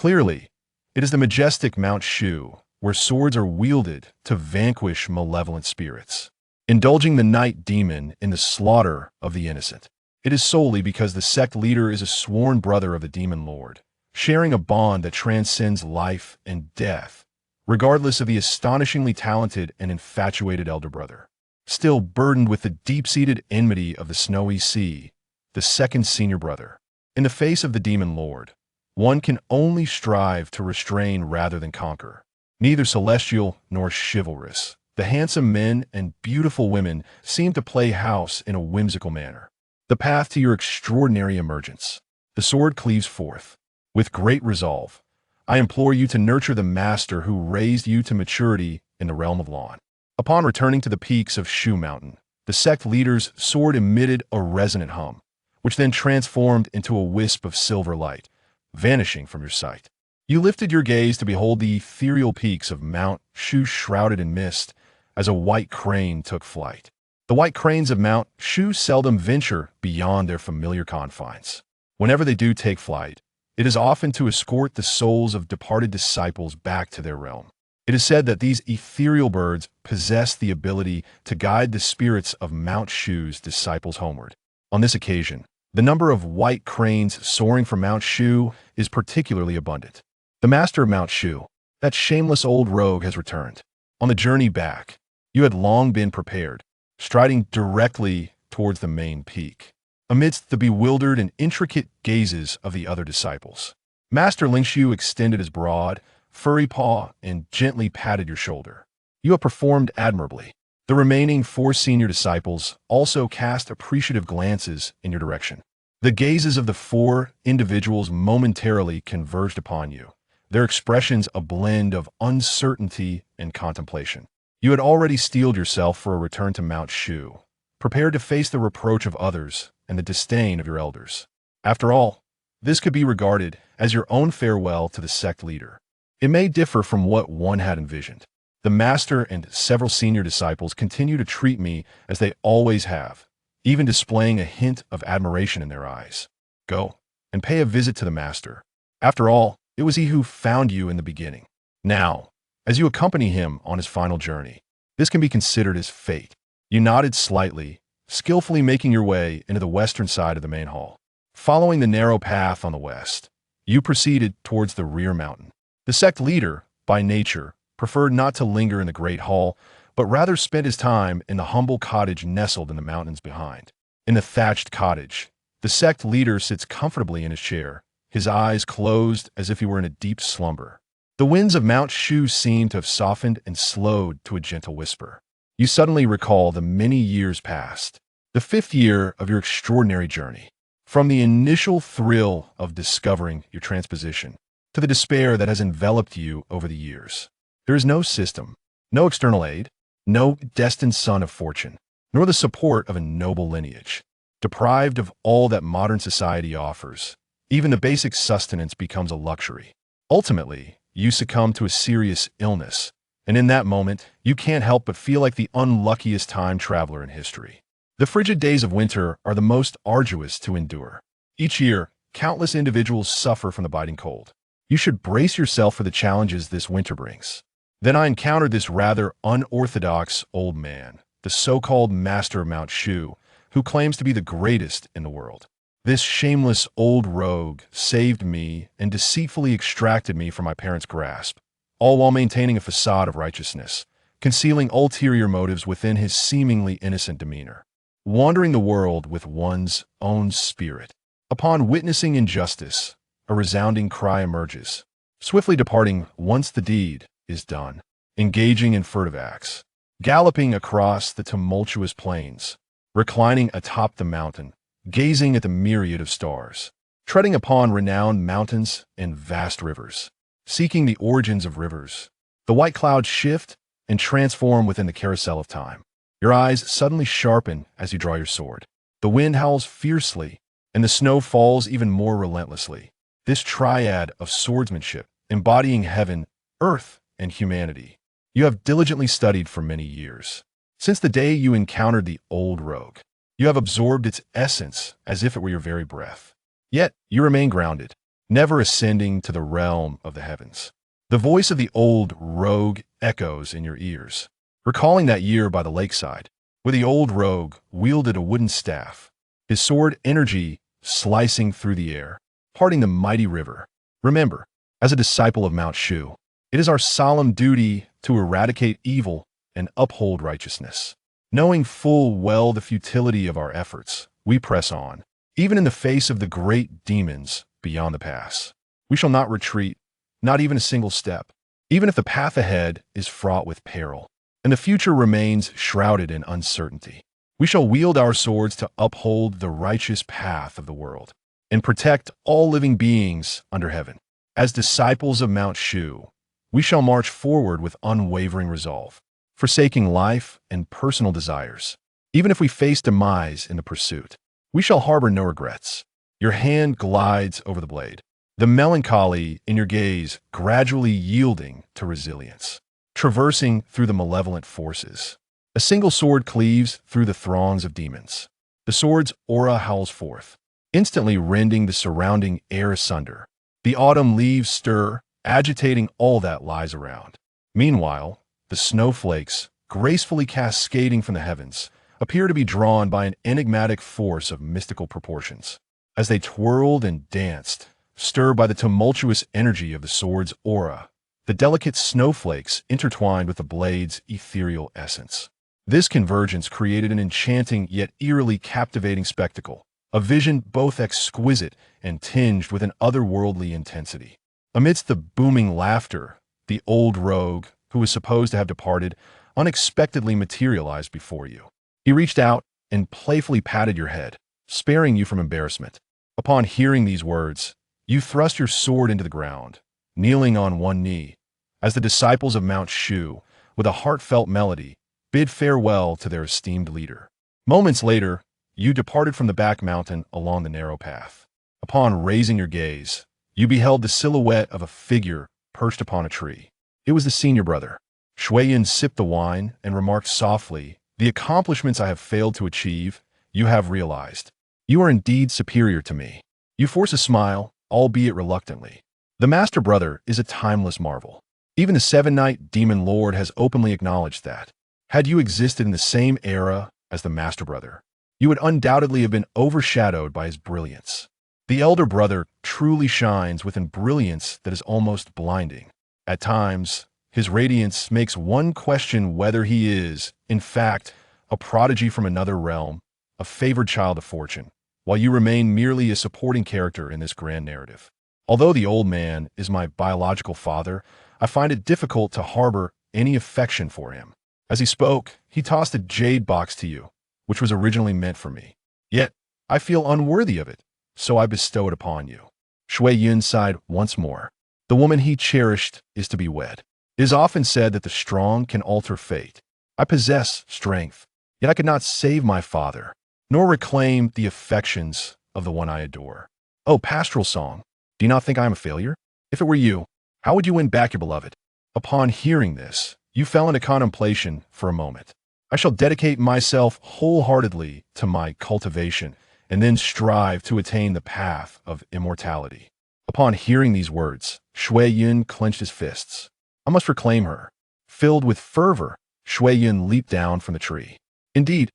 Clearly, it is the majestic Mount Shu, where swords are wielded to vanquish malevolent spirits, indulging the night demon in the slaughter of the innocent. It is solely because the sect leader is a sworn brother of the demon lord, sharing a bond that transcends life and death, regardless of the astonishingly talented and infatuated elder brother. Still burdened with the deep-seated enmity of the snowy sea, the second senior brother. In the face of the demon lord, one can only strive to restrain rather than conquer. Neither celestial nor chivalrous, the handsome men and beautiful women seem to play house in a whimsical manner. The path to your extraordinary emergence. The sword cleaves forth. With great resolve, I implore you to nurture the master who raised you to maturity in the realm of Lan. Upon returning to the peaks of Shu Mountain, the sect leader's sword emitted a resonant hum, which then transformed into a wisp of silver light, vanishing from your sight. You lifted your gaze to behold the ethereal peaks of Mount Shu shrouded in mist as a white crane took flight. The white cranes of Mount Shu seldom venture beyond their familiar confines. Whenever they do take flight, it is often to escort the souls of departed disciples back to their realm. It is said that these ethereal birds possess the ability to guide the spirits of Mount Shu's disciples homeward. On this occasion, the number of white cranes soaring from Mount Shu is particularly abundant. The master of Mount Shu, that shameless old rogue, has returned. On the journey back, you had long been prepared, striding directly towards the main peak, amidst the bewildered and intricate gazes of the other disciples. Master Lingshu extended his broad, furry paw and gently patted your shoulder. You have performed admirably. The remaining 4 senior disciples also cast appreciative glances in your direction. The gazes of the 4 individuals momentarily converged upon you, their expressions a blend of uncertainty and contemplation. You had already steeled yourself for a return to Mount Shu, prepared to face the reproach of others and the disdain of your elders. After all, this could be regarded as your own farewell to the sect leader. It may differ from what one had envisioned. The master and several senior disciples continue to treat me as they always have, even displaying a hint of admiration in their eyes. Go and pay a visit to the master. After all, it was he who found you in the beginning. Now, as you accompany him on his final journey, this can be considered as fate. You nodded slightly, skillfully making your way into the western side of the main hall. Following the narrow path on the west, you proceeded towards the rear mountain. The sect leader, by nature, preferred not to linger in the great hall, but rather spent his time in the humble cottage nestled in the mountains behind. In the thatched cottage, the sect leader sits comfortably in his chair, his eyes closed as if he were in a deep slumber. The winds of Mount Shu seem to have softened and slowed to a gentle whisper. You suddenly recall the many years past, the 5th year of your extraordinary journey. From the initial thrill of discovering your transposition to the despair that has enveloped you over the years. There is no system, no external aid, no destined son of fortune, nor the support of a noble lineage. Deprived of all that modern society offers, even the basic sustenance becomes a luxury. Ultimately, you succumb to a serious illness, and in that moment, you can't help but feel like the unluckiest time traveler in history. The frigid days of winter are the most arduous to endure. Each year, countless individuals suffer from the biting cold. You should brace yourself for the challenges this winter brings. Then I encountered this rather unorthodox old man, the so-called master of Mount Shu, who claims to be the greatest in the world. This shameless old rogue saved me and deceitfully extracted me from my parents' grasp, all while maintaining a facade of righteousness, concealing ulterior motives within his seemingly innocent demeanor. Wandering the world with one's own spirit. Upon witnessing injustice, a resounding cry emerges, swiftly departing once the deed is done, engaging in furtive acts, galloping across the tumultuous plains, reclining atop the mountain, gazing at the myriad of stars, treading upon renowned mountains and vast rivers, seeking the origins of rivers. The white clouds shift and transform within the carousel of time. Your eyes suddenly sharpen as you draw your sword. The wind howls fiercely, and the snow falls even more relentlessly. This triad of swordsmanship, embodying heaven, earth, and humanity, you have diligently studied for many years. Since the day you encountered the old rogue, you have absorbed its essence as if it were your very breath. Yet, you remain grounded, never ascending to the realm of the heavens. The voice of the old rogue echoes in your ears, recalling that year by the lakeside, where the old rogue wielded a wooden staff, his sword energy slicing through the air, parting the mighty river. Remember, as a disciple of Mount Shu, it is our solemn duty to eradicate evil and uphold righteousness. Knowing full well the futility of our efforts, we press on, even in the face of the great demons beyond the pass. We shall not retreat, not even a single step, even if the path ahead is fraught with peril, and the future remains shrouded in uncertainty. We shall wield our swords to uphold the righteous path of the world and protect all living beings under heaven. As disciples of Mount Shu, we shall march forward with unwavering resolve, forsaking life and personal desires. Even if we face demise in the pursuit, we shall harbor no regrets. Your hand glides over the blade, the melancholy in your gaze gradually yielding to resilience. Traversing through the malevolent forces, a single sword cleaves through the throngs of demons. The sword's aura howls forth, instantly rending the surrounding air asunder. The autumn leaves stir, agitating all that lies around. Meanwhile, the snowflakes, gracefully cascading from the heavens, appear to be drawn by an enigmatic force of mystical proportions. As they twirled and danced, stirred by the tumultuous energy of the sword's aura, the delicate snowflakes intertwined with the blade's ethereal essence. This convergence created an enchanting yet eerily captivating spectacle, a vision both exquisite and tinged with an otherworldly intensity. Amidst the booming laughter, the old rogue, who was supposed to have departed, unexpectedly materialized before you. He reached out and playfully patted your head, sparing you from embarrassment. Upon hearing these words, you thrust your sword into the ground, kneeling on one knee, as the disciples of Mount Shu, with a heartfelt melody, bid farewell to their esteemed leader. Moments later, you departed from the back mountain along the narrow path. Upon raising your gaze, you beheld the silhouette of a figure perched upon a tree. It was the senior brother. Shuiyin sipped the wine and remarked softly, "The accomplishments I have failed to achieve, you have realized. You are indeed superior to me." You force a smile, albeit reluctantly. The Master Brother is a timeless marvel. Even the Seven-Night Demon Lord has openly acknowledged that. Had you existed in the same era as the Master Brother, you would undoubtedly have been overshadowed by his brilliance. The elder brother truly shines with a brilliance that is almost blinding. At times, his radiance makes one question whether he is, in fact, a prodigy from another realm, a favored child of fortune, while you remain merely a supporting character in this grand narrative. Although the old man is my biological father, I find it difficult to harbor any affection for him. As he spoke, he tossed a jade box to you, which was originally meant for me. Yet, I feel unworthy of it, so I bestow it upon you. Shuiyin sighed once more. The woman he cherished is to be wed. It is often said that the strong can alter fate. I possess strength, yet I could not save my father, nor reclaim the affections of the one I adore. Oh, pastoral song, do you not think I am a failure? If it were you, how would you win back your beloved? Upon hearing this, you fell into contemplation for a moment. I shall dedicate myself wholeheartedly to my cultivation and then strive to attain the path of immortality. Upon hearing these words, Shuiyin clenched his fists. I must reclaim her. Filled with fervor, Shuiyin leaped down from the tree. Indeed,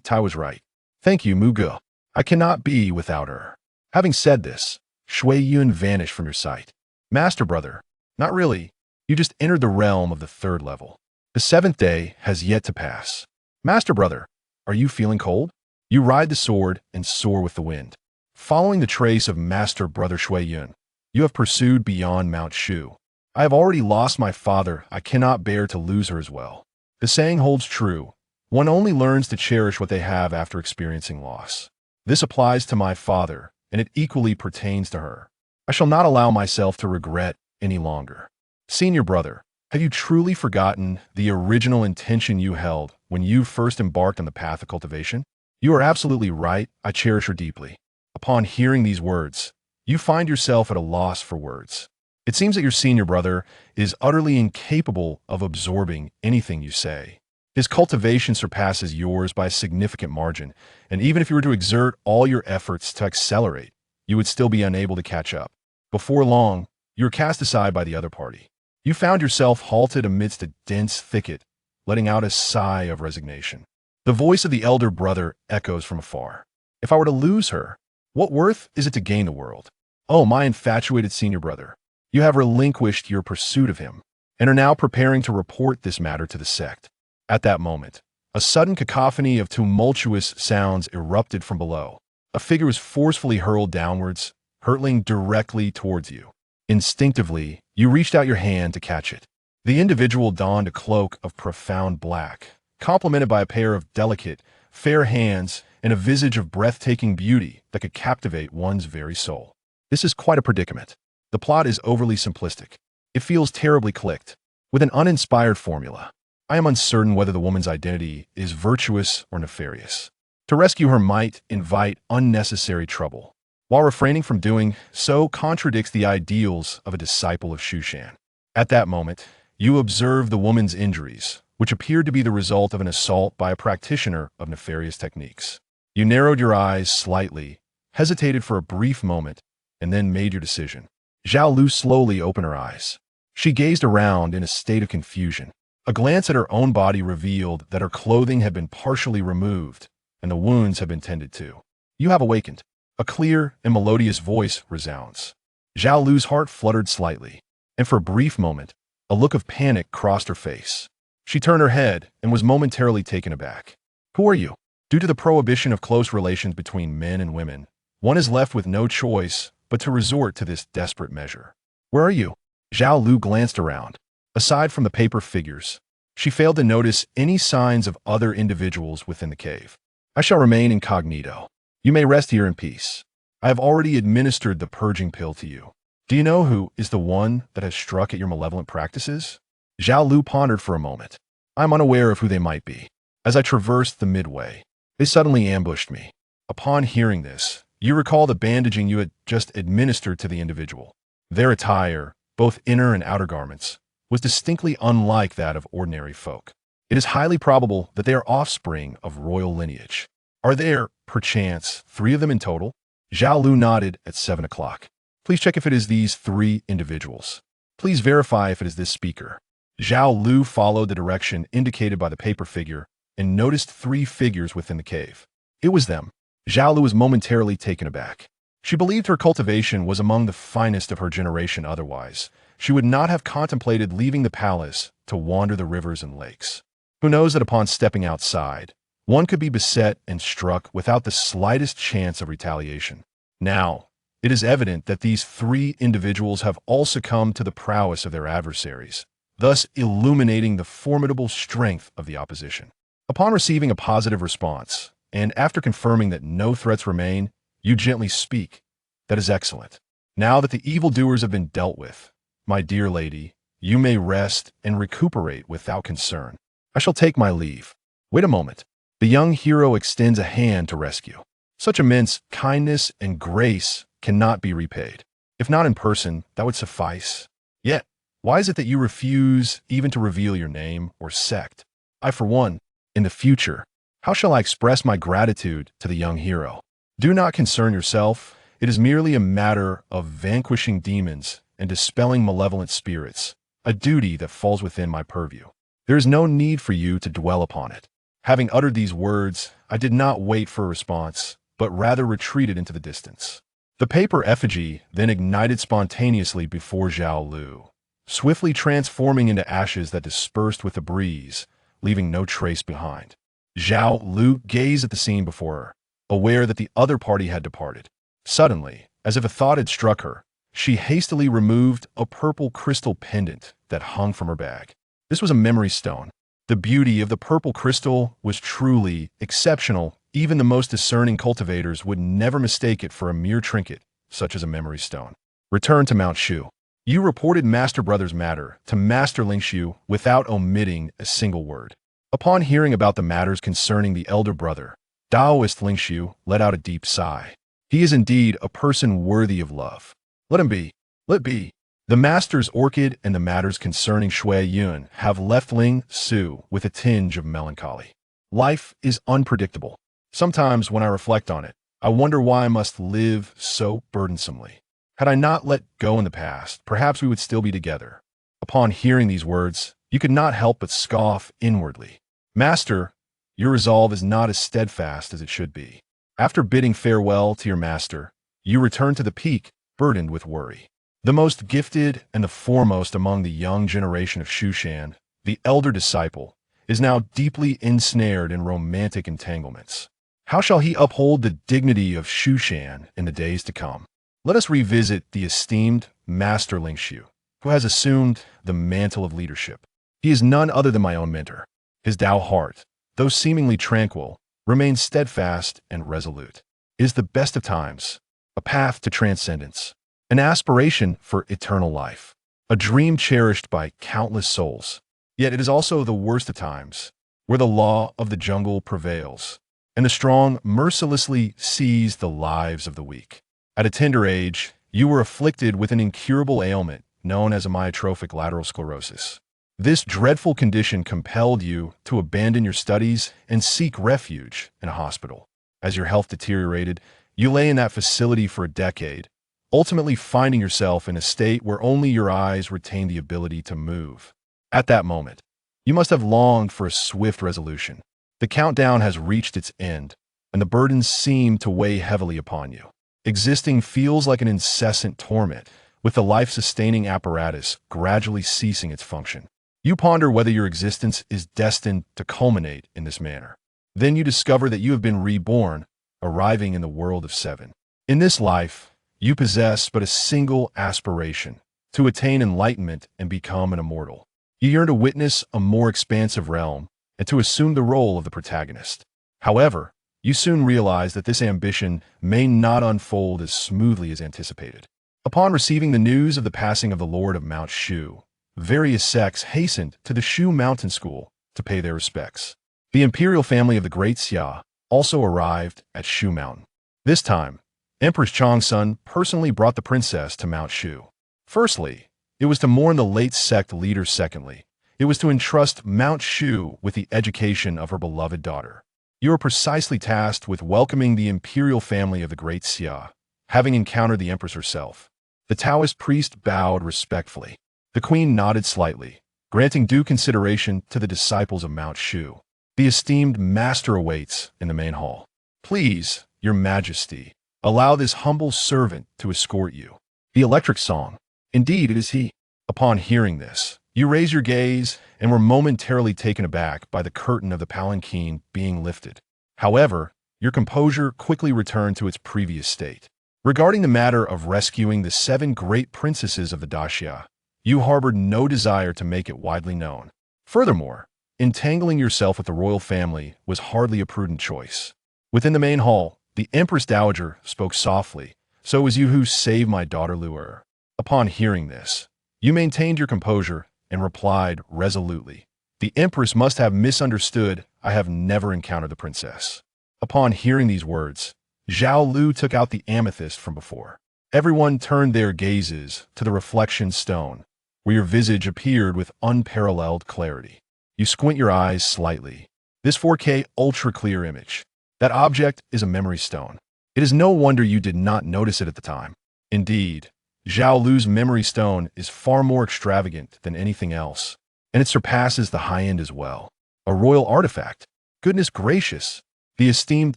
Tai was right. Thank you, Mugu. I cannot be without her. Having said this, Shuiyin vanished from your sight. Master Brother, not really. You just entered the realm of the third level. The seventh day has yet to pass. Master Brother, are you feeling cold? You ride the sword and soar with the wind. Following the trace of Master Brother Shuiyin, you have pursued beyond Mount Shu. I have already lost my father. I cannot bear to lose her as well. The saying holds true. One only learns to cherish what they have after experiencing loss. This applies to my father, and it equally pertains to her. I shall not allow myself to regret any longer. Senior Brother, have you truly forgotten the original intention you held when you first embarked on the path of cultivation? You are absolutely right. I cherish her deeply. Upon hearing these words, you find yourself at a loss for words. It seems that your senior brother is utterly incapable of absorbing anything you say. His cultivation surpasses yours by a significant margin, and even if you were to exert all your efforts to accelerate, you would still be unable to catch up. Before long, you were cast aside by the other party. You found yourself halted amidst a dense thicket, letting out a sigh of resignation. The voice of the elder brother echoes from afar. If I were to lose her, what worth is it to gain the world? Oh, my infatuated senior brother, you have relinquished your pursuit of him, and are now preparing to report this matter to the sect. At that moment, a sudden cacophony of tumultuous sounds erupted from below. A figure was forcefully hurled downwards, hurtling directly towards you. Instinctively, you reached out your hand to catch it. The individual donned a cloak of profound black, complemented by a pair of delicate, fair hands and a visage of breathtaking beauty that could captivate one's very soul. This is quite a predicament. The plot is overly simplistic. It feels terribly clicked, with an uninspired formula. I am uncertain whether the woman's identity is virtuous or nefarious. To rescue her might invite unnecessary trouble, while refraining from doing so contradicts the ideals of a disciple of Shushan. At that moment, you observe the woman's injuries, which appeared to be the result of an assault by a practitioner of nefarious techniques. You narrowed your eyes slightly, hesitated for a brief moment, and then made your decision. Zhao Lu slowly opened her eyes. She gazed around in a state of confusion. A glance at her own body revealed that her clothing had been partially removed, and the wounds had been tended to. You have awakened. A clear and melodious voice resounds. Zhao Lu's heart fluttered slightly, and for a brief moment, a look of panic crossed her face. She turned her head and was momentarily taken aback. Who are you? Due to the prohibition of close relations between men and women, one is left with no choice but to resort to this desperate measure. Where are you? Zhao Lu glanced around. Aside from the paper figures, she failed to notice any signs of other individuals within the cave. I shall remain incognito. You may rest here in peace. I have already administered the purging pill to you. Do you know who is the one that has struck at your malevolent practices? Zhao Lu pondered for a moment. I am unaware of who they might be. As I traversed the midway, they suddenly ambushed me. Upon hearing this, you recall the bandaging you had just administered to the individual. Their attire, both inner and outer garments, was distinctly unlike that of ordinary folk. It is highly probable that they are offspring of royal lineage. Are there, perchance, 3 of them in total? Zhao Lu nodded at 7 o'clock. Please check if it is these 3 individuals. Please verify if it is this speaker. Zhao Lu followed the direction indicated by the paper figure and noticed 3 figures within the cave. It was them. Zhao Lu was momentarily taken aback. She believed her cultivation was among the finest of her generation otherwise. She would not have contemplated leaving the palace to wander the rivers and lakes. Who knows that upon stepping outside, one could be beset and struck without the slightest chance of retaliation. Now, it is evident that these 3 individuals have all succumbed to the prowess of their adversaries, thus illuminating the formidable strength of the opposition. Upon receiving a positive response, and after confirming that no threats remain, you gently speak. That is excellent. Now that the evildoers have been dealt with, my dear lady, you may rest and recuperate without concern. I shall take my leave. Wait a moment. The young hero extends a hand to rescue. Such immense kindness and grace cannot be repaid. If not in person, that would suffice. Yet, why is it that you refuse even to reveal your name or sect? I, for one, in the future, how shall I express my gratitude to the young hero? Do not concern yourself. It is merely a matter of vanquishing demons and dispelling malevolent spirits, a duty that falls within my purview. There is no need for you to dwell upon it. Having uttered these words, I did not wait for a response, but rather retreated into the distance. The paper effigy then ignited spontaneously before Zhao Lu, swiftly transforming into ashes that dispersed with the breeze, leaving no trace behind. Zhao Lu gazed at the scene before her, aware that the other party had departed. Suddenly, as if a thought had struck her, she hastily removed a purple crystal pendant that hung from her bag. This was a memory stone. The beauty of the purple crystal was truly exceptional. Even the most discerning cultivators would never mistake it for a mere trinket, such as a memory stone. Return to Mount Shu. You reported Master Brother's matter to Master Li Xuanxiao without omitting a single word. Upon hearing about the matters concerning the elder brother, Taoist Li Xuanxiao let out a deep sigh. He is indeed a person worthy of love. Let him be. Let be. The Master's orchid and the matters concerning Shui Yun have left Ling Su with a tinge of melancholy. Life is unpredictable. Sometimes when I reflect on it, I wonder why I must live so burdensomely. Had I not let go in the past, perhaps we would still be together. Upon hearing these words, you could not help but scoff inwardly. Master, your resolve is not as steadfast as it should be. After bidding farewell to your master, you return to the peak, burdened with worry. The most gifted and the foremost among the young generation of Shushan, the elder disciple, is now deeply ensnared in romantic entanglements. How shall he uphold the dignity of Shushan in the days to come? Let us revisit the esteemed Master Li Xuanxiao, who has assumed the mantle of leadership. He is none other than my own mentor. His Tao heart, though seemingly tranquil, remains steadfast and resolute. It is the best of times, a path to transcendence, an aspiration for eternal life, a dream cherished by countless souls. Yet it is also the worst of times, where the law of the jungle prevails, and the strong mercilessly seize the lives of the weak. At a tender age, you were afflicted with an incurable ailment known as amyotrophic lateral sclerosis. This dreadful condition compelled you to abandon your studies and seek refuge in a hospital. As your health deteriorated, you lay in that facility for a decade, ultimately finding yourself in a state where only your eyes retain the ability to move. At that moment, you must have longed for a swift resolution. The countdown has reached its end, and the burdens seem to weigh heavily upon you. Existing feels like an incessant torment, with the life-sustaining apparatus gradually ceasing its function. You ponder whether your existence is destined to culminate in this manner. Then you discover that you have been reborn, arriving in the world of seven. In this life, you possess but a single aspiration: to attain enlightenment and become an immortal. You yearn to witness a more expansive realm and to assume the role of the protagonist. However, you soon realize that this ambition may not unfold as smoothly as anticipated. Upon receiving the news of the passing of the Lord of Mount Shu, various sects hastened to the Shu Mountain School to pay their respects. The imperial family of the Great Xia also arrived at Shu Mountain. This time, Empress Changsun personally brought the princess to Mount Shu. Firstly, it was to mourn the late sect leader. Secondly, it was to entrust Mount Shu with the education of her beloved daughter. You are precisely tasked with welcoming the imperial family of the Great Xia, having encountered the empress herself. The Taoist priest bowed respectfully. The queen nodded slightly, granting due consideration to the disciples of Mount Shu. The esteemed master awaits in the main hall. Please, your majesty, allow this humble servant to escort you. The electric song. Indeed, it is he. Upon hearing this, you raise your gaze and were momentarily taken aback by the curtain of the palanquin being lifted. However, your composure quickly returned to its previous state. Regarding the matter of rescuing the 7 great princesses of the Daxia, you harbored no desire to make it widely known. Furthermore, entangling yourself with the royal family was hardly a prudent choice. Within the main hall, the Empress Dowager spoke softly. So it was you who saved my daughter Luer. Upon hearing this, you maintained your composure and replied resolutely. The Empress must have misunderstood. I have never encountered the princess. Upon hearing these words, Zhao Lu took out the amethyst from before. Everyone turned their gazes to the reflection stone, where your visage appeared with unparalleled clarity. You squint your eyes slightly. This 4K ultra-clear image. That object is a memory stone. It is no wonder you did not notice it at the time. Indeed, Zhao Lu's memory stone is far more extravagant than anything else, and it surpasses the high-end as well. A royal artifact. Goodness gracious! The esteemed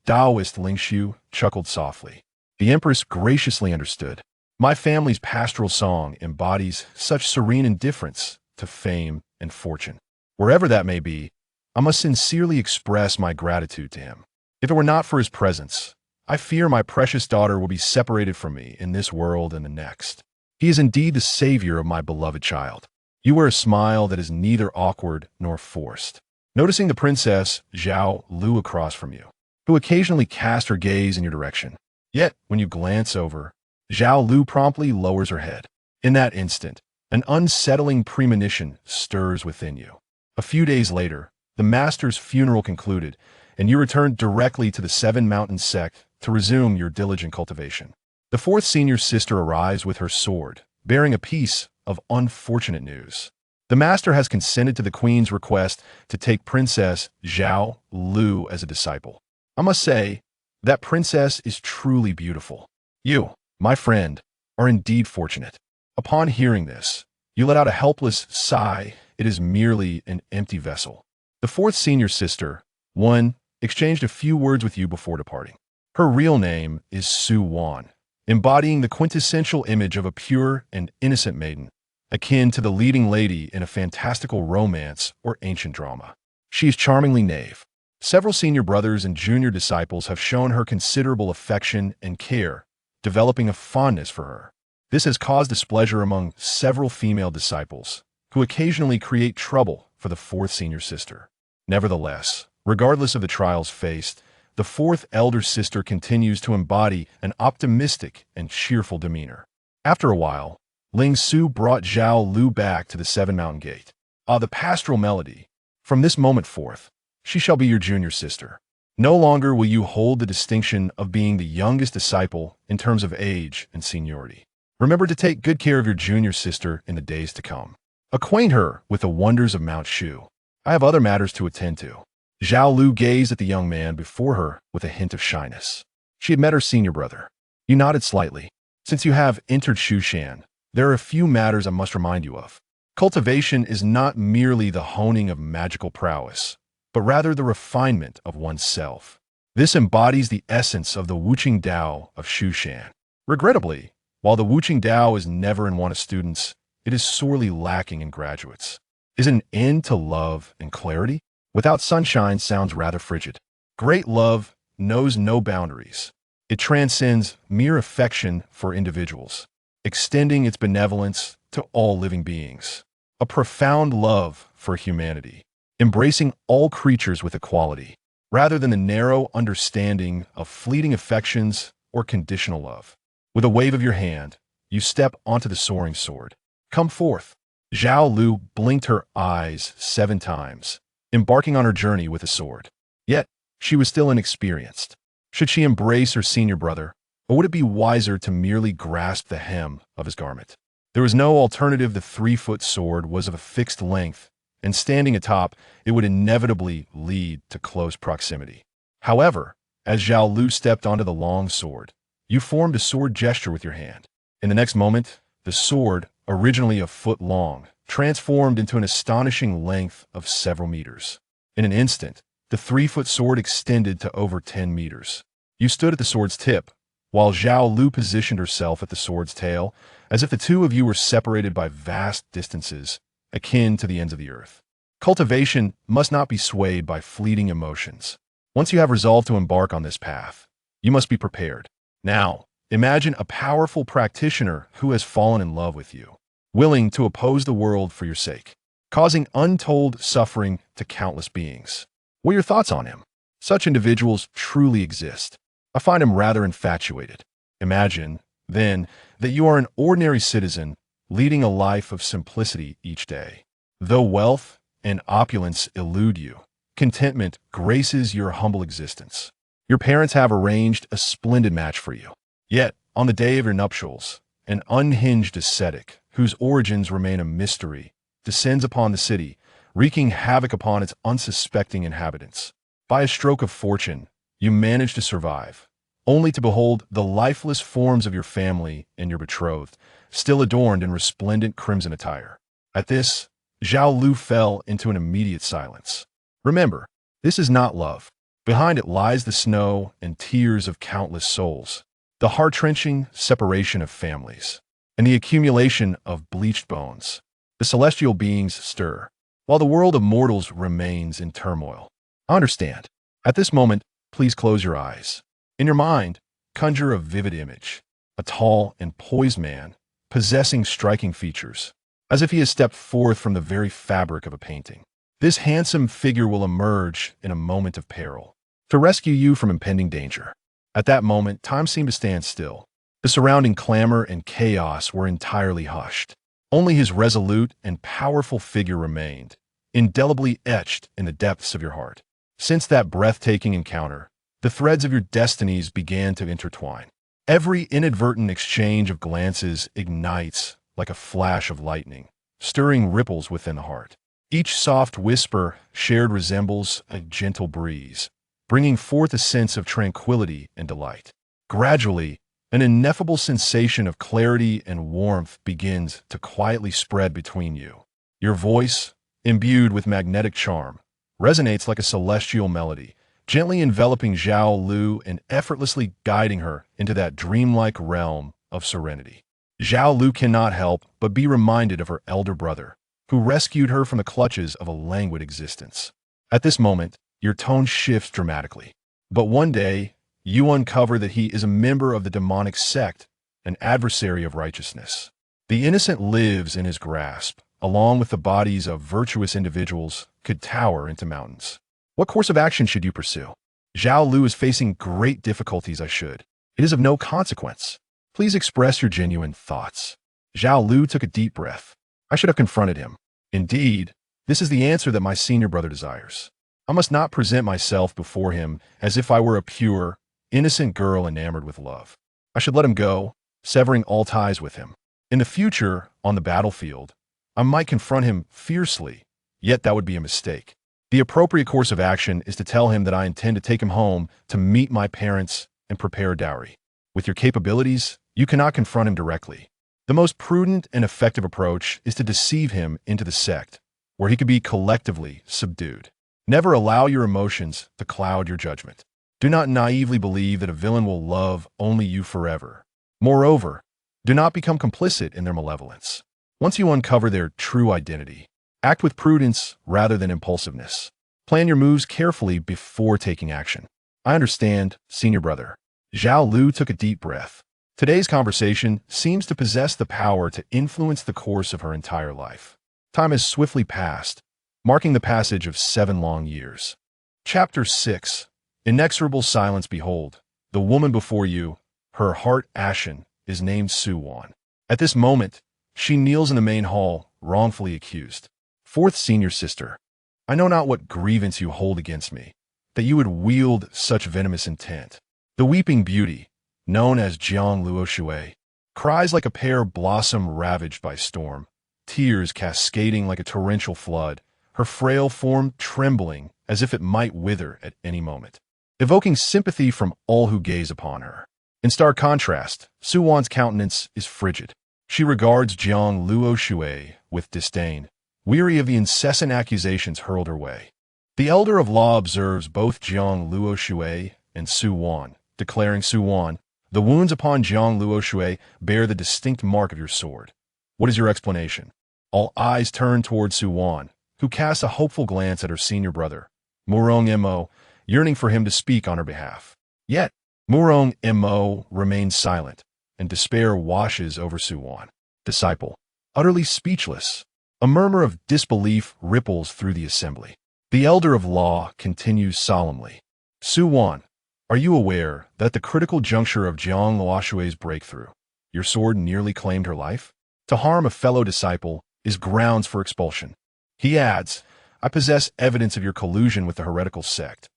Taoist Li Xuanxiao chuckled softly. The Empress graciously understood. My family's pastoral song embodies such serene indifference to fame and fortune. Wherever that may be, I must sincerely express my gratitude to him. If it were not for his presence, I fear my precious daughter will be separated from me in this world and the next. He is indeed the savior of my beloved child. You wear a smile that is neither awkward nor forced. Noticing the princess Zhao Lu across from you, who occasionally cast her gaze in your direction. Yet, when you glance over, Zhao Lu promptly lowers her head. In that instant, an unsettling premonition stirs within you. A few days later, the master's funeral concluded, and you returned directly to the 7 Mountain sect to resume your diligent cultivation. The 4th senior sister arrives with her sword, bearing a piece of unfortunate news. The master has consented to the queen's request to take Princess Zhao Lu as a disciple. I must say, that princess is truly beautiful. You, my friend, are indeed fortunate. Upon hearing this, you let out a helpless sigh. It is merely an empty vessel. The fourth senior sister, one, exchanged a few words with you before departing. Her real name is Su Wan, embodying the quintessential image of a pure and innocent maiden, akin to the leading lady in a fantastical romance or ancient drama. She is charmingly naive. Several senior brothers and junior disciples have shown her considerable affection and care, developing a fondness for her. This has caused displeasure among several female disciples, who occasionally create trouble for the fourth senior sister. Nevertheless, regardless of the trials faced, the fourth elder sister continues to embody an optimistic and cheerful demeanor. After a while, Ling Su brought Zhao Lu back to the Seven Mountain Gate. The pastoral melody. From this moment forth, she shall be your junior sister. No longer will you hold the distinction of being the youngest disciple in terms of age and seniority. Remember to take good care of your junior sister in the days to come. Acquaint her with the wonders of Mount Shu. I have other matters to attend to. Zhao Lu gazed at the young man before her with a hint of shyness. She had met her senior brother. You nodded slightly. Since you have entered Shushan, there are a few matters I must remind you of. Cultivation is not merely the honing of magical prowess, but rather the refinement of oneself. This embodies the essence of the Wuqing Dao of Shushan. Regrettably, while the Wuqing Dao is never in want of students, it is sorely lacking in graduates. Is it an end to love and clarity? Without sunshine sounds rather frigid. Great love knows no boundaries. It transcends mere affection for individuals, extending its benevolence to all living beings. A profound love for humanity, embracing all creatures with equality, rather than the narrow understanding of fleeting affections or conditional love. With a wave of your hand, you step onto the soaring sword. Come forth. Zhao Lu blinked her eyes 7 times, embarking on her journey with a sword. Yet, she was still inexperienced. Should she embrace her senior brother, or would it be wiser to merely grasp the hem of his garment? There was no alternative. The 3-foot sword was of a fixed length, and standing atop, it would inevitably lead to close proximity. However, as Zhao Lu stepped onto the long sword, you formed a sword gesture with your hand. In the next moment, the sword, originally a foot long, transformed into an astonishing length of several meters. In an instant, the 3-foot sword extended to over 10 meters. You stood at the sword's tip, while Zhao Lu positioned herself at the sword's tail, as if the two of you were separated by vast distances, akin to the ends of the earth. Cultivation must not be swayed by fleeting emotions. Once you have resolved to embark on this path, you must be prepared. Now, imagine a powerful practitioner who has fallen in love with you, willing to oppose the world for your sake, causing untold suffering to countless beings. What are your thoughts on him? Such individuals truly exist. I find him rather infatuated. Imagine, then, that you are an ordinary citizen leading a life of simplicity each day. Though wealth and opulence elude you, contentment graces your humble existence. Your parents have arranged a splendid match for you. Yet, on the day of your nuptials, an unhinged ascetic, whose origins remain a mystery, descends upon the city, wreaking havoc upon its unsuspecting inhabitants. By a stroke of fortune, you manage to survive, only to behold the lifeless forms of your family and your betrothed, still adorned in resplendent crimson attire. At this, Zhao Lu fell into an immediate silence. Remember, this is not love. Behind it lies the snow and tears of countless souls, the heart-wrenching separation of families, and the accumulation of bleached bones. The celestial beings stir, while the world of mortals remains in turmoil. Understand. At this moment, please close your eyes. In your mind, conjure a vivid image, a tall and poised man, possessing striking features, as if he has stepped forth from the very fabric of a painting. This handsome figure will emerge in a moment of peril, to rescue you from impending danger. At that moment, time seemed to stand still. The surrounding clamor and chaos were entirely hushed. Only his resolute and powerful figure remained, indelibly etched in the depths of your heart. Since that breathtaking encounter, the threads of your destinies began to intertwine. Every inadvertent exchange of glances ignites like a flash of lightning, stirring ripples within the heart. Each soft whisper shared resembles a gentle breeze, bringing forth a sense of tranquility and delight. Gradually, An ineffable sensation of clarity and warmth begins to quietly spread between you. Your voice, imbued with magnetic charm, resonates like a celestial melody, gently enveloping Zhao Lu and effortlessly guiding her into that dreamlike realm of serenity. Zhao Lu cannot help but be reminded of her elder brother, who rescued her from the clutches of a languid existence. At this moment, your tone shifts dramatically. But one day, you uncover that he is a member of the demonic sect, an adversary of righteousness. The innocent lives in his grasp, along with the bodies of virtuous individuals, could tower into mountains. What course of action should you pursue? Zhao Lu is facing great difficulties. It is of no consequence. Please express your genuine thoughts. Zhao Lu took a deep breath. I should have confronted him. Indeed, this is the answer that my senior brother desires. I must not present myself before him as if I were a pure, innocent girl enamored with love. I should let him go, severing all ties with him. In the future, on the battlefield, I might confront him fiercely, yet that would be a mistake. The appropriate course of action is to tell him that I intend to take him home to meet my parents and prepare a dowry. With your capabilities, you cannot confront him directly. The most prudent and effective approach is to deceive him into the sect, where he could be collectively subdued. Never allow your emotions to cloud your judgment. Do not naively believe that a villain will love only you forever. Moreover, do not become complicit in their malevolence. Once you uncover their true identity, act with prudence rather than impulsiveness. Plan your moves carefully before taking action. I understand, senior brother. Zhao Lu took a deep breath. Today's conversation seems to possess the power to influence the course of her entire life. Time has swiftly passed, marking the passage of 7 long years. Chapter 6. Inexorable silence. Behold, the woman before you, her heart ashen, is named Su Wan. At this moment, she kneels in the main hall, wrongfully accused. Fourth Senior Sister, I know not what grievance you hold against me, that you would wield such venomous intent. The weeping beauty, known as Jiang Luoshui, cries like a pear blossom ravaged by storm, tears cascading like a torrential flood, her frail form trembling as if it might wither at any moment, evoking sympathy from all who gaze upon her. In stark contrast, Su Wan's countenance is frigid. She regards Jiang Luoshui with disdain, weary of the incessant accusations hurled her way. The Elder of Law observes both Jiang Luoshui and Su Wan, declaring, Su Wan, the wounds upon Jiang Luoshui bear the distinct mark of your sword. What is your explanation? All eyes turn toward Su Wan, who casts a hopeful glance at her senior brother, Murong Mo, yearning for him to speak on her behalf. Yet, Murong Mo remains silent, and despair washes over Su Wan. Disciple, utterly speechless. A murmur of disbelief ripples through the assembly. The Elder of Law continues solemnly. Su Wan, are you aware that at the critical juncture of Jiang Luoshui's breakthrough, your sword nearly claimed her life? To harm a fellow disciple is grounds for expulsion. He adds, I possess evidence of your collusion with the heretical sect.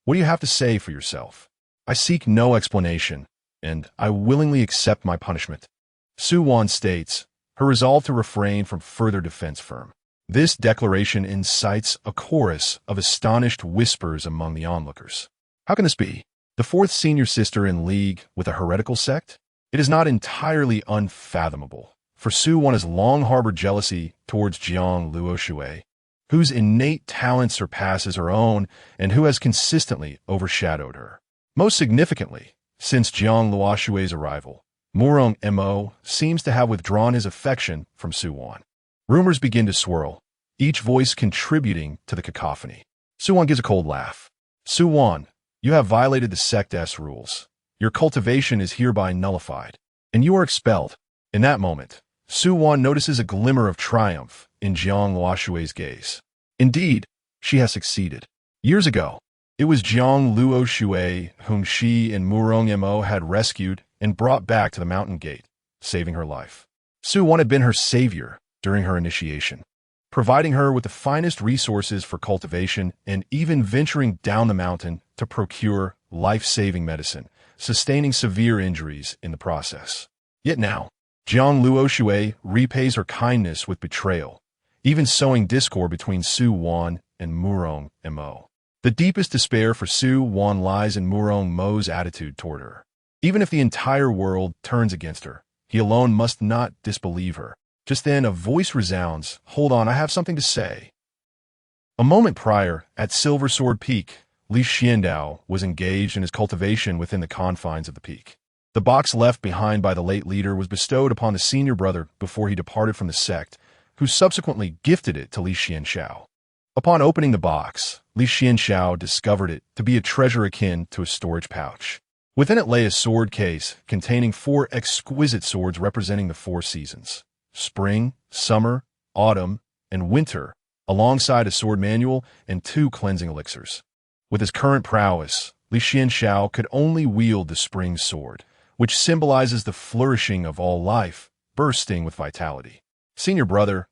What do you have to say for yourself? I seek no explanation, and I willingly accept my punishment. Su Wan states, her resolve to refrain from further defense firm. This declaration incites a chorus of astonished whispers among the onlookers. How can this be? The fourth senior sister in league with a heretical sect? It is not entirely unfathomable, for Su Wan has long harbored jealousy towards Jiang Luoshui, whose innate talent surpasses her own and who has consistently overshadowed her. Most significantly, since Jiang Luoshui's arrival, Murong Mo seems to have withdrawn his affection from Su Wan. Rumors begin to swirl, each voice contributing to the cacophony. Su Wan gives a cold laugh. Su Wan, you have violated the sect's rules. Your cultivation is hereby nullified, and you are expelled. In that moment, Su Wan notices a glimmer of triumph in Jiang Luoshui's gaze. Indeed, she has succeeded. Years ago, it was Jiang Luoshui whom she and Murong Mo had rescued and brought back to the mountain gate, saving her life. Su Wan had been her savior during her initiation, providing her with the finest resources for cultivation and even venturing down the mountain to procure life-saving medicine, sustaining severe injuries in the process. Yet now, Jiang Luoshui repays her kindness with betrayal, even sowing discord between Su Wan and Murong Mo. The deepest despair for Su Wan lies in Murong Mo's attitude toward her. Even if the entire world turns against her, he alone must not disbelieve her. Just then a voice resounds, "Hold on, I have something to say." A moment prior, at Silver Sword Peak, Li Xuanxiao was engaged in his cultivation within the confines of the peak. The box left behind by the late leader was bestowed upon the senior brother before he departed from the sect, who subsequently gifted it to Li Xuanxiao. Upon opening the box, Li Xuanxiao discovered it to be a treasure akin to a storage pouch. Within it lay a sword case containing 4 exquisite swords representing the 4 seasons: spring, summer, autumn, and winter, alongside a sword manual and 2 cleansing elixirs. With his current prowess, Li Xuanxiao could only wield the spring sword, which symbolizes the flourishing of all life, bursting with vitality. Senior brother,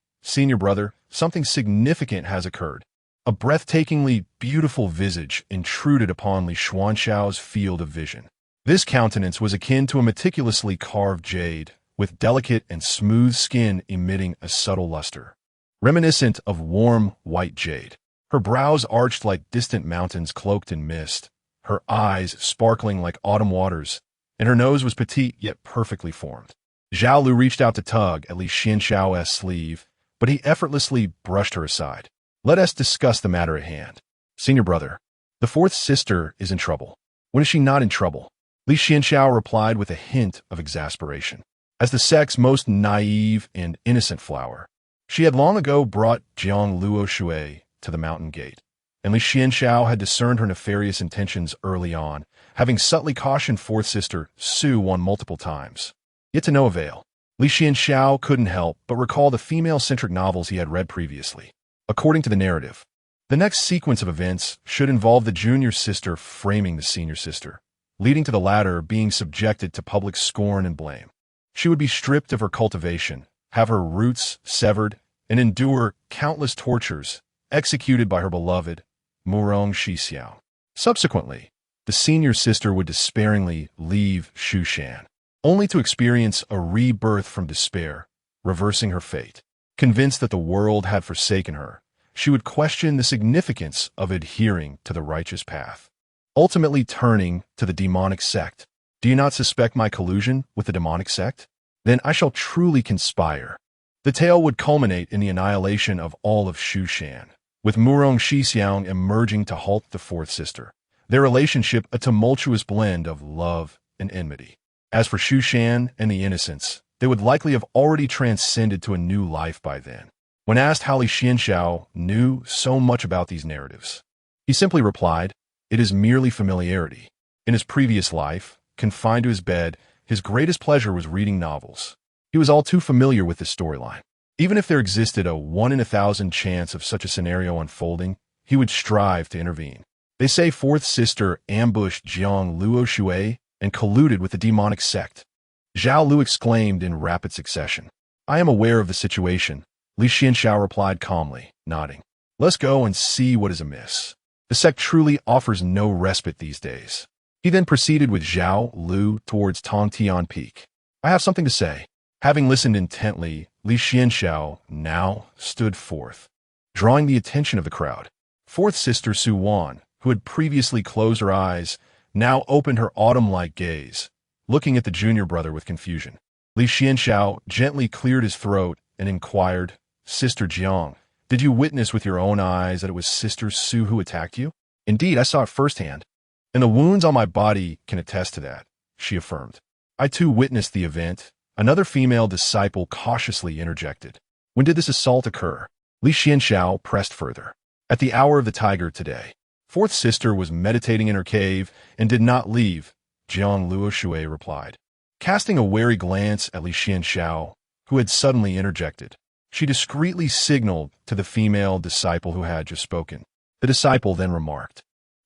something significant has occurred. A breathtakingly beautiful visage intruded upon Li Xuanxiao's field of vision. This countenance was akin to a meticulously carved jade, with delicate and smooth skin emitting a subtle luster, reminiscent of warm, white jade. Her brows arched like distant mountains cloaked in mist, her eyes sparkling like autumn waters, and her nose was petite yet perfectly formed. Zhao Lu reached out to tug at Li Xuanxiao's sleeve, but he effortlessly brushed her aside. "Let us discuss the matter at hand. Senior brother, the 4th sister is in trouble." "When is she not in trouble?" Li Xuanxiao replied with a hint of exasperation. As the sect's most naive and innocent flower, she had long ago brought Jiang Luo Shui to the mountain gate, and Li Xuanxiao had discerned her nefarious intentions early on, having subtly cautioned 4th sister Su on multiple times. Yet to no avail. Li Xuanxiao couldn't help but recall the female-centric novels he had read previously. According to the narrative, the next sequence of events should involve the junior sister framing the senior sister, leading to the latter being subjected to public scorn and blame. She would be stripped of her cultivation, have her roots severed, and endure countless tortures executed by her beloved Murong Xixiao. Subsequently, the senior sister would despairingly leave Shushan, only to experience a rebirth from despair, reversing her fate. Convinced that the world had forsaken her, she would question the significance of adhering to the righteous path, ultimately turning to the demonic sect. "Do you not suspect my collusion with the demonic sect? Then I shall truly conspire." The tale would culminate in the annihilation of all of Shushan, with Murong Xixiang emerging to halt the 4th sister, their relationship a tumultuous blend of love and enmity. As for Shushan and the innocents, they would likely have already transcended to a new life by then. When asked how Li Xuanxiao knew so much about these narratives, he simply replied, "It is merely familiarity." In his previous life, confined to his bed, his greatest pleasure was reading novels. He was all too familiar with this storyline. Even if there existed a 1 in 1,000 chance of such a scenario unfolding, he would strive to intervene. They say 4th sister ambushed Jiang Luo Shui and colluded with the demonic sect. Zhao Lu exclaimed in rapid succession. "I am aware of the situation," Li Xuanxiao replied calmly, nodding. "Let's go and see what is amiss. The sect truly offers no respite these days." He then proceeded with Zhao Lu towards Tongtian Peak. "I have something to say." Having listened intently, Li Xuanxiao now stood forth, drawing the attention of the crowd. 4th sister Su Wan, who had previously closed her eyes, now opened her autumn-like gaze, looking at the junior brother with confusion. Li Xuanxiao gently cleared his throat and inquired, "Sister Jiang, did you witness with your own eyes that it was Sister Su who attacked you?" "Indeed, I saw it firsthand, and the wounds on my body can attest to that," she affirmed. "I too witnessed the event." Another female disciple cautiously interjected. "When did this assault occur?" Li Xuanxiao pressed further. "At the hour of the tiger today. 4th sister was meditating in her cave and did not leave," Jiang Luo Shui replied. Casting a wary glance at Li Xuanxiao, who had suddenly interjected, she discreetly signaled to the female disciple who had just spoken. The disciple then remarked,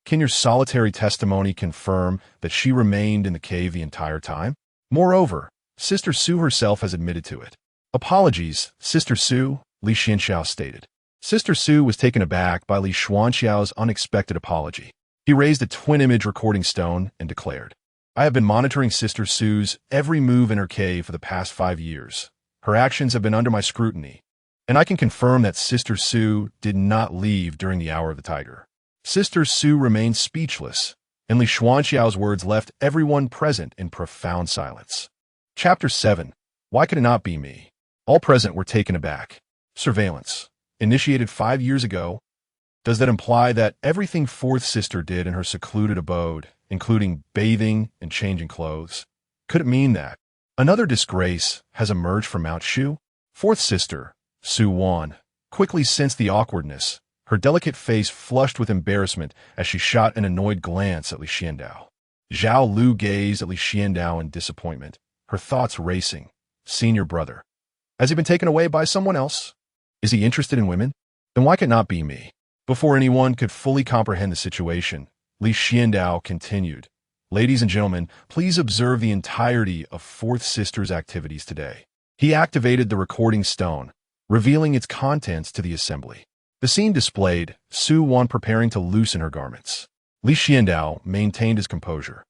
"Can your solitary testimony confirm that she remained in the cave the entire time? Moreover, Sister Su herself has admitted to it." "Apologies, Sister Su," Li Xuanxiao stated. Sister Su was taken aback by Li Xuanxiao's unexpected apology. He raised a twin-image recording stone and declared, "I have been monitoring Sister Su's every move in her cave for the past 5 years. Her actions have been under my scrutiny, and I can confirm that Sister Su did not leave during the hour of the tiger." Sister Su remained speechless, and Li Xuanxiao's words left everyone present in profound silence. Chapter 7. Why could it not be me? All present were taken aback. Surveillance. Initiated 5 years ago. Does that imply that everything Fourth Sister did in her secluded abode, including bathing and changing clothes, could it mean that another disgrace has emerged from Mount Shu? Fourth Sister, Su Wan, quickly sensed the awkwardness, her delicate face flushed with embarrassment as she shot an annoyed glance at Li Xuanxiao. Zhao Lu gazed at Li Xuanxiao in disappointment, her thoughts racing. Senior brother. Has he been taken away by someone else? Is he interested in women? Then why could it not be me? Before anyone could fully comprehend the situation, Li Xuanxiao continued. Ladies and gentlemen, please observe the entirety of Fourth Sister's activities today. He activated the recording stone, revealing its contents to the assembly. The scene displayed Su Wan preparing to loosen her garments. Li Xuanxiao maintained his composure,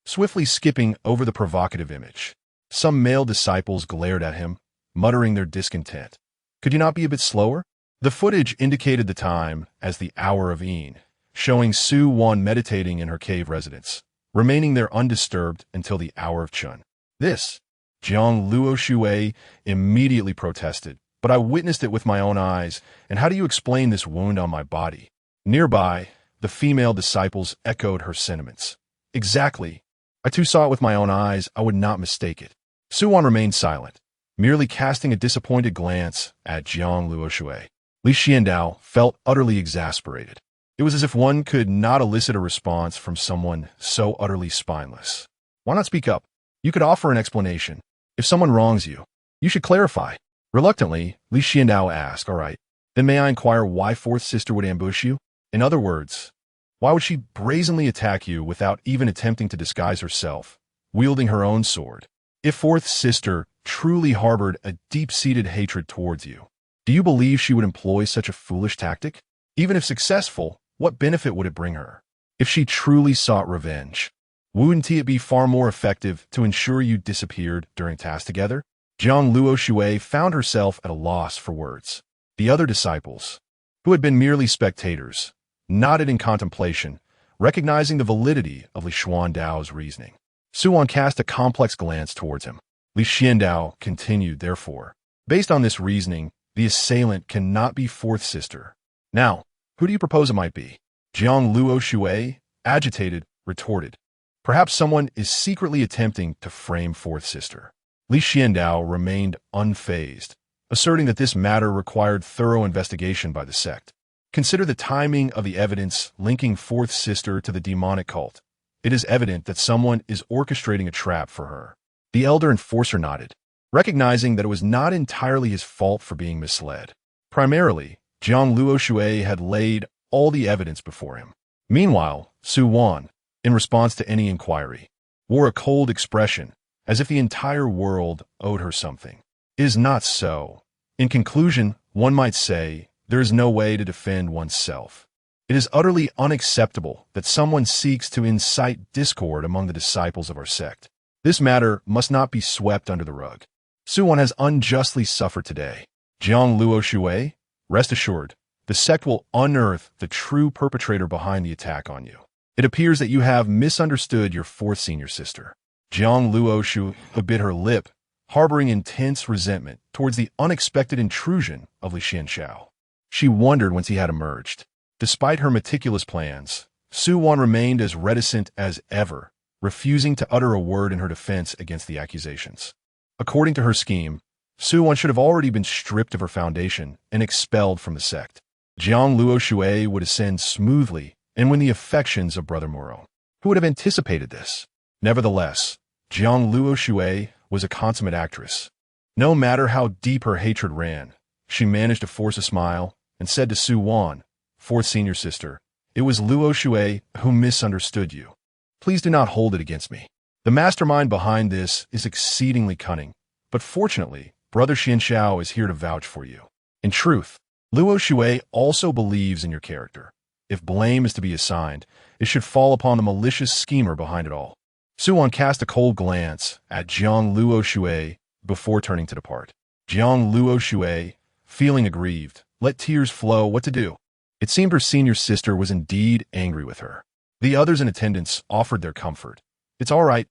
swiftly skipping over the provocative image. Some male disciples glared at him, muttering their discontent. Could you not be a bit slower? The footage indicated the time as the hour of Yin, showing Su Wan meditating in her cave residence, remaining there undisturbed until the hour of Chun. This, Jiang Luo Shui immediately protested, but I witnessed it with my own eyes, and how do you explain this wound on my body? Nearby, the female disciples echoed her sentiments. Exactly. I too saw it with my own eyes, I would not mistake it. Su Wan remained silent, merely casting a disappointed glance at Jiang Luo Shui. Li Xuanxiao felt utterly exasperated. It was as if one could not elicit a response from someone so utterly spineless. Why not speak up? You could offer an explanation. If someone wrongs you, you should clarify. Reluctantly, Li Xuanxiao asked, all right, then may I inquire why Fourth Sister would ambush you? In other words, why would she brazenly attack you without even attempting to disguise herself, wielding her own sword? If Fourth Sister truly harbored a deep-seated hatred towards you, do you believe she would employ such a foolish tactic? Even if successful, what benefit would it bring her? If she truly sought revenge, wouldn't it be far more effective to ensure you disappeared during tasks together? Jiang Luo Shui found herself at a loss for words. The other disciples, who had been merely spectators, nodded in contemplation, recognizing the validity of Li Xuanxiao's reasoning. Su Wan cast a complex glance towards him. Li Xuanxiao continued, therefore, based on this reasoning, the assailant cannot be Fourth Sister. Now, who do you propose it might be? Jiang Luo Shui, agitated, retorted. Perhaps someone is secretly attempting to frame Fourth Sister. Li Xuanxiao remained unfazed, asserting that this matter required thorough investigation by the sect. Consider the timing of the evidence linking Fourth Sister to the demonic cult. It is evident that someone is orchestrating a trap for her. The elder enforcer nodded, recognizing that it was not entirely his fault for being misled. Primarily, Jiang Luo Shui had laid all the evidence before him. Meanwhile, Su Wan, in response to any inquiry, wore a cold expression, as if the entire world owed her something. It is not so. In conclusion, one might say, there is no way to defend oneself. It is utterly unacceptable that someone seeks to incite discord among the disciples of our sect. This matter must not be swept under the rug. Su Wan has unjustly suffered today. Jiang Luo Shui, rest assured, the sect will unearth the true perpetrator behind the attack on you. It appears that you have misunderstood your fourth senior sister. Jiang Luo Shui bit her lip, harboring intense resentment towards the unexpected intrusion of Li Xuanxiao. She wondered whence he had emerged. Despite her meticulous plans, Su Wan remained as reticent as ever, refusing to utter a word in her defense against the accusations. According to her scheme, Su Wan should have already been stripped of her foundation and expelled from the sect. Jiang Luo Shui would ascend smoothly and win the affections of Brother Muro. Who would have anticipated this? Nevertheless, Jiang Luo Shui was a consummate actress. No matter how deep her hatred ran, she managed to force a smile and said to Su Wan, fourth senior sister, it was Luo Shui who misunderstood you. Please do not hold it against me. The mastermind behind this is exceedingly cunning, but fortunately, Brother Xuanxiao is here to vouch for you. In truth, Luo Shui also believes in your character. If blame is to be assigned, it should fall upon the malicious schemer behind it all. Su Wan cast a cold glance at Jiang Luo Shui before turning to depart. Jiang Luo Shui, feeling aggrieved, let tears flow. What to do? It seemed her senior sister was indeed angry with her. The others in attendance offered their comfort. It's all right.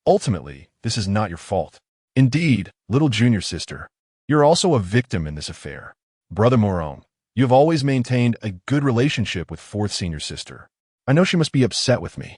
Ultimately, this is not your fault. Indeed, little junior sister, you're also a victim in this affair. Brother Morong, you have always maintained a good relationship with fourth senior sister. I know she must be upset with me.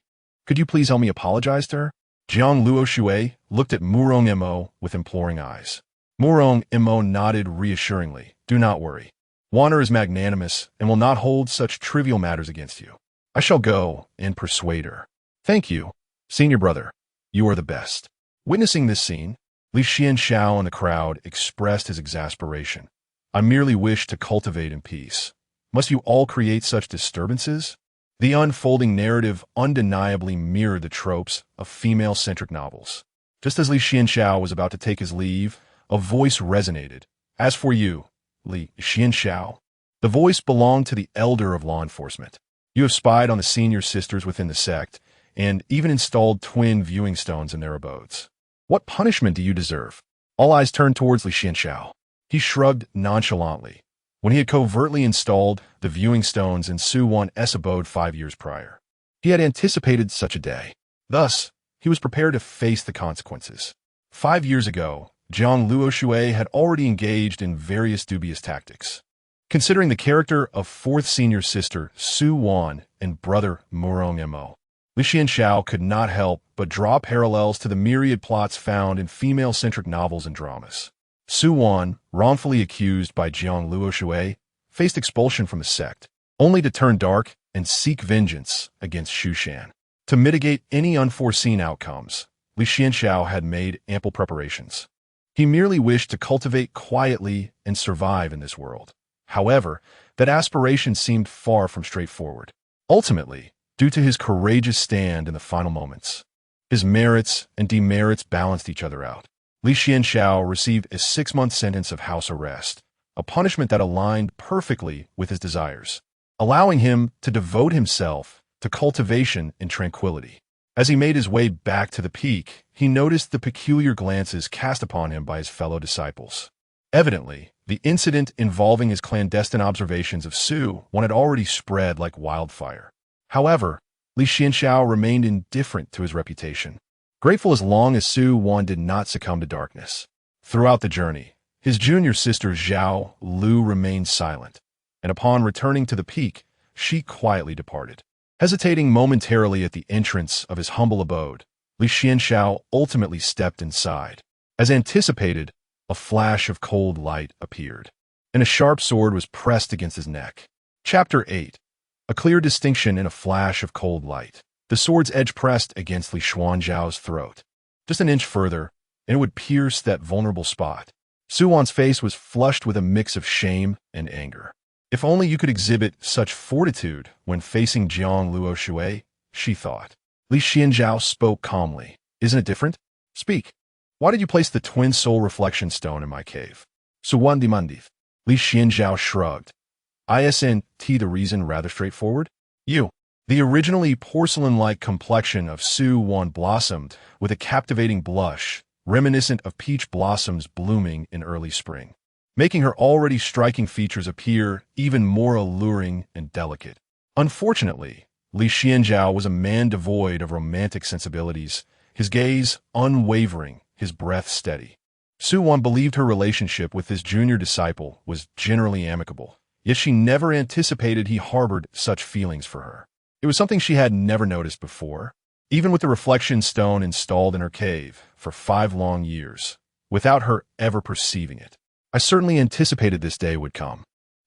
Could you please help me apologize to her? Jiang Luo Shui looked at Murong Mo with imploring eyes. Murong Mo nodded reassuringly. Do not worry. Wanner is magnanimous and will not hold such trivial matters against you. I shall go and persuade her. Thank you, senior brother. You are the best. Witnessing this scene, Li Xuanxiao and the crowd expressed his exasperation. I merely wish to cultivate in peace. Must you all create such disturbances? The unfolding narrative undeniably mirrored the tropes of female-centric novels. Just as Li Xuanxiao was about to take his leave, a voice resonated. As for you, Li Xuanxiao, the voice belonged to the elder of law enforcement. You have spied on the senior sisters within the sect, and even installed twin viewing stones in their abodes. What punishment do you deserve? All eyes turned towards Li Xuanxiao. He shrugged nonchalantly. When he had covertly installed the viewing stones in Su Wan's abode 5 years prior, he had anticipated such a day. Thus, he was prepared to face the consequences. 5 years ago, Jiang Luo Shui had already engaged in various dubious tactics. Considering the character of fourth senior sister Su Wan and brother Murong Mo, Li Xuanxiao could not help but draw parallels to the myriad plots found in female-centric novels and dramas. Su Wan, wrongfully accused by Jiang Luo Shui, faced expulsion from the sect, only to turn dark and seek vengeance against Xu Shan. To mitigate any unforeseen outcomes, Li Xuanxiao had made ample preparations. He merely wished to cultivate quietly and survive in this world. However, that aspiration seemed far from straightforward. Ultimately, due to his courageous stand in the final moments, his merits and demerits balanced each other out. Li Xuanxiao received a 6-month sentence of house arrest, a punishment that aligned perfectly with his desires, allowing him to devote himself to cultivation and tranquility. As he made his way back to the peak, he noticed the peculiar glances cast upon him by his fellow disciples. Evidently, the incident involving his clandestine observations of Su Wan had already spread like wildfire. However, Li Xuanxiao remained indifferent to his reputation, grateful as long as Su Wan did not succumb to darkness. Throughout the journey, his junior sister Zhao Lu remained silent, and upon returning to the peak, she quietly departed. Hesitating momentarily at the entrance of his humble abode, Li Xuanxiao ultimately stepped inside. As anticipated, a flash of cold light appeared, and a sharp sword was pressed against his neck. Chapter 8. A clear distinction in a flash of cold light. The sword's edge pressed against Li Xuanxiao's throat. Just an inch further, and it would pierce that vulnerable spot. Su Wan's face was flushed with a mix of shame and anger. If only you could exhibit such fortitude when facing Jiang Luo Shui, she thought. Li Xuanxiao spoke calmly. Isn't it different? Speak. Why did you place the twin soul reflection stone in my cave? Su Wan demanded. Li Xuanxiao shrugged. Isn't the reason rather straightforward? You. The originally porcelain-like complexion of Su Wan blossomed with a captivating blush, reminiscent of peach blossoms blooming in early spring, making her already striking features appear even more alluring and delicate. Unfortunately, Li Xuanxiao was a man devoid of romantic sensibilities, his gaze unwavering, his breath steady. Su Wan believed her relationship with this junior disciple was generally amicable, yet she never anticipated he harbored such feelings for her. It was something she had never noticed before, even with the reflection stone installed in her cave for 5 long years, without her ever perceiving it. I certainly anticipated this day would come.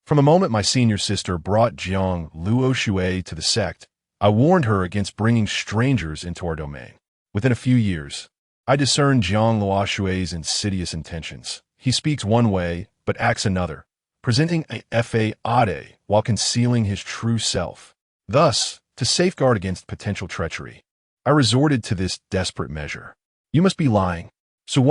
From the moment my senior sister brought Jiang Luo Shui to the sect, I warned her against bringing strangers into our domain. Within a few years, I discerned Jiang Luo Shui's insidious intentions. He speaks one way, but acts another, presenting a fade while concealing his true self. Thus, to safeguard against potential treachery, I resorted to this desperate measure. You must be lying. So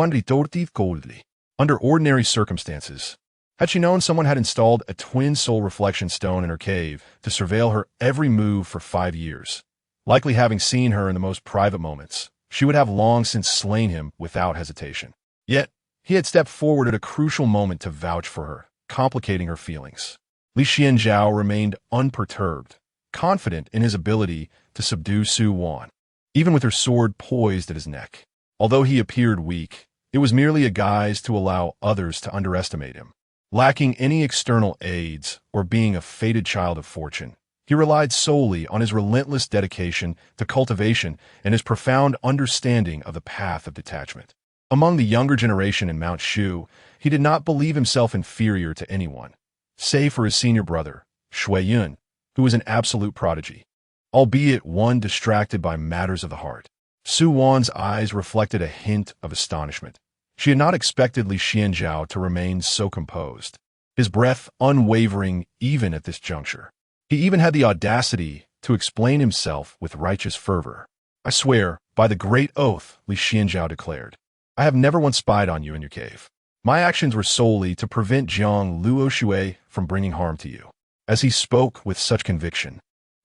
coldly. Under ordinary circumstances, had she known someone had installed a twin soul reflection stone in her cave to surveil her every move for 5 years, likely having seen her in the most private moments, she would have long since slain him without hesitation. Yet, he had stepped forward at a crucial moment to vouch for her, complicating her feelings. Li Xuanxiao remained unperturbed, confident in his ability to subdue Su Wan, even with her sword poised at his neck. Although he appeared weak, it was merely a guise to allow others to underestimate him. Lacking any external aids or being a fated child of fortune, he relied solely on his relentless dedication to cultivation and his profound understanding of the path of detachment. Among the younger generation in Mount Shu, he did not believe himself inferior to anyone, save for his senior brother, Shui Yun, who was an absolute prodigy, albeit one distracted by matters of the heart. Su Wan's eyes reflected a hint of astonishment. She had not expected Li Xuanxiao to remain so composed, his breath unwavering even at this juncture. He even had the audacity to explain himself with righteous fervor. "I swear, by the great oath," Li Xuanxiao declared, "I have never once spied on you in your cave. My actions were solely to prevent Jiang Luoshui from bringing harm to you." As he spoke with such conviction,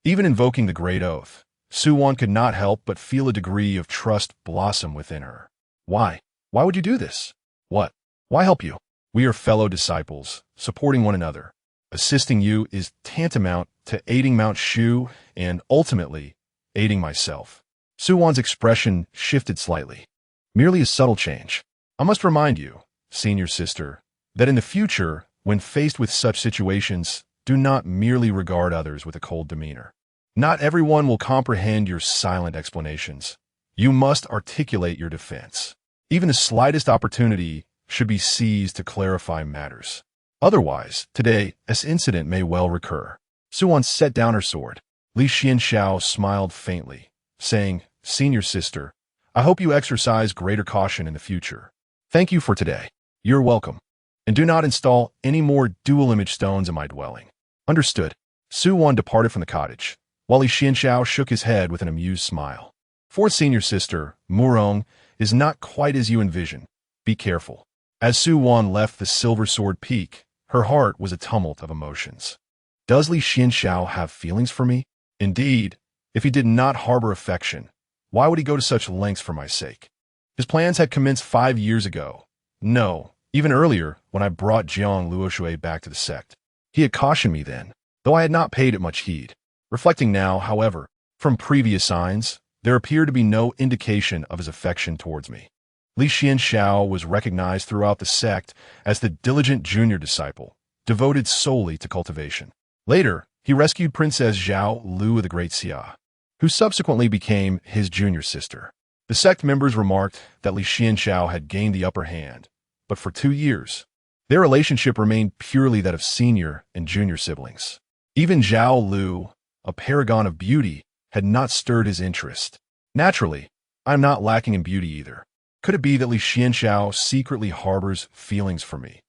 even invoking the great oath, Su Wan could not help but feel a degree of trust blossom within her. "Why? Why would you do this? What? Why help you? We are fellow disciples, supporting one another. Assisting you is tantamount to aiding Mount Shu and, ultimately, aiding myself." Su Wan's expression shifted slightly. "Merely a subtle change. I must remind you, Senior Sister, that in the future, when faced with such situations, do not merely regard others with a cold demeanor. Not everyone will comprehend your silent explanations. You must articulate your defense. Even the slightest opportunity should be seized to clarify matters. Otherwise, today, this incident may well recur." Su Wan set down her sword. Li Xuanxiao smiled faintly, saying, "Senior Sister, I hope you exercise greater caution in the future. Thank you for today. You're welcome. And do not install any more dual-image stones in my dwelling." "Understood." Su Wan departed from the cottage, while Li Xuanxiao shook his head with an amused smile. "For Senior Sister, Murong is not quite as you envision. Be careful." As Su Wan left the Silver Sword Peak, her heart was a tumult of emotions. Does Li Xuanxiao have feelings for me? Indeed, if he did not harbor affection, why would he go to such lengths for my sake? His plans had commenced 5 years ago. No, even earlier, when I brought Jiang Luoshui back to the sect. He had cautioned me then, though I had not paid it much heed. Reflecting now, however, from previous signs, there appeared to be no indication of his affection towards me. Li Xuanxiao was recognized throughout the sect as the diligent junior disciple, devoted solely to cultivation. Later, he rescued Princess Zhao Lu of the Great Xia, who subsequently became his junior sister. The sect members remarked that Li Xuanxiao had gained the upper hand, but for 2 years, their relationship remained purely that of senior and junior siblings. Even Zhao Lu, a paragon of beauty, had not stirred his interest. Naturally, I am not lacking in beauty either. Could it be that Li Xuanxiao secretly harbors feelings for me,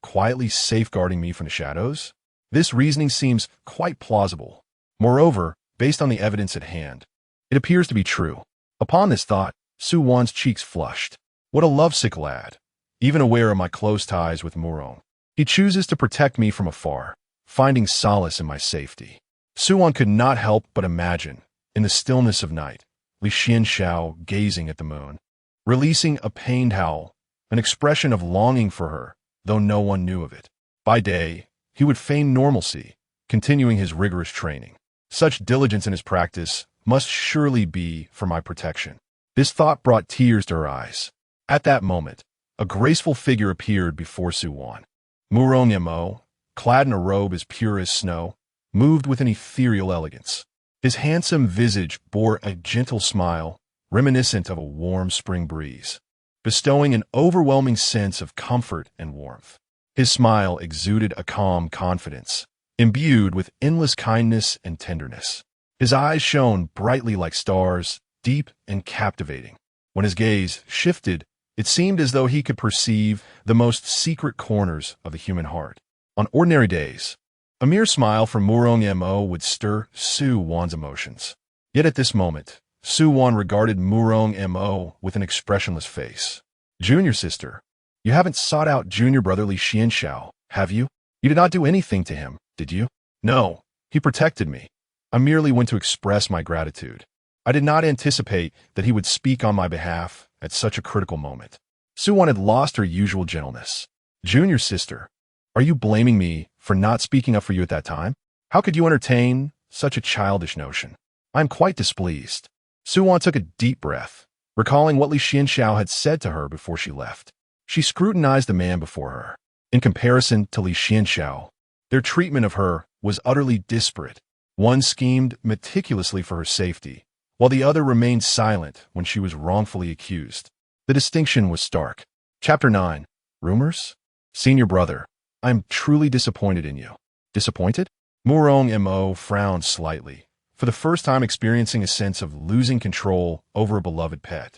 quietly safeguarding me from the shadows? This reasoning seems quite plausible. Moreover, based on the evidence at hand, it appears to be true. Upon this thought, Su Wan's cheeks flushed. What a lovesick lad, even aware of my close ties with Murong. He chooses to protect me from afar, finding solace in my safety. Su Wan could not help but imagine, in the stillness of night, Li Xuanxiao gazing at the moon, releasing a pained howl, an expression of longing for her, though no one knew of it. By day, he would feign normalcy, continuing his rigorous training. Such diligence in his practice must surely be for my protection. This thought brought tears to her eyes. At that moment, a graceful figure appeared before Su Wan. Murong Mo, clad in a robe as pure as snow, moved with an ethereal elegance. His handsome visage bore a gentle smile, reminiscent of a warm spring breeze, bestowing an overwhelming sense of comfort and warmth. His smile exuded a calm confidence, imbued with endless kindness and tenderness. His eyes shone brightly like stars, deep and captivating. When his gaze shifted, it seemed as though he could perceive the most secret corners of the human heart. On ordinary days, a mere smile from Murong Mo would stir Su Wan's emotions. Yet at this moment, Su Wan regarded Murong Mo with an expressionless face. "Junior sister, you haven't sought out junior brother Li Xuanxiao, have you? You did not do anything to him, did you?" "No, he protected me. I merely went to express my gratitude. I did not anticipate that he would speak on my behalf at such a critical moment." Su Wan had lost her usual gentleness. "Junior sister, are you blaming me for not speaking up for you at that time? How could you entertain such a childish notion. I am quite displeased. Su Wan took a deep breath, recalling what Li Xuanxiao had said to her before she left. She scrutinized the man before her. In comparison to Li Xuanxiao, their treatment of her was utterly disparate. One schemed meticulously for her safety, while the other remained silent when she was wrongfully accused. The distinction was stark. Chapter 9. Rumors? Senior brother, I am truly disappointed in you. Disappointed? Murong Mo frowned slightly, for the first time experiencing a sense of losing control over a beloved pet.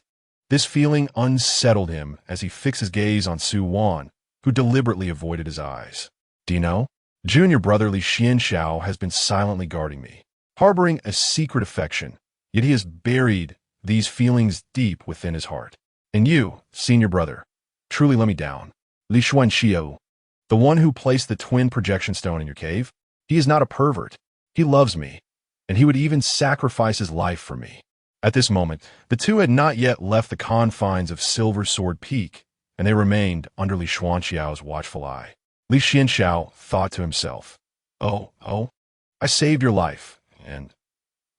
This feeling unsettled him as he fixed his gaze on Su Wan, who deliberately avoided his eyes. Do you know? Junior brother Li Xuanxiao has been silently guarding me, harboring a secret affection, yet he has buried these feelings deep within his heart. And you, senior brother, truly let me down. Li Xuanxiao, the one who placed the twin projection stone in your cave, he is not a pervert. He loves me, and he would even sacrifice his life for me. At this moment, the two had not yet left the confines of Silver Sword Peak, and they remained under Li Xuanxiao's watchful eye. Li Xuanxiao thought to himself, Oh, I saved your life, and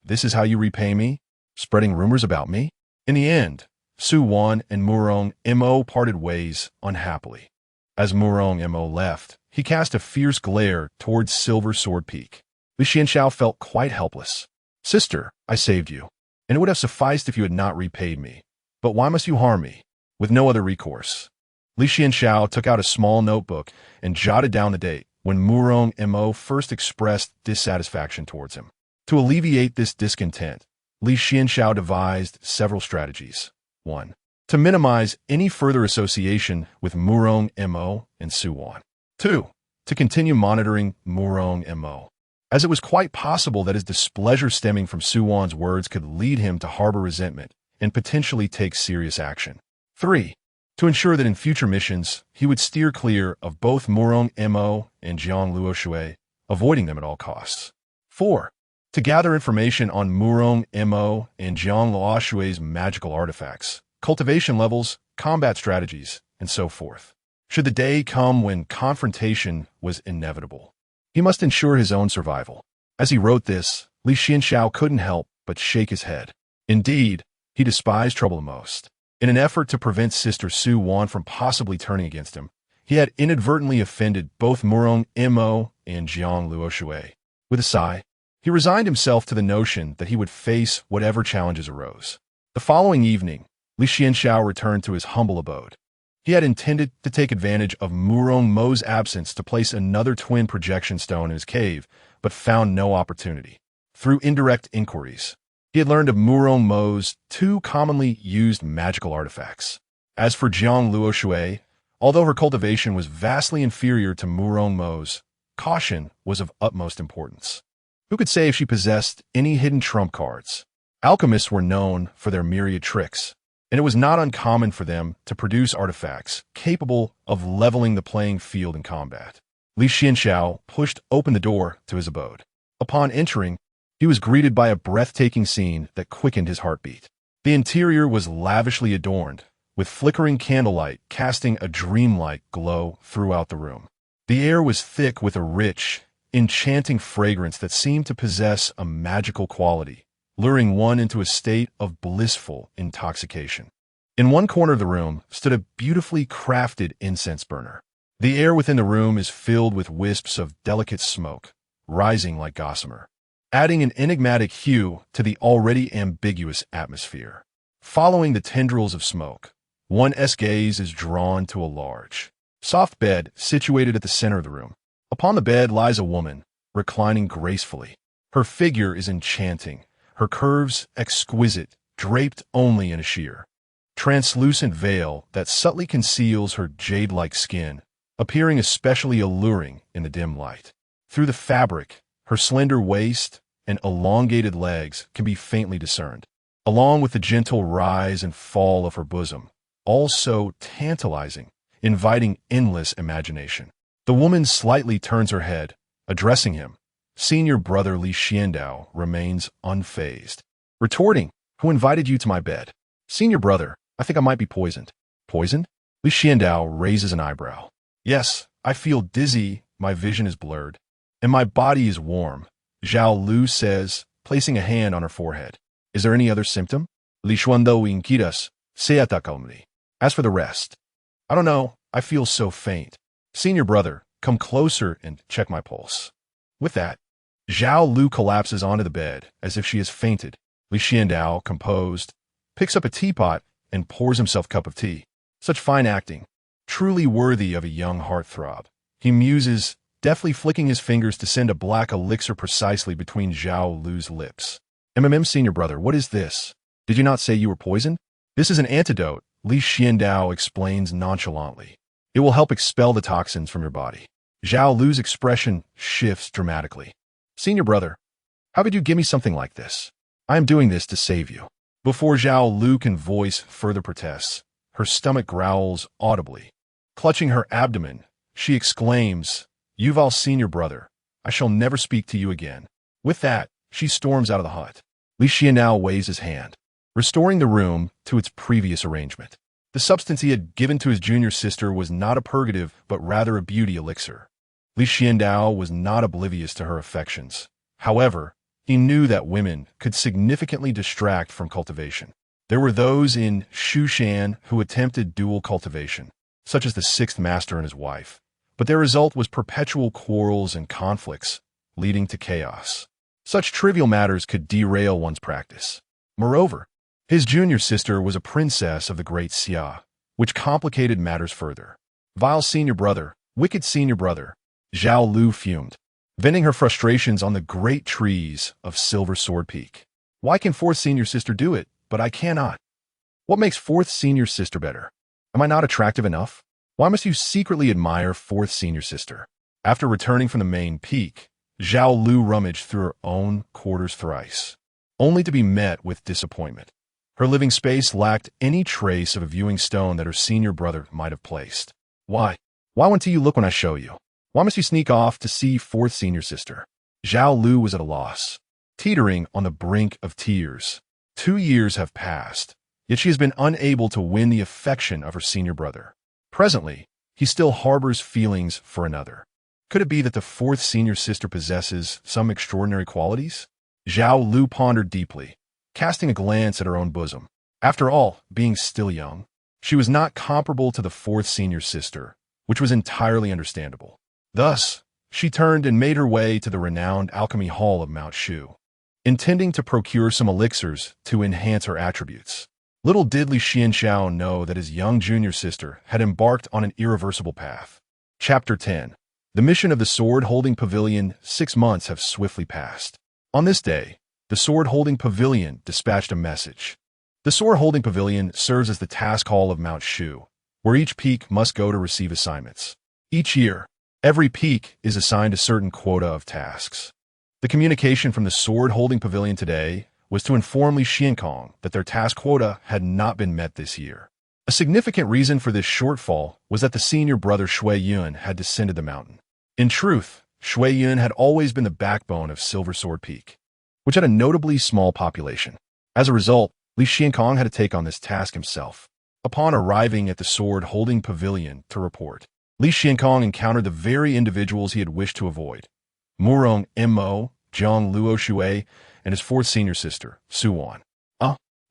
this is how you repay me? Spreading rumors about me? In the end, Su Wan and Murong Mo parted ways unhappily. As Murong Mo left, he cast a fierce glare towards Silver Sword Peak. Li Xuanxiao felt quite helpless. Sister, I saved you, and it would have sufficed if you had not repaid me. But why must you harm me? With no other recourse. Li Xuanxiao took out a small notebook and jotted down the date when Murong Mo first expressed dissatisfaction towards him. To alleviate this discontent, Li Xuanxiao devised several strategies. 1. To minimize any further association with Murong Mo and Su Wan. 2. To continue monitoring Murong Mo, as it was quite possible that his displeasure stemming from Su Wan's words could lead him to harbor resentment and potentially take serious action. 3. To ensure that in future missions, he would steer clear of both Murong Mo and Jiang Luoshui, avoiding them at all costs. 4. To gather information on Murong Mo and Jiang Luoshui's magical artifacts, cultivation levels, combat strategies, and so forth. Should the day come when confrontation was inevitable, he must ensure his own survival. As he wrote this, Li Xuanxiao couldn't help but shake his head. Indeed, he despised trouble the most. In an effort to prevent Sister Su Wan from possibly turning against him, he had inadvertently offended both Murong Mo and Jiang Luoshui. With a sigh, he resigned himself to the notion that he would face whatever challenges arose. The following evening, Li Xuanxiao returned to his humble abode. He had intended to take advantage of Murong Mo's absence to place another twin projection stone in his cave, but found no opportunity. Through indirect inquiries, he had learned of Murong Mo's two commonly used magical artifacts. As for Jiang Luoshui, although her cultivation was vastly inferior to Murong Mo's, caution was of utmost importance. Who could say if she possessed any hidden trump cards? Alchemists were known for their myriad tricks, and it was not uncommon for them to produce artifacts capable of leveling the playing field in combat. Li Xuanxiao pushed open the door to his abode. Upon entering, he was greeted by a breathtaking scene that quickened his heartbeat. The interior was lavishly adorned, with flickering candlelight casting a dreamlike glow throughout the room. The air was thick with a rich, enchanting fragrance that seemed to possess a magical quality, luring one into a state of blissful intoxication. In one corner of the room stood a beautifully crafted incense burner. The air within the room is filled with wisps of delicate smoke, rising like gossamer, adding an enigmatic hue to the already ambiguous atmosphere. Following the tendrils of smoke, one's gaze is drawn to a large, soft bed situated at the center of the room. Upon the bed lies a woman, reclining gracefully. Her figure is enchanting, her curves exquisite, draped only in a sheer, translucent veil that subtly conceals her jade-like skin, appearing especially alluring in the dim light. Through the fabric, her slender waist and elongated legs can be faintly discerned, along with the gentle rise and fall of her bosom, all so tantalizing, inviting endless imagination. The woman slightly turns her head, addressing him. Senior brother Li Xuanxiao remains unfazed, retorting, "Who invited you to my bed?" "Senior brother, I think I might be poisoned." "Poisoned?" Li Xuanxiao raises an eyebrow. "Yes, I feel dizzy, my vision is blurred, and my body is warm, Zhao Lu says, placing a hand on her forehead. Is there any other symptom? Li Xuanxiao inquiras, se atacalmly. As for the rest, I don't know, I feel so faint. Senior brother, come closer and check my pulse. With that, Zhao Lu collapses onto the bed as if she has fainted. Li Xuanxiao, composed, picks up a teapot and pours himself a cup of tea. Such fine acting, truly worthy of a young heartthrob. He muses, deftly flicking his fingers to send a black elixir precisely between Zhao Lu's lips. Senior brother, what is this? Did you not say you were poisoned? This is an antidote, Li Xuanxiao explains nonchalantly. It will help expel the toxins from your body. Zhao Lu's expression shifts dramatically. Senior brother, how could you give me something like this? I am doing this to save you. Before Zhao Lu can voice further protests, her stomach growls audibly. Clutching her abdomen, she exclaims, Yuval, senior brother, I shall never speak to you again. With that, she storms out of the hut. Li Xuanxiao waves his hand, restoring the room to its previous arrangement. The substance he had given to his junior sister was not a purgative, but rather a beauty elixir. Li Xuanxiao was not oblivious to her affections. However, he knew that women could significantly distract from cultivation. There were those in Shushan who attempted dual cultivation, such as the sixth master and his wife, but their result was perpetual quarrels and conflicts, leading to chaos. Such trivial matters could derail one's practice. Moreover, his junior sister was a princess of the great Xia, which complicated matters further. Vile senior brother, wicked senior brother, Zhao Lu fumed, venting her frustrations on the great trees of Silver Sword Peak. Why can fourth senior sister do it, but I cannot? What makes fourth senior sister better? Am I not attractive enough? Why must you secretly admire fourth senior sister? After returning from the main peak, Zhao Lu rummaged through her own quarters thrice, only to be met with disappointment. Her living space lacked any trace of a viewing stone that her senior brother might have placed. Why? Why won't you look when I show you? Why must you sneak off to see fourth senior sister? Zhao Lu was at a loss, teetering on the brink of tears. 2 years have passed, yet she has been unable to win the affection of her senior brother. Presently, he still harbors feelings for another. Could it be that the fourth senior sister possesses some extraordinary qualities? Zhao Lu pondered deeply, casting a glance at her own bosom. After all, being still young, she was not comparable to the fourth senior sister, which was entirely understandable. Thus, she turned and made her way to the renowned alchemy hall of Mount Shu, intending to procure some elixirs to enhance her attributes. Little did Li Xuanxiao know that his young junior sister had embarked on an irreversible path. Chapter 10. The mission of the sword-holding pavilion. 6 months have swiftly passed. On this day, the sword-holding pavilion dispatched a message. The sword-holding pavilion serves as the task hall of Mount Shu, where each peak must go to receive assignments. Each year, every peak is assigned a certain quota of tasks. The communication from the sword-holding pavilion today was to inform Li Xuanxiao that their task quota had not been met this year. A significant reason for this shortfall was that the senior brother Shui Yun had descended the mountain. In truth, Shui Yun had always been the backbone of Silver Sword Peak, which had a notably small population. As a result, Li Xuanxiao had to take on this task himself. Upon arriving at the sword-holding pavilion to report, Li Xuanxiao encountered the very individuals he had wished to avoid: Murong Mo, Zhang Luo Shui, and his fourth senior sister, Su Wan.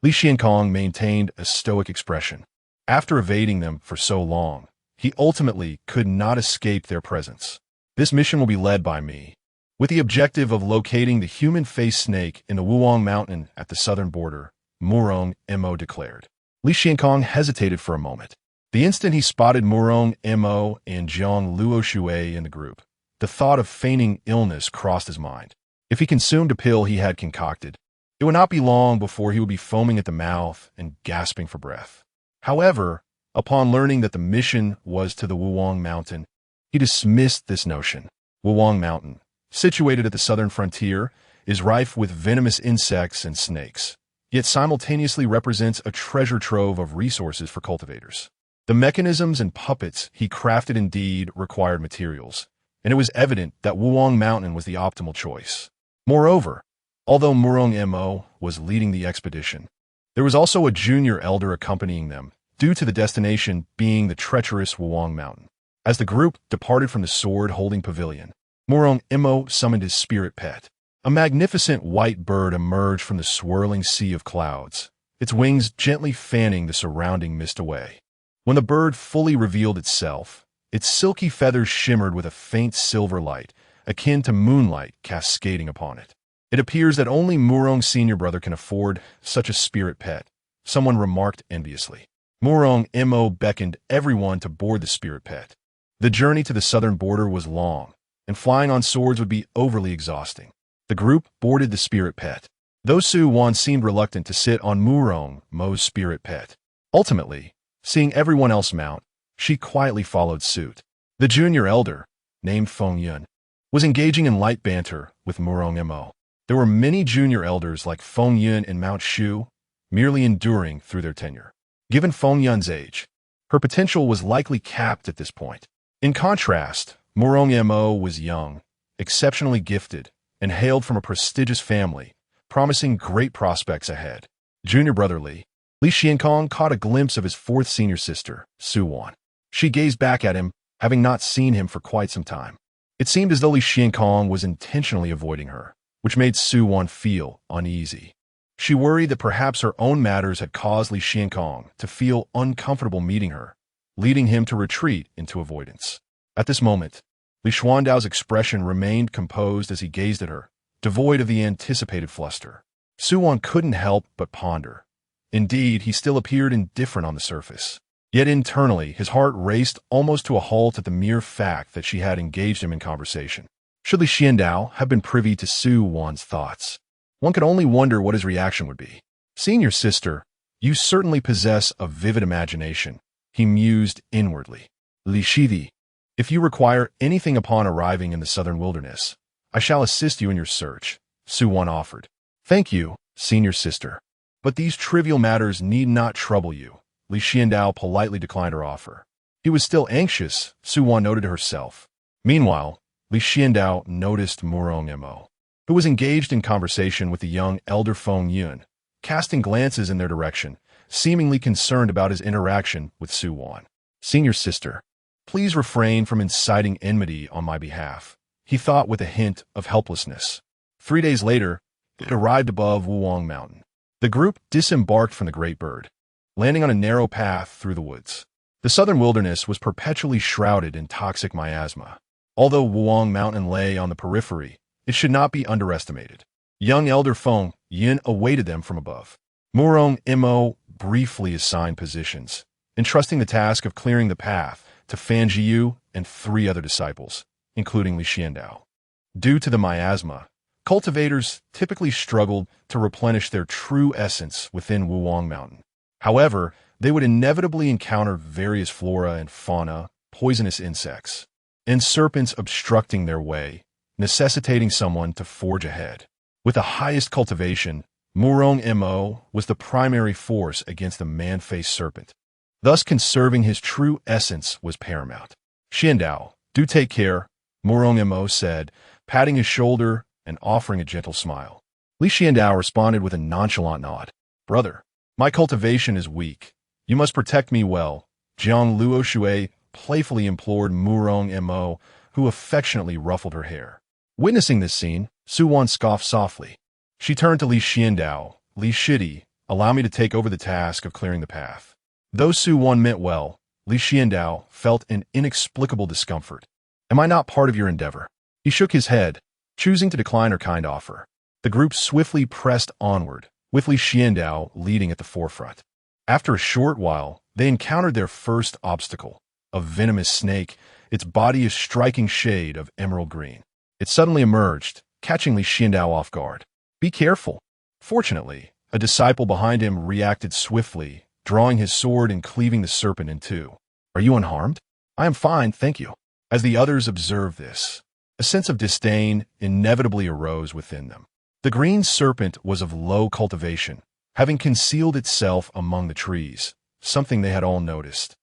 Li Xuanxiao maintained a stoic expression. After evading them for so long, he ultimately could not escape their presence. This mission will be led by me, with the objective of locating the human-faced snake in the Wuwang Mountain at the southern border, Murong Mo declared. Li Xuanxiao hesitated for a moment. The instant he spotted Murong Mo and Zhang Luo Shui in the group, the thought of feigning illness crossed his mind. If he consumed a pill he had concocted, it would not be long before he would be foaming at the mouth and gasping for breath. However, upon learning that the mission was to the Wuwang Mountain, he dismissed this notion. Wuwang Mountain, situated at the southern frontier, is rife with venomous insects and snakes, yet simultaneously represents a treasure trove of resources for cultivators. The mechanisms and puppets he crafted indeed required materials, and it was evident that Wuwang Mountain was the optimal choice. Moreover, although Murong Mo was leading the expedition, there was also a junior elder accompanying them, due to the destination being the treacherous Wuwang Mountain. As the group departed from the sword-holding pavilion, Murong Mo summoned his spirit pet, A magnificent white bird emerged from the swirling sea of clouds, its wings gently fanning the surrounding mist away. When the bird fully revealed itself, its silky feathers shimmered with a faint silver light, akin to moonlight cascading upon it. It appears that only Murong's senior brother can afford such a spirit pet, someone remarked enviously. Murong Mo beckoned everyone to board the spirit pet. The journey to the southern border was long, and flying on swords would be overly exhausting. The group boarded the spirit pet. Though Su Wan seemed reluctant to sit on Murong Mo's spirit pet. Ultimately, seeing everyone else mount, she quietly followed suit. The junior elder, named Feng Yun, was engaging in light banter with Murong Mo. There were many junior elders like Feng Yun and Mount Shu, merely enduring through their tenure. Given Feng Yun's age, her potential was likely capped at this point. In contrast, Murong Mo was young, exceptionally gifted, and hailed from a prestigious family, promising great prospects ahead. Junior brother Li Xuanxiao caught a glimpse of his fourth senior sister, Su Wan. She gazed back at him, having not seen him for quite some time. It seemed as though Li Xuanxiao was intentionally avoiding her, which made Su Wan feel uneasy. She worried that perhaps her own matters had caused Li Xuanxiao to feel uncomfortable meeting her, leading him to retreat into avoidance. At this moment, Li Xuanxiao's expression remained composed as he gazed at her, devoid of the anticipated fluster. Su Wan couldn't help but ponder. Indeed, he still appeared indifferent on the surface. Yet internally, his heart raced almost to a halt at the mere fact that she had engaged him in conversation. Should Li Xuanxiao have been privy to Su Wan's thoughts? One could only wonder what his reaction would be. Senior sister, you certainly possess a vivid imagination, he mused inwardly. Li Shidi, if you require anything upon arriving in the southern wilderness, I shall assist you in your search, Su Wan offered. Thank you, senior sister. But these trivial matters need not trouble you. Li Xuanxiao politely declined her offer. He was still anxious, Su Wan noted to herself. Meanwhile, Li Xuanxiao noticed Murong Mo, who was engaged in conversation with the young elder Feng Yun, casting glances in their direction, seemingly concerned about his interaction with Su Wan. Senior sister, please refrain from inciting enmity on my behalf, he thought with a hint of helplessness. 3 days later, it arrived above Wuwang Mountain. The group disembarked from the Great Bird, landing on a narrow path through the woods. The southern wilderness was perpetually shrouded in toxic miasma. Although Wuwang Mountain lay on the periphery, it should not be underestimated. Young elder Feng Yin awaited them from above. Murong Mo briefly assigned positions, entrusting the task of clearing the path to Fan Jiu and 3 other disciples, including Li Xuanxiao. Due to the miasma, cultivators typically struggled to replenish their true essence within Wuwang Mountain. However, they would inevitably encounter various flora and fauna, poisonous insects, and serpents obstructing their way, necessitating someone to forge ahead. With the highest cultivation, Murong Mo was the primary force against the man-faced serpent. Thus, conserving his true essence was paramount. Xiandao, do take care, Murong Mo said, patting his shoulder and offering a gentle smile. Li Xiandao responded with a nonchalant nod. Brother, my cultivation is weak. You must protect me well, Jiang Luo Shui playfully implored Murong Mo, who affectionately ruffled her hair. Witnessing this scene, Su Wan scoffed softly. She turned to Li Xuanxiao. Li Shidi, allow me to take over the task of clearing the path. Though Su Wan meant well, Li Xuanxiao felt an inexplicable discomfort. Am I not part of your endeavor? He shook his head, choosing to decline her kind offer. The group swiftly pressed onward, with Li Xuanxiao leading at the forefront. After a short while, they encountered their first obstacle, a venomous snake, its body a striking shade of emerald green. It suddenly emerged, catching Li Xuanxiao off guard. Be careful. Fortunately, a disciple behind him reacted swiftly, drawing his sword and cleaving the serpent in two. Are you unharmed? I am fine, thank you. As the others observed this, a sense of disdain inevitably arose within them. The green serpent was of low cultivation, having concealed itself among the trees, something they had all noticed.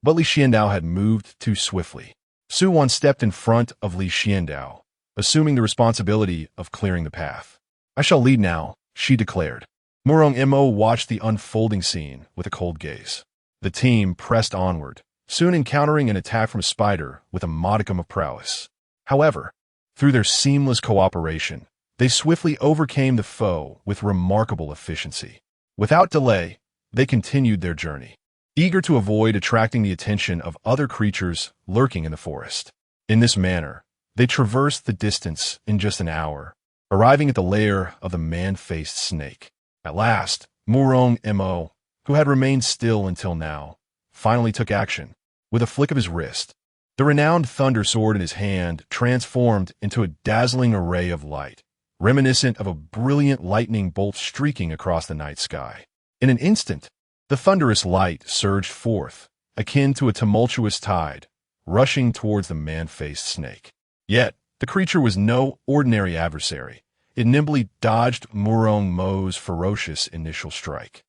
But Li Xuanxiao had moved too swiftly. Su Wan stepped in front of Li Xuanxiao, assuming the responsibility of clearing the path. I shall lead now, she declared. Murong Mo watched the unfolding scene with a cold gaze. The team pressed onward, soon encountering an attack from a spider with a modicum of prowess. However, through their seamless cooperation, They swiftly overcame the foe with remarkable efficiency. Without delay, they continued their journey, eager to avoid attracting the attention of other creatures lurking in the forest. In this manner, they traversed the distance in just an hour, arriving at the lair of the man-faced snake. At last, Murong Mo, who had remained still until now, finally took action. With a flick of his wrist, the renowned thunder sword in his hand transformed into a dazzling array of light, reminiscent of a brilliant lightning bolt streaking across the night sky. In an instant, the thunderous light surged forth, akin to a tumultuous tide, rushing towards the man-faced snake. Yet, the creature was no ordinary adversary. It nimbly dodged Murong Mo's ferocious initial strike.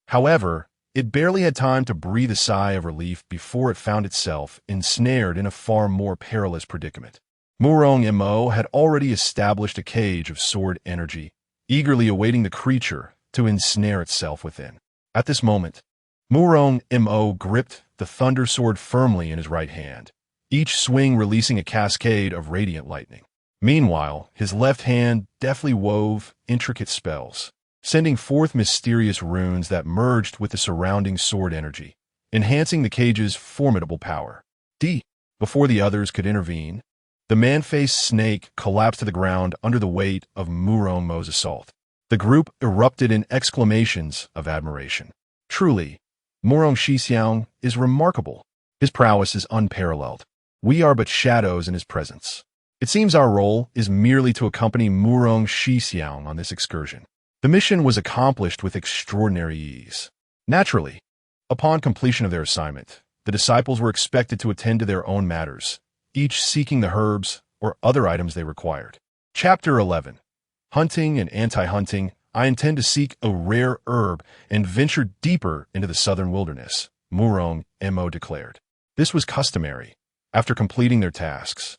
However, it barely had time to breathe a sigh of relief before it found itself ensnared in a far more perilous predicament. Murong Mo had already established a cage of sword energy, eagerly awaiting the creature to ensnare itself within. At this moment, Murong Mo gripped the thunder sword firmly in his right hand, each swing releasing a cascade of radiant lightning. Meanwhile, his left hand deftly wove intricate spells, sending forth mysterious runes that merged with the surrounding sword energy, enhancing the cage's formidable power. Before the others could intervene, the man-faced snake collapsed to the ground under the weight of Murong Mo's assault. The group erupted in exclamations of admiration. Truly, Murong Xixiang is remarkable. His prowess is unparalleled. We are but shadows in his presence. It seems our role is merely to accompany Murong Xixiang on this excursion. The mission was accomplished with extraordinary ease. Naturally, upon completion of their assignment, the disciples were expected to attend to their own matters, each seeking the herbs or other items they required. Chapter 11. Hunting and anti-hunting. I intend to seek a rare herb and venture deeper into the southern wilderness, Murong Mo declared. This was customary. After completing their tasks,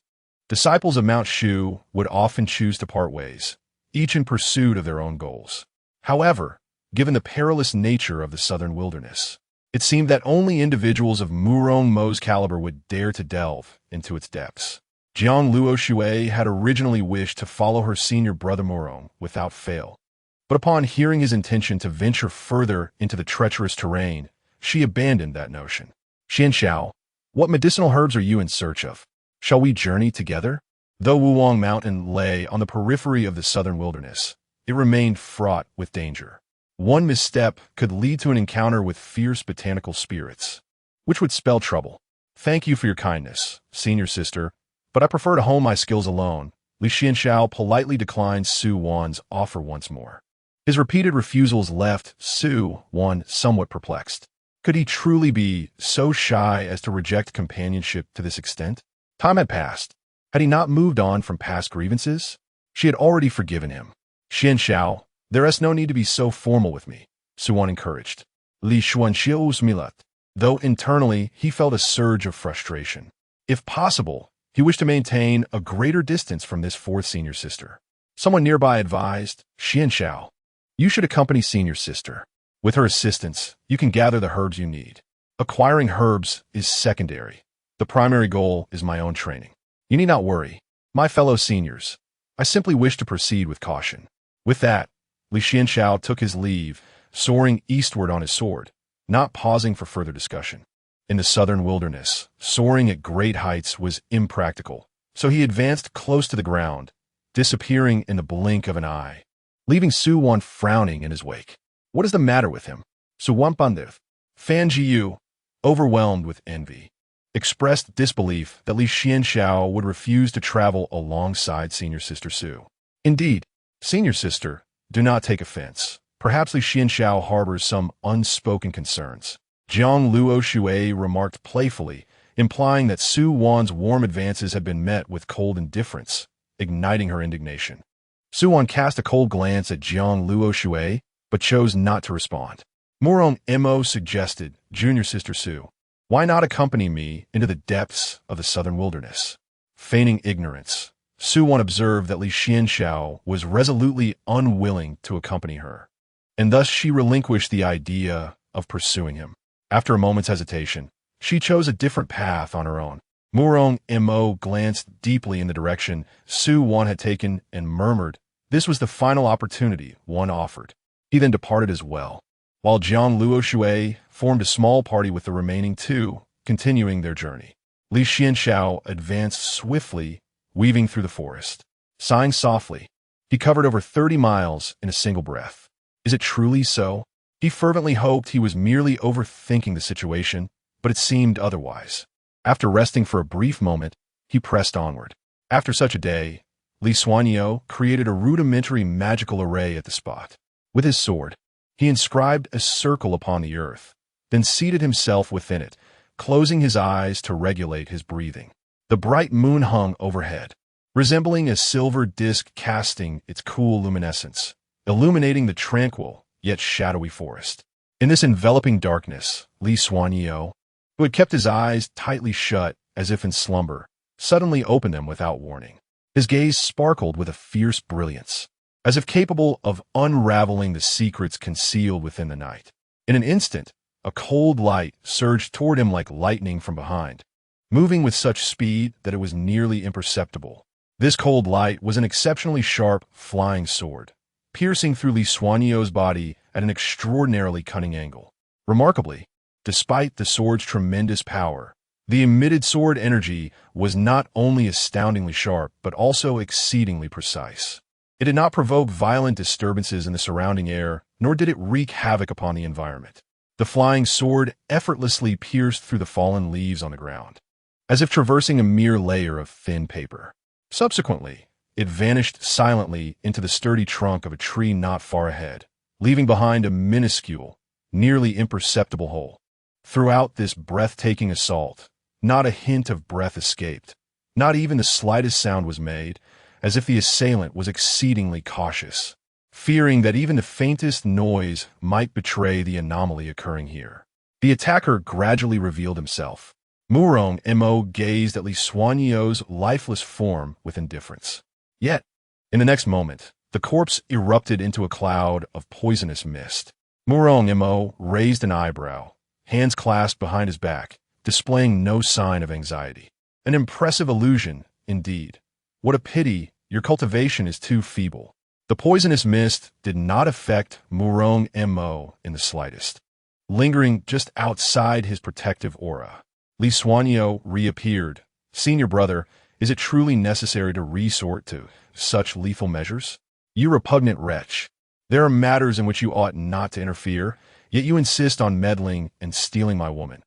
disciples of Mount Shu would often choose to part ways, each in pursuit of their own goals. However, given the perilous nature of the southern wilderness, it seemed that only individuals of Murong Mo's caliber would dare to delve into its depths. Jiang Luoshui had originally wished to follow her senior brother Murong without fail, but upon hearing his intention to venture further into the treacherous terrain, she abandoned that notion. Xuanxiao, what medicinal herbs are you in search of? Shall we journey together? Though Wuwang Mountain lay on the periphery of the southern wilderness, it remained fraught with danger. One misstep could lead to an encounter with fierce botanical spirits, which would spell trouble. Thank you for your kindness, Senior Sister, but I prefer to hone my skills alone. Li Xuanxiao politely declined Su Wan's offer once more. His repeated refusals left Su Wan somewhat perplexed. Could he truly be so shy as to reject companionship to this extent? Time had passed. Had he not moved on from past grievances? She had already forgiven him. Xuanxiao, there is no need to be so formal with me, Su Wan encouraged. Li Xuanxiao's milat. Though internally he felt a surge of frustration. If possible, he wished to maintain a greater distance from this fourth senior sister. Someone nearby advised, Xuanxiao, you should accompany Senior Sister. With her assistance, you can gather the herbs you need. Acquiring herbs is secondary. The primary goal is my own training. You need not worry, my fellow seniors. I simply wish to proceed with caution. With that, Li Xuanxiao took his leave, soaring eastward on his sword, not pausing for further discussion. In the southern wilderness, soaring at great heights was impractical, so he advanced close to the ground, disappearing in the blink of an eye, leaving Su Wan frowning in his wake. What is the matter with him? Su Wan Pandith, Fan Jiyu, overwhelmed with envy, expressed disbelief that Li Xuanxiao would refuse to travel alongside Senior Sister Su. Indeed, Senior Sister, do not take offense. Perhaps Li Xuanxiao harbors some unspoken concerns. Jiang Luoshui remarked playfully, implying that Su Wan's warm advances had been met with cold indifference, igniting her indignation. Su Wan cast a cold glance at Jiang Luoshui, but chose not to respond. Murong Mo suggested, Junior Sister Su, why not accompany me into the depths of the southern wilderness? Feigning ignorance, Su Wan observed that Li Xuanxiao was resolutely unwilling to accompany her, and thus she relinquished the idea of pursuing him. After a moment's hesitation, she chose a different path on her own. Murong Mo glanced deeply in the direction Su Wan had taken and murmured, This was the final opportunity one offered. He then departed as well, while Jiang Luoshui formed a small party with the remaining two, continuing their journey. Li Xuanxiao advanced swiftly, weaving through the forest. Sighing softly, he covered over 30 miles in a single breath. Is it truly so? He fervently hoped he was merely overthinking the situation, but it seemed otherwise. After resting for a brief moment, he pressed onward. After such a day, Li Xuanxiao created a rudimentary magical array at the spot. With his sword, he inscribed a circle upon the earth, then seated himself within it, closing his eyes to regulate his breathing. The bright moon hung overhead, resembling a silver disk casting its cool luminescence, illuminating the tranquil yet shadowy forest. In this enveloping darkness, Li Xuanxiao, who had kept his eyes tightly shut as if in slumber, suddenly opened them without warning. His gaze sparkled with a fierce brilliance, as if capable of unraveling the secrets concealed within the night. In an instant, a cold light surged toward him like lightning from behind, moving with such speed that it was nearly imperceptible. This cold light was an exceptionally sharp, flying sword, piercing through Li Xuanxiao's body at an extraordinarily cunning angle. Remarkably, despite the sword's tremendous power, the emitted sword energy was not only astoundingly sharp, but also exceedingly precise. It did not provoke violent disturbances in the surrounding air, nor did it wreak havoc upon the environment. The flying sword effortlessly pierced through the fallen leaves on the ground, as if traversing a mere layer of thin paper. Subsequently, it vanished silently into the sturdy trunk of a tree not far ahead, leaving behind a minuscule, nearly imperceptible hole. Throughout this breathtaking assault, not a hint of breath escaped. Not even the slightest sound was made, as if the assailant was exceedingly cautious, fearing that even the faintest noise might betray the anomaly occurring here. The attacker gradually revealed himself. Murong Mo gazed at Li Xuanxiao's lifeless form with indifference. Yet, in the next moment, the corpse erupted into a cloud of poisonous mist. Murong Mo raised an eyebrow, hands clasped behind his back, displaying no sign of anxiety. An impressive illusion, indeed. What a pity your cultivation is too feeble. The poisonous mist did not affect Murong Mo in the slightest, lingering just outside his protective aura. Li Xuanxiao reappeared. Senior brother, is it truly necessary to resort to such lethal measures? You repugnant wretch. There are matters in which you ought not to interfere, yet you insist on meddling and stealing my woman.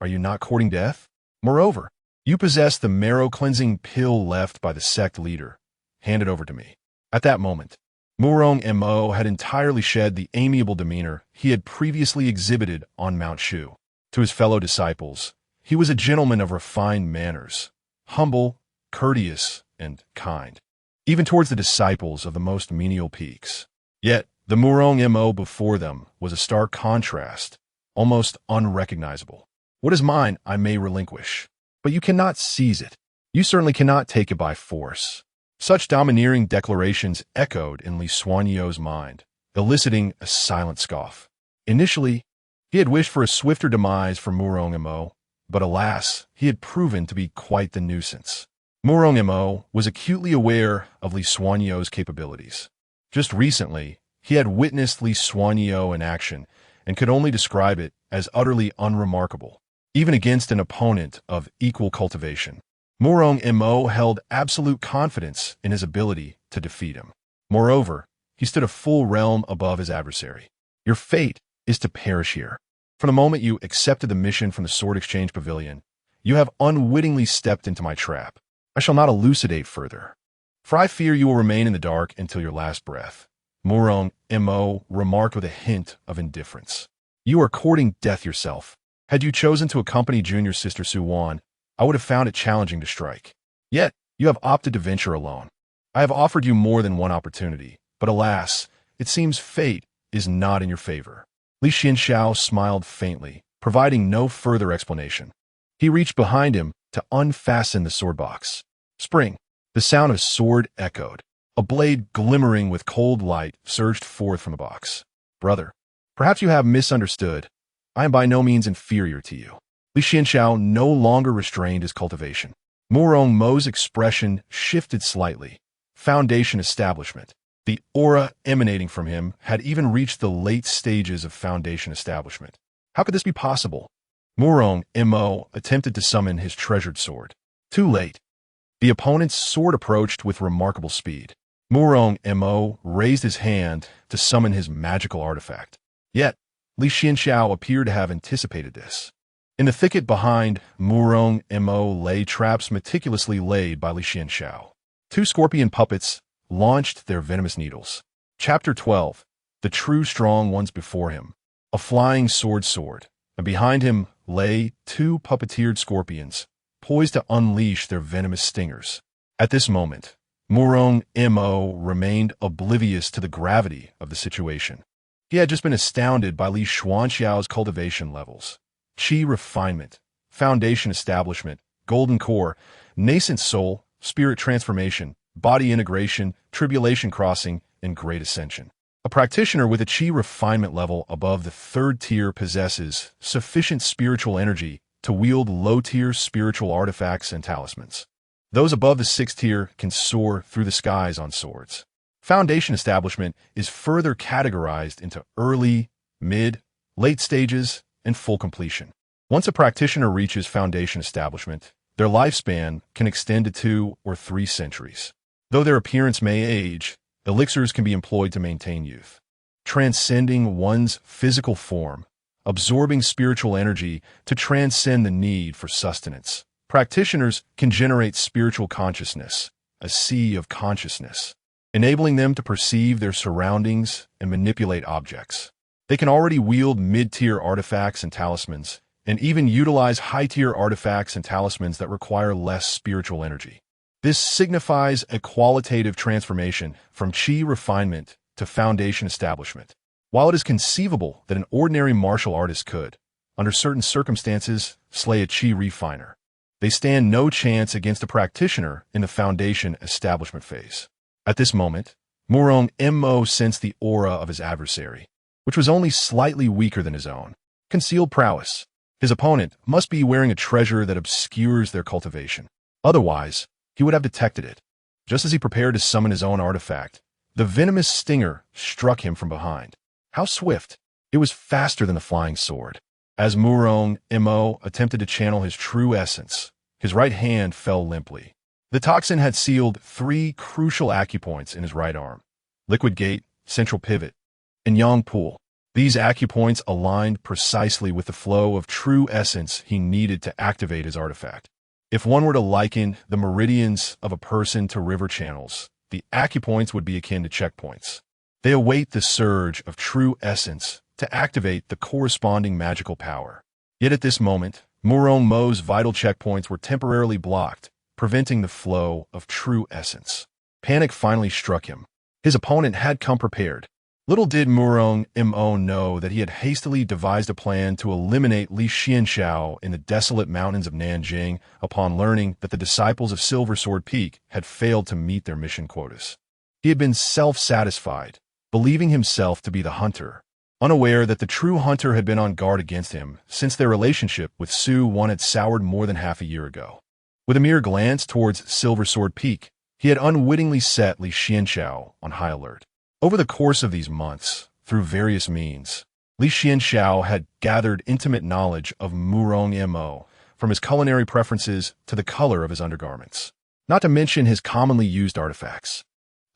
Are you not courting death? Moreover, you possess the marrow-cleansing pill left by the sect leader. Hand it over to me. At that moment, Murong Mo had entirely shed the amiable demeanor he had previously exhibited on Mount Shu. To his fellow disciples, he was a gentleman of refined manners, humble, courteous, and kind, even towards the disciples of the most menial peaks. Yet, the Murong Mo before them was a stark contrast, almost unrecognizable. What is mine I may relinquish, but you cannot seize it. You certainly cannot take it by force. Such domineering declarations echoed in Li Xuanxiao's mind, eliciting a silent scoff. Initially, he had wished for a swifter demise for Murong Mo, but alas, he had proven to be quite the nuisance. Murong Mo was acutely aware of Li Xuanxiao's capabilities. Just recently, he had witnessed Li Xuanxiao in action and could only describe it as utterly unremarkable, even against an opponent of equal cultivation. Murong Mo held absolute confidence in his ability to defeat him. Moreover, he stood a full realm above his adversary. Your fate is to perish here. From the moment you accepted the mission from the Sword Exchange Pavilion, you have unwittingly stepped into my trap. I shall not elucidate further, for I fear you will remain in the dark until your last breath. Murong Mo remarked with a hint of indifference. You are courting death yourself. Had you chosen to accompany junior sister Su Wan, I would have found it challenging to strike. Yet, you have opted to venture alone. I have offered you more than one opportunity, but alas, it seems fate is not in your favor. Li Xuanxiao smiled faintly, providing no further explanation. He reached behind him to unfasten the sword box. Spring. The sound of sword echoed. A blade glimmering with cold light surged forth from the box. Brother, perhaps you have misunderstood. I am by no means inferior to you. Li Xuanxiao no longer restrained his cultivation. Murong Mo's expression shifted slightly. Foundation establishment. The aura emanating from him had even reached the late stages of foundation establishment. How could this be possible? Murong Mo attempted to summon his treasured sword. Too late. The opponent's sword approached with remarkable speed. Murong Mo raised his hand to summon his magical artifact. Yet, Li Xuanxiao appeared to have anticipated this. In the thicket behind Murong Mo lay traps meticulously laid by Li Xuanxiao. Two scorpion puppets launched their venomous needles. Chapter 12. The true strong ones before him. A flying sword, and behind him lay two puppeteered scorpions, poised to unleash their venomous stingers. At this moment, Murong Mo remained oblivious to the gravity of the situation. He had just been astounded by Li Xuanxiao's cultivation levels. Qi refinement, foundation establishment, golden core, nascent soul, spirit transformation, body integration, tribulation crossing, and great ascension. A practitioner with a Qi refinement level above the third tier possesses sufficient spiritual energy to wield low-tier spiritual artifacts and talismans. Those above the sixth tier can soar through the skies on swords. Foundation establishment is further categorized into early, mid, late stages, and full completion. Once a practitioner reaches foundation establishment, their lifespan can extend to 2 or 3 centuries. Though their appearance may age, elixirs can be employed to maintain youth. Transcending one's physical form, absorbing spiritual energy to transcend the need for sustenance. Practitioners can generate spiritual consciousness, a sea of consciousness, enabling them to perceive their surroundings and manipulate objects. They can already wield mid-tier artifacts and talismans, and even utilize high-tier artifacts and talismans that require less spiritual energy. This signifies a qualitative transformation from Qi refinement to foundation establishment. While it is conceivable that an ordinary martial artist could, under certain circumstances, slay a Qi refiner, they stand no chance against a practitioner in the foundation establishment phase. At this moment, Murong Mo sensed the aura of his adversary, which was only slightly weaker than his own. Concealed prowess. His opponent must be wearing a treasure that obscures their cultivation. Otherwise, he would have detected it. Just as he prepared to summon his own artifact, the venomous stinger struck him from behind. How swift! It was faster than the flying sword. As Murong Mo attempted to channel his true essence, his right hand fell limply. The toxin had sealed 3 crucial acupoints in his right arm: liquid gate, central pivot, and yang pool. These acupoints aligned precisely with the flow of true essence he needed to activate his artifact. If one were to liken the meridians of a person to river channels, the acupoints would be akin to checkpoints. They await the surge of true essence to activate the corresponding magical power. Yet at this moment, Murong Mo's vital checkpoints were temporarily blocked, preventing the flow of true essence. Panic finally struck him. His opponent had come prepared. Little did Murong Mo know that he had hastily devised a plan to eliminate Li Xuanxiao in the desolate mountains of Nanjing upon learning that the disciples of Silver Sword Peak had failed to meet their mission quotas. He had been self-satisfied, believing himself to be the hunter, unaware that the true hunter had been on guard against him since their relationship with Su Wan had soured more than half a year ago. With a mere glance towards Silver Sword Peak, he had unwittingly set Li Xuanxiao on high alert. Over the course of these months, through various means, Li Xuanxiao had gathered intimate knowledge of Murong Mo, from his culinary preferences to the color of his undergarments, not to mention his commonly used artifacts.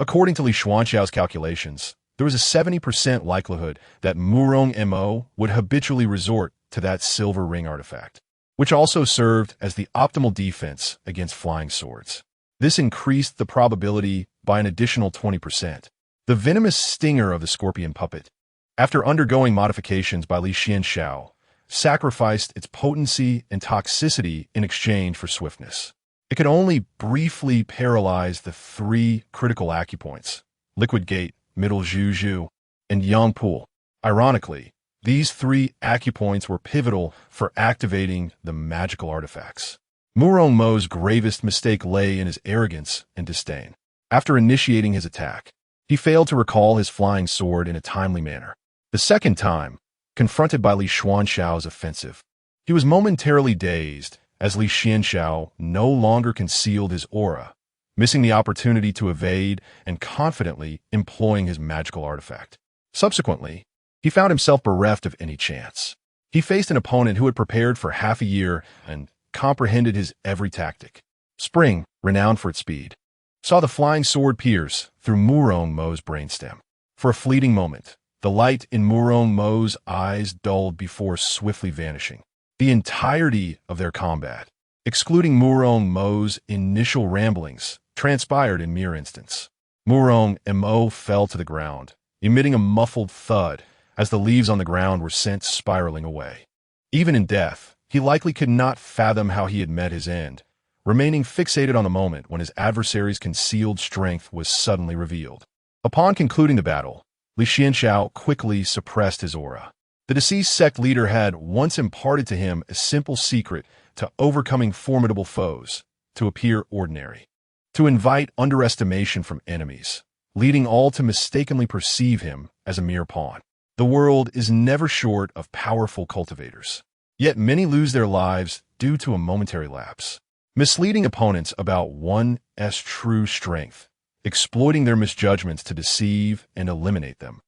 According to Li Xuanxiao's calculations, there was a 70% likelihood that Murong Mo would habitually resort to that silver ring artifact, which also served as the optimal defense against flying swords. This increased the probability by an additional 20%. The venomous stinger of the scorpion puppet, after undergoing modifications by Li Xuanxiao, sacrificed its potency and toxicity in exchange for swiftness. It could only briefly paralyze the 3 critical acupoints: liquid gate, middle zhu, and yang pool. Ironically, these 3 acupoints were pivotal for activating the magical artifacts. Murong Mo's gravest mistake lay in his arrogance and disdain. After initiating his attack, he failed to recall his flying sword in a timely manner. The second time, confronted by Li Xuanxiao's offensive, he was momentarily dazed as Li Xuanxiao no longer concealed his aura, missing the opportunity to evade and confidently employing his magical artifact. Subsequently, he found himself bereft of any chance. He faced an opponent who had prepared for half a year and comprehended his every tactic. Spring, renowned for its speed, saw the flying sword pierce through Murong Mo's brainstem. For a fleeting moment, the light in Murong Mo's eyes dulled before swiftly vanishing. The entirety of their combat, excluding Murong Mo's initial ramblings, transpired in mere instants. Murong Mo fell to the ground, emitting a muffled thud as the leaves on the ground were sent spiraling away. Even in death, he likely could not fathom how he had met his end, remaining fixated on the moment when his adversary's concealed strength was suddenly revealed. Upon concluding the battle, Li Xuanxiao quickly suppressed his aura. The deceased sect leader had once imparted to him a simple secret to overcoming formidable foes: to appear ordinary, to invite underestimation from enemies, leading all to mistakenly perceive him as a mere pawn. The world is never short of powerful cultivators, yet many lose their lives due to a momentary lapse. Misleading opponents about one's true strength, exploiting their misjudgments to deceive and eliminate them,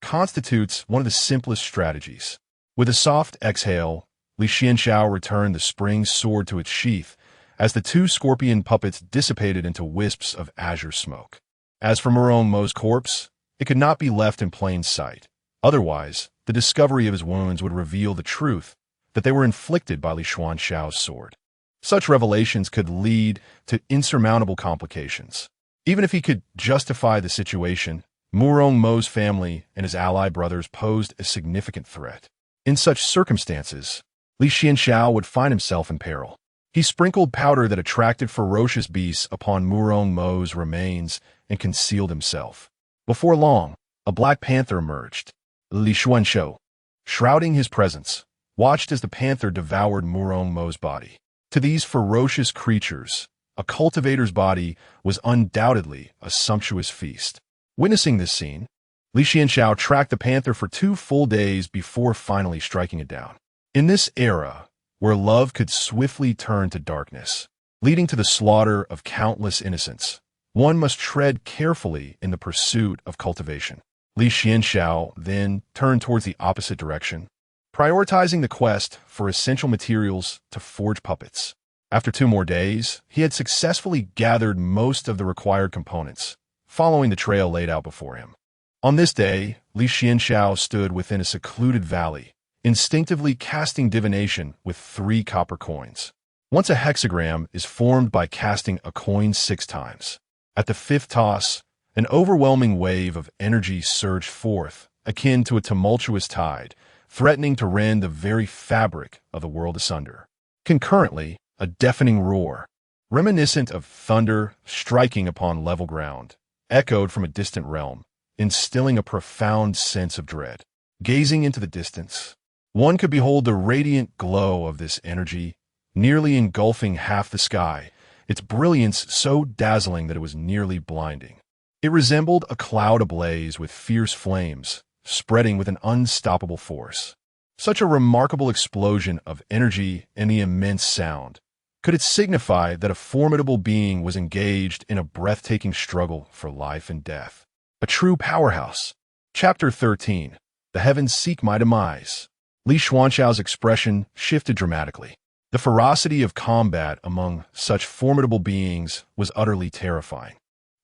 constitutes one of the simplest strategies. With a soft exhale, Li Xuanxiao returned the spring sword to its sheath as the two scorpion puppets dissipated into wisps of azure smoke. As for Murong Mo's corpse, it could not be left in plain sight. Otherwise, the discovery of his wounds would reveal the truth that they were inflicted by Li Xuanxiao's sword. Such revelations could lead to insurmountable complications. Even if he could justify the situation, Murong Mo's family and his ally brothers posed a significant threat. In such circumstances, Li Xuanxiao would find himself in peril. He sprinkled powder that attracted ferocious beasts upon Murong Mo's remains and concealed himself. Before long, a black panther emerged. Li Xuanxiao, shrouding his presence, watched as the panther devoured Murong Mo's body. To these ferocious creatures, a cultivator's body was undoubtedly a sumptuous feast. Witnessing this scene, Li Xuanxiao tracked the panther for 2 full days before finally striking it down. In this era, where love could swiftly turn to darkness, leading to the slaughter of countless innocents, one must tread carefully in the pursuit of cultivation. Li Xuanxiao then turned towards the opposite direction, prioritizing the quest for essential materials to forge puppets. After 2 more days, he had successfully gathered most of the required components, following the trail laid out before him. On this day, Li Xuanxiao stood within a secluded valley, instinctively casting divination with 3 copper coins. Once a hexagram is formed by casting a coin 6 times. At the 5th toss, an overwhelming wave of energy surged forth, akin to a tumultuous tide, threatening to rend the very fabric of the world asunder. Concurrently, a deafening roar, reminiscent of thunder striking upon level ground, echoed from a distant realm, instilling a profound sense of dread. Gazing into the distance, one could behold the radiant glow of this energy, nearly engulfing half the sky, its brilliance so dazzling that it was nearly blinding. It resembled a cloud ablaze with fierce flames, spreading with an unstoppable force. Such a remarkable explosion of energy and the immense sound. Could it signify that a formidable being was engaged in a breathtaking struggle for life and death? A true powerhouse. Chapter 13. The heavens seek my demise. Li Xuanxiao's expression shifted dramatically. The ferocity of combat among such formidable beings was utterly terrifying.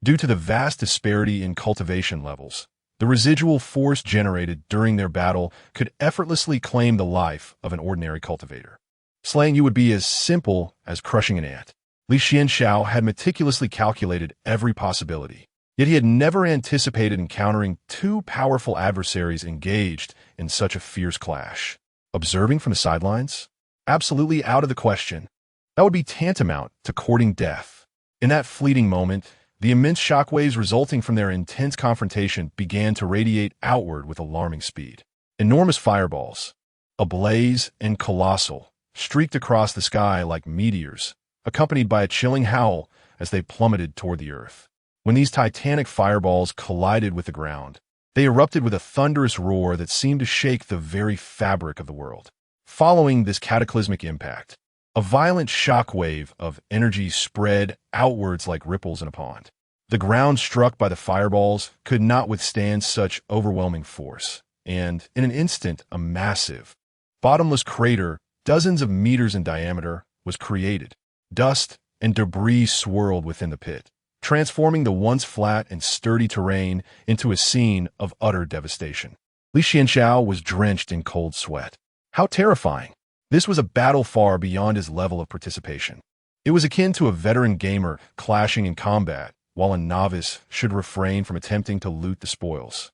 Due to the vast disparity in cultivation levels, the residual force generated during their battle could effortlessly claim the life of an ordinary cultivator. Slaying you would be as simple as crushing an ant. Li Xuanxiao had meticulously calculated every possibility, yet he had never anticipated encountering 2 powerful adversaries engaged in such a fierce clash. Observing from the sidelines? Absolutely out of the question. That would be tantamount to courting death. In that fleeting moment, the immense shockwaves resulting from their intense confrontation began to radiate outward with alarming speed. Enormous fireballs, ablaze and colossal, streaked across the sky like meteors, accompanied by a chilling howl as they plummeted toward the earth. When these titanic fireballs collided with the ground, they erupted with a thunderous roar that seemed to shake the very fabric of the world. Following this cataclysmic impact, A violent shockwave of energy spread outwards like ripples in a pond. The ground struck by the fireballs could not withstand such overwhelming force, and in an instant, a massive, bottomless crater, dozens of meters in diameter, was created. Dust and debris swirled within the pit, transforming the once flat and sturdy terrain into a scene of utter devastation. Li Xuanxiao was drenched in cold sweat. How terrifying! This was a battle far beyond his level of participation. It was akin to a veteran gamer clashing in combat, while a novice should refrain from attempting to loot the spoils.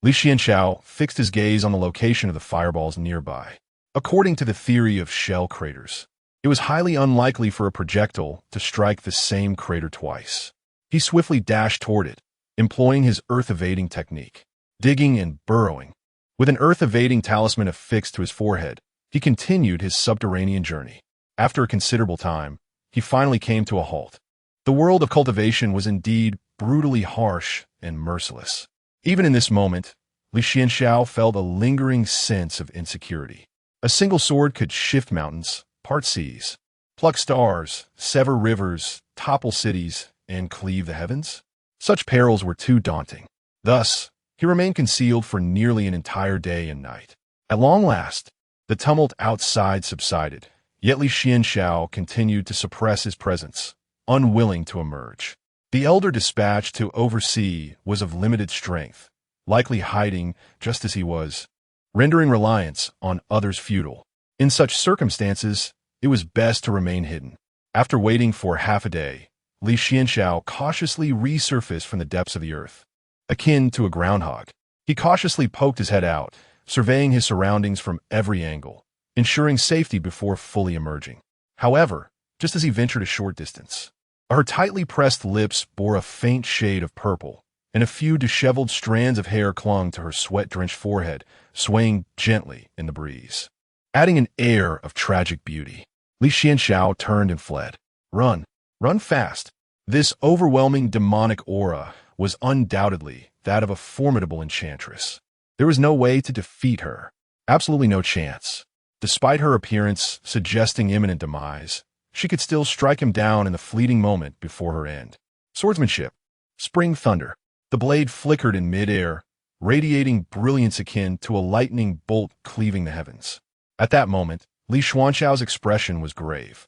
Li Xuanxiao fixed his gaze on the location of the fireballs nearby. According to the theory of shell craters, it was highly unlikely for a projectile to strike the same crater twice. He swiftly dashed toward it, employing his earth-evading technique, digging and burrowing. With an earth-evading talisman affixed to his forehead, he continued his subterranean journey. After a considerable time, he finally came to a halt. The world of cultivation was indeed brutally harsh and merciless. Even in this moment, Li Xuanxiao felt a lingering sense of insecurity. A single sword could shift mountains, part seas, pluck stars, sever rivers, topple cities, and cleave the heavens. Such perils were too daunting. Thus, he remained concealed for nearly an entire day and night. At long last, the tumult outside subsided, yet Li Xuanxiao continued to suppress his presence, unwilling to emerge. The elder dispatched to oversee was of limited strength, likely hiding just as he was, rendering reliance on others futile. In such circumstances, it was best to remain hidden. After waiting for half a day, Li Xuanxiao cautiously resurfaced from the depths of the earth. Akin to a groundhog, he cautiously poked his head out, surveying his surroundings from every angle, ensuring safety before fully emerging. However, just as he ventured a short distance, her tightly pressed lips bore a faint shade of purple, and a few disheveled strands of hair clung to her sweat-drenched forehead, swaying gently in the breeze. Adding an air of tragic beauty, Li Xuanxiao turned and fled. Run! Run fast! This overwhelming demonic aura was undoubtedly that of a formidable enchantress. There was no way to defeat her. Absolutely no chance. Despite her appearance suggesting imminent demise, she could still strike him down in the fleeting moment before her end. Swordsmanship. Spring thunder. The blade flickered in midair, radiating brilliance akin to a lightning bolt cleaving the heavens. At that moment, Li Xuanxiao's expression was grave.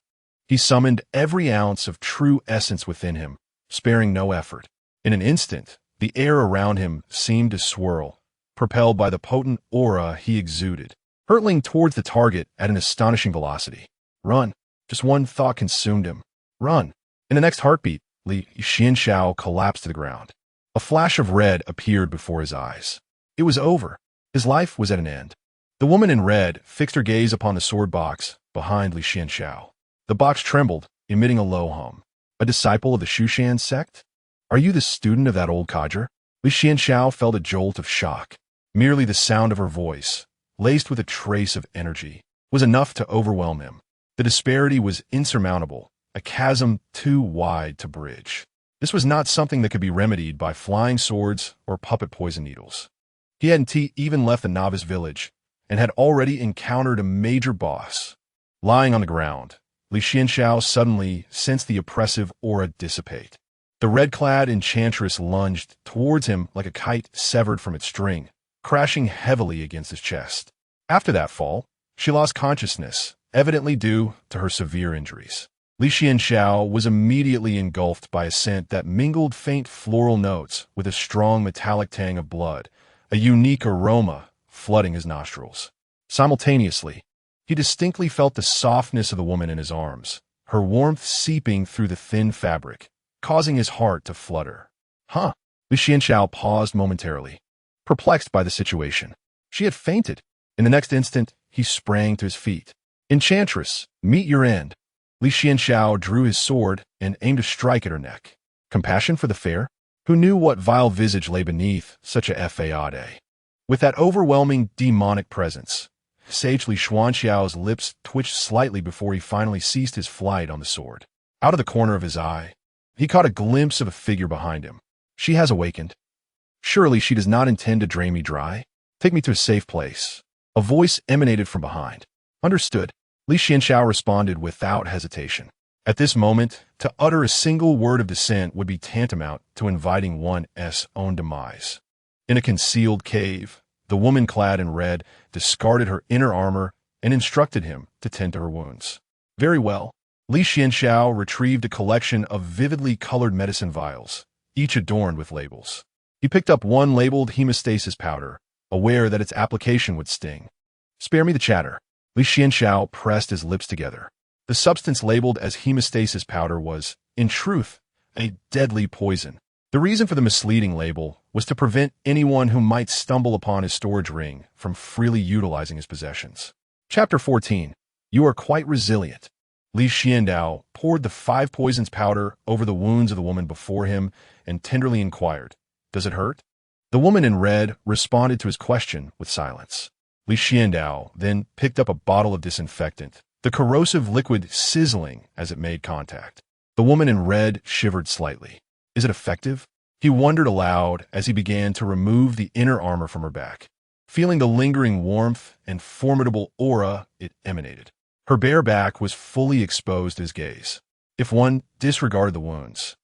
He summoned every ounce of true essence within him, sparing no effort. In an instant, the air around him seemed to swirl, propelled by the potent aura he exuded, hurtling towards the target at an astonishing velocity. Run! Just one thought consumed him. Run! In the next heartbeat, Li Xuanxiao collapsed to the ground. A flash of red appeared before his eyes. It was over. His life was at an end. The woman in red fixed her gaze upon the sword box behind Li Xuanxiao. The box trembled, emitting a low hum. A disciple of the Shushan sect? Are you the student of that old codger? Li Xuanxiao felt a jolt of shock. Merely the sound of her voice, laced with a trace of energy, was enough to overwhelm him. The disparity was insurmountable, a chasm too wide to bridge. This was not something that could be remedied by flying swords or puppet poison needles. He hadn't even left the novice village, and had already encountered a major boss. Lying on the ground, Li Xuanxiao suddenly sensed the oppressive aura dissipate. The red-clad enchantress lunged towards him like a kite severed from its string, crashing heavily against his chest. After that fall, she lost consciousness, evidently due to her severe injuries. Li Xuanxiao was immediately engulfed by a scent that mingled faint floral notes with a strong metallic tang of blood, a unique aroma flooding his nostrils. Simultaneously, he distinctly felt the softness of the woman in his arms, her warmth seeping through the thin fabric, causing his heart to flutter. Huh? Li Xuanxiao paused momentarily, perplexed by the situation. She had fainted. In the next instant, he sprang to his feet. Enchantress, meet your end. Li Xuanxiao drew his sword and aimed a strike at her neck. Compassion for the fair? Who knew what vile visage lay beneath such a fade? With that overwhelming demonic presence, Sage Li Xuanxiao's lips twitched slightly before he finally ceased his flight on the sword. Out of the corner of his eye, he caught a glimpse of a figure behind him. She has awakened. Surely she does not intend to drain me dry. Take me to a safe place. A voice emanated from behind. Understood. Li Xuanxiao responded without hesitation. At this moment, to utter a single word of dissent would be tantamount to inviting one's own demise. In a concealed cave, the woman clad in red discarded her inner armor and instructed him to tend to her wounds. Very well. Li Xuanxiao retrieved a collection of vividly colored medicine vials, each adorned with labels. He picked up one labeled hemostasis powder, aware that its application would sting. Spare me the chatter. Li Xuanxiao pressed his lips together. The substance labeled as hemostasis powder was, in truth, a deadly poison. The reason for the misleading label was to prevent anyone who might stumble upon his storage ring from freely utilizing his possessions. Chapter 14. You are quite resilient. Li Xuanxiao poured the 5 poisons powder over the wounds of the woman before him and tenderly inquired, "Does it hurt?" The woman in red responded to his question with silence. Li Xuanxiao then picked up a bottle of disinfectant, the corrosive liquid sizzling as it made contact. The woman in red shivered slightly. Is it effective? He wondered aloud as he began to remove the inner armor from her back, feeling the lingering warmth and formidable aura it emanated. Her bare back was fully exposed to his gaze. If one disregarded the wounds,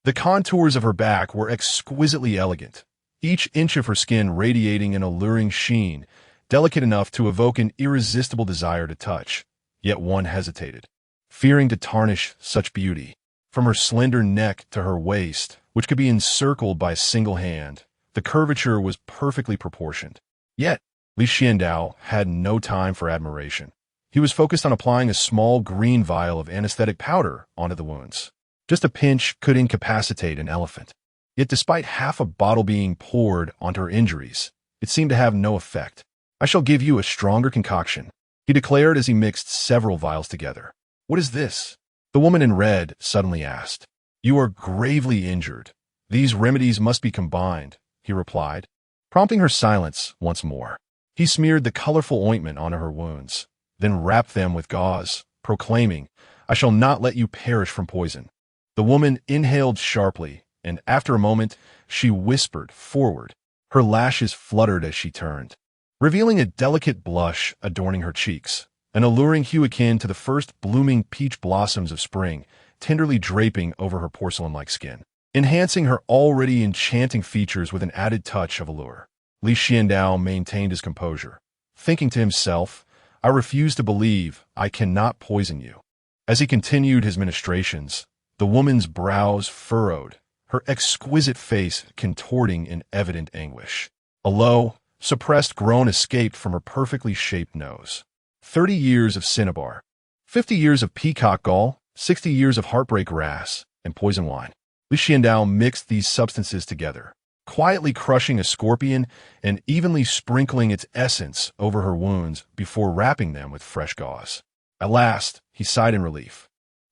the contours of her back were exquisitely elegant, each inch of her skin radiating an alluring sheen, delicate enough to evoke an irresistible desire to touch. Yet one hesitated, fearing to tarnish such beauty. From her slender neck to her waist, which could be encircled by a single hand, the curvature was perfectly proportioned. Yet, Li Xuanxiao had no time for admiration. He was focused on applying a small green vial of anesthetic powder onto the wounds. Just a pinch could incapacitate an elephant. Yet despite half a bottle being poured onto her injuries, it seemed to have no effect. "I shall give you a stronger concoction," he declared as he mixed several vials together. "What is this?" the woman in red suddenly asked. "You are gravely injured. These remedies must be combined," he replied, prompting her silence once more. He smeared the colorful ointment onto her wounds, then wrapped them with gauze, proclaiming, "I shall not let you perish from poison." The woman inhaled sharply, and after a moment, she whispered forward. Her lashes fluttered as she turned, revealing a delicate blush adorning her cheeks, an alluring hue akin to the first blooming peach blossoms of spring, tenderly draping over her porcelain-like skin, enhancing her already enchanting features with an added touch of allure. Li Xuanxiao maintained his composure, thinking to himself, "I refuse to believe I cannot poison you." As he continued his ministrations, the woman's brows furrowed, her exquisite face contorting in evident anguish. A low, suppressed groan escaped from her perfectly shaped nose. 30 years of cinnabar, 50 years of peacock gall, 60 years of heartbreak grass, and poison wine. Li Xuanxiao mixed these substances together, quietly crushing a scorpion and evenly sprinkling its essence over her wounds before wrapping them with fresh gauze. At last, he sighed in relief.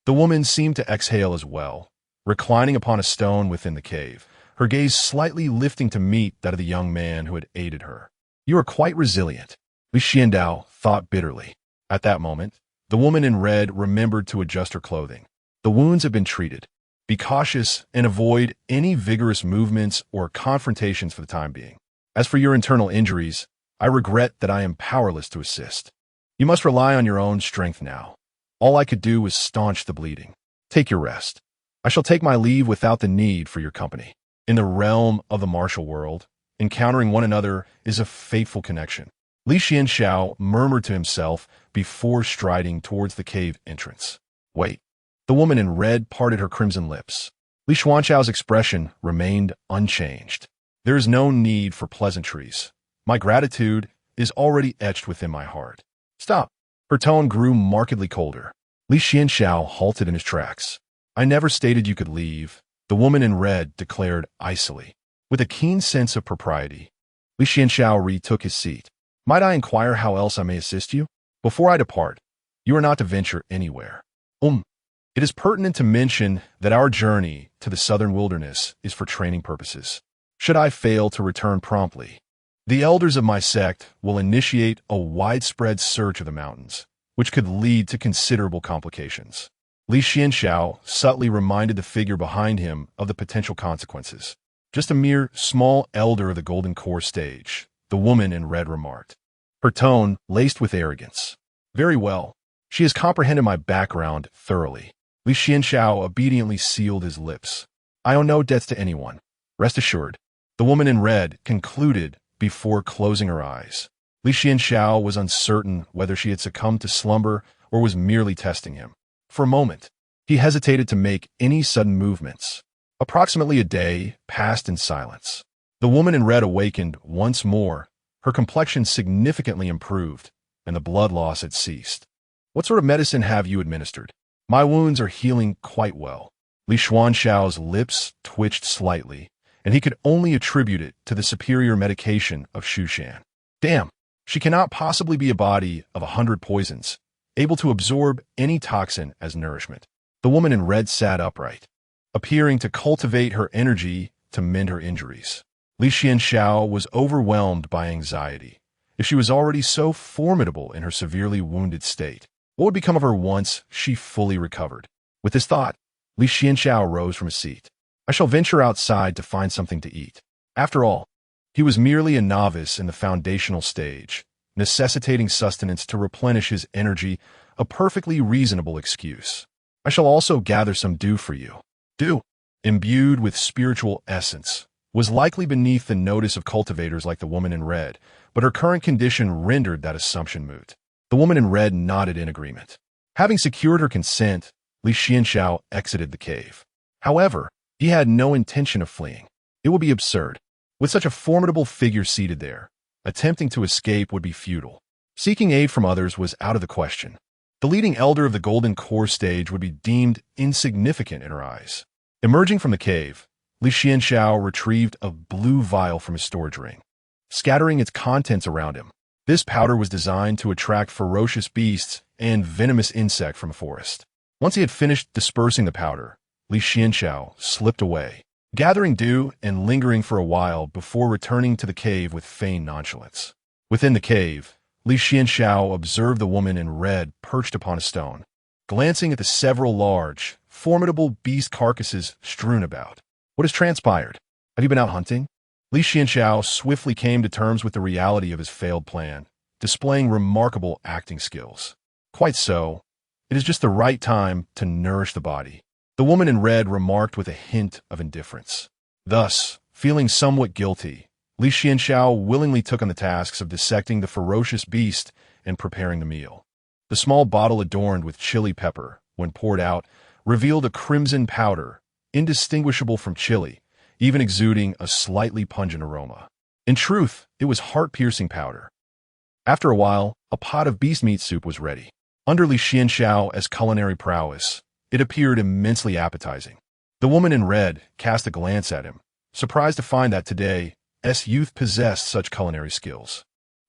The woman seemed to exhale as well, reclining upon a stone within the cave, her gaze slightly lifting to meet that of the young man who had aided her. "You are quite resilient," Li Xuanxiao thought bitterly. At that moment, the woman in red remembered to adjust her clothing. "The wounds have been treated. Be cautious and avoid any vigorous movements or confrontations for the time being. As for your internal injuries, I regret that I am powerless to assist. You must rely on your own strength now. All I could do was staunch the bleeding. Take your rest. I shall take my leave without the need for your company." In the realm of the martial world, encountering one another is a fateful connection. Li Xuanxiao murmured to himself before striding towards the cave entrance. "Wait." The woman in red parted her crimson lips. Li Xuanxiao's expression remained unchanged. "There is no need for pleasantries. My gratitude is already etched within my heart." "Stop." Her tone grew markedly colder. Li Xuanxiao halted in his tracks. "I never stated you could leave," the woman in red declared icily. With a keen sense of propriety, Li Xuanxiao retook his seat. "Might I inquire how else I may assist you? Before I depart, you are not to venture anywhere." It is pertinent to mention that our journey to the southern wilderness is for training purposes. Should I fail to return promptly, the elders of my sect will initiate a widespread search of the mountains, which could lead to considerable complications. Li Xuanxiao subtly reminded the figure behind him of the potential consequences. "Just a mere small elder of the Golden Core stage," the woman in red remarked, her tone laced with arrogance. "Very well. She has comprehended my background thoroughly. Li Xuanxiao obediently sealed his lips. I owe no debts to anyone. Rest assured. The woman in red concluded before closing her eyes. Li Xuanxiao was uncertain whether she had succumbed to slumber or was merely testing him. For a moment, he hesitated to make any sudden movements. Approximately a day passed in silence. The woman in red awakened once more. Her complexion significantly improved, and the blood loss had ceased. What sort of medicine have you administered? My wounds are healing quite well. Li Xuanxiao's lips twitched slightly, and he could only attribute it to the superior medication of Shushan. Damn, she cannot possibly be a body of 100 poisons, able to absorb any toxin as nourishment. The woman in red sat upright, appearing to cultivate her energy to mend her injuries. Li Xuanxiao was overwhelmed by anxiety. If she was already so formidable in her severely wounded state, what would become of her once she fully recovered? With this thought, Li Xuanxiao rose from his seat. I shall venture outside to find something to eat. After all, he was merely a novice in the foundational stage, necessitating sustenance to replenish his energy, a perfectly reasonable excuse. I shall also gather some dew for you. Dew, imbued with spiritual essence, was likely beneath the notice of cultivators like the woman in red, but her current condition rendered that assumption moot. The woman in red nodded in agreement. Having secured her consent, Li Xuanxiao exited the cave. However, he had no intention of fleeing. It would be absurd. With such a formidable figure seated there, attempting to escape would be futile. Seeking aid from others was out of the question. The leading elder of the Golden Core stage would be deemed insignificant in her eyes. Emerging from the cave, Li Xuanxiao retrieved a blue vial from his storage ring, scattering its contents around him. This powder was designed to attract ferocious beasts and venomous insects from a forest. Once he had finished dispersing the powder, Li Xuanxiao slipped away, gathering dew and lingering for a while before returning to the cave with feigned nonchalance. Within the cave, Li Xuanxiao observed the woman in red perched upon a stone, glancing at the several large, formidable beast carcasses strewn about. What has transpired? Have you been out hunting? Li Xuanxiao swiftly came to terms with the reality of his failed plan, displaying remarkable acting skills. Quite so. It is just the right time to nourish the body. The woman in red remarked with a hint of indifference. Thus, feeling somewhat guilty, Li Xuanxiao willingly took on the tasks of dissecting the ferocious beast and preparing the meal. The small bottle adorned with chili pepper, when poured out, revealed a crimson powder, indistinguishable from chili, even exuding a slightly pungent aroma. In truth, it was heart-piercing powder. After a while, a pot of beast meat soup was ready. Under Li Xuanxiao's culinary prowess, it appeared immensely appetizing. The woman in red cast a glance at him, surprised to find that today's youth possessed such culinary skills.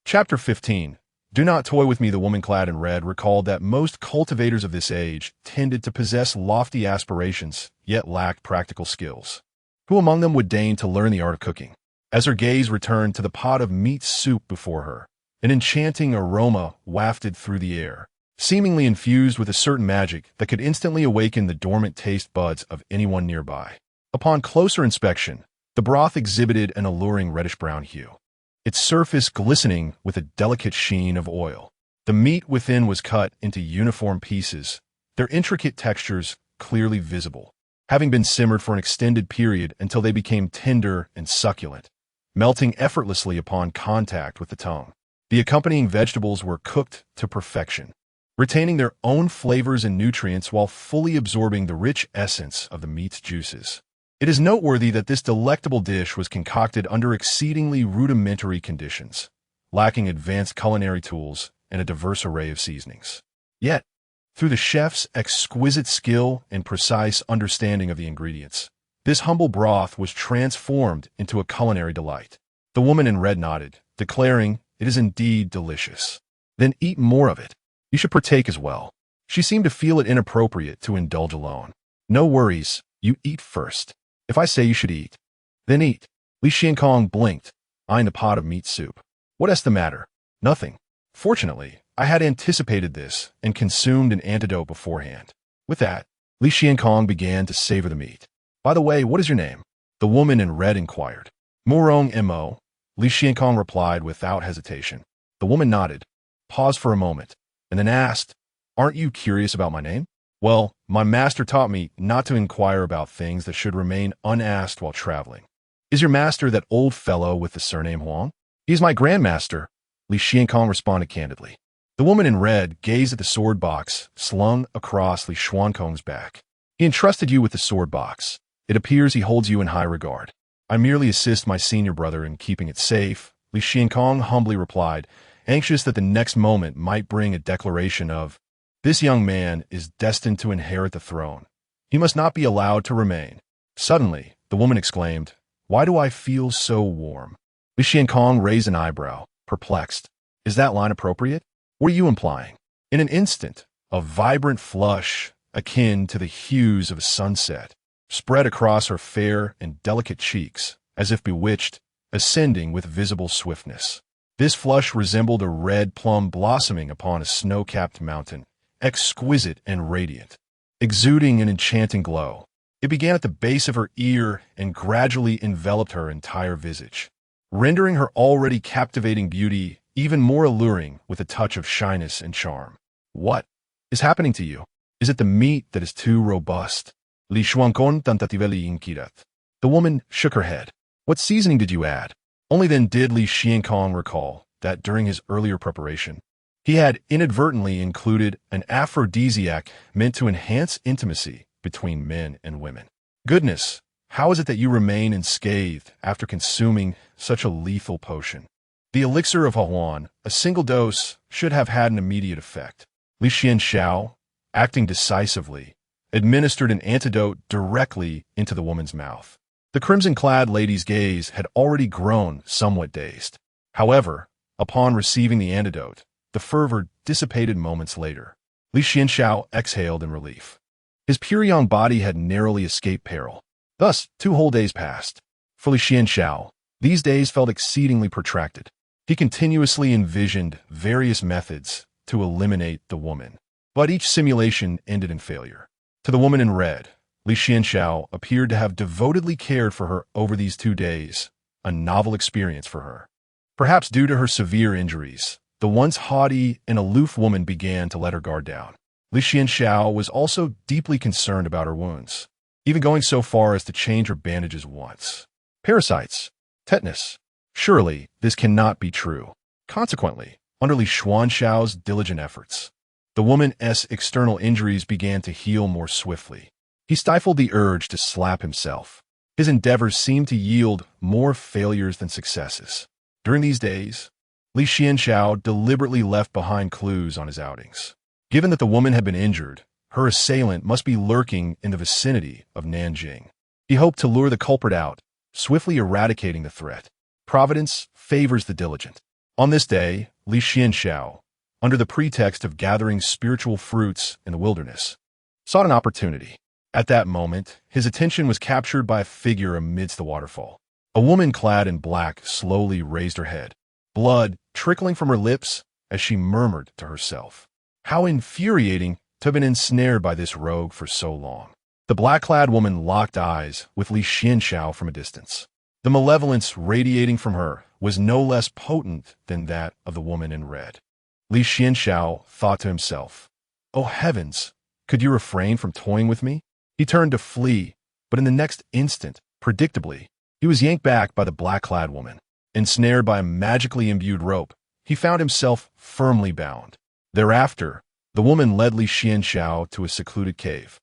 Chapter 15. Do not toy with me. The woman clad in red recalled that most cultivators of this age tended to possess lofty aspirations, yet lacked practical skills. Who among them would deign to learn the art of cooking? As her gaze returned to the pot of meat soup before her, an enchanting aroma wafted through the air, seemingly infused with a certain magic that could instantly awaken the dormant taste buds of anyone nearby. Upon closer inspection, the broth exhibited an alluring reddish-brown hue, its surface glistening with a delicate sheen of oil. The meat within was cut into uniform pieces, their intricate textures clearly visible, having been simmered for an extended period until they became tender and succulent, melting effortlessly upon contact with the tongue. The accompanying vegetables were cooked to perfection, retaining their own flavors and nutrients while fully absorbing the rich essence of the meat's juices. It is noteworthy that this delectable dish was concocted under exceedingly rudimentary conditions, lacking advanced culinary tools and a diverse array of seasonings. Yet, through the chef's exquisite skill and precise understanding of the ingredients, this humble broth was transformed into a culinary delight. The woman in red nodded, declaring, "It is indeed delicious." "Then eat more of it. You should partake as well." She seemed to feel it inappropriate to indulge alone. "No worries, you eat first. If I say you should eat, then eat." Li Xuanxiao blinked, eyeing the pot of meat soup. "What's the matter?" "Nothing. Fortunately, I had anticipated this and consumed an antidote beforehand." With that, Li Xuanxiao began to savor the meat. "By the way, what is your name?" the woman in red inquired. "Murong Mo," Li Xuanxiao replied without hesitation. The woman nodded, paused for a moment, and then asked, Aren't you curious about my name? Well, my master taught me not to inquire about things that should remain unasked while traveling. Is your master that old fellow with the surname Huang? He's my grandmaster, Li Xuanxiao responded candidly. The woman in red gazed at the sword box slung across Li Xuanxiao's back. He entrusted you with the sword box. It appears he holds you in high regard. I merely assist my senior brother in keeping it safe, Li Xuanxiao humbly replied, anxious that the next moment might bring a declaration of, this young man is destined to inherit the throne. He must not be allowed to remain. Suddenly, the woman exclaimed, why do I feel so warm? Li Xuanxiao raised an eyebrow, perplexed. Is that line appropriate? What are you implying? In an instant, a vibrant flush, akin to the hues of a sunset, spread across her fair and delicate cheeks, as if bewitched, ascending with visible swiftness. This flush resembled a red plum blossoming upon a snow-capped mountain, exquisite and radiant, exuding an enchanting glow. It began at the base of her ear and gradually enveloped her entire visage, rendering her already captivating beauty even more alluring with a touch of shyness and charm. What is happening to you? Is it the meat that is too robust? Li Xuanxiao tentatively inquired. The woman shook her head. What seasoning did you add? Only then did Li Xuanxiao recall that during his earlier preparation, he had inadvertently included an aphrodisiac meant to enhance intimacy between men and women. Goodness, how is it that you remain unscathed after consuming such a lethal potion? The elixir of Huan, a single dose, should have had an immediate effect. Li Xuanxiao, acting decisively, administered an antidote directly into the woman's mouth. The crimson-clad lady's gaze had already grown somewhat dazed. However, upon receiving the antidote, the fervor dissipated moments later. Li Xuanxiao exhaled in relief. His pure young body had narrowly escaped peril. Thus, 2 whole days passed. For Li Xuanxiao, these days felt exceedingly protracted. He continuously envisioned various methods to eliminate the woman, but each simulation ended in failure. To the woman in red, Li Xuanxiao appeared to have devotedly cared for her over these 2 days, a novel experience for her. Perhaps due to her severe injuries, the once haughty and aloof woman began to let her guard down. Li Xuanxiao was also deeply concerned about her wounds, even going so far as to change her bandages once. Parasites, tetanus. Surely, this cannot be true. Consequently, under Li Xuanxiao's diligent efforts, the woman's external injuries began to heal more swiftly. He stifled the urge to slap himself. His endeavors seemed to yield more failures than successes. During these days, Li Xuanxiao deliberately left behind clues on his outings. Given that the woman had been injured, her assailant must be lurking in the vicinity of Nanjing. He hoped to lure the culprit out, swiftly eradicating the threat. Providence favors the diligent. On this day, Li Xuanxiao, under the pretext of gathering spiritual fruits in the wilderness, sought an opportunity. At that moment, his attention was captured by a figure amidst the waterfall. A woman clad in black slowly raised her head, blood trickling from her lips as she murmured to herself. How infuriating to have been ensnared by this rogue for so long. The black-clad woman locked eyes with Li Xuanxiao from a distance. The malevolence radiating from her was no less potent than that of the woman in red. Li Xuanxiao thought to himself, "Oh heavens, could you refrain from toying with me?" He turned to flee, but in the next instant, predictably, he was yanked back by the black-clad woman. Ensnared by a magically imbued rope, he found himself firmly bound. Thereafter, the woman led Li Xuanxiao to a secluded cave.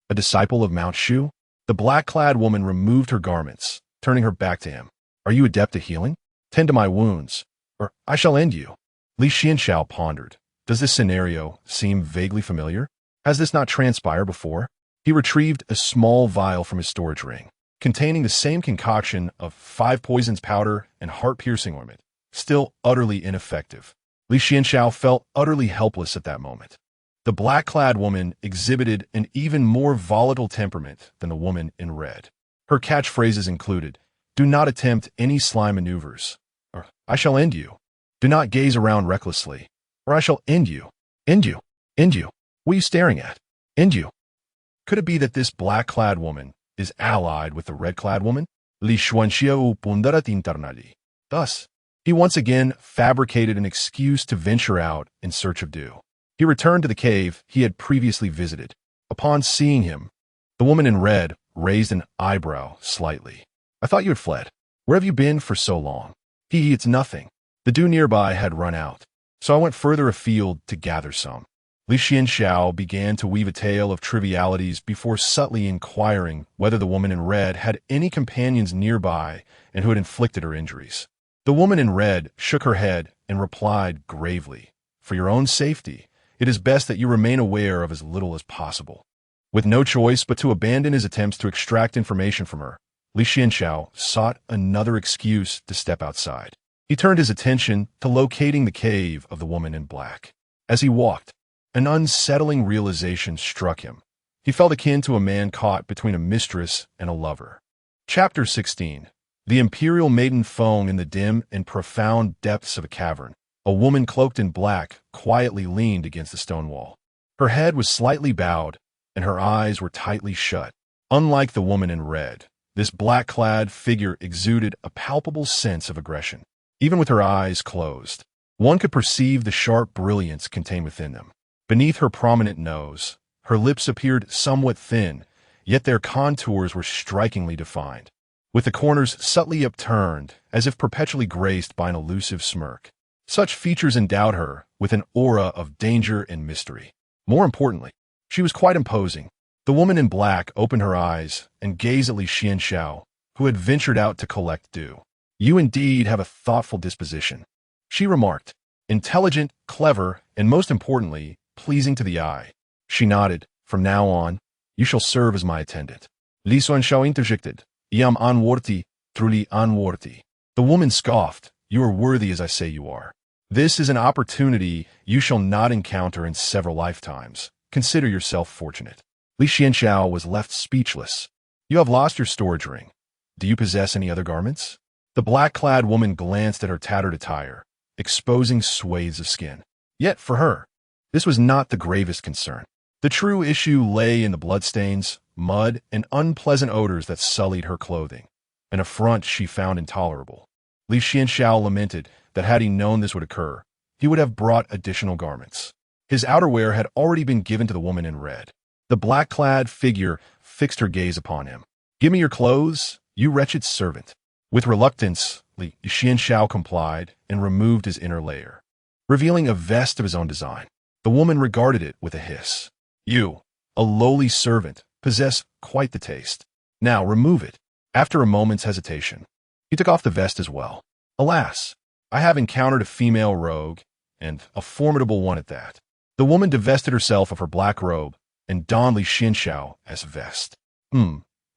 A disciple of Mount Shu, the black-clad woman removed her garments, turning her back to him. "Are you adept at healing? Tend to my wounds, or I shall end you." Li Xuanxiao pondered. Does this scenario seem vaguely familiar? Has this not transpired before? He retrieved a small vial from his storage ring, containing the same concoction of 5 poisons powder and heart-piercing ointment, still utterly ineffective. Li Xuanxiao felt utterly helpless at that moment. The black-clad woman exhibited an even more volatile temperament than the woman in red. Her catchphrases included, "Do not attempt any sly maneuvers," or "I shall end you." "Do not gaze around recklessly, or I shall end you. End you. End you. What are you staring at? End you." Could it be that this black-clad woman is allied with the red-clad woman? Li Xuanxiao ponderat internally. Thus, he once again fabricated an excuse to venture out in search of dew. He He returned to the cave he had previously visited. Upon seeing him, the woman in red raised an eyebrow slightly. "I thought you had fled. Where have you been for so long?" It's nothing. The dew nearby had run out, so I went further afield to gather some." Li Xuanxiao began to weave a tale of trivialities before subtly inquiring whether the woman in red had any companions nearby and who had inflicted her injuries. The woman in red shook her head and replied gravely, "For your own safety, it is best that you remain aware of as little as possible." With no choice but to abandon his attempts to extract information from her, Li Xuanxiao sought another excuse to step outside. He turned his attention to locating the cave of the woman in black. As he walked, an unsettling realization struck him. He felt akin to a man caught between a mistress and a lover. Chapter 16. The Imperial Maiden Feng. In the dim and profound depths of a cavern, a woman cloaked in black quietly leaned against the stone wall. Her head was slightly bowed, and her eyes were tightly shut. Unlike the woman in red, this black-clad figure exuded a palpable sense of aggression. Even with her eyes closed, one could perceive the sharp brilliance contained within them. Beneath her prominent nose, her lips appeared somewhat thin, yet their contours were strikingly defined, with the corners subtly upturned, as if perpetually graced by an elusive smirk. Such features endowed her with an aura of danger and mystery. More importantly, she was quite imposing. The woman in black opened her eyes and gazed at Li Xuanxiao, who had ventured out to collect dew. "You indeed have a thoughtful disposition," she remarked. "Intelligent, clever, and most importantly, pleasing to the eye." She nodded. "From now on, you shall serve as my attendant." Li Xuanxiao interjected, "Iam unworthy, truly unworthy." The woman scoffed. "You are worthy as I say you are. This is an opportunity you shall not encounter in several lifetimes. Consider yourself fortunate." Li Xuanxiao was left speechless. "You have lost your storage ring. Do you possess any other garments?" The black-clad woman glanced at her tattered attire, exposing swathes of skin. Yet for her, this was not the gravest concern. The true issue lay in the bloodstains, mud, and unpleasant odors that sullied her clothing, an affront she found intolerable. Li Xuanxiao lamented that had he known this would occur, he would have brought additional garments. His outerwear had already been given to the woman in red. The black-clad figure fixed her gaze upon him. "Give me your clothes, you wretched servant." With reluctance, Li Xuanxiao complied and removed his inner layer, revealing a vest of his own design. The woman regarded it with a hiss. "You, a lowly servant, possess quite the taste. Now remove it." After a moment's hesitation, he took off the vest as well. "Alas, I have encountered a female rogue, and a formidable one at that." The woman divested herself of her black robe and donned Li Xuanxiao as a vest.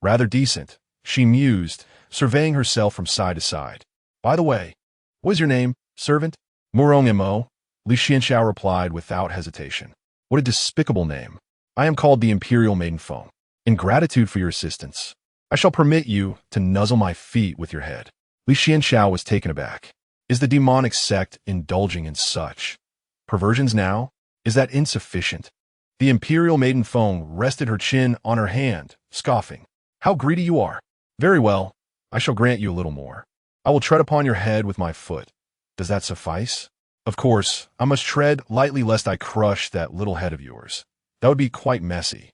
Rather decent," she mused, surveying herself from side to side. "By the way, what is your name, servant?" "Murong Mo," Li Xuanxiao replied without hesitation. "What a despicable name. I am called the Imperial Maiden Feng. In gratitude for your assistance, I shall permit you to nuzzle my feet with your head." Li Xuanxiao was taken aback. Is the demonic sect indulging in such perversions now? Is that insufficient? The Imperial Maiden Feng rested her chin on her hand, scoffing. "How greedy you are! Very well, I shall grant you a little more. I will tread upon your head with my foot. Does that suffice? Of course, I must tread lightly lest I crush that little head of yours. That would be quite messy."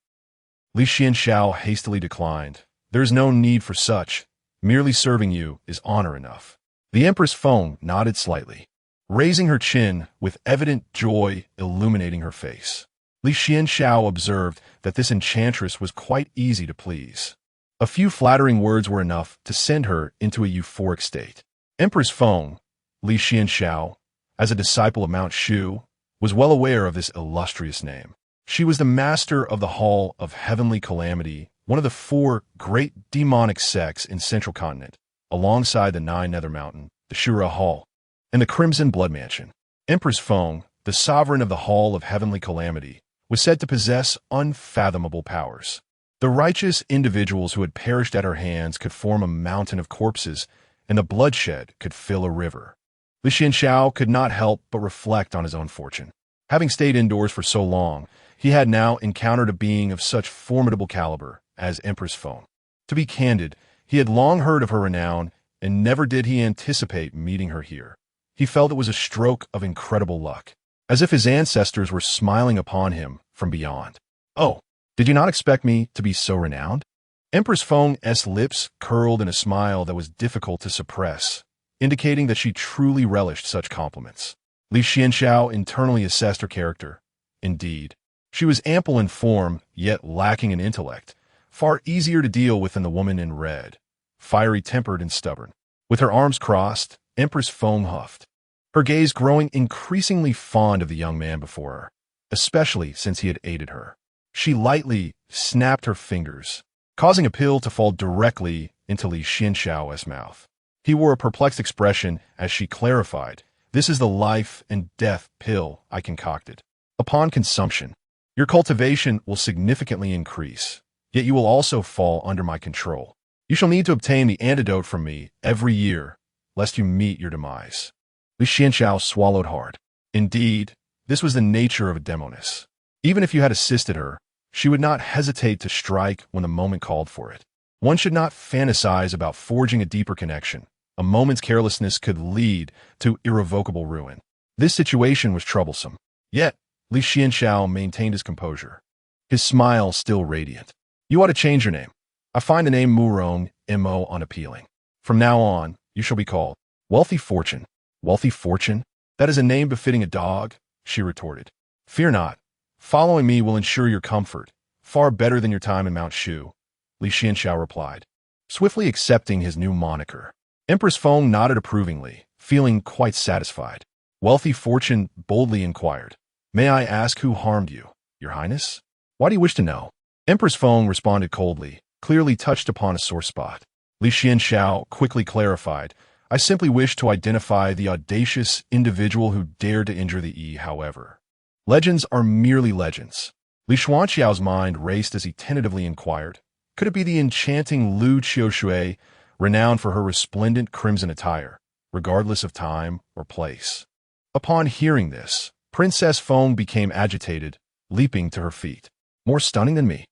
Li Xuanxiao hastily declined. "There is no need for such. Merely serving you is honor enough." The Empress Feng nodded slightly, raising her chin with evident joy illuminating her face. Li Xuanxiao observed that this enchantress was quite easy to please. A few flattering words were enough to send her into a euphoric state. Empress Feng, Li Xuanxiao, as a disciple of Mount Shu, was well aware of this illustrious name. She was the master of the Hall of Heavenly Calamity, one of the 4 great demonic sects in Central Continent, alongside the 9 Nether Mountain, the Shura Hall, and the Crimson Blood Mansion. Empress Feng, the sovereign of the Hall of Heavenly Calamity, was said to possess unfathomable powers. The righteous individuals who had perished at her hands could form a mountain of corpses, and the bloodshed could fill a river. Li Xuanxiao could not help but reflect on his own fortune. Having stayed indoors for so long, he had now encountered a being of such formidable caliber as Empress Feng. To be candid, he had long heard of her renown, and never did he anticipate meeting her here. He felt it was a stroke of incredible luck. as if his ancestors were smiling upon him from beyond. "Oh, did you not expect me to be so renowned?" Empress Feng's lips curled in a smile that was difficult to suppress, indicating that she truly relished such compliments. Li Xuanxiao internally assessed her character. Indeed, she was ample in form, yet lacking in intellect, far easier to deal with than the woman in red, fiery-tempered and stubborn. With her arms crossed, Empress Feng huffed, her gaze growing increasingly fond of the young man before her, especially since he had aided her. She lightly snapped her fingers, causing a pill to fall directly into Li Xuanxiao's mouth. He wore a perplexed expression as she clarified, "This is the life and death pill I concocted. Upon consumption, your cultivation will significantly increase, yet you will also fall under my control. You shall need to obtain the antidote from me every year, lest you meet your demise." Li Xuanxiao swallowed hard. Indeed, this was the nature of a demoness. Even if you had assisted her, she would not hesitate to strike when the moment called for it. One should not fantasize about forging a deeper connection. A moment's carelessness could lead to irrevocable ruin. This situation was troublesome. Yet, Li Xuanxiao maintained his composure, his smile still radiant. "You ought to change your name. I find the name Murong Mo unappealing. From now on, you shall be called Wealthy Fortune." "Wealthy Fortune? That is a name befitting a dog," she retorted. "Fear not. Following me will ensure your comfort, far better than your time in Mount Shu," Li Xuanxiao replied, swiftly accepting his new moniker. Empress Feng nodded approvingly, feeling quite satisfied. Wealthy Fortune boldly inquired, "May I ask who harmed you, Your Highness? Why do you wish to know?" Empress Feng responded coldly, clearly touched upon a sore spot. Li Xuanxiao quickly clarified, "I simply wish to identify the audacious individual who dared to injure the E, however. Legends are merely legends." Li Xuanxiao's mind raced as he tentatively inquired, "Could it be the enchanting Lu Qiushui, renowned for her resplendent crimson attire, regardless of time or place?" Upon hearing this, Princess Feng became agitated, leaping to her feet. "More stunning than me?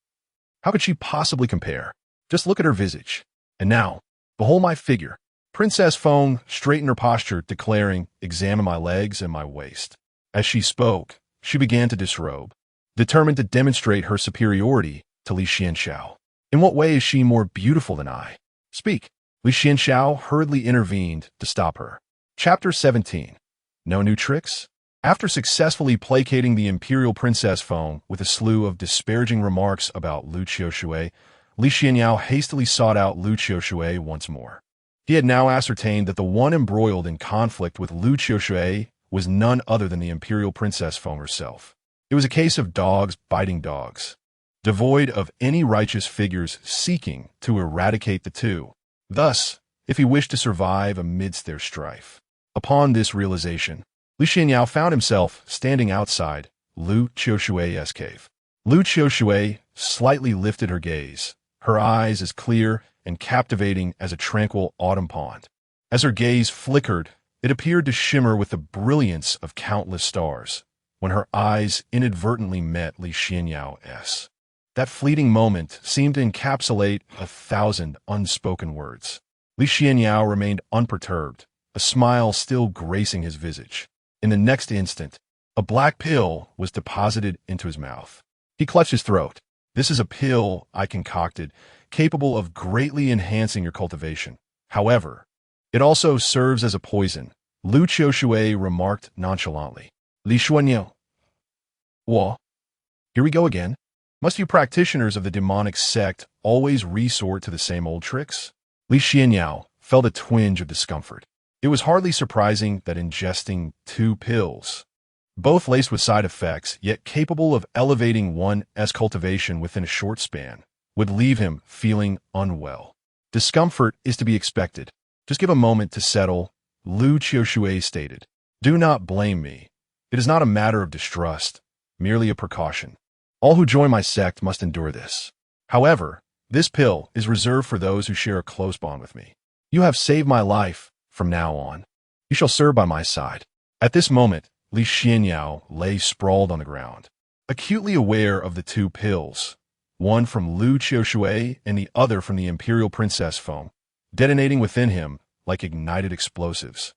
How could she possibly compare? Just look at her visage. And now, behold my figure." Princess Feng straightened her posture, declaring, "Examine my legs and my waist." As she spoke, she began to disrobe, determined to demonstrate her superiority to Li Xuanxiao. "In what way is she more beautiful than I? Speak." Li Xuanxiao hurriedly intervened to stop her. Chapter 17. No new tricks? After successfully placating the imperial Princess Feng with a slew of disparaging remarks about Lu Qiushui, Li Xuanxiao hastily sought out Lu Qiushui once more. He had now ascertained that the one embroiled in conflict with Lu Qiushui was none other than the imperial Princess Feng herself. It was a case of dogs biting dogs, devoid of any righteous figures seeking to eradicate the two. Thus, if he wished to survive amidst their strife. Upon this realization, Li Xuanxiao found himself standing outside Lu Qiushui's cave. Lu Qiushui slightly lifted her gaze, her eyes as clear and captivating as a tranquil autumn pond. As her gaze flickered, it appeared to shimmer with the brilliance of countless stars, when her eyes inadvertently met Li Xuanxiao's. That fleeting moment seemed to encapsulate 1,000 unspoken words. Li Xuanxiao remained unperturbed, a smile still gracing his visage. In the next instant, a black pill was deposited into his mouth. He clutched his throat. "This is a pill I concocted, capable of greatly enhancing your cultivation. However, it also serves as a poison," Lu Qiushui remarked nonchalantly. "Li Xuanxiao. What? Here we go again. Must you practitioners of the demonic sect always resort to the same old tricks?" Li Xuanxiao felt a twinge of discomfort. It was hardly surprising that ingesting 2 pills, both laced with side effects, yet capable of elevating one's cultivation within a short span, would leave him feeling unwell. "Discomfort is to be expected. Just give a moment to settle," Lu Qiushui stated. "Do not blame me. It is not a matter of distrust, merely a precaution. All who join my sect must endure this. However, this pill is reserved for those who share a close bond with me. You have saved my life. From now on, you shall serve by my side." At this moment, Li Xuanxiao lay sprawled on the ground, acutely aware of the 2 pills, one from Lu Qiushui and the other from the imperial Princess Feng, detonating within him like ignited explosives.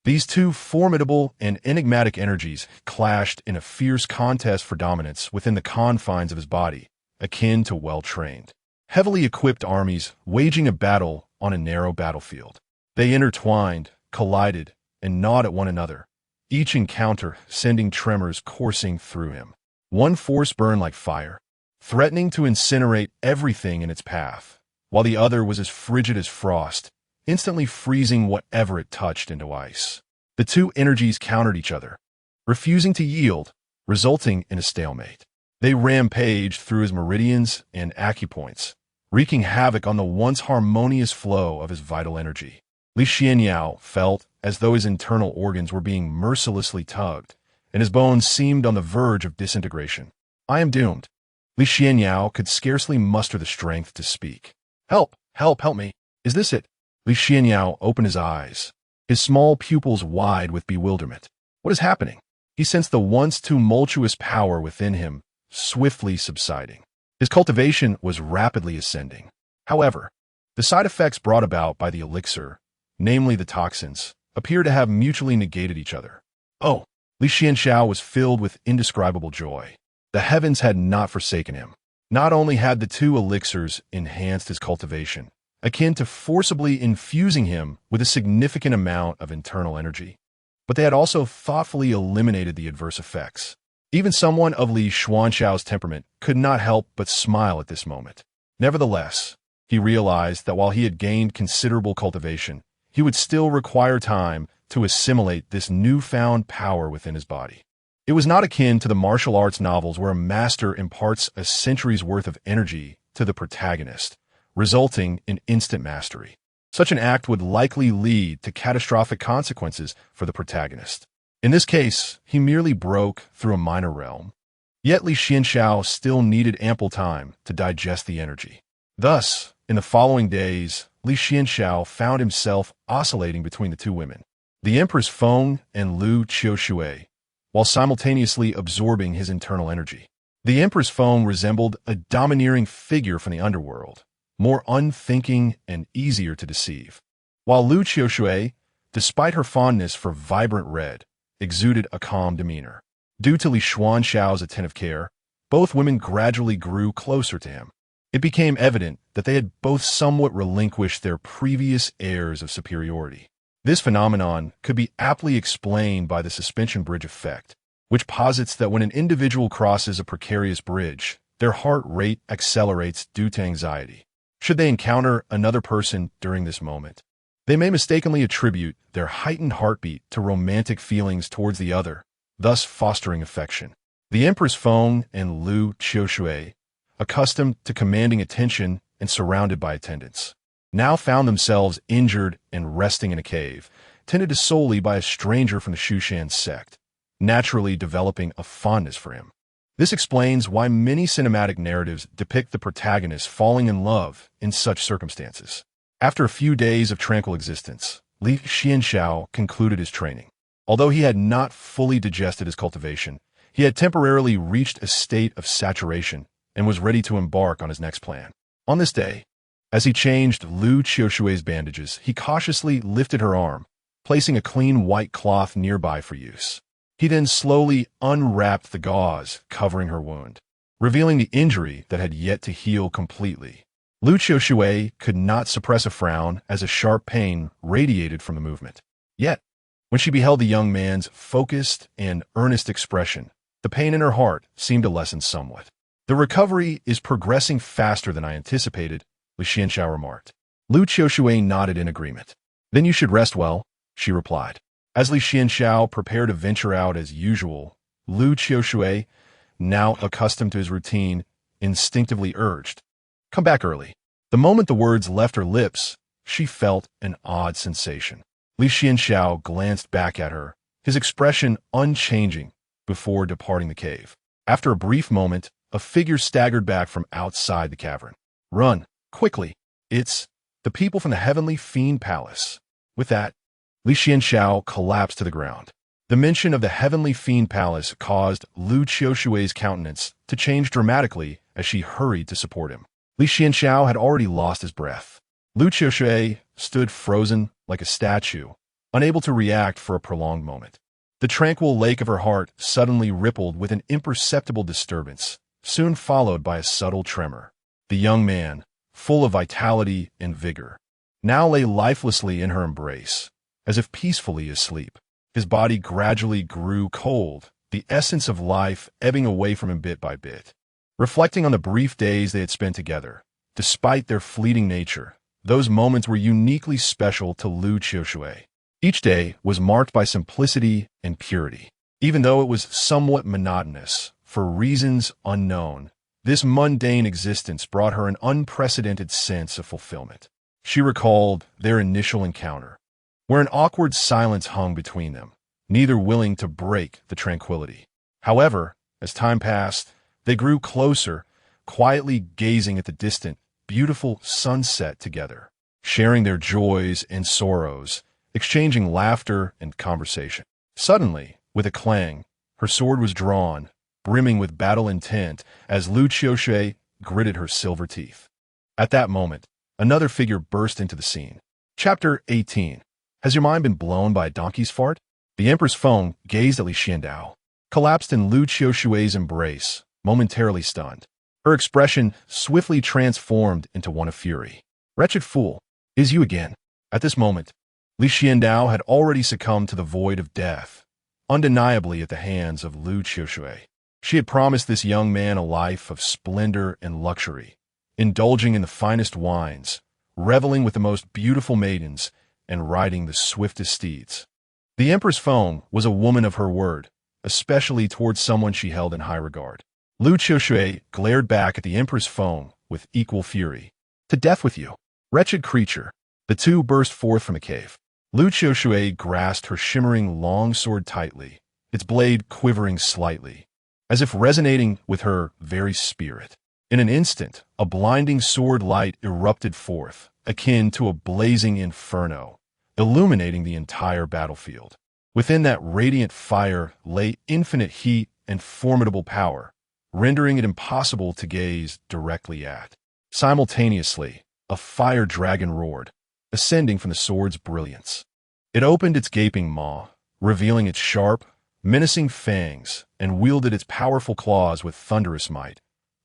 These two formidable and enigmatic energies clashed in a fierce contest for dominance within the confines of his body, akin to well-trained, heavily equipped armies waging a battle on a narrow battlefield. They intertwined, collided, and gnawed at one another, each encounter sending tremors coursing through him. One force burned like fire, threatening to incinerate everything in its path, while the other was as frigid as frost, instantly freezing whatever it touched into ice. The two energies countered each other, refusing to yield, resulting in a stalemate. They rampaged through his meridians and acupoints, wreaking havoc on the once harmonious flow of his vital energy. Li Xuanxiao felt as though his internal organs were being mercilessly tugged, and his bones seemed on the verge of disintegration. "I am doomed." Li Xuanxiao could scarcely muster the strength to speak. "Help! Help! Help me! Is this it?" Li Xuanxiao opened his eyes, his small pupils wide with bewilderment. What is happening? He sensed the once tumultuous power within him swiftly subsiding. His cultivation was rapidly ascending. However, the side effects brought about by the elixir, namely the toxins, appeared to have mutually negated each other. Oh! Li Xuanxiao was filled with indescribable joy. The heavens had not forsaken him. Not only had the two elixirs enhanced his cultivation, akin to forcibly infusing him with a significant amount of internal energy, but they had also thoughtfully eliminated the adverse effects. Even someone of Li Xuanxiao's temperament could not help but smile at this moment. Nevertheless, he realized that while he had gained considerable cultivation, he would still require time to assimilate this newfound power within his body. It was not akin to the martial arts novels where a master imparts a century's worth of energy to the protagonist, resulting in instant mastery. Such an act would likely lead to catastrophic consequences for the protagonist. In this case, he merely broke through a minor realm. Yet Li Xuanxiao still needed ample time to digest the energy. Thus, in the following days, Li Xuanxiao found himself oscillating between the two women, the Empress Feng and Lu Qiushui, while simultaneously absorbing his internal energy. The Empress Feng resembled a domineering figure from the underworld, more unthinking and easier to deceive, while Lu Qiushui, despite her fondness for vibrant red, exuded a calm demeanor. Due to Li Xuanxiao's attentive care, both women gradually grew closer to him. It became evident that they had both somewhat relinquished their previous airs of superiority. This phenomenon could be aptly explained by the suspension bridge effect, which posits that when an individual crosses a precarious bridge, their heart rate accelerates due to anxiety. Should they encounter another person during this moment, they may mistakenly attribute their heightened heartbeat to romantic feelings towards the other, thus fostering affection. The Empress Feng and Lu Qiushui, accustomed to commanding attention and surrounded by attendants, now found themselves injured and resting in a cave, tended to solely by a stranger from the Shushan sect, naturally developing a fondness for him. This explains why many cinematic narratives depict the protagonist falling in love in such circumstances. After a few days of tranquil existence, Li Xuanxiao concluded his training. Although he had not fully digested his cultivation, he had temporarily reached a state of saturation and was ready to embark on his next plan. On this day, as he changed Lu Qiushui's bandages, he cautiously lifted her arm, placing a clean white cloth nearby for use. He then slowly unwrapped the gauze covering her wound, revealing the injury that had yet to heal completely. Lu Qiushui could not suppress a frown as a sharp pain radiated from the movement. Yet, when she beheld the young man's focused and earnest expression, the pain in her heart seemed to lessen somewhat. "The recovery is progressing faster than I anticipated," Li Xuanxiao remarked. Lu Qiushui nodded in agreement. "Then you should rest well," she replied. As Li Xuanxiao prepared to venture out as usual, Lu Qiushui, now accustomed to his routine, instinctively urged, "Come back early." The moment the words left her lips, she felt an odd sensation. Li Xuanxiao glanced back at her, his expression unchanging, before departing the cave. After a brief moment, a figure staggered back from outside the cavern. "Run, quickly! It's the people from the Heavenly Fiend Palace." With that, Li Xuanxiao collapsed to the ground. The mention of the Heavenly Fiend Palace caused Lu Qiushui's countenance to change dramatically as she hurried to support him. Li Xuanxiao had already lost his breath. Lu Qiushui stood frozen like a statue, unable to react for a prolonged moment. The tranquil lake of her heart suddenly rippled with an imperceptible disturbance, soon followed by a subtle tremor. The young man, full of vitality and vigor, now lay lifelessly in her embrace, as if peacefully asleep. His body gradually grew cold, the essence of life ebbing away from him bit by bit. Reflecting on the brief days they had spent together, despite their fleeting nature, those moments were uniquely special to Li Xuanxiao. Each day was marked by simplicity and purity. Even though it was somewhat monotonous, for reasons unknown, this mundane existence brought her an unprecedented sense of fulfillment. She recalled their initial encounter, where an awkward silence hung between them, neither willing to break the tranquility. However, as time passed, they grew closer, quietly gazing at the distant, beautiful sunset together, sharing their joys and sorrows, exchanging laughter and conversation. Suddenly, with a clang, her sword was drawn, brimming with battle intent as Li Xuanxiao gritted her silver teeth. At that moment, another figure burst into the scene. Chapter 18. Has your mind been blown by a donkey's fart? The Empress Feng gazed at Li Xuanxiao, collapsed in Li Xuanxiao's embrace, momentarily stunned. Her expression swiftly transformed into one of fury. Wretched fool, is you again? At this moment, Li Xuanxiao had already succumbed to the void of death, undeniably at the hands of Li Xuanxiao. She had promised this young man a life of splendor and luxury, indulging in the finest wines, reveling with the most beautiful maidens, and riding the swiftest steeds. The Empress Feng was a woman of her word, especially towards someone she held in high regard. Li Xuanxiao glared back at the Empress Feng with equal fury. To death with you, wretched creature! The two burst forth from a cave. Li Xuanxiao grasped her shimmering long sword tightly, its blade quivering slightly, as if resonating with her very spirit. In an instant, a blinding sword light erupted forth, akin to a blazing inferno, illuminating the entire battlefield. Within that radiant fire lay infinite heat and formidable power, rendering it impossible to gaze directly at. Simultaneously, a fire dragon roared, ascending from the sword's brilliance. It opened its gaping maw, revealing its sharp, menacing fangs, and wielded its powerful claws with thunderous might,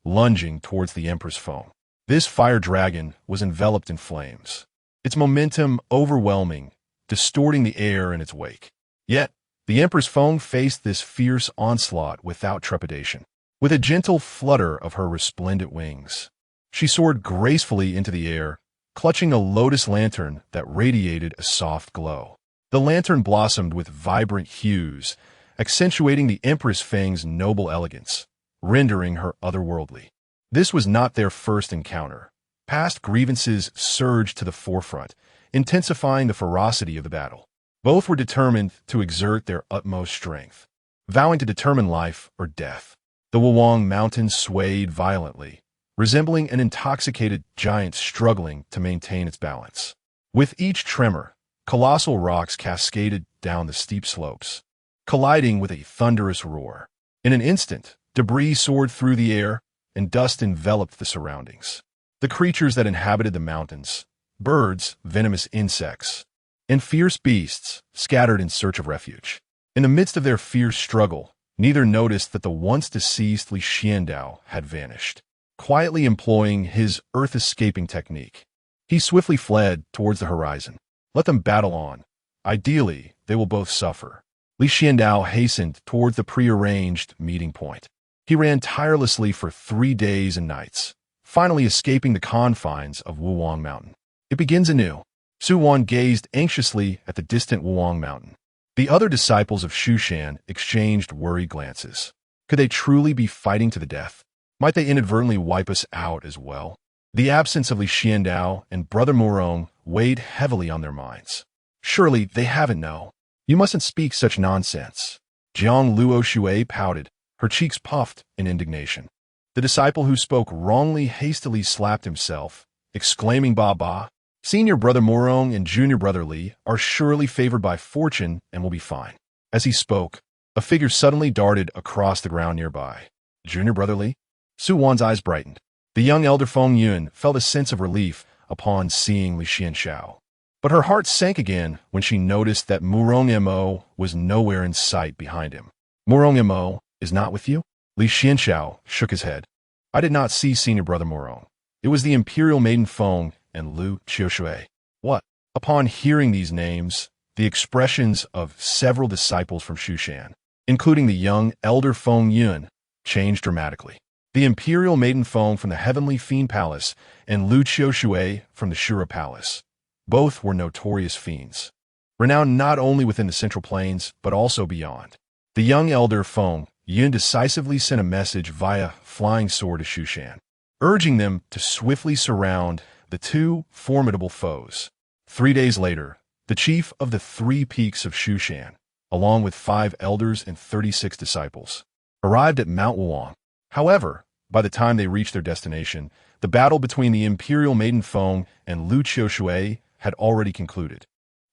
lunging towards the Empress Feng. This fire dragon was enveloped in flames, its momentum overwhelming, distorting the air in its wake. Yet, the Empress Feng faced this fierce onslaught without trepidation. With a gentle flutter of her resplendent wings, she soared gracefully into the air, clutching a lotus lantern that radiated a soft glow. The lantern blossomed with vibrant hues, accentuating the Empress Feng's noble elegance, rendering her otherworldly. This was not their first encounter. Past grievances surged to the forefront, intensifying the ferocity of the battle. Both were determined to exert their utmost strength, vowing to determine life or death. The Wuwang Mountains swayed violently, resembling an intoxicated giant struggling to maintain its balance. With each tremor, colossal rocks cascaded down the steep slopes, colliding with a thunderous roar. In an instant, debris soared through the air, and dust enveloped the surroundings. The creatures that inhabited the mountains, birds, venomous insects, and fierce beasts, scattered in search of refuge. In the midst of their fierce struggle, neither noticed that the once-deceased Li Xuanxiao had vanished. Quietly employing his earth-escaping technique, he swiftly fled towards the horizon. Let them battle on. Ideally, they will both suffer. Li Xuanxiao hastened towards the prearranged meeting point. He ran tirelessly for 3 days and nights, finally escaping the confines of Wuwang Mountain. It begins anew. Su Wan gazed anxiously at the distant Wuwang Mountain. The other disciples of Shushan exchanged worried glances. Could they truly be fighting to the death? Might they inadvertently wipe us out as well? The absence of Li Xuanxiao and Brother Murong weighed heavily on their minds. Surely they haven't no. You mustn't speak such nonsense. Jiang Luo Shui pouted, her cheeks puffed in indignation. The disciple who spoke wrongly hastily slapped himself, exclaiming, "Ba ba! Senior Brother Murong and Junior Brother Li are surely favored by fortune and will be fine." As he spoke, a figure suddenly darted across the ground nearby. Junior Brother Li? Su Wan's eyes brightened. The young elder Feng Yun felt a sense of relief upon seeing Li Xuanxiao. But her heart sank again when she noticed that Murong Mo was nowhere in sight behind him. Murong Mo is not with you? Li Xuanxiao shook his head. I did not see Senior Brother Murong. It was the Imperial Maiden Feng and Li Xuanxiao. What? Upon hearing these names, the expressions of several disciples from Shushan, including the young elder Feng Yun, changed dramatically. The Imperial Maiden Feng from the Heavenly Fiend Palace and Li Xuanxiao from the Shura Palace. Both were notorious fiends, renowned not only within the Central Plains, but also beyond. The young elder Feng Yun decisively sent a message via flying sword to Shushan, urging them to swiftly surround the two formidable foes. 3 days later, the chief of the 3 peaks of Shushan, along with 5 elders and 36 disciples, arrived at Mount Wuang. However, by the time they reached their destination, the battle between the Imperial Maiden Feng and Li Xuanxiao had already concluded.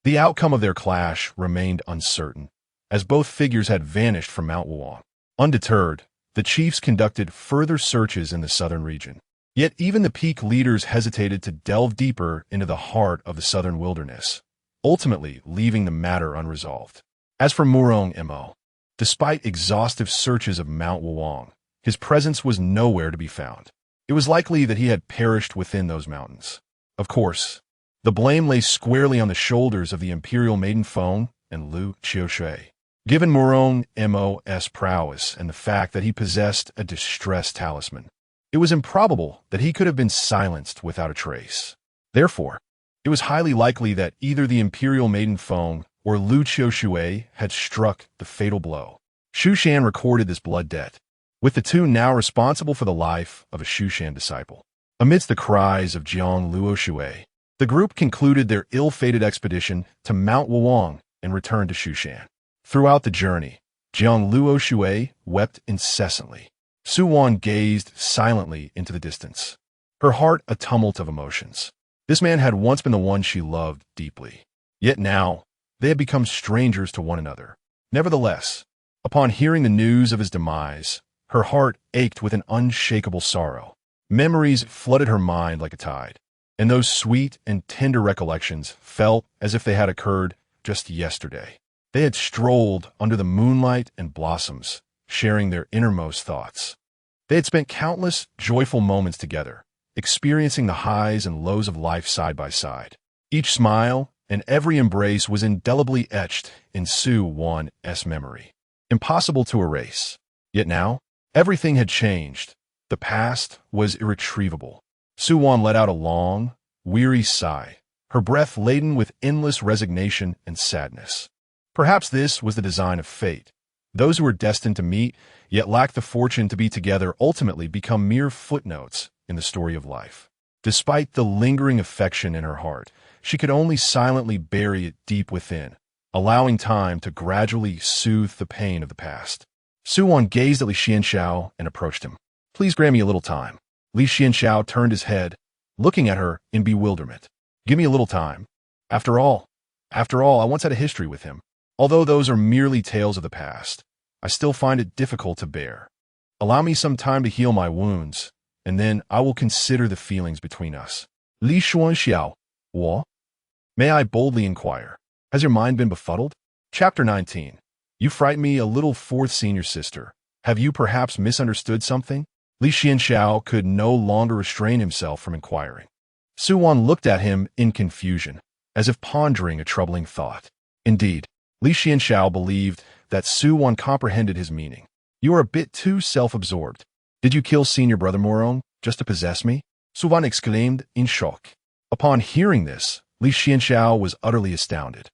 The outcome of their clash remained uncertain, as both figures had vanished from Mount Wuang. Undeterred, the chiefs conducted further searches in the southern region. Yet even the peak leaders hesitated to delve deeper into the heart of the southern wilderness, ultimately leaving the matter unresolved. As for Murong Mo, despite exhaustive searches of Mount Wuang, his presence was nowhere to be found. It was likely that he had perished within those mountains. Of course, the blame lay squarely on the shoulders of the Imperial Maiden Feng and Li Xuanxiao. Given Murong Mo's prowess and the fact that he possessed a distress talisman, it was improbable that he could have been silenced without a trace. Therefore, it was highly likely that either the Imperial Maiden Feng or Li Xuanxiao had struck the fatal blow. Shushan recorded this blood debt, with the two now responsible for the life of a Shushan disciple. Amidst the cries of Jiang Luoshui, the group concluded their ill-fated expedition to Mount Wuang and returned to Shushan. Throughout the journey, Jiang Luoshui wept incessantly. Su Wan gazed silently into the distance, her heart a tumult of emotions. This man had once been the one she loved deeply. Yet now, they had become strangers to one another. Nevertheless, upon hearing the news of his demise, her heart ached with an unshakable sorrow. Memories flooded her mind like a tide, and those sweet and tender recollections felt as if they had occurred just yesterday. They had strolled under the moonlight and blossoms, sharing their innermost thoughts. They had spent countless joyful moments together, experiencing the highs and lows of life side by side. Each smile and every embrace was indelibly etched in Su Wan's memory, impossible to erase. Yet now, everything had changed. The past was irretrievable. Su Wan let out a long, weary sigh, her breath laden with endless resignation and sadness. Perhaps this was the design of fate. Those who were destined to meet, yet lacked the fortune to be together, ultimately become mere footnotes in the story of life. Despite the lingering affection in her heart, she could only silently bury it deep within, allowing time to gradually soothe the pain of the past. Su Wan gazed at Li Xuanxiao and approached him. Please grant me a little time. Li Xuanxiao turned his head, looking at her in bewilderment. Give me a little time. After all, I once had a history with him. Although those are merely tales of the past, I still find it difficult to bear. Allow me some time to heal my wounds, and then I will consider the feelings between us. Li Xuanxiao, what? May I boldly inquire, has your mind been befuddled? Chapter 19. You frighten me a little, fourth senior sister. Have you perhaps misunderstood something? Li Xuanxiao could no longer restrain himself from inquiring. Su Wan looked at him in confusion, as if pondering a troubling thought. Indeed, Li Xuanxiao believed that Su Wan comprehended his meaning. You are a bit too self-absorbed. Did you kill Senior Brother Murong just to possess me? Su Wan exclaimed in shock. Upon hearing this, Li Xuanxiao was utterly astounded.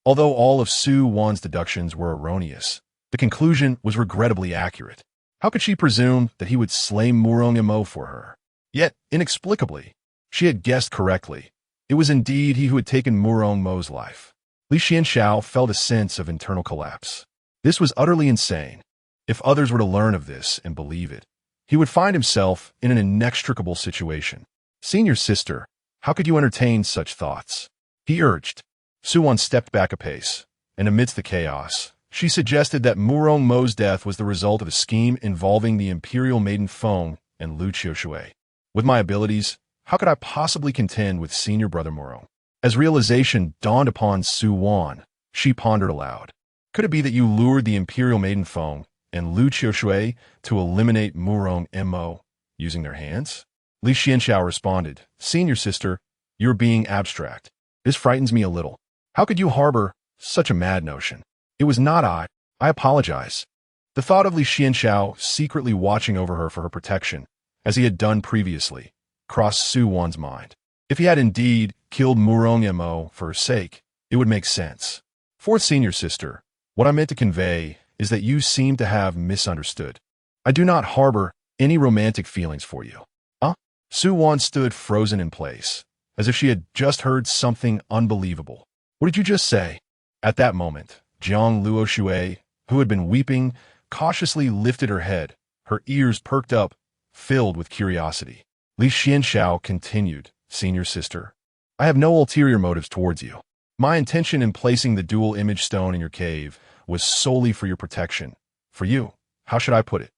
Although all of Su Wan's deductions were erroneous, the conclusion was regrettably accurate. How could she presume that he would slay Murong Mo for her? Yet, inexplicably, she had guessed correctly. It was indeed he who had taken Murong Mo's life. Li Xuanxiao felt a sense of internal collapse. This was utterly insane. If others were to learn of this and believe it, he would find himself in an inextricable situation. Senior sister, how could you entertain such thoughts? He urged. Su Wan stepped back a pace, and amidst the chaos, she suggested that Murong Mo's death was the result of a scheme involving the Imperial Maiden Feng and Li Xuanxiao. With my abilities, how could I possibly contend with Senior Brother Murong? As realization dawned upon Su Wan, she pondered aloud. Could it be that you lured the Imperial Maiden Feng and Li Xuanxiao to eliminate Murong Mo using their hands? Li Xuanxiao responded, Senior Sister, you're being abstract. This frightens me a little. How could you harbor such a mad notion? It was not I. I apologize. The thought of Li Xuanxiao secretly watching over her for her protection, as he had done previously, crossed Su Wan's mind. If he had indeed killed Murong Mo for her sake, it would make sense. Fourth Senior Sister, what I meant to convey is that you seem to have misunderstood. I do not harbor any romantic feelings for you. Huh? Su Wan stood frozen in place, as if she had just heard something unbelievable. What did you just say? At that moment, Jiang Luoshui, who had been weeping, cautiously lifted her head, her ears perked up, filled with curiosity. Li Xuanxiao continued, Senior Sister, I have no ulterior motives towards you. My intention in placing the dual image stone in your cave was solely for your protection. For you, how should I put it?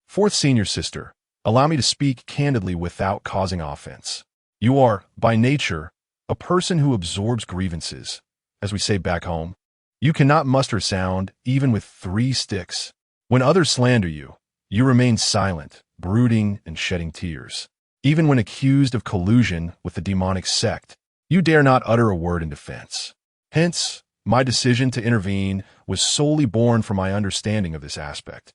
Fourth Senior Sister, allow me to speak candidly without causing offense. You are, by nature, a person who absorbs grievances, as we say back home. You cannot muster sound even with 3 sticks. When others slander you, you remain silent, brooding and shedding tears. Even when accused of collusion with the demonic sect, you dare not utter a word in defense. Hence, my decision to intervene was solely born from my understanding of this aspect,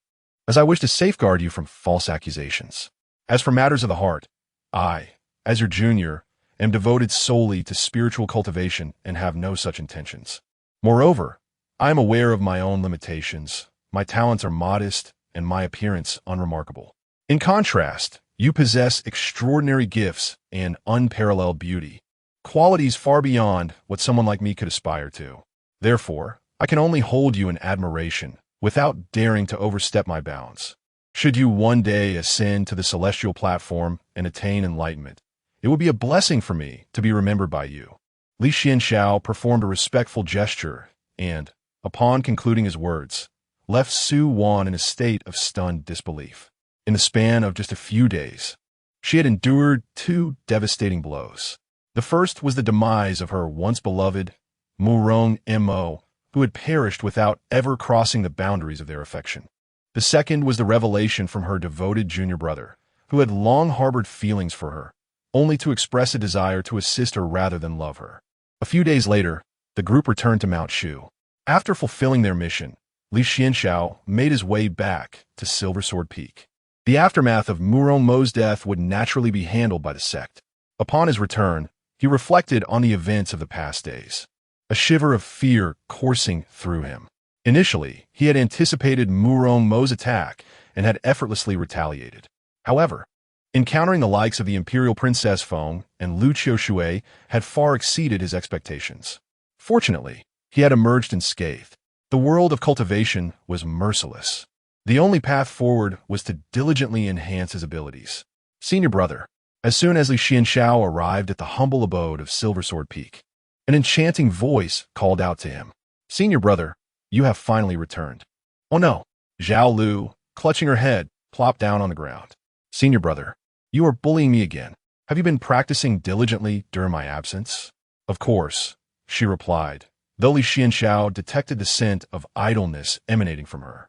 as I wish to safeguard you from false accusations. As for matters of the heart, I, as your junior, am devoted solely to spiritual cultivation and have no such intentions. Moreover, I am aware of my own limitations. My talents are modest and my appearance unremarkable. In contrast, you possess extraordinary gifts and unparalleled beauty, qualities far beyond what someone like me could aspire to. Therefore, I can only hold you in admiration without daring to overstep my bounds. Should you one day ascend to the celestial platform and attain enlightenment, it would be a blessing for me to be remembered by you. Li Xuanxiao performed a respectful gesture and, upon concluding his words, left Su Wan in a state of stunned disbelief. In the span of just a few days, she had endured 2 devastating blows. The first was the demise of her once beloved Murong Mo, who had perished without ever crossing the boundaries of their affection. The second was the revelation from her devoted junior brother, who had long harbored feelings for her, only to express a desire to assist her rather than love her. A few days later, the group returned to Mount Shu. After fulfilling their mission, Li Xuanxiao made his way back to Silver Sword Peak. The aftermath of Murong Mo's death would naturally be handled by the sect. Upon his return, he reflected on the events of the past days, a shiver of fear coursing through him. Initially, he had anticipated Murong Mo's attack and had effortlessly retaliated. However, encountering the likes of the Imperial Princess Feng and Li Xuanxiao had far exceeded his expectations. Fortunately, he had emerged unscathed. The world of cultivation was merciless. The only path forward was to diligently enhance his abilities. Senior brother, as soon as Li Xuanxiao arrived at the humble abode of Silver Sword Peak, an enchanting voice called out to him, Senior brother, you have finally returned. Oh no, Zhao Lu, clutching her head, plopped down on the ground. Senior brother, you are bullying me again. Have you been practicing diligently during my absence? Of course, she replied, though Li Xuanxiao detected the scent of idleness emanating from her.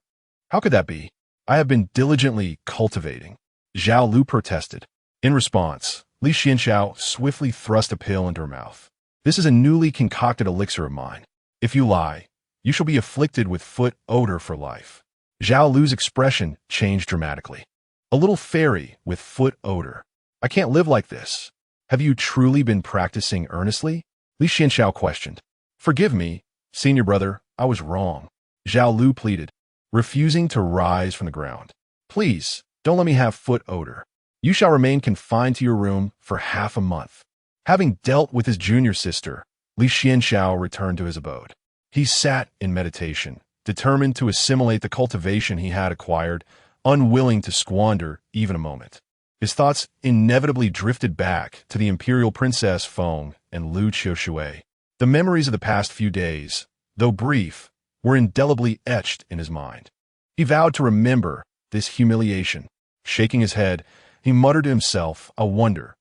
How could that be? I have been diligently cultivating. Zhao Lu protested. In response, Li Xuanxiao swiftly thrust a pill into her mouth. This is a newly concocted elixir of mine. If you lie, you shall be afflicted with foot odor for life. Zhao Lu's expression changed dramatically. A little fairy with foot odor. I can't live like this. Have you truly been practicing earnestly? Li Xuanxiao questioned. Forgive me, senior brother, I was wrong. Zhao Lu pleaded, refusing to rise from the ground. Please, don't let me have foot odor. You shall remain confined to your room for half a month. Having dealt with his junior sister, Li Xuanxiao returned to his abode. He sat in meditation, determined to assimilate the cultivation he had acquired, unwilling to squander even a moment. His thoughts inevitably drifted back to the Imperial Princess Feng and Li Xuanxiao. The memories of the past few days, though brief, were indelibly etched in his mind. He vowed to remember this humiliation. Shaking his head, he muttered to himself, I wonder,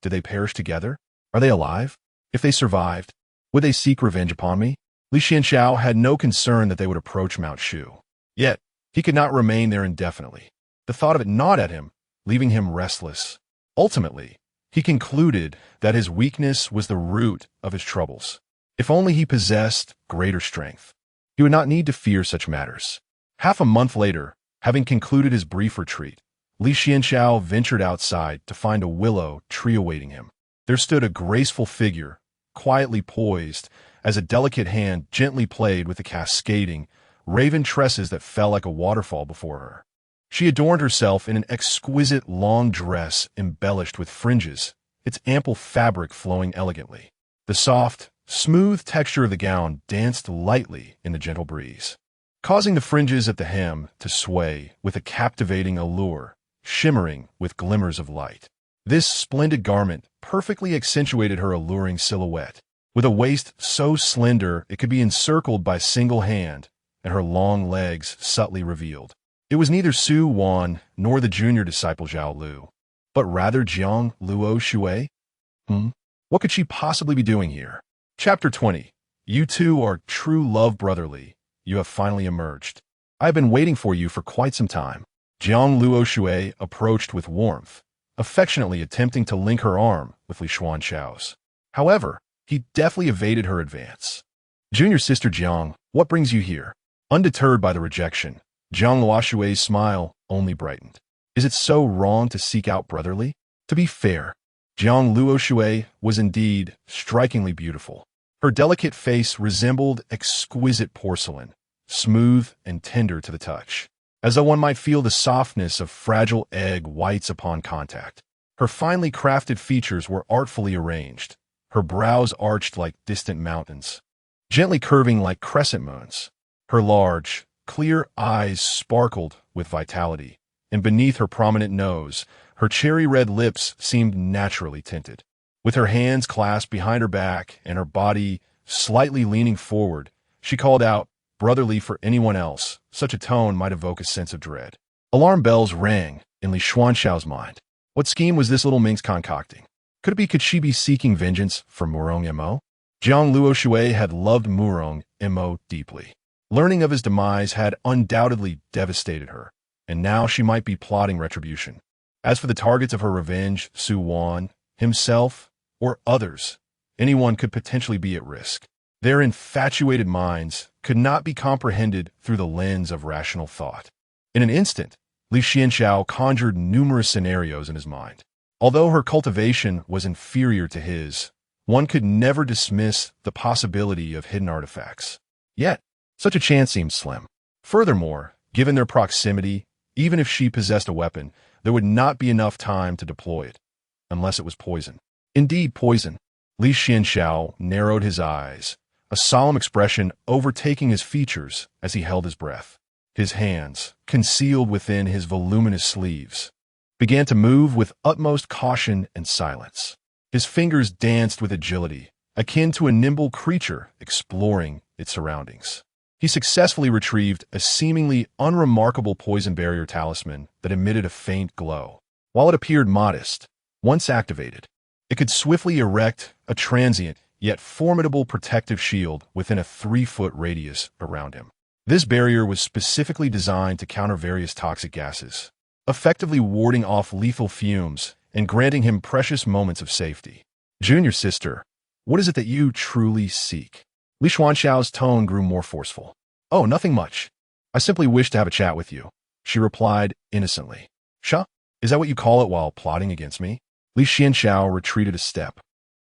did they perish together? Are they alive? If they survived, would they seek revenge upon me? Li Xuanxiao had no concern that they would approach Mount Shu. Yet, he could not remain there indefinitely. The thought of it gnawed at him, leaving him restless. Ultimately, he concluded that his weakness was the root of his troubles. If only he possessed greater strength, he would not need to fear such matters. Half a month later, having concluded his brief retreat, Li Xuanxiao ventured outside to find a willow tree awaiting him. There stood a graceful figure, quietly poised, as a delicate hand gently played with the cascading, raven tresses that fell like a waterfall before her. She adorned herself in an exquisite long dress embellished with fringes, its ample fabric flowing elegantly. The soft, smooth texture of the gown danced lightly in the gentle breeze, causing the fringes at the hem to sway with a captivating allure, shimmering with glimmers of light. This splendid garment perfectly accentuated her alluring silhouette, with a waist so slender it could be encircled by a single hand, and her long legs subtly revealed. It was neither Su Wan nor the junior disciple Zhao Lu, but rather Jiang Luo Shui. What could she possibly be doing here? Chapter 20. You two are true love brotherly. You have finally emerged. I have been waiting for you for quite some time. Jiang Luo Shui approached with warmth, affectionately attempting to link her arm with Li Xuanxiao's. However, he deftly evaded her advance. Junior Sister Jiang, what brings you here? Undeterred by the rejection, Jiang Luo Shui's smile only brightened. Is it so wrong to seek out brotherly? To be fair, Jiang Luo Shui was indeed strikingly beautiful. Her delicate face resembled exquisite porcelain, smooth and tender to the touch, as though one might feel the softness of fragile egg whites upon contact. Her finely crafted features were artfully arranged, her brows arched like distant mountains, gently curving like crescent moons. Her large, clear eyes sparkled with vitality, and beneath her prominent nose, her cherry-red lips seemed naturally tinted. With her hands clasped behind her back and her body slightly leaning forward, she called out, brotherly for anyone else. Such a tone might evoke a sense of dread. Alarm bells rang in Li Xuanxiao's mind. What scheme was this little minx concocting? Could she be seeking vengeance for Murong Mo? Jiang Luo Shui had loved Murong Mo deeply. Learning of his demise had undoubtedly devastated her, and now she might be plotting retribution. As for the targets of her revenge, Su Wan, himself, or others, anyone could potentially be at risk. Their infatuated minds could not be comprehended through the lens of rational thought. In an instant, Li Xuanxiao conjured numerous scenarios in his mind. Although her cultivation was inferior to his, one could never dismiss the possibility of hidden artifacts. Yet, such a chance seemed slim. Furthermore, given their proximity, even if she possessed a weapon, there would not be enough time to deploy it, unless it was poison. Indeed, poison. Li Xuanxiao narrowed his eyes, a solemn expression overtaking his features as he held his breath. His hands, concealed within his voluminous sleeves, began to move with utmost caution and silence. His fingers danced with agility, akin to a nimble creature exploring its surroundings. He successfully retrieved a seemingly unremarkable poison barrier talisman that emitted a faint glow. While it appeared modest, once activated, it could swiftly erect a transient yet formidable protective shield within a 3-foot radius around him. This barrier was specifically designed to counter various toxic gases, effectively warding off lethal fumes and granting him precious moments of safety. Junior Sister, what is it that you truly seek? Li Xuanxiao's tone grew more forceful. Oh, nothing much. I simply wish to have a chat with you, she replied innocently. Sha? Is that what you call it while plotting against me? Li Xuanxiao retreated a step.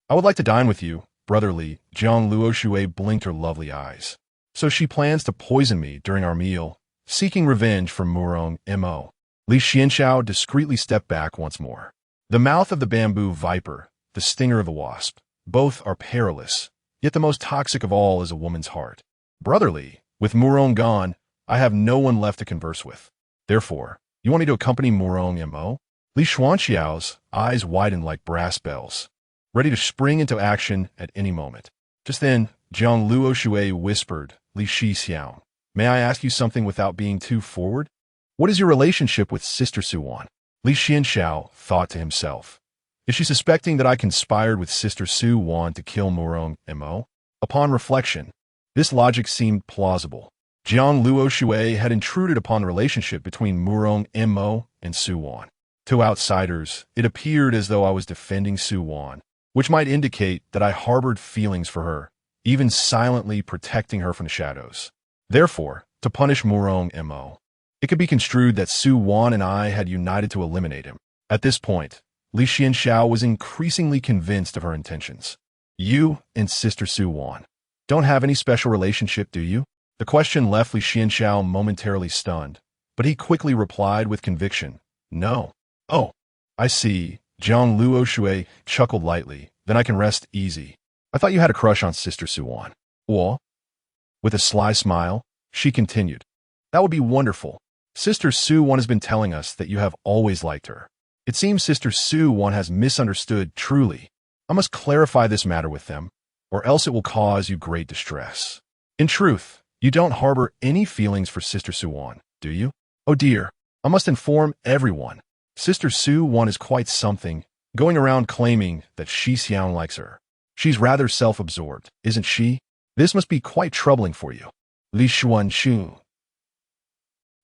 I would like to dine with you, brotherly. Jiang Luo Shui blinked her lovely eyes. So she plans to poison me during our meal, seeking revenge for Murong Mo. Li Xuanxiao discreetly stepped back once more. The mouth of the bamboo viper, the stinger of the wasp, both are perilous, yet the most toxic of all is a woman's heart. Brotherly, with Murong gone, I have no one left to converse with. Therefore, you want me to accompany Murong Mo? Li Xuanxiao's eyes widened like brass bells, ready to spring into action at any moment. Just then, Jiang Luo Shui whispered, Li Xiao, may I ask you something without being too forward? What is your relationship with Sister Su Wan? Li Xuanxiao thought to himself. Is she suspecting that I conspired with Sister Su Wan to kill Murong Mo? Upon reflection, this logic seemed plausible. Jiang Luo Shui had intruded upon the relationship between Murong Mo and Su Wan. To outsiders, it appeared as though I was defending Su Wan, which might indicate that I harbored feelings for her, even silently protecting her from the shadows. Therefore, to punish Murong Mo, it could be construed that Su Wan and I had united to eliminate him. At this point, Li Xuanxiao was increasingly convinced of her intentions. You and Sister Su Wan don't have any special relationship, do you? The question left Li Xuanxiao momentarily stunned, but he quickly replied with conviction, no. Oh, I see. Jiang Luo Shui chuckled lightly. Then I can rest easy. I thought you had a crush on Sister Su Wan. What? With a sly smile, she continued. That would be wonderful. Sister Su Wan has been telling us that you have always liked her. It seems Sister Su Wan has misunderstood truly. I must clarify this matter with them, or else it will cause you great distress. In truth, you don't harbor any feelings for Sister Su Wan, do you? Oh dear, I must inform everyone. Sister Su Wan is quite something, going around claiming that Shi Xiang likes her. She's rather self-absorbed, isn't she? This must be quite troubling for you. Li Xuanxiao.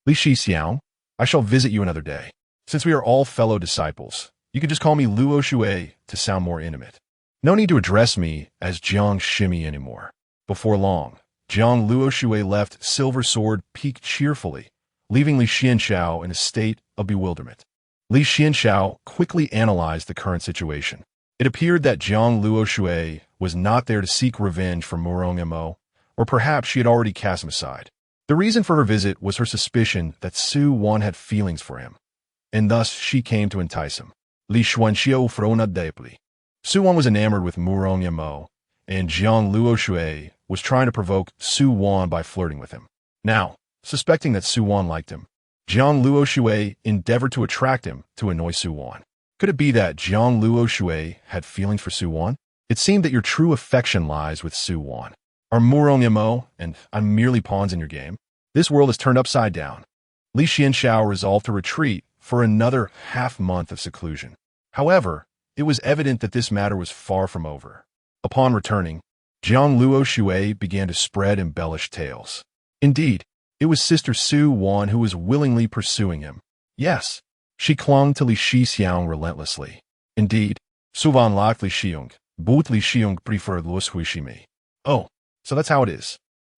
Li Xiang, I shall visit you another day. Since we are all fellow disciples, you could just call me Luo Shui to sound more intimate. No need to address me as Jiang Shimi anymore. Before long, Jiang Luo Shui left Silver Sword Peak cheerfully, leaving Li Xuanxiao in a state of bewilderment. Li Xuanxiao quickly analyzed the current situation. It appeared that Jiang Luo Shui was not there to seek revenge for Murong Mo, or perhaps she had already cast him aside. The reason for her visit was her suspicion that Su Wan had feelings for him, and thus she came to entice him. Li Xuanxiao frona deeply. Su Wan was enamored with Murong Mo, and Jiang Luo Shui was trying to provoke Su Wan by flirting with him. Now, suspecting that Su Wan liked him, Jiang Luo Shui endeavored to attract him to annoy Su Wan. Could it be that Jiang Luo Shui had feelings for Su Wan? It seemed that your true affection lies with Su Wan. Are Murong Mo and I'm merely pawns in your game? This world is turned upside down. Li Xuanxiao resolved to retreat for another half-month of seclusion. However, it was evident that this matter was far from over. Upon returning, Jiang Luo Shui began to spread embellished tales. Indeed, it was Sister Su Wan who was willingly pursuing him. Yes, she clung to Li Xiang relentlessly. Indeed, Su Van lak Li Xiong, but Li Xiong preferred Luos Hui Shimi. Oh, so that's how it is.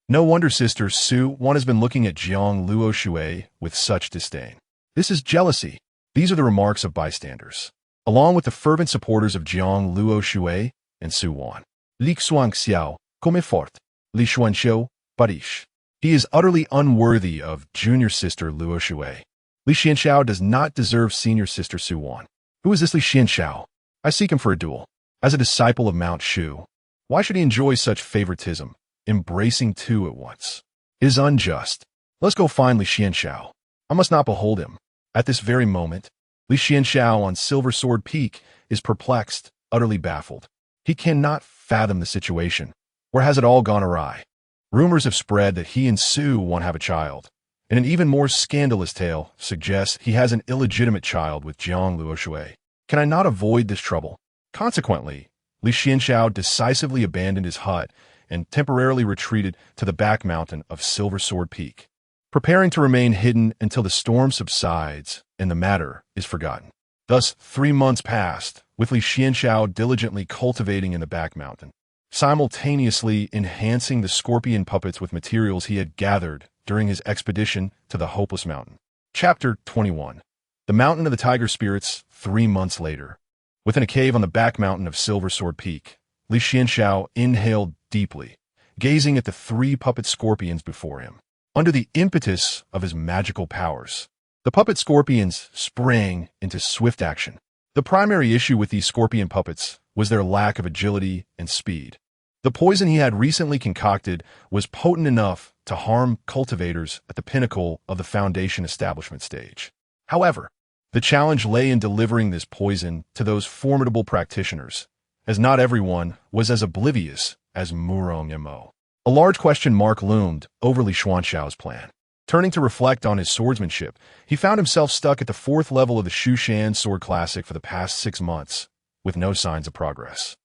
No wonder Sister Su Wan has been looking at Jiang Luo Shui with such disdain. This is jealousy. These are the remarks of bystanders, along with the fervent supporters of Jiang Luo Shui and Su Wan. Li Xuanxiao, comme fort. Li Xuanxiao, Barish. He is utterly unworthy of Junior Sister Luo Shui. Li Xuanxiao does not deserve Senior Sister Su Wan. Who is this Li Xuanxiao? I seek him for a duel. As a disciple of Mount Shu, why should he enjoy such favoritism, embracing two at once? It is unjust. Let's go find Li Xuanxiao. I must not behold him. At this very moment, Li Xuanxiao on Silver Sword Peak is perplexed, utterly baffled. He cannot fathom the situation. Where has it all gone awry? Rumors have spread that he and Su Wan have a child, and an even more scandalous tale suggests he has an illegitimate child with Jiang Luo Shui. Can I not avoid this trouble? Consequently, Li Xuanxiao decisively abandoned his hut and temporarily retreated to the back mountain of Silver Sword Peak, preparing to remain hidden until the storm subsides and the matter is forgotten. Thus, 3 months passed, with Li Xuanxiao diligently cultivating in the back mountain, simultaneously enhancing the scorpion puppets with materials he had gathered during his expedition to the Hopeless Mountain. Chapter 21. The Mountain of the Tiger Spirits 3 months later. Within a cave on the back mountain of Silver Sword Peak, Li Xuanxiao inhaled deeply, gazing at the 3 puppet scorpions before him. Under the impetus of his magical powers, the puppet scorpions sprang into swift action. The primary issue with these scorpion puppets was their lack of agility and speed. The poison he had recently concocted was potent enough to harm cultivators at the pinnacle of the Foundation establishment stage. However, the challenge lay in delivering this poison to those formidable practitioners, as not everyone was as oblivious as Murong Mo. A large question mark loomed over Li Xuanxiao's plan. Turning to reflect on his swordsmanship, he found himself stuck at the 4th level of the Shushan Sword Classic for the past 6 months, with no signs of progress.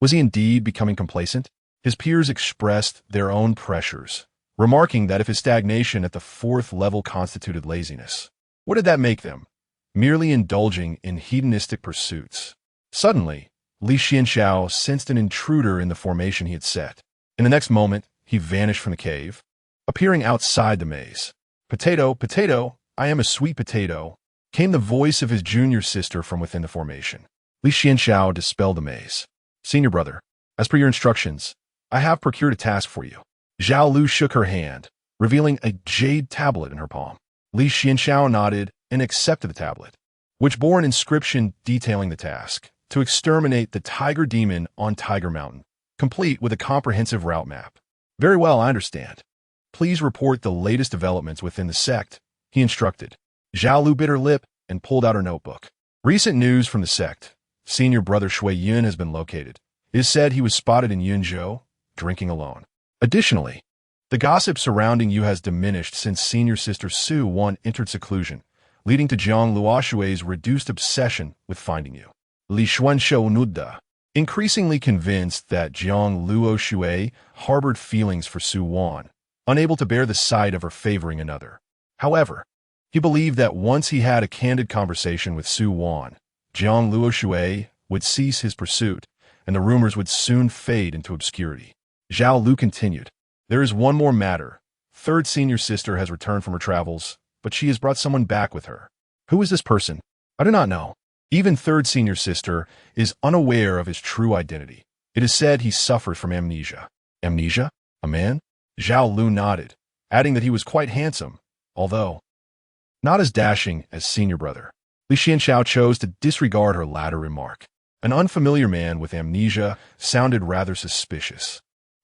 Was he indeed becoming complacent? His peers expressed their own pressures, remarking that if his stagnation at the 4th level constituted laziness, what did that make them? Merely indulging in hedonistic pursuits. Suddenly, Li Xuanxiao sensed an intruder in the formation he had set. In the next moment, he vanished from the cave, appearing outside the maze. "Potato, potato, I am a sweet potato," came the voice of his junior sister from within the formation. Li Xuanxiao dispelled the maze. "Senior brother, as per your instructions, I have procured a task for you." Zhao Lu shook her hand, revealing a jade tablet in her palm. Li Xuanxiao nodded and accepted the tablet, which bore an inscription detailing the task: to exterminate the tiger demon on Tiger Mountain, complete with a comprehensive route map. "Very well, I understand. Please report the latest developments within the sect," he instructed. Zhao Lu bit her lip and pulled out her notebook. "Recent news from the sect. Senior brother Shui Yun has been located. It is said he was spotted in Yunzhou, drinking alone. Additionally, the gossip surrounding you has diminished since Senior Sister Su Wan entered seclusion, leading to Jiang Luoshui's reduced obsession with finding you." Li Xuanxiao nodded, increasingly convinced that Jiang Luoshui harbored feelings for Su Wan, unable to bear the sight of her favoring another. However, he believed that once he had a candid conversation with Su Wan, Jiang Luoshui would cease his pursuit, and the rumors would soon fade into obscurity. Zhao Lu continued, "There is one more matter. 3rd Senior Sister has returned from her travels, but she has brought someone back with her. Who is this person? I do not know. Even 3rd Senior Sister is unaware of his true identity. It is said he suffers from amnesia." "Amnesia? A man?" Zhao Lu nodded, adding that he was quite handsome, although not as dashing as senior brother. Li Xuanxiao chose to disregard her latter remark. An unfamiliar man with amnesia sounded rather suspicious,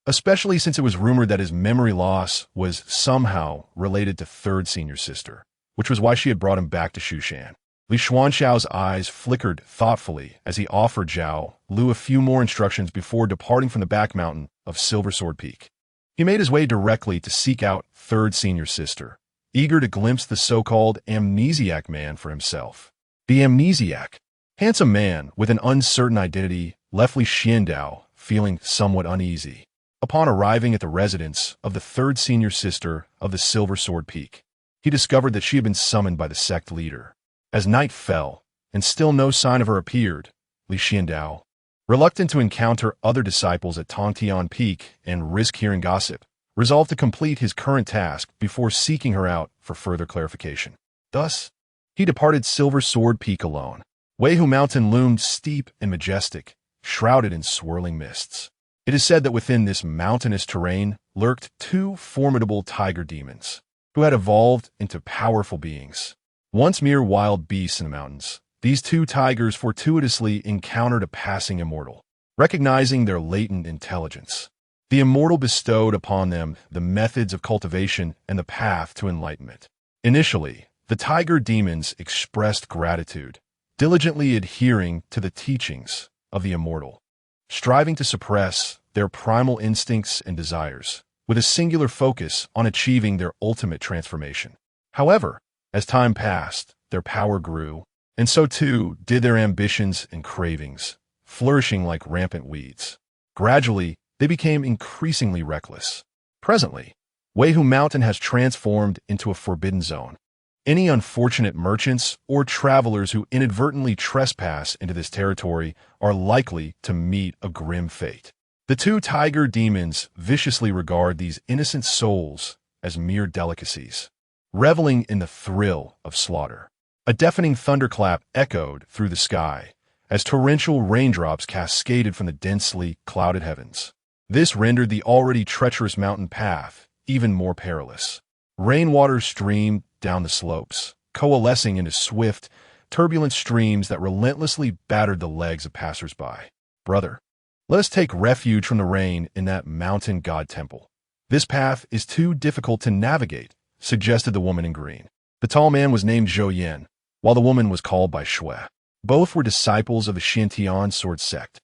especially since it was rumored that his memory loss was somehow related to 3rd Senior Sister, which was why she had brought him back to Shushan. Li Xuanxiao's eyes flickered thoughtfully as he offered Zhao Lu a few more instructions before departing from the back mountain of Silver Sword Peak. He made his way directly to seek out 3rd Senior Sister, eager to glimpse the so-called amnesiac man for himself. The amnesiac, handsome man with an uncertain identity, left Li Xuanxiao feeling somewhat uneasy. Upon arriving at the residence of the 3rd Senior Sister of the Silver Sword Peak, he discovered that she had been summoned by the sect leader. As night fell, and still no sign of her appeared, Li Xuanxiao, reluctant to encounter other disciples at Tongtian Peak and risk hearing gossip, resolved to complete his current task before seeking her out for further clarification. Thus, he departed Silver Sword Peak alone. Weihu Mountain loomed steep and majestic, shrouded in swirling mists. It is said that within this mountainous terrain lurked 2 formidable tiger demons, who had evolved into powerful beings. Once mere wild beasts in the mountains, these 2 tigers fortuitously encountered a passing immortal. Recognizing their latent intelligence, the immortal bestowed upon them the methods of cultivation and the path to enlightenment. Initially, the tiger demons expressed gratitude, diligently adhering to the teachings of the immortal, striving to suppress their primal instincts and desires, with a singular focus on achieving their ultimate transformation. However, as time passed, their power grew, and so too did their ambitions and cravings, flourishing like rampant weeds. Gradually, they became increasingly reckless. Presently, Weihu Mountain has transformed into a forbidden zone. Any unfortunate merchants or travelers who inadvertently trespass into this territory are likely to meet a grim fate. The 2 tiger demons viciously regard these innocent souls as mere delicacies, reveling in the thrill of slaughter. A deafening thunderclap echoed through the sky as torrential raindrops cascaded from the densely clouded heavens. This rendered the already treacherous mountain path even more perilous. Rainwater streamed down the slopes, coalescing into swift, turbulent streams that relentlessly battered the legs of passers-by. "Brother, let us take refuge from the rain in that mountain god temple. This path is too difficult to navigate," suggested the woman in green. The tall man was named Zhou Yan, while the woman was called by Shui. Both were disciples of the Xiantian sword sect.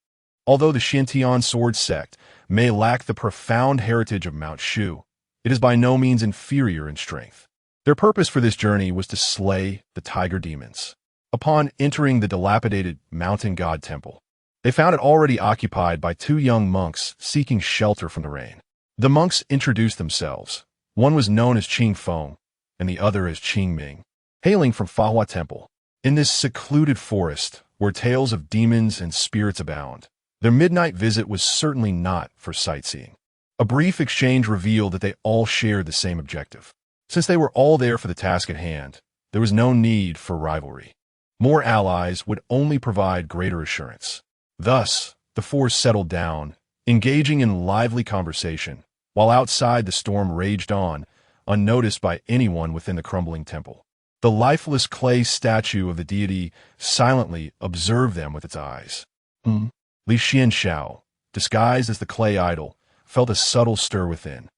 Although the Xiantian sword sect may lack the profound heritage of Mount Shu, it is by no means inferior in strength. Their purpose for this journey was to slay the tiger demons. Upon entering the dilapidated mountain god temple, They found it already occupied by two young monks seeking shelter from the rain. The monks introduced themselves. One was known as Qing Feng, and the other as Qing Ming, hailing from Fahua Temple. In this secluded forest, where tales of demons and spirits abound, their midnight visit was certainly not for sightseeing. A brief exchange revealed that they all shared the same objective. Since they were all there for the task at hand, there was no need for rivalry. More allies would only provide greater assurance. Thus, the four settled down, engaging in lively conversation, while outside the storm raged on, unnoticed by anyone within the crumbling temple. The lifeless clay statue of the deity silently observed them with its eyes. Li Xuanxiao, disguised as the clay idol, felt a subtle stir within.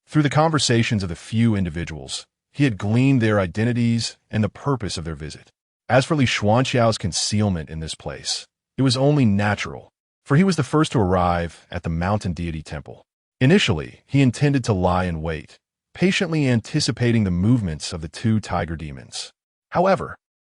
Through the conversations of the few individuals, he had gleaned their identities and the purpose of their visit. As for Li Xuanxiao's concealment in this place, it was only natural, for he was the first to arrive at the mountain deity temple. Initially, he intended to lie in wait, patiently anticipating the movements of the two tiger demons. However,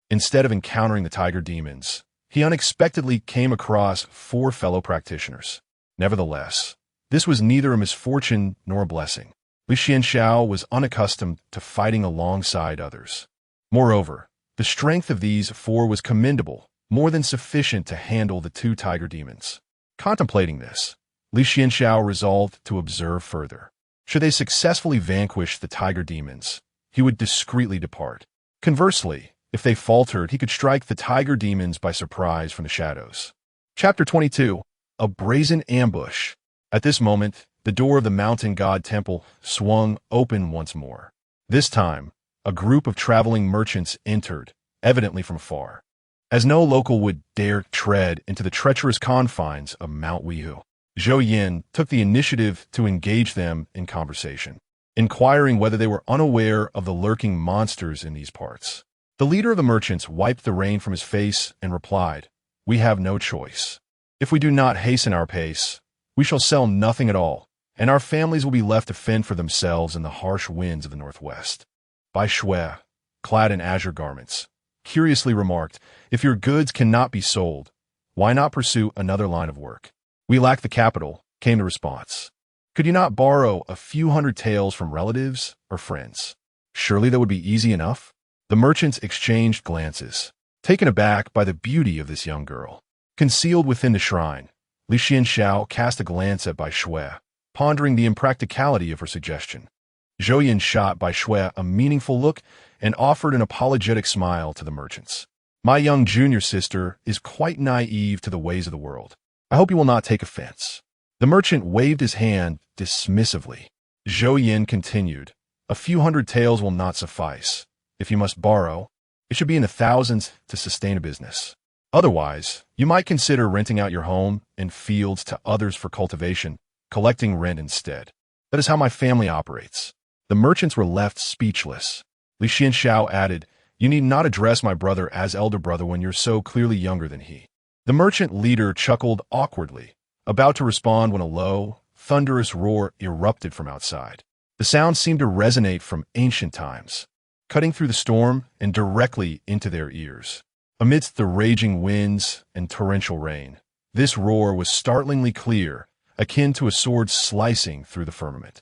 instead of encountering the tiger demons, he unexpectedly came across four fellow practitioners. Nevertheless, this was neither a misfortune nor a blessing. Li Xuanxiao was unaccustomed to fighting alongside others. Moreover, the strength of these four was commendable, more than sufficient to handle the two tiger demons. Contemplating this, Li Xuanxiao resolved to observe further. Should they successfully vanquish the tiger demons, he would discreetly depart. Conversely, if they faltered, he could strike the tiger demons by surprise from the shadows. Chapter 22. A Brazen Ambush. At this moment, the door of the mountain god temple swung open once more. This time, a group of traveling merchants entered, evidently from afar. As no local would dare tread into the treacherous confines of Mount Weihu, Zhou Yin took the initiative to engage them in conversation, inquiring whether they were unaware of the lurking monsters in these parts. The leader of the merchants wiped the rain from his face and replied, "We have no choice. If we do not hasten our pace, we shall sell nothing at all, and our families will be left to fend for themselves in the harsh winds of the northwest." Bai Shui, clad in azure garments, curiously remarked, "If your goods cannot be sold, why not pursue another line of work?" "We lack the capital," came the response. "Could you not borrow a few hundred taels from relatives or friends? Surely that would be easy enough." The merchants exchanged glances, taken aback by the beauty of this young girl. Concealed within the shrine, Li Xuanxiao cast a glance at Bai Shui, pondering the impracticality of her suggestion. Zhou Yin shot Bai Shui a meaningful look and offered an apologetic smile to the merchants. "My young junior sister is quite naive to the ways of the world. I hope you will not take offense." The merchant waved his hand dismissively. Zhou Yin continued, "A few hundred taels will not suffice. If you must borrow, it should be in the thousands to sustain a business. Otherwise, you might consider renting out your home and fields to others for cultivation, collecting rent instead. That is how my family operates." The merchants were left speechless. Li Xuanxiao added, "You need not address my brother as elder brother when you're so clearly younger than he." The merchant leader chuckled awkwardly, about to respond when a low, thunderous roar erupted from outside. The sound seemed to resonate from ancient times, cutting through the storm and directly into their ears. Amidst the raging winds and torrential rain, this roar was startlingly clear, akin to a sword slicing through the firmament.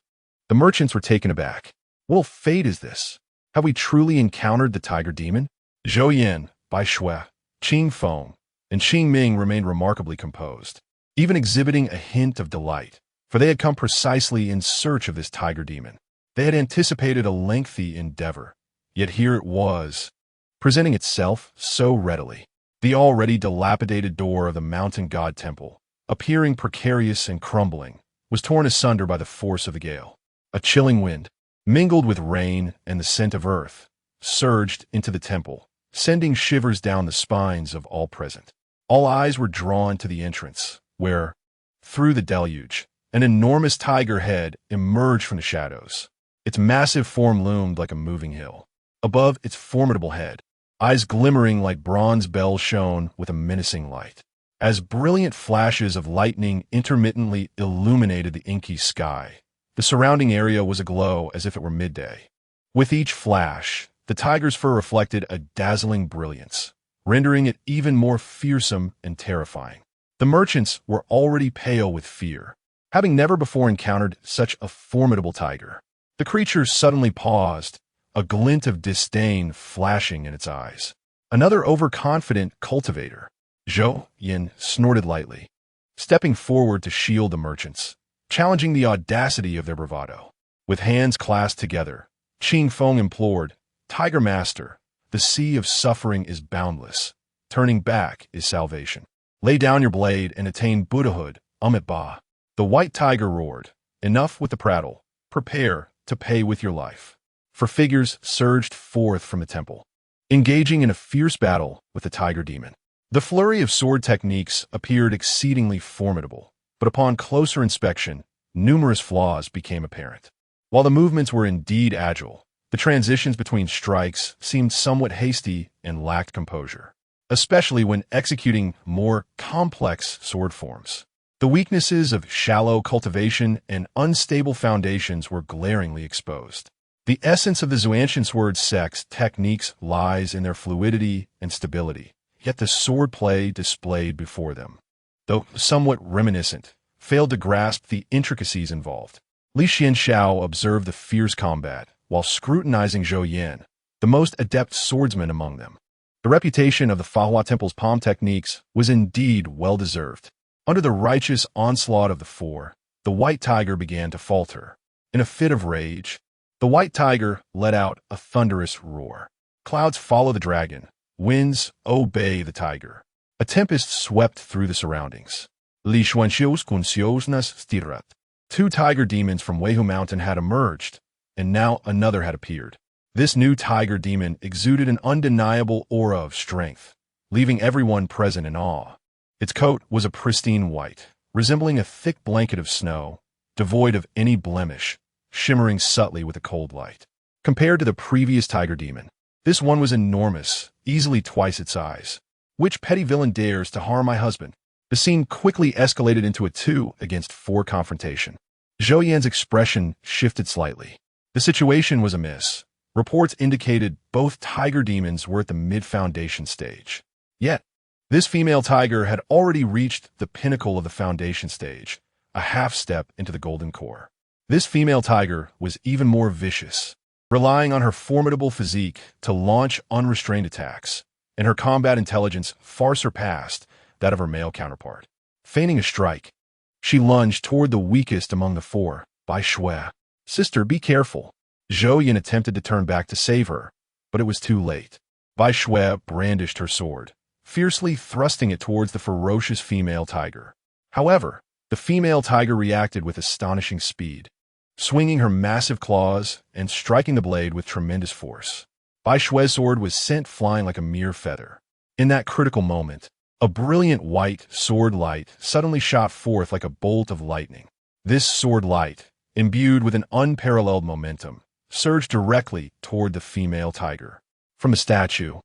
The merchants were taken aback. What fate is this? Have we truly encountered the tiger demon? Zhou Yin, Bai Shui, Qing Feng, and Qing Ming remained remarkably composed, even exhibiting a hint of delight, for they had come precisely in search of this tiger demon. They had anticipated a lengthy endeavor, yet here it was, presenting itself so readily. The already dilapidated door of the mountain god temple, appearing precarious and crumbling, was torn asunder by the force of the gale. A chilling wind, mingled with rain and the scent of earth, surged into the temple, sending shivers down the spines of all present. All eyes were drawn to the entrance, where, through the deluge, an enormous tiger head emerged from the shadows. Its massive form loomed like a moving hill. Above its formidable head, eyes glimmering like bronze bells shone with a menacing light. As brilliant flashes of lightning intermittently illuminated the inky sky, the surrounding area was aglow as if it were midday. With each flash, the tiger's fur reflected a dazzling brilliance, rendering it even more fearsome and terrifying. The merchants were already pale with fear, having never before encountered such a formidable tiger. The creature suddenly paused, a glint of disdain flashing in its eyes. Another overconfident cultivator, Zhou Yin, snorted lightly, stepping forward to shield the merchants, challenging the audacity of their bravado. With hands clasped together, Qing Feng implored, "Tiger Master, the sea of suffering is boundless. Turning back is salvation. Lay down your blade and attain Buddhahood, Amit Ba." The white tiger roared, "Enough with the prattle. Prepare to pay with your life." For figures surged forth from the temple, engaging in a fierce battle with the tiger demon. The flurry of sword techniques appeared exceedingly formidable, but upon closer inspection, numerous flaws became apparent. While the movements were indeed agile, the transitions between strikes seemed somewhat hasty and lacked composure, especially when executing more complex sword forms. The weaknesses of shallow cultivation and unstable foundations were glaringly exposed. The essence of the Xuanxiao sword sect's techniques lies in their fluidity and stability, yet the sword play displayed before them, though somewhat reminiscent, failed to grasp the intricacies involved. Li Xuanxiao observed the fierce combat while scrutinizing Zhou Yan, the most adept swordsman among them. The reputation of the Fahua Temple's palm techniques was indeed well-deserved. Under the righteous onslaught of the four, the white tiger began to falter. In a fit of rage, the white tiger let out a thunderous roar. Clouds follow the dragon, winds obey the tiger. A tempest swept through the surroundings. Li Xuanxiao's Kunxiosnas Stirat. Two tiger demons from Weihu Mountain had emerged, and now another had appeared. This new tiger demon exuded an undeniable aura of strength, leaving everyone present in awe. Its coat was a pristine white, resembling a thick blanket of snow, devoid of any blemish, shimmering subtly with a cold light. Compared to the previous tiger demon, this one was enormous, easily twice its size. "Which petty villain dares to harm my husband?" The scene quickly escalated into a 2-against-4 confrontation. Zhou Yan's expression shifted slightly. The situation was amiss. Reports indicated both tiger demons were at the mid-foundation stage. Yet, this female tiger had already reached the pinnacle of the foundation stage, a half-step into the golden core. This female tiger was even more vicious, relying on her formidable physique to launch unrestrained attacks, and her combat intelligence far surpassed that of her male counterpart. Feigning a strike, she lunged toward the weakest among the four, Bai Shui. "Sister, be careful." Zhou Yan attempted to turn back to save her, but it was too late. Bai Shui brandished her sword, fiercely thrusting it towards the ferocious female tiger. However, the female tiger reacted with astonishing speed, swinging her massive claws and striking the blade with tremendous force. Bai Shui's sword was sent flying like a mere feather. In that critical moment, a brilliant white sword light suddenly shot forth like a bolt of lightning. This sword light, imbued with an unparalleled momentum, surged directly toward the female tiger. From the statue,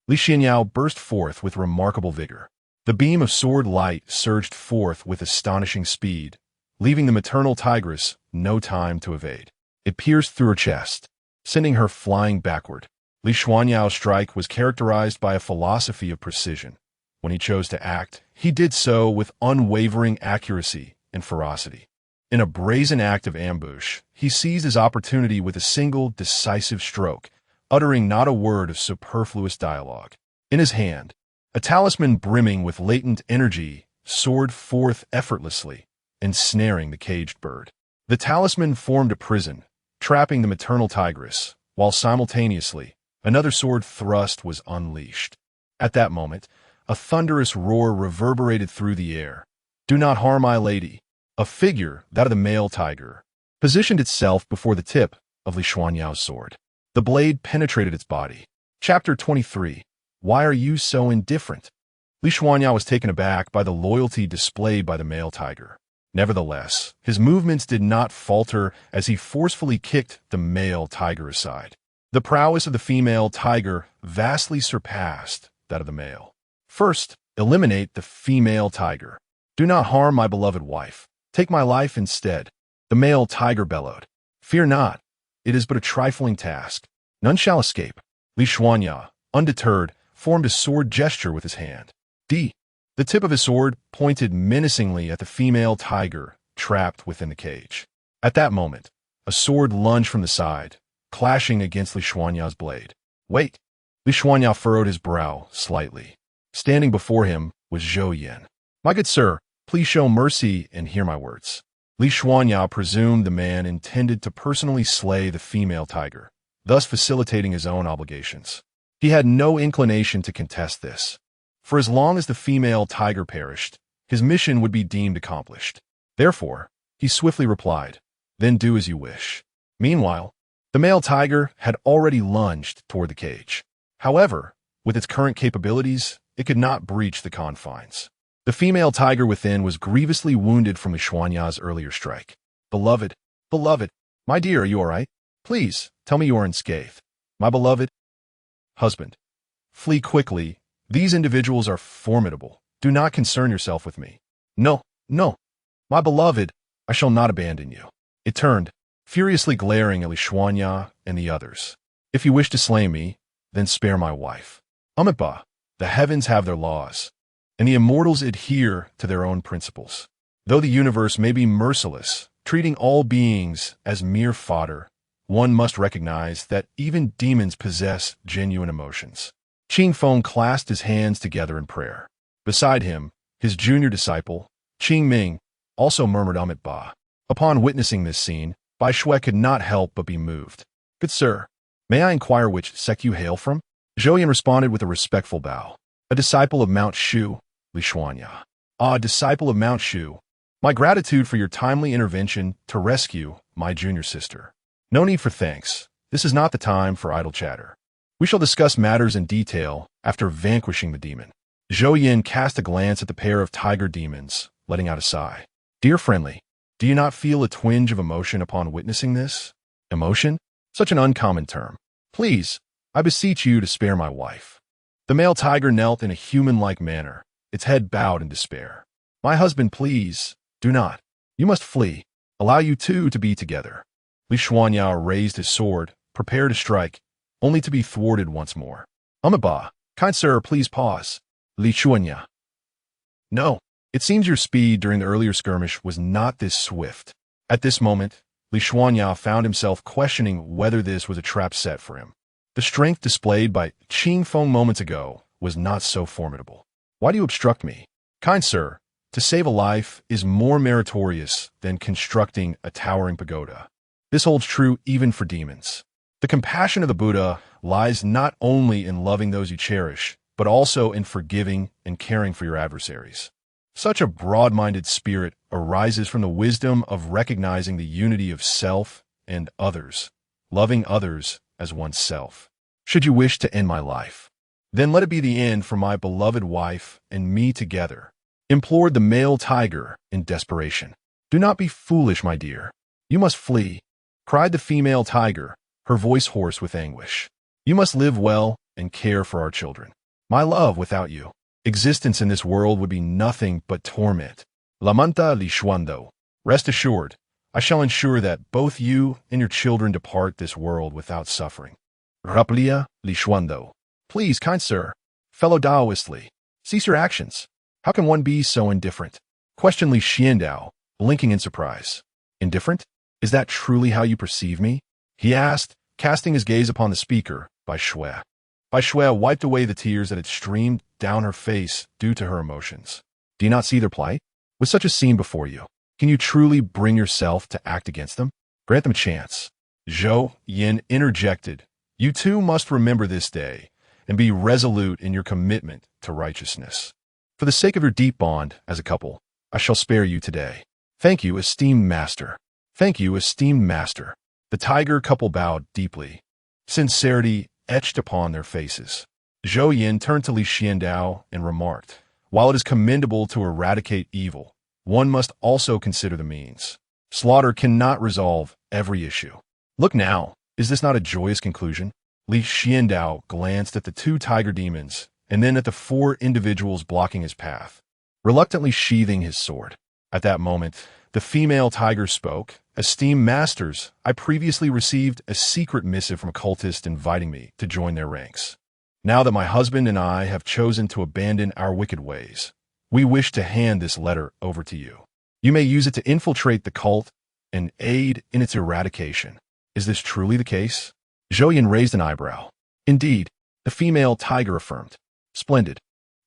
Li Xuanxiao burst forth with remarkable vigor. The beam of sword light surged forth with astonishing speed, leaving the maternal tigress no time to evade. It pierced through her chest, sending her flying backward. Li Xuanxiao's strike was characterized by a philosophy of precision. When he chose to act, he did so with unwavering accuracy and ferocity. In a brazen act of ambush, he seized his opportunity with a single decisive stroke, uttering not a word of superfluous dialogue. In his hand, a talisman brimming with latent energy soared forth effortlessly, ensnaring the caged bird. The talisman formed a prison, trapping the maternal tigress, while simultaneously, another sword thrust was unleashed. At that moment, a thunderous roar reverberated through the air. "Do not harm my lady." A figure, that of the male tiger, positioned itself before the tip of Li Xuanxiao's sword. The blade penetrated its body. Chapter 23. Why are you so indifferent? Li Xuanxiao was taken aback by the loyalty displayed by the male tiger. Nevertheless, his movements did not falter as he forcefully kicked the male tiger aside. The prowess of the female tiger vastly surpassed that of the male. First, eliminate the female tiger. "Do not harm my beloved wife. Take my life instead." The male tiger bellowed. "Fear not. It is but a trifling task. None shall escape." Li Xuanxiao, undeterred, formed a sword gesture with his hand. The tip of his sword pointed menacingly at the female tiger trapped within the cage. At that moment, a sword lunged from the side, clashing against Li Xuanxiao's blade. Wait! Li Xuanxiao furrowed his brow slightly. Standing before him was Zhou Yan. My good sir, please show mercy and hear my words. Li Xuanxiao presumed the man intended to personally slay the female tiger, thus facilitating his own obligations. He had no inclination to contest this. For as long as the female tiger perished, his mission would be deemed accomplished. Therefore, he swiftly replied, "Then do as you wish." Meanwhile, the male tiger had already lunged toward the cage. However, with its current capabilities, it could not breach the confines. The female tiger within was grievously wounded from Li Xuanxiao's earlier strike. Beloved, beloved, my dear, are you all right? Please, tell me you are unscathed. My beloved husband, flee quickly. These individuals are formidable. Do not concern yourself with me. No, no. My beloved, I shall not abandon you. It turned, furiously glaring at Li Xuanxiao and the others. If you wish to slay me, then spare my wife. Amitabha, the heavens have their laws, and the immortals adhere to their own principles. Though the universe may be merciless, treating all beings as mere fodder, one must recognize that even demons possess genuine emotions. Qing Feng clasped his hands together in prayer. Beside him, his junior disciple, Qing Ming, also murmured Amitabha. Upon witnessing this scene, Bai Shui could not help but be moved. Good sir, may I inquire which sect you hail from? Zhou Yan responded with a respectful bow. A disciple of Mount Shu, Li Xuanxiao. Ah, disciple of Mount Shu. My gratitude for your timely intervention to rescue my junior sister. No need for thanks. This is not the time for idle chatter. We shall discuss matters in detail after vanquishing the demon. Zhou Yan cast a glance at the pair of tiger demons, letting out a sigh. Dear friendly, do you not feel a twinge of emotion upon witnessing this? Emotion? Such an uncommon term. Please, I beseech you to spare my wife. The male tiger knelt in a human-like manner, its head bowed in despair. My husband, please, do not. You must flee. Allow you two to be together. Li Xuanxiao raised his sword, prepared to strike, only to be thwarted once more. Amitabha, kind sir, please pause. Li Xuanxiao. No, it seems your speed during the earlier skirmish was not this swift. At this moment, Li Xuanxiao found himself questioning whether this was a trap set for him. The strength displayed by Qing Feng moments ago was not so formidable. Why do you obstruct me? Kind sir, to save a life is more meritorious than constructing a towering pagoda. This holds true even for demons. The compassion of the Buddha lies not only in loving those you cherish, but also in forgiving and caring for your adversaries. Such a broad-minded spirit arises from the wisdom of recognizing the unity of self and others, loving others as oneself. Should you wish to end my life, then let it be the end for my beloved wife and me together, implored the male tiger in desperation. Do not be foolish, my dear. You must flee, cried the female tiger, her voice hoarse with anguish. You must live well and care for our children. My love, without you, existence in this world would be nothing but torment. Lamanta Li Xuanxiao. Rest assured, I shall ensure that both you and your children depart this world without suffering. Raplia Li Xuanxiao. Please, kind sir, fellow Taoist Li, cease your actions. How can one be so indifferent? Questioned Li Xuanxiao, blinking in surprise. Indifferent? Is that truly how you perceive me? He asked, casting his gaze upon the speaker, Bai Shui. Bai Shui wiped away the tears that had streamed down her face due to her emotions. Do you not see their plight? With such a scene before you, can you truly bring yourself to act against them? Grant them a chance. Zhou Yan interjected. You too must remember this day and be resolute in your commitment to righteousness. For the sake of your deep bond as a couple, I shall spare you today. Thank you, esteemed master. Thank you, esteemed master. The tiger couple bowed deeply. Sincerity etched upon their faces. Zhou Yan turned to Li Xuanxiao and remarked, while it is commendable to eradicate evil, one must also consider the means. Slaughter cannot resolve every issue. Look now, is this not a joyous conclusion? Li Xuanxiao glanced at the two tiger demons and then at the four individuals blocking his path, reluctantly sheathing his sword. At that moment, the female tiger spoke. Esteemed masters, I previously received a secret missive from a cultist inviting me to join their ranks. Now that my husband and I have chosen to abandon our wicked ways, We wish to hand this letter over to you. You may use it to infiltrate the cult and aid in its eradication. Is this truly the case? Zhou Yin raised an eyebrow. Indeed, the female tiger affirmed. Splendid.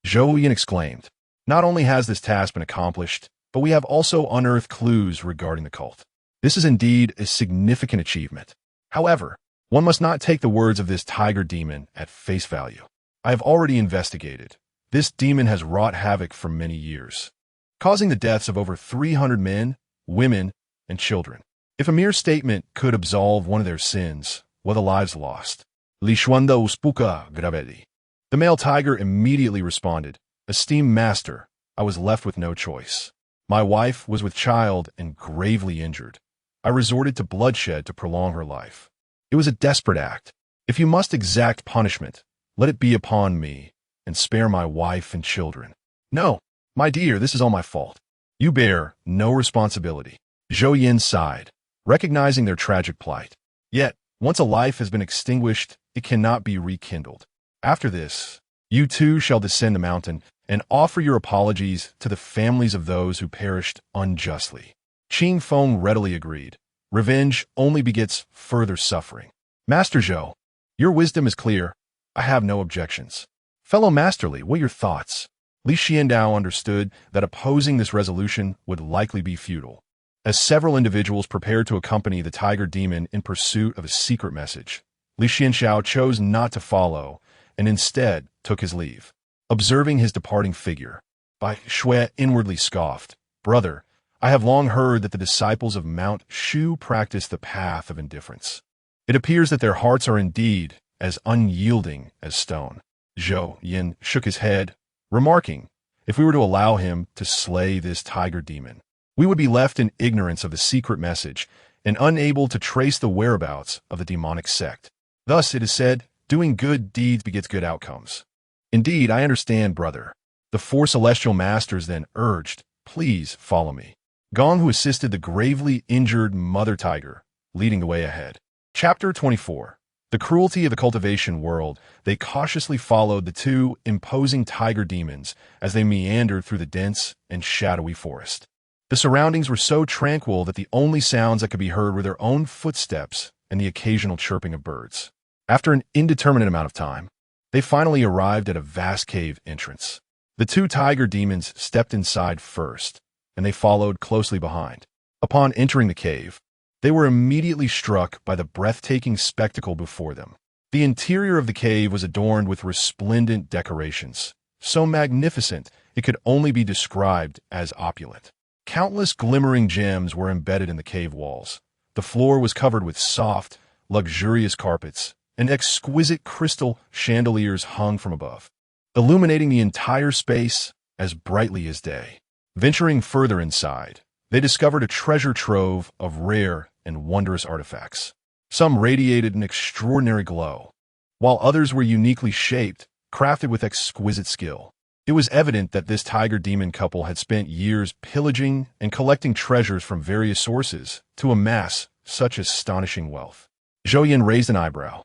Zhou Yin exclaimed. Not only has this task been accomplished, but we have also unearthed clues regarding the cult. This is indeed a significant achievement. However, one must not take the words of this tiger demon at face value. I have already investigated. This demon has wrought havoc for many years, causing the deaths of over 300 men, women, and children. If a mere statement could absolve one of their sins, what the lives lost? Li Xuanxiao spuka gravedi. The male tiger immediately responded, Esteemed master, I was left with no choice. My wife was with child and gravely injured. I resorted to bloodshed to prolong her life. It was a desperate act. If you must exact punishment, let it be upon me, and spare my wife and children. No, my dear, this is all my fault. You bear no responsibility. Zhou Yin sighed, recognizing their tragic plight. Yet, once a life has been extinguished, it cannot be rekindled. After this, you too shall descend the mountain and offer your apologies to the families of those who perished unjustly. Qing Feng readily agreed. Revenge only begets further suffering. Master Zhou, your wisdom is clear. I have no objections. Fellow Masterly, what are your thoughts? Li Xuanxiao understood that opposing this resolution would likely be futile. As several individuals prepared to accompany the tiger demon in pursuit of a secret message, Li Xuanxiao chose not to follow and instead took his leave. Observing his departing figure, Bai Shui inwardly scoffed. Brother, I have long heard that the disciples of Mount Shu practice the path of indifference. It appears that their hearts are indeed as unyielding as stone. Zhou Yin shook his head, remarking, if we were to allow him to slay this tiger demon, we would be left in ignorance of the secret message and unable to trace the whereabouts of the demonic sect. Thus, it is said, doing good deeds begets good outcomes. Indeed, I understand, brother. The four celestial masters then urged, please follow me. Gong, who assisted the gravely injured mother tiger, leading the way ahead. Chapter 24. The cruelty of the cultivation world. They cautiously followed the two imposing tiger demons as they meandered through the dense and shadowy forest. The surroundings were so tranquil that the only sounds that could be heard were their own footsteps and the occasional chirping of birds. After an indeterminate amount of time, they finally arrived at a vast cave entrance. The two tiger demons stepped inside first, and they followed closely behind. Upon entering the cave, they were immediately struck by the breathtaking spectacle before them. The interior of the cave was adorned with resplendent decorations, so magnificent it could only be described as opulent. Countless glimmering gems were embedded in the cave walls. The floor was covered with soft, luxurious carpets, and exquisite crystal chandeliers hung from above, illuminating the entire space as brightly as day. Venturing further inside, they discovered a treasure trove of rare and wondrous artifacts. Some radiated an extraordinary glow, while others were uniquely shaped, crafted with exquisite skill. It was evident that this tiger-demon couple had spent years pillaging and collecting treasures from various sources to amass such astonishing wealth. Zhou Yin raised an eyebrow,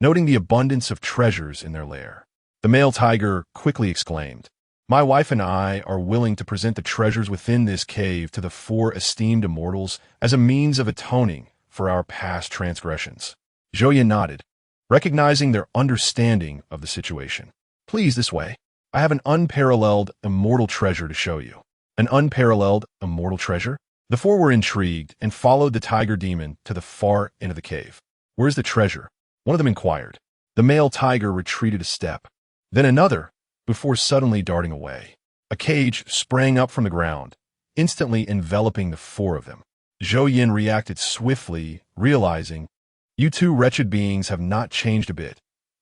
noting the abundance of treasures in their lair. The male tiger quickly exclaimed, My wife and I are willing to present the treasures within this cave to the four esteemed immortals as a means of atoning for our past transgressions. Zhou Yin nodded, recognizing their understanding of the situation. Please, this way. I have an unparalleled immortal treasure to show you. An unparalleled immortal treasure? The four were intrigued and followed the tiger demon to the far end of the cave. Where's the treasure? One of them inquired. The male tiger retreated a step, then another, before suddenly darting away. A cage sprang up from the ground, instantly enveloping the four of them. Zhou Yin reacted swiftly, realizing, You two wretched beings have not changed a bit.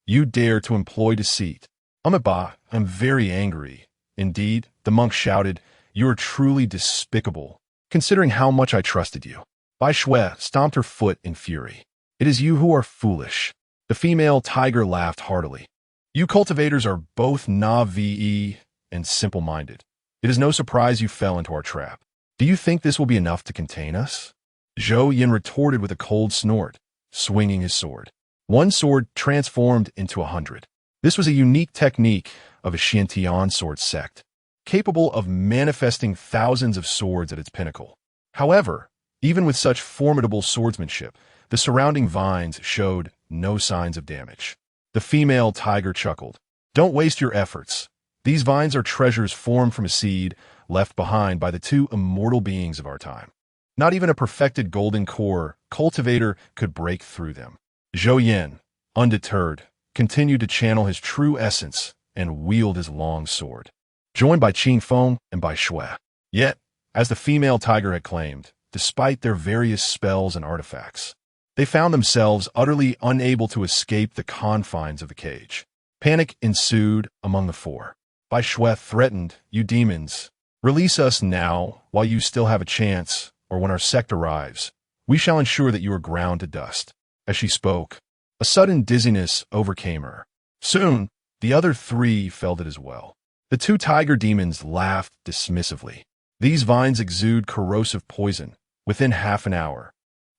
You dare to employ deceit. Ba, I'm very angry. Indeed, the monk shouted, You are truly despicable, considering how much I trusted you. Bai Shui stomped her foot in fury. It is you who are foolish. The female tiger laughed heartily. You cultivators are both naive and simple-minded. It is no surprise you fell into our trap. Do you think this will be enough to contain us? Zhou Yin retorted with a cold snort, swinging his sword. One sword transformed into 100. This was a unique technique of a Xiantian sword sect. capable of manifesting thousands of swords at its pinnacle. However, even with such formidable swordsmanship, the surrounding vines showed no signs of damage. The female tiger chuckled. Don't waste your efforts. These vines are treasures formed from a seed left behind by the two immortal beings of our time. Not even a perfected golden core cultivator could break through them. Zhou Yan, undeterred, continued to channel his true essence and wield his long sword, joined by Qing Feng and Bai Shui. Yet, as the female tiger had claimed, despite their various spells and artifacts, they found themselves utterly unable to escape the confines of the cage. Panic ensued among the four. Bai Shui threatened, "You demons, release us now while you still have a chance, or when our sect arrives, we shall ensure that you are ground to dust." As she spoke, a sudden dizziness overcame her. Soon, the other three felt it as well. The two tiger demons laughed dismissively. "These vines exude corrosive poison. Within half an hour,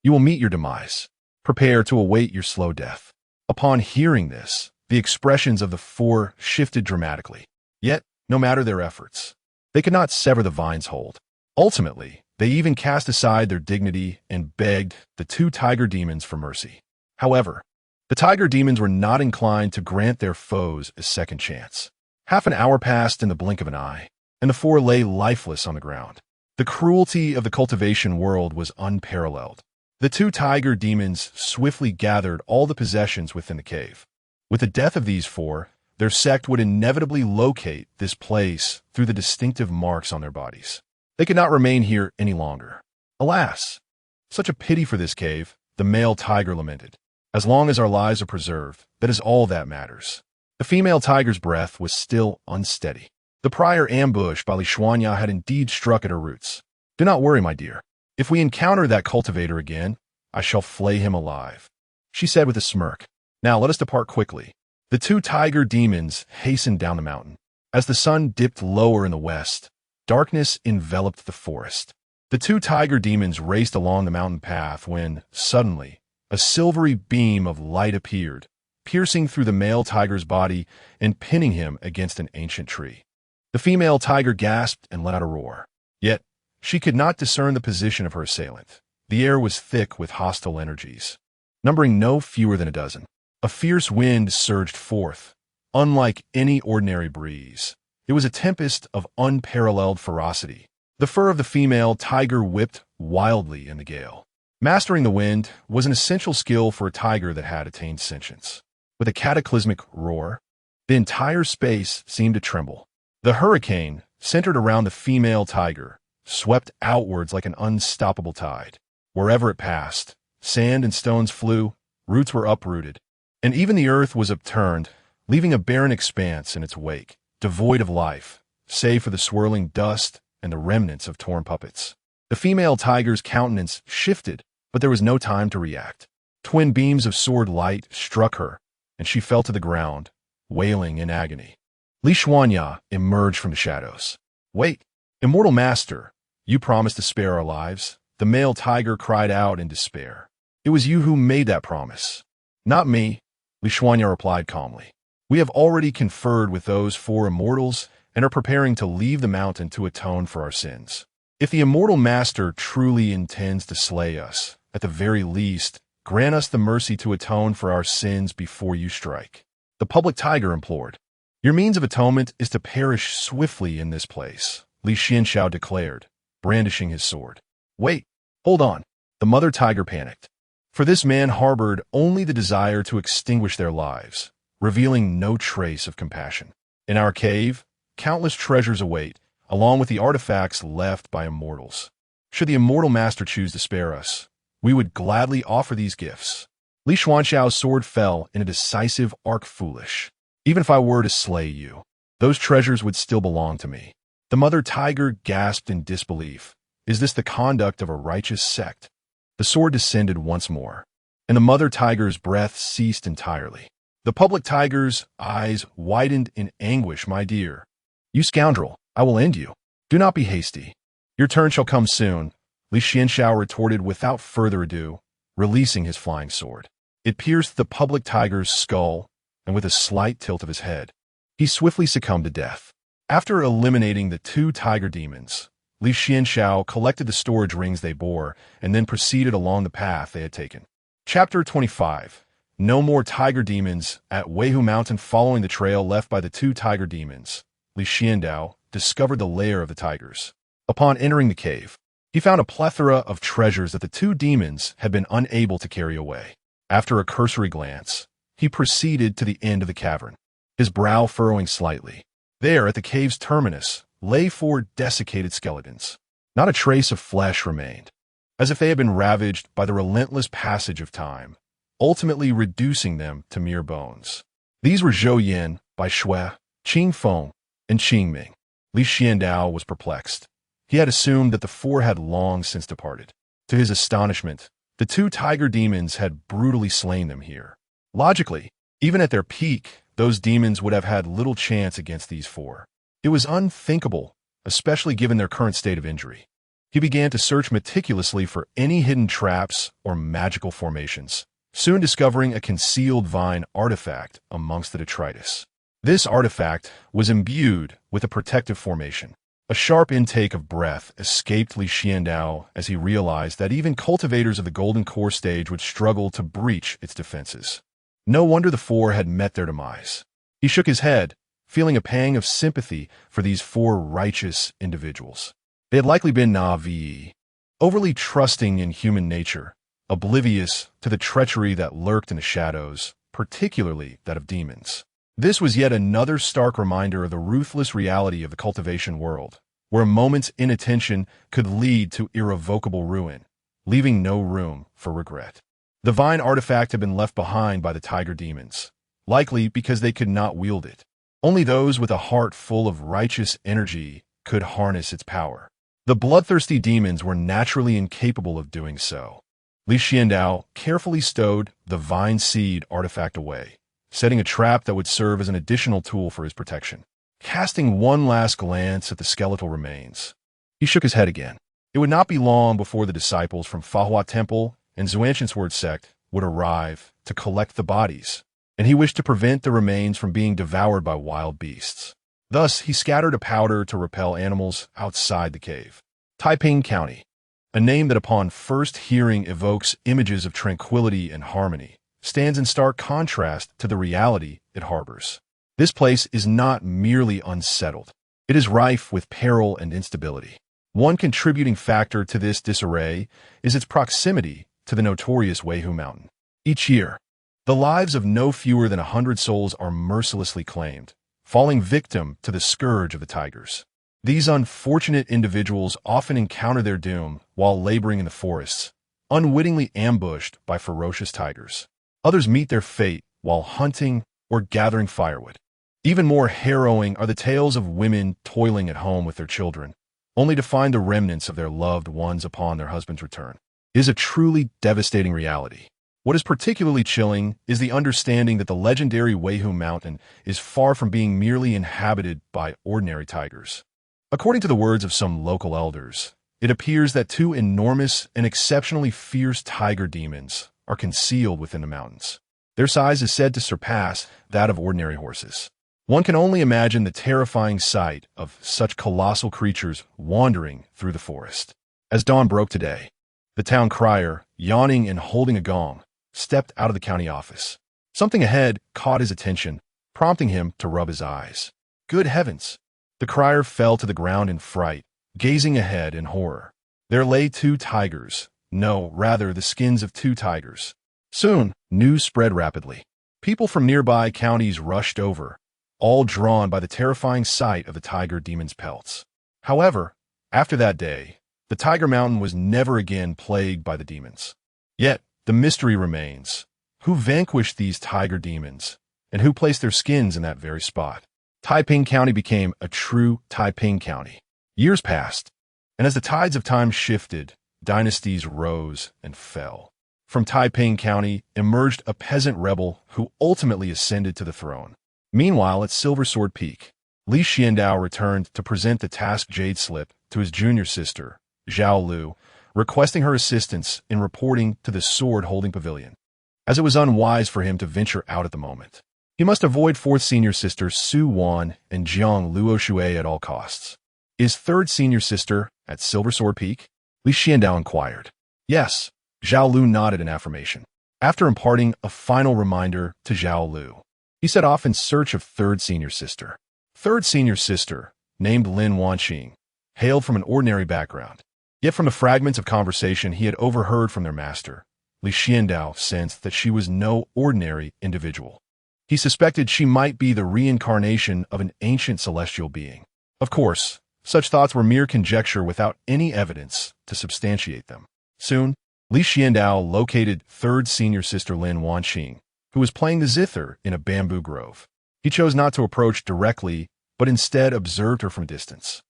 you will meet your demise. Prepare to await your slow death." Upon hearing this, the expressions of the four shifted dramatically. Yet, no matter their efforts, they could not sever the vine's hold. Ultimately, they even cast aside their dignity and begged the two tiger demons for mercy. However, the tiger demons were not inclined to grant their foes a second chance. Half an hour passed in the blink of an eye, and the four lay lifeless on the ground. The cruelty of the cultivation world was unparalleled. The two tiger demons swiftly gathered all the possessions within the cave. With the death of these four, their sect would inevitably locate this place through the distinctive marks on their bodies. They could not remain here any longer. Alas, such a pity for this cave, the male tiger lamented. As long as our lives are preserved, that is all that matters. The female tiger's breath was still unsteady. The prior ambush by Li Xuanxiao had indeed struck at her roots. "Do not worry, my dear. If we encounter that cultivator again, I shall flay him alive," she said with a smirk. "Now let us depart quickly." The two tiger demons hastened down the mountain. As the sun dipped lower in the west, darkness enveloped the forest. The two tiger demons raced along the mountain path when, suddenly, a silvery beam of light appeared, piercing through the male tiger's body and pinning him against an ancient tree. The female tiger gasped and let out a roar. Yet, she could not discern the position of her assailant. The air was thick with hostile energies, numbering no fewer than a dozen. A fierce wind surged forth, unlike any ordinary breeze. It was a tempest of unparalleled ferocity. The fur of the female tiger whipped wildly in the gale. Mastering the wind was an essential skill for a tiger that had attained sentience. With a cataclysmic roar, the entire space seemed to tremble. The hurricane, centered around the female tiger, swept outwards like an unstoppable tide. Wherever it passed, sand and stones flew, roots were uprooted, and even the earth was upturned, leaving a barren expanse in its wake, devoid of life, save for the swirling dust and the remnants of torn puppets. The female tiger's countenance shifted, but there was no time to react. Twin beams of sword light struck her, and she fell to the ground, wailing in agony. Li Xuanxiao emerged from the shadows. "Wait, immortal master, you promised to spare our lives." The male tiger cried out in despair. "It was you who made that promise." "Not me," Li Xuanxiao replied calmly. "We have already conferred with those four immortals and are preparing to leave the mountain to atone for our sins. If the immortal master truly intends to slay us, at the very least, grant us the mercy to atone for our sins before you strike." The public tiger implored. "Your means of atonement is to perish swiftly in this place," Li Xuanxiao declared, brandishing his sword. "Wait, hold on." The mother tiger panicked. For this man harbored only the desire to extinguish their lives, revealing no trace of compassion. "In our cave, countless treasures await, along with the artifacts left by immortals. Should the immortal master choose to spare us, we would gladly offer these gifts." Li Xuanxiao's sword fell in a decisive arc foolish. "Even if I were to slay you, those treasures would still belong to me." The mother tiger gasped in disbelief. Is this the conduct of a righteous sect? The sword descended once more, and the mother tiger's breath ceased entirely. The public tiger's eyes widened in anguish. "My dear, you scoundrel, I will end you. Do not be hasty. Your turn shall come soon," Li Xuanxiao retorted without further ado, releasing his flying sword. It pierced the public tiger's skull, and with a slight tilt of his head, he swiftly succumbed to death. After eliminating the 2 tiger demons, Li Xuanxiao collected the storage rings they bore and then proceeded along the path they had taken. Chapter 25. No more tiger demons. At Weihu Mountain, following the trail left by the 2 tiger demons, Li Xuanxiao discovered the lair of the tigers. Upon entering the cave, he found a plethora of treasures that the 2 demons had been unable to carry away. After a cursory glance, he proceeded to the end of the cavern, his brow furrowing slightly. There, at the cave's terminus, lay 4 desiccated skeletons. Not a trace of flesh remained, as if they had been ravaged by the relentless passage of time, ultimately reducing them to mere bones. These were Zhou Yin, Bai Shui, Qing Feng, and Qing Ming. Li Xuanxiao was perplexed. He had assumed that the 4 had long since departed. To his astonishment, the 2 tiger demons had brutally slain them here. Logically, even at their peak, those demons would have had little chance against these 4. It was unthinkable, especially given their current state of injury. He began to search meticulously for any hidden traps or magical formations, soon discovering a concealed vine artifact amongst the detritus. This artifact was imbued with a protective formation. A sharp intake of breath escaped Li Xuanxiao as he realized that even cultivators of the Golden Core stage would struggle to breach its defenses. No wonder the 4 had met their demise. He shook his head, feeling a pang of sympathy for these 4 righteous individuals. They had likely been naive, overly trusting in human nature, oblivious to the treachery that lurked in the shadows, particularly that of demons. This was yet another stark reminder of the ruthless reality of the cultivation world, where a moment's inattention could lead to irrevocable ruin, leaving no room for regret. The vine artifact had been left behind by the tiger demons, likely because they could not wield it. Only those with a heart full of righteous energy could harness its power. The bloodthirsty demons were naturally incapable of doing so. Li Xuanxiao carefully stowed the vine seed artifact away, setting a trap that would serve as an additional tool for his protection. Casting one last glance at the skeletal remains, he shook his head again. It would not be long before the disciples from Fahua Temple and Xuanxian's sect would arrive to collect the bodies, and he wished to prevent the remains from being devoured by wild beasts. Thus, he scattered a powder to repel animals outside the cave. Taiping County, a name that upon first hearing evokes images of tranquility and harmony, stands in stark contrast to the reality it harbors. This place is not merely unsettled. It is rife with peril and instability. One contributing factor to this disarray is its proximity to the notorious Weihu Mountain. Each year, the lives of no fewer than 100 souls are mercilessly claimed, falling victim to the scourge of the tigers. These unfortunate individuals often encounter their doom while laboring in the forests, unwittingly ambushed by ferocious tigers. Others meet their fate while hunting or gathering firewood. Even more harrowing are the tales of women toiling at home with their children, only to find the remnants of their loved ones upon their husband's return. It is a truly devastating reality. What is particularly chilling is the understanding that the legendary Weihu Mountain is far from being merely inhabited by ordinary tigers. According to the words of some local elders, it appears that 2 enormous and exceptionally fierce tiger demons are concealed within the mountains. Their size is said to surpass that of ordinary horses. One can only imagine the terrifying sight of such colossal creatures wandering through the forest. As dawn broke today, the town crier, yawning and holding a gong, stepped out of the county office. Something ahead caught his attention, prompting him to rub his eyes. Good heavens! The crier fell to the ground in fright, gazing ahead in horror. There lay 2 tigers. No, rather the skins of 2 tigers. Soon, news spread rapidly. People from nearby counties rushed over, all drawn by the terrifying sight of the tiger demon's pelts. However, after that day, the Tiger Mountain was never again plagued by the demons. Yet, the mystery remains. Who vanquished these tiger demons, and who placed their skins in that very spot? Taiping County became a true Taiping County. Years passed, and as the tides of time shifted, dynasties rose and fell. From Taiping County emerged a peasant rebel who ultimately ascended to the throne. Meanwhile, at Silver Sword Peak, Li Xuanxiao returned to present the task jade slip to his junior sister, Zhao Lu, requesting her assistance in reporting to the sword-holding pavilion, as it was unwise for him to venture out at the moment. He must avoid fourth senior sister Su Wan and Jiang Luoshui at all costs. Is third senior sister at Silver Sword Peak? Li Xuanxiao inquired. Yes, Zhao Lu nodded in affirmation. After imparting a final reminder to Zhao Lu, he set off in search of third senior sister. Third senior sister, named Lin Wanqing, hailed from an ordinary background. Yet from the fragments of conversation he had overheard from their master, Li Xuanxiao sensed that she was no ordinary individual. He suspected she might be the reincarnation of an ancient celestial being. Of course, such thoughts were mere conjecture without any evidence to substantiate them. Soon, Li Xuanxiao located third senior sister Lin Wanqing, who was playing the zither in a bamboo grove. He chose not to approach directly, but instead observed her from a distance.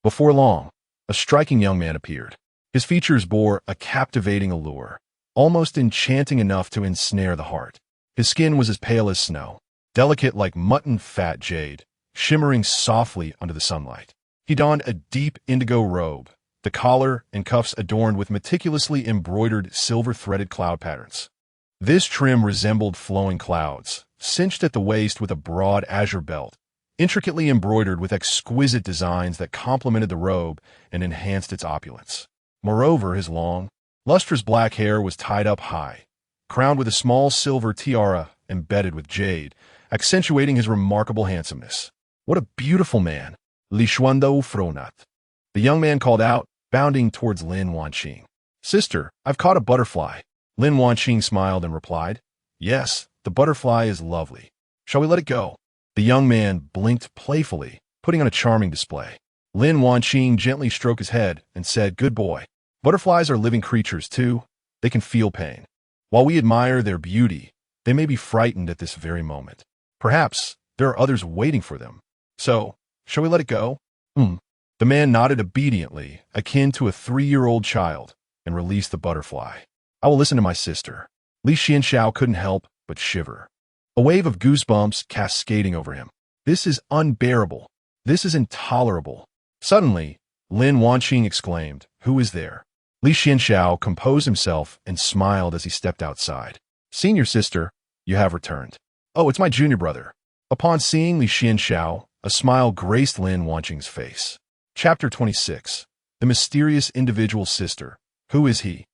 Before long, a striking young man appeared. His features bore a captivating allure, almost enchanting enough to ensnare the heart. His skin was as pale as snow, delicate like mutton fat jade, shimmering softly under the sunlight. He donned a deep indigo robe, the collar and cuffs adorned with meticulously embroidered silver-threaded cloud patterns. This trim resembled flowing clouds, cinched at the waist with a broad azure belt, intricately embroidered with exquisite designs that complemented the robe and enhanced its opulence. Moreover, his long, lustrous black hair was tied up high, crowned with a small silver tiara embedded with jade, accentuating his remarkable handsomeness. What a beautiful man! Li Xuanxiao Fronat. The young man called out, bounding towards Lin Wanqing. Sister, I've caught a butterfly. Lin Wanqing smiled and replied, Yes, the butterfly is lovely. Shall we let it go? The young man blinked playfully, putting on a charming display. Lin Wanqing gently stroked his head and said, Good boy. Butterflies are living creatures too. They can feel pain. While we admire their beauty, they may be frightened at this very moment. Perhaps there are others waiting for them. So, shall we let it go? The man nodded obediently, akin to a 3-year-old child, and released the butterfly. I will listen to my sister. Li Xuanxiao couldn't help but shiver. A wave of goosebumps cascading over him. This is unbearable. This is intolerable. Suddenly, Lin Wanqing exclaimed, Who is there? Li Xuanxiao composed himself and smiled as he stepped outside. Senior sister, you have returned. Oh, it's my junior brother. Upon seeing Li Xuanxiao, a smile graced Lin Wanqing's face. Chapter 26. The Mysterious Individual Sister. Who is he?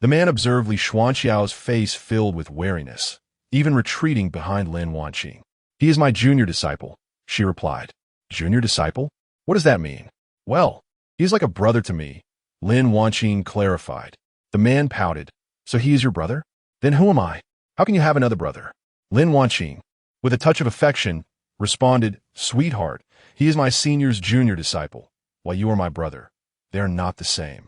The man observed Li Xuanxiao's face filled with wariness, even retreating behind Lin Wanqing. He is my junior disciple, she replied. Junior disciple? What does that mean? Well, he is like a brother to me, Lin Wanqing clarified. The man pouted. So he is your brother? Then who am I? How can you have another brother? Lin Wanqing, with a touch of affection, responded, Sweetheart, he is my senior's junior disciple, while you are my brother. They are not the same.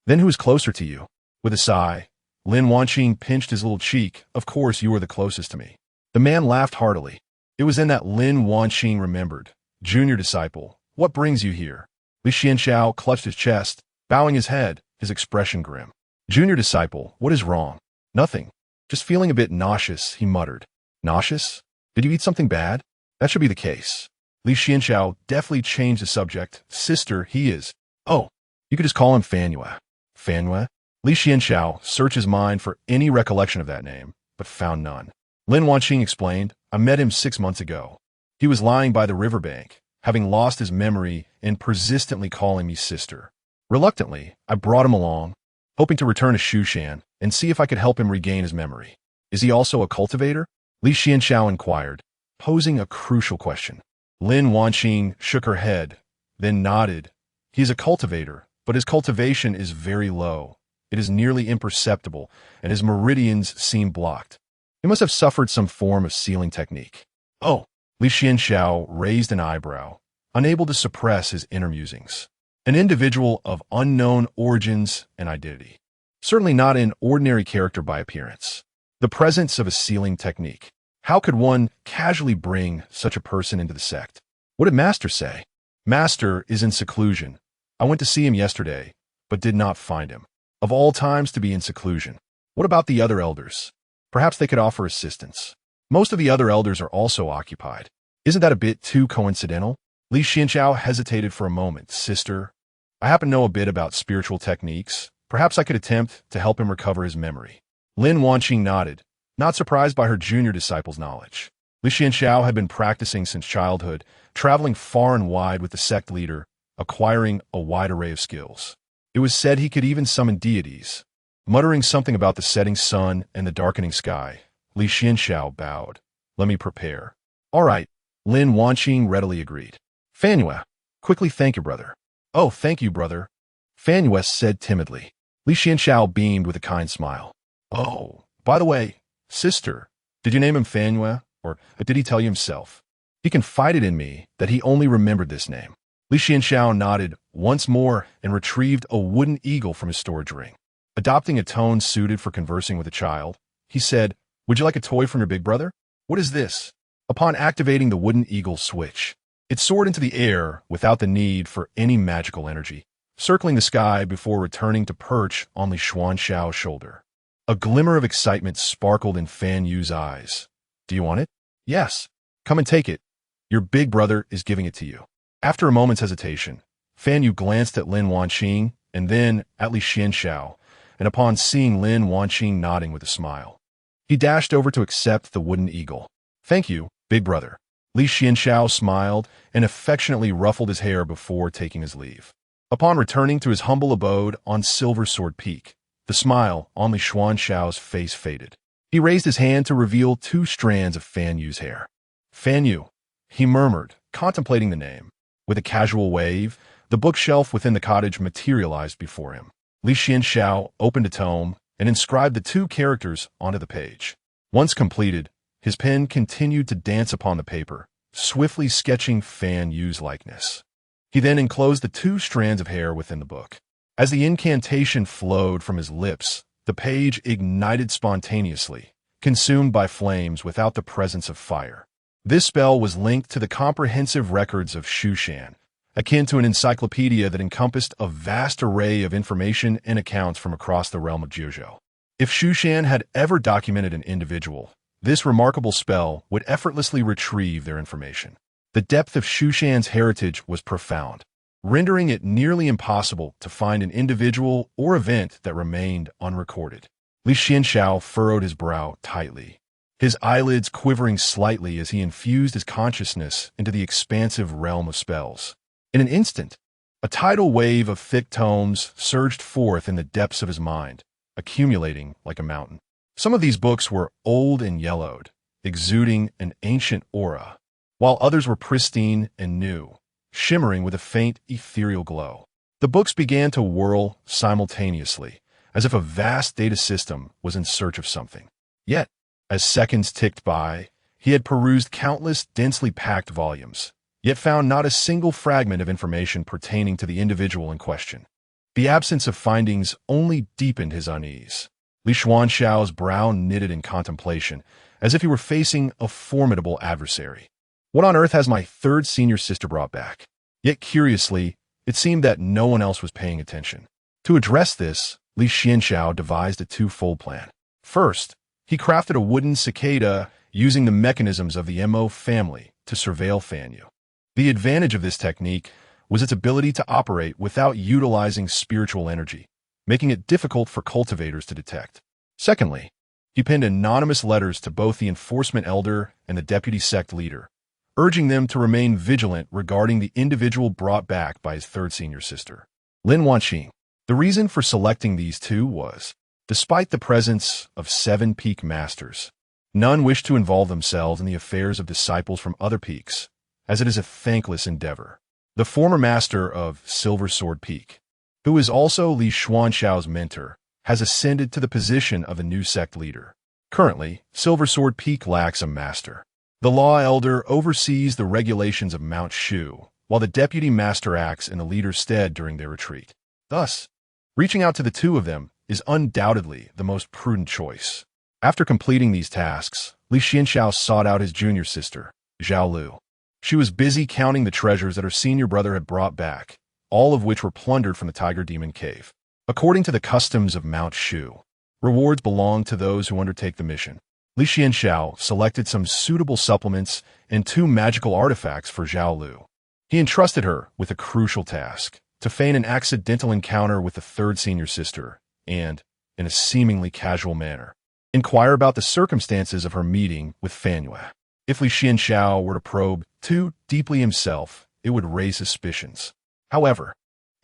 Then who is closer to you? With a sigh, Lin Wanqing pinched his little cheek. Of course you are the closest to me. The man laughed heartily. It was then that Lin Wanqing remembered. Junior disciple, what brings you here? Li Xuanxiao clutched his chest, bowing his head, his expression grim. Junior disciple, what is wrong? Nothing. Just feeling a bit nauseous, he muttered. Nauseous? Did you eat something bad? That should be the case. Li Xuanxiao deftly changed the subject. Sister, he is. Oh, you could just call him Fanhua. Fanhua? Li Xuanxiao searched his mind for any recollection of that name, but found none. Lin Wanqing explained, I met him 6 months ago. He was lying by the riverbank, having lost his memory and persistently calling me sister. Reluctantly, I brought him along, hoping to return to Shushan and see if I could help him regain his memory. Is he also a cultivator? Li Xuanxiao inquired, posing a crucial question. Lin Wanqing shook her head, then nodded. He is a cultivator, but his cultivation is very low. It is nearly imperceptible, and his meridians seem blocked. He must have suffered some form of sealing technique. Oh, Li Xuanxiao raised an eyebrow, unable to suppress his inner musings. An individual of unknown origins and identity. Certainly not an ordinary character by appearance. The presence of a sealing technique. How could one casually bring such a person into the sect? What did Master say? Master is in seclusion. I went to see him yesterday, but did not find him. Of all times to be in seclusion. What about the other elders? Perhaps they could offer assistance. Most of the other elders are also occupied. Isn't that a bit too coincidental? Li Xuanxiao hesitated for a moment. Sister, I happen to know a bit about spiritual techniques. Perhaps I could attempt to help him recover his memory. Lin Wanqing nodded, not surprised by her junior disciple's knowledge. Li Xuanxiao had been practicing since childhood, traveling far and wide with the sect leader, acquiring a wide array of skills. It was said he could even summon deities. Muttering something about the setting sun and the darkening sky, Li Xuanxiao bowed. "Let me prepare." "All right," Lin Wanqing readily agreed. "Fanhua, quickly thank your brother." "Oh, thank you, brother," Fanhua said timidly. Li Xuanxiao beamed with a kind smile. "Oh, by the way, sister, did you name him Fanhua, or did he tell you himself?" "He confided in me that he only remembered this name." Li Xuanxiao nodded once more and retrieved a wooden eagle from his storage ring. Adopting a tone suited for conversing with a child, he said, "Would you like a toy from your big brother?" "What is this?" Upon activating the wooden eagle switch, it soared into the air without the need for any magical energy, circling the sky before returning to perch on Li Xuanxiao's shoulder. A glimmer of excitement sparkled in Fan Yu's eyes. "Do you want it?" "Yes. Come and take it. Your big brother is giving it to you." After a moment's hesitation, Fan Yu glanced at Lin Wanqing and then at Li Xuanxiao, and upon seeing Lin Wanqing nodding with a smile, he dashed over to accept the wooden eagle. "Thank you, big brother." Li Xuanxiao smiled and affectionately ruffled his hair before taking his leave. Upon returning to his humble abode on Silver Sword Peak, the smile on Li Xuanxiao's face faded. He raised his hand to reveal 2 strands of Fan Yu's hair. "Fan Yu," he murmured, contemplating the name. With a casual wave, the bookshelf within the cottage materialized before him. Li Xuanxiao opened a tome and inscribed the 2 characters onto the page. Once completed, his pen continued to dance upon the paper, swiftly sketching Fan Yu's likeness. He then enclosed the 2 strands of hair within the book. As the incantation flowed from his lips, the page ignited spontaneously, consumed by flames without the presence of fire. This spell was linked to the comprehensive records of Shushan, akin to an encyclopedia that encompassed a vast array of information and accounts from across the realm of Jiuzhou. If Shushan had ever documented an individual, this remarkable spell would effortlessly retrieve their information. The depth of Shushan's heritage was profound, rendering it nearly impossible to find an individual or event that remained unrecorded. Li Xuanxiao furrowed his brow tightly, his eyelids quivering slightly as he infused his consciousness into the expansive realm of spells. In an instant, a tidal wave of thick tomes surged forth in the depths of his mind, accumulating like a mountain. Some of these books were old and yellowed, exuding an ancient aura, while others were pristine and new, shimmering with a faint ethereal glow. The books began to whirl simultaneously, as if a vast data system was in search of something. Yet, as seconds ticked by, he had perused countless densely packed volumes, yet found not a single fragment of information pertaining to the individual in question. The absence of findings only deepened his unease. Li Xuanxiao's brow knitted in contemplation, as if he were facing a formidable adversary. What on earth has my 3rd senior sister brought back? Yet curiously, it seemed that no one else was paying attention. To address this, Li Xuanxiao devised a 2-fold plan. First, he crafted a wooden cicada using the mechanisms of the Mo family to surveil Fan Yu. The advantage of this technique was its ability to operate without utilizing spiritual energy, making it difficult for cultivators to detect. Secondly, he penned anonymous letters to both the enforcement elder and the deputy sect leader, urging them to remain vigilant regarding the individual brought back by his 3rd senior sister, Lin Wanqing. The reason for selecting these 2 was, despite the presence of 7 peak masters, none wished to involve themselves in the affairs of disciples from other peaks, as it is a thankless endeavor. The former master of Silver Sword Peak, who is also Li Xuanxiao's mentor, has ascended to the position of the new sect leader. Currently, Silver Sword Peak lacks a master. The law elder oversees the regulations of Mount Shu, while the deputy master acts in the leader's stead during their retreat. Thus, reaching out to the 2 of them is undoubtedly the most prudent choice. After completing these tasks, Li Xuanxiao sought out his junior sister, Zhao Lu. She was busy counting the treasures that her senior brother had brought back, all of which were plundered from the Tiger Demon Cave. According to the customs of Mount Shu, rewards belong to those who undertake the mission. Li Xuanxiao selected some suitable supplements and 2 magical artifacts for Zhao Lu. He entrusted her with a crucial task, to feign an accidental encounter with the 3rd senior sister, and, in a seemingly casual manner, inquire about the circumstances of her meeting with Fanhua. If Li Xuanxiao were to probe too deeply himself, it would raise suspicions. However,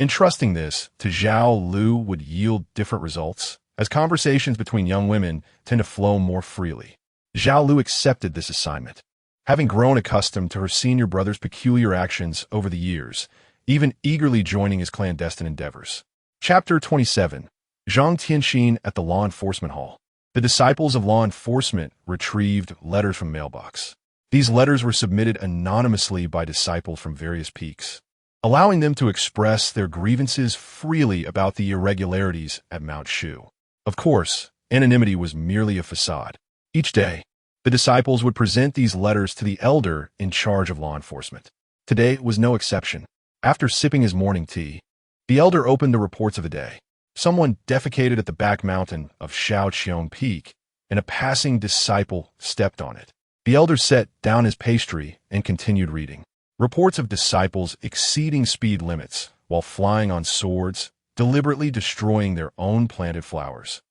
entrusting this to Zhao Lu would yield different results, as conversations between young women tend to flow more freely. Zhao Lu accepted this assignment. Having grown accustomed to her senior brother's peculiar actions over the years, even eagerly joining his clandestine endeavors. Chapter 27. Zhang Tianxin at the Law Enforcement Hall. The disciples of law enforcement retrieved letters from mailbox. These letters were submitted anonymously by disciples from various peaks, allowing them to express their grievances freely about the irregularities at Mount Shu. Of course, anonymity was merely a facade. Each day, the disciples would present these letters to the elder in charge of law enforcement. Today was no exception. After sipping his morning tea, the elder opened the reports of the day. Someone defecated at the back mountain of Shaoqiong Peak, and a passing disciple stepped on it. The elder set down his pastry and continued reading. Reports of disciples exceeding speed limits while flying on swords, deliberately destroying their own planted flowers.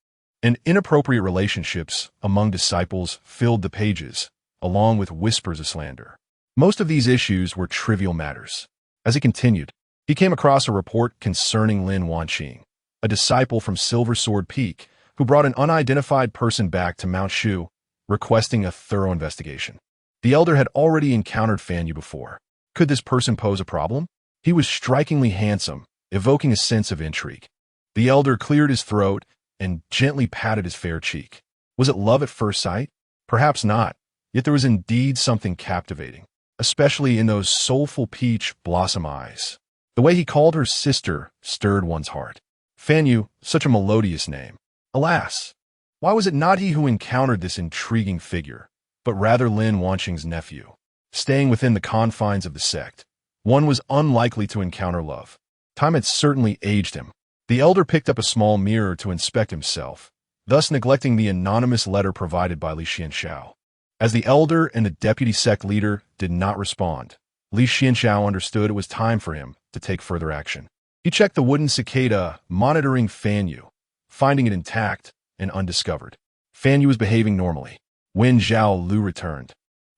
And inappropriate relationships among disciples filled the pages, along with whispers of slander. Most of these issues were trivial matters. As he continued, he came across a report concerning Li Xuanxiao, a disciple from Silver Sword Peak, who brought an unidentified person back to Mount Shu, requesting a thorough investigation. The elder had already encountered Fan Yu before. Could this person pose a problem? He was strikingly handsome, evoking a sense of intrigue. The elder cleared his throat and gently patted his fair cheek. Was it love at first sight? Perhaps not, yet there was indeed something captivating, especially in those soulful peach blossom eyes. The way he called her sister stirred one's heart. Fan Yu, such a melodious name. Alas, why was it not he who encountered this intriguing figure, but rather Li Xuanxiang's nephew? Staying within the confines of the sect, one was unlikely to encounter love. Time had certainly aged him. The elder picked up a small mirror to inspect himself, thus neglecting the anonymous letter provided by Li Xuanxiao. As the elder and the deputy sect leader did not respond, Li Xuanxiao understood it was time for him to take further action. He checked the wooden cicada monitoring Fan Yu, finding it intact and undiscovered. Fan Yu was behaving normally. When Zhao Lu returned,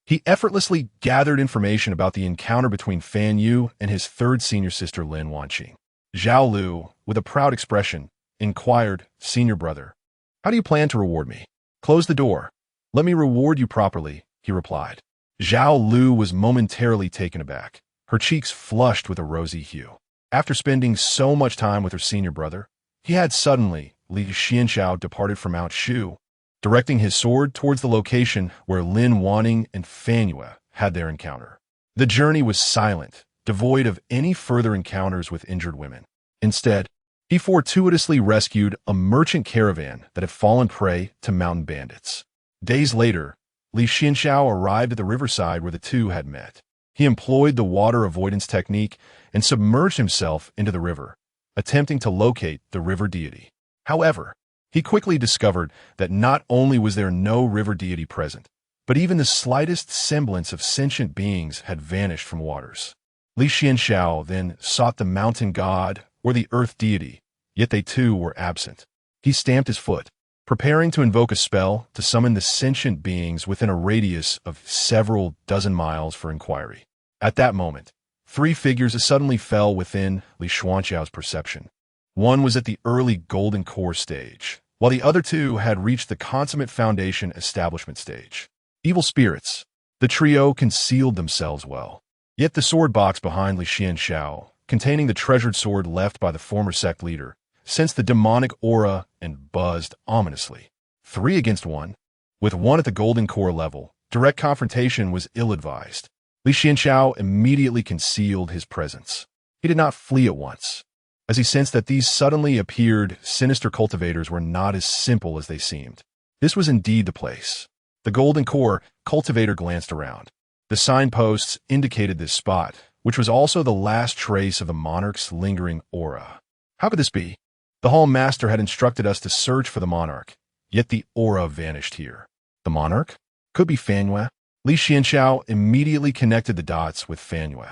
he effortlessly gathered information about the encounter between Fan Yu and his third senior sister Li Xuanxiao. Zhao Lu, with a proud expression, inquired, "Senior brother, how do you plan to reward me?" "Close the door. Let me reward you properly," he replied. Zhao Lu was momentarily taken aback, her cheeks flushed with a rosy hue. After spending so much time with her senior brother, he had suddenly, Li Xuanxiao departed from Mount Shu, directing his sword towards the location where Li Xuanxiao and Fan Yu had their encounter. The journey was silent, devoid of any further encounters with injured women. Instead, he fortuitously rescued a merchant caravan that had fallen prey to mountain bandits. Days later, Li Xuanxiao arrived at the riverside where the two had met. He employed the water avoidance technique and submerged himself into the river, attempting to locate the river deity. However, he quickly discovered that not only was there no river deity present, but even the slightest semblance of sentient beings had vanished from waters. Li Xuanxiao then sought the mountain god or the earth deity, yet they too were absent. He stamped his foot, preparing to invoke a spell to summon the sentient beings within a radius of several dozen miles for inquiry. At that moment, three figures suddenly fell within Li Xuanxiao's perception. One was at the early golden core stage, while the other two had reached the consummate foundation establishment stage. Evil spirits. The trio concealed themselves well. Yet the sword box behind Li Xuanxiao, containing the treasured sword left by the former sect leader, sensed the demonic aura and buzzed ominously. 3 against 1. With one at the golden core level, direct confrontation was ill-advised. Li Xuanxiao immediately concealed his presence. He did not flee at once, as he sensed that these suddenly appeared sinister cultivators were not as simple as they seemed. This was indeed the place. The golden core cultivator glanced around. The signposts indicated this spot, which was also the last trace of the monarch's lingering aura. How could this be? The hall master had instructed us to search for the monarch, yet the aura vanished here. The monarch? Could be Fan Yu. Li Xuanxiao immediately connected the dots with Fan Yu.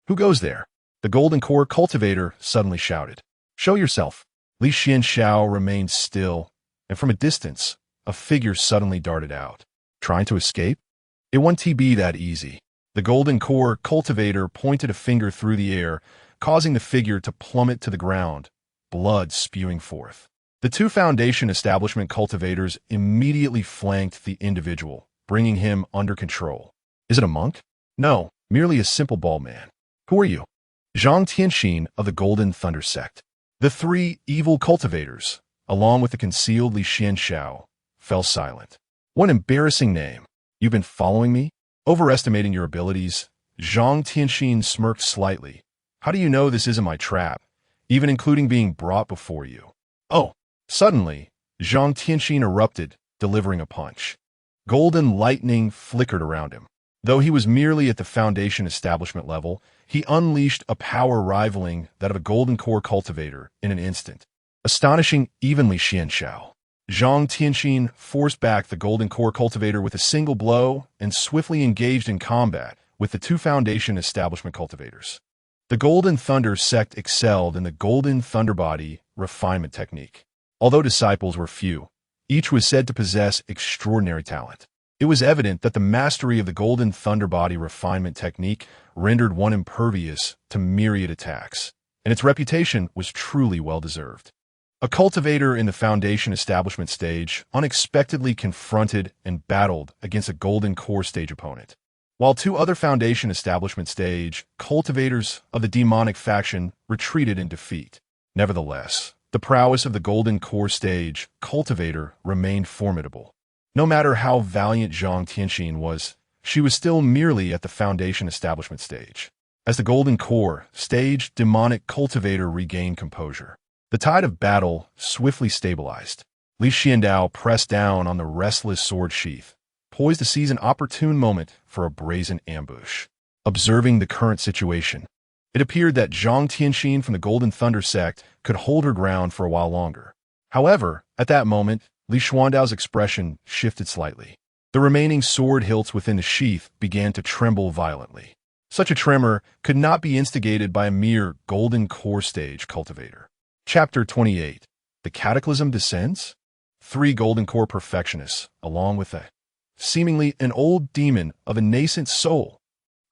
Who goes there? The golden core cultivator suddenly shouted. Show yourself. Li Xuanxiao remained still, and from a distance, a figure suddenly darted out. Trying to escape? It wouldn't be that easy. The golden core cultivator pointed a finger through the air, causing the figure to plummet to the ground, blood spewing forth. The two Foundation establishment cultivators immediately flanked the individual, bringing him under control. Is it a monk? No, merely a simple bald man. Who are you? Zhang Tianxin of the Golden Thunder sect. The three evil cultivators, along with the concealed Li Xuanxiao, fell silent. What an embarrassing name. You've been following me? Overestimating your abilities? Zhang Tianxin smirked slightly. How do you know this isn't my trap, even including being brought before you? Oh, suddenly, Zhang Tianxin erupted, delivering a punch. Golden lightning flickered around him. Though he was merely at the Foundation establishment level, he unleashed a power rivaling that of a golden core cultivator in an instant, astonishing even Li Xuanxiao. Zhang Tianxin forced back the golden core cultivator with a single blow and swiftly engaged in combat with the two Foundation establishment cultivators. The Golden Thunder sect excelled in the Golden Thunder Body refinement technique. Although disciples were few, each was said to possess extraordinary talent. It was evident that the mastery of the Golden Thunder Body refinement technique rendered one impervious to myriad attacks, and its reputation was truly well-deserved. A cultivator in the Foundation establishment stage unexpectedly confronted and battled against a Golden Core stage opponent, while two other Foundation establishment stage cultivators of the demonic faction retreated in defeat. Nevertheless, the prowess of the Golden Core stage cultivator remained formidable. No matter how valiant Zhang Tianxin was, she was still merely at the Foundation establishment stage. As the Golden Core stage demonic cultivator regained composure, the tide of battle swiftly stabilized. Li Xuanxiao pressed down on the restless sword sheath, poised to seize an opportune moment for a brazen ambush. Observing the current situation, it appeared that Zhang Tianxin from the Golden Thunder sect could hold her ground for a while longer. However, at that moment, Li Xuanxiao's expression shifted slightly. The remaining sword hilts within the sheath began to tremble violently. Such a tremor could not be instigated by a mere Golden Core stage cultivator. Chapter 28. The Cataclysm Descends? Three Golden Core perfectionists, along with seemingly an old demon of a nascent soul.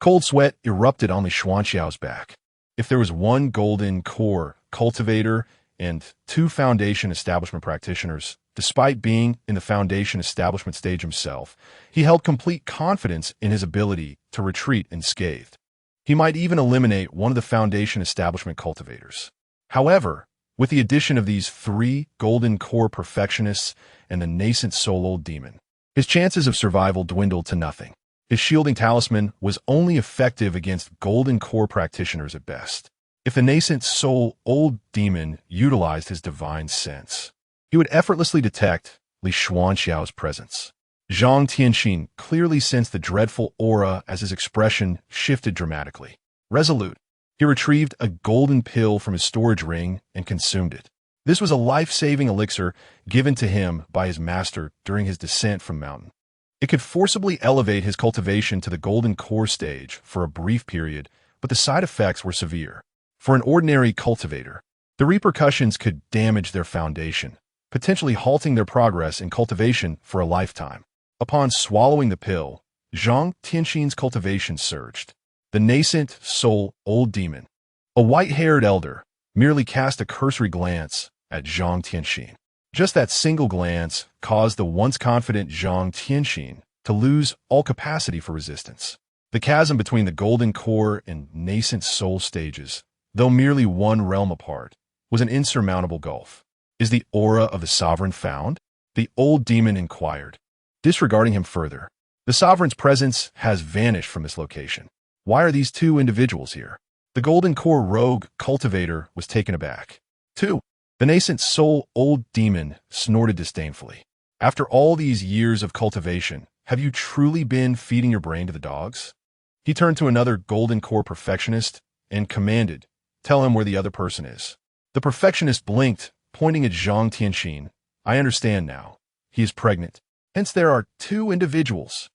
Cold sweat erupted on Li Xuanxiao's back. If there was one Golden Core cultivator and two Foundation establishment practitioners, despite being in the Foundation establishment stage himself, he held complete confidence in his ability to retreat unscathed. He might even eliminate one of the Foundation establishment cultivators. However, with the addition of these three Golden Core perfectionists and the nascent soul-old demon, his chances of survival dwindled to nothing. His shielding talisman was only effective against Golden Core practitioners at best. If the nascent soul-old demon utilized his divine sense, he would effortlessly detect Li Xuanxiao's presence. Zhang Tianxin clearly sensed the dreadful aura as his expression shifted dramatically. Resolute, he retrieved a golden pill from his storage ring and consumed it. This was a life-saving elixir given to him by his master during his descent from mountain. It could forcibly elevate his cultivation to the Golden Core stage for a brief period, but the side effects were severe. For an ordinary cultivator, the repercussions could damage their foundation, potentially halting their progress in cultivation for a lifetime. Upon swallowing the pill, Zhang Tianxin's cultivation surged. The nascent soul-old demon, a white-haired elder, merely cast a cursory glance at Zhang Tianxin. Just that single glance caused the once confident Zhang Tianxin to lose all capacity for resistance. The chasm between the Golden Core and nascent soul stages, though merely one realm apart, was an insurmountable gulf. Is the aura of the sovereign found? The old demon inquired. Disregarding him further, the sovereign's presence has vanished from this location. Why are these two individuals here? The Golden Core rogue cultivator was taken aback. 2. The nascent soul-old demon snorted disdainfully. After all these years of cultivation, have you truly been feeding your brain to the dogs? He turned to another Golden Core perfectionist and commanded, "Tell him where the other person is." The perfectionist blinked, pointing at Zhang Tianxin. "I understand now. He is pregnant. Hence there are two individuals."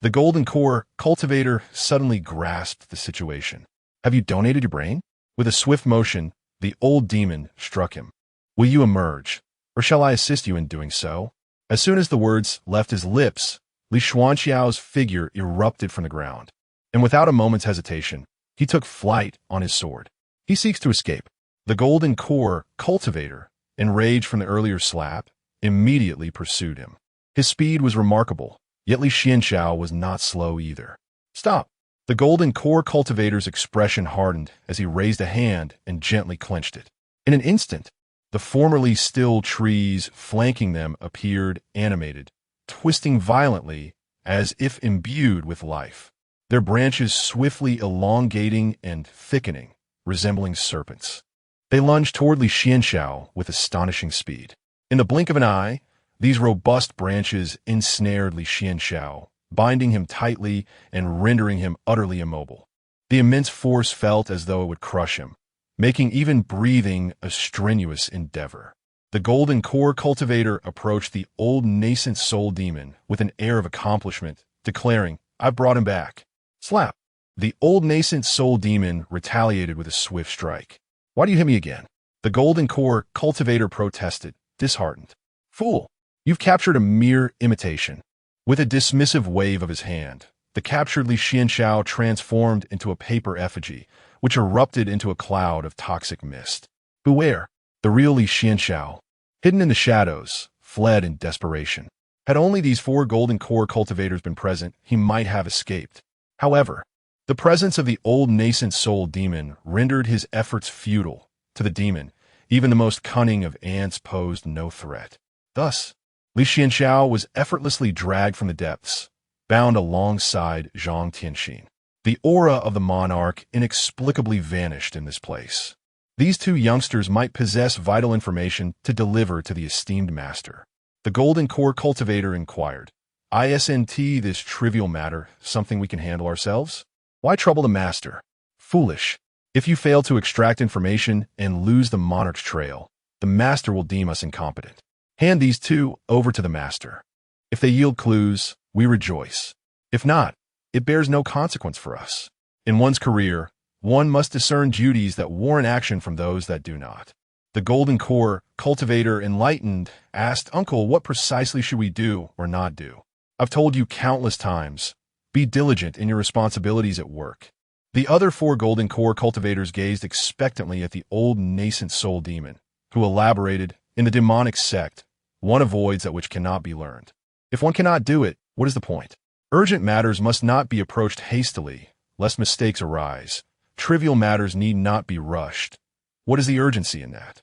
The Golden Core cultivator suddenly grasped the situation. "Have you donated your brain?" With a swift motion, the old demon struck him. "Will you emerge, or shall I assist you in doing so?" As soon as the words left his lips, Li Xuanxiao's figure erupted from the ground, and without a moment's hesitation, he took flight on his sword. He seeks to escape. The golden core cultivator, enraged from the earlier slap, immediately pursued him. His speed was remarkable, yet Li Xuanxiao was not slow either. Stop! The golden core cultivator's expression hardened as he raised a hand and gently clenched it. In an instant, the formerly still trees flanking them appeared animated, twisting violently as if imbued with life, their branches swiftly elongating and thickening, resembling serpents. They lunged toward Li Xuanxiao with astonishing speed. In the blink of an eye, these robust branches ensnared Li Xuanxiao, binding him tightly and rendering him utterly immobile. The immense force felt as though it would crush him, making even breathing a strenuous endeavor. The golden core cultivator approached the old nascent soul demon with an air of accomplishment, declaring, "I brought him back." Slap! The old nascent soul demon retaliated with a swift strike. "Why do you hit me again?" The golden core cultivator protested, disheartened. "Fool! You've captured a mere imitation." With a dismissive wave of his hand, the captured Li Xuanxiao transformed into a paper effigy, which erupted into a cloud of toxic mist. Beware! The real Li Xuanxiao, hidden in the shadows, fled in desperation. Had only these 4 golden core cultivators been present, he might have escaped. However, the presence of the old nascent soul demon rendered his efforts futile. To the demon, even the most cunning of ants posed no threat. Thus, Li Xuanxiao was effortlessly dragged from the depths, bound alongside Zhang Tianxin. The aura of the monarch inexplicably vanished in this place. These 2 youngsters might possess vital information to deliver to the esteemed master. The golden core cultivator inquired, "Isn't this trivial matter something we can handle ourselves? Why trouble the master?" "Foolish. If you fail to extract information and lose the monarch's trail, the master will deem us incompetent. Hand these 2 over to the master. If they yield clues, we rejoice. If not, it bears no consequence for us. In one's career, one must discern duties that warrant action from those that do not." The golden core cultivator, enlightened, asked, "Uncle, what precisely should we do or not do?" "I've told you countless times, be diligent in your responsibilities at work." The other 4 golden core cultivators gazed expectantly at the old nascent soul demon, who elaborated, "In the demonic sect, one avoids that which cannot be learned. If one cannot do it, what is the point? Urgent matters must not be approached hastily, lest mistakes arise. Trivial matters need not be rushed. What is the urgency in that?"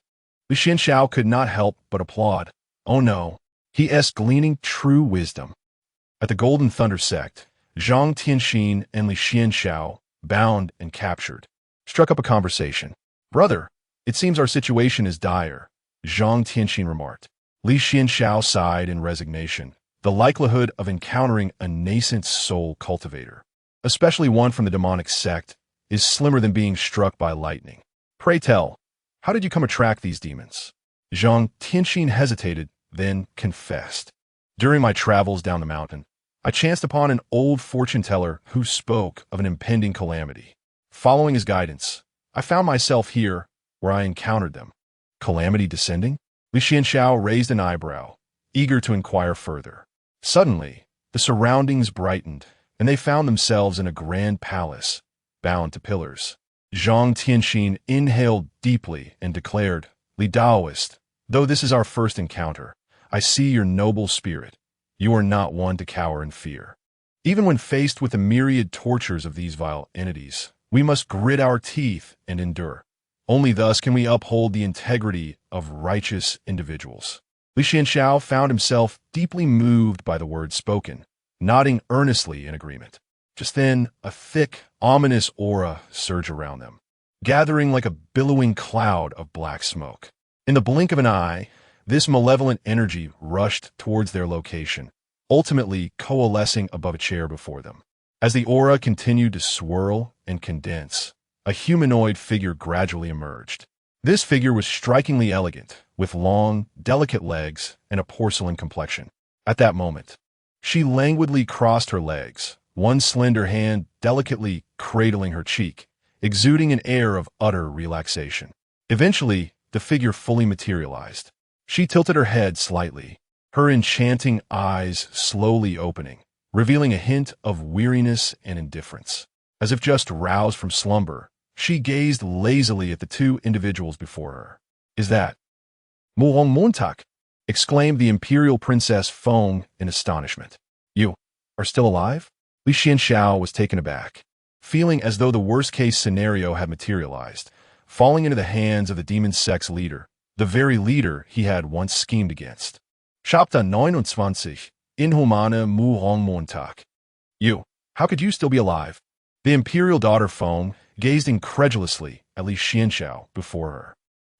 Li Xuanxiao could not help but applaud. "Oh no, he is gleaning true wisdom." At the Golden Thunder sect, Zhang Tianxin and Li Xuanxiao, bound and captured, struck up a conversation. "Brother, it seems our situation is dire," Zhang Tianxin remarked. Li Xuanxiao sighed in resignation. The likelihood of encountering a nascent soul cultivator, especially one from the demonic sect, is slimmer than being struck by lightning. "Pray tell, how did you come to track these demons?" Zhang Tianxin hesitated, then confessed. "During my travels down the mountain, I chanced upon an old fortune-teller who spoke of an impending calamity. Following his guidance, I found myself here, where I encountered them." "Calamity descending?" Li Xuanxiao raised an eyebrow, eager to inquire further. Suddenly, the surroundings brightened, and they found themselves in a grand palace, bound to pillars. Zhang Tianxin inhaled deeply and declared, "Li Daoist, though this is our first encounter, I see your noble spirit. You are not one to cower in fear. Even when faced with the myriad tortures of these vile entities, we must grit our teeth and endure. Only thus can we uphold the integrity of righteous individuals." Li Xuanxiao found himself deeply moved by the words spoken, nodding earnestly in agreement. Just then, a thick, ominous aura surged around them, gathering like a billowing cloud of black smoke. In the blink of an eye, this malevolent energy rushed towards their location, ultimately coalescing above a chair before them. As the aura continued to swirl and condense, a humanoid figure gradually emerged. This figure was strikingly elegant, with long, delicate legs and a porcelain complexion. At that moment, she languidly crossed her legs, one slender hand delicately cradling her cheek, exuding an air of utter relaxation. Eventually, the figure fully materialized. She tilted her head slightly, her enchanting eyes slowly opening, revealing a hint of weariness and indifference. As if just roused from slumber, she gazed lazily at the two individuals before her. "Is that Muong Montak?" exclaimed the imperial princess Feng in astonishment. "You are still alive?" Li Xuanxiao was taken aback, feeling as though the worst-case scenario had materialized, falling into the hands of the demon sect's leader, the very leader he had once schemed against. Chapter 29. Inhumane Muong Montak. "You, how could you still be alive?" The imperial daughter Feng gazed incredulously at Li Xuanxiao before her.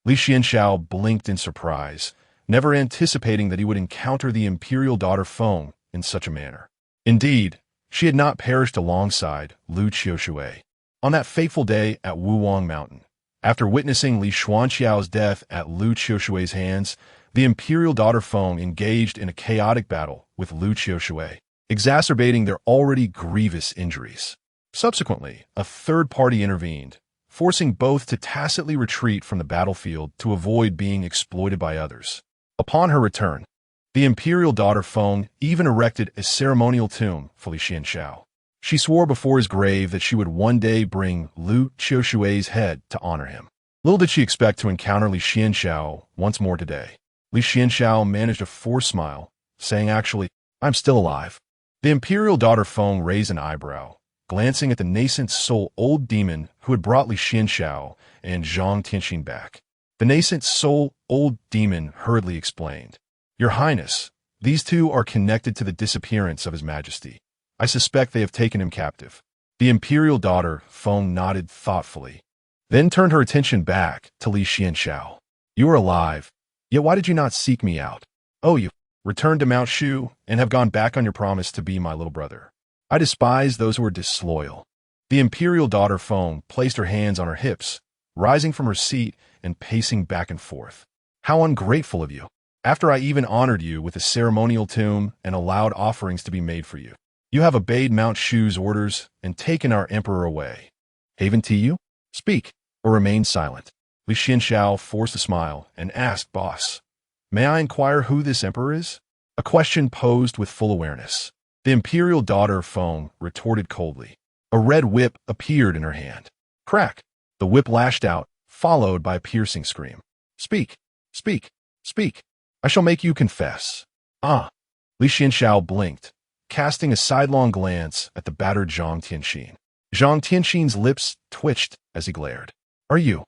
Li Xuanxiao blinked in surprise, never anticipating that he would encounter the imperial daughter Feng in such a manner. Indeed, she had not perished alongside Li Xuanxiao on that fateful day at Wuwang Mountain. After witnessing Li Xuanxiao's death at Li Xuanxiao's hands, the imperial daughter Feng engaged in a chaotic battle with Li Xuanxiao, exacerbating their already grievous injuries. Subsequently, a third party intervened, forcing both to tacitly retreat from the battlefield to avoid being exploited by others. Upon her return, the imperial daughter Feng even erected a ceremonial tomb for Li Xuanxiao. She swore before his grave that she would one day bring Li Xuanxiao's head to honor him. Little did she expect to encounter Li Xuanxiao once more today. Li Xuanxiao managed a forced smile, saying, "Actually, I'm still alive." The imperial daughter Feng raised an eyebrow, glancing at the nascent soul old demon who had brought Li Xuanxiao and Zhang Tianxin back. The nascent soul old demon hurriedly explained, "Your Highness, these two are connected to the disappearance of His Majesty. I suspect they have taken him captive." The imperial daughter Feng nodded thoughtfully, then turned her attention back to Li Xuanxiao. "You are alive, yet why did you not seek me out? Oh, you returned to Mount Shu and have gone back on your promise to be my little brother. I despise those who are disloyal." The imperial daughter Feng placed her hands on her hips, rising from her seat and pacing back and forth. "How ungrateful of you. After I even honored you with a ceremonial tomb and allowed offerings to be made for you, you have obeyed Mount Shu's orders and taken our emperor away. Haven to you? Speak, or remain silent." Li Xuanxiao forced a smile and asked, "Boss, may I inquire who this emperor is?" A question posed with full awareness. The imperial daughter Feng retorted coldly. A red whip appeared in her hand. Crack! The whip lashed out, followed by a piercing scream. "Speak! Speak! Speak! I shall make you confess." "Ah!" Li Xuanxiao blinked, casting a sidelong glance at the battered Zhang Tianxin. Zhang Tianxin's lips twitched as he glared. Are you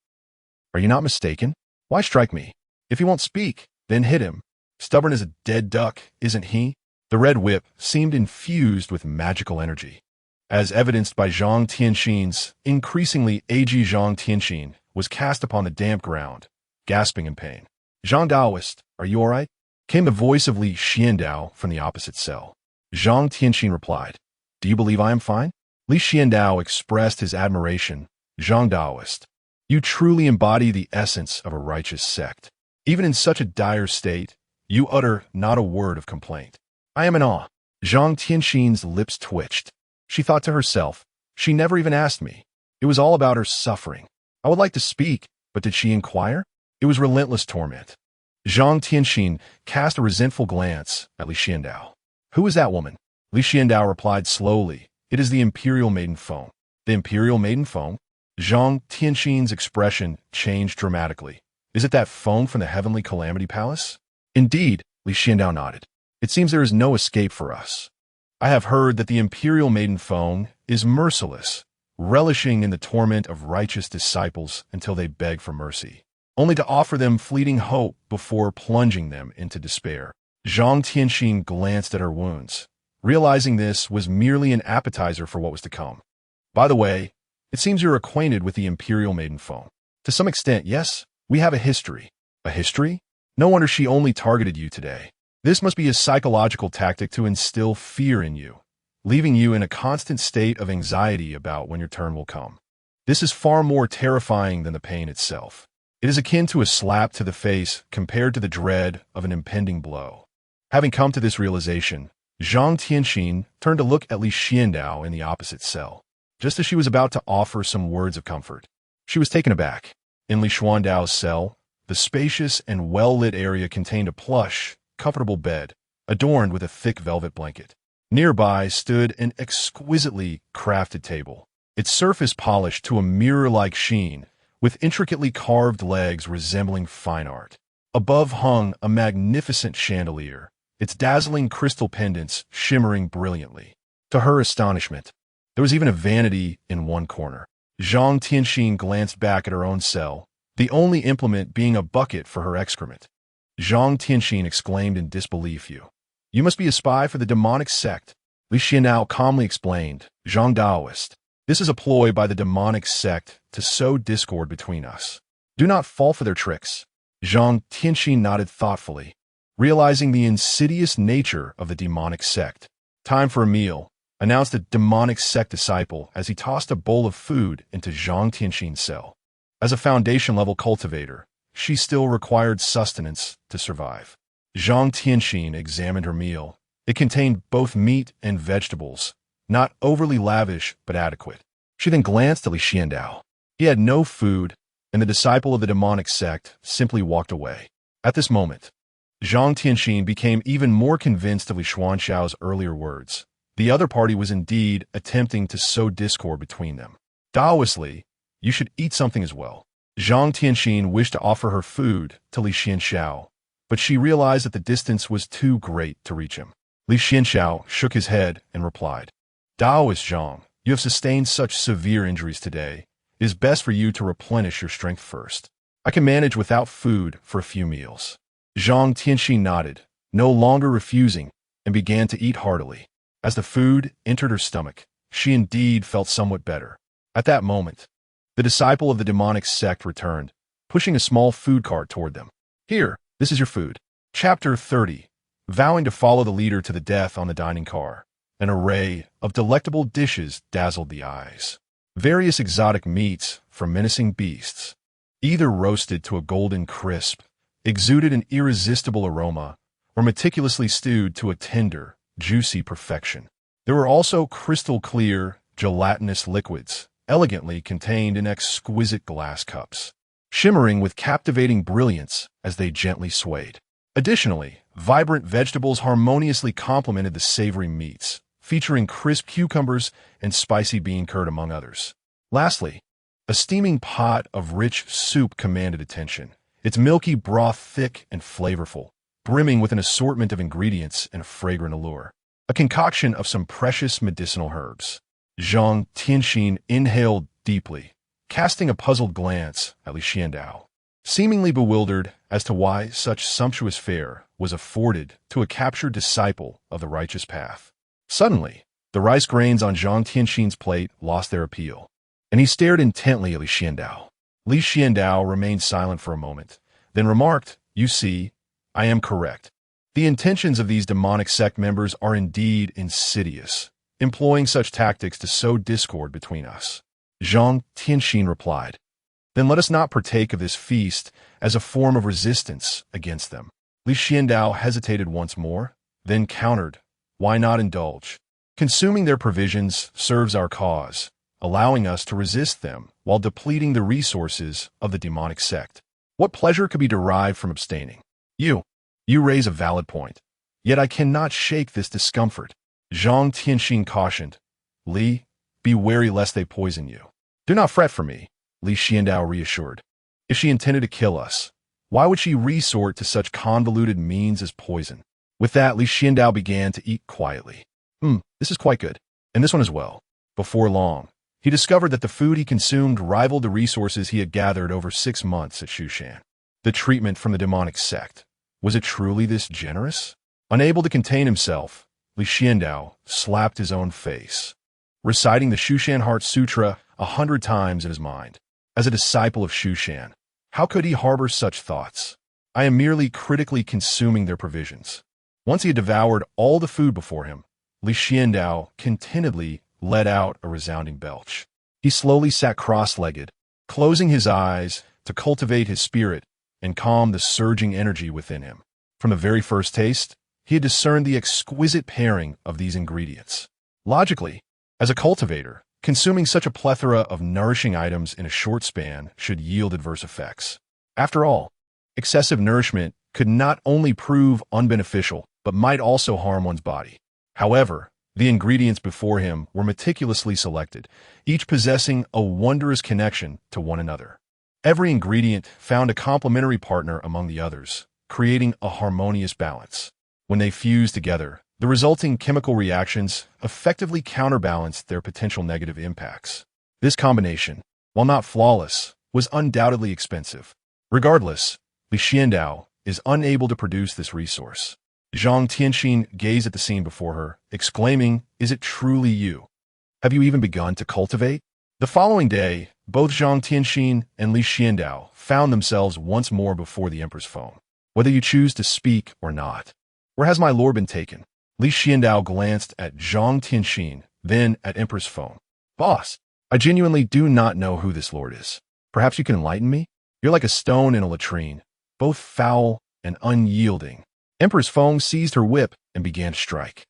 not mistaken? Why strike me? If he won't speak, then hit him. Stubborn as a dead duck, isn't he?" The red whip seemed infused with magical energy, as evidenced by Zhang Tianxin's increasingly aged Zhang Tianxin was cast upon the damp ground, gasping in pain. "Zhang Daoist, are you all right?" came the voice of Li Xuanxiao from the opposite cell. Zhang Tianxin replied, "Do you believe I am fine?" Li Xuanxiao expressed his admiration. "Zhang Daoist, you truly embody the essence of a righteous sect. Even in such a dire state, you utter not a word of complaint. I am in awe." Zhang Tianxin's lips twitched. She thought to herself, "She never even asked me. It was all about her suffering. I would like to speak, but did she inquire?" It was relentless torment. Zhang Tianxin cast a resentful glance at Li Xuanxiao. "Who is that woman?" Li Xuanxiao replied slowly, "It is the imperial maiden Feng." "The imperial maiden Feng?" Zhang Tianxin's expression changed dramatically. "Is it that Feng from the heavenly calamity palace?" "Indeed," Li Xuanxiao nodded. "It seems there is no escape for us. I have heard that the imperial maiden Feng is merciless, relishing in the torment of righteous disciples until they beg for mercy, only to offer them fleeting hope before plunging them into despair." Zhang Tianxin glanced at her wounds, realizing this was merely an appetizer for what was to come. "By the way, it seems you're acquainted with the imperial maiden Feng." "To some extent, yes. We have a history." "A history? No wonder she only targeted you today. This must be a psychological tactic to instill fear in you, leaving you in a constant state of anxiety about when your turn will come. This is far more terrifying than the pain itself. It is akin to a slap to the face compared to the dread of an impending blow." Having come to this realization, Zhang Tianxin turned to look at Li Xuanxiao in the opposite cell, just as she was about to offer some words of comfort. She was taken aback. In Li Xuanxiao's cell, the spacious and well-lit area contained a plush, comfortable bed, adorned with a thick velvet blanket. Nearby stood an exquisitely crafted table, its surface polished to a mirror-like sheen, with intricately carved legs resembling fine art. Above hung a magnificent chandelier, its dazzling crystal pendants shimmering brilliantly. To her astonishment, there was even a vanity in one corner. Zhang Tianxin glanced back at her own cell, the only implement being a bucket for her excrement. Zhang Tianxin exclaimed in disbelief. You must be a spy for the demonic sect. Li Xuanxiao calmly explained, Zhang Daoist. This is a ploy by the demonic sect to sow discord between us. Do not fall for their tricks. Zhang Tianxin nodded thoughtfully, realizing the insidious nature of the demonic sect. Time for a meal, announced the demonic sect disciple as he tossed a bowl of food into Zhang Tianxin's cell. As a foundation-level cultivator, she still required sustenance to survive. Zhang Tianxin examined her meal. It contained both meat and vegetables, not overly lavish but adequate. She then glanced at Li Xuanxiao. He had no food, and the disciple of the demonic sect simply walked away. At this moment, Zhang Tianxin became even more convinced of Li Xuanxiao's earlier words. The other party was indeed attempting to sow discord between them. Daoistly, you should eat something as well. Zhang Tianxin wished to offer her food to Li Xuanxiao, but she realized that the distance was too great to reach him. Li Xuanxiao shook his head and replied, Daoist Zhang, you have sustained such severe injuries today. It is best for you to replenish your strength first. I can manage without food for a few meals. Zhang Tianxin nodded, no longer refusing, and began to eat heartily. As the food entered her stomach, she indeed felt somewhat better. At that moment, the disciple of the demonic sect returned, pushing a small food cart toward them. Here, this is your food. Chapter 30. Vowing to follow the leader to the death on the dining car, an array of delectable dishes dazzled the eyes. Various exotic meats from menacing beasts, either roasted to a golden crisp, exuded an irresistible aroma, or meticulously stewed to a tender, juicy perfection. There were also crystal-clear, gelatinous liquids, elegantly contained in exquisite glass cups, shimmering with captivating brilliance as they gently swayed. Additionally, vibrant vegetables harmoniously complemented the savory meats, featuring crisp cucumbers and spicy bean curd among others. Lastly, a steaming pot of rich soup commanded attention, its milky broth thick and flavorful, brimming with an assortment of ingredients and a fragrant allure. A concoction of some precious medicinal herbs. Zhang Tianxin inhaled deeply, casting a puzzled glance at Li Xuanxiao, seemingly bewildered as to why such sumptuous fare was afforded to a captured disciple of the righteous path. Suddenly, the rice grains on Zhang Tianxin's plate lost their appeal, and he stared intently at Li Xuanxiao. Li Xuanxiao remained silent for a moment, then remarked, You see, I am correct. The intentions of these demonic sect members are indeed insidious, employing such tactics to sow discord between us. Zhang Tianxin replied, Then let us not partake of this feast as a form of resistance against them. Li Xuanxiao hesitated once more, then countered, Why not indulge? Consuming their provisions serves our cause, allowing us to resist them while depleting the resources of the demonic sect. What pleasure could be derived from abstaining? You raise a valid point, yet I cannot shake this discomfort. Zhang Tianxin cautioned, Li, be wary lest they poison you. Do not fret for me, Li Xuanxiao reassured. If she intended to kill us, why would she resort to such convoluted means as poison? With that, Li Xuanxiao began to eat quietly. This is quite good. And this one as well. Before long, he discovered that the food he consumed rivaled the resources he had gathered over 6 months at Shushan. The treatment from the demonic sect. Was it truly this generous? Unable to contain himself, Li Xuanxiao slapped his own face, reciting the Shushan Heart Sutra 100 times in his mind. As a disciple of Shushan, how could he harbor such thoughts? I am merely critically consuming their provisions. Once he had devoured all the food before him, Li Xuanxiao contentedly let out a resounding belch. He slowly sat cross-legged, closing his eyes to cultivate his spirit and calm the surging energy within him. From the very first taste, he had discerned the exquisite pairing of these ingredients. Logically, as a cultivator, consuming such a plethora of nourishing items in a short span should yield adverse effects. After all, excessive nourishment could not only prove unbeneficial, but might also harm one's body. However, The ingredients before him were meticulously selected, each possessing a wondrous connection to one another. Every ingredient found a complementary partner among the others, creating a harmonious balance. When they fused together, the resulting chemical reactions effectively counterbalanced their potential negative impacts. This combination, while not flawless, was undoubtedly expensive. Regardless, Li Xuanxiao is unable to produce this resource. Zhang Tianxin gazed at the scene before her, exclaiming, "Is it truly you? Have you even begun to cultivate?" The following day, both Zhang Tianxin and Li Xuanxiao found themselves once more before the Emperor's phone. "Whether you choose to speak or not, where has my lord been taken?" Li Xuanxiao glanced at Zhang Tianxin, then at Empress phone. "Boss, I genuinely do not know who this lord is. Perhaps you can enlighten me? You're like a stone in a latrine, both foul and unyielding." Empress Feng seized her whip and began to strike.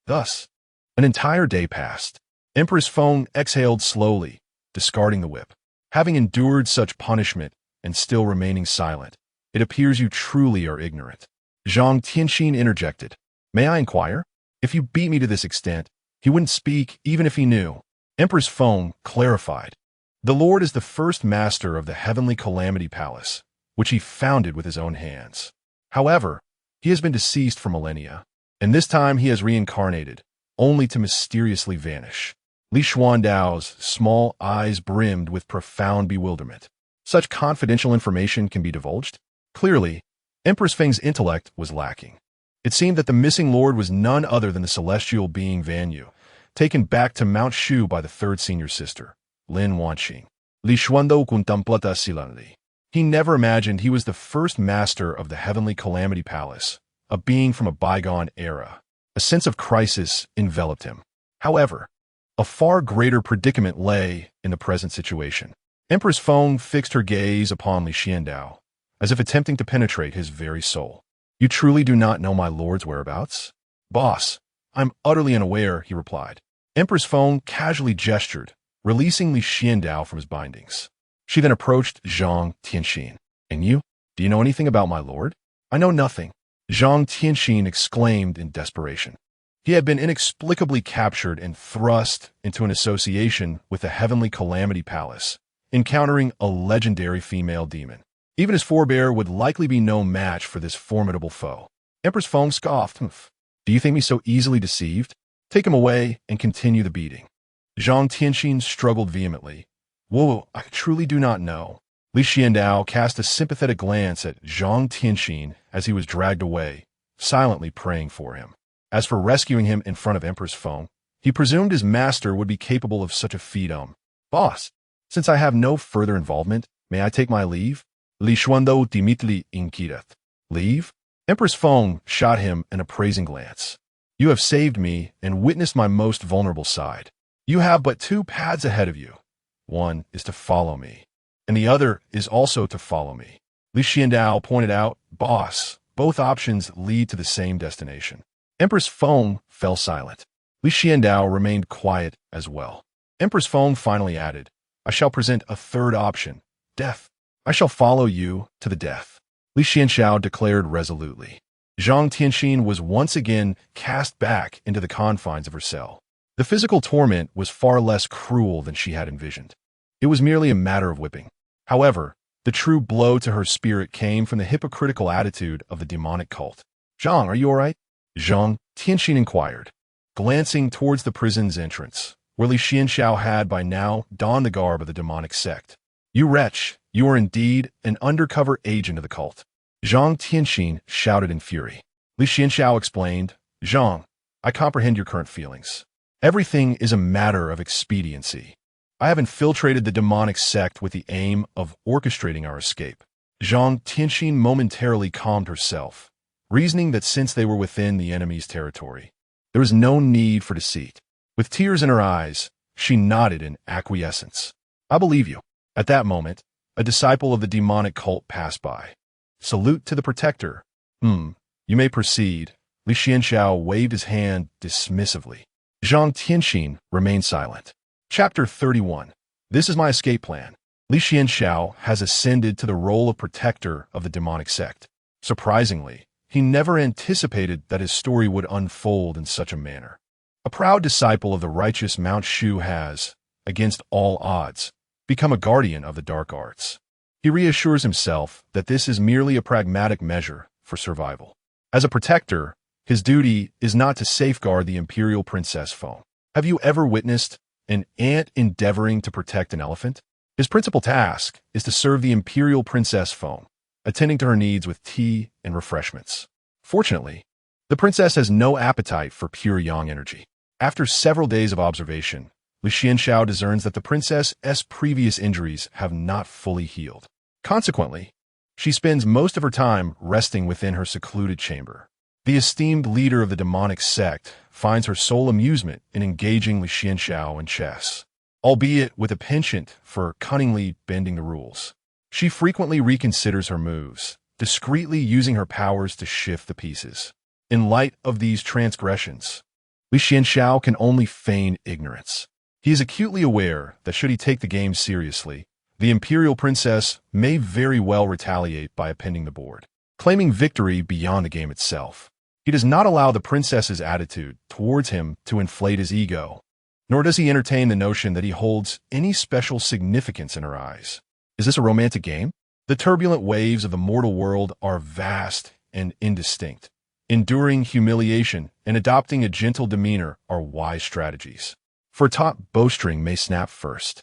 Thus, an entire day passed. Empress Feng exhaled slowly, discarding the whip. "Having endured such punishment and still remaining silent, it appears you truly are ignorant." Zhang Tianxin interjected. "May I inquire? If you beat me to this extent, he wouldn't speak even if he knew." Empress Feng clarified. "The Lord is the first master of the Heavenly Calamity Palace, which he founded with his own hands. However, he has been deceased for millennia, and this time he has reincarnated, only to mysteriously vanish." Li Xuanxiao's small eyes brimmed with profound bewilderment. Such confidential information can be divulged? Clearly, Empress Feng's intellect was lacking. It seemed that the missing lord was none other than the celestial being Van Yu, taken back to Mount Shu by the third senior sister, Lin Wanxing. Li Xuanxiao contemplata silently. He never imagined he was the first master of the Heavenly Calamity Palace, a being from a bygone era. A sense of crisis enveloped him. However, a far greater predicament lay in the present situation. Empress Feng fixed her gaze upon Li Xuanxiao, as if attempting to penetrate his very soul. "You truly do not know my lord's whereabouts?" "Boss, I'm utterly unaware," he replied. Empress Feng casually gestured, releasing Li Xuanxiao from his bindings. She then approached Zhang Tianxin. "And you? Do you know anything about my lord?" "I know nothing," Zhang Tianxin exclaimed in desperation. He had been inexplicably captured and thrust into an association with the Heavenly Calamity Palace, encountering a legendary female demon. Even his forebear would likely be no match for this formidable foe. Empress Feng scoffed. "Do you think me so easily deceived? Take him away and continue the beating." Zhang Tianxin struggled vehemently. "Whoa, I truly do not know." Li Xuanxiao cast a sympathetic glance at Zhang Tianxin as he was dragged away, silently praying for him. As for rescuing him in front of Empress Feng, he presumed his master would be capable of such a feat. "Boss, since I have no further involvement, may I take my leave?" Li Xuanxiao dimitli inquiret. "Leave?" Empress Feng shot him an appraising glance. "You have saved me and witnessed my most vulnerable side. You have but two paths ahead of you. One is to follow me, and the other is also to follow me." Li Xuanxiao pointed out, "Boss, both options lead to the same destination." Empress Feng fell silent. Li Xuanxiao remained quiet as well. Empress Feng finally added, "I shall present a third option, death. I shall follow you to the death." Li Xuanxiao declared resolutely. Zhang Tianxin was once again cast back into the confines of her cell. The physical torment was far less cruel than she had envisioned. It was merely a matter of whipping. However, the true blow to her spirit came from the hypocritical attitude of the demonic cult. "Zhang, are you all right?" Zhang Tianxin inquired, glancing towards the prison's entrance, where Li Xuanxiao had by now donned the garb of the demonic sect. "You wretch, you are indeed an undercover agent of the cult." Zhang Tianxin shouted in fury. Li Xuanxiao explained, "Zhang, I comprehend your current feelings. Everything is a matter of expediency. I have infiltrated the demonic sect with the aim of orchestrating our escape." Zhang Tianxin momentarily calmed herself, reasoning that since they were within the enemy's territory, there was no need for deceit. With tears in her eyes, she nodded in acquiescence. "I believe you." At that moment, a disciple of the demonic cult passed by. "Salute to the protector." You may proceed." Li Xuanxiao waved his hand dismissively. Zhang Tianxin remained silent. Chapter 31. This is my escape plan. Li Xuanxiao has ascended to the role of protector of the demonic sect. Surprisingly, he never anticipated that his story would unfold in such a manner. A proud disciple of the righteous Mount Shu has, against all odds, become a guardian of the dark arts. He reassures himself that this is merely a pragmatic measure for survival. As a protector, his duty is not to safeguard the imperial princess Feng. Have you ever witnessed an ant endeavoring to protect an elephant? His principal task is to serve the imperial princess Feng, attending to her needs with tea and refreshments. Fortunately, the princess has no appetite for pure yang energy. After several days of observation, Li Xuanxiao discerns that the princess's previous injuries have not fully healed. Consequently, she spends most of her time resting within her secluded chamber. The esteemed leader of the demonic sect finds her sole amusement in engaging Li Xuanxiao in chess, albeit with a penchant for cunningly bending the rules. She frequently reconsiders her moves, discreetly using her powers to shift the pieces. In light of these transgressions, Li Xuanxiao can only feign ignorance. He is acutely aware that should he take the game seriously, the imperial princess may very well retaliate by appending the board, claiming victory beyond the game itself. He does not allow the princess's attitude towards him to inflate his ego, nor does he entertain the notion that he holds any special significance in her eyes. Is this a romantic game? The turbulent waves of the mortal world are vast and indistinct. Enduring humiliation and adopting a gentle demeanor are wise strategies. For a taut bowstring may snap first,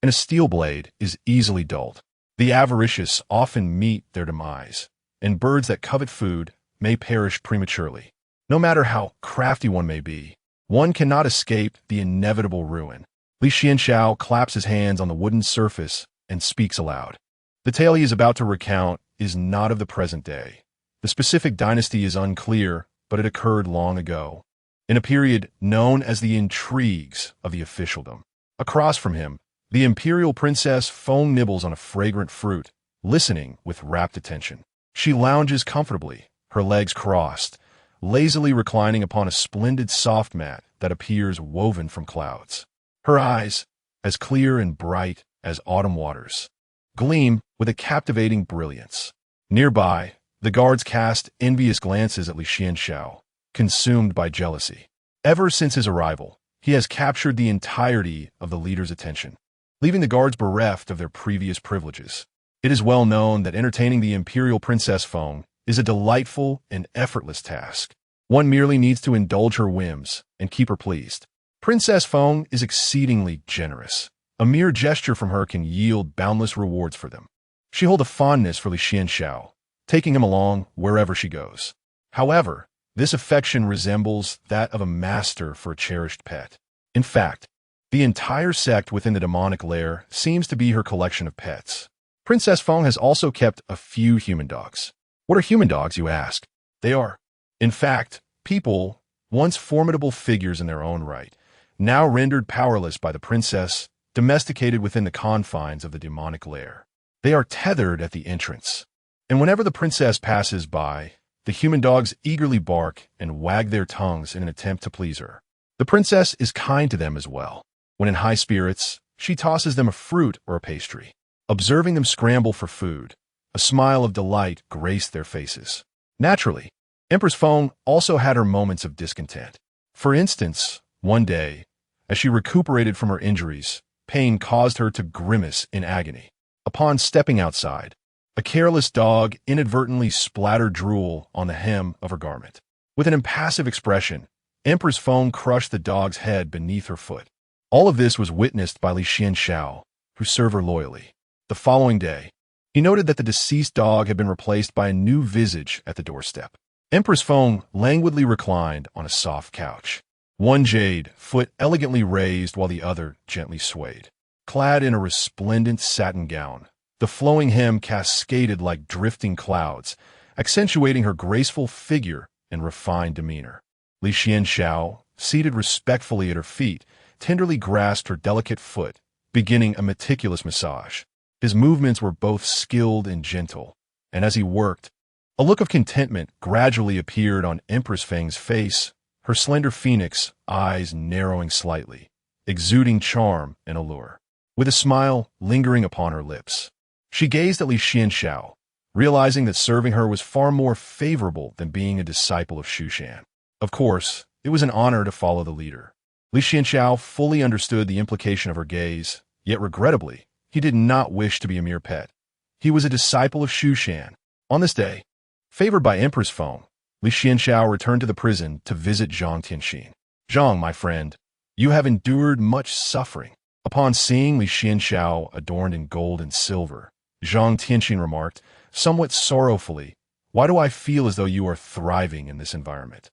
and a steel blade is easily dulled. The avaricious often meet their demise, and birds that covet food may perish prematurely. No matter how crafty one may be, one cannot escape the inevitable ruin. Li Xuanxiao claps his hands on the wooden surface and speaks aloud. The tale he is about to recount is not of the present day. The specific dynasty is unclear, but it occurred long ago, in a period known as the intrigues of the officialdom. Across from him, the imperial princess Feng nibbles on a fragrant fruit, listening with rapt attention. She lounges comfortably, her legs crossed, lazily reclining upon a splendid soft mat that appears woven from clouds. Her eyes, as clear and bright as autumn waters, gleam with a captivating brilliance. Nearby, the guards cast envious glances at Li Xuanxiao, consumed by jealousy. Ever since his arrival, he has captured the entirety of the leader's attention, leaving the guards bereft of their previous privileges. It is well known that entertaining the imperial princess Feng is a delightful and effortless task. One merely needs to indulge her whims and keep her pleased. Princess Feng is exceedingly generous. A mere gesture from her can yield boundless rewards for them. She holds a fondness for Li Xuanxiao, taking him along wherever she goes. However, this affection resembles that of a master for a cherished pet. In fact, the entire sect within the demonic lair seems to be her collection of pets. Princess Feng has also kept a few human dogs. What are human dogs, you ask? They are, in fact, people, once formidable figures in their own right, now rendered powerless by the princess, domesticated within the confines of the demonic lair. They are tethered at the entrance, and whenever the princess passes by, the human dogs eagerly bark and wag their tongues in an attempt to please her. The princess is kind to them as well. When in high spirits, she tosses them a fruit or a pastry. Observing them scramble for food, a smile of delight graced their faces. Naturally, Empress Feng also had her moments of discontent. For instance, one day, as she recuperated from her injuries, pain caused her to grimace in agony. Upon stepping outside, a careless dog inadvertently splattered drool on the hem of her garment. With an impassive expression, Empress Feng crushed the dog's head beneath her foot. All of this was witnessed by Li Xuanxiao, who served her loyally. The following day, he noted that the deceased dog had been replaced by a new visage at the doorstep. Empress Feng languidly reclined on a soft couch, one jade foot elegantly raised while the other gently swayed. Clad in a resplendent satin gown, the flowing hem cascaded like drifting clouds, accentuating her graceful figure and refined demeanor. Li Xuanxiao, seated respectfully at her feet, tenderly grasped her delicate foot, beginning a meticulous massage. His movements were both skilled and gentle, and as he worked, a look of contentment gradually appeared on Empress Feng's face, her slender phoenix eyes narrowing slightly, exuding charm and allure. With a smile lingering upon her lips, she gazed at Li Xuanxiao, realizing that serving her was far more favorable than being a disciple of Shushan. Of course, It was an honor to follow the leader. Li Xuanxiao fully understood the implication of her gaze, yet regrettably, he did not wish to be a mere pet. He was a disciple of Shushan. On this day, favored by Empress Feng, Li Xuanxiao returned to the prison to visit Zhang Tianxin. Zhang, my friend, you have endured much suffering. Upon seeing Li Xuanxiao adorned in gold and silver, Zhang Tianxin remarked, somewhat sorrowfully, why do I feel as though you are thriving in this environment?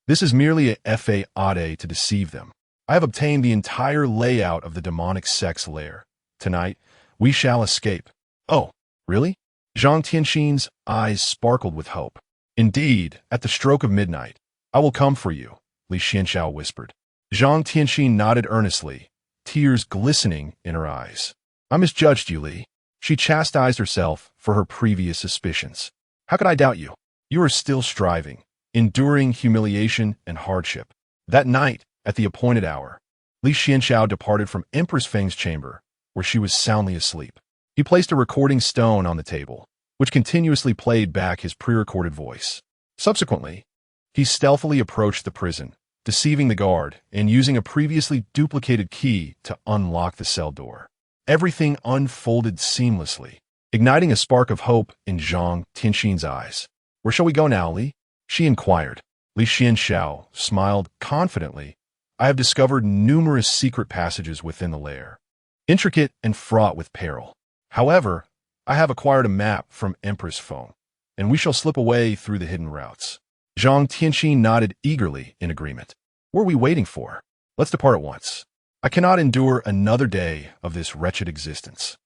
This is merely a fade to deceive them. I have obtained the entire layout of the demonic sect's lair. Tonight, we shall escape. Oh, really? Zhang Tianxin's eyes sparkled with hope. Indeed, at the stroke of midnight, I will come for you, Li Xuanxiao whispered. Zhang Tianxin nodded earnestly, tears glistening in her eyes. I misjudged you, Li. She chastised herself for her previous suspicions. How could I doubt you? You are still striving, enduring humiliation and hardship. That night, at the appointed hour, Li Xuanxiao departed from Empress Feng's chamber, where she was soundly asleep. He placed a recording stone on the table, which continuously played back his pre-recorded voice. Subsequently, he stealthily approached the prison, deceiving the guard and using a previously duplicated key to unlock the cell door. Everything unfolded seamlessly, igniting a spark of hope in Zhang Tianxin's eyes. Where shall we go now, Li? She inquired. Li Xuanxiao smiled confidently. I have discovered numerous secret passages within the lair, intricate and fraught with peril. However, I have acquired a map from Empress Feng, and we shall slip away through the hidden routes. Zhang Tianxin nodded eagerly in agreement. What are we waiting for? Let's depart at once. I cannot endure another day of this wretched existence.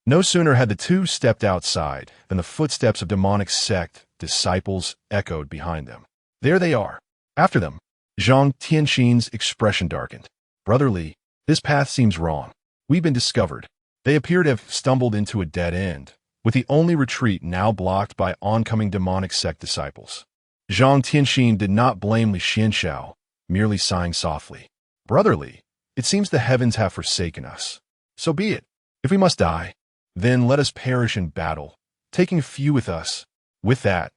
No sooner had the two stepped outside than the footsteps of demonic sect disciples echoed behind them. There they are. After them, Zhang Tianxin's expression darkened. Brother Li, this path seems wrong. We've been discovered. They appear to have stumbled into a dead end, with the only retreat now blocked by oncoming demonic sect disciples. Zhang Tianxin did not blame Li Xuanxiao, merely sighing softly. Brother Li, it seems the heavens have forsaken us. So be it. If we must die, then let us perish in battle, taking few with us. With that,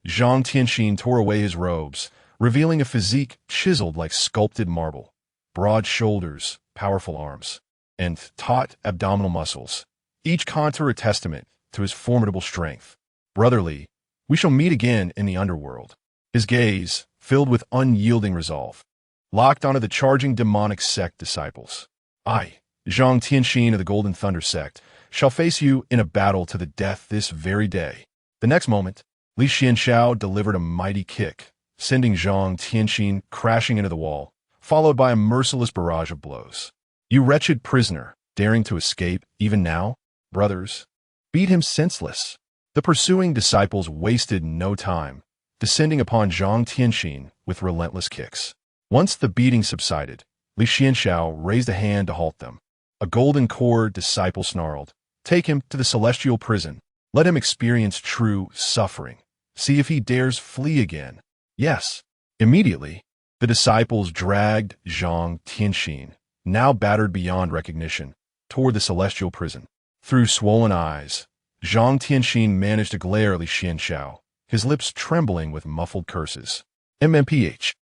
Zhang Tianxin tore away his robes, revealing a physique chiseled like sculpted marble, broad shoulders, powerful arms, and taut abdominal muscles, each contour a testament to his formidable strength. Brother Li, we shall meet again in the underworld. His gaze, filled with unyielding resolve, locked onto the charging demonic sect disciples. I, Zhang Tianxin of the Golden Thunder sect, shall face you in a battle to the death this very day. The next moment, Li Xuanxiao delivered a mighty kick, sending Zhang Tianxin crashing into the wall, followed by a merciless barrage of blows. You wretched prisoner, daring to escape even now? Brothers, beat him senseless. The pursuing disciples wasted no time, descending upon Zhang Tianxin with relentless kicks. Once the beating subsided, Li Xuanxiao raised a hand to halt them. A golden core disciple snarled, "Take him to the celestial prison. Let him experience true suffering. See if he dares flee again." Yes. Immediately, the disciples dragged Zhang Tianxin, now battered beyond recognition, toward the celestial prison. Through swollen eyes, Zhang Tianxin managed to glare at Li Xuanxiao, his lips trembling with muffled curses. MMPH.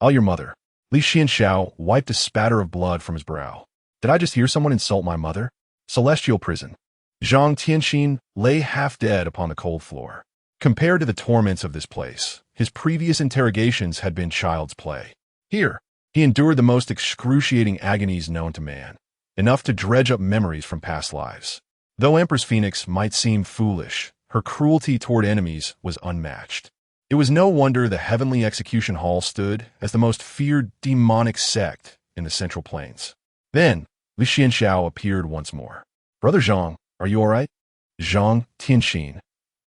All your mother. Li Xuanxiao wiped a spatter of blood from his brow. Did I just hear someone insult my mother? Celestial prison. Zhang Tianxin lay half dead upon the cold floor. Compared to the torments of this place, his previous interrogations had been child's play. Here, he endured the most excruciating agonies known to man, enough to dredge up memories from past lives. Though Empress Phoenix might seem foolish, her cruelty toward enemies was unmatched. It was no wonder the heavenly execution hall stood as the most feared demonic sect in the Central Plains. Then, Li Xuanxiao appeared once more. Brother Zhang, are you all right? Zhang Tianxin.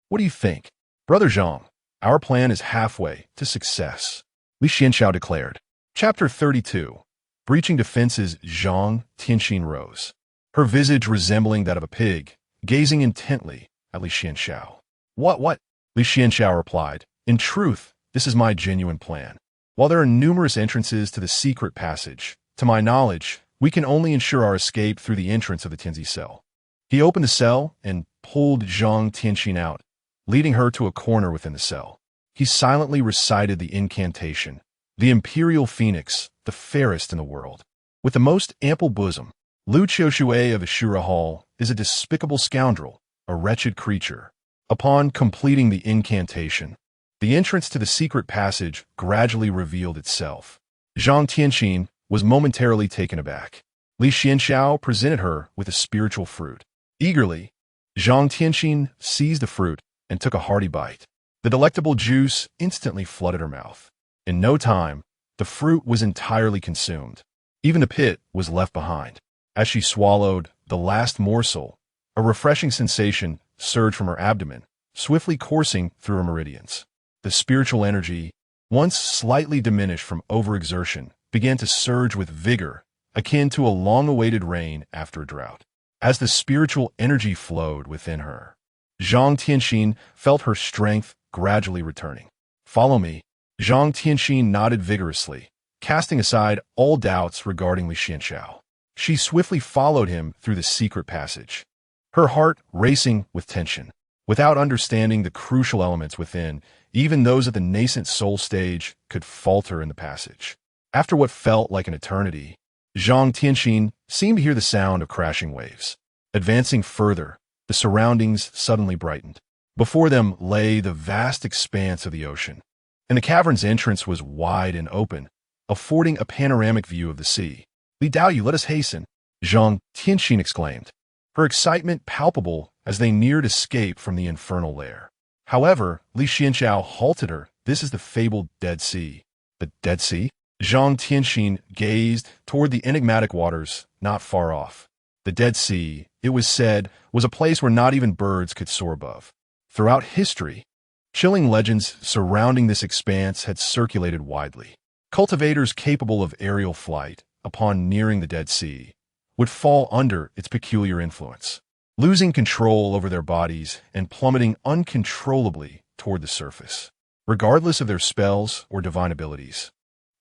What do you think? Brother Zhang, our plan is halfway to success, Li Xuanxiao declared. Chapter 32. Breaching defenses. Zhang Tianxin rose, her visage resembling that of a pig, gazing intently at Li Xuanxiao. What? Li Xuanxiao replied. In truth, this is my genuine plan. While there are numerous entrances to the secret passage, to my knowledge, we can only ensure our escape through the entrance of the Tianzi cell. He opened the cell and pulled Zhang Tianxin out, leading her to a corner within the cell. He silently recited the incantation, the imperial phoenix, the fairest in the world. With the most ample bosom, Li Xuanxiao of Ashura Hall is a despicable scoundrel, a wretched creature. Upon completing the incantation, the entrance to the secret passage gradually revealed itself. Zhang Tianxin was momentarily taken aback. Li Xuanxiao presented her with a spiritual fruit. Eagerly, Zhang Tianxin seized the fruit and took a hearty bite. The delectable juice instantly flooded her mouth. In no time, the fruit was entirely consumed. Even the pit was left behind. As she swallowed the last morsel, a refreshing sensation surged from her abdomen, swiftly coursing through her meridians. The spiritual energy, once slightly diminished from overexertion, began to surge with vigor, akin to a long-awaited rain after a drought. As the spiritual energy flowed within her, Zhang Tianxin felt her strength gradually returning. "Follow me." Zhang Tianxin nodded vigorously, casting aside all doubts regarding Li Xuanxiao. She swiftly followed him through the secret passage, her heart racing with tension. Without understanding the crucial elements within, even those at the nascent soul stage could falter in the passage. After what felt like an eternity, Zhang Tianxin seemed to hear the sound of crashing waves. Advancing further, the surroundings suddenly brightened. Before them lay the vast expanse of the ocean, and the cavern's entrance was wide and open, affording a panoramic view of the sea. "Li Daoyu, let us hasten," Zhang Tianxin exclaimed, her excitement palpable as they neared escape from the infernal lair. However, Li Xuanxiao halted her. "This is the fabled Dead Sea." "The Dead Sea?" Zhang Tianxin gazed toward the enigmatic waters not far off. The Dead Sea, it was said, was a place where not even birds could soar above. Throughout history, chilling legends surrounding this expanse had circulated widely. Cultivators capable of aerial flight, upon nearing the Dead Sea, would fall under its peculiar influence, losing control over their bodies and plummeting uncontrollably toward the surface, regardless of their spells or divine abilities.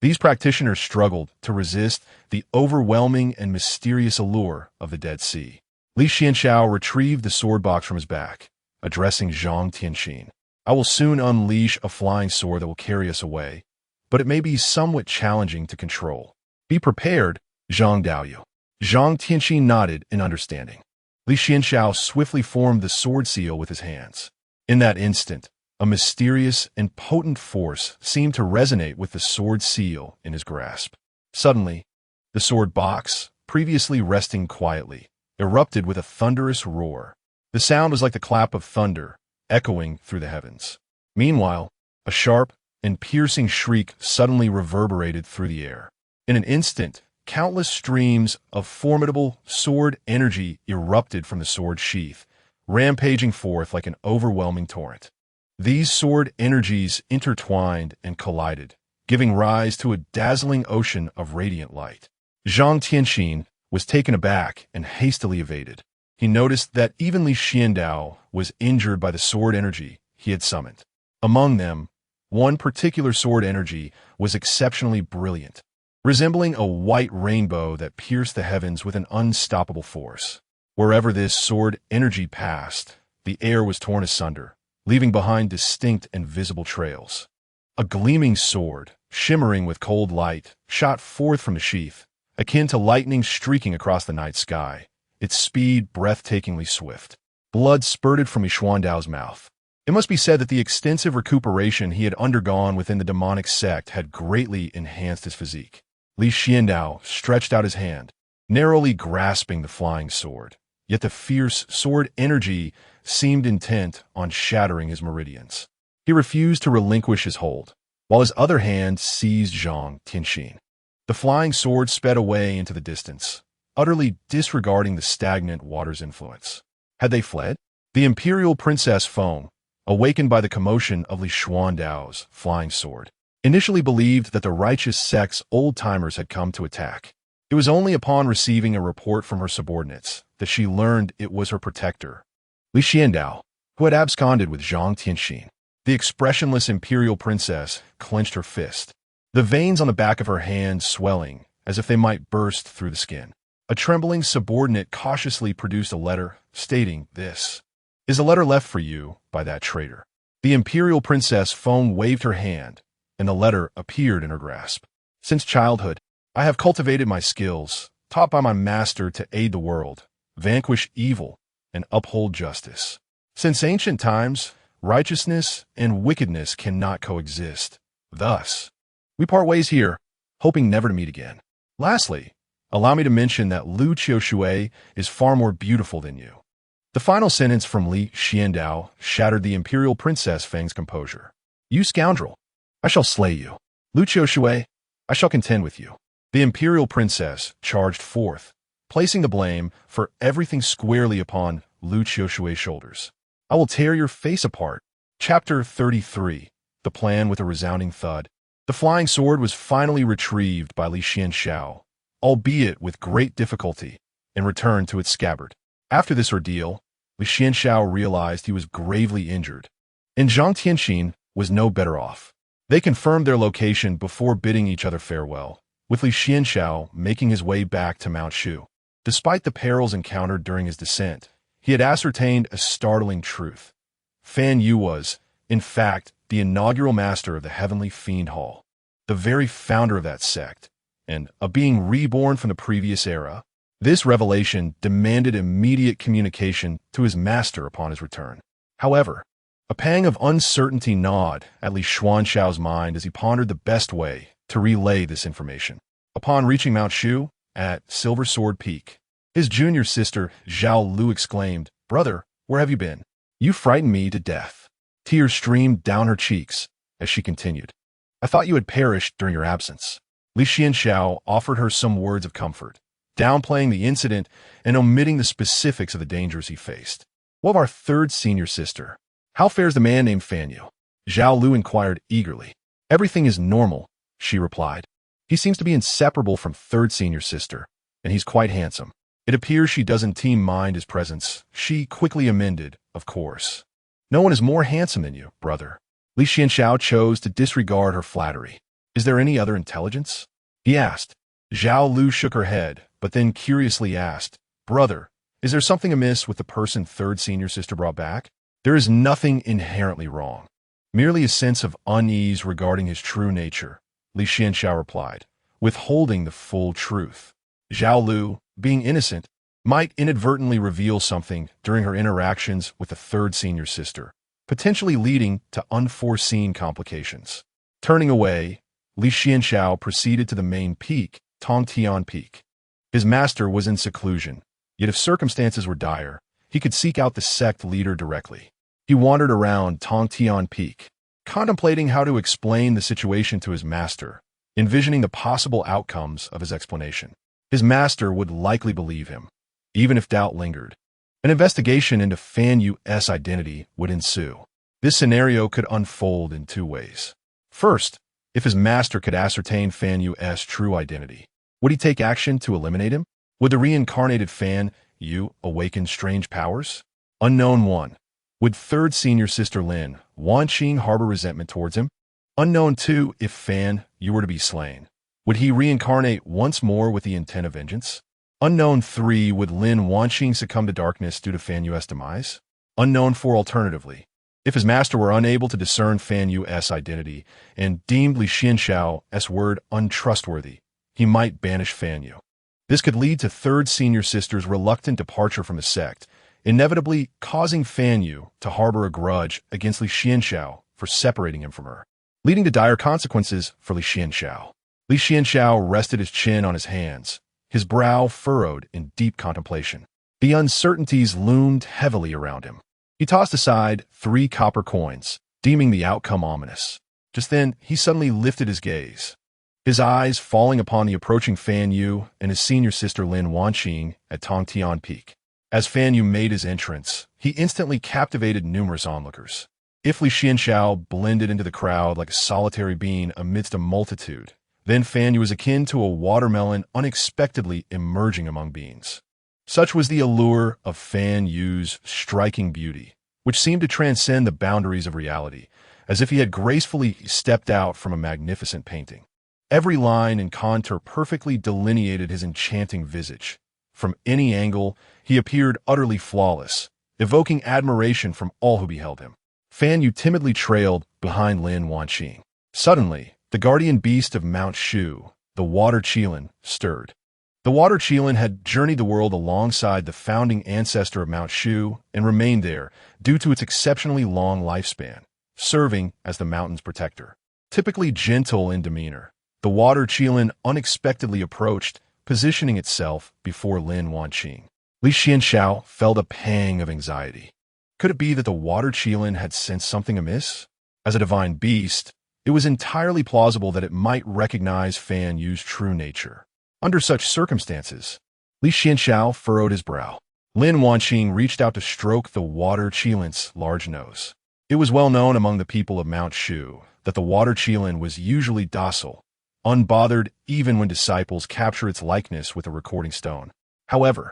These practitioners struggled to resist the overwhelming and mysterious allure of the Dead Sea. Li Xuanxiao retrieved the sword box from his back, addressing Zhang Tianxin. "I will soon unleash a flying sword that will carry us away, but it may be somewhat challenging to control. Be prepared, Zhang Daoyu." Zhang Tianxin nodded in understanding. Li Xuanxiao swiftly formed the sword seal with his hands. In that instant, a mysterious and potent force seemed to resonate with the sword seal in his grasp. Suddenly, the sword box, previously resting quietly, erupted with a thunderous roar. The sound was like the clap of thunder, echoing through the heavens. Meanwhile, a sharp and piercing shriek suddenly reverberated through the air. In an instant, countless streams of formidable sword energy erupted from the sword sheath, rampaging forth like an overwhelming torrent. These sword energies intertwined and collided, giving rise to a dazzling ocean of radiant light. Zhang Tianxin was taken aback and hastily evaded. He noticed that even Li Xuanxiao was injured by the sword energy he had summoned. Among them, one particular sword energy was exceptionally brilliant, resembling a white rainbow that pierced the heavens with an unstoppable force. Wherever this sword energy passed, the air was torn asunder, leaving behind distinct and visible trails. A gleaming sword, shimmering with cold light, shot forth from the sheath, akin to lightning streaking across the night sky, its speed breathtakingly swift. Blood spurted from Li Xuanxiao's mouth. It must be said that the extensive recuperation he had undergone within the demonic sect had greatly enhanced his physique. Li Xuanxiao stretched out his hand, narrowly grasping the flying sword, yet the fierce sword energy seemed intent on shattering his meridians. He refused to relinquish his hold, while his other hand seized Zhang Tianxin. The flying sword sped away into the distance, utterly disregarding the stagnant water's influence. Had they fled? The imperial princess Feng, awakened by the commotion of Li Xuanxiao's flying sword, initially believed that the righteous sect's old-timers had come to attack. It was only upon receiving a report from her subordinates that she learned it was her protector, Li Xuanxiao, who had absconded with Zhang Tianxin. The expressionless imperial princess clenched her fist, the veins on the back of her hand swelling as if they might burst through the skin. A trembling subordinate cautiously produced a letter stating, "This is a letter left for you by that traitor." The imperial princess Feng waved her hand, and the letter appeared in her grasp. Since childhood, I have cultivated my skills, taught by my master to aid the world, vanquish evil, and uphold justice. Since ancient times, righteousness and wickedness cannot coexist. Thus, we part ways here, hoping never to meet again. Lastly, allow me to mention that Li Xuanxiao is far more beautiful than you. The final sentence from Li Xuanxiao shattered the imperial princess Fang's composure. You scoundrel! I shall slay you. Li Xuanxiao, I shall contend with you. The imperial princess charged forth, placing the blame for everything squarely upon Li Xuanxiao's shoulders. I will tear your face apart. Chapter 33. The Plan with a Resounding Thud. The flying sword was finally retrieved by Li Xuanxiao, albeit with great difficulty, and returned to its scabbard. After this ordeal, Li Xuanxiao realized he was gravely injured, and Zhang Tianxin was no better off. They confirmed their location before bidding each other farewell, with Li Xuanxiao making his way back to Mount Shu. Despite the perils encountered during his descent, he had ascertained a startling truth. Fan Yu was, in fact, the inaugural master of the Heavenly Fiend Hall, the very founder of that sect, and a being reborn from the previous era. This revelation demanded immediate communication to his master upon his return. However, a pang of uncertainty gnawed at Li Xuanxiao's mind as he pondered the best way to relay this information. Upon reaching Mount Shu, at Silver Sword Peak, his junior sister, Zhao Lu, exclaimed, "Brother, where have you been? You frightened me to death." Tears streamed down her cheeks as she continued, "I thought you had perished during your absence." Li Xuanxiao offered her some words of comfort, downplaying the incident and omitting the specifics of the dangers he faced. "What of our third senior sister? How fares the man named Fan Yu?" Zhao Lu inquired eagerly. "Everything is normal," she replied. "He seems to be inseparable from third senior sister, and he's quite handsome. It appears she doesn't team mind his presence." She quickly amended, "Of course. No one is more handsome than you, brother." Li Xuanxiao chose to disregard her flattery. "Is there any other intelligence?" he asked. Zhao Lu shook her head, but then curiously asked, "Brother, is there something amiss with the person third senior sister brought back?" "There is nothing inherently wrong. Merely a sense of unease regarding his true nature," Li Xuanxiao replied, withholding the full truth. Zhao Lu, being innocent, might inadvertently reveal something during her interactions with the third senior sister, potentially leading to unforeseen complications. Turning away, Li Xuanxiao proceeded to the main peak, Tongtian Peak. His master was in seclusion, yet if circumstances were dire, he could seek out the sect leader directly. He wandered around Tongtian Peak, contemplating how to explain the situation to his master, envisioning the possible outcomes of his explanation. His master would likely believe him, even if doubt lingered. An investigation into Fan Yu's identity would ensue. This scenario could unfold in two ways. First, if his master could ascertain Fan Yu's true identity, would he take action to eliminate him? Would the reincarnated Fan Yu awaken strange powers? Unknown 1. Would third senior sister Lin Wanqing harbor resentment towards him? Unknown 2. If Fan Yu were to be slain, would he reincarnate once more with the intent of vengeance? Unknown 3. Would Lin Wanqing succumb to darkness due to Fan Yu's demise? Unknown 4. Alternatively, if his master were unable to discern Fan Yu's identity and deemed Li Xuanxiao's word untrustworthy, he might banish Fan Yu. This could lead to third senior sister's reluctant departure from the sect, inevitably causing Fan Yu to harbor a grudge against Li Xuanxiao for separating him from her, leading to dire consequences for Li Xuanxiao. Li Xuanxiao rested his chin on his hands, his brow furrowed in deep contemplation. The uncertainties loomed heavily around him. He tossed aside 3 copper coins, deeming the outcome ominous. Just then, he suddenly lifted his gaze, his eyes falling upon the approaching Fan Yu and his senior sister Lin Wanqing at Tongtian Peak. As Fan Yu made his entrance, he instantly captivated numerous onlookers. If Li Xuanxiao blended into the crowd like a solitary being amidst a multitude, then Fan Yu was akin to a watermelon unexpectedly emerging among beans. Such was the allure of Fan Yu's striking beauty, which seemed to transcend the boundaries of reality, as if he had gracefully stepped out from a magnificent painting. Every line and contour perfectly delineated his enchanting visage. From any angle, he appeared utterly flawless, evoking admiration from all who beheld him. Fan Yu timidly trailed behind Lin Wanqing. Suddenly, the guardian beast of Mount Shu, the water Qilin, stirred. The water Qilin had journeyed the world alongside the founding ancestor of Mount Shu and remained there due to its exceptionally long lifespan, serving as the mountain's protector. Typically gentle in demeanor, the water Qilin unexpectedly approached, positioning itself before Li Xuanxiao. Li Xuanxiao felt a pang of anxiety. Could it be that the water Qilin had sensed something amiss? As a divine beast, it was entirely plausible that it might recognize Fan Yu's true nature. Under such circumstances, Li Xuanxiao furrowed his brow. Li Xuanxiao reached out to stroke the water Qilin's large nose. It was well known among the people of Mount Shu that the water Qilin was usually docile, unbothered even when disciples capture its likeness with a recording stone. However,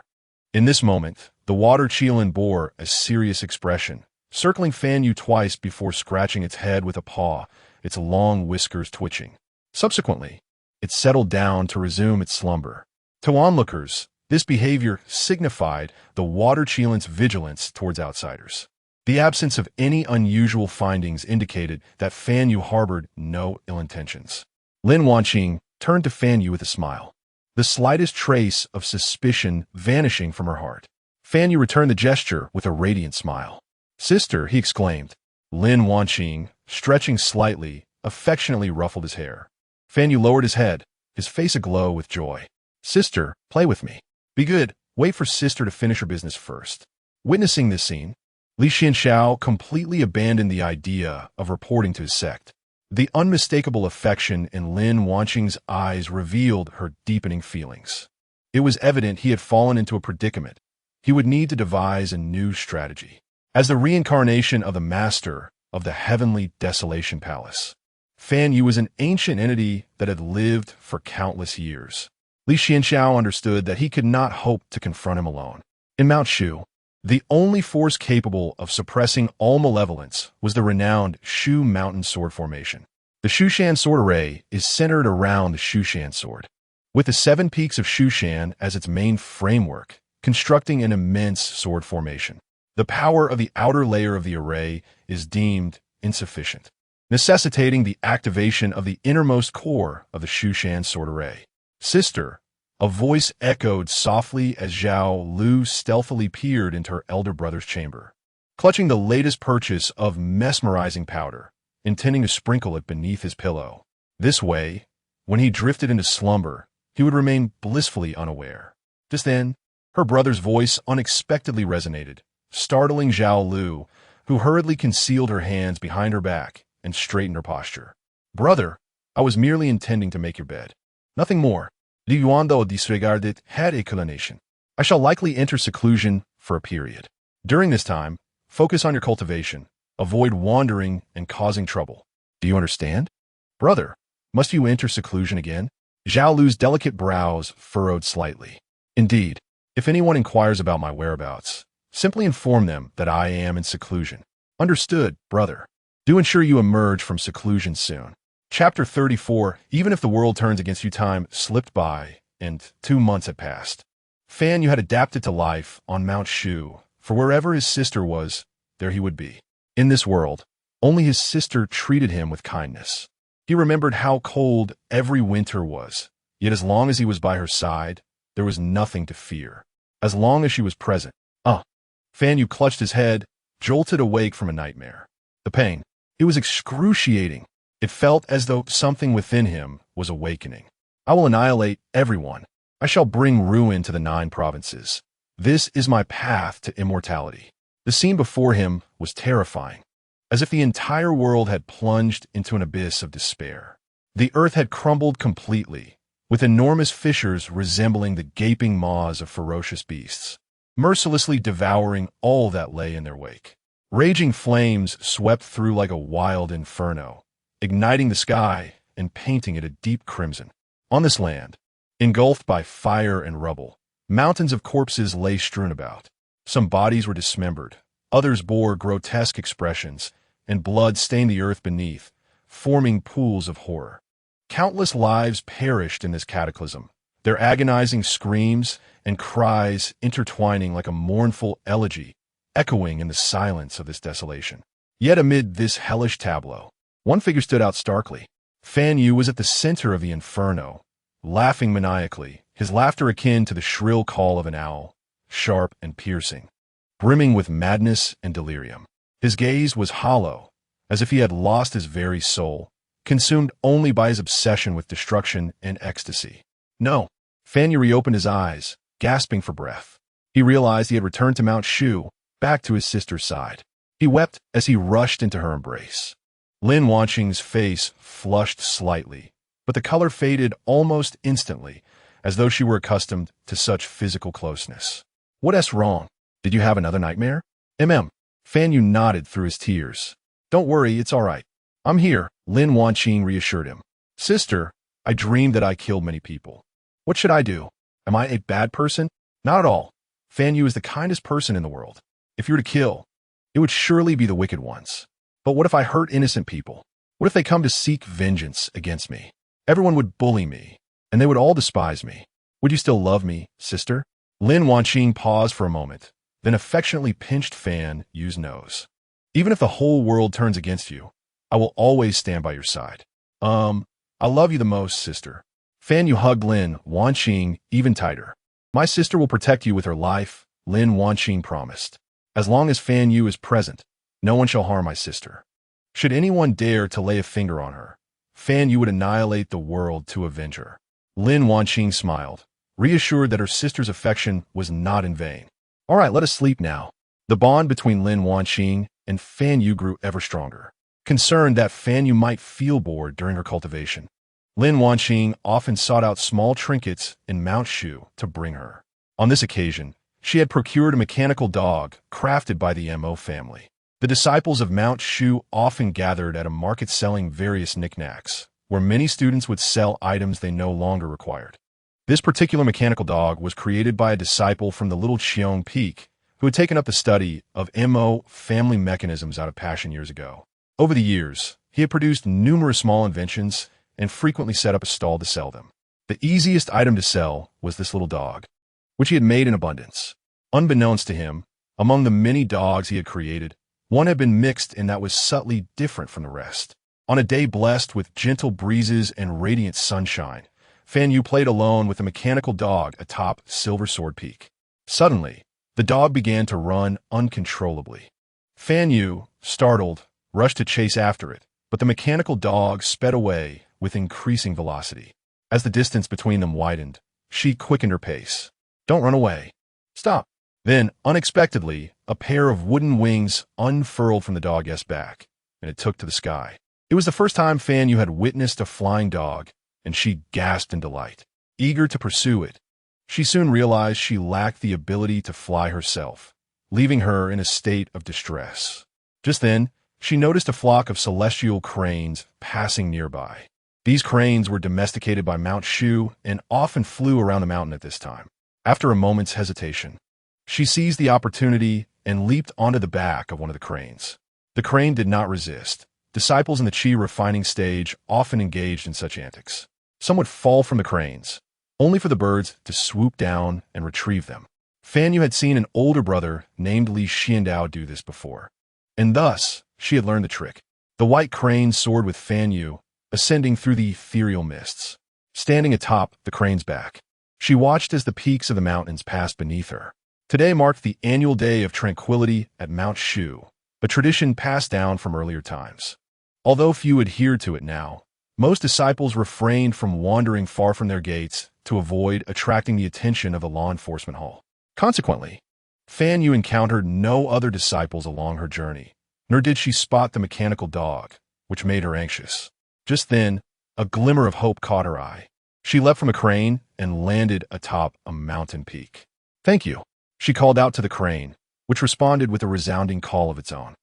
in this moment, the water Qilin bore a serious expression, circling Fan Yu twice before scratching its head with a paw, its long whiskers twitching. Subsequently, it settled down to resume its slumber. To onlookers, this behavior signified the water Qilin's vigilance towards outsiders. The absence of any unusual findings indicated that Fan Yu harbored no ill intentions. Li Xuanxiao turned to Fan Yu with a smile, the slightest trace of suspicion vanishing from her heart. Fan Yu returned the gesture with a radiant smile. "Sister," he exclaimed. Li Xuanxiao, stretching slightly, affectionately ruffled his hair. Fan Yu lowered his head, his face aglow with joy. "Sister, play with me." "Be good, wait for sister to finish her business first." Witnessing this scene, Li Xuanxiao completely abandoned the idea of reporting to his sect. The unmistakable affection in Li Xuanxiao's eyes revealed her deepening feelings. It was evident he had fallen into a predicament. He would need to devise a new strategy. As the reincarnation of the master of the heavenly desolation palace, Fan Yu was an ancient entity that had lived for countless years. Li Xuanxiao understood that he could not hope to confront him alone. In Mount Shu, the only force capable of suppressing all malevolence was the renowned Shu Mountain Sword Formation. The Shushan Sword Array is centered around the Shushan Sword, with the 7 peaks of Shushan as its main framework, constructing an immense sword formation. The power of the outer layer of the array is deemed insufficient, necessitating the activation of the innermost core of the Shushan Sword Array. "Sister," a voice echoed softly as Zhao Lu stealthily peered into her elder brother's chamber, clutching the latest purchase of mesmerizing powder, intending to sprinkle it beneath his pillow. This way, when he drifted into slumber, he would remain blissfully unaware. Just then, her brother's voice unexpectedly resonated, startling Zhao Lu, who hurriedly concealed her hands behind her back and straightened her posture. "Brother, I was merely intending to make your bed. Nothing more. Do you want to disregard it had a inclination? I shall likely enter seclusion for a period. During this time, focus on your cultivation. Avoid wandering and causing trouble. Do you understand? Brother, must you enter seclusion again?" Zhao Lu's delicate brows furrowed slightly. "Indeed, if anyone inquires about my whereabouts, simply inform them that I am in seclusion." "Understood, brother. Do ensure you emerge from seclusion soon." Chapter 34. Even if the world turns against you, time slipped by, and 2 months had passed. Fan Yu had adapted to life on Mount Shu, for wherever his sister was, there he would be. In this world, only his sister treated him with kindness. He remembered how cold every winter was, yet as long as he was by her side, there was nothing to fear. As long as she was present. Fan Yu clutched his head, jolted awake from a nightmare. The pain. It was excruciating. It felt as though something within him was awakening. "I will annihilate everyone. I shall bring ruin to the 9 provinces. This is my path to immortality." The scene before him was terrifying, as if the entire world had plunged into an abyss of despair. The earth had crumbled completely, with enormous fissures resembling the gaping maws of ferocious beasts, mercilessly devouring all that lay in their wake. Raging flames swept through like a wild inferno, igniting the sky and painting it a deep crimson. On this land, engulfed by fire and rubble, mountains of corpses lay strewn about. Some bodies were dismembered, others bore grotesque expressions, and blood stained the earth beneath, forming pools of horror. Countless lives perished in this cataclysm, their agonizing screams and cries intertwining like a mournful elegy, echoing in the silence of this desolation. Yet amid this hellish tableau, one figure stood out starkly. Fan Yu was at the center of the inferno, laughing maniacally, his laughter akin to the shrill call of an owl, sharp and piercing, brimming with madness and delirium. His gaze was hollow, as if he had lost his very soul, consumed only by his obsession with destruction and ecstasy. No. Fan Yu reopened his eyes, gasping for breath. He realized he had returned to Mount Shu, back to his sister's side. He wept as he rushed into her embrace. Li Xuanxiao's face flushed slightly, but the color faded almost instantly, as though she were accustomed to such physical closeness. What's wrong? Did you have another nightmare? Fan Yu nodded through his tears. Don't worry, it's all right. I'm here, Li Xuanxiao reassured him. Sister, I dreamed that I killed many people. What should I do? Am I a bad person? Not at all. Fan Yu is the kindest person in the world. If you were to kill, it would surely be the wicked ones. But what if I hurt innocent people? What if they come to seek vengeance against me? Everyone would bully me, and they would all despise me. Would you still love me, sister? Li Xuanxiao paused for a moment, then affectionately pinched Fan Yu's nose. Even if the whole world turns against you, I will always stand by your side. I love you the most, sister. Fan Yu hugged Li Xuanxiao even tighter. My sister will protect you with her life, Li Xuanxiao promised. As long as Fan Yu is present, no one shall harm my sister. Should anyone dare to lay a finger on her, Fan Yu would annihilate the world to avenge her. Li Xuanxiao smiled, reassured that her sister's affection was not in vain. All right, let us sleep now. The bond between Li Xuanxiao and Fan Yu grew ever stronger. Concerned that Fan Yu might feel bored during her cultivation, Li Xuanxiao often sought out small trinkets in Mount Shu to bring her. On this occasion, she had procured a mechanical dog crafted by the Mo family. The disciples of Mount Shu often gathered at a market selling various knickknacks, where many students would sell items they no longer required. This particular mechanical dog was created by a disciple from the Little Qiong Peak, who had taken up the study of Mo family mechanisms out of passion years ago. Over the years, he had produced numerous small inventions and frequently set up a stall to sell them. The easiest item to sell was this little dog, which he had made in abundance. Unbeknownst to him, among the many dogs he had created, one had been mixed in that was subtly different from the rest. On a day blessed with gentle breezes and radiant sunshine, Fan Yu played alone with a mechanical dog atop Silver Sword Peak. Suddenly, the dog began to run uncontrollably. Fan Yu, startled, rushed to chase after it, but the mechanical dog sped away with increasing velocity. As the distance between them widened, she quickened her pace. Don't run away. Stop. Then, unexpectedly, a pair of wooden wings unfurled from the dog's back, and it took to the sky. It was the first time Fan Yu had witnessed a flying dog, and she gasped in delight. Eager to pursue it, she soon realized she lacked the ability to fly herself, leaving her in a state of distress. Just then, she noticed a flock of celestial cranes passing nearby. These cranes were domesticated by Mount Shu and often flew around the mountain at this time. After a moment's hesitation, she seized the opportunity and leaped onto the back of one of the cranes. The crane did not resist. Disciples in the Qi refining stage often engaged in such antics. Some would fall from the cranes, only for the birds to swoop down and retrieve them. Fan Yu had seen an older brother named Li Xuanxiao do this before, and thus she had learned the trick. The white crane soared with Fan Yu, ascending through the ethereal mists. Standing atop the crane's back, she watched as the peaks of the mountains passed beneath her. Today marked the annual day of tranquility at Mount Shu, a tradition passed down from earlier times. Although few adhered to it now, most disciples refrained from wandering far from their gates to avoid attracting the attention of the law enforcement hall. Consequently, Fan Yu encountered no other disciples along her journey, nor did she spot the mechanical dog, which made her anxious. Just then, a glimmer of hope caught her eye. She leapt from a crane and landed atop a mountain peak. Thank you, she called out to the crane, which responded with a resounding call of its own.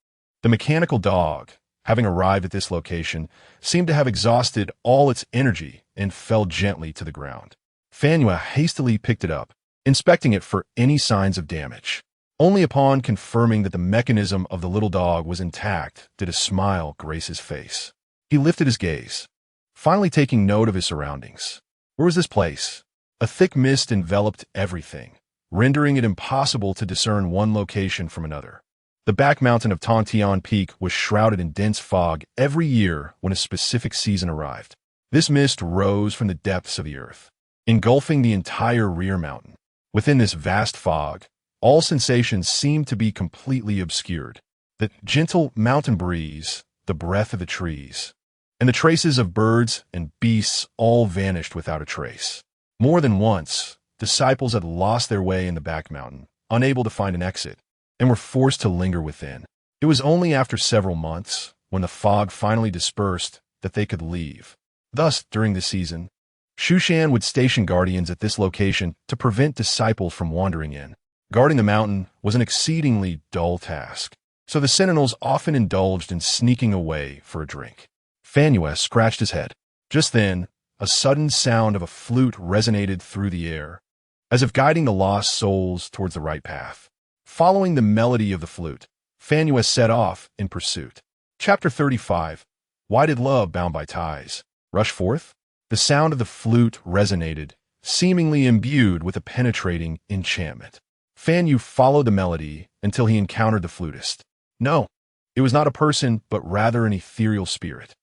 The mechanical dog, having arrived at this location, seemed to have exhausted all its energy and fell gently to the ground. Fan Yu hastily picked it up, inspecting it for any signs of damage. Only upon confirming that the mechanism of the little dog was intact did a smile grace his face. He lifted his gaze, finally taking note of his surroundings. Where was this place? A thick mist enveloped everything, rendering it impossible to discern one location from another. The back mountain of Tontian Peak was shrouded in dense fog every year when a specific season arrived. This mist rose from the depths of the earth, engulfing the entire rear mountain. Within this vast fog, all sensations seemed to be completely obscured. The gentle mountain breeze, the breath of the trees, and the traces of birds and beasts all vanished without a trace. More than once, disciples had lost their way in the back mountain, unable to find an exit, and were forced to linger within. It was only after several months, when the fog finally dispersed, that they could leave. Thus, during the season, Shushan would station guardians at this location to prevent disciples from wandering in. Guarding the mountain was an exceedingly dull task, so the sentinels often indulged in sneaking away for a drink. Fanua scratched his head. Just then, a sudden sound of a flute resonated through the air, as if guiding the lost souls towards the right path. Following the melody of the flute, Fanua set off in pursuit. Chapter 35. Why did love bound by ties rush forth? The sound of the flute resonated, seemingly imbued with a penetrating enchantment. Fanua followed the melody until he encountered the flutist. No, it was not a person, but rather an ethereal spirit.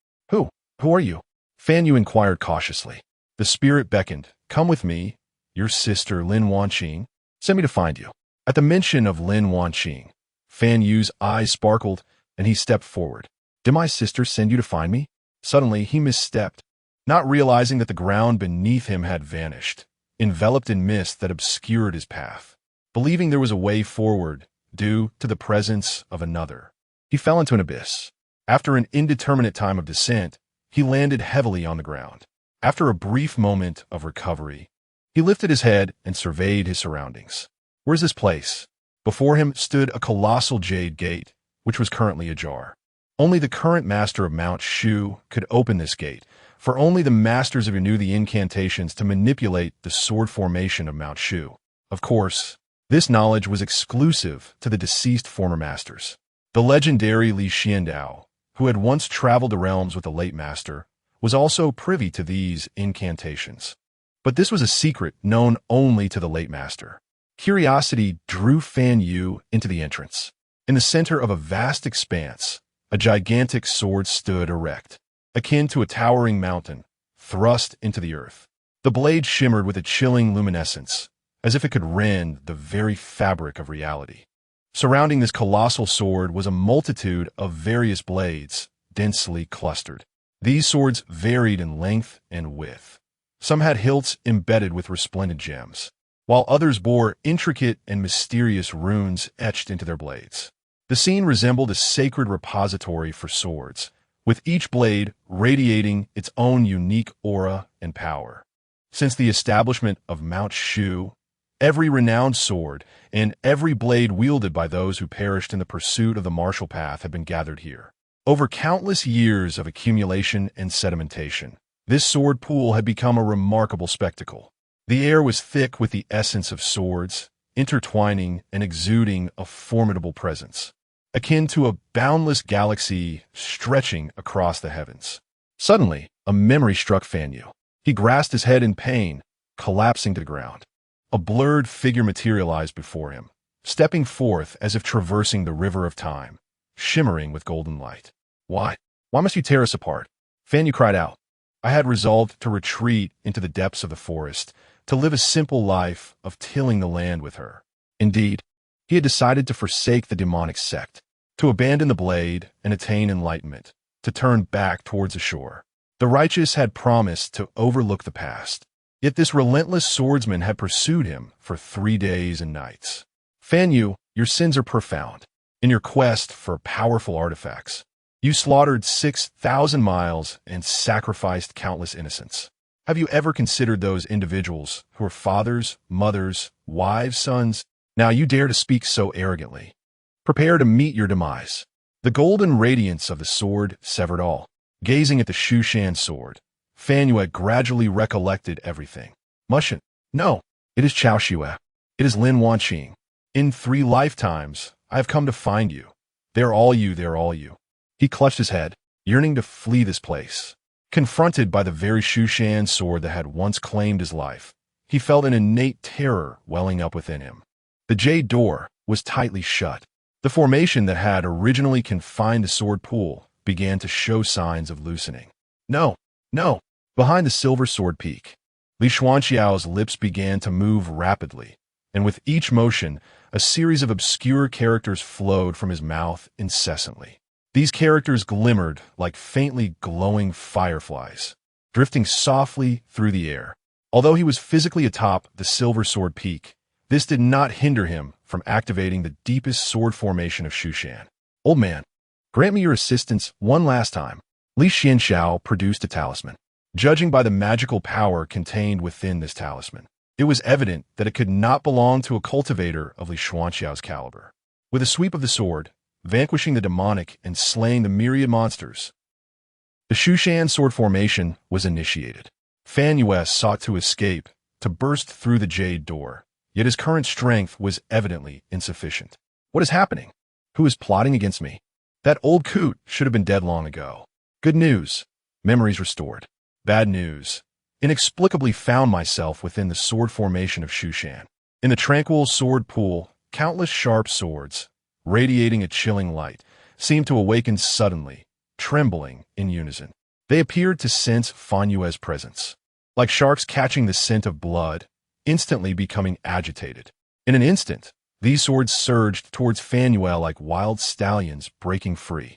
Who are you? Fanua inquired cautiously. The spirit beckoned. Come with me. Your sister, Lin Xuanxiao, sent me to find you. At the mention of Lin Xuanxiao, Fanua's eyes sparkled, and he stepped forward. Did my sister send you to find me? Suddenly, he misstepped, not realizing that the ground beneath him had vanished, enveloped in mist that obscured his path. Believing there was a way forward, due to the presence of another, he fell into an abyss. After an indeterminate time of descent, he landed heavily on the ground. After a brief moment of recovery, he lifted his head and surveyed his surroundings. Where's this place? Before him stood a colossal jade gate, which was currently ajar. Only the current master of Mount Shu could open this gate, for only the masters of you knew the incantations to manipulate the sword formation of Mount Shu. Of course, this knowledge was exclusive to the deceased former masters. The legendary Li Xuanxiao, who had once traveled the realms with the late master, was also privy to these incantations. But this was a secret known only to the late master. Curiosity drew Fanua into the entrance. In the center of a vast expanse, a gigantic sword stood erect, akin to a towering mountain, thrust into the earth. The blade shimmered with a chilling luminescence, as if it could rend the very fabric of reality. Surrounding this colossal sword was a multitude of various blades, densely clustered. These swords varied in length and width. Some had hilts embedded with resplendent gems, while others bore intricate and mysterious runes etched into their blades. The scene resembled a sacred repository for swords, with each blade radiating its own unique aura and power. Since the establishment of Mount Shu, every renowned sword and every blade wielded by those who perished in the pursuit of the martial path had been gathered here. Over countless years of accumulation and sedimentation, this sword pool had become a remarkable spectacle. The air was thick with the essence of swords, intertwining and exuding a formidable presence, akin to a boundless galaxy stretching across the heavens. Suddenly, a memory struck Fanua. He grasped his head in pain, collapsing to the ground. A blurred figure materialized before him, stepping forth as if traversing the river of time, shimmering with golden light. Why must you tear us apart? Fanua cried out. I had resolved to retreat into the depths of the forest, to live a simple life of tilling the land with her. Indeed, he had decided to forsake the demonic sect, to abandon the blade and attain enlightenment, to turn back towards the shore. The righteous had promised to overlook the past, yet this relentless swordsman had pursued him for 3 days and nights. Fanua, your sins are profound. In your quest for powerful artifacts, you slaughtered 6,000 miles and sacrificed countless innocents. Have you ever considered those individuals who are fathers, mothers, wives, sons? Now you dare to speak so arrogantly. Prepare to meet your demise. The golden radiance of the sword severed all. Gazing at the Shushan sword, Fanua gradually recollected everything. Mushin, no, it is Chao Xue. It is Lin Xuanxiao. In 3 lifetimes, I have come to find you. They're all you, they're all you. He clutched his head, yearning to flee this place. Confronted by the very Shushan sword that had once claimed his life, he felt an innate terror welling up within him. The jade door was tightly shut, The formation that had originally confined the sword pool began to show signs of loosening. No, no. Behind the silver sword peak, Li Xuanxiao's lips began to move rapidly, and with each motion, a series of obscure characters flowed from his mouth incessantly. These characters glimmered like faintly glowing fireflies, drifting softly through the air. Although he was physically atop the silver sword peak, this did not hinder him from activating the deepest sword formation of Shushan. Old man, grant me your assistance one last time. Li Xuanxiao produced a talisman. Judging by the magical power contained within this talisman, it was evident that it could not belong to a cultivator of Li Xuanxiao's caliber. With a sweep of the sword, vanquishing the demonic and slaying the myriad monsters, the Shushan sword formation was initiated. Fan Yue sought to escape, to burst through the jade door, yet his current strength was evidently insufficient. What is happening? Who is plotting against me? That old coot should have been dead long ago. Good news. Memories restored. Bad news. Inexplicably found myself within the sword formation of Shushan. In the tranquil sword pool, countless sharp swords, radiating a chilling light, seemed to awaken suddenly, trembling in unison. They appeared to sense Fan Yue's presence. Like sharks catching the scent of blood, instantly becoming agitated. In an instant, these swords surged towards Fan Yue like wild stallions breaking free.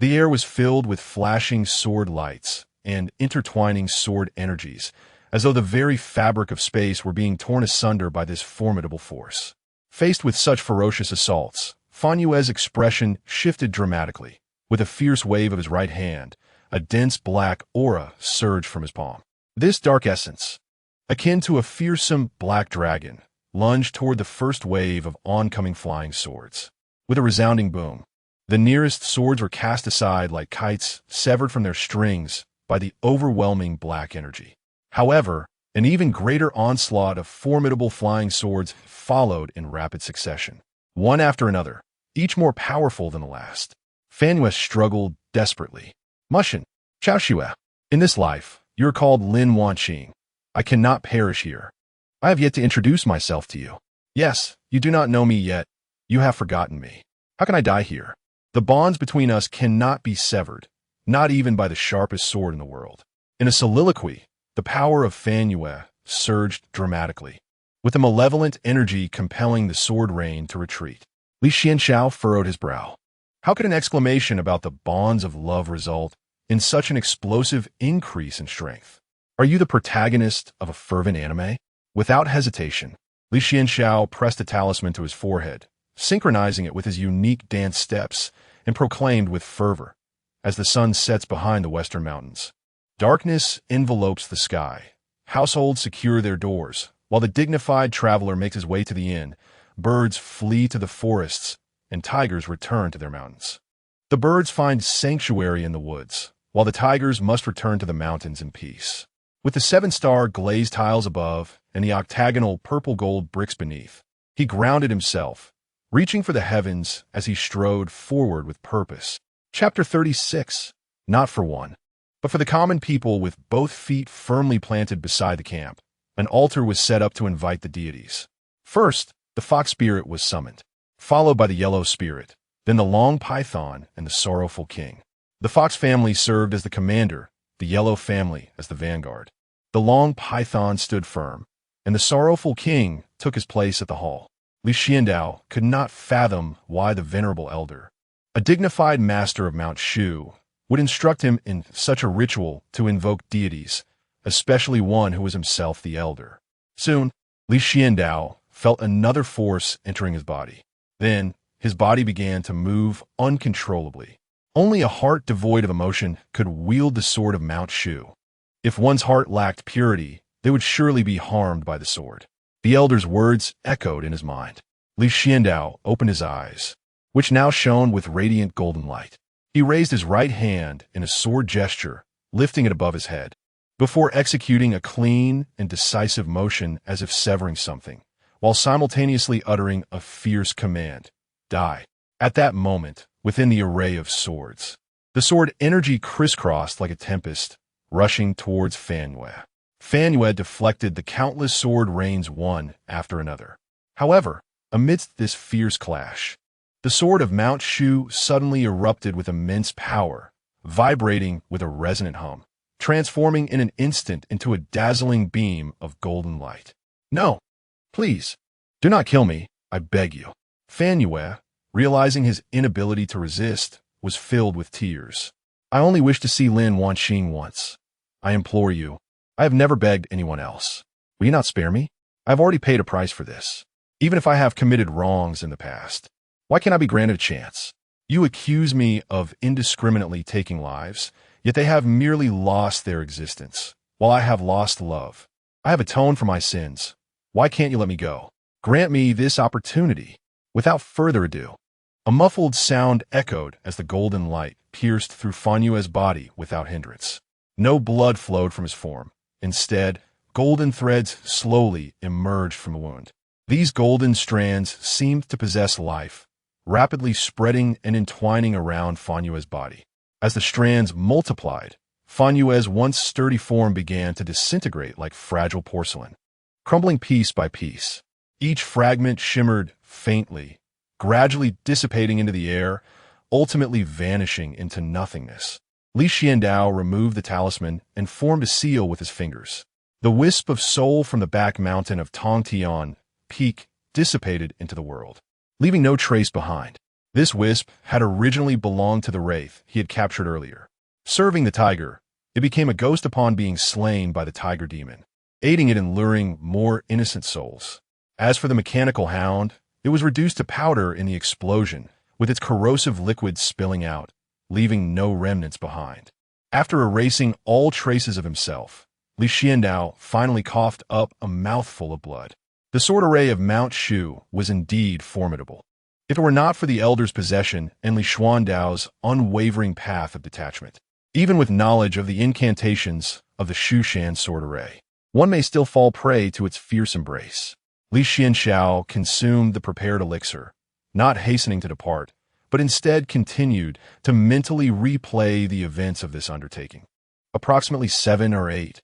The air was filled with flashing sword lights and intertwining sword energies, as though the very fabric of space were being torn asunder by this formidable force. Faced with such ferocious assaults, Fan Yue's expression shifted dramatically. With a fierce wave of his right hand, a dense black aura surged from his palm. This dark essence, akin to a fearsome black dragon, lunged toward the first wave of oncoming flying swords. With a resounding boom, the nearest swords were cast aside like kites severed from their strings by the overwhelming black energy. However, an even greater onslaught of formidable flying swords followed in rapid succession, one after another, each more powerful than the last. Fan Yue struggled desperately. Mushin, Chao Xue, in this life, you are called Lin Wanqing. I cannot perish here. I have yet to introduce myself to you. Yes, you do not know me yet. You have forgotten me. How can I die here? The bonds between us cannot be severed, not even by the sharpest sword in the world. In a soliloquy, the power of Fan Yue surged dramatically, with a malevolent energy compelling the sword rain to retreat. Li Xuanxiao furrowed his brow. How could an exclamation about the bonds of love result in such an explosive increase in strength? Are you the protagonist of a fervent anime? Without hesitation, Li Xuanxiao pressed a talisman to his forehead, synchronizing it with his unique dance steps, and proclaimed with fervor, as the sun sets behind the western mountains. Darkness envelopes the sky. Households secure their doors. While the dignified traveler makes his way to the inn, birds flee to the forests, and tigers return to their mountains. The birds find sanctuary in the woods, while the tigers must return to the mountains in peace. With the 7-star glazed tiles above and the octagonal purple-gold bricks beneath, he grounded himself, reaching for the heavens as he strode forward with purpose. Chapter 36. Not for one, but for the common people with both feet firmly planted beside the camp. An altar was set up to invite the deities. First, the fox spirit was summoned, followed by the yellow spirit, then the long python and the sorrowful king. The fox family served as the commander, the yellow family as the vanguard. The long python stood firm, and the sorrowful king took his place at the hall. Li Xuanxiao could not fathom why the venerable elder, a dignified master of Mount Shu, would instruct him in such a ritual to invoke deities, especially one who was himself the elder. Soon, Li Xuanxiao felt another force entering his body. Then, his body began to move uncontrollably. Only a heart devoid of emotion could wield the sword of Mount Shu. If one's heart lacked purity, they would surely be harmed by the sword. The elder's words echoed in his mind. Li Xuanxiao opened his eyes, which now shone with radiant golden light. He raised his right hand in a sword gesture, lifting it above his head, before executing a clean and decisive motion as if severing something, while simultaneously uttering a fierce command, "Die." At that moment, within the array of swords, the sword energy crisscrossed like a tempest, rushing towards Fan Yue. Fan Yue deflected the countless sword rains one after another. However, amidst this fierce clash, The sword of Mount Shu suddenly erupted with immense power, vibrating with a resonant hum, transforming in an instant into a dazzling beam of golden light. No, please, do not kill me, I beg you. Fan Yue, realizing his inability to resist, was filled with tears. I only wish to see Lin Wanxing once. I implore you. I have never begged anyone else. Will you not spare me? I have already paid a price for this. Even if I have committed wrongs in the past, why can't I be granted a chance? You accuse me of indiscriminately taking lives, yet they have merely lost their existence, while I have lost love. I have atoned for my sins. Why can't you let me go? Grant me this opportunity. Without further ado, a muffled sound echoed as the golden light pierced through Fan Yue's body without hindrance. No blood flowed from his form. Instead, golden threads slowly emerged from the wound. These golden strands seemed to possess life, rapidly spreading and entwining around Fan Yue's body. As the strands multiplied, Fan Yue's once sturdy form began to disintegrate like fragile porcelain, crumbling piece by piece. Each fragment shimmered faintly, gradually dissipating into the air, ultimately vanishing into nothingness. Li Xuanxiao removed the talisman and formed a seal with his fingers. The wisp of soul from the back mountain of Tongtian Peak dissipated into the world, leaving no trace behind. This wisp had originally belonged to the wraith he had captured earlier. Serving the tiger, it became a ghost upon being slain by the tiger demon, aiding it in luring more innocent souls. As for the mechanical hound, it was reduced to powder in the explosion, with its corrosive liquid spilling out, leaving no remnants behind. After erasing all traces of himself, Li Xuanxiao finally coughed up a mouthful of blood. The sword array of Mount Shu was indeed formidable. If it were not for the elder's possession and Li Xuanxiao's unwavering path of detachment, even with knowledge of the incantations of the Shushan sword array, one may still fall prey to its fierce embrace. Li Xuanxiao consumed the prepared elixir, not hastening to depart, but instead continued to mentally replay the events of this undertaking. Approximately 7 or 8,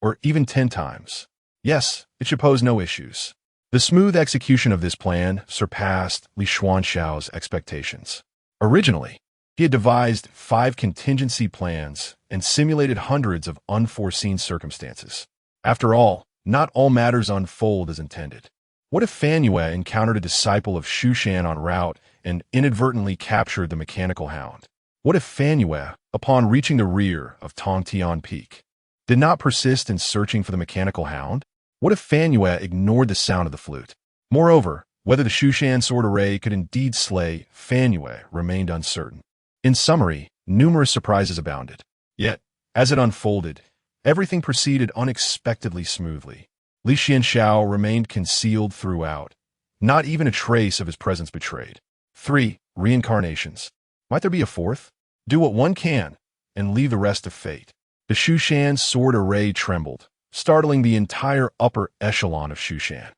or even 10 times. Yes, it should pose no issues. The smooth execution of this plan surpassed Li Xuanxiao's expectations. Originally, he had devised 5 contingency plans and simulated hundreds of unforeseen circumstances. After all, not all matters unfold as intended. What if Fan Yue encountered a disciple of Shushan en route and inadvertently captured the mechanical hound? What if Fan Yue, upon reaching the rear of Tongtian Peak, did not persist in searching for the mechanical hound? What if Fan Yue ignored the sound of the flute? Moreover, whether the Shushan sword array could indeed slay Fan Yue remained uncertain. In summary, numerous surprises abounded. Yet, as it unfolded, everything proceeded unexpectedly smoothly. Li Xuanxiao remained concealed throughout. Not even a trace of his presence betrayed. 3. Reincarnations. Might there be a 4th? Do what one can, and leave the rest to fate. The Shushan sword array trembled, startling the entire upper echelon of Shushan.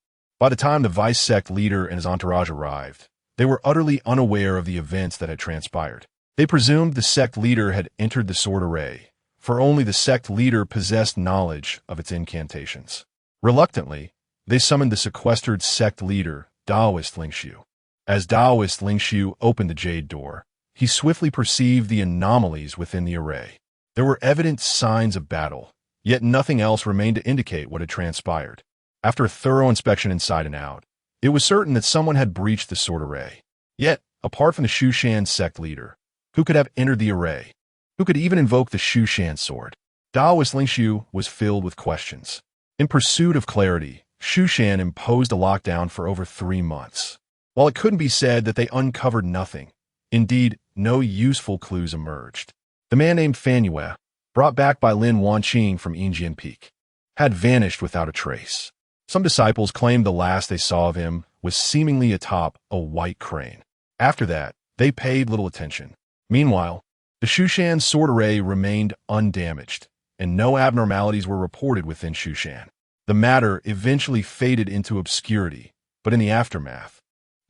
By the time the vice sect leader and his entourage arrived, they were utterly unaware of the events that had transpired. They presumed the sect leader had entered the sword array, for only the sect leader possessed knowledge of its incantations. Reluctantly, they summoned the sequestered sect leader, Taoist Ling Xiu. As Taoist Ling Xiu opened the jade door, he swiftly perceived the anomalies within the array. There were evident signs of battle, yet nothing else remained to indicate what had transpired. After a thorough inspection inside and out, it was certain that someone had breached the sword array. Yet, apart from the Shushan sect leader, who could have entered the array? Who could even invoke the Shushan sword? Taoist Ling Xiu was filled with questions. In pursuit of clarity, Shushan imposed a lockdown for over 3 months. While it couldn't be said that they uncovered nothing, indeed, no useful clues emerged. The man named Fan Yue, brought back by Lin Wanxing from Yinjian Peak, had vanished without a trace. Some disciples claimed the last they saw of him was seemingly atop a white crane. After that, they paid little attention. Meanwhile, the Shushan sword array remained undamaged, and no abnormalities were reported within Shushan. The matter eventually faded into obscurity, but in the aftermath,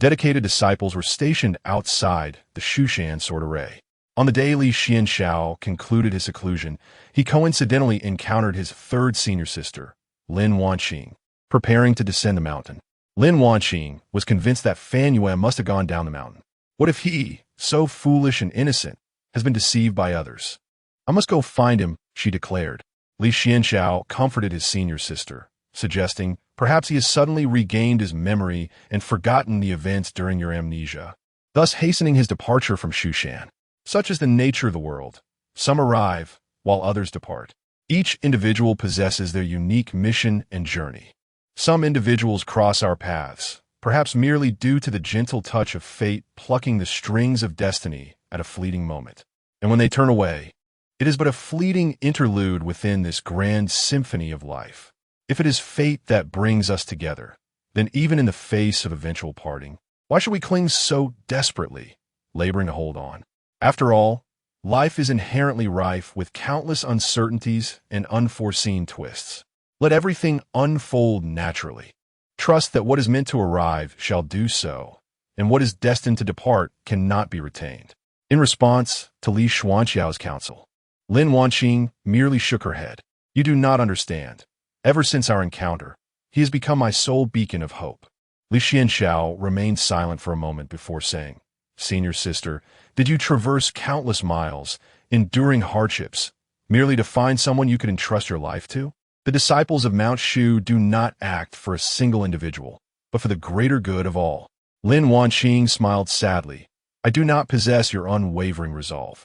dedicated disciples were stationed outside the Shushan sword array. On the day Li Xuanxiao concluded his seclusion, he coincidentally encountered his 3rd senior sister, Lin Wanxing, preparing to descend the mountain. Lin Wanxing was convinced that Fan Yue must have gone down the mountain. What if he, so foolish and innocent, has been deceived by others? I must go find him, she declared. Li Xuanxiao comforted his senior sister, suggesting perhaps he has suddenly regained his memory and forgotten the events during your amnesia, thus hastening his departure from Shushan. Such is the nature of the world. Some arrive, while others depart. Each individual possesses their unique mission and journey. Some individuals cross our paths, perhaps merely due to the gentle touch of fate plucking the strings of destiny at a fleeting moment. And when they turn away, it is but a fleeting interlude within this grand symphony of life. If it is fate that brings us together, then even in the face of eventual parting, why should we cling so desperately, laboring to hold on? After all, life is inherently rife with countless uncertainties and unforeseen twists. Let everything unfold naturally. Trust that what is meant to arrive shall do so, and what is destined to depart cannot be retained. In response to Li Xuanxiao's counsel, Lin Wanqing merely shook her head. You do not understand. Ever since our encounter, he has become my sole beacon of hope. Li Xuanxiao remained silent for a moment before saying, Senior Sister, did you traverse countless miles, enduring hardships, merely to find someone you could entrust your life to? The disciples of Mount Shu do not act for a single individual, but for the greater good of all. Lin Wanqing smiled sadly. I do not possess your unwavering resolve.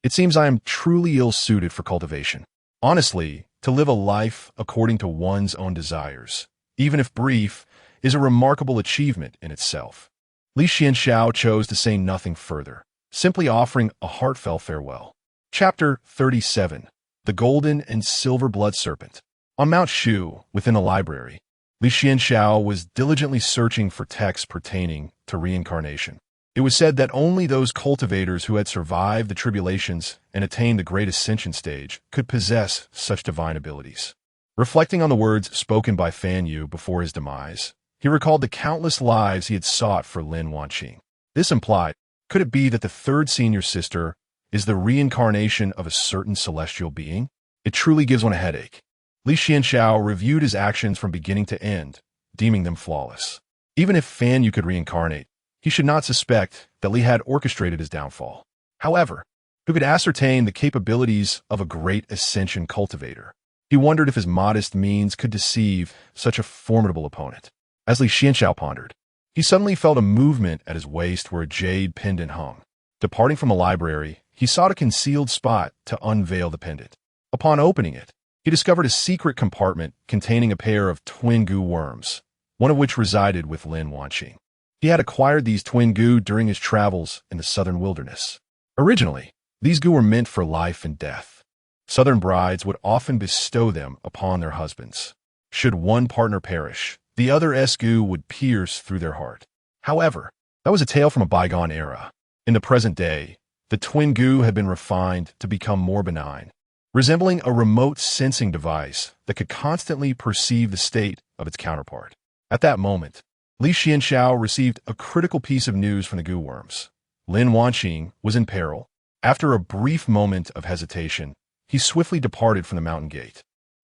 It seems I am truly ill-suited for cultivation. Honestly, to live a life according to one's own desires, even if brief, is a remarkable achievement in itself. Li Xuanxiao chose to say nothing further, simply offering a heartfelt farewell. Chapter 37. The Golden and Silver Blood Serpent. On Mount Shu, within a library, Li Xuanxiao was diligently searching for texts pertaining to reincarnation. It was said that only those cultivators who had survived the tribulations and attained the great ascension stage could possess such divine abilities. Reflecting on the words spoken by Fan Yu before his demise, he recalled the countless lives he had sought for Lin Wanqing. This implied, could it be that the third senior sister is the reincarnation of a certain celestial being? It truly gives one a headache. Li Xuanxiao reviewed his actions from beginning to end, deeming them flawless. Even if Fan Yu could reincarnate, he should not suspect that Li had orchestrated his downfall. However, who could ascertain the capabilities of a great ascension cultivator? He wondered if his modest means could deceive such a formidable opponent. As Li Xuanxiao pondered, he suddenly felt a movement at his waist where a jade pendant hung. Departing from the library, he sought a concealed spot to unveil the pendant. Upon opening it, he discovered a secret compartment containing a pair of twin goo worms, one of which resided with Lin Wanqing. He had acquired these twin goo during his travels in the southern wilderness. Originally, these goo were meant for life and death. Southern brides would often bestow them upon their husbands. Should one partner perish, the other's goo would pierce through their heart. However, that was a tale from a bygone era. In the present day, the twin goo had been refined to become more benign, resembling a remote sensing device that could constantly perceive the state of its counterpart. At that moment, Li Xuanxiao received a critical piece of news from the goo worms. Lin Wanqing was in peril. After a brief moment of hesitation, he swiftly departed from the mountain gate.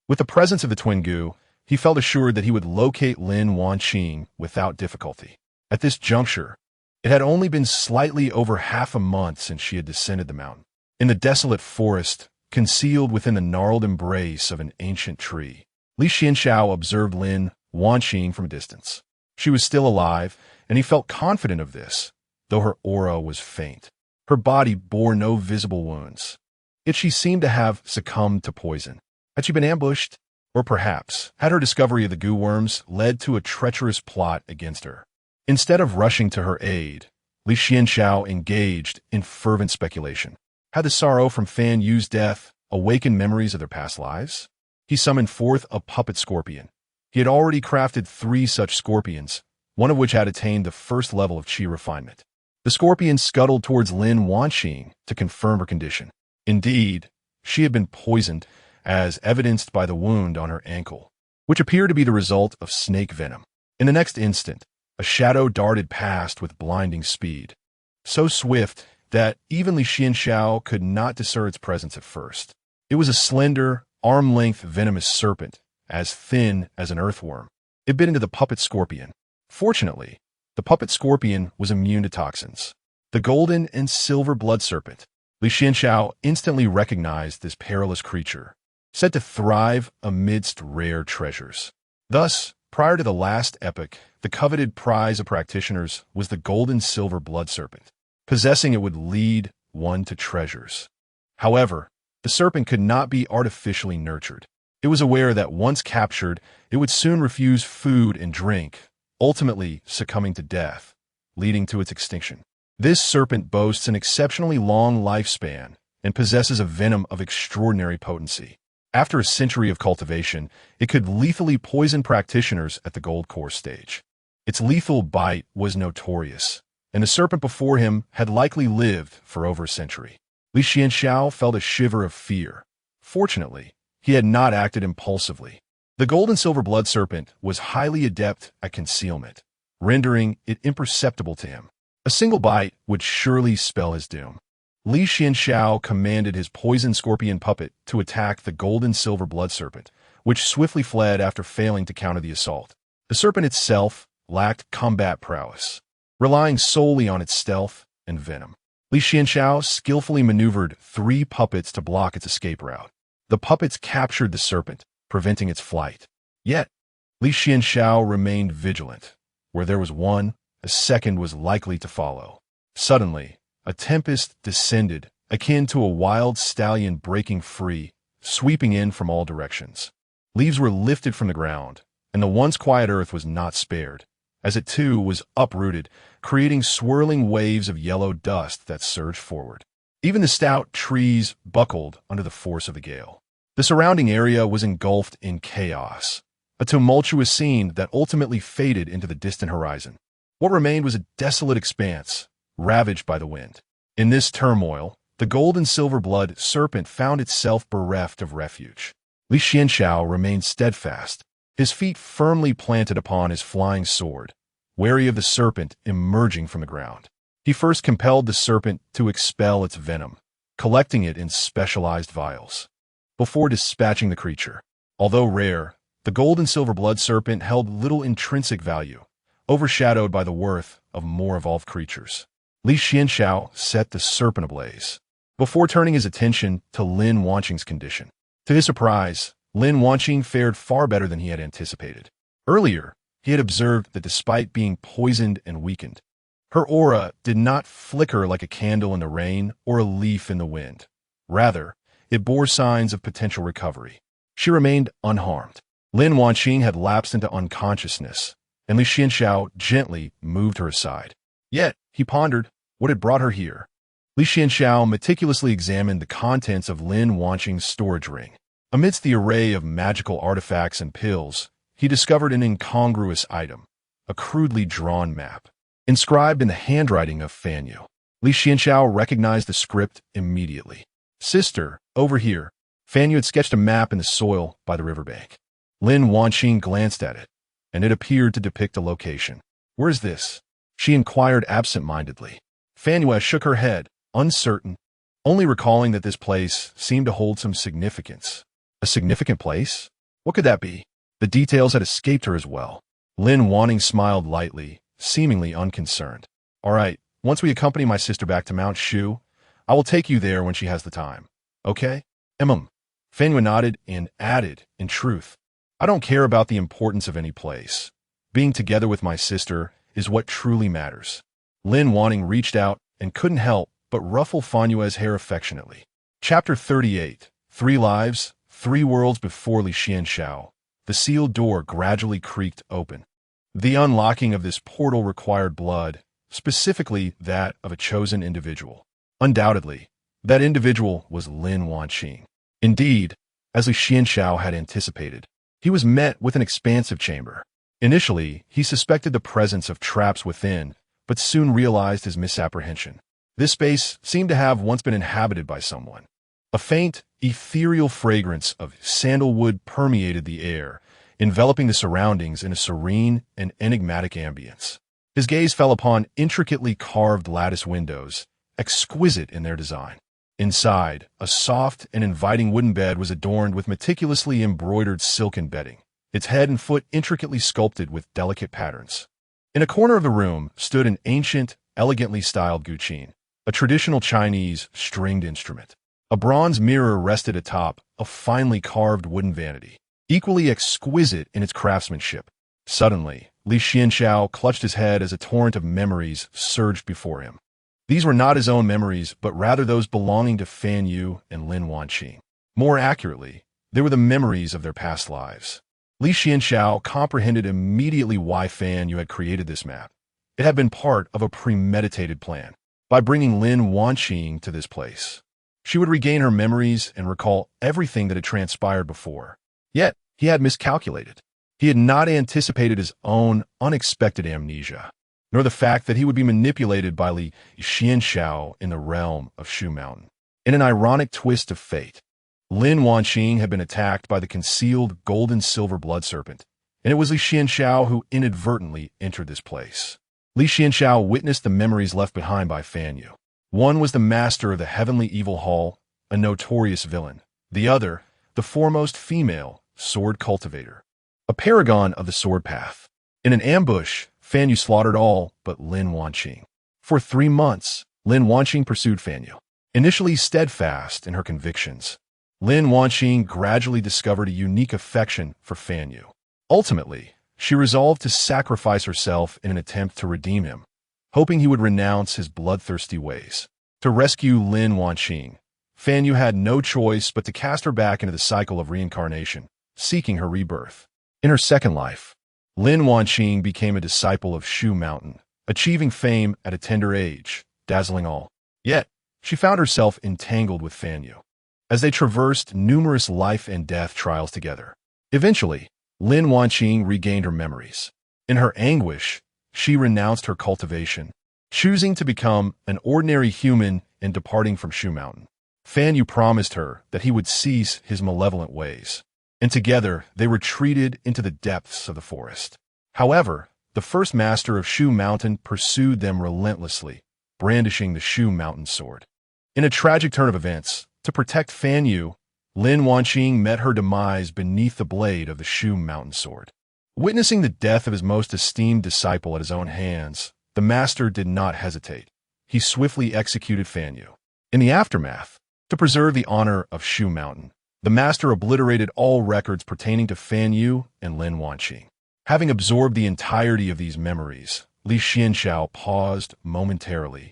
With the presence of the twin goo, he felt assured that he would locate Lin Wanqing without difficulty. At this juncture, it had only been slightly over half a month since she had descended the mountain. In the desolate forest, concealed within the gnarled embrace of an ancient tree, Li Xuanxiao observed Lin Wanqing from a distance. She was still alive, and he felt confident of this, though her aura was faint. Her body bore no visible wounds, yet she seemed to have succumbed to poison. Had she been ambushed? Or perhaps, had her discovery of the goo worms led to a treacherous plot against her? Instead of rushing to her aid, Li Xuanxiao engaged in fervent speculation. Had the sorrow from Fan Yu's death awakened memories of their past lives? He summoned forth a puppet scorpion. He had already crafted 3 such scorpions, one of which had attained the first level of qi refinement. The scorpion scuttled towards Lin Wanqing to confirm her condition. Indeed, she had been poisoned, as evidenced by the wound on her ankle, which appeared to be the result of snake venom. In the next instant, a shadow darted past with blinding speed, so swift that even Li Xuanxiao could not discern its presence at first. It was a slender, arm-length venomous serpent, as thin as an earthworm. It bit into the puppet scorpion. Fortunately, the puppet scorpion was immune to toxins. The golden and silver blood serpent. Li Xuanxiao instantly recognized this perilous creature, said to thrive amidst rare treasures. Thus, prior to the last epoch, the coveted prize of practitioners was the golden-silver blood serpent. Possessing it would lead one to treasures. However, the serpent could not be artificially nurtured. It was aware that once captured, it would soon refuse food and drink, ultimately succumbing to death, leading to its extinction. This serpent boasts an exceptionally long lifespan and possesses a venom of extraordinary potency. After a century of cultivation, it could lethally poison practitioners at the gold core stage. Its lethal bite was notorious, and the serpent before him had likely lived for over a century. Li Xuanxiao felt a shiver of fear. Fortunately, he had not acted impulsively. The gold and silver blood serpent was highly adept at concealment, rendering it imperceptible to him. A single bite would surely spell his doom. Li Xuanxiao commanded his poison scorpion puppet to attack the gold and silver blood serpent, which swiftly fled after failing to counter the assault. The serpent itself lacked combat prowess, relying solely on its stealth and venom. Li Xuanxiao skillfully maneuvered 3 puppets to block its escape route. The puppets captured the serpent, preventing its flight. Yet, Li Xuanxiao remained vigilant. Where there was one, a second was likely to follow. Suddenly, a tempest descended, akin to a wild stallion breaking free, sweeping in from all directions. Leaves were lifted from the ground, and the once quiet earth was not spared, as it too was uprooted, creating swirling waves of yellow dust that surged forward. Even the stout trees buckled under the force of the gale. The surrounding area was engulfed in chaos, a tumultuous scene that ultimately faded into the distant horizon. What remained was a desolate expanse, ravaged by the wind. In this turmoil, the gold and silver blood serpent found itself bereft of refuge. Li Xuanxiao remained steadfast, his feet firmly planted upon his flying sword, wary of the serpent emerging from the ground. He first compelled the serpent to expel its venom, collecting it in specialized vials, before dispatching the creature. Although rare, the gold and silver blood serpent held little intrinsic value, overshadowed by the worth of more evolved creatures. Li Xuanxiao set the serpent ablaze, before turning his attention to Li Xuanxiang's condition. To his surprise, Li Xuanxiang fared far better than he had anticipated. Earlier, he had observed that despite being poisoned and weakened, her aura did not flicker like a candle in the rain or a leaf in the wind. Rather, it bore signs of potential recovery. She remained unharmed. Li Xuanxiang had lapsed into unconsciousness, and Li Xuanxiao gently moved her aside. Yet, he pondered what had brought her here. Li Xuanxiao meticulously examined the contents of Li Xuanxiang's storage ring. Amidst the array of magical artifacts and pills, he discovered an incongruous item, a crudely drawn map. Inscribed in the handwriting of Fan Yu, Li Xuanxiao recognized the script immediately. "Sister, over here." Fan Yu had sketched a map in the soil by the riverbank. Li Xuanxiang glanced at it, and it appeared to depict a location. "Where is this?" she inquired absent-mindedly. Fan Yu shook her head, uncertain, only recalling that this place seemed to hold some significance. A significant place? What could that be? The details had escaped her as well. Li Xuanxiang smiled lightly, seemingly unconcerned. "All right, once we accompany my sister back to Mount Shu, I will take you there when she has the time. Okay?" Fan Yu nodded and added, "In truth, I don't care about the importance of any place. Being together with my sister is what truly matters." Li Xuanxiang reached out and couldn't help but ruffle Fan Yu's hair affectionately. Chapter 38. 3 Lives, 3 Worlds before Li Xuanxiao. The sealed door gradually creaked open. The unlocking of this portal required blood, specifically that of a chosen individual. Undoubtedly, that individual was Li Xuanxiang. Indeed, as Li Xuanxiao had anticipated, he was met with an expansive chamber. Initially, he suspected the presence of traps within, but soon realized his misapprehension. This space seemed to have once been inhabited by someone. A faint, ethereal fragrance of sandalwood permeated the air, enveloping the surroundings in a serene and enigmatic ambience. His gaze fell upon intricately carved lattice windows, exquisite in their design. Inside, a soft and inviting wooden bed was adorned with meticulously embroidered silken bedding, its head and foot intricately sculpted with delicate patterns. In a corner of the room stood an ancient, elegantly styled guqin, a traditional Chinese stringed instrument. A bronze mirror rested atop a finely carved wooden vanity, equally exquisite in its craftsmanship. Suddenly, Li Xuanxiao clutched his head as a torrent of memories surged before him. These were not his own memories, but rather those belonging to Fan Yu and Lin Wanqing. More accurately, they were the memories of their past lives. Li Xuanxiao comprehended immediately why Fan Yu had created this map. It had been part of a premeditated plan. By bringing Lin Wanqing to this place, she would regain her memories and recall everything that had transpired before. Yet, he had miscalculated. He had not anticipated his own unexpected amnesia, nor the fact that he would be manipulated by Li Xuanxiao in the realm of Shu Mountain. In an ironic twist of fate, Lin Wanqing had been attacked by the concealed gold-and-silver blood serpent, and it was Li Xuanxiao who inadvertently entered this place. Li Xuanxiao witnessed the memories left behind by Fan Yu. One was the master of the Heavenly Evil Hall, a notorious villain. The other, the foremost female sword cultivator, a paragon of the sword path. In an ambush, Fan Yu slaughtered all but Lin Wanqing. For 3 months, Lin Wanqing pursued Fan Yu. Initially steadfast in her convictions, Lin Wanqing gradually discovered a unique affection for Fan Yu. Ultimately, she resolved to sacrifice herself in an attempt to redeem him, hoping he would renounce his bloodthirsty ways. To rescue Lin Wanqing, Fan Yu had no choice but to cast her back into the cycle of reincarnation, seeking her rebirth. In her second life, Lin Wanqing became a disciple of Shu Mountain, achieving fame at a tender age, dazzling all. Yet, she found herself entangled with Fan Yu, as they traversed numerous life and death trials together. Eventually, Lin Wanqing regained her memories. In her anguish, she renounced her cultivation, choosing to become an ordinary human and departing from Shu Mountain. Fan Yu promised her that he would cease his malevolent ways, and together they retreated into the depths of the forest. However, the first master of Shu Mountain pursued them relentlessly, brandishing the Shu Mountain sword. In a tragic turn of events, to protect Fan Yu, Lin Wanqing met her demise beneath the blade of the Shu Mountain sword. Witnessing the death of his most esteemed disciple at his own hands, the master did not hesitate. He swiftly executed Fan Yu. In the aftermath, to preserve the honor of Shu Mountain, the master obliterated all records pertaining to Fan Yu and Lin Wanqing. Having absorbed the entirety of these memories, Li Xuanxiao paused momentarily,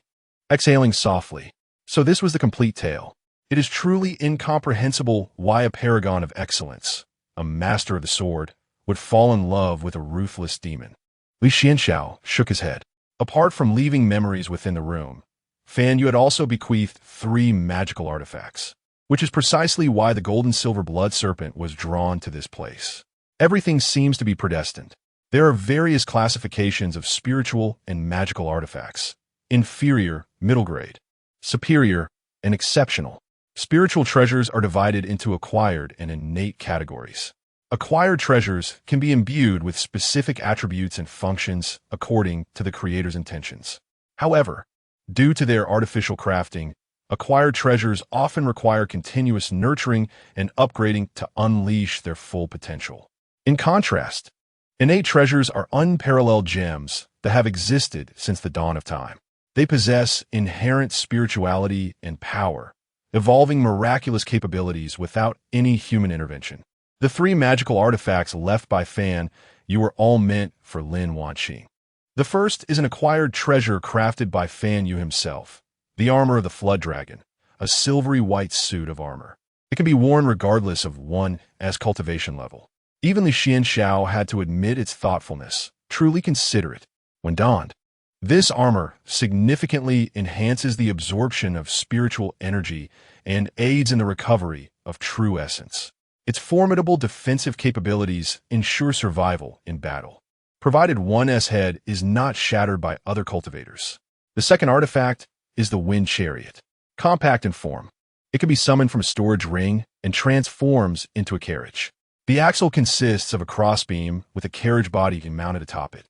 exhaling softly. So this was the complete tale. It is truly incomprehensible why a paragon of excellence, a master of the sword, would fall in love with a ruthless demon. Li Xuanxiao shook his head. Apart from leaving memories within the room, Fan Yu had also bequeathed 3 magical artifacts, which is precisely why the gold and silver blood serpent was drawn to this place. Everything seems to be predestined. There are various classifications of spiritual and magical artifacts: inferior, middle grade, superior, and exceptional. Spiritual treasures are divided into acquired and innate categories. Acquired treasures can be imbued with specific attributes and functions according to the creator's intentions. However, due to their artificial crafting, acquired treasures often require continuous nurturing and upgrading to unleash their full potential. In contrast, innate treasures are unparalleled gems that have existed since the dawn of time. They possess inherent spirituality and power, evolving miraculous capabilities without any human intervention. The 3 magical artifacts left by Fan Yu were all meant for Lin Wanqing. The first is an acquired treasure crafted by Fan Yu himself, the armor of the Flood Dragon, a silvery white suit of armor. It can be worn regardless of one's cultivation level. Even Li Xuanxiao had to admit its thoughtfulness, truly considerate, when donned. This armor significantly enhances the absorption of spiritual energy and aids in the recovery of true essence. Its formidable defensive capabilities ensure survival in battle, provided one's head is not shattered by other cultivators. The second artifact is the Wind Chariot. Compact in form, it can be summoned from a storage ring and transforms into a carriage. The axle consists of a crossbeam with a carriage body mounted atop it,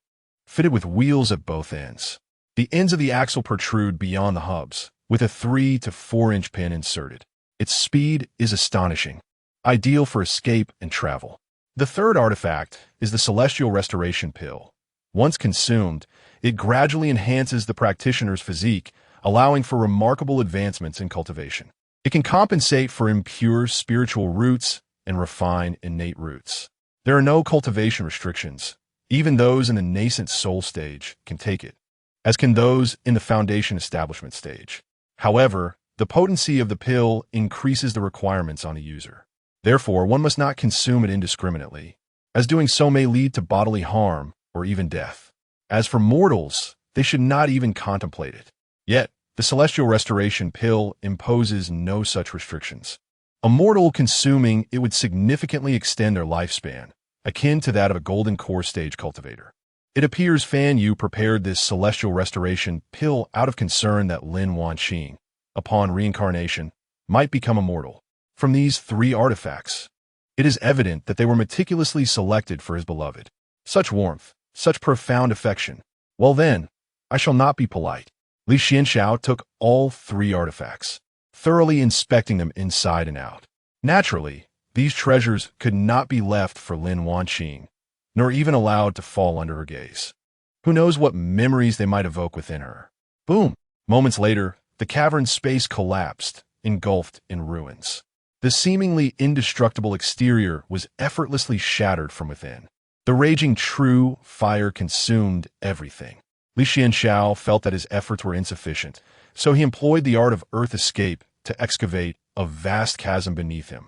fitted with wheels at both ends. The ends of the axle protrude beyond the hubs, with a 3 to 4 inch pin inserted. Its speed is astonishing, ideal for escape and travel. The third artifact is the Celestial Restoration Pill. Once consumed, It gradually enhances the practitioner's physique, allowing for remarkable advancements in cultivation. It can compensate for impure spiritual roots and refine innate roots. There are no cultivation restrictions. Even those in the nascent soul stage can take it, as can those in the foundation establishment stage. However, the potency of the pill increases the requirements on the user. Therefore, one must not consume it indiscriminately, as doing so may lead to bodily harm or even death. As for mortals, they should not even contemplate it. Yet, the Celestial Restoration pill imposes no such restrictions. A mortal consuming it would significantly extend their lifespan, akin to that of a golden core stage cultivator. It appears Fan Yu prepared this Celestial Restoration pill out of concern that Li Xuanxiao, upon reincarnation, might become immortal. From these 3 artifacts, it is evident that they were meticulously selected for his beloved. Such warmth, such profound affection. Well then, I shall not be polite. Li Xuanxiao took all 3 artifacts, thoroughly inspecting them inside and out. Naturally, these treasures could not be left for Li Xuanxiao, nor even allowed to fall under her gaze. Who knows what memories they might evoke within her. Boom! Moments later, the cavern's space collapsed, engulfed in ruins. The seemingly indestructible exterior was effortlessly shattered from within. The raging true fire consumed everything. Li Xuanxiao felt that his efforts were insufficient, so he employed the art of earth escape to excavate a vast chasm beneath him.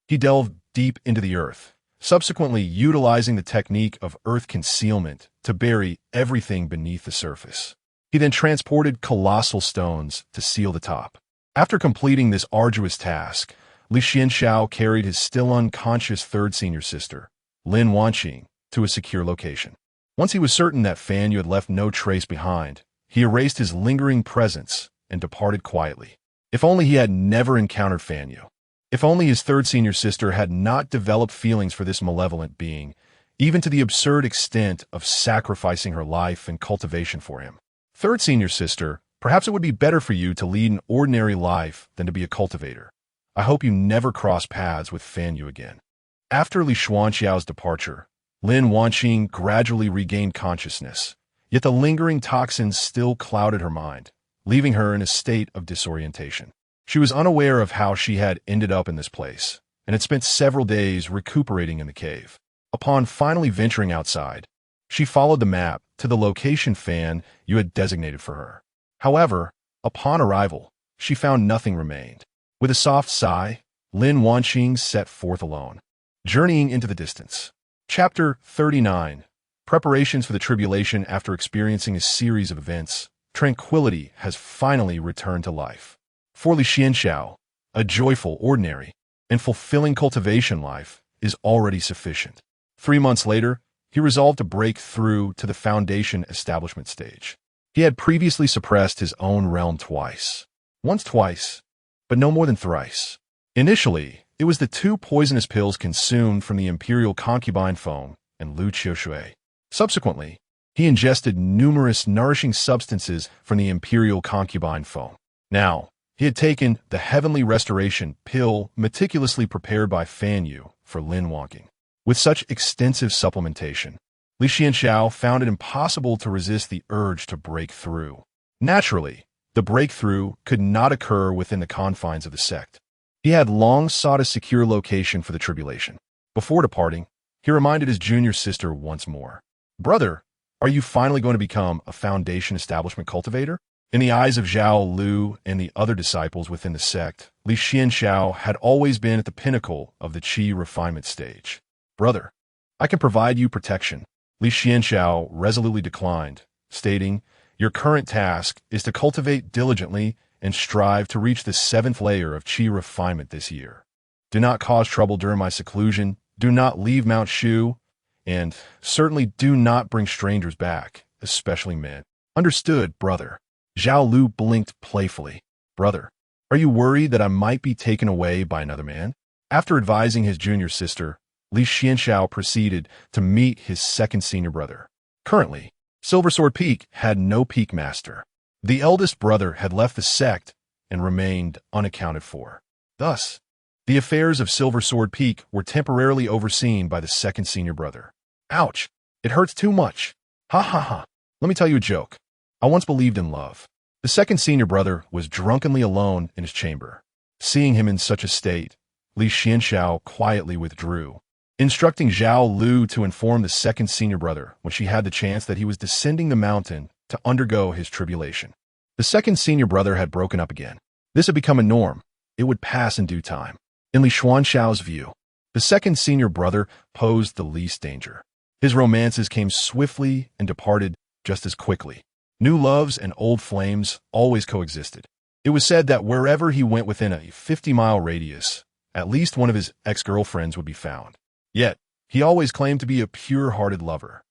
He delved deep into the earth, subsequently utilizing the technique of earth concealment to bury everything beneath the surface. He then transported colossal stones to seal the top. After completing this arduous task, Li Xuanxiao carried his still unconscious third senior sister, Li Xuanxiao, to a secure location. Once he was certain that Fan Yu had left no trace behind, he erased his lingering presence and departed quietly. If only he had never encountered Fan Yu. If only his third senior sister had not developed feelings for this malevolent being, even to the absurd extent of sacrificing her life and cultivation for him. Third senior sister, perhaps it would be better for you to lead an ordinary life than to be a cultivator. I hope you never cross paths with Fan Yu again. After Li Xuanxiao's departure, Li Xuanxiao gradually regained consciousness, yet the lingering toxins still clouded her mind, leaving her in a state of disorientation. She was unaware of how she had ended up in this place, and had spent several days recuperating in the cave. Upon finally venturing outside, she followed the map to the location Fan Yu had designated for her. However, upon arrival, she found nothing remained. With a soft sigh, Li Xuanxiao set forth alone, journeying into the distance. Chapter 39. Preparations for the tribulation. After experiencing a series of events, tranquility has finally returned to life. For Li Xuanxiao, a joyful, ordinary, and fulfilling cultivation life is already sufficient. 3 months later, he resolved to break through to the foundation establishment stage. He had previously suppressed his own realm twice. Once twice, but no more than thrice. Initially, it was the 2 poisonous pills consumed from the Imperial Concubine Foam and Li Xuanxiao. Subsequently, he ingested numerous nourishing substances from the Imperial Concubine Foam. Now, he had taken the Heavenly Restoration pill meticulously prepared by Fan Yu for Li Xuanxiao. With such extensive supplementation, Li Xuanxiao found it impossible to resist the urge to break through. Naturally, the breakthrough could not occur within the confines of the sect. He had long sought a secure location for the tribulation. Before departing, he reminded his junior sister once more. "Brother, are you finally going to become a foundation establishment cultivator?" In the eyes of Zhao Lu and the other disciples within the sect, Li Xuanxiao had always been at the pinnacle of the qi refinement stage. "Brother, I can provide you protection." Li Xuanxiao resolutely declined, stating, "Your current task is to cultivate diligently and strive to reach the 7th layer of qi refinement this year. Do not cause trouble during my seclusion, do not leave Mount Shu, and certainly do not bring strangers back, especially men." "Understood, brother." Zhao Lu blinked playfully. "Brother, are you worried that I might be taken away by another man?" After advising his junior sister, Li Xuanxiao proceeded to meet his second senior brother. Currently, Silver Sword Peak had no peak master. The eldest brother had left the sect and remained unaccounted for. Thus, the affairs of Silver Sword Peak were temporarily overseen by the second senior brother. "Ouch! It hurts too much. Ha ha ha." Let me tell you a joke. I once believed in love. The second senior brother was drunkenly alone in his chamber. Seeing him in such a state, Li Xuanxiao quietly withdrew, instructing Zhao Lu to inform the second senior brother when she had the chance that he was descending the mountain to undergo his tribulation. The second senior brother had broken up again. This had become a norm. It would pass in due time. In Li Xuanxiao's view, the second senior brother posed the least danger. His romances came swiftly and departed just as quickly. New loves and old flames always coexisted. It was said that wherever he went within a 50-mile radius, at least one of his ex-girlfriends would be found. Yet, he always claimed to be a pure-hearted lover.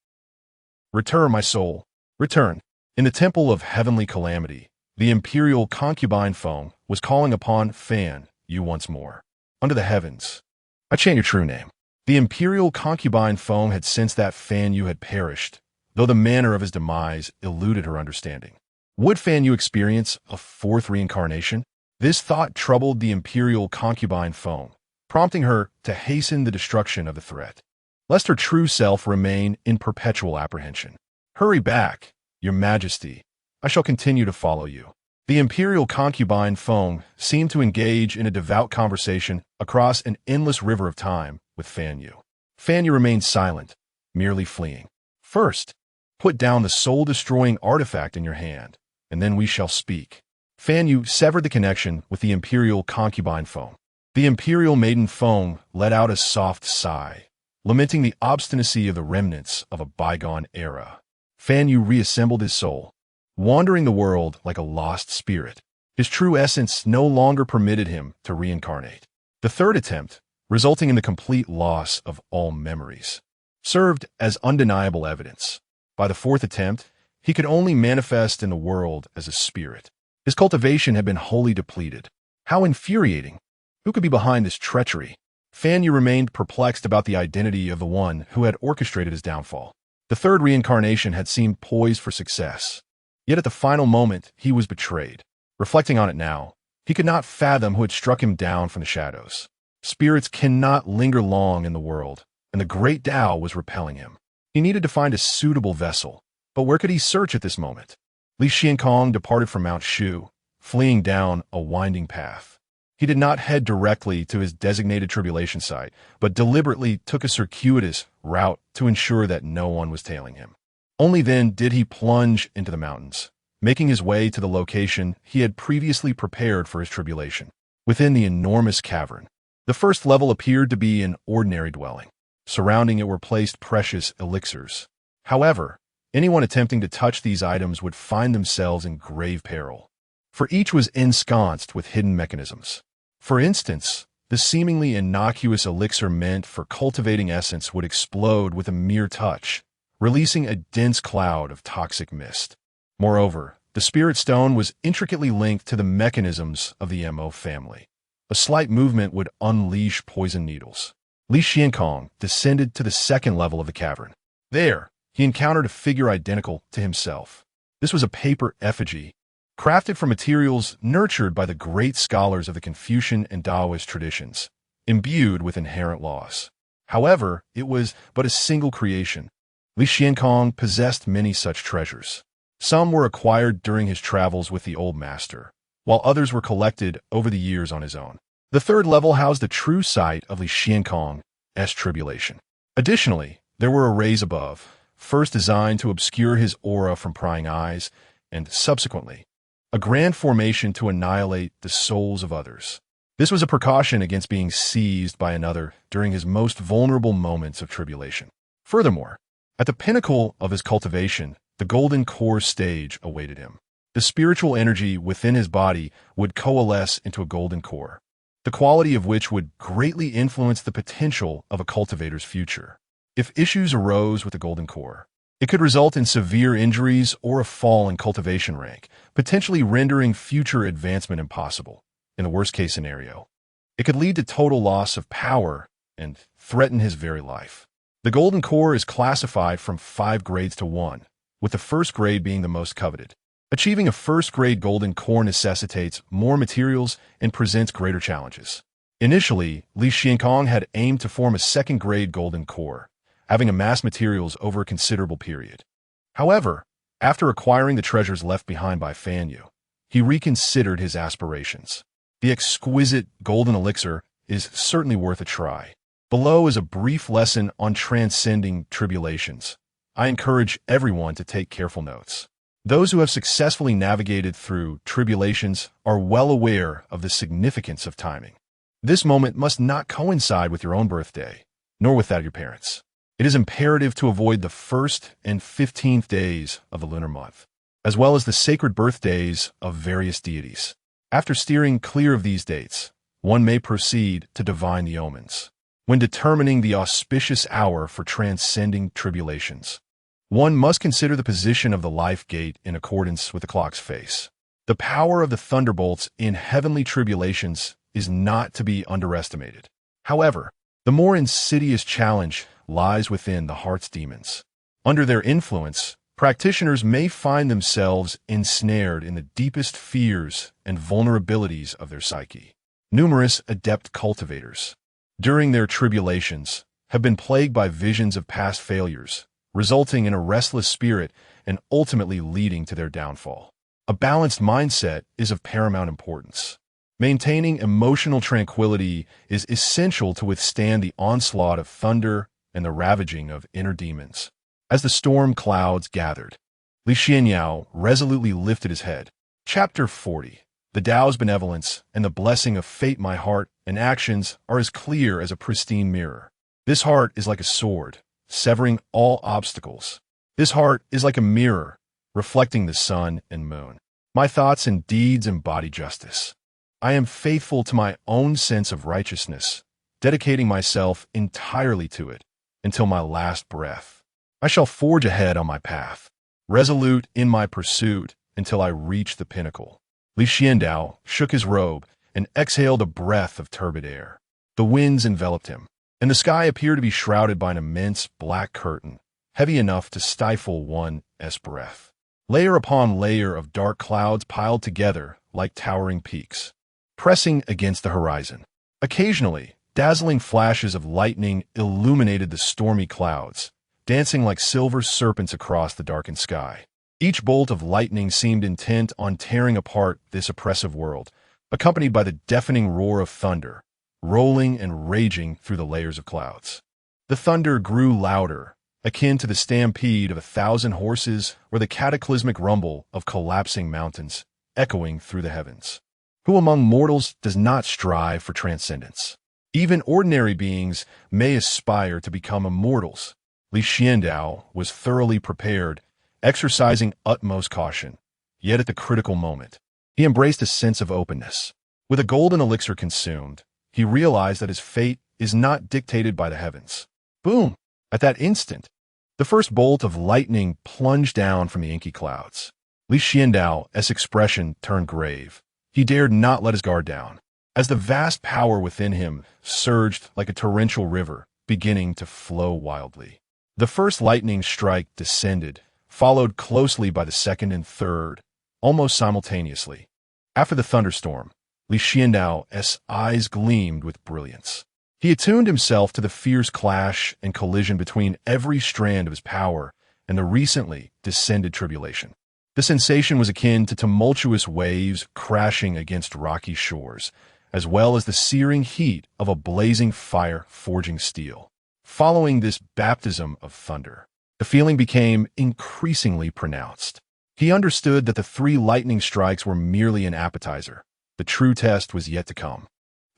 Return, my soul, return. In the temple of heavenly calamity, the imperial concubine Feng was calling upon Fan Yu once more. Under the heavens, I chant your true name. The imperial concubine Feng had sensed that Fan Yu had perished, though the manner of his demise eluded her understanding. Would Fan Yu experience a fourth reincarnation? This thought troubled the imperial concubine Feng, prompting her to hasten the destruction of the threat, lest her true self remain in perpetual apprehension. Hurry back, your majesty. I shall continue to follow you. The imperial concubine Feng seemed to engage in a devout conversation across an endless river of time with Fan Yu. Fan Yu remained silent, merely fleeing. First, put down the soul-destroying artifact in your hand, and then we shall speak. Fan Yu severed the connection with the imperial concubine Feng. The imperial maiden Feng let out a soft sigh, lamenting the obstinacy of the remnants of a bygone era. Fan Yu reassembled his soul, wandering the world like a lost spirit. His true essence no longer permitted him to reincarnate. The third attempt, resulting in the complete loss of all memories, served as undeniable evidence. By the fourth attempt, he could only manifest in the world as a spirit. His cultivation had been wholly depleted. How infuriating! Who could be behind this treachery? Fan Yu remained perplexed about the identity of the one who had orchestrated his downfall. The third reincarnation had seemed poised for success. Yet at the final moment, he was betrayed. Reflecting on it now, he could not fathom who had struck him down from the shadows. Spirits cannot linger long in the world, and the great Tao was repelling him. He needed to find a suitable vessel, but where could he search at this moment? Li Xuanxiao departed from Mount Shu, fleeing down a winding path. He did not head directly to his designated tribulation site, but deliberately took a circuitous route to ensure that no one was tailing him. Only then did he plunge into the mountains, making his way to the location he had previously prepared for his tribulation. Within the enormous cavern, the first level appeared to be an ordinary dwelling. Surrounding it were placed precious elixirs. However, anyone attempting to touch these items would find themselves in grave peril, for each was ensconced with hidden mechanisms. For instance, the seemingly innocuous elixir meant for cultivating essence would explode with a mere touch, releasing a dense cloud of toxic mist. Moreover, the spirit stone was intricately linked to the mechanisms of the MO family. A slight movement would unleash poison needles. Li Xuanxiao descended to the second level of the cavern. There, he encountered a figure identical to himself. This was a paper effigy, crafted from materials nurtured by the great scholars of the Confucian and Taoist traditions, imbued with inherent laws. However, it was but a single creation. Li Xuanxiao possessed many such treasures. Some were acquired during his travels with the old master, while others were collected over the years on his own. The third level housed the true site of Li Xuanxiao's tribulation. Additionally, there were arrays above, first designed to obscure his aura from prying eyes, and subsequently, a grand formation to annihilate the souls of others. This was a precaution against being seized by another during his most vulnerable moments of tribulation. Furthermore, at the pinnacle of his cultivation, the golden core stage awaited him. The spiritual energy within his body would coalesce into a golden core, the quality of which would greatly influence the potential of a cultivator's future. If issues arose with the golden core, it could result in severe injuries or a fall in cultivation rank, potentially rendering future advancement impossible. In the worst-case scenario, it could lead to total loss of power and threaten his very life. The golden core is classified from 5 grades to 1, with the first grade being the most coveted. Achieving a first-grade golden core necessitates more materials and presents greater challenges. Initially, Li Xuanxiao had aimed to form a second-grade golden core, having amassed materials over a considerable period. However, After acquiring the treasures left behind by Fan Yu, he reconsidered his aspirations. The exquisite golden elixir is certainly worth a try. Below is a brief lesson on transcending tribulations. I encourage everyone to take careful notes. Those who have successfully navigated through tribulations are well aware of the significance of timing. This moment must not coincide with your own birthday, nor with that of your parents. It is imperative to avoid the 1st and 15th days of the lunar month, as well as the sacred birthdays of various deities. After steering clear of these dates, one may proceed to divine the omens. When determining the auspicious hour for transcending tribulations, one must consider the position of the life gate in accordance with the clock's face. The power of the thunderbolts in heavenly tribulations is not to be underestimated. However, the more insidious challenge lies within the heart's demons. Under their influence, practitioners may find themselves ensnared in the deepest fears and vulnerabilities of their psyche. Numerous adept cultivators, during their tribulations, have been plagued by visions of past failures, resulting in a restless spirit and ultimately leading to their downfall. A balanced mindset is of paramount importance. Maintaining emotional tranquility is essential to withstand the onslaught of thunder and the ravaging of inner demons. As the storm clouds gathered, Li Xuanxiao resolutely lifted his head. Chapter 40. The Tao's benevolence and the blessing of fate. My heart and actions are as clear as a pristine mirror. This heart is like a sword, severing all obstacles. This heart is like a mirror, reflecting the sun and moon. My thoughts and deeds embody justice. I am faithful to my own sense of righteousness, dedicating myself entirely to it until my last breath. I shall forge ahead on my path, resolute in my pursuit until I reach the pinnacle. Li Xuanxiao shook his robe and exhaled a breath of turbid air. The winds enveloped him, and the sky appeared to be shrouded by an immense black curtain, heavy enough to stifle one's breath. Layer upon layer of dark clouds piled together like towering peaks, pressing against the horizon. Occasionally, dazzling flashes of lightning illuminated the stormy clouds, dancing like silver serpents across the darkened sky. Each bolt of lightning seemed intent on tearing apart this oppressive world, accompanied by the deafening roar of thunder, rolling and raging through the layers of clouds. The thunder grew louder, akin to the stampede of 1,000 horses or the cataclysmic rumble of collapsing mountains, echoing through the heavens. Who among mortals does not strive for transcendence? Even ordinary beings may aspire to become immortals. Li Xuanxiao was thoroughly prepared, exercising utmost caution. Yet at the critical moment, he embraced a sense of openness. With a golden elixir consumed, he realized that his fate is not dictated by the heavens. Boom! At that instant, the first bolt of lightning plunged down from the inky clouds. Li Xuanxiao's expression turned grave. He dared not let his guard down, as the vast power within him surged like a torrential river, beginning to flow wildly. The first lightning strike descended, followed closely by the second and third, almost simultaneously. After the thunderstorm, Li Xuanxiao's eyes gleamed with brilliance. He attuned himself to the fierce clash and collision between every strand of his power and the recently descended tribulation. The sensation was akin to tumultuous waves crashing against rocky shores, as well as the searing heat of a blazing fire forging steel. Following this baptism of thunder, the feeling became increasingly pronounced. He understood that the 3 lightning strikes were merely an appetizer. The true test was yet to come.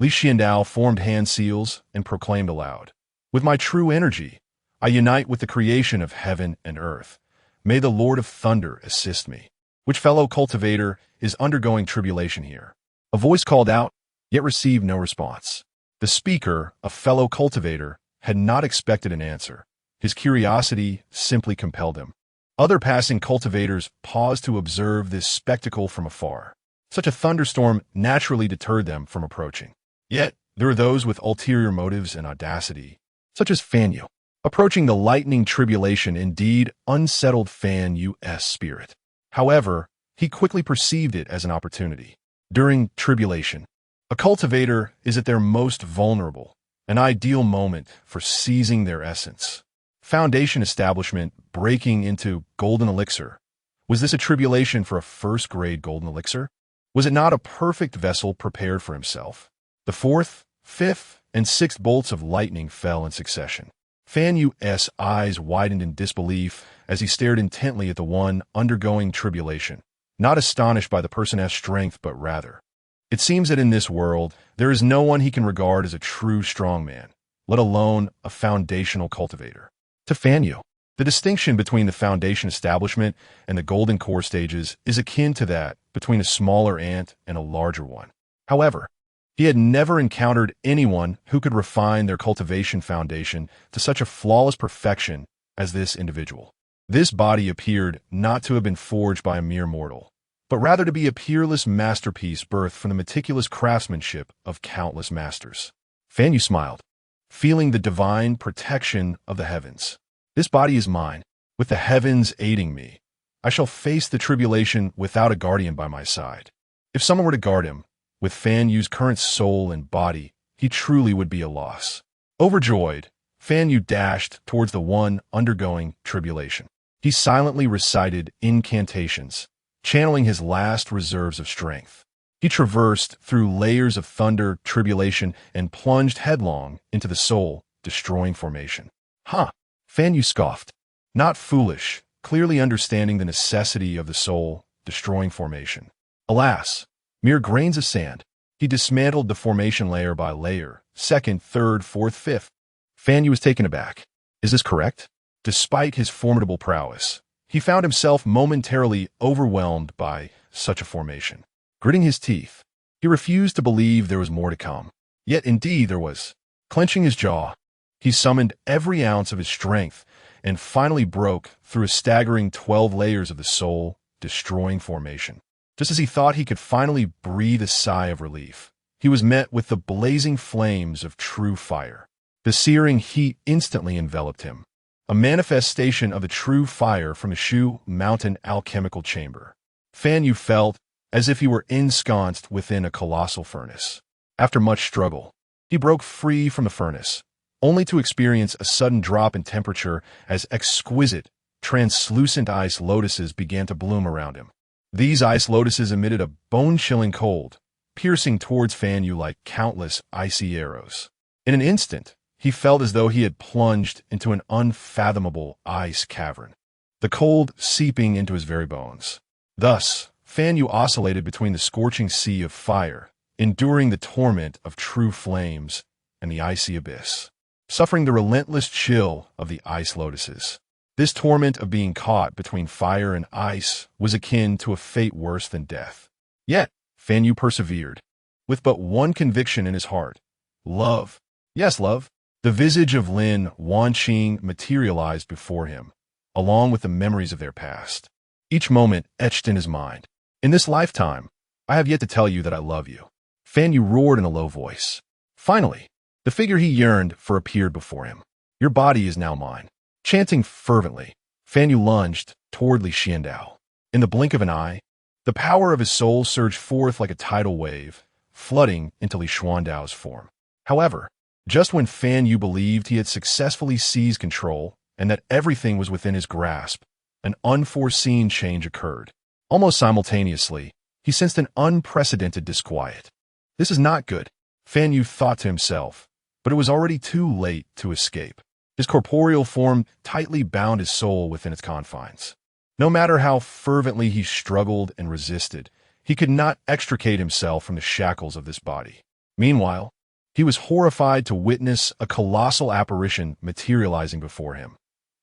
Li Xuanxiao formed hand seals and proclaimed aloud, "With my true energy, I unite with the creation of heaven and earth. May the Lord of Thunder assist me. Which fellow cultivator is undergoing tribulation here?" A voice called out, yet received no response. The speaker, a fellow cultivator, had not expected an answer. His curiosity simply compelled him. Other passing cultivators paused to observe this spectacle from afar. Such a thunderstorm naturally deterred them from approaching. Yet, there are those with ulterior motives and audacity, such as Fan Yu. Approaching the lightning tribulation indeed unsettled Fan Yu's spirit. However, he quickly perceived it as an opportunity. During tribulation, a cultivator is at their most vulnerable, an ideal moment for seizing their essence. Foundation establishment breaking into golden elixir, Was this a tribulation for a first-grade golden elixir? Was it not a perfect vessel prepared for himself? The fourth, fifth, and sixth bolts of lightning fell in succession. Fan Yu's eyes widened in disbelief as he stared intently at the one undergoing tribulation, not astonished by the person's strength, but rather. It seems that in this world, there is no one he can regard as a true strongman, let alone a foundational cultivator. To Fan Yu, the distinction between the foundation establishment and the golden core stages is akin to that between a smaller ant and a larger one. However, he had never encountered anyone who could refine their cultivation foundation to such a flawless perfection as this individual. This body appeared not to have been forged by a mere mortal, but rather to be a peerless masterpiece birthed from the meticulous craftsmanship of countless masters. Fan Yu smiled, feeling the divine protection of the heavens. This body is mine. With the heavens aiding me, I shall face the tribulation without a guardian by my side. If someone were to guard him, with Fan Yu's current soul and body, he truly would be a loss. Overjoyed, Fan Yu dashed towards the one undergoing tribulation. He silently recited incantations, channeling his last reserves of strength. He traversed through layers of thunder, tribulation, and plunged headlong into the soul-destroying formation. Huh, Fan Yu scoffed. Not foolish, clearly understanding the necessity of the soul-destroying formation. Alas, mere grains of sand. He dismantled the formation layer by layer, second, third, fourth, fifth. Fan Yu was taken aback. Is this correct? Despite his formidable prowess, he found himself momentarily overwhelmed by such a formation. Gritting his teeth, he refused to believe there was more to come. Yet indeed there was. Clenching his jaw, he summoned every ounce of his strength and finally broke through a staggering 12 layers of the soul-destroying formation. Just as he thought he could finally breathe a sigh of relief, he was met with the blazing flames of true fire. The searing heat instantly enveloped him, a manifestation of the true fire from the Shu Mountain alchemical chamber. Fan Yu felt as if he were ensconced within a colossal furnace. After much struggle, he broke free from the furnace, only to experience a sudden drop in temperature as exquisite, translucent ice lotuses began to bloom around him. These ice lotuses emitted a bone-chilling cold, piercing towards Fan Yu like countless icy arrows. In an instant, he felt as though he had plunged into an unfathomable ice cavern, the cold seeping into his very bones. Thus, Fan Yu oscillated between the scorching sea of fire, enduring the torment of true flames, and the icy abyss, suffering the relentless chill of the ice lotuses. This torment of being caught between fire and ice was akin to a fate worse than death. Yet, Fan Yu persevered, with but one conviction in his heart: love. Yes, love. The visage of Lin Xuanxiao materialized before him, along with the memories of their past, each moment etched in his mind. In this lifetime, I have yet to tell you that I love you. Fan Yu roared in a low voice. Finally, the figure he yearned for appeared before him. Your body is now mine. Chanting fervently, Fan Yu lunged toward Li Xuanxiao. In the blink of an eye, the power of his soul surged forth like a tidal wave, flooding into Li Xuanxiao's form. However, just when Fan Yu believed he had successfully seized control and that everything was within his grasp, an unforeseen change occurred. Almost simultaneously, he sensed an unprecedented disquiet. This is not good, Fan Yu thought to himself, but it was already too late to escape. His corporeal form tightly bound his soul within its confines. No matter how fervently he struggled and resisted, he could not extricate himself from the shackles of this body. Meanwhile, he was horrified to witness a colossal apparition materializing before him,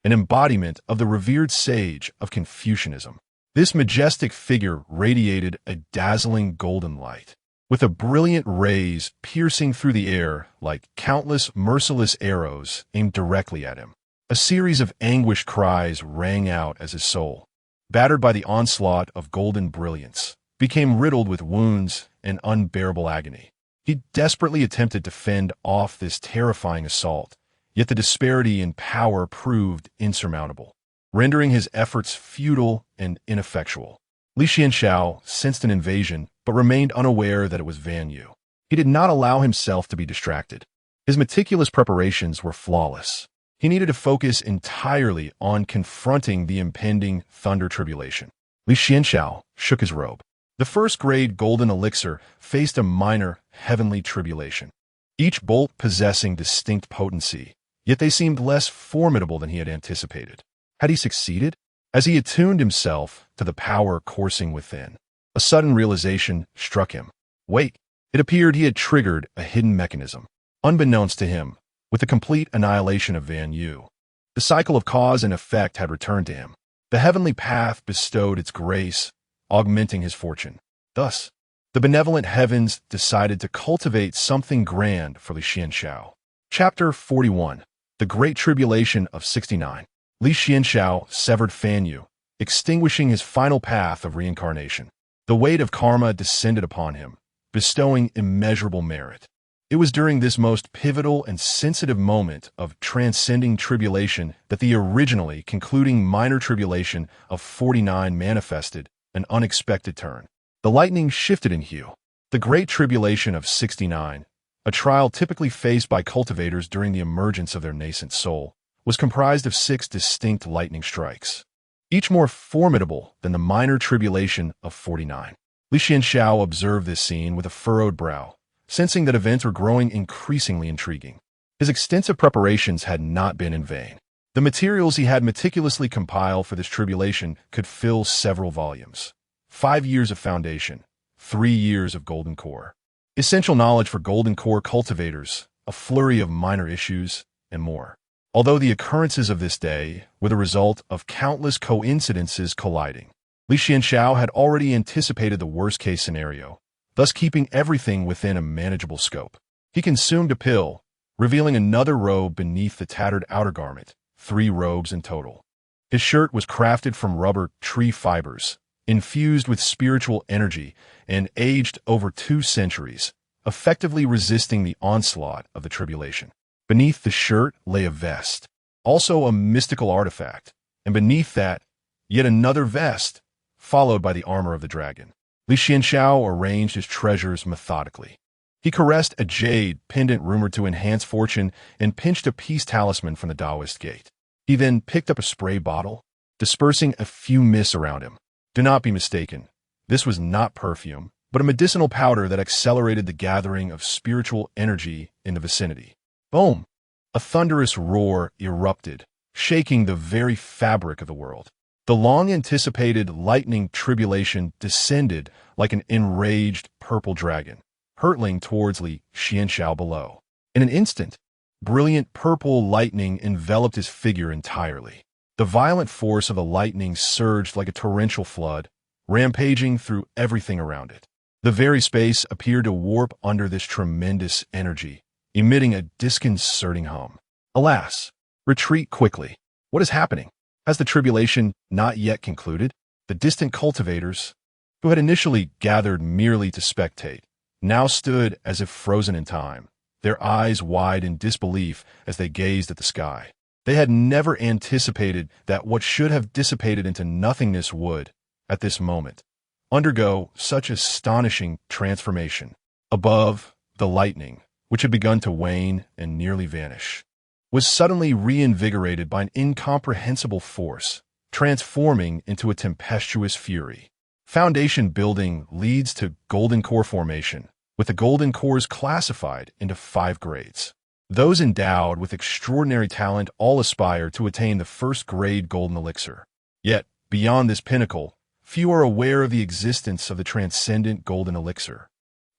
an embodiment of the revered sage of Confucianism. This majestic figure radiated a dazzling golden light, with a brilliant rays piercing through the air like countless merciless arrows aimed directly at him. A series of anguished cries rang out as his soul, battered by the onslaught of golden brilliance, became riddled with wounds and unbearable agony. He desperately attempted to fend off this terrifying assault, yet the disparity in power proved insurmountable, rendering his efforts futile and ineffectual. Li Xuanxiao sensed an invasion, but remained unaware that it was Fan Yu. He did not allow himself to be distracted. His meticulous preparations were flawless. He needed to focus entirely on confronting the impending thunder tribulation. Li Xuanxiao shook his robe. The first-grade golden elixir faced a minor heavenly tribulation, each bolt possessing distinct potency, yet they seemed less formidable than he had anticipated. Had he succeeded? As he attuned himself to the power coursing within, a sudden realization struck him. Wait! It appeared he had triggered a hidden mechanism, unbeknownst to him, with the complete annihilation of Van Yu. The cycle of cause and effect had returned to him. The heavenly path bestowed its grace, augmenting his fortune. Thus, the benevolent heavens decided to cultivate something grand for Li Xuanxiao. Chapter 41. The Great Tribulation of 69. Li Xuanxiao severed Fan Yu, extinguishing his final path of reincarnation. The weight of karma descended upon him, bestowing immeasurable merit. It was during this most pivotal and sensitive moment of transcending tribulation that the originally concluding minor tribulation of 49 manifested an unexpected turn. The lightning shifted in hue. The Great Tribulation of 69, a trial typically faced by cultivators during the emergence of their nascent soul, was comprised of 6 distinct lightning strikes, each more formidable than the minor tribulation of 49. Li Xuanxiao observed this scene with a furrowed brow, sensing that events were growing increasingly intriguing. His extensive preparations had not been in vain. The materials he had meticulously compiled for this tribulation could fill several volumes. 5 years of foundation, 3 years of golden core, essential knowledge for golden core cultivators, a flurry of minor issues, and more. Although the occurrences of this day were the result of countless coincidences colliding, Li Xuanxiao had already anticipated the worst-case scenario, thus keeping everything within a manageable scope. He consumed a pill, revealing another robe beneath the tattered outer garment, 3 robes in total. His shirt was crafted from rubber tree fibers, infused with spiritual energy, and aged over 2 centuries, effectively resisting the onslaught of the tribulation. Beneath the shirt lay a vest, also a mystical artifact, and beneath that, yet another vest, followed by the armor of the dragon. Li Xuanxiao arranged his treasures methodically. He caressed a jade pendant rumored to enhance fortune and pinched a peace talisman from the Taoist gate. He then picked up a spray bottle, dispersing a few mists around him. Do not be mistaken. This was not perfume, but a medicinal powder that accelerated the gathering of spiritual energy in the vicinity. Boom! A thunderous roar erupted, shaking the very fabric of the world. The long-anticipated lightning tribulation descended like an enraged purple dragon, hurtling towards Li Xuanxiao below. In an instant, brilliant purple lightning enveloped his figure entirely. The violent force of the lightning surged like a torrential flood, rampaging through everything around it. The very space appeared to warp under this tremendous energy, emitting a disconcerting hum. Alas! Retreat quickly. What is happening? Has the tribulation not yet concluded? The distant cultivators, who had initially gathered merely to spectate, now stood as if frozen in time, their eyes wide in disbelief as they gazed at the sky. They had never anticipated that what should have dissipated into nothingness would, at this moment, undergo such astonishing transformation. Above, the lightning, which had begun to wane and nearly vanish, was suddenly reinvigorated by an incomprehensible force, transforming into a tempestuous fury. Foundation building leads to golden core formation, with the golden cores classified into 5 grades. Those endowed with extraordinary talent all aspire to attain the first-grade golden elixir. Yet, beyond this pinnacle, few are aware of the existence of the transcendent golden elixir.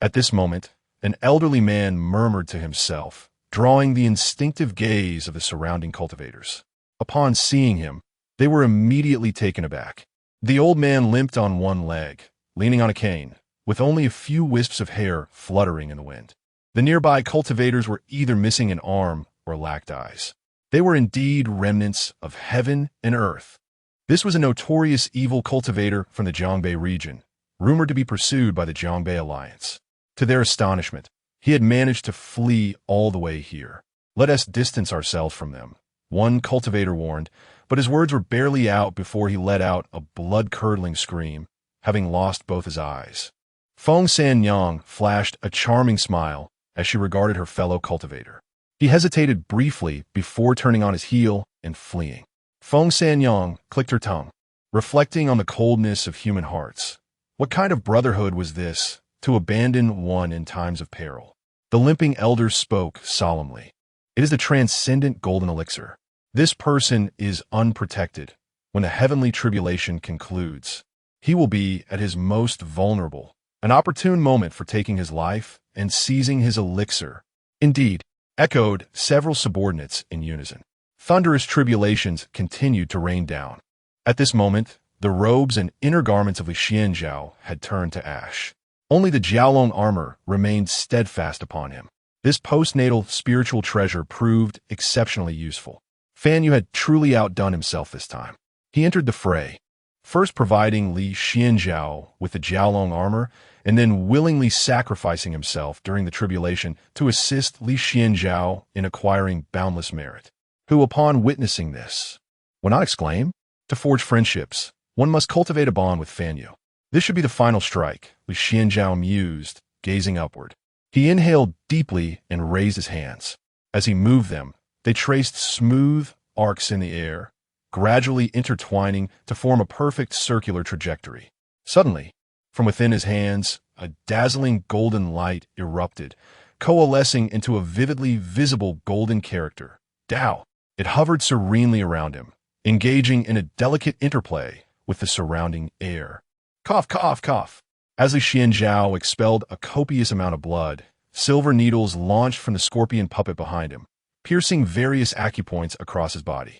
At this moment, an elderly man murmured to himself, drawing the instinctive gaze of the surrounding cultivators. Upon seeing him, they were immediately taken aback. The old man limped on one leg, leaning on a cane, with only a few wisps of hair fluttering in the wind. The nearby cultivators were either missing an arm or lacked eyes. They were indeed remnants of heaven and earth. This was a notorious evil cultivator from the Jiangbei region, rumored to be pursued by the Jiangbei Alliance. To their astonishment, he had managed to flee all the way here. Let us distance ourselves from them, one cultivator warned, but his words were barely out before he let out a blood-curdling scream, having lost both his eyes. Feng Sanyang flashed a charming smile as she regarded her fellow cultivator. He hesitated briefly before turning on his heel and fleeing. Feng Sanyang clicked her tongue. reflecting on the coldness of human hearts. What kind of brotherhood was this, to abandon one in times of peril? The limping elder spoke solemnly. It is the transcendent golden elixir. This person is unprotected. When the heavenly tribulation concludes, he will be at his most vulnerable, an opportune moment for taking his life and seizing his elixir. Indeed, echoed several subordinates in unison. Thunderous tribulations continued to rain down. At this moment, the robes and inner garments of Li Xuanxiao had turned to ash. Only the Jiaolong armor remained steadfast upon him. This postnatal spiritual treasure proved exceptionally useful. Fan Yu had truly outdone himself this time. He entered the fray, first providing Li Xuanxiao with the Jiaolong armor, and then willingly sacrificing himself during the tribulation to assist Li Xuanxiao in acquiring boundless merit. Who, upon witnessing this, will not exclaim, "To forge friendships, one must cultivate a bond with Fan Yu. This should be the final strike," Li Xuanxiao mused, gazing upward. He inhaled deeply and raised his hands. As he moved them, they traced smooth arcs in the air, gradually intertwining to form a perfect circular trajectory. Suddenly, from within his hands, a dazzling golden light erupted, coalescing into a vividly visible golden character, Dao. It hovered serenely around him, engaging in a delicate interplay with the surrounding air. Cough, cough, cough. As Li Xuanxiao expelled a copious amount of blood, silver needles launched from the scorpion puppet behind him, piercing various acupoints across his body.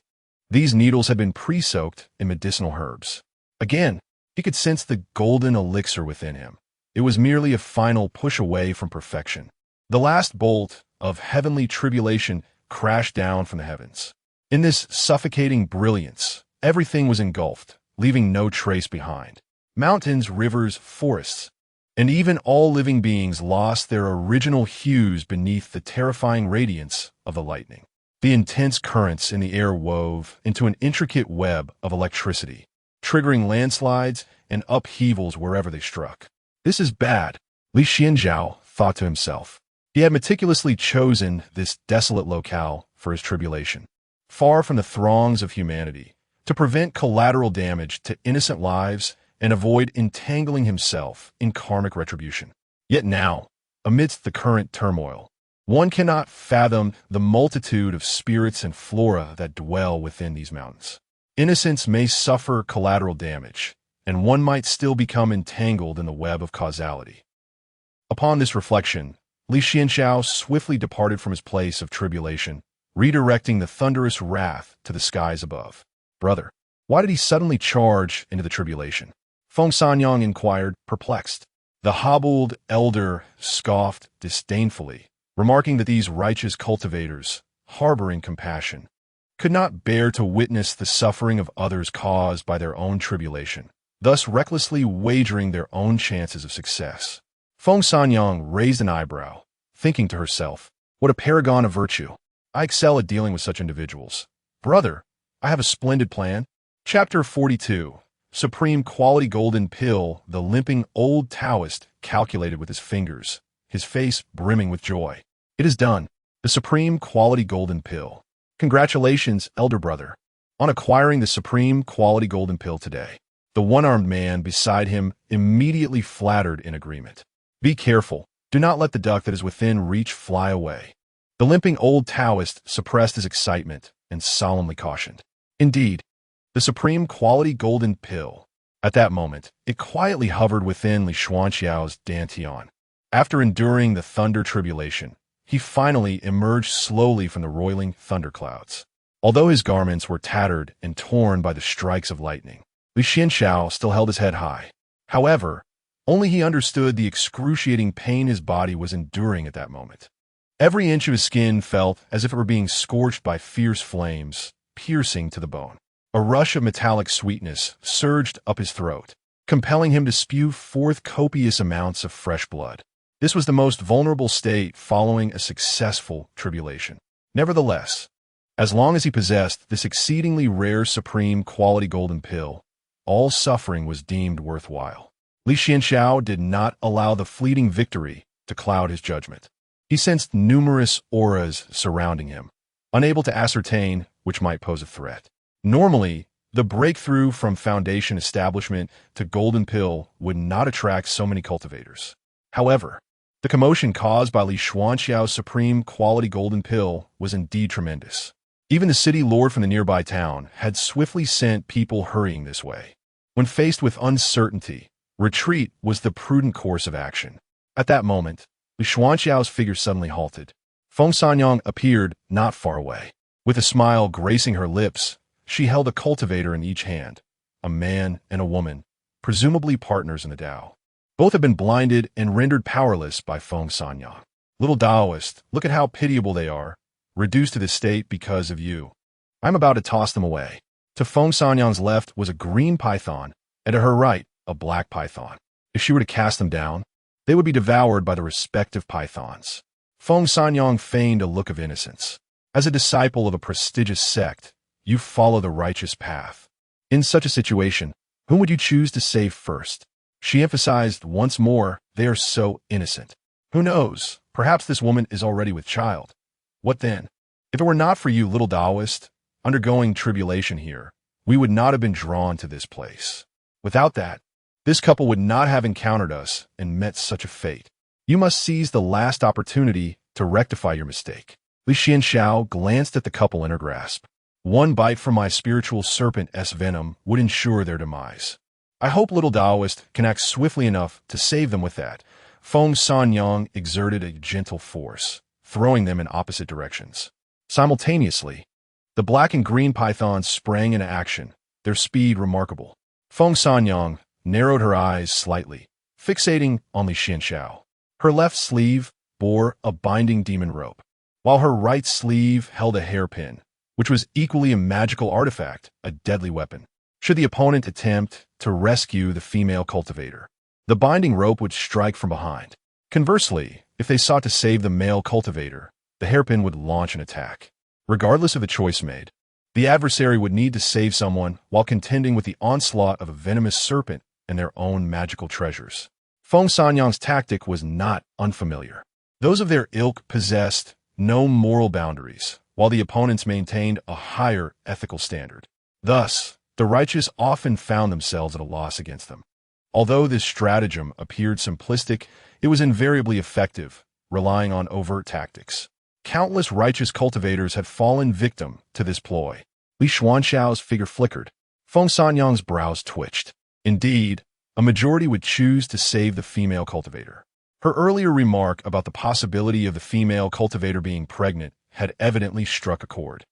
These needles had been pre-soaked in medicinal herbs. Again, he could sense the golden elixir within him. It was merely a final push away from perfection. The last bolt of heavenly tribulation crashed down from the heavens. In this suffocating brilliance, everything was engulfed, leaving no trace behind. Mountains, rivers, forests, and even all living beings lost their original hues beneath the terrifying radiance of the lightning. The intense currents in the air wove into an intricate web of electricity, triggering landslides and upheavals wherever they struck. This is bad, Li Xuanxiao thought to himself. He had meticulously chosen this desolate locale for his tribulation, far from the throngs of humanity, to prevent collateral damage to innocent lives and avoid entangling himself in karmic retribution. Yet now, amidst the current turmoil, one cannot fathom the multitude of spirits and flora that dwell within these mountains. Innocence may suffer collateral damage, and one might still become entangled in the web of causality. Upon this reflection, Li Xuanxiao swiftly departed from his place of tribulation, redirecting the thunderous wrath to the skies above. Brother, why did he suddenly charge into the tribulation? Feng Sanyang inquired, perplexed. The hobbled elder scoffed disdainfully, remarking that these righteous cultivators, harboring compassion, could not bear to witness the suffering of others caused by their own tribulation, thus recklessly wagering their own chances of success. Feng Sanyang raised an eyebrow, thinking to herself, what a paragon of virtue. I excel at dealing with such individuals. Brother, I have a splendid plan. Chapter 42. Supreme Quality Golden Pill. The limping old Taoist calculated with his fingers, his face brimming with joy. It is done. The Supreme Quality Golden Pill. Congratulations, elder brother, on acquiring the Supreme Quality Golden Pill today. The one-armed man beside him immediately flattered in agreement. Be careful. Do not let the duck that is within reach fly away. The limping old Taoist suppressed his excitement and solemnly cautioned. Indeed, the Supreme Quality Golden Pill. At that moment, it quietly hovered within Li Xuanxiao's dantian. After enduring the thunder tribulation, he finally emerged slowly from the roiling thunderclouds. Although his garments were tattered and torn by the strikes of lightning, Li Xuanxiao still held his head high. However, only he understood the excruciating pain his body was enduring at that moment. Every inch of his skin felt as if it were being scorched by fierce flames, piercing to the bone. A rush of metallic sweetness surged up his throat, compelling him to spew forth copious amounts of fresh blood. This was the most vulnerable state following a successful tribulation. Nevertheless, as long as he possessed this exceedingly rare Supreme Quality Golden Pill, all suffering was deemed worthwhile. Li Xuanxiao did not allow the fleeting victory to cloud his judgment. He sensed numerous auras surrounding him, unable to ascertain which might pose a threat. Normally, The breakthrough from foundation establishment to golden pill would not attract so many cultivators. However, the commotion caused by Li Xuanxiao's supreme quality golden pill was indeed tremendous. Even the city lord from the nearby town had swiftly sent people hurrying this way. When faced with uncertainty, retreat was the prudent course of action. At that moment, Li Xuanxiao's figure suddenly halted. Feng Sanyang appeared not far away. With a smile gracing her lips, she held a cultivator in each hand, a man and a woman, presumably partners in the Tao. Both have been blinded and rendered powerless by Feng Sanyang. Little Taoist, look at how pitiable they are, reduced to this state because of you. I'm about to toss them away. To Feng Sanyang's left was a green python, and to her right, a black python. If she were to cast them down, they would be devoured by the respective pythons. Feng Sanyang feigned a look of innocence. As a disciple of a prestigious sect, you follow the righteous path. In such a situation, whom would you choose to save first? She emphasized once more, they are so innocent. Who knows, perhaps this woman is already with child. What then? If it were not for you, little Taoist, undergoing tribulation here, we would not have been drawn to this place. Without that, this couple would not have encountered us and met such a fate. You must seize the last opportunity to rectify your mistake. Li Xuanxiao glanced at the couple in her grasp. One bite from my spiritual serpent S venom would ensure their demise. I hope little Taoist can act swiftly enough to save them with that. Feng Sanyang exerted a gentle force, throwing them in opposite directions. Simultaneously, the black and green pythons sprang into action, their speed remarkable. Feng Sanyang narrowed her eyes slightly, fixating on Li Xuanxiao. Her left sleeve bore a binding demon rope, while her right sleeve held a hairpin, which was equally a magical artifact, a deadly weapon. Should the opponent attempt to rescue the female cultivator, the binding rope would strike from behind. Conversely, if they sought to save the male cultivator, the hairpin would launch an attack. Regardless of the choice made, the adversary would need to save someone while contending with the onslaught of a venomous serpent and their own magical treasures. Feng Sanyang's tactic was not unfamiliar. Those of their ilk possessed no moral boundaries, while the opponents maintained a higher ethical standard. Thus, the righteous often found themselves at a loss against them. Although this stratagem appeared simplistic, it was invariably effective, relying on overt tactics. Countless righteous cultivators had fallen victim to this ploy. Li Xuanxiao's figure flickered. Feng Sanyang's brows twitched. Indeed, a majority would choose to save the female cultivator. Her earlier remark about the possibility of the female cultivator being pregnant had evidently struck a chord.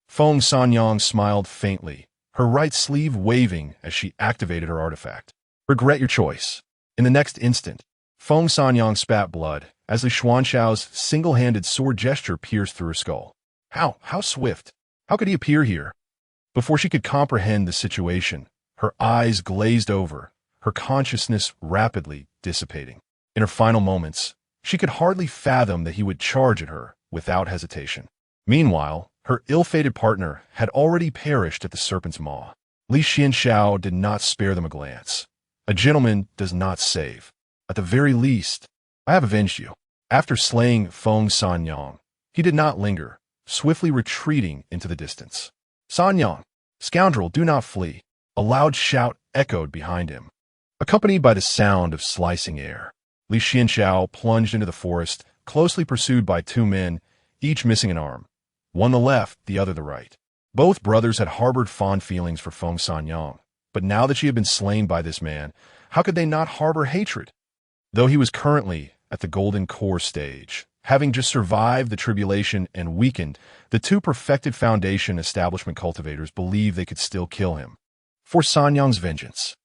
Feng Sanyang smiled faintly, her right sleeve waving as she activated her artifact. Regret your choice. In the next instant, Feng Sanyang spat blood as Li Xuanxiao's single-handed sword gesture pierced through her skull. How swift? How could he appear here? Before she could comprehend the situation, her eyes glazed over, her consciousness rapidly dissipating. In her final moments, she could hardly fathom that he would charge at her without hesitation. Meanwhile, her ill-fated partner had already perished at the serpent's maw. Li Xuanxiao did not spare them a glance. A gentleman does not save. At the very least, I have avenged you. After slaying Feng Sanyang, he did not linger, swiftly retreating into the distance. Sanyang, scoundrel, do not flee. A loud shout echoed behind him, accompanied by the sound of slicing air. Li Xuanxiao plunged into the forest, closely pursued by two men, each missing an arm. One the left, the other the right. Both brothers had harbored fond feelings for Feng Sanyang, but now that she had been slain by this man, how could they not harbor hatred? Though he was currently at the golden core stage, having just survived the tribulation and weakened, the two perfected foundation establishment cultivators believed they could still kill him. For Sanyang's vengeance.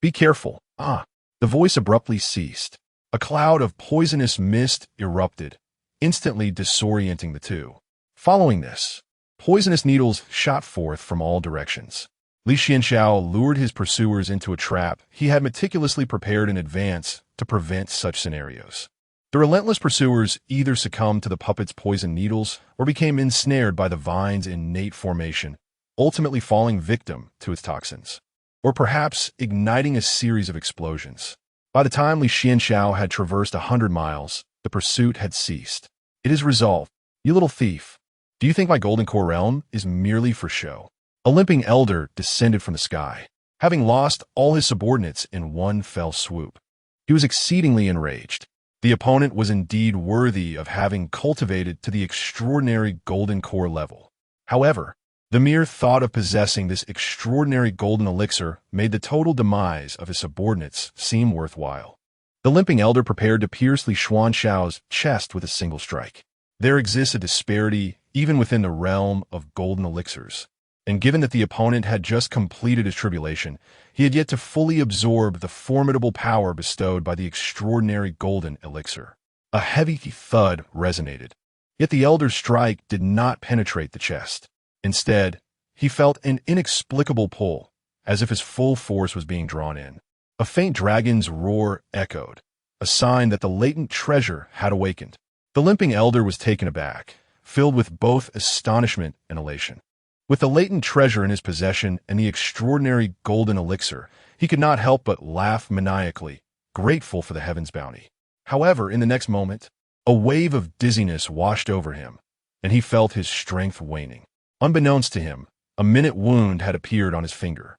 Be careful. The voice abruptly ceased. A cloud of poisonous mist erupted, instantly disorienting the two. Following this, poisonous needles shot forth from all directions. Li Xuanxiao lured his pursuers into a trap he had meticulously prepared in advance to prevent such scenarios. The relentless pursuers either succumbed to the puppet's poison needles or became ensnared by the vine's innate formation, ultimately falling victim to its toxins, or perhaps igniting a series of explosions. By the time Li Xuanxiao had traversed 100 miles, the pursuit had ceased. It is resolved. You little thief, do you think my golden core realm is merely for show? A limping elder descended from the sky, having lost all his subordinates in one fell swoop. He was exceedingly enraged. The opponent was indeed worthy of having cultivated to the extraordinary golden core level. However, the mere thought of possessing this extraordinary golden elixir made the total demise of his subordinates seem worthwhile. The limping elder prepared to pierce Li Xuanxiao's chest with a single strike. There exists a disparity even within the realm of golden elixirs, and given that the opponent had just completed his tribulation, he had yet to fully absorb the formidable power bestowed by the extraordinary golden elixir. A heavy thud resonated, yet the elder's strike did not penetrate the chest. Instead, he felt an inexplicable pull, as if his full force was being drawn in. A faint dragon's roar echoed, a sign that the latent treasure had awakened. The limping elder was taken aback, filled with both astonishment and elation. With the latent treasure in his possession and the extraordinary golden elixir, he could not help but laugh maniacally, grateful for the heaven's bounty. However, in the next moment, a wave of dizziness washed over him, and he felt his strength waning. Unbeknownst to him, a minute wound had appeared on his finger.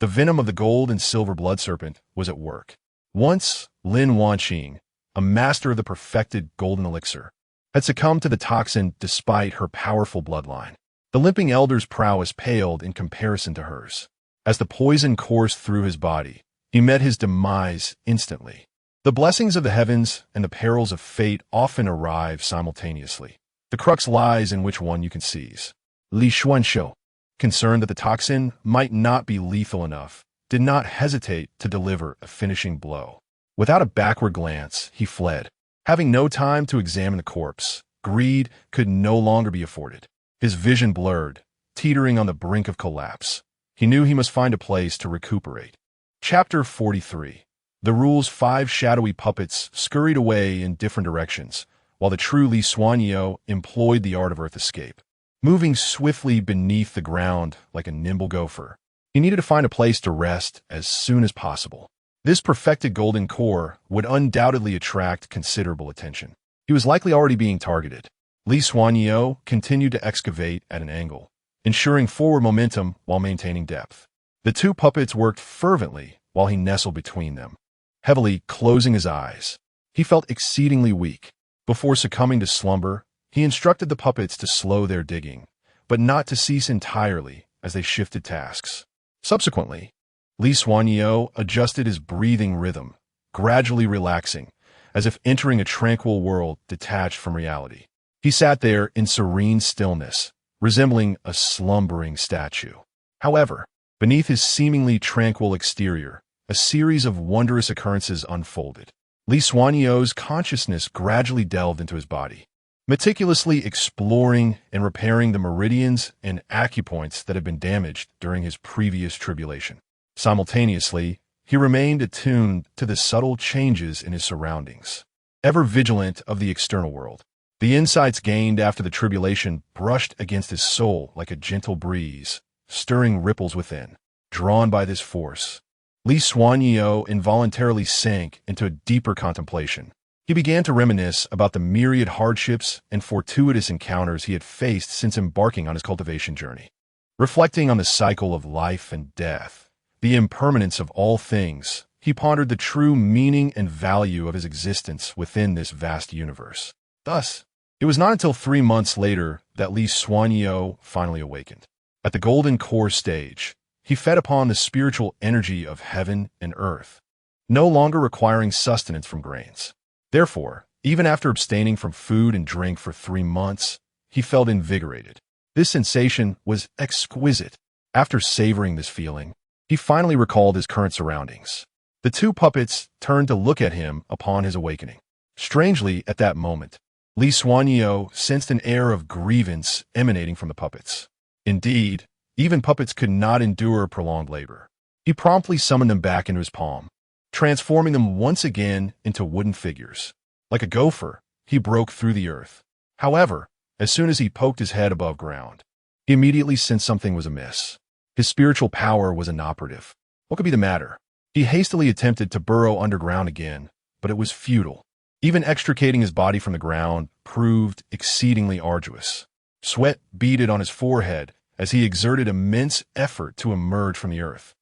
The venom of the gold and silver blood serpent was at work. Once, Li Xuanxiao, a master of the perfected golden elixir, had succumbed to the toxin despite her powerful bloodline. The limping elder's prowess paled in comparison to hers. As the poison coursed through his body, he met his demise instantly. The blessings of the heavens and the perils of fate often arrive simultaneously. The crux lies in which one you can seize. Li Xuanxiao, concerned that the toxin might not be lethal enough, did not hesitate to deliver a finishing blow. Without a backward glance, he fled. Having no time to examine the corpse, greed could no longer be afforded. His vision blurred, teetering on the brink of collapse. He knew he must find a place to recuperate. Chapter 43. The rule's 5 shadowy puppets scurried away in different directions, while the true Li Xuanxiao employed the art of earth escape. Moving swiftly beneath the ground like a nimble gopher, he needed to find a place to rest as soon as possible. This perfected golden core would undoubtedly attract considerable attention. He was likely already being targeted. Li Xuanxiao continued to excavate at an angle, ensuring forward momentum while maintaining depth. The 2 puppets worked fervently while he nestled between them, heavily closing his eyes. He felt exceedingly weak. Before succumbing to slumber, he instructed the puppets to slow their digging, but not to cease entirely as they shifted tasks. Subsequently, Li Xuanxiao adjusted his breathing rhythm, gradually relaxing, as if entering a tranquil world detached from reality. He sat there in serene stillness, resembling a slumbering statue. However, beneath his seemingly tranquil exterior, a series of wondrous occurrences unfolded. Li Xuanxiao's consciousness gradually delved into his body, meticulously exploring and repairing the meridians and acupoints that had been damaged during his previous tribulation. Simultaneously, he remained attuned to the subtle changes in his surroundings, ever vigilant of the external world. The insights gained after the tribulation brushed against his soul like a gentle breeze, stirring ripples within. Drawn by this force, Li Xuanxiao involuntarily sank into a deeper contemplation. He began to reminisce about the myriad hardships and fortuitous encounters he had faced since embarking on his cultivation journey. Reflecting on the cycle of life and death, the impermanence of all things, he pondered the true meaning and value of his existence within this vast universe. Thus, it was not until 3 months later that Li Xuanxiao finally awakened. At the golden core stage, he fed upon the spiritual energy of heaven and earth, no longer requiring sustenance from grains. Therefore, even after abstaining from food and drink for 3 months, he felt invigorated. This sensation was exquisite. After savoring this feeling, he finally recalled his current surroundings. The 2 puppets turned to look at him upon his awakening. Strangely, at that moment, Li Xuanxiao sensed an air of grievance emanating from the puppets. Indeed, even puppets could not endure prolonged labor. He promptly summoned them back into his palm, transforming them once again into wooden figures. Like a gopher, he broke through the earth. However, as soon as he poked his head above ground, he immediately sensed something was amiss. His spiritual power was inoperative. What could be the matter? He hastily attempted to burrow underground again, but it was futile. Even extricating his body from the ground proved exceedingly arduous. Sweat beaded on his forehead as he exerted immense effort to emerge from the earth.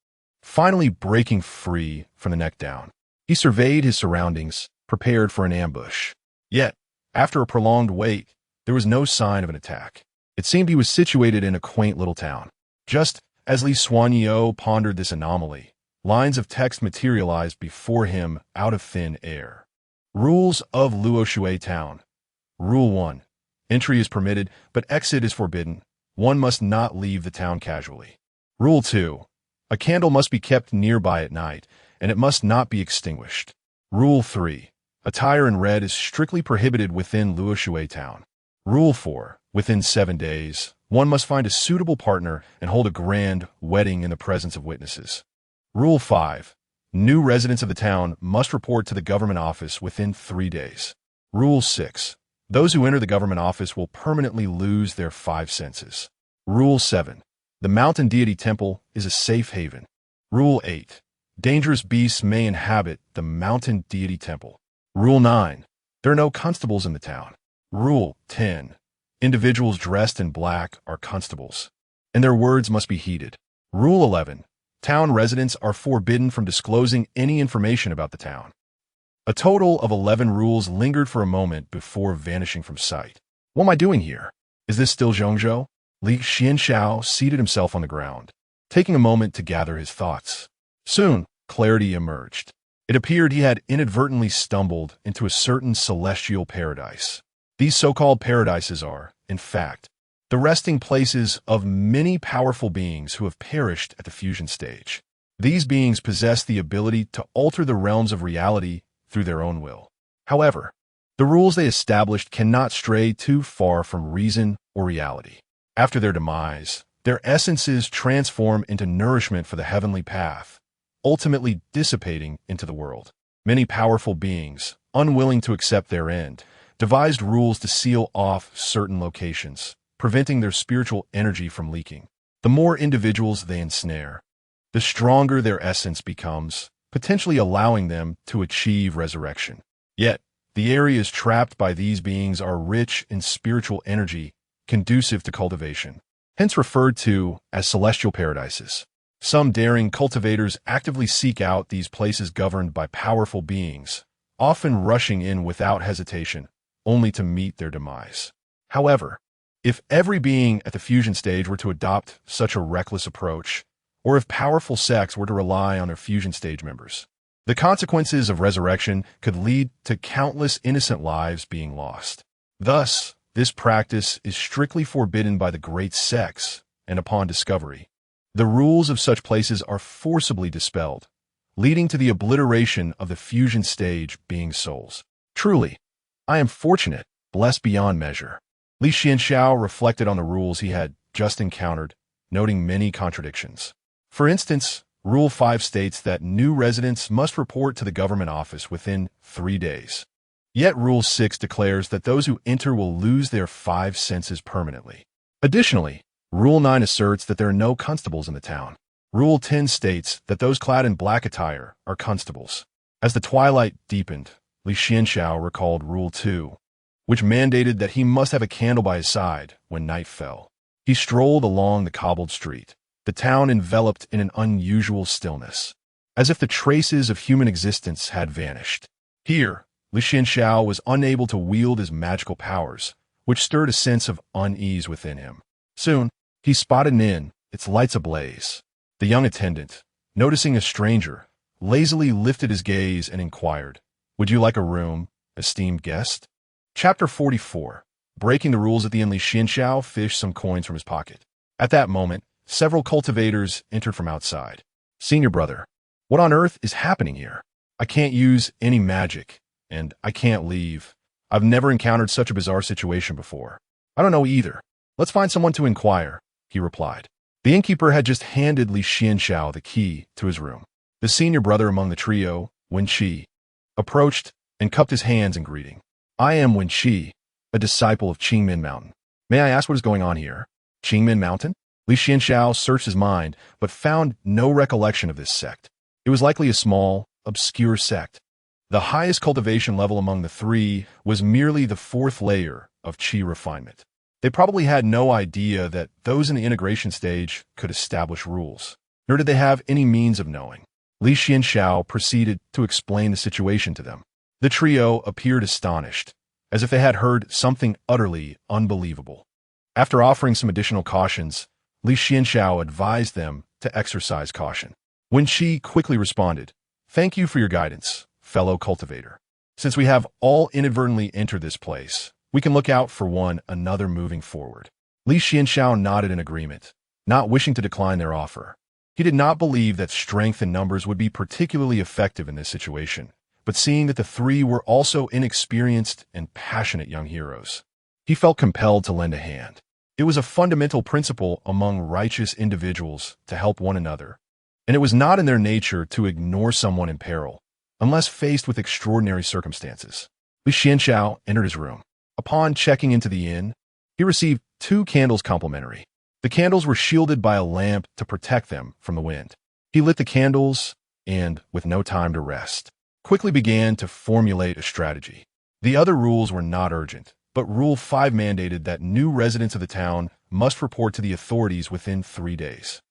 Finally breaking free from the neck down, he surveyed his surroundings, prepared for an ambush. Yet, after a prolonged wait, there was no sign of an attack. It seemed he was situated in a quaint little town. Just as Li Xuanxiao pondered this anomaly, lines of text materialized before him out of thin air. Rules of Luoshui Town. Rule 1. Entry is permitted, but exit is forbidden. One must not leave the town casually. Rule 2. A candle must be kept nearby at night, and it must not be extinguished. Rule 3. Attire in red is strictly prohibited within Luoshui Town. Rule 4. Within 7 days, one must find a suitable partner and hold a grand wedding in the presence of witnesses. Rule 5. New residents of the town must report to the government office within 3 days. Rule 6. Those who enter the government office will permanently lose their 5 senses. Rule 7. The mountain deity temple is a safe haven. Rule 8. Dangerous beasts may inhabit the mountain deity temple. Rule 9. There are no constables in the town. Rule 10. Individuals dressed in black are constables, and their words must be heeded. Rule 11. Town residents are forbidden from disclosing any information about the town. A total of 11 rules lingered for a moment before vanishing from sight. What am I doing here? Is this still Zhongzhou? Li Xuanxiao seated himself on the ground, taking a moment to gather his thoughts. Soon, clarity emerged. It appeared he had inadvertently stumbled into a certain celestial paradise. These so-called paradises are, in fact, the resting places of many powerful beings who have perished at the fusion stage. These beings possess the ability to alter the realms of reality through their own will. However, the rules they established cannot stray too far from reason or reality. After their demise, their essences transform into nourishment for the heavenly path, ultimately dissipating into the world. Many powerful beings, unwilling to accept their end, devised rules to seal off certain locations, preventing their spiritual energy from leaking. The more individuals they ensnare, the stronger their essence becomes, potentially allowing them to achieve resurrection. Yet, the areas trapped by these beings are rich in spiritual energy, conducive to cultivation, hence referred to as celestial paradises. Some daring cultivators actively seek out these places governed by powerful beings, often rushing in without hesitation, only to meet their demise. However, if every being at the fusion stage were to adopt such a reckless approach, or if powerful sects were to rely on their fusion stage members, the consequences of resurrection could lead to countless innocent lives being lost. Thus, this practice is strictly forbidden by the great sects, and upon discovery, the rules of such places are forcibly dispelled, leading to the obliteration of the fusion stage being souls. Truly, I am fortunate, blessed beyond measure. Li Xuanxiao reflected on the rules he had just encountered, noting many contradictions. For instance, Rule 5 states that new residents must report to the government office within 3 days. Yet Rule 6 declares that those who enter will lose their 5 senses permanently. Additionally, Rule 9 asserts that there are no constables in the town. Rule 10 states that those clad in black attire are constables. As the twilight deepened, Li Xuanxiao recalled Rule 2, which mandated that he must have a candle by his side when night fell. He strolled along the cobbled street, the town enveloped in an unusual stillness, as if the traces of human existence had vanished. Here, Li Xuanxiao was unable to wield his magical powers, which stirred a sense of unease within him. Soon, he spotted an inn, its lights ablaze. The young attendant, noticing a stranger, lazily lifted his gaze and inquired, "Would you like a room, esteemed guest?" Chapter 44. Breaking the rules at the inn. Li Xuanxiao fished some coins from his pocket. At that moment, several cultivators entered from outside. "Senior brother, what on earth is happening here? I can't use any magic, and I can't leave. I've never encountered such a bizarre situation before." "I don't know either. Let's find someone to inquire," he replied. The innkeeper had just handed Li Xuanxiao the key to his room. The senior brother among the trio, Wen Qi, approached and cupped his hands in greeting. "I am Wen Qi, a disciple of Qingmen Mountain. May I ask what is going on here?" "Qingmen Mountain?" Li Xuanxiao searched his mind, but found no recollection of this sect. It was likely a small, obscure sect. The highest cultivation level among the three was merely the 4th layer of qi refinement. They probably had no idea that those in the integration stage could establish rules, nor did they have any means of knowing. Li Xuanxiao proceeded to explain the situation to them. The trio appeared astonished, as if they had heard something utterly unbelievable. After offering some additional cautions, Li Xuanxiao advised them to exercise caution. When she quickly responded, "Thank you for your guidance, fellow cultivator. Since we have all inadvertently entered this place, we can look out for one another moving forward." Li Xuanxiao nodded in agreement, not wishing to decline their offer. He did not believe that strength in numbers would be particularly effective in this situation, but seeing that the three were also inexperienced and passionate young heroes, he felt compelled to lend a hand. It was a fundamental principle among righteous individuals to help one another, and it was not in their nature to ignore someone in peril, unless faced with extraordinary circumstances. Li Xuanxiao entered his room. Upon checking into the inn, he received 2 candles complimentary. The candles were shielded by a lamp to protect them from the wind. He lit the candles and, with no time to rest, quickly began to formulate a strategy. The other rules were not urgent, but Rule 5 mandated that new residents of the town must report to the authorities within 3 days.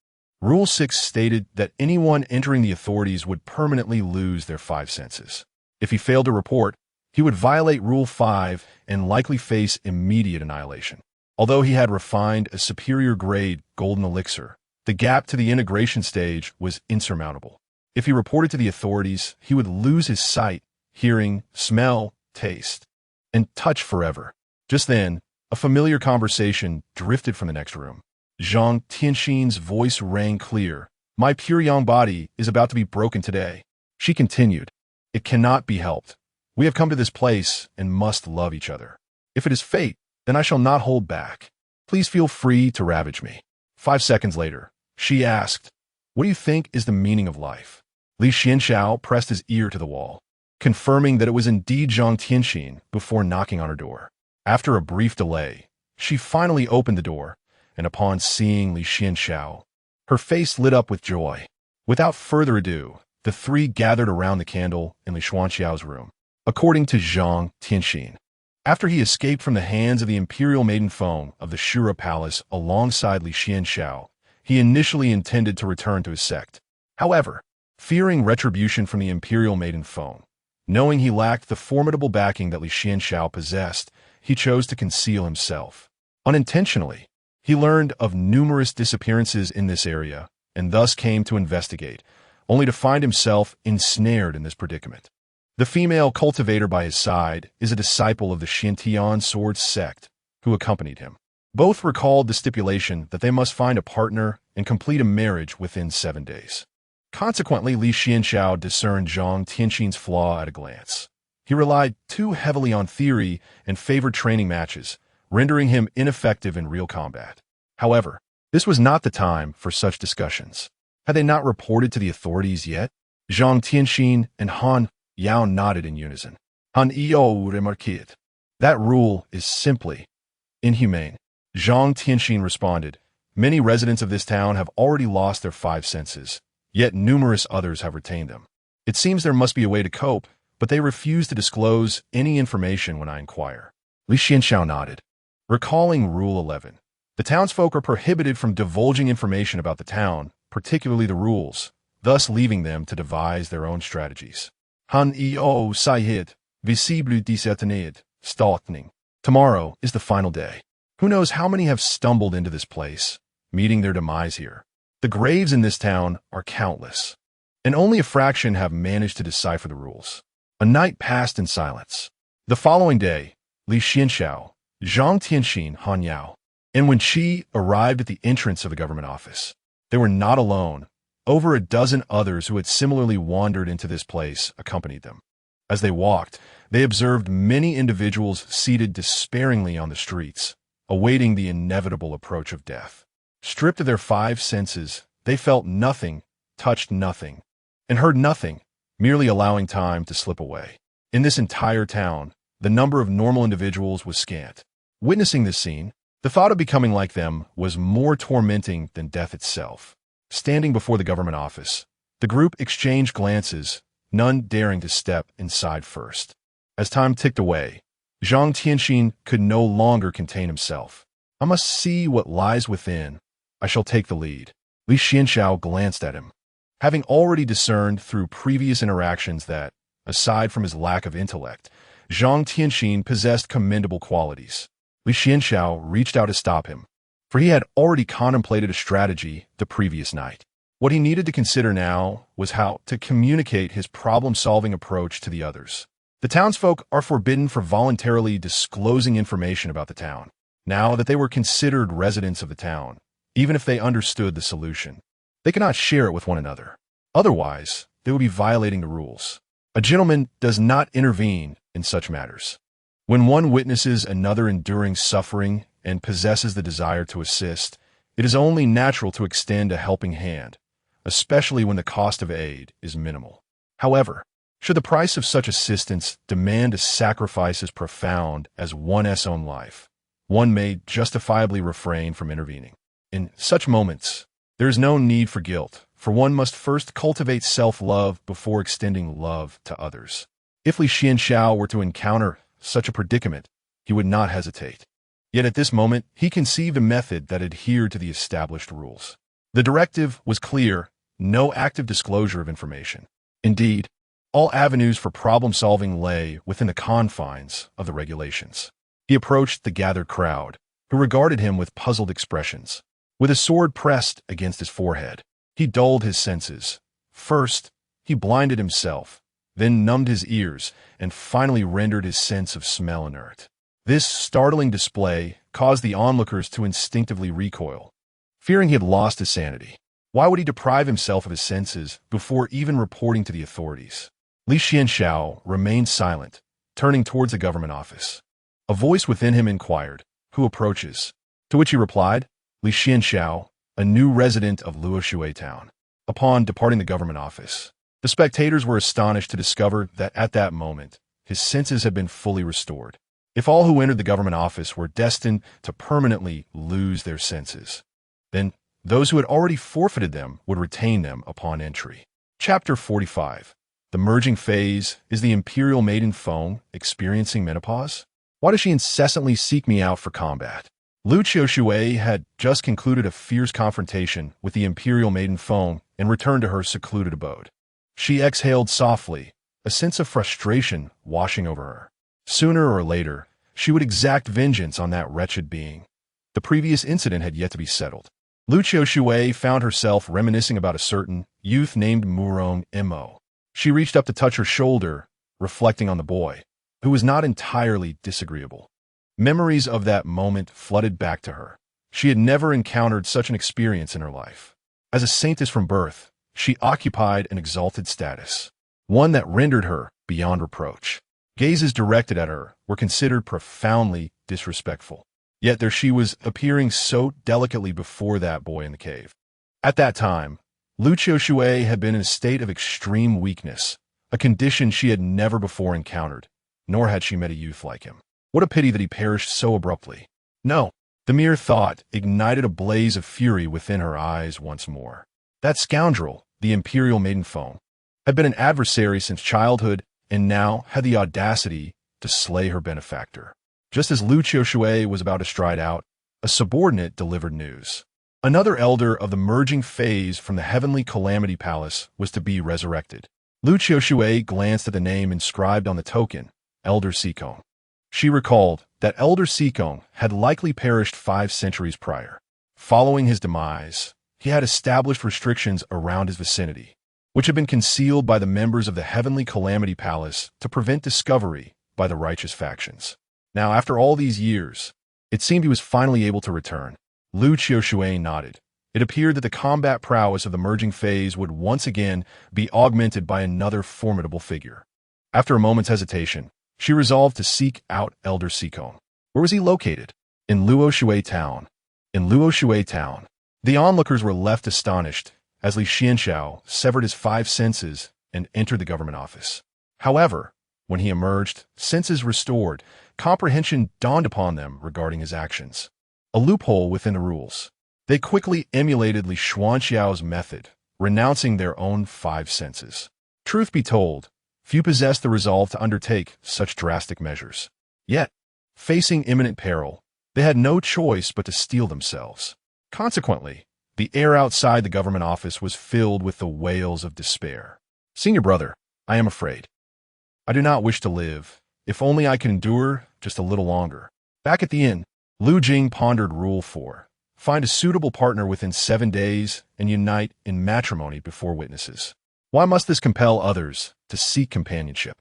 Rule 6 stated that anyone entering the authorities would permanently lose their 5 senses. If he failed to report, he would violate Rule 5 and likely face immediate annihilation. Although he had refined a superior-grade golden elixir, the gap to the integration stage was insurmountable. If he reported to the authorities, he would lose his sight, hearing, smell, taste, and touch forever. Just then, a familiar conversation drifted from the next room. Zhang Tianxin's voice rang clear. "My pure young body is about to be broken today." She continued, "It cannot be helped. We have come to this place and must love each other. If it is fate, then I shall not hold back. Please feel free to ravage me." 5 seconds later, she asked, "What do you think is the meaning of life?" Li Xuanxiao pressed his ear to the wall, confirming that it was indeed Zhang Tianxin before knocking on her door. After a brief delay, she finally opened the door, and upon seeing Li Xuanxiao, her face lit up with joy. Without further ado, the three gathered around the candle in Li Xuanxiao's room. According to Zhang Tianxin, after he escaped from the hands of the Imperial Maiden Phone of the Shura Palace alongside Li Xuanxiao, he initially intended to return to his sect. However, fearing retribution from the Imperial Maiden Phone, knowing he lacked the formidable backing that Li Xuanxiao possessed, he chose to conceal himself. Unintentionally, he learned of numerous disappearances in this area and thus came to investigate, only to find himself ensnared in this predicament. The female cultivator by his side is a disciple of the Xiantian sword sect who accompanied him. Both recalled the stipulation that they must find a partner and complete a marriage within 7 days. Consequently, Li Xuanxiao discerned Zhang Tianxin's flaw at a glance. He relied too heavily on theory and favored training matches, rendering him ineffective in real combat. However, this was not the time for such discussions. Had they not reported to the authorities yet? Zhang Tianxin and Han Yao nodded in unison. Han Yao remarqued, "That rule is simply inhumane." Zhang Tianxin responded, "Many residents of this town have already lost their 5 senses, yet numerous others have retained them. It seems there must be a way to cope, but they refuse to disclose any information when I inquire." Li Xuanxiao nodded. Recalling Rule 11, the townsfolk are prohibited from divulging information about the town, particularly the rules, thus leaving them to devise their own strategies. Han Eo Saihid, visible discertened, stalkning. Tomorrow is the final day. Who knows how many have stumbled into this place, meeting their demise here. The graves in this town are countless, and only a fraction have managed to decipher the rules. A night passed in silence. The following day, Li Xuanxiao, Zhang Tianxin, Han Yao, and when she arrived at the entrance of the government office, they were not alone. Over a dozen others who had similarly wandered into this place accompanied them. As they walked, they observed many individuals seated despairingly on the streets, awaiting the inevitable approach of death. Stripped of their 5 senses, they felt nothing, touched nothing, and heard nothing, merely allowing time to slip away. In this entire town, the number of normal individuals was scant. Witnessing this scene, the thought of becoming like them was more tormenting than death itself. Standing before the government office, the group exchanged glances, none daring to step inside first. As time ticked away, Zhang Tianxin could no longer contain himself. I must see what lies within. I shall take the lead. Li Xuanxiao glanced at him. Having already discerned through previous interactions that, aside from his lack of intellect, Zhang Tianxin possessed commendable qualities, Li Xuanxiao reached out to stop him, for he had already contemplated a strategy the previous night. What he needed to consider now was how to communicate his problem-solving approach to the others. The townsfolk are forbidden from voluntarily disclosing information about the town, now that they were considered residents of the town, even if they understood the solution. They cannot share it with one another. Otherwise, they would be violating the rules. A gentleman does not intervene in such matters. When one witnesses another enduring suffering and possesses the desire to assist, it is only natural to extend a helping hand, especially when the cost of aid is minimal. However, should the price of such assistance demand a sacrifice as profound as one's own life, one may justifiably refrain from intervening. In such moments, there is no need for guilt, for one must first cultivate self-love before extending love to others. If Li Xuanxiao were to encounter such a predicament, he would not hesitate. Yet at this moment, he conceived a method that adhered to the established rules. The directive was clear: no active disclosure of information. Indeed, all avenues for problem-solving lay within the confines of the regulations. He approached the gathered crowd, who regarded him with puzzled expressions. With a sword pressed against his forehead, he dulled his senses. First, he blinded himself, then numbed his ears, and finally rendered his sense of smell inert. This startling display caused the onlookers to instinctively recoil, fearing he had lost his sanity. Why would he deprive himself of his senses before even reporting to the authorities? Li Xuanxiao remained silent, turning towards the government office. A voice within him inquired, "Who approaches?" To which he replied, "Li Xuanxiao, a new resident of Luoshui town." Upon departing the government office, the spectators were astonished to discover that at that moment, his senses had been fully restored. If all who entered the government office were destined to permanently lose their senses, then those who had already forfeited them would retain them upon entry. Chapter 45. The merging phase. Is the Imperial Maiden Feng experiencing menopause? Why does she incessantly seek me out for combat? Li Xuanxiao had just concluded a fierce confrontation with the Imperial Maiden Feng and returned to her secluded abode. She exhaled softly, a sense of frustration washing over her. Sooner or later, she would exact vengeance on that wretched being. The previous incident had yet to be settled. Li Xuanxiao found herself reminiscing about a certain youth named Murong Mo. She reached up to touch her shoulder, reflecting on the boy, who was not entirely disagreeable. Memories of that moment flooded back to her. She had never encountered such an experience in her life. As a saintess from birth, she occupied an exalted status, one that rendered her beyond reproach. Gazes directed at her were considered profoundly disrespectful. Yet there she was, appearing so delicately before that boy in the cave. At that time, Li Xuanxiao had been in a state of extreme weakness, a condition she had never before encountered, nor had she met a youth like him. What a pity that he perished so abruptly. No, the mere thought ignited a blaze of fury within her eyes once more. That scoundrel, the Imperial Maiden Feng, had been an adversary since childhood and now had the audacity to slay her benefactor. Just as Li Xuanxiao was about to stride out, a subordinate delivered news. Another elder of the merging phase from the Heavenly Calamity Palace was to be resurrected. Li Xuanxiao glanced at the name inscribed on the token, Elder Sikong. She recalled that Elder Sikong had likely perished 5 centuries prior. Following his demise, he had established restrictions around his vicinity, which had been concealed by the members of the Heavenly Calamity Palace to prevent discovery by the righteous factions. Now, after all these years, it seemed he was finally able to return. Li Xuanxiao nodded. It appeared that the combat prowess of the merging phase would once again be augmented by another formidable figure. After a moment's hesitation, she resolved to seek out Elder Sikong. Where was he located? In Luoshui town. In Luoshui town. The onlookers were left astonished as Li Xuanxiao severed his 5 senses and entered the government office. However, when he emerged, senses restored, comprehension dawned upon them regarding his actions. A loophole within the rules. They quickly emulated Li Xuanxiao's method, renouncing their own 5 senses. Truth be told, few possessed the resolve to undertake such drastic measures. Yet, facing imminent peril, They had no choice but to steel themselves. Consequently, the air outside the government office was filled with the wails of despair. Senior brother, I am afraid. I do not wish to live. If only I can endure just a little longer. Back at the inn, Lu Jing pondered Rule 4. Find a suitable partner within 7 days and unite in matrimony before witnesses. Why must this compel others to seek companionship?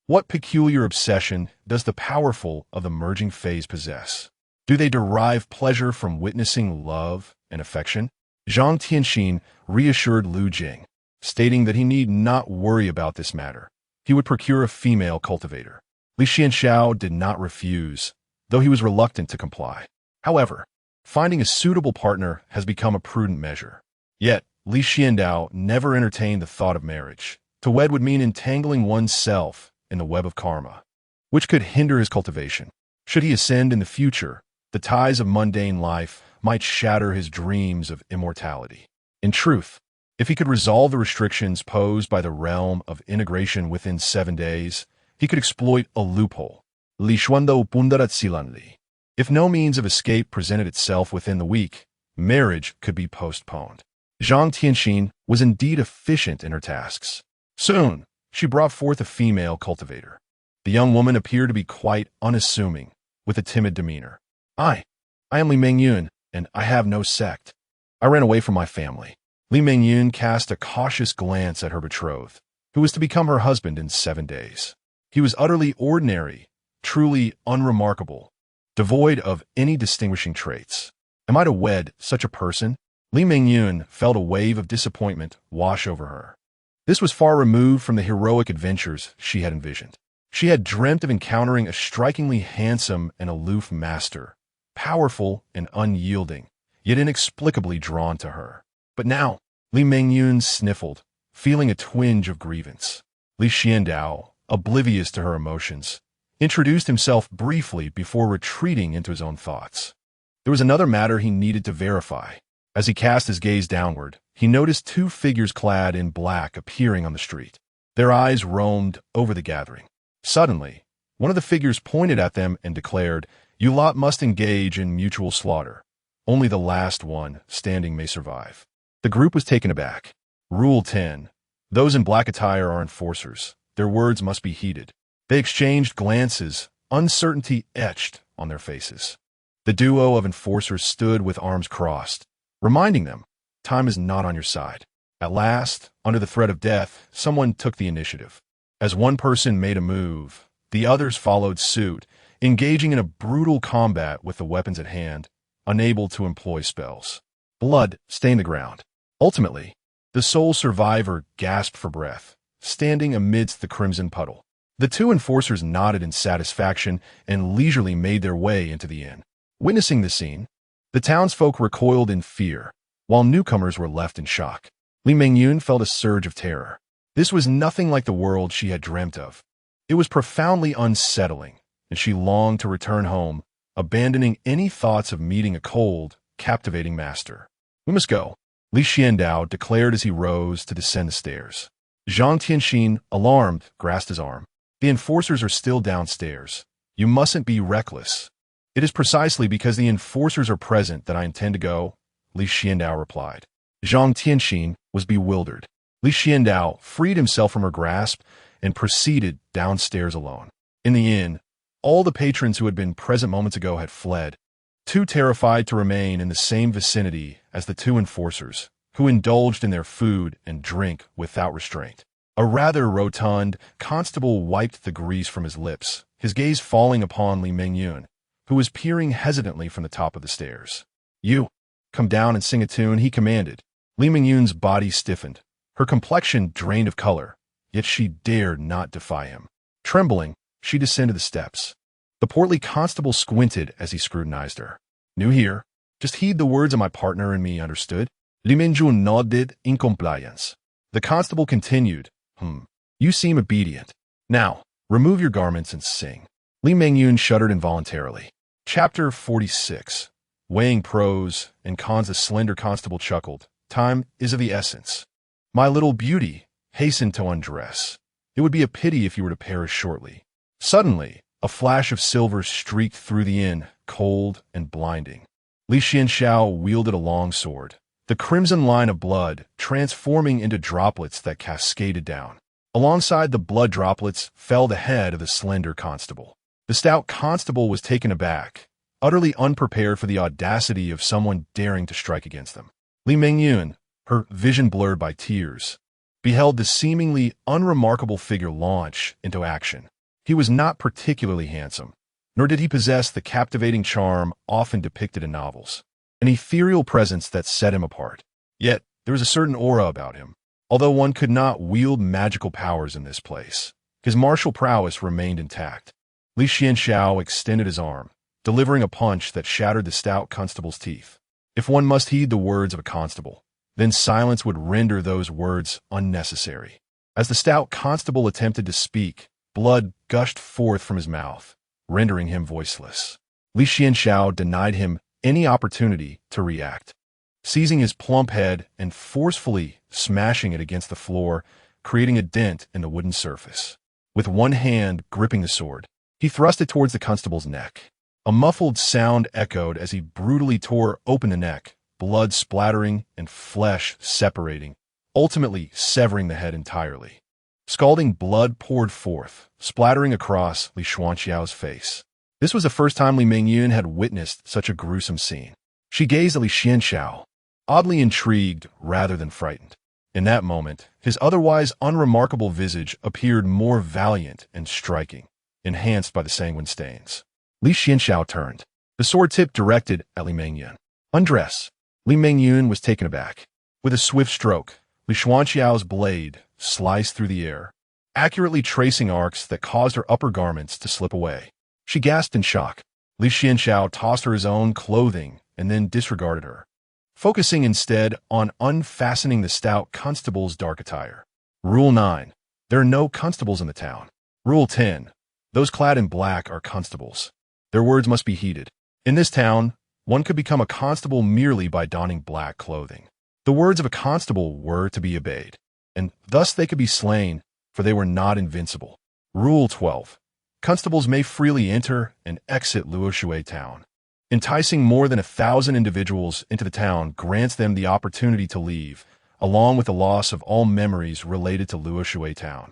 What peculiar obsession does the powerful of the merging phase possess? Do they derive pleasure from witnessing love and affection? Zhang Tianxin reassured Lu Jing, stating that he need not worry about this matter. He would procure a female cultivator. Li Xuanxiao did not refuse, though he was reluctant to comply. However, finding a suitable partner has become a prudent measure. Yet, Li Xuanxiao never entertained the thought of marriage. To wed would mean entangling oneself in the web of karma, which could hinder his cultivation. Should he ascend in the future, the ties of mundane life might shatter his dreams of immortality. In truth, if he could resolve the restrictions posed by the realm of integration within 7 days, he could exploit a loophole. Li Xuanxiao pundarat silanli. If no means of escape presented itself within the week, marriage could be postponed. Zhang Tianxin was indeed efficient in her tasks. Soon, she brought forth a female cultivator. The young woman appeared to be quite unassuming, with a timid demeanor. I am Li Mengyun, and I have no sect. I ran away from my family. Li Mengyun cast a cautious glance at her betrothed, who was to become her husband in 7 days. He was utterly ordinary, truly unremarkable, devoid of any distinguishing traits. Am I to wed such a person? Li Mengyun felt a wave of disappointment wash over her. This was far removed from the heroic adventures she had envisioned. She had dreamt of encountering a strikingly handsome and aloof master, powerful and unyielding, yet inexplicably drawn to her. But now, Li Mengyun sniffled, feeling a twinge of grievance. Li Xuanxiao, oblivious to her emotions, introduced himself briefly before retreating into his own thoughts. There was another matter he needed to verify. As he cast his gaze downward, he noticed 2 figures clad in black appearing on the street. Their eyes roamed over the gathering. Suddenly, one of the figures pointed at them and declared, "You lot must engage in mutual slaughter. Only the last one standing may survive." The group was taken aback. Rule 10. Those in black attire are enforcers. Their words must be heeded. They exchanged glances, uncertainty etched on their faces. The duo of enforcers stood with arms crossed, reminding them, time is not on your side. At last, under the threat of death, someone took the initiative. As one person made a move, the others followed suit, engaging in a brutal combat with the weapons at hand, unable to employ spells. Blood stained the ground. Ultimately, the sole survivor gasped for breath, standing amidst the crimson puddle. The 2 enforcers nodded in satisfaction and leisurely made their way into the inn. Witnessing the scene, the townsfolk recoiled in fear, while newcomers were left in shock. Li Mengyun felt a surge of terror. This was nothing like the world she had dreamt of. It was profoundly unsettling, and she longed to return home, abandoning any thoughts of meeting a cold, captivating master. "We must go," Li Xuanxiao declared as he rose to descend the stairs. Zhang Tianxin, alarmed, grasped his arm. "The enforcers are still downstairs. You mustn't be reckless." "It is precisely because the enforcers are present that I intend to go," Li Xuanxiao replied. Zhang Tianxin was bewildered. Li Xuanxiao freed himself from her grasp and proceeded downstairs alone. In the inn, all the patrons who had been present moments ago had fled, too terrified to remain in the same vicinity as the 2 enforcers, who indulged in their food and drink without restraint. A rather rotund constable wiped the grease from his lips, his gaze falling upon Li Mengyun, who was peering hesitantly from the top of the stairs. "You, come down and sing a tune," he commanded. Li Mengyun's body stiffened, her complexion drained of color, yet she dared not defy him. Trembling, she descended the steps. The portly constable squinted as he scrutinized her. "New here. Just heed the words of my partner and me, understood?" Li Mengyun nodded in compliance. The constable continued, "You seem obedient. Now, remove your garments and sing." Li Mengyun shuddered involuntarily. Chapter 46. Weighing pros and cons. The slender constable chuckled. "Time is of the essence. My little beauty, hasten to undress. It would be a pity if you were to perish shortly." Suddenly, a flash of silver streaked through the inn, cold and blinding. Li Xuanxiao wielded a long sword, the crimson line of blood transforming into droplets that cascaded down. Alongside the blood droplets fell the head of the slender constable. The stout constable was taken aback, utterly unprepared for the audacity of someone daring to strike against them. Li Mengyun, her vision blurred by tears, beheld the seemingly unremarkable figure launch into action. He was not particularly handsome, nor did he possess the captivating charm often depicted in novels, an ethereal presence that set him apart. Yet, there was a certain aura about him. Although one could not wield magical powers in this place, his martial prowess remained intact. Li Xuanxiao extended his arm, delivering a punch that shattered the stout constable's teeth. If one must heed the words of a constable, then silence would render those words unnecessary. As the stout constable attempted to speak, blood gushed forth from his mouth, rendering him voiceless. Li Xuanxiao denied him any opportunity to react. Seizing his plump head and forcefully smashing it against the floor, creating a dent in the wooden surface. With one hand gripping the sword, he thrust it towards the constable's neck. A muffled sound echoed as he brutally tore open the neck, blood splattering and flesh separating, ultimately severing the head entirely. Scalding blood poured forth, splattering across Li Xuanxiao's face. This was the first time Li Mengyun had witnessed such a gruesome scene. She gazed at Li Xuanxiao, oddly intrigued rather than frightened. In that moment, his otherwise unremarkable visage appeared more valiant and striking, enhanced by the sanguine stains. Li Xuanxiao turned, the sword tip directed at Li Mengyun. Undress. Li Mengyun was taken aback. With a swift stroke, Li Xuanxiao's blade sliced through the air, accurately tracing arcs that caused her upper garments to slip away. She gasped in shock. Li Xuanxiao tossed her his own clothing and then disregarded her, focusing instead on unfastening the stout constable's dark attire. Rule 9. There are no constables in the town. Rule 10. Those clad in black are constables. Their words must be heeded. In this town, one could become a constable merely by donning black clothing. The words of a constable were to be obeyed, and thus they could be slain, for they were not invincible. Rule 12. Constables may freely enter and exit Luoshui town. Enticing more than 1,000 individuals into the town grants them the opportunity to leave, along with the loss of all memories related to Luoshui town.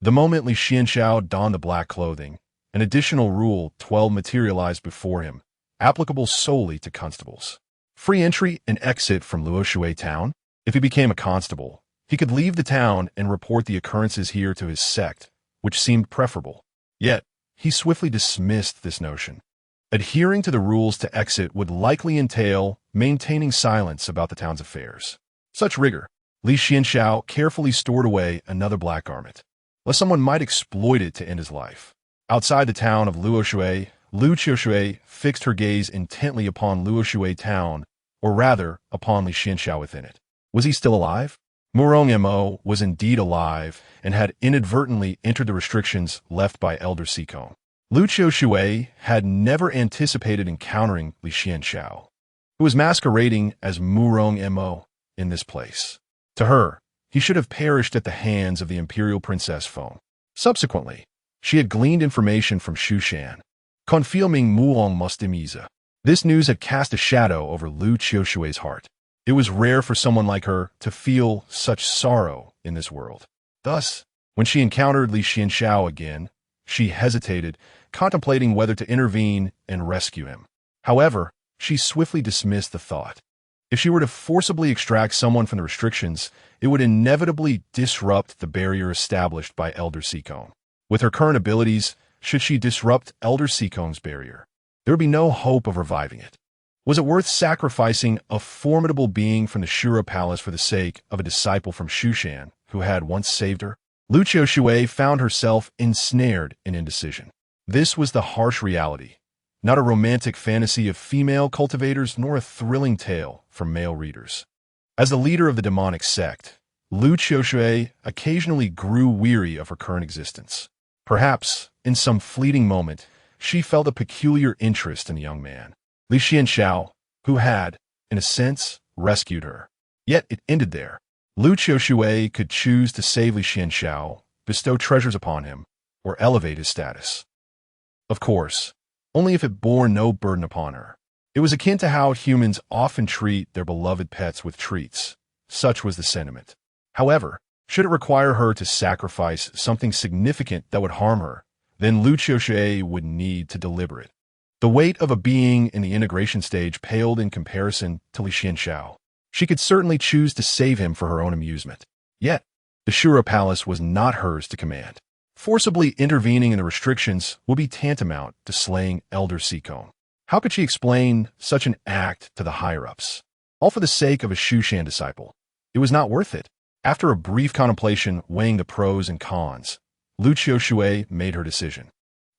The moment Li Xuanxiao donned the black clothing, an additional Rule 12 materialized before him, applicable solely to constables. Free entry and exit from Luoshui town. If he became a constable, he could leave the town and report the occurrences here to his sect, which seemed preferable. Yet, he swiftly dismissed this notion. Adhering to the rules to exit would likely entail maintaining silence about the town's affairs. Such rigor, Li Xuanxiao carefully stored away another black garment, lest someone might exploit it to end his life. Outside the town of Luoshui, Lu Qiushui fixed her gaze intently upon Luoshui town, or rather, upon Li Xuanxiao within it. Was he still alive? Murong Mo was indeed alive and had inadvertently entered the restrictions left by Elder Sikong. Lu Qiushui had never anticipated encountering Li Xuanxiao, who was masquerading as Murong Mo in this place. To her, he should have perished at the hands of the imperial princess Feng. Subsequently, she had gleaned information from Shushan, confirming Muong Mustimiza. This news had cast a shadow over Lu Qiushui's heart. It was rare for someone like her to feel such sorrow in this world. Thus, when she encountered Li Xuanxiao again, she hesitated, contemplating whether to intervene and rescue him. However, she swiftly dismissed the thought. If she were to forcibly extract someone from the restrictions, it would inevitably disrupt the barrier established by Elder Sikong. With her current abilities, should she disrupt Elder Sikong's barrier, there would be no hope of reviving it. Was it worth sacrificing a formidable being from the Shura Palace for the sake of a disciple from Shushan who had once saved her? Lu Qiushui found herself ensnared in indecision. This was the harsh reality, not a romantic fantasy of female cultivators nor a thrilling tale for male readers. As the leader of the demonic sect, Lu Qiushui occasionally grew weary of her current existence. Perhaps, in some fleeting moment, she felt a peculiar interest in the young man, Li Xuanxiao, who had, in a sense, rescued her. Yet it ended there. Lu Qiushui could choose to save Li Xuanxiao, bestow treasures upon him, or elevate his status. Of course, only if it bore no burden upon her. It was akin to how humans often treat their beloved pets with treats. Such was the sentiment. However, should it require her to sacrifice something significant that would harm her, then Li Xuanxiao would need to deliberate. The weight of a being in the integration stage paled in comparison to Li Xuanxiao. She could certainly choose to save him for her own amusement. Yet, the Shura Palace was not hers to command. Forcibly intervening in the restrictions would be tantamount to slaying Elder Sikong. How could she explain such an act to the higher-ups? All for the sake of a Shushan disciple. It was not worth it. After a brief contemplation weighing the pros and cons, Li Xuanxiao made her decision.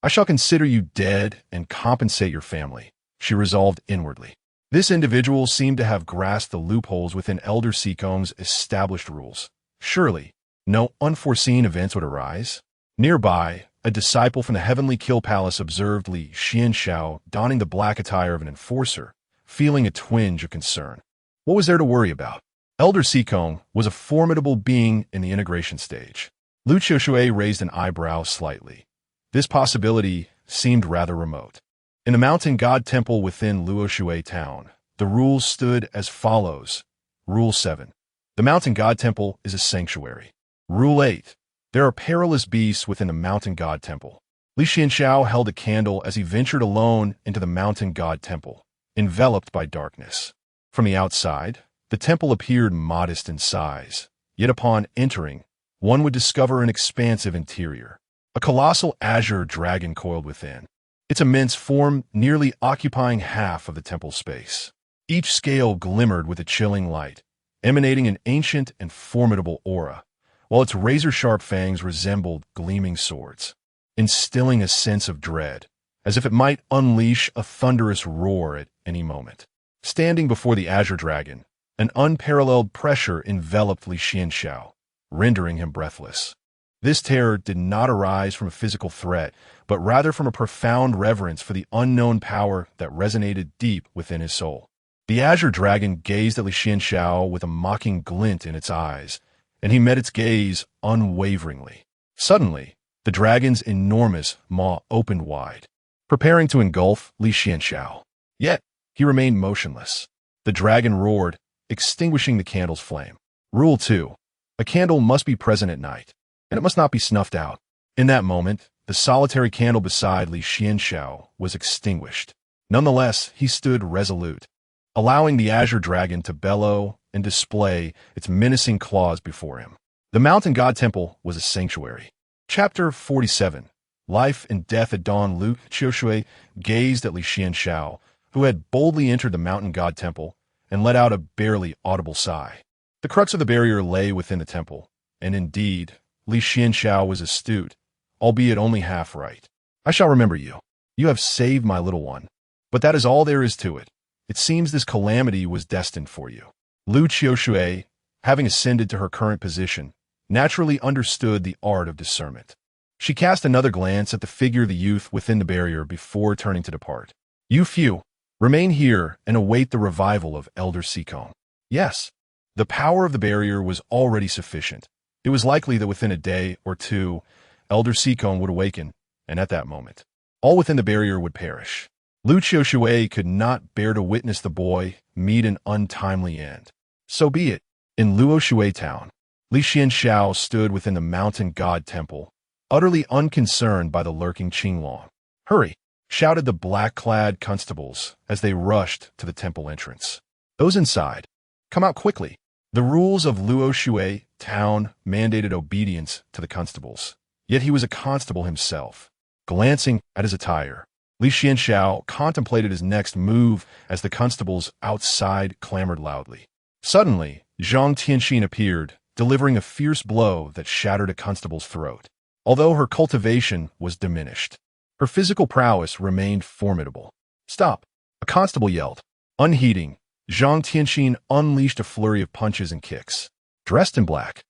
I shall consider you dead and compensate your family, she resolved inwardly. This individual seemed to have grasped the loopholes within Elder Sikong's established rules. Surely, no unforeseen events would arise. Nearby, a disciple from the Heavenly Kill Palace observed Li Xuanxiao donning the black attire of an enforcer, feeling a twinge of concern. What was there to worry about? Elder Sikong was a formidable being in the integration stage. Li Xuanxiao raised an eyebrow slightly. This possibility seemed rather remote. In the mountain god temple within Luoshui town, the rules stood as follows. Rule 7. The mountain god temple is a sanctuary. Rule 8. There are perilous beasts within the mountain god temple. Li Xuanxiao held a candle as he ventured alone into the mountain god temple, enveloped by darkness. From the outside, the temple appeared modest in size, yet upon entering, one would discover an expansive interior. A colossal azure dragon coiled within, its immense form nearly occupying half of the temple space. Each scale glimmered with a chilling light, emanating an ancient and formidable aura, while its razor-sharp fangs resembled gleaming swords, instilling a sense of dread, as if it might unleash a thunderous roar at any moment. Standing before the azure dragon, an unparalleled pressure enveloped Li Xuanxiao, rendering him breathless. This terror did not arise from a physical threat, but rather from a profound reverence for the unknown power that resonated deep within his soul. The azure dragon gazed at Li Xuanxiao with a mocking glint in its eyes, and he met its gaze unwaveringly. Suddenly, the dragon's enormous maw opened wide, preparing to engulf Li Xuanxiao. Yet, he remained motionless. The dragon roared, extinguishing the candle's flame. Rule 2. A candle must be present at night, and it must not be snuffed out. In that moment, the solitary candle beside Li Xuanxiao was extinguished. Nonetheless, he stood resolute, allowing the azure dragon to bellow and display its menacing claws before him. The mountain god temple was a sanctuary. Chapter 47. Life and Death at Dawn. Li Xuanxiao gazed at Li Xuanxiao, who had boldly entered the mountain god temple, and let out a barely audible sigh. The crux of the barrier lay within the temple, and indeed, Li Xuanxiao was astute, albeit only half right. I shall remember you. You have saved my little one. But that is all there is to it. It seems this calamity was destined for you. Li Xuanxiao, having ascended to her current position, naturally understood the art of discernment. She cast another glance at the figure of the youth within the barrier before turning to depart. You few, remain here and await the revival of Elder Sikong. Yes, the power of the barrier was already sufficient. It was likely that within a day or two, Elder Sikong would awaken, and at that moment, all within the barrier would perish. Li Xuanxiao could not bear to witness the boy meet an untimely end. So be it. In Luoshui town, Li Xuanxiao stood within the mountain god temple, utterly unconcerned by the lurking Qinglong. Hurry, shouted the black-clad constables as they rushed to the temple entrance. Those inside, come out quickly. The rules of Luoshui town mandated obedience to the constables, yet he was a constable himself. Glancing at his attire, Li Xuanxiao contemplated his next move as the constables outside clamored loudly. Suddenly, Zhang Tianxin appeared, delivering a fierce blow that shattered a constable's throat. Although her cultivation was diminished, her physical prowess remained formidable. Stop! A constable yelled. Unheeding, Zhang Tianxin unleashed a flurry of punches and kicks. Dressed in black,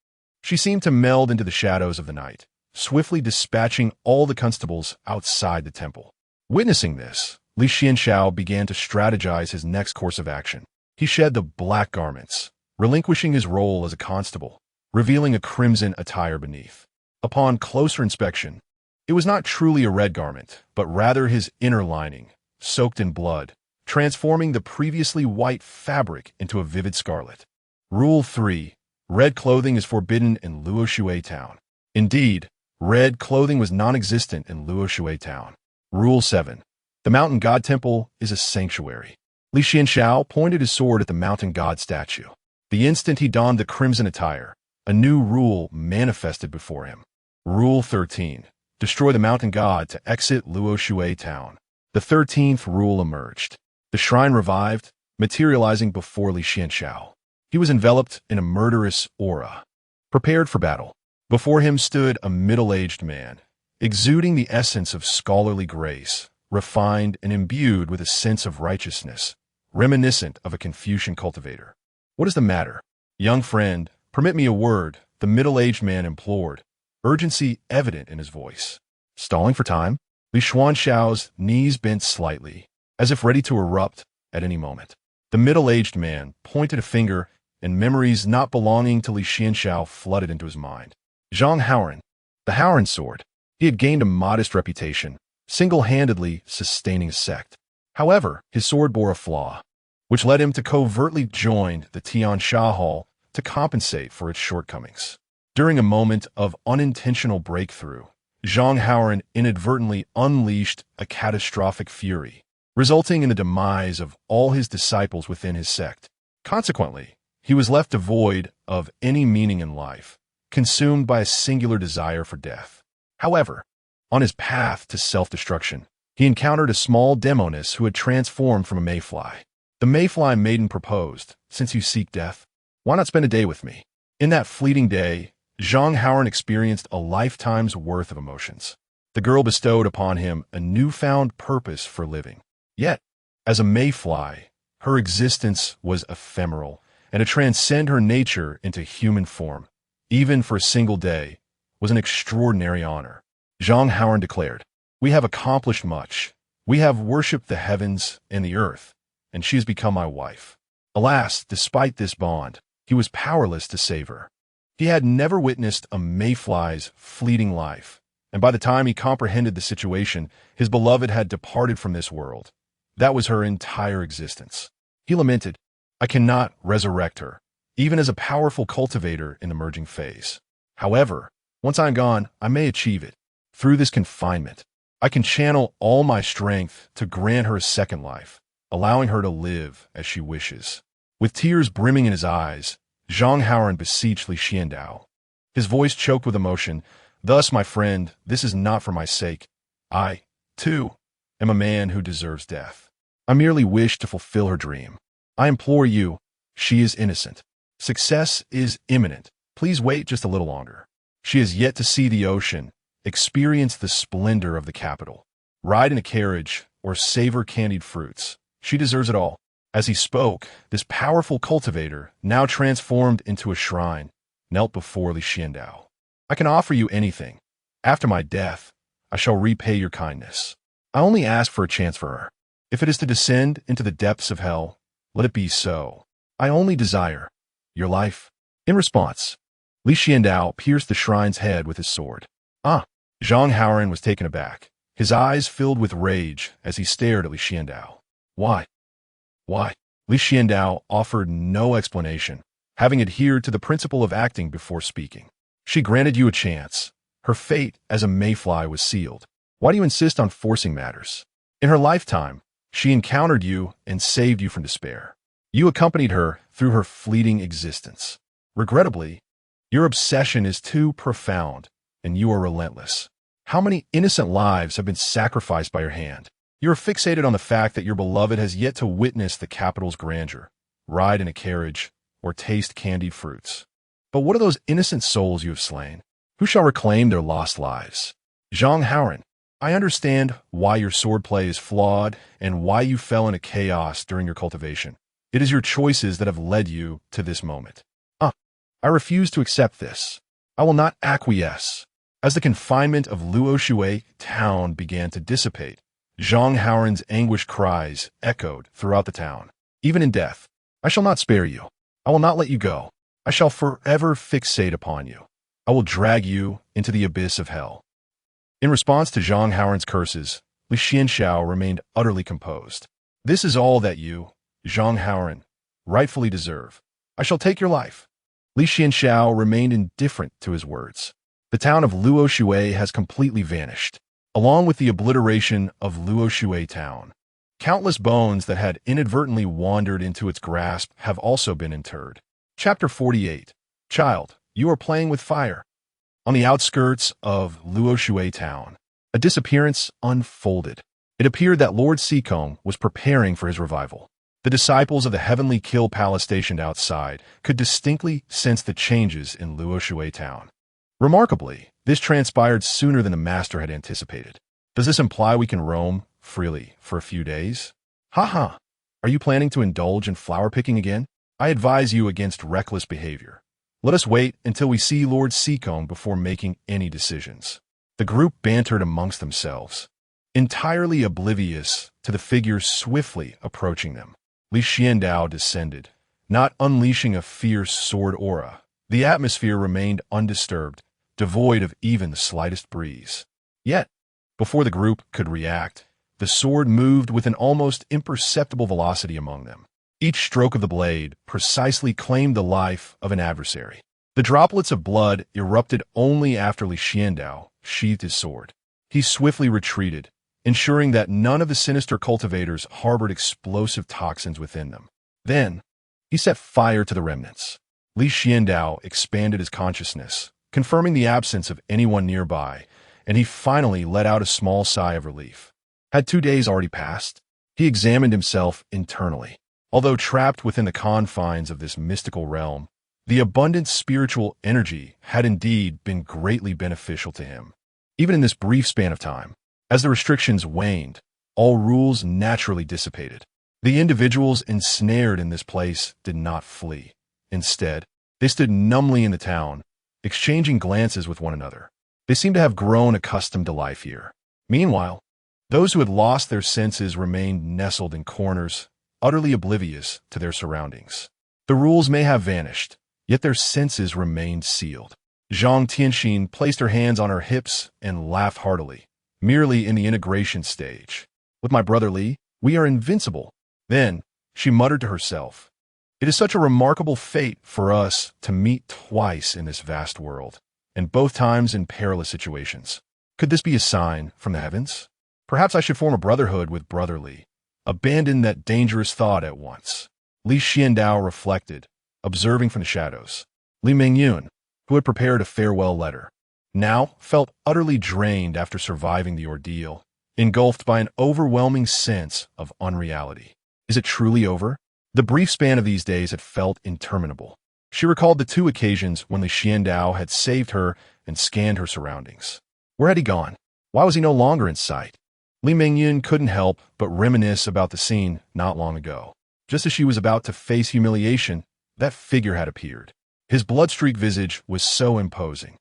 she seemed to meld into the shadows of the night, swiftly dispatching all the constables outside the temple. Witnessing this, Li Xuanxiao began to strategize his next course of action. He shed the black garments, relinquishing his role as a constable, revealing a crimson attire beneath. Upon closer inspection, It was not truly a red garment, but rather his inner lining, soaked in blood, transforming the previously white fabric into a vivid scarlet. Rule 3. Red clothing is forbidden in Luoshui town. Indeed, red clothing was non-existent in Luoshui town. Rule 7. The mountain god temple is a sanctuary. Li Xuanxiao pointed his sword at the mountain god statue. The instant he donned the crimson attire, a new rule manifested before him. Rule 13. Destroy the mountain god to exit Luoshui town. The 13th rule emerged. The shrine revived, materializing before Li Xuanxiao. He was enveloped in a murderous aura. Prepared for battle. Before him stood a middle-aged man, exuding the essence of scholarly grace, refined and imbued with a sense of righteousness, reminiscent of a Confucian cultivator. "What is the matter? Young friend, permit me a word," the middle-aged man implored, urgency evident in his voice. Stalling for time, Li Xuanxiao's knees bent slightly, as if ready to erupt at any moment. The middle-aged man pointed a finger, and memories not belonging to Li Xuanxiao flooded into his mind. Zhang Haoran, the Haoran sword. He had gained a modest reputation, single-handedly sustaining a sect. However, his sword bore a flaw, which led him to covertly join the Tiansha Hall to compensate for its shortcomings. During a moment of unintentional breakthrough, Zhang Haoran inadvertently unleashed a catastrophic fury, resulting in the demise of all his disciples within his sect. Consequently, he was left devoid of any meaning in life, consumed by a singular desire for death. However, on his path to self-destruction, he encountered a small demoness who had transformed from a mayfly. The mayfly maiden proposed, "Since you seek death, why not spend a day with me?" In that fleeting day, Zhang Haoran experienced a lifetime's worth of emotions. The girl bestowed upon him a newfound purpose for living. Yet, as a mayfly, her existence was ephemeral, and to transcend her nature into human form, even for a single day, was an extraordinary honor. Zhang Haoran declared, "We have accomplished much. We have worshipped the heavens and the earth, and she has become my wife." Alas, despite this bond, he was powerless to save her. He had never witnessed a mayfly's fleeting life, and by the time he comprehended the situation, his beloved had departed from this world. That was her entire existence. He lamented, "I cannot resurrect her, even as a powerful cultivator in the merging phase. However, once I am gone, I may achieve it. Through this confinement, I can channel all my strength to grant her a second life, allowing her to live as she wishes." With tears brimming in his eyes, Zhang Haoran beseeched Li Xuanxiao. His voice choked with emotion. "Thus, my friend, this is not for my sake. I, too, am a man who deserves death. I merely wish to fulfill her dream. I implore you, she is innocent. Success is imminent. Please wait just a little longer. She has yet to see the ocean, experience the splendor of the capital, ride in a carriage, or savor candied fruits. She deserves it all." As he spoke, this powerful cultivator, now transformed into a shrine, knelt before Li Xuanxiao. "I can offer you anything. After my death, I shall repay your kindness. I only ask for a chance for her. If it is to descend into the depths of hell, let it be so. I only desire your life." In response, Li Xuanxiao pierced the shrine's head with his sword. "Ah!" Zhang Haoran was taken aback, his eyes filled with rage as he stared at Li Xuanxiao. "Why? Why?" Li Xuanxiao offered no explanation, having adhered to the principle of acting before speaking. "She granted you a chance. Her fate as a mayfly was sealed. Why do you insist on forcing matters? In her lifetime, she encountered you and saved you from despair. You accompanied her through her fleeting existence. Regrettably, your obsession is too profound, and you are relentless. How many innocent lives have been sacrificed by your hand? You are fixated on the fact that your beloved has yet to witness the capital's grandeur, ride in a carriage, or taste candied fruits. But what are those innocent souls you have slain? Who shall reclaim their lost lives? Zhang Haoran, I understand why your swordplay is flawed and why you fell into chaos during your cultivation. It is your choices that have led you to this moment. I refuse to accept this. I will not acquiesce." As the confinement of Luoshui town began to dissipate, Zhang Haoran's anguished cries echoed throughout the town. "Even in death, I shall not spare you. I will not let you go. I shall forever fixate upon you. I will drag you into the abyss of hell." In response to Zhang Haoran's curses, Li Xuanxiao remained utterly composed. This is all that you, Zhang Haoran, rightfully deserve. I shall take your life. Li Xuanxiao remained indifferent to his words. The town of Luoshui has completely vanished, along with the obliteration of Luoshui town. Countless bones that had inadvertently wandered into its grasp have also been interred. Chapter 48. Child, you are playing with fire. On the outskirts of Luoshui town, a disappearance unfolded. It appeared that Lord Sikong was preparing for his revival. The disciples of the Heavenly Kill Palace stationed outside could distinctly sense the changes in Luoshui town. Remarkably, this transpired sooner than the master had anticipated. Does this imply we can roam freely for a few days? Ha! Are you planning to indulge in flower picking again? I advise you against reckless behavior. Let us wait until we see Lord Sikong before making any decisions. The group bantered amongst themselves, entirely oblivious to the figures swiftly approaching them. Li Xuanxiao descended, not unleashing a fierce sword aura. The atmosphere remained undisturbed, devoid of even the slightest breeze. Yet, before the group could react, the sword moved with an almost imperceptible velocity among them. Each stroke of the blade precisely claimed the life of an adversary. The droplets of blood erupted only after Li Xuanxiao sheathed his sword. He swiftly retreated, ensuring that none of the sinister cultivators harbored explosive toxins within them. Then, he set fire to the remnants. Li Xuanxiao expanded his consciousness, confirming the absence of anyone nearby, and he finally let out a small sigh of relief. Had 2 days already passed? He examined himself internally. Although trapped within the confines of this mystical realm, the abundant spiritual energy had indeed been greatly beneficial to him. Even in this brief span of time, as the restrictions waned, all rules naturally dissipated. The individuals ensnared in this place did not flee. Instead, they stood numbly in the town, exchanging glances with one another. They seemed to have grown accustomed to life here. Meanwhile, those who had lost their senses remained nestled in corners, utterly oblivious to their surroundings. The rules may have vanished, yet their senses remained sealed. Zhang Tianxin placed her hands on her hips and laughed heartily, merely in the integration stage. With my brother Li, we are invincible. Then, she muttered to herself, it is such a remarkable fate for us to meet twice in this vast world, and both times in perilous situations. Could this be a sign from the heavens? Perhaps I should form a brotherhood with brother Li. Abandon that dangerous thought at once. Li Xuanxiao reflected, observing from the shadows. Li Mengyun, who had prepared a farewell letter, now felt utterly drained after surviving the ordeal, engulfed by an overwhelming sense of unreality. Is it truly over? The brief span of these days had felt interminable. She recalled the 2 occasions when Li Xuanxiao had saved her and scanned her surroundings. Where had he gone? Why was he no longer in sight? Li Mengyun couldn't help but reminisce about the scene not long ago. Just as she was about to face humiliation, that figure had appeared. His blood-streaked visage was so imposing.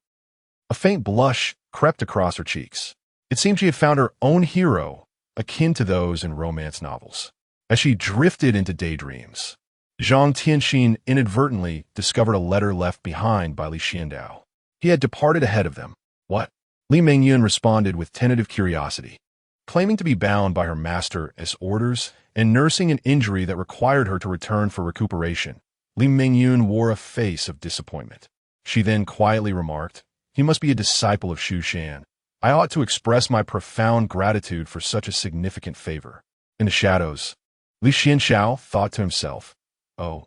A faint blush crept across her cheeks. It seemed she had found her own hero, akin to those in romance novels. As she drifted into daydreams, Zhang Tianxin inadvertently discovered a letter left behind by Li Xuanxiao. He had departed ahead of them. What? Li Mengyun responded with tentative curiosity. Claiming to be bound by her master as orders and nursing an injury that required her to return for recuperation, Li Mengyun wore a face of disappointment. She then quietly remarked, he must be a disciple of Xu Shan. I ought to express my profound gratitude for such a significant favor. In the shadows, Li Xuanxiao thought to himself, Oh,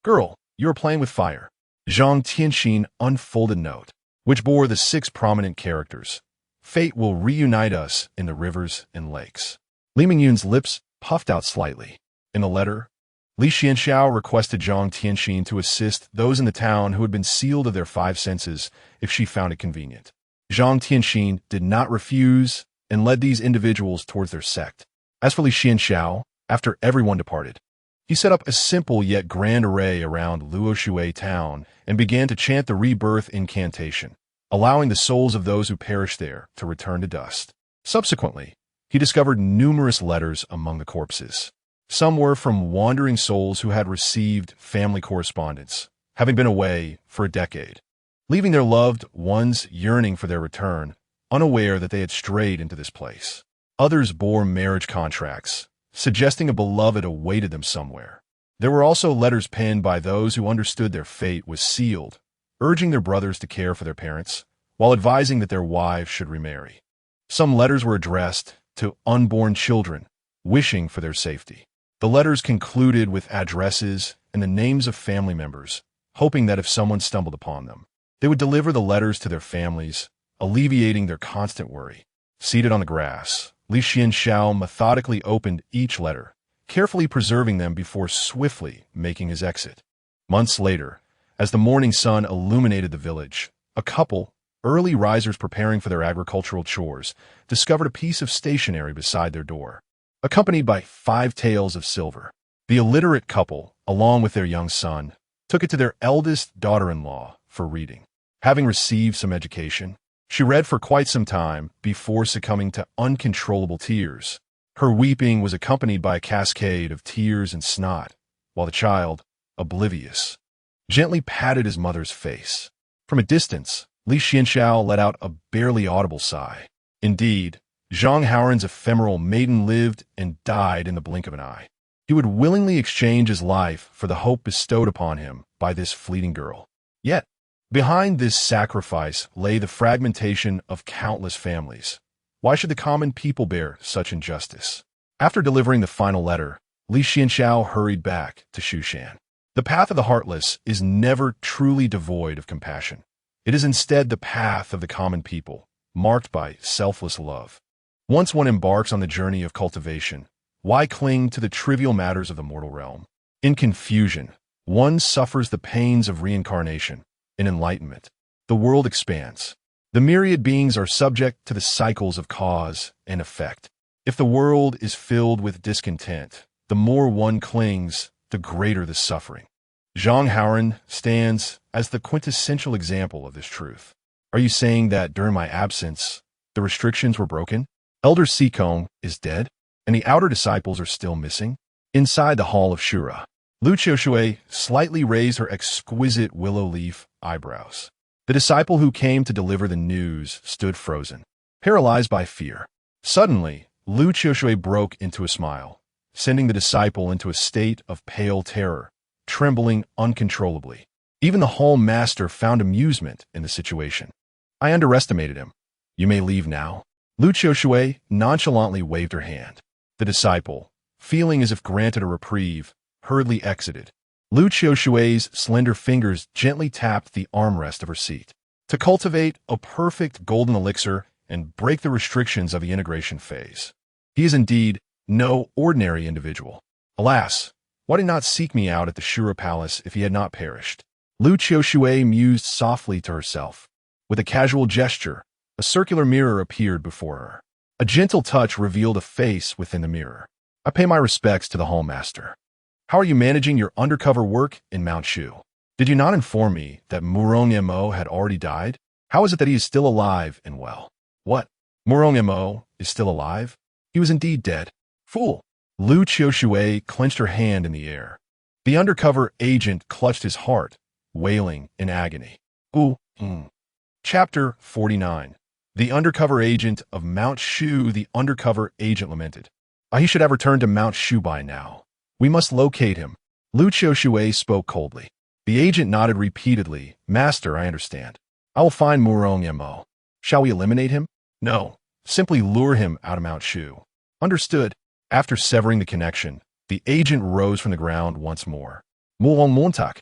girl, you are playing with fire. Zhang Tianxin unfolded note, which bore the 6 prominent characters. Fate will reunite us in the rivers and lakes. Li Mengyun's lips puffed out slightly. In the letter, Li Xuanxiao requested Zhang Tianxin to assist those in the town who had been sealed of their 5 senses if she found it convenient. Zhang Tianxin did not refuse and led these individuals towards their sect. As for Li Xuanxiao, after everyone departed, he set up a simple yet grand array around Luoshui town and began to chant the rebirth incantation, allowing the souls of those who perished there to return to dust. Subsequently, he discovered numerous letters among the corpses. Some were from wandering souls who had received family correspondence, having been away for a decade. Leaving their loved ones yearning for their return, unaware that they had strayed into this place. Others bore marriage contracts, suggesting a beloved awaited them somewhere. There were also letters penned by those who understood their fate was sealed, urging their brothers to care for their parents, while advising that their wives should remarry. Some letters were addressed to unborn children, wishing for their safety. The letters concluded with addresses and the names of family members, hoping that if someone stumbled upon them, they would deliver the letters to their families, alleviating their constant worry. Seated on the grass, Li Xuanxiao methodically opened each letter, carefully preserving them before swiftly making his exit. Months later, as the morning sun illuminated the village, a couple, early risers preparing for their agricultural chores, discovered a piece of stationery beside their door, accompanied by 5 taels of silver. The illiterate couple, along with their young son, took it to their eldest daughter-in-law for reading. Having received some education, she read for quite some time before succumbing to uncontrollable tears. Her weeping was accompanied by a cascade of tears and snot, while the child, oblivious, gently patted his mother's face. From a distance, Li Xuanxiao let out a barely audible sigh. Indeed, Zhang Haoran's ephemeral maiden lived and died in the blink of an eye. He would willingly exchange his life for the hope bestowed upon him by this fleeting girl. Yet, behind this sacrifice lay the fragmentation of countless families. Why should the common people bear such injustice? After delivering the final letter, Li Xuanxiao hurried back to Shushan. The path of the heartless is never truly devoid of compassion. It is instead the path of the common people, marked by selfless love. Once one embarks on the journey of cultivation, why cling to the trivial matters of the mortal realm? In confusion, one suffers the pains of reincarnation. In enlightenment, the world expands. The myriad beings are subject to the cycles of cause and effect. If the world is filled with discontent, the more one clings, the greater the suffering. Zhang Haoran stands as the quintessential example of this truth. Are you saying that during my absence, the restrictions were broken? Elder Sikong is dead, and the outer disciples are still missing? Inside the Hall of Shura, Li Xuanxiao slightly raised her exquisite willow leaf eyebrows. The disciple who came to deliver the news stood frozen, paralyzed by fear. Suddenly, Li Xuanxiao broke into a smile, sending the disciple into a state of pale terror, trembling uncontrollably. Even the hall master found amusement in the situation. I underestimated him. You may leave now. Li Xuanxiao nonchalantly waved her hand. The disciple, feeling as if granted a reprieve, hurriedly exited. Li Xuanxiao's slender fingers gently tapped the armrest of her seat. To cultivate a perfect golden elixir and break the restrictions of the integration phase. He is indeed no ordinary individual. Alas, why did he not seek me out at the Shura Palace if he had not perished? Li Xuanxiao mused softly to herself. With a casual gesture, a circular mirror appeared before her. A gentle touch revealed a face within the mirror. I pay my respects to the hallmaster. How are you managing your undercover work in Mount Shu? Did you not inform me that Murong Mo had already died? How is it that he is still alive and well? What? Murong Mo is still alive? He was indeed dead. Fool! Li Xuanxiao clenched her hand in the air. The undercover agent clutched his heart, wailing in agony. Chapter 49. The undercover agent of Mount Shu. The undercover agent lamented. He should have returned to Mount Shu by now. We must locate him. Li Xuanxiao spoke coldly. The agent nodded repeatedly. Master, I understand. I will find Murong Mo. Shall we eliminate him? No. Simply lure him out of Mount Shu. Understood. After severing the connection, the agent rose from the ground once more. Murong Montak.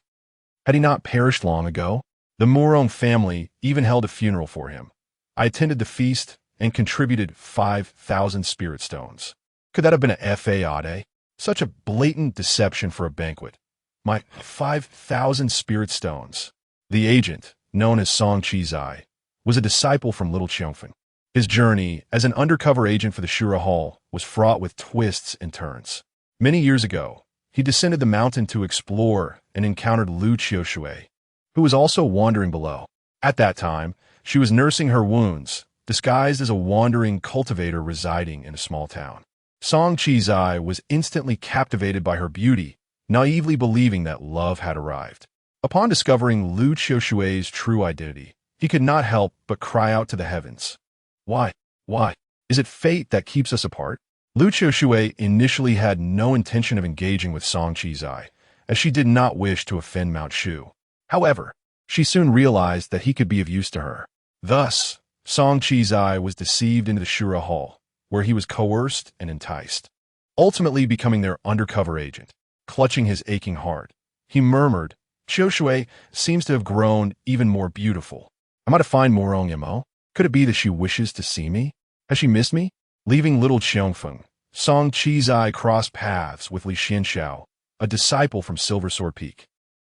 Had he not perished long ago? The Murong family even held a funeral for him. I attended the feast and contributed 5,000 spirit stones. Could that have been a fade? Such a blatant deception for a banquet. My 5,000 spirit stones. The agent, known as Song Chi-Zai, was a disciple from Little Cheongfen. His journey as an undercover agent for the Shura Hall was fraught with twists and turns. Many years ago, he descended the mountain to explore and encountered Li Xuanxiao, who was also wandering below. At that time, she was nursing her wounds, disguised as a wandering cultivator residing in a small town. Song Chi-Zai was instantly captivated by her beauty, naively believing that love had arrived. Upon discovering Li Xuanxiao's true identity, he could not help but cry out to the heavens. Why? Why? Is it fate that keeps us apart? Li Xuanxiao initially had no intention of engaging with Song Qizai, as she did not wish to offend Mount Shu. However, she soon realized that he could be of use to her. Thus, Song Qizai was deceived into the Shura Hall, where he was coerced and enticed, ultimately becoming their undercover agent. Clutching his aching heart, he murmured, "Xiaoshui seems to have grown even more beautiful. Am I to find Murong Mo? Could it be that she wishes to see me? Has she missed me?" Leaving little Qiongfeng, Song Qizai crossed paths with Li Xuanxiao, a disciple from Silver Sword Peak.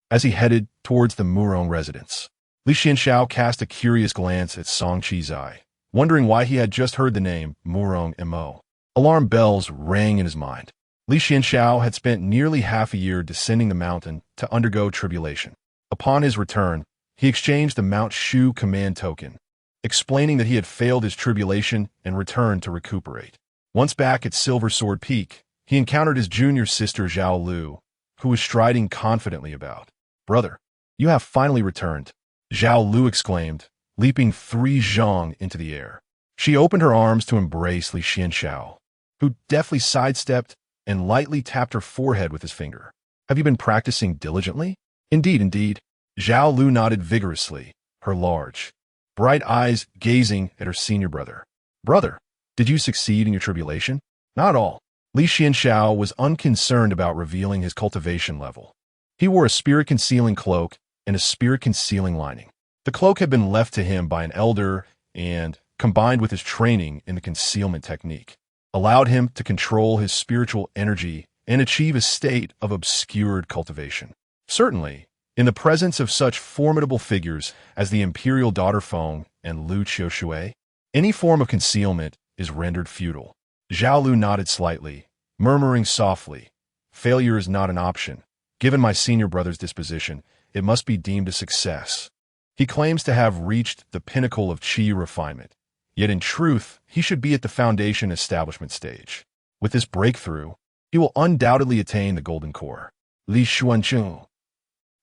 As he headed towards the Murong residence, Li Xuanxiao cast a curious glance at Song Qizai, wondering why he had just heard the name Murong Mo. Alarm bells rang in his mind. Li Xuanxiao had spent nearly half a year descending the mountain to undergo tribulation. Upon his return, he exchanged the Mount Shu command token, explaining that he had failed his tribulation and returned to recuperate. Once back at Silver Sword Peak, he encountered his junior sister Zhao Lu, who was striding confidently about. "Brother, you have finally returned," Zhao Lu exclaimed, leaping 3 zhang into the air. She opened her arms to embrace Li Xuanxiao, who deftly sidestepped and lightly tapped her forehead with his finger. "Have you been practicing diligently?" "Indeed, indeed." Zhao Lu nodded vigorously, her large, bright eyes gazing at her senior brother. "Brother, did you succeed in your tribulation?" "Not all." Li Xuanxiao was unconcerned about revealing his cultivation level. He wore a spirit-concealing cloak and a spirit-concealing lining. The cloak had been left to him by an elder and, combined with his training in the concealment technique, allowed him to control his spiritual energy and achieve a state of obscured cultivation. Certainly, in the presence of such formidable figures as the imperial daughter Feng and Li Xuanxiao, any form of concealment is rendered futile. Zhao Lu nodded slightly, murmuring softly, "Failure is not an option. Given my senior brother's disposition, it must be deemed a success. He claims to have reached the pinnacle of qi refinement, yet in truth, he should be at the foundation establishment stage. With this breakthrough, he will undoubtedly attain the golden core." Li Xuanxiao.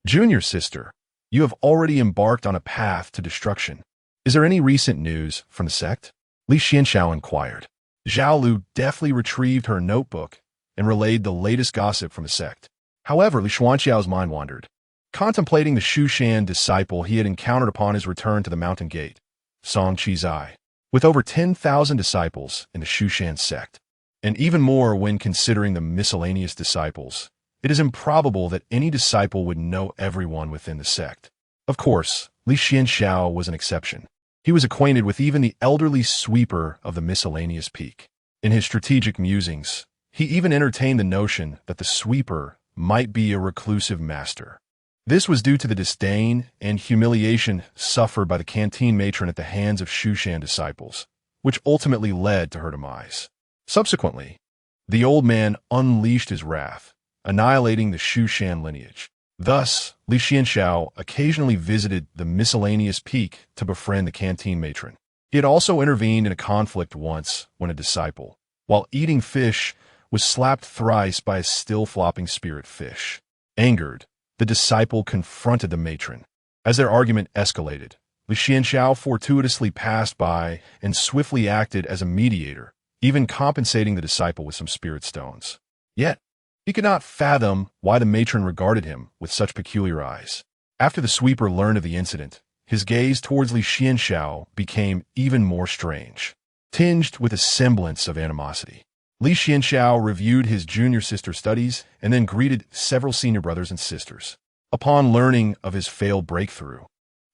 "Junior sister, you have already embarked on a path to destruction. Is there any recent news from the sect?" Li Xuanxiao inquired. Zhao Lu deftly retrieved her notebook and relayed the latest gossip from the sect. However, Li Xuanxiao's mind wandered, contemplating the Shushan disciple he had encountered upon his return to the mountain gate, Song Qizai. With over 10,000 disciples in the Shushan sect, and even more when considering the miscellaneous disciples, it is improbable that any disciple would know everyone within the sect. Of course, Li Xuanxiao was an exception. He was acquainted with even the elderly sweeper of the miscellaneous peak. In his strategic musings, he even entertained the notion that the sweeper might be a reclusive master. This was due to the disdain and humiliation suffered by the canteen matron at the hands of Shushan disciples, which ultimately led to her demise. Subsequently, the old man unleashed his wrath, annihilating the Shushan lineage. Thus, Li Xuanxiao occasionally visited the miscellaneous peak to befriend the canteen matron. He had also intervened in a conflict once when a disciple, while eating fish, was slapped thrice by a still-flopping spirit fish. Angered, the disciple confronted the matron. As their argument escalated, Li Xuanxiao fortuitously passed by and swiftly acted as a mediator, even compensating the disciple with some spirit stones. Yet, he could not fathom why the matron regarded him with such peculiar eyes. After the sweeper learned of the incident, his gaze towards Li Xuanxiao became even more strange, tinged with a semblance of animosity. Li Xuanxiao reviewed his junior sister studies and then greeted several senior brothers and sisters. Upon learning of his failed breakthrough,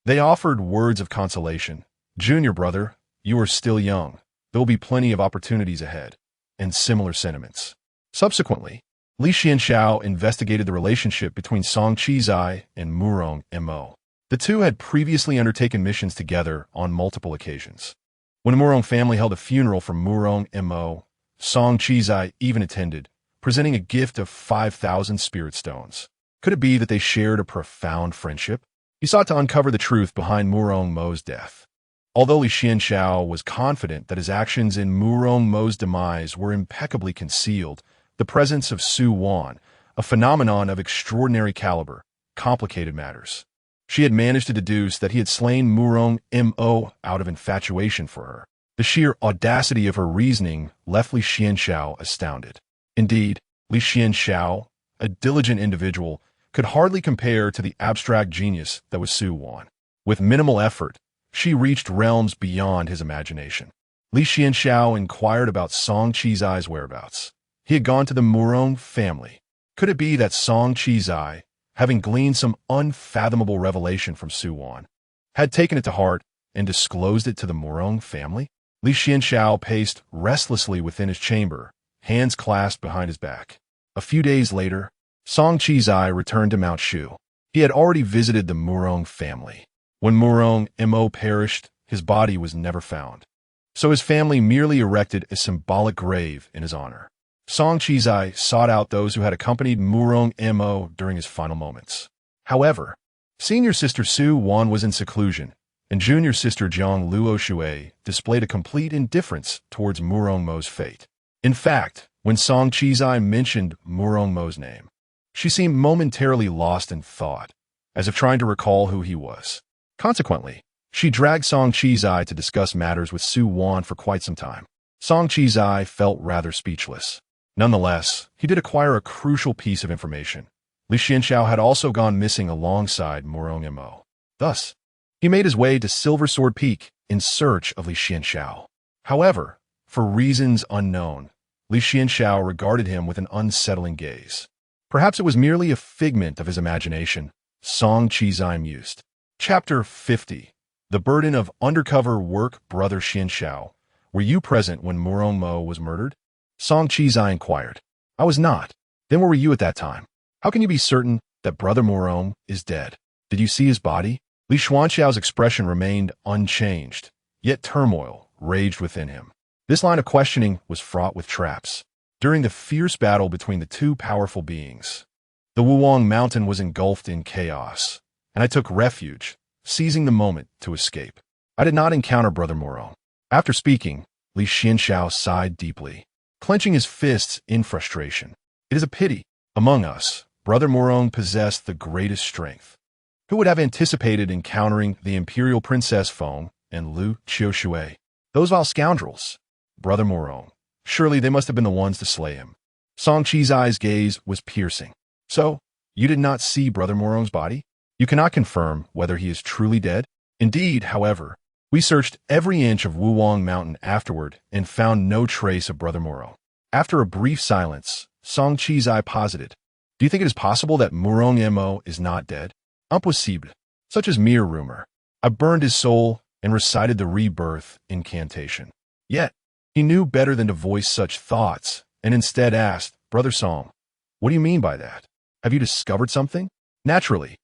they offered words of consolation. "Junior brother, you are still young. There will be plenty of opportunities ahead," and similar sentiments. Subsequently, Li Xuanxiao investigated the relationship between Song Qizai and Murong Mo. The two had previously undertaken missions together on multiple occasions. When the Murong family held a funeral for Murong Mo, Song Qizai even attended, presenting a gift of 5,000 spirit stones. Could it be that they shared a profound friendship? He sought to uncover the truth behind Murong Mo's death. Although Li Xuanxiao was confident that his actions in Murong Mo's demise were impeccably concealed, the presence of Su Wan, a phenomenon of extraordinary caliber, complicated matters. She had managed to deduce that he had slain Murong Mo out of infatuation for her. The sheer audacity of her reasoning left Li Xuanxiao astounded. Indeed, Li Xuanxiao, a diligent individual, could hardly compare to the abstract genius that was Su Wan. With minimal effort, she reached realms beyond his imagination. Li Xuanxiao inquired about Song Qizai's whereabouts. He had gone to the Murong family. Could it be that Song Qizai, having gleaned some unfathomable revelation from Su Wan, had taken it to heart and disclosed it to the Murong family? Li Xuanxiao paced restlessly within his chamber, hands clasped behind his back. A few days later, Song Qizai returned to Mount Shu. He had already visited the Murong family. When Murong Mo perished, his body was never found. So his family merely erected a symbolic grave in his honor. Song Qizai sought out those who had accompanied Murong Mo during his final moments. However, Senior Sister Su Wan was in seclusion, and Junior Sister Jiang Luo Shui displayed a complete indifference towards Murong Mo's fate. In fact, when Song Qizai mentioned Murong Mo's name, she seemed momentarily lost in thought, as if trying to recall who he was. Consequently, she dragged Song Qizai to discuss matters with Su Wan for quite some time. Song Qizai felt rather speechless. Nonetheless, he did acquire a crucial piece of information. Li Xuanxiao had also gone missing alongside Murong Mo. Thus, he made his way to Silver Sword Peak in search of Li Xuanxiao. However, for reasons unknown, Li Xuanxiao regarded him with an unsettling gaze. Perhaps it was merely a figment of his imagination, Song Qizai mused. Chapter 50. The Burden of Undercover Work. Brother Xuanxiao, were you present when Murong Mo was murdered? Song Qizai inquired. I was not. Then where were you at that time? How can you be certain that Brother Murong is dead? Did you see his body? Li Xuanxiao's expression remained unchanged, yet turmoil raged within him. This line of questioning was fraught with traps. During the fierce battle between the two powerful beings, the Wuwang Mountain was engulfed in chaos, and I took refuge, seizing the moment to escape. I did not encounter Brother Murong. After speaking, Li Xuanxiao sighed deeply, clenching his fists in frustration. It is a pity. Among us, Brother Murong possessed the greatest strength. Who would have anticipated encountering the Imperial Princess Feng and Li Xuanxiao? Those vile scoundrels. Brother Murong. Surely they must have been the ones to slay him. Song Qizai's gaze was piercing. So, you did not see Brother Murong's body? You cannot confirm whether he is truly dead? Indeed, however, we searched every inch of Wuwang Mountain afterward and found no trace of Brother Murong. After a brief silence, Song Qizai posited, do you think it is possible that Murong Mo is not dead? Impossible. Such is mere rumor. I burned his soul and recited the rebirth incantation. Yet, he knew better than to voice such thoughts, and instead asked, Brother Song, what do you mean by that? Have you discovered something? Naturally,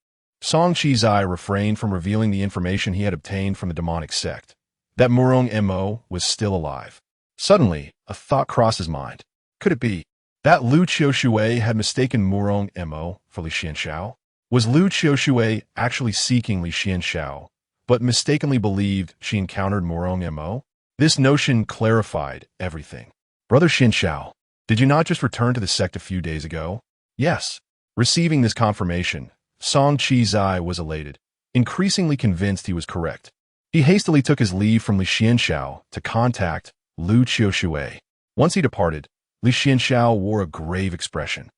Song Qizai refrained from revealing the information he had obtained from the demonic sect, that Murong Mo was still alive. Suddenly, a thought crossed his mind. Could it be that Li Xuanxiao had mistaken Murong Mo for Li Xuanxiao? Was Li Xuanxiao actually seeking Li Xuanxiao, but mistakenly believed she encountered Murong Mo? This notion clarified everything. Brother Xuanxiao, did you not just return to the sect a few days ago? Yes. Receiving this confirmation, Song Qizai was elated, increasingly convinced he was correct. He hastily took his leave from Li Xuanxiao to contact Li Xuanxiao. Once he departed, Li Xuanxiao wore a grave expression.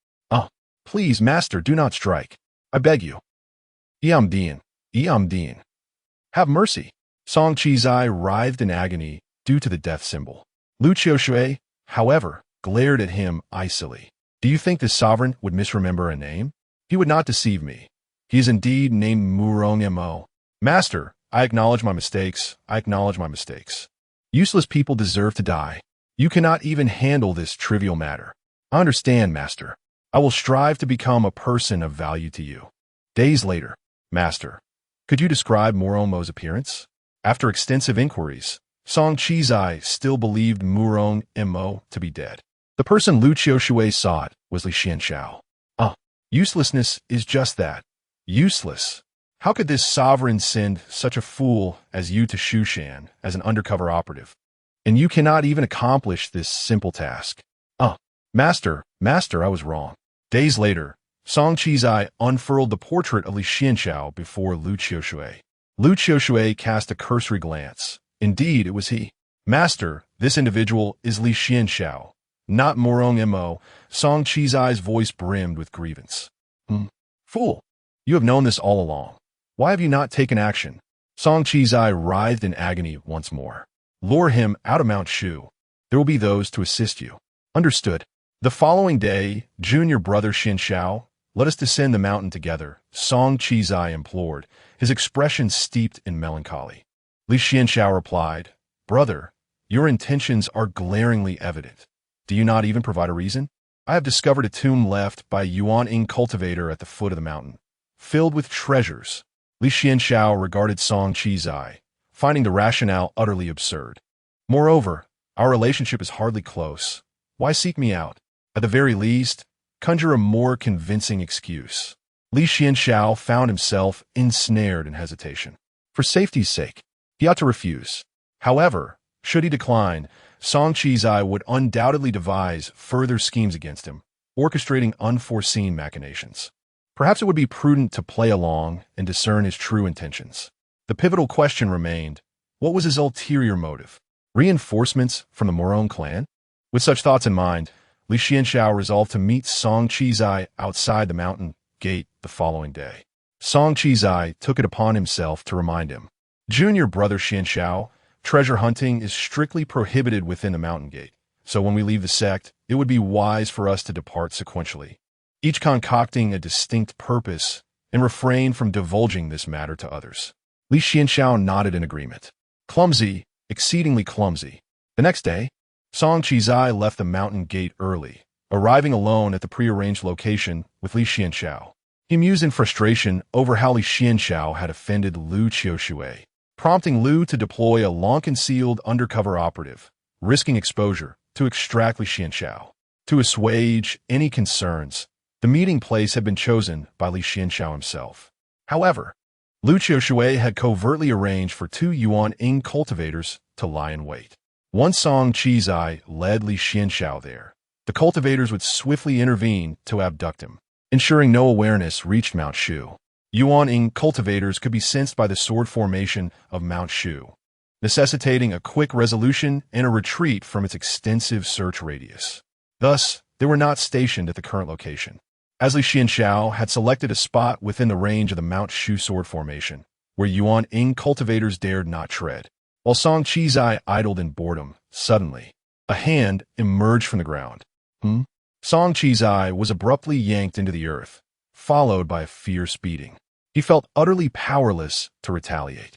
Please, master, do not strike. I beg you. Iamdian. Have mercy. Song Qizai writhed in agony due to the death symbol. Li Xuanxiao, however, glared at him icily. Do you think this sovereign would misremember a name? He would not deceive me. He is indeed named Murong Mo. Master, I acknowledge my mistakes. Useless people deserve to die. You cannot even handle this trivial matter. I understand, master. I will strive to become a person of value to you. Days later, master, could you describe Murong Mo's appearance? After extensive inquiries, Song Qizai still believed Murong Mo to be dead. The person Li Xuanxiao sought was Li Xuanxiao. Uselessness is just that. Useless. How could this sovereign send such a fool as you to Shushan as an undercover operative? And you cannot even accomplish this simple task. Master, I was wrong. Days later, Song Qizai unfurled the portrait of Li Xuanxiao before Li Xuanxiao. Li Xuanxiao cast a cursory glance. Indeed, it was he. Master, this individual is Li Xuanxiao, not Morong Mo. Song Qizai's voice brimmed with grievance. Fool! You have known this all along. Why have you not taken action? Song Qizai writhed in agony once more. Lure him out of Mount Shu. There will be those to assist you. Understood. The following day, junior brother Xianxiao, let us descend the mountain together, Song Qizai implored, his expression steeped in melancholy. Li Xuanxiao replied, Brother, your intentions are glaringly evident. Do you not even provide a reason? I have discovered a tomb left by a Yuan cultivator at the foot of the mountain, filled with treasures. Li Xuanxiao regarded Song Qizai, finding the rationale utterly absurd. Moreover, our relationship is hardly close. Why seek me out? At the very least, conjure a more convincing excuse. Li Xuanxiao found himself ensnared in hesitation. For safety's sake, he ought to refuse. However, should he decline, Song Qizai would undoubtedly devise further schemes against him, orchestrating unforeseen machinations. Perhaps it would be prudent to play along and discern his true intentions. The pivotal question remained, what was his ulterior motive? Reinforcements from the Morong clan? With such thoughts in mind, Li Xuanxiao resolved to meet Song Qizai outside the mountain gate the following day. Song Qizai took it upon himself to remind him, Junior brother Xianxiao, treasure hunting is strictly prohibited within the mountain gate, so when we leave the sect, it would be wise for us to depart sequentially, each concocting a distinct purpose, and refrain from divulging this matter to others. Li Xuanxiao nodded in agreement. Clumsy, exceedingly clumsy. The next day, Song Qizai left the mountain gate early, arriving alone at the prearranged location with Li Xuanxiao. He mused in frustration over how Li Xuanxiao had offended Li Xuanxiao, prompting Lu to deploy a long-concealed undercover operative, risking exposure, to extract Li Xuanxiao. To assuage any concerns, the meeting place had been chosen by Li Xuanxiao himself. However, Li Xuanxiao had covertly arranged for 2 Yuan cultivators to lie in wait. Once Song Qizai led Li Xuanxiao there, the cultivators would swiftly intervene to abduct him, ensuring no awareness reached Mount Shu. Yuan cultivators could be sensed by the sword formation of Mount Shu, necessitating a quick resolution and a retreat from its extensive search radius. Thus, they were not stationed at the current location, as Li Xuanxiao had selected a spot within the range of the Mount Shu sword formation, where Yuan cultivators dared not tread. While Song Qizai idled in boredom, suddenly, a hand emerged from the ground. Song Qizai was abruptly yanked into the earth, followed by a fierce beating. He felt utterly powerless to retaliate.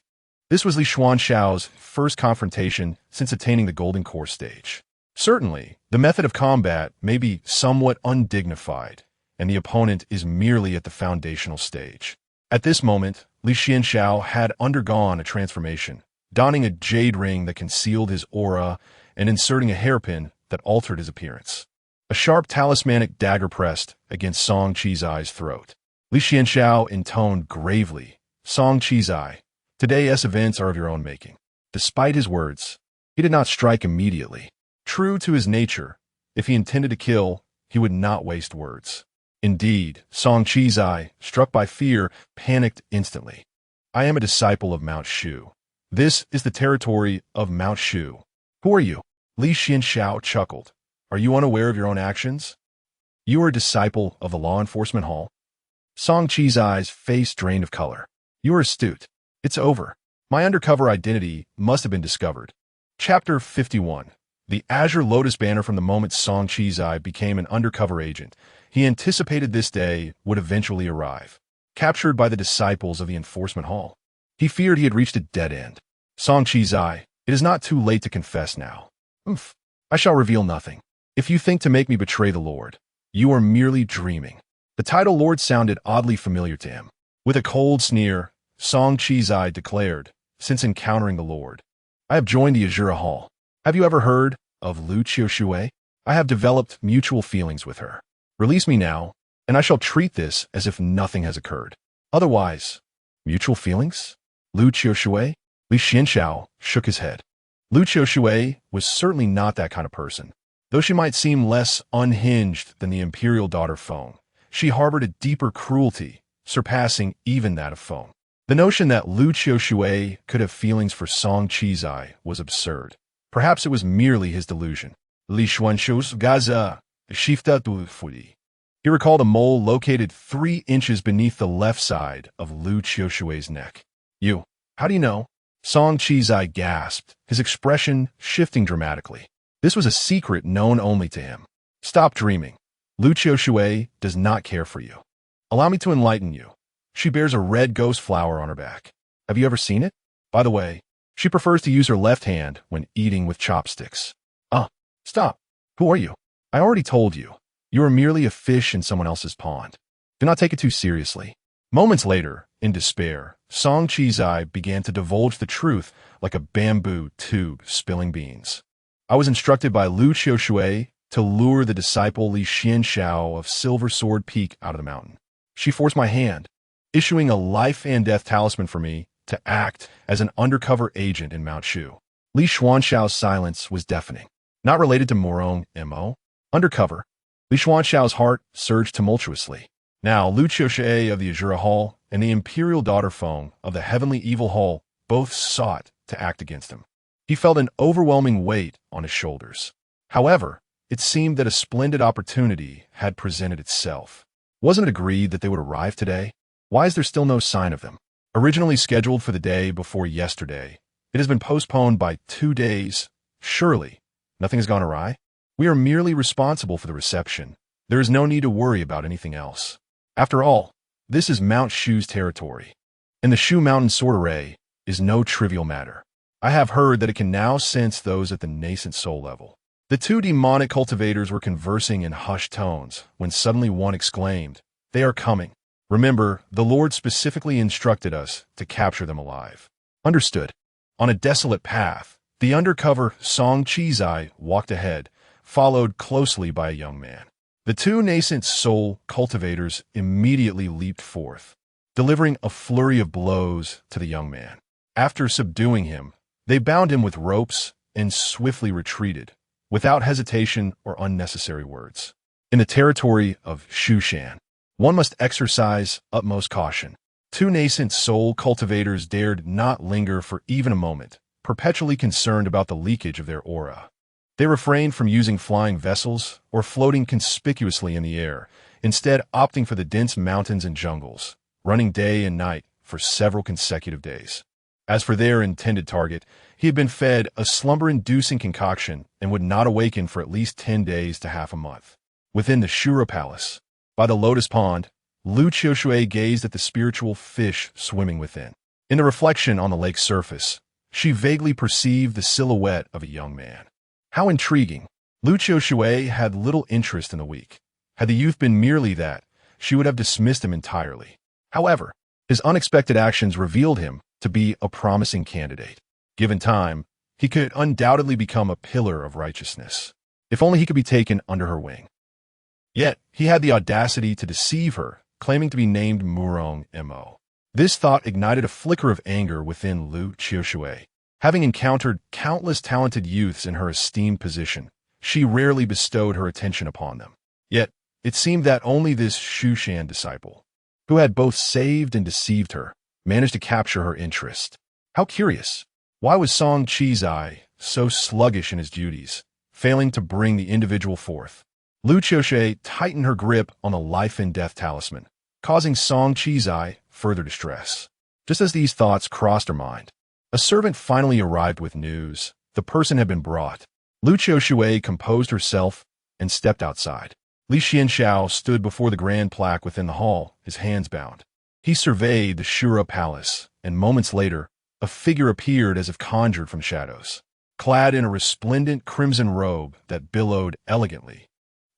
This was Li Xuanxiao's first confrontation since attaining the Golden Core stage. Certainly, the method of combat may be somewhat undignified, and the opponent is merely at the foundational stage. At this moment, Li Xuanxiao had undergone a transformation, donning a jade ring that concealed his aura and inserting a hairpin that altered his appearance. A sharp talismanic dagger pressed against Song Qizai's throat. Li Xuanxiao intoned gravely, Song Qizai, today's events are of your own making. Despite his words, he did not strike immediately. True to his nature, if he intended to kill, he would not waste words. Indeed, Song Qizai, struck by fear, panicked instantly. I am a disciple of Mount Shu. This is the territory of Mount Shu. Who are you? Li Xuanxiao chuckled. Are you unaware of your own actions? You are a disciple of the law enforcement hall? Song Qizai's face drained of color. You are astute. It's over. My undercover identity must have been discovered. Chapter 51. The Azure Lotus Banner. From the moment Song Qizai became an undercover agent, he anticipated this day would eventually arrive. Captured by the disciples of the enforcement hall, he feared he had reached a dead end. Song Qizai, it is not too late to confess now. I shall reveal nothing. If you think to make me betray the Lord, you are merely dreaming. The title Lord sounded oddly familiar to him. With a cold sneer, Song Qizai declared, since encountering the Lord, I have joined the Azure Hall. Have you ever heard of Li Xuanxiao? I have developed mutual feelings with her. Release me now, and I shall treat this as if nothing has occurred. Otherwise, mutual feelings? Li Xuanxiao? Li Xuanxiao shook his head. Li Xuanxiao was certainly not that kind of person. Though she might seem less unhinged than the imperial daughter Feng, she harbored a deeper cruelty, surpassing even that of Feng. The notion that Li Xuanxiao could have feelings for Song Qizai was absurd. Perhaps it was merely his delusion. Li Xuanxiao's gaza, shifta tu fudi. He recalled a mole located 3 inches beneath the left side of Li Xuanxiao's neck. You, how do you know? Song Qizai gasped, his expression shifting dramatically. This was a secret known only to him. Stop dreaming. Li Xuanxiao does not care for you. Allow me to enlighten you. She bears a red ghost flower on her back. Have you ever seen it? By the way, she prefers to use her left hand when eating with chopsticks. Stop. Who are you? I already told you. You are merely a fish in someone else's pond. Do not take it too seriously. Moments later, in despair, Song Qizai began to divulge the truth like a bamboo tube spilling beans. I was instructed by Li Xuanxiao to lure the disciple Li Xuanxiao of Silver Sword Peak out of the mountain. She forced my hand, issuing a life and death talisman for me to act as an undercover agent in Mount Shu. Li Xuanxiao's silence was deafening. Not related to Morong M.O. Undercover. Li Xuanxiao's heart surged tumultuously. Now, Li Xuanxiao of the Azura Hall and the Imperial Daughter Feng of the Heavenly Evil Hall both sought to act against him. He felt an overwhelming weight on his shoulders. However, it seemed that a splendid opportunity had presented itself. Wasn't it agreed that they would arrive today? Why is there still no sign of them? Originally scheduled for the day before yesterday, it has been postponed by 2 days. Surely, nothing has gone awry? We are merely responsible for the reception. There is no need to worry about anything else. After all, this is Mount Shu's territory, and the Shu Mountain Sword Array is no trivial matter. I have heard that it can now sense those at the nascent soul level. The 2 demonic cultivators were conversing in hushed tones when suddenly one exclaimed, "They are coming. Remember, the Lord specifically instructed us to capture them alive." Understood. On a desolate path, the undercover Song Qizai walked ahead, followed closely by a young man. The 2 nascent soul cultivators immediately leaped forth, delivering a flurry of blows to the young man. After subduing him, they bound him with ropes and swiftly retreated, without hesitation or unnecessary words. In the territory of Shushan, one must exercise utmost caution. 2 nascent soul cultivators dared not linger for even a moment, perpetually concerned about the leakage of their aura. They refrained from using flying vessels or floating conspicuously in the air, instead opting for the dense mountains and jungles, running day and night for several consecutive days. As for their intended target, he had been fed a slumber-inducing concoction and would not awaken for at least 10 days to half a month. Within the Shura Palace, by the Lotus Pond, Li Xuanxiao gazed at the spiritual fish swimming within. In the reflection on the lake's surface, she vaguely perceived the silhouette of a young man. How intriguing. Li Xuanxiao had little interest in the weak. Had the youth been merely that, she would have dismissed him entirely. However, his unexpected actions revealed him to be a promising candidate. Given time, he could undoubtedly become a pillar of righteousness, if only he could be taken under her wing. Yet, he had the audacity to deceive her, claiming to be named Morong M.O. This thought ignited a flicker of anger within Li Xuanxiao. Having encountered countless talented youths in her esteemed position, she rarely bestowed her attention upon them. Yet, it seemed that only this Shushan disciple, who had both saved and deceived her, managed to capture her interest. How curious. Why was Song Qizai so sluggish in his duties, failing to bring the individual forth? Li Xuanxiao tightened her grip on the life and death talisman, causing Song Qizai further distress. Just as these thoughts crossed her mind, a servant finally arrived with news. The person had been brought. Li Xuanxiao composed herself and stepped outside. Li Xuanxiao stood before the grand plaque within the hall, his hands bound. He surveyed the Shura Palace, and moments later, a figure appeared as if conjured from shadows, clad in a resplendent crimson robe that billowed elegantly.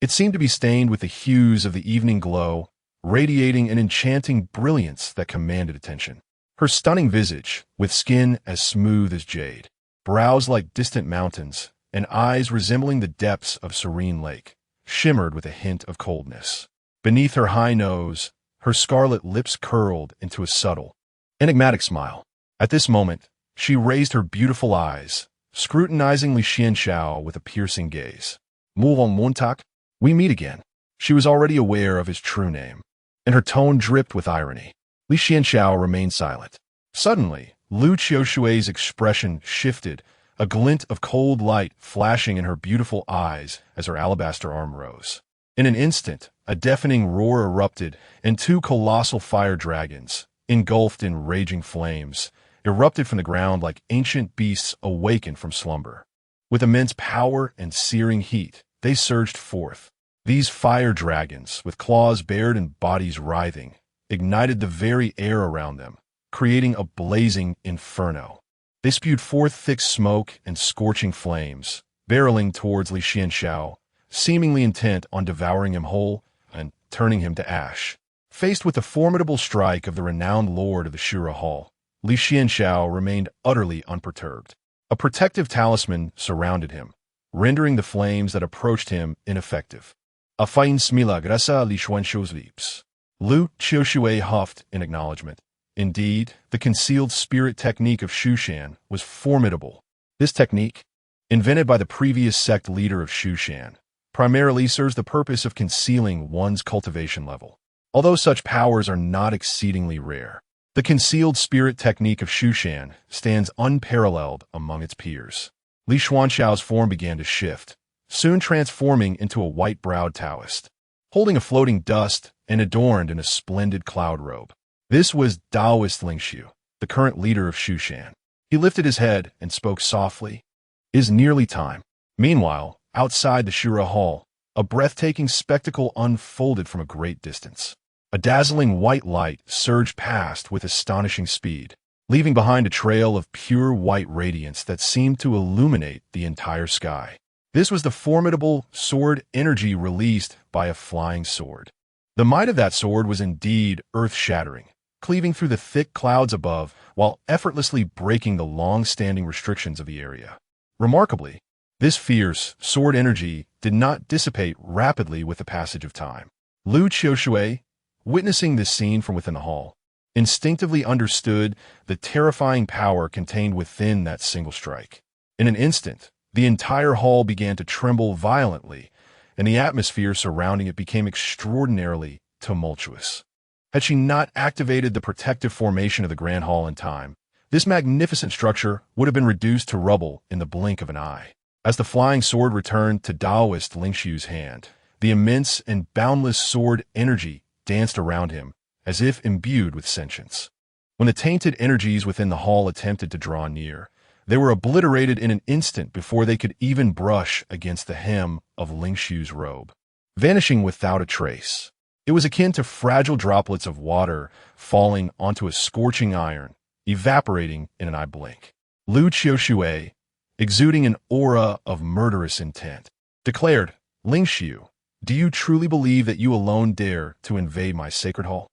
It seemed to be stained with the hues of the evening glow, radiating an enchanting brilliance that commanded attention. Her stunning visage, with skin as smooth as jade, brows like distant mountains, and eyes resembling the depths of serene lake, shimmered with a hint of coldness. Beneath her high nose, her scarlet lips curled into a subtle, enigmatic smile. At this moment, she raised her beautiful eyes, scrutinizing Li Xuanxiao with a piercing gaze. Mulong Montak, we meet again. She was already aware of his true name, and her tone dripped with irony. Li Xuanxiao remained silent. Suddenly, Li Xuanxiao's expression shifted, a glint of cold light flashing in her beautiful eyes as her alabaster arm rose. In an instant, a deafening roar erupted, and two colossal fire dragons, engulfed in raging flames, erupted from the ground like ancient beasts awakened from slumber. With immense power and searing heat, they surged forth. These fire dragons, with claws bared and bodies writhing, ignited the very air around them, creating a blazing inferno. They spewed forth thick smoke and scorching flames, barreling towards Li Xuanxiao, seemingly intent on devouring him whole and turning him to ash. Faced with the formidable strike of the renowned lord of the Shura Hall, Li Xuanxiao remained utterly unperturbed. A protective talisman surrounded him, rendering the flames that approached him ineffective. A fine smila grasa Li Xuanxiao's lips. Li Xuanxiao huffed in acknowledgement. Indeed, the concealed spirit technique of Shushan was formidable. This technique, invented by the previous sect leader of Shushan, primarily serves the purpose of concealing one's cultivation level. Although such powers are not exceedingly rare, the concealed spirit technique of Shushan stands unparalleled among its peers. Li Xuanxiao's form began to shift, soon transforming into a white-browed Taoist, holding a floating dust and adorned in a splendid cloud robe. This was Taoist Lingxiu, the current leader of Shushan. He lifted his head and spoke softly. "It is nearly time." Meanwhile, outside the Shura Hall, a breathtaking spectacle unfolded from a great distance. A dazzling white light surged past with astonishing speed, leaving behind a trail of pure white radiance that seemed to illuminate the entire sky. This was the formidable sword energy released by a flying sword. The might of that sword was indeed earth-shattering, cleaving through the thick clouds above while effortlessly breaking the long-standing restrictions of the area. Remarkably, this fierce sword energy did not dissipate rapidly with the passage of time. Li Xuanxiao, witnessing this scene from within the hall, instinctively understood the terrifying power contained within that single strike. In an instant, the entire hall began to tremble violently, and the atmosphere surrounding it became extraordinarily tumultuous. Had she not activated the protective formation of the Grand Hall in time, this magnificent structure would have been reduced to rubble in the blink of an eye. As the flying sword returned to Taoist Lingxiu's hand, the immense and boundless sword energy danced around him, as if imbued with sentience. When the tainted energies within the hall attempted to draw near, they were obliterated in an instant before they could even brush against the hem of Lingxiu's robe, vanishing without a trace. It was akin to fragile droplets of water falling onto a scorching iron, evaporating in an eye blink. Li Xuanxiao, exuding an aura of murderous intent, declared, "Lingxiu, do you truly believe that you alone dare to invade my sacred hall?"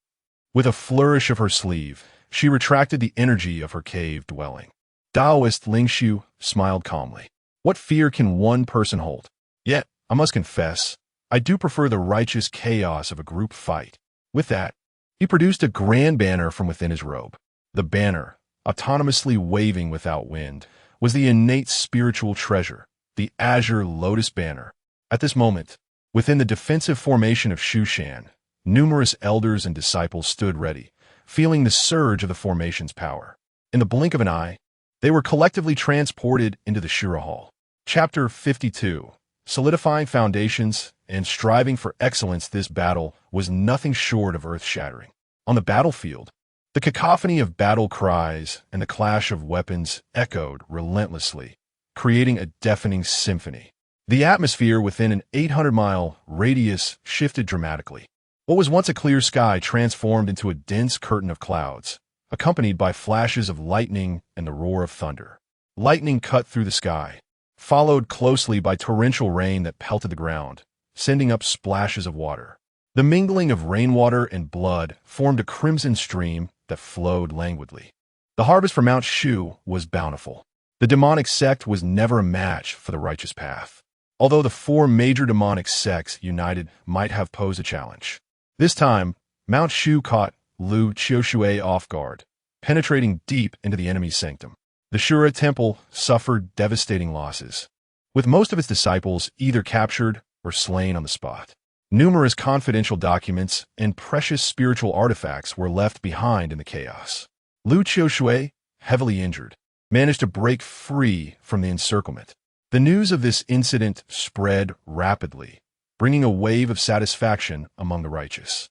With a flourish of her sleeve, she retracted the energy of her cave dwelling. Taoist Lingxiu smiled calmly. What fear can one person hold? Yet, I must confess, I do prefer the righteous chaos of a group fight. With that, he produced a grand banner from within his robe. The banner, autonomously waving without wind, was the innate spiritual treasure, the azure lotus banner. At this moment, within the defensive formation of Shushan, numerous elders and disciples stood ready, feeling the surge of the formation's power. In the blink of an eye, they were collectively transported into the Shura Hall. Chapter 52. Solidifying foundations and striving for excellence. This battle was nothing short of earth-shattering. On the battlefield, the cacophony of battle cries and the clash of weapons echoed relentlessly, creating a deafening symphony. The atmosphere within an 800-mile radius shifted dramatically. What was once a clear sky transformed into a dense curtain of clouds, accompanied by flashes of lightning and the roar of thunder. Lightning cut through the sky, followed closely by torrential rain that pelted the ground, sending up splashes of water. The mingling of rainwater and blood formed a crimson stream that flowed languidly. The harvest for Mount Shu was bountiful. The demonic sect was never a match for the righteous path, although the four major demonic sects united might have posed a challenge. This time, Mount Shu caught Li Xuanxiao off guard, penetrating deep into the enemy's sanctum. The Shura Temple suffered devastating losses, with most of its disciples either captured or slain on the spot. Numerous confidential documents and precious spiritual artifacts were left behind in the chaos. Li Xuanxiao, heavily injured, managed to break free from the encirclement. The news of this incident spread rapidly, bringing a wave of satisfaction among the righteous.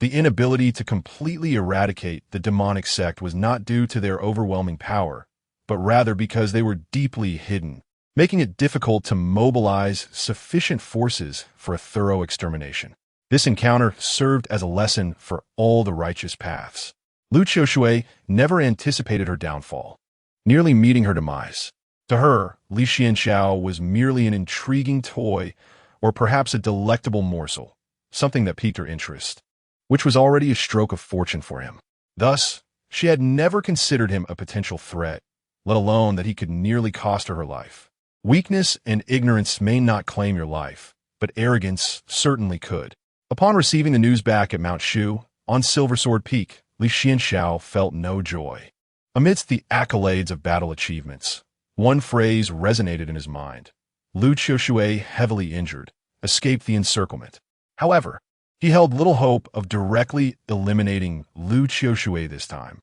The inability to completely eradicate the demonic sect was not due to their overwhelming power, but rather because they were deeply hidden, making it difficult to mobilize sufficient forces for a thorough extermination. This encounter served as a lesson for all the righteous paths. Li Xuanxiao never anticipated her downfall, nearly meeting her demise. To her, Li Xuanxiao was merely an intriguing toy, or perhaps a delectable morsel, something that piqued her interest, which was already a stroke of fortune for him. Thus, she had never considered him a potential threat, let alone that he could nearly cost her life. Weakness and ignorance may not claim your life, but arrogance certainly could. Upon receiving the news back at Mount Shu, on Silver Sword Peak, Li Xuanxiao felt no joy. Amidst the accolades of battle achievements, one phrase resonated in his mind. Li Xuanxiao, heavily injured, escaped the encirclement. However, he held little hope of directly eliminating Li Xuanxiao this time,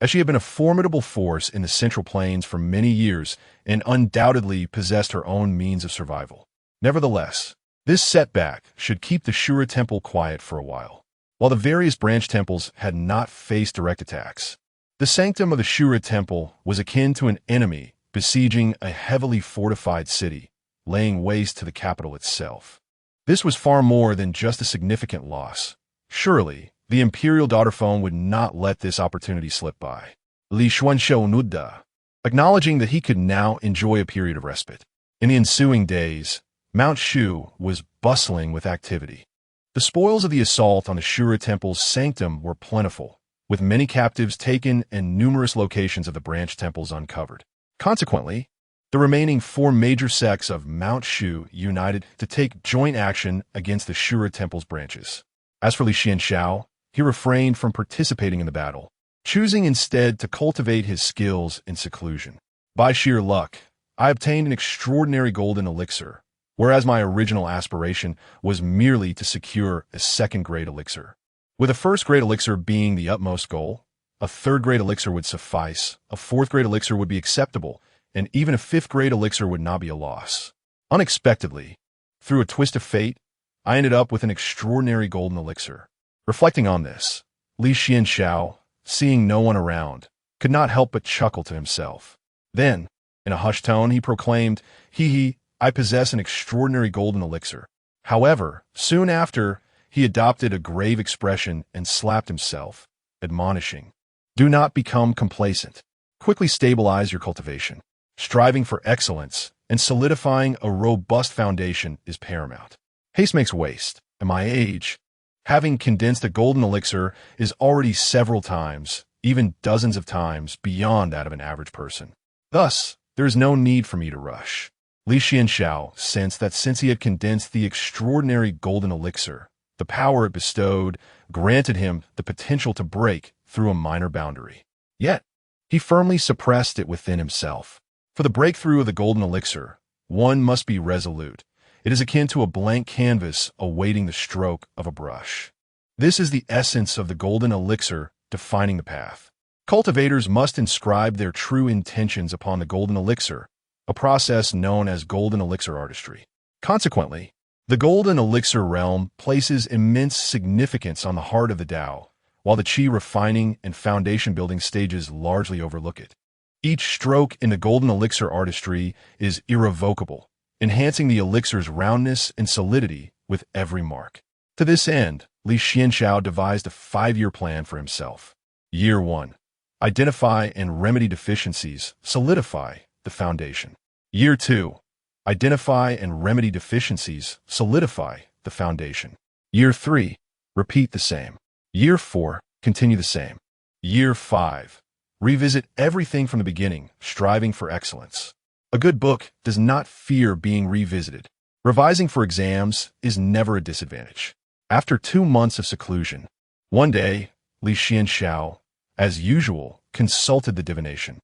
as she had been a formidable force in the Central Plains for many years and undoubtedly possessed her own means of survival. Nevertheless, this setback should keep the Shura Temple quiet for a while. While the various branch temples had not faced direct attacks, the sanctum of the Shura Temple was akin to an enemy besieging a heavily fortified city, laying waste to the capital itself. This was far more than just a significant loss. Surely, the imperial daughter phone would not let this opportunity slip by. Li Xuanxiao nodded, acknowledging that he could now enjoy a period of respite. In the ensuing days, Mount Shu was bustling with activity. The spoils of the assault on the Shura Temple's sanctum were plentiful, with many captives taken and numerous locations of the branch temples uncovered. Consequently, the remaining 4 major sects of Mount Shu united to take joint action against the Shura Temple's branches. As for Li Xuanxiao, he refrained from participating in the battle, choosing instead to cultivate his skills in seclusion. By sheer luck, I obtained an extraordinary golden elixir, whereas my original aspiration was merely to secure a second-grade elixir. With a first-grade elixir being the utmost goal, a third-grade elixir would suffice, a fourth-grade elixir would be acceptable, and even a fifth-grade elixir would not be a loss. Unexpectedly, through a twist of fate, I ended up with an extraordinary golden elixir. Reflecting on this, Li Xuanxiao, seeing no one around, could not help but chuckle to himself. Then, in a hushed tone, he proclaimed, "Hee, I possess an extraordinary golden elixir." However, soon after, he adopted a grave expression and slapped himself, admonishing, "Do not become complacent. Quickly stabilize your cultivation. Striving for excellence and solidifying a robust foundation is paramount. Haste makes waste. At my age, having condensed a golden elixir is already several times, even dozens of times, beyond that of an average person. Thus, there is no need for me to rush." Li Xuanxiao sensed that since he had condensed the extraordinary golden elixir, the power it bestowed granted him the potential to break through a minor boundary. Yet, he firmly suppressed it within himself. For the breakthrough of the golden elixir, one must be resolute. It is akin to a blank canvas awaiting the stroke of a brush. This is the essence of the golden elixir defining the path. Cultivators must inscribe their true intentions upon the golden elixir, a process known as golden elixir artistry. Consequently, the golden elixir realm places immense significance on the heart of the Tao, while the Qi refining and foundation building stages largely overlook it. Each stroke in the golden elixir artistry is irrevocable, enhancing the elixir's roundness and solidity with every mark. To this end, Li Xuanxiao devised a 5-year plan for himself. Year 1. Identify and remedy deficiencies, solidify the foundation. Year 2. Identify and remedy deficiencies, solidify the foundation. Year 3. Repeat the same. Year 4. Continue the same. Year 5. Revisit everything from the beginning, striving for excellence. A good book does not fear being revisited. Revising for exams is never a disadvantage. After 2 months of seclusion, one day, Li Xuanxiao, as usual, consulted the divination.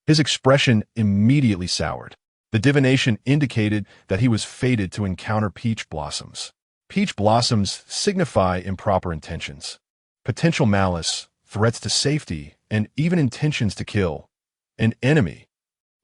His expression immediately soured. The divination indicated that he was fated to encounter peach blossoms. Peach blossoms signify improper intentions, potential malice, threats to safety, and even intentions to kill. An enemy.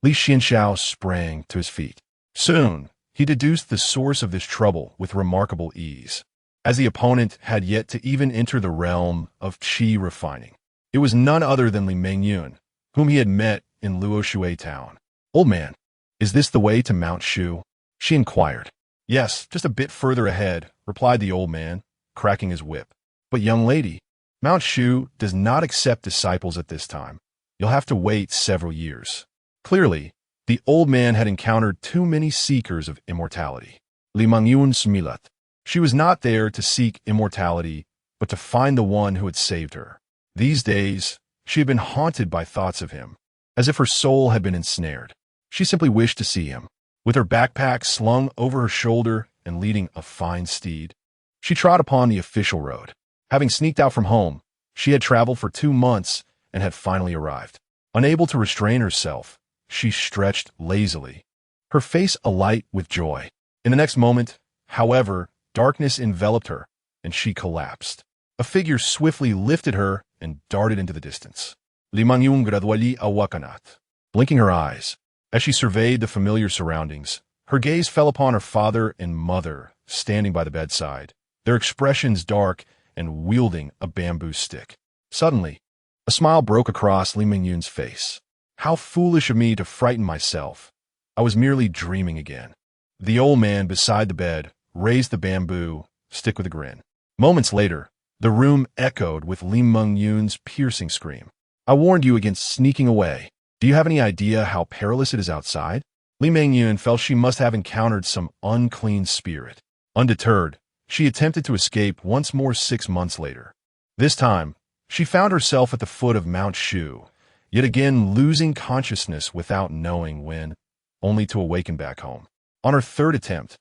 Li Xuanxiao sprang to his feet. Soon, he deduced the source of this trouble with remarkable ease, as the opponent had yet to even enter the realm of qi refining. It was none other than Li Mengyun, whom he had met in Luoshui town. "Old man, is this the way to Mount Shu?" she inquired. "Yes, just a bit further ahead," replied the old man, cracking his whip. "But young lady, Mount Shu does not accept disciples at this time. You'll have to wait several years." Clearly, the old man had encountered too many seekers of immortality. Li Mengyun smilat. She was not there to seek immortality, but to find the one who had saved her. These days, she had been haunted by thoughts of him, as if her soul had been ensnared. She simply wished to see him. With her backpack slung over her shoulder and leading a fine steed, she trod upon the official road. Having sneaked out from home, she had traveled for 2 months and had finally arrived. Unable to restrain herself, she stretched lazily, her face alight with joy. In the next moment, however, darkness enveloped her, and she collapsed. A figure swiftly lifted her and darted into the distance. Li Mengyun gradually awakenat. Blinking her eyes, as she surveyed the familiar surroundings, her gaze fell upon her father and mother standing by the bedside, their expressions dark and wielding a bamboo stick. Suddenly, a smile broke across Li Mengyun's face. "How foolish of me to frighten myself. I was merely dreaming again." The old man beside the bed raised the bamboo stick with a grin. Moments later, the room echoed with Li Mengyun's piercing scream. "I warned you against sneaking away. Do you have any idea how perilous it is outside?" Li Mengyun felt she must have encountered some unclean spirit. Undeterred, she attempted to escape once more 6 months later. This time, she found herself at the foot of Mount Shu, yet again losing consciousness without knowing when, only to awaken back home. On her 3rd attempt,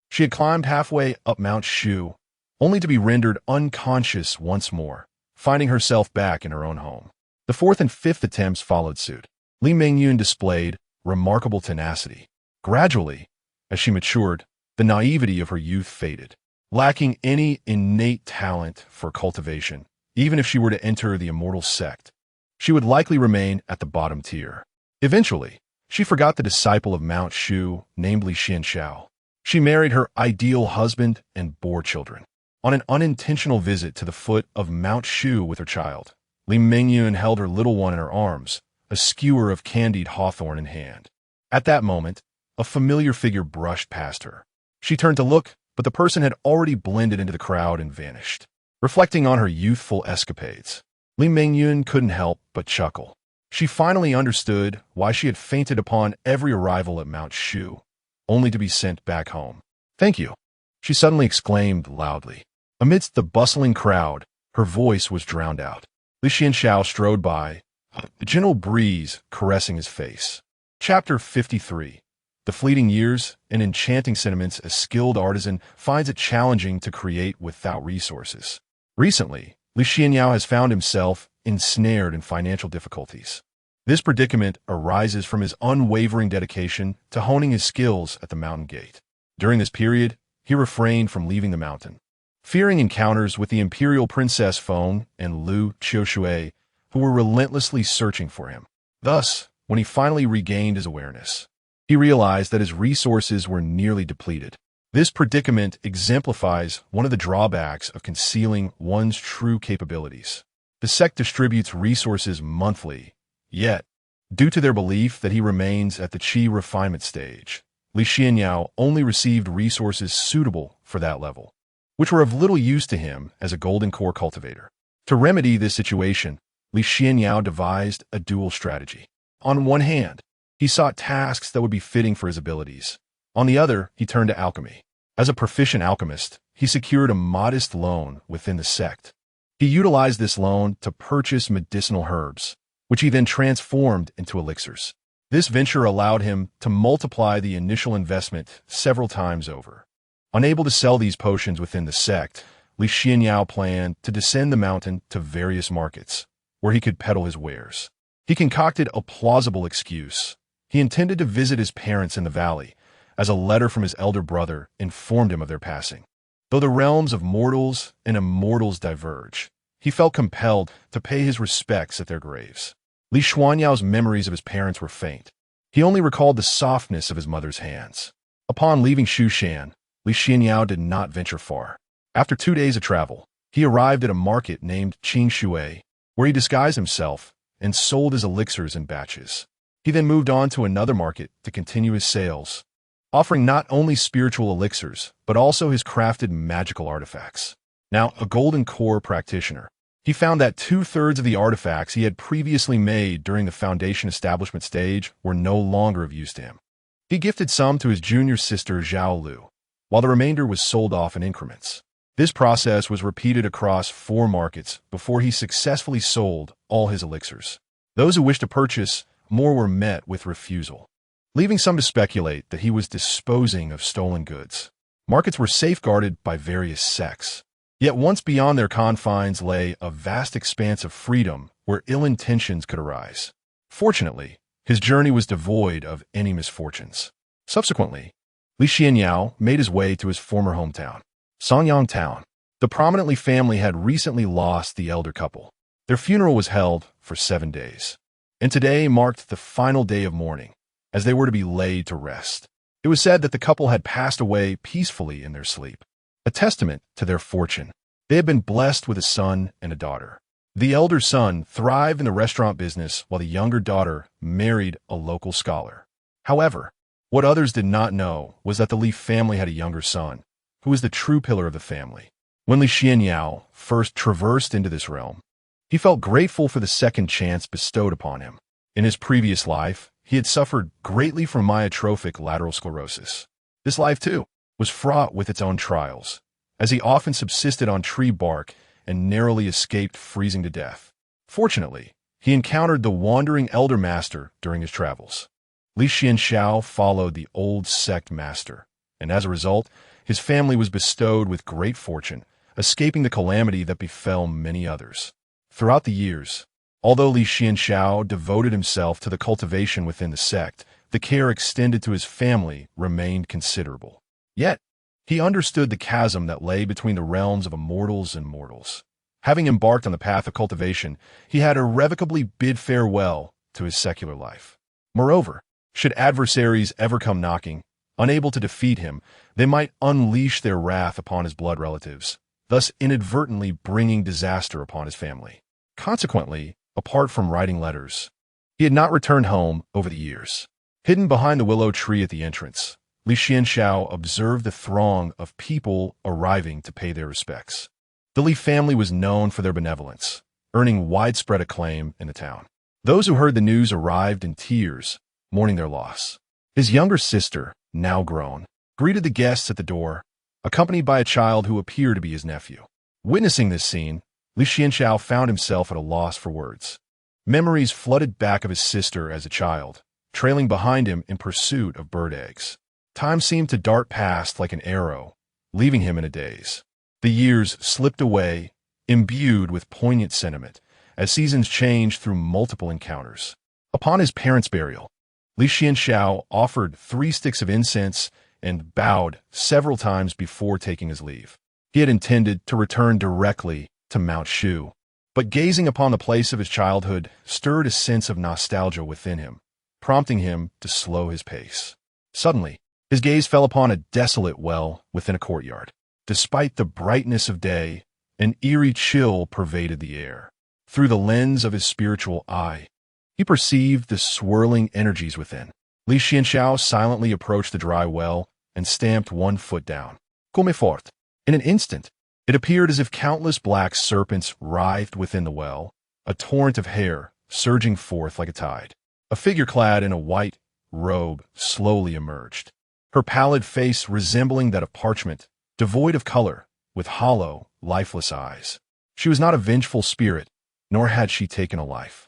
she had climbed halfway up Mount Shu, only to be rendered unconscious once more, finding herself back in her own home. The 4th and 5th attempts followed suit. Li Mengyun displayed remarkable tenacity. Gradually, as she matured, the naivety of her youth faded. Lacking any innate talent for cultivation, even if she were to enter the immortal sect, she would likely remain at the bottom tier. Eventually, she forgot the disciple of Mount Shu, named Li Xuanxiao. She married her ideal husband and bore children. On an unintentional visit to the foot of Mount Shu with her child, Li Mengyun held her little one in her arms, a skewer of candied hawthorn in hand. At that moment, a familiar figure brushed past her. She turned to look, but the person had already blended into the crowd and vanished. Reflecting on her youthful escapades, Li Mengyun couldn't help but chuckle. She finally understood why she had fainted upon every arrival at Mount Shu, only to be sent back home. "Thank you," she suddenly exclaimed loudly. Amidst the bustling crowd, her voice was drowned out. Li Xuanxiao strode by, a gentle breeze caressing his face. Chapter 53. The fleeting years and enchanting sentiments a skilled artisan finds it challenging to create without resources. Recently, Li Xuanxiao has found himself ensnared in financial difficulties. This predicament arises from his unwavering dedication to honing his skills at the mountain gate. During this period, he refrained from leaving the mountain, fearing encounters with the imperial princess Feng and Li Xuanxiao, who were relentlessly searching for him. Thus, when he finally regained his awareness, he realized that his resources were nearly depleted. This predicament exemplifies one of the drawbacks of concealing one's true capabilities. The sect distributes resources monthly, yet, due to their belief that he remains at the qi refinement stage, Li Xuanxiao only received resources suitable for that level, which were of little use to him as a golden core cultivator. To remedy this situation, Li Xuanxiao devised a dual strategy. On one hand, he sought tasks that would be fitting for his abilities. On the other, he turned to alchemy. As a proficient alchemist, he secured a modest loan within the sect. He utilized this loan to purchase medicinal herbs, which he then transformed into elixirs. This venture allowed him to multiply the initial investment several times over. Unable to sell these potions within the sect, Li Xuanxiao planned to descend the mountain to various markets, where he could peddle his wares. He concocted a plausible excuse. He intended to visit his parents in the valley, as a letter from his elder brother informed him of their passing. Though the realms of mortals and immortals diverge, he felt compelled to pay his respects at their graves. Li Xuanxiao's memories of his parents were faint. He only recalled the softness of his mother's hands. Upon leaving Shushan, Li Xuanxiao did not venture far. After 2 days of travel, he arrived at a market named Qingshui, where he disguised himself and sold his elixirs in batches. He then moved on to another market to continue his sales, offering not only spiritual elixirs, but also his crafted magical artifacts. Now, a golden core practitioner, he found that 2/3 of the artifacts he had previously made during the foundation establishment stage were no longer of use to him. He gifted some to his junior sister Zhao Lu, while the remainder was sold off in increments. This process was repeated across 4 markets before he successfully sold all his elixirs. Those who wished to purchase more were met with refusal, leaving some to speculate that he was disposing of stolen goods. Markets were safeguarded by various sects. Yet once beyond their confines lay a vast expanse of freedom where ill intentions could arise. Fortunately, his journey was devoid of any misfortunes. Subsequently, Li Xuanxiao made his way to his former hometown, Songyang Town. The prominently family had recently lost the elder couple. Their funeral was held for 7 days, and today marked the final day of mourning, as they were to be laid to rest. It was said that the couple had passed away peacefully in their sleep, a testament to their fortune. They had been blessed with a son and a daughter. The elder son thrived in the restaurant business while the younger daughter married a local scholar. However, what others did not know was that the Li family had a younger son, who was the true pillar of the family. When Li Xuanxiao first traversed into this realm, he felt grateful for the second chance bestowed upon him. In his previous life, he had suffered greatly from myotrophic lateral sclerosis. This life, too, was fraught with its own trials, as he often subsisted on tree bark and narrowly escaped freezing to death. Fortunately, he encountered the wandering elder master during his travels. Li Xuanxiao followed the old sect master, and as a result, his family was bestowed with great fortune, escaping the calamity that befell many others. Throughout the years, although Li Xuanxiao devoted himself to the cultivation within the sect, the care extended to his family remained considerable. Yet, he understood the chasm that lay between the realms of immortals and mortals. Having embarked on the path of cultivation, he had irrevocably bid farewell to his secular life. Moreover, should adversaries ever come knocking, unable to defeat him, they might unleash their wrath upon his blood relatives, thus inadvertently bringing disaster upon his family. Consequently, apart from writing letters, he had not returned home over the years. Hidden behind the willow tree at the entrance, Li Xuanxiao observed the throng of people arriving to pay their respects. The Li family was known for their benevolence, earning widespread acclaim in the town. Those who heard the news arrived in tears, mourning their loss. His younger sister, now grown, greeted the guests at the door, accompanied by a child who appeared to be his nephew. Witnessing this scene, Li Xuanxiao found himself at a loss for words. Memories flooded back of his sister as a child, trailing behind him in pursuit of bird eggs. Time seemed to dart past like an arrow, leaving him in a daze. The years slipped away, imbued with poignant sentiment, as seasons changed through multiple encounters. Upon his parents' burial, Li Xuanxiao offered 3 sticks of incense and bowed several times before taking his leave. He had intended to return directly to Mount Shu, but gazing upon the place of his childhood stirred a sense of nostalgia within him, prompting him to slow his pace. Suddenly, his gaze fell upon a desolate well within a courtyard. Despite the brightness of day, an eerie chill pervaded the air. Through the lens of his spiritual eye, he perceived the swirling energies within. Li Xuanxiao silently approached the dry well and stamped 1 foot down. Come fort. In an instant, it appeared as if countless black serpents writhed within the well, a torrent of hair surging forth like a tide. A figure clad in a white robe slowly emerged, her pallid face resembling that of parchment, devoid of color, with hollow, lifeless eyes. She was not a vengeful spirit, nor had she taken a life.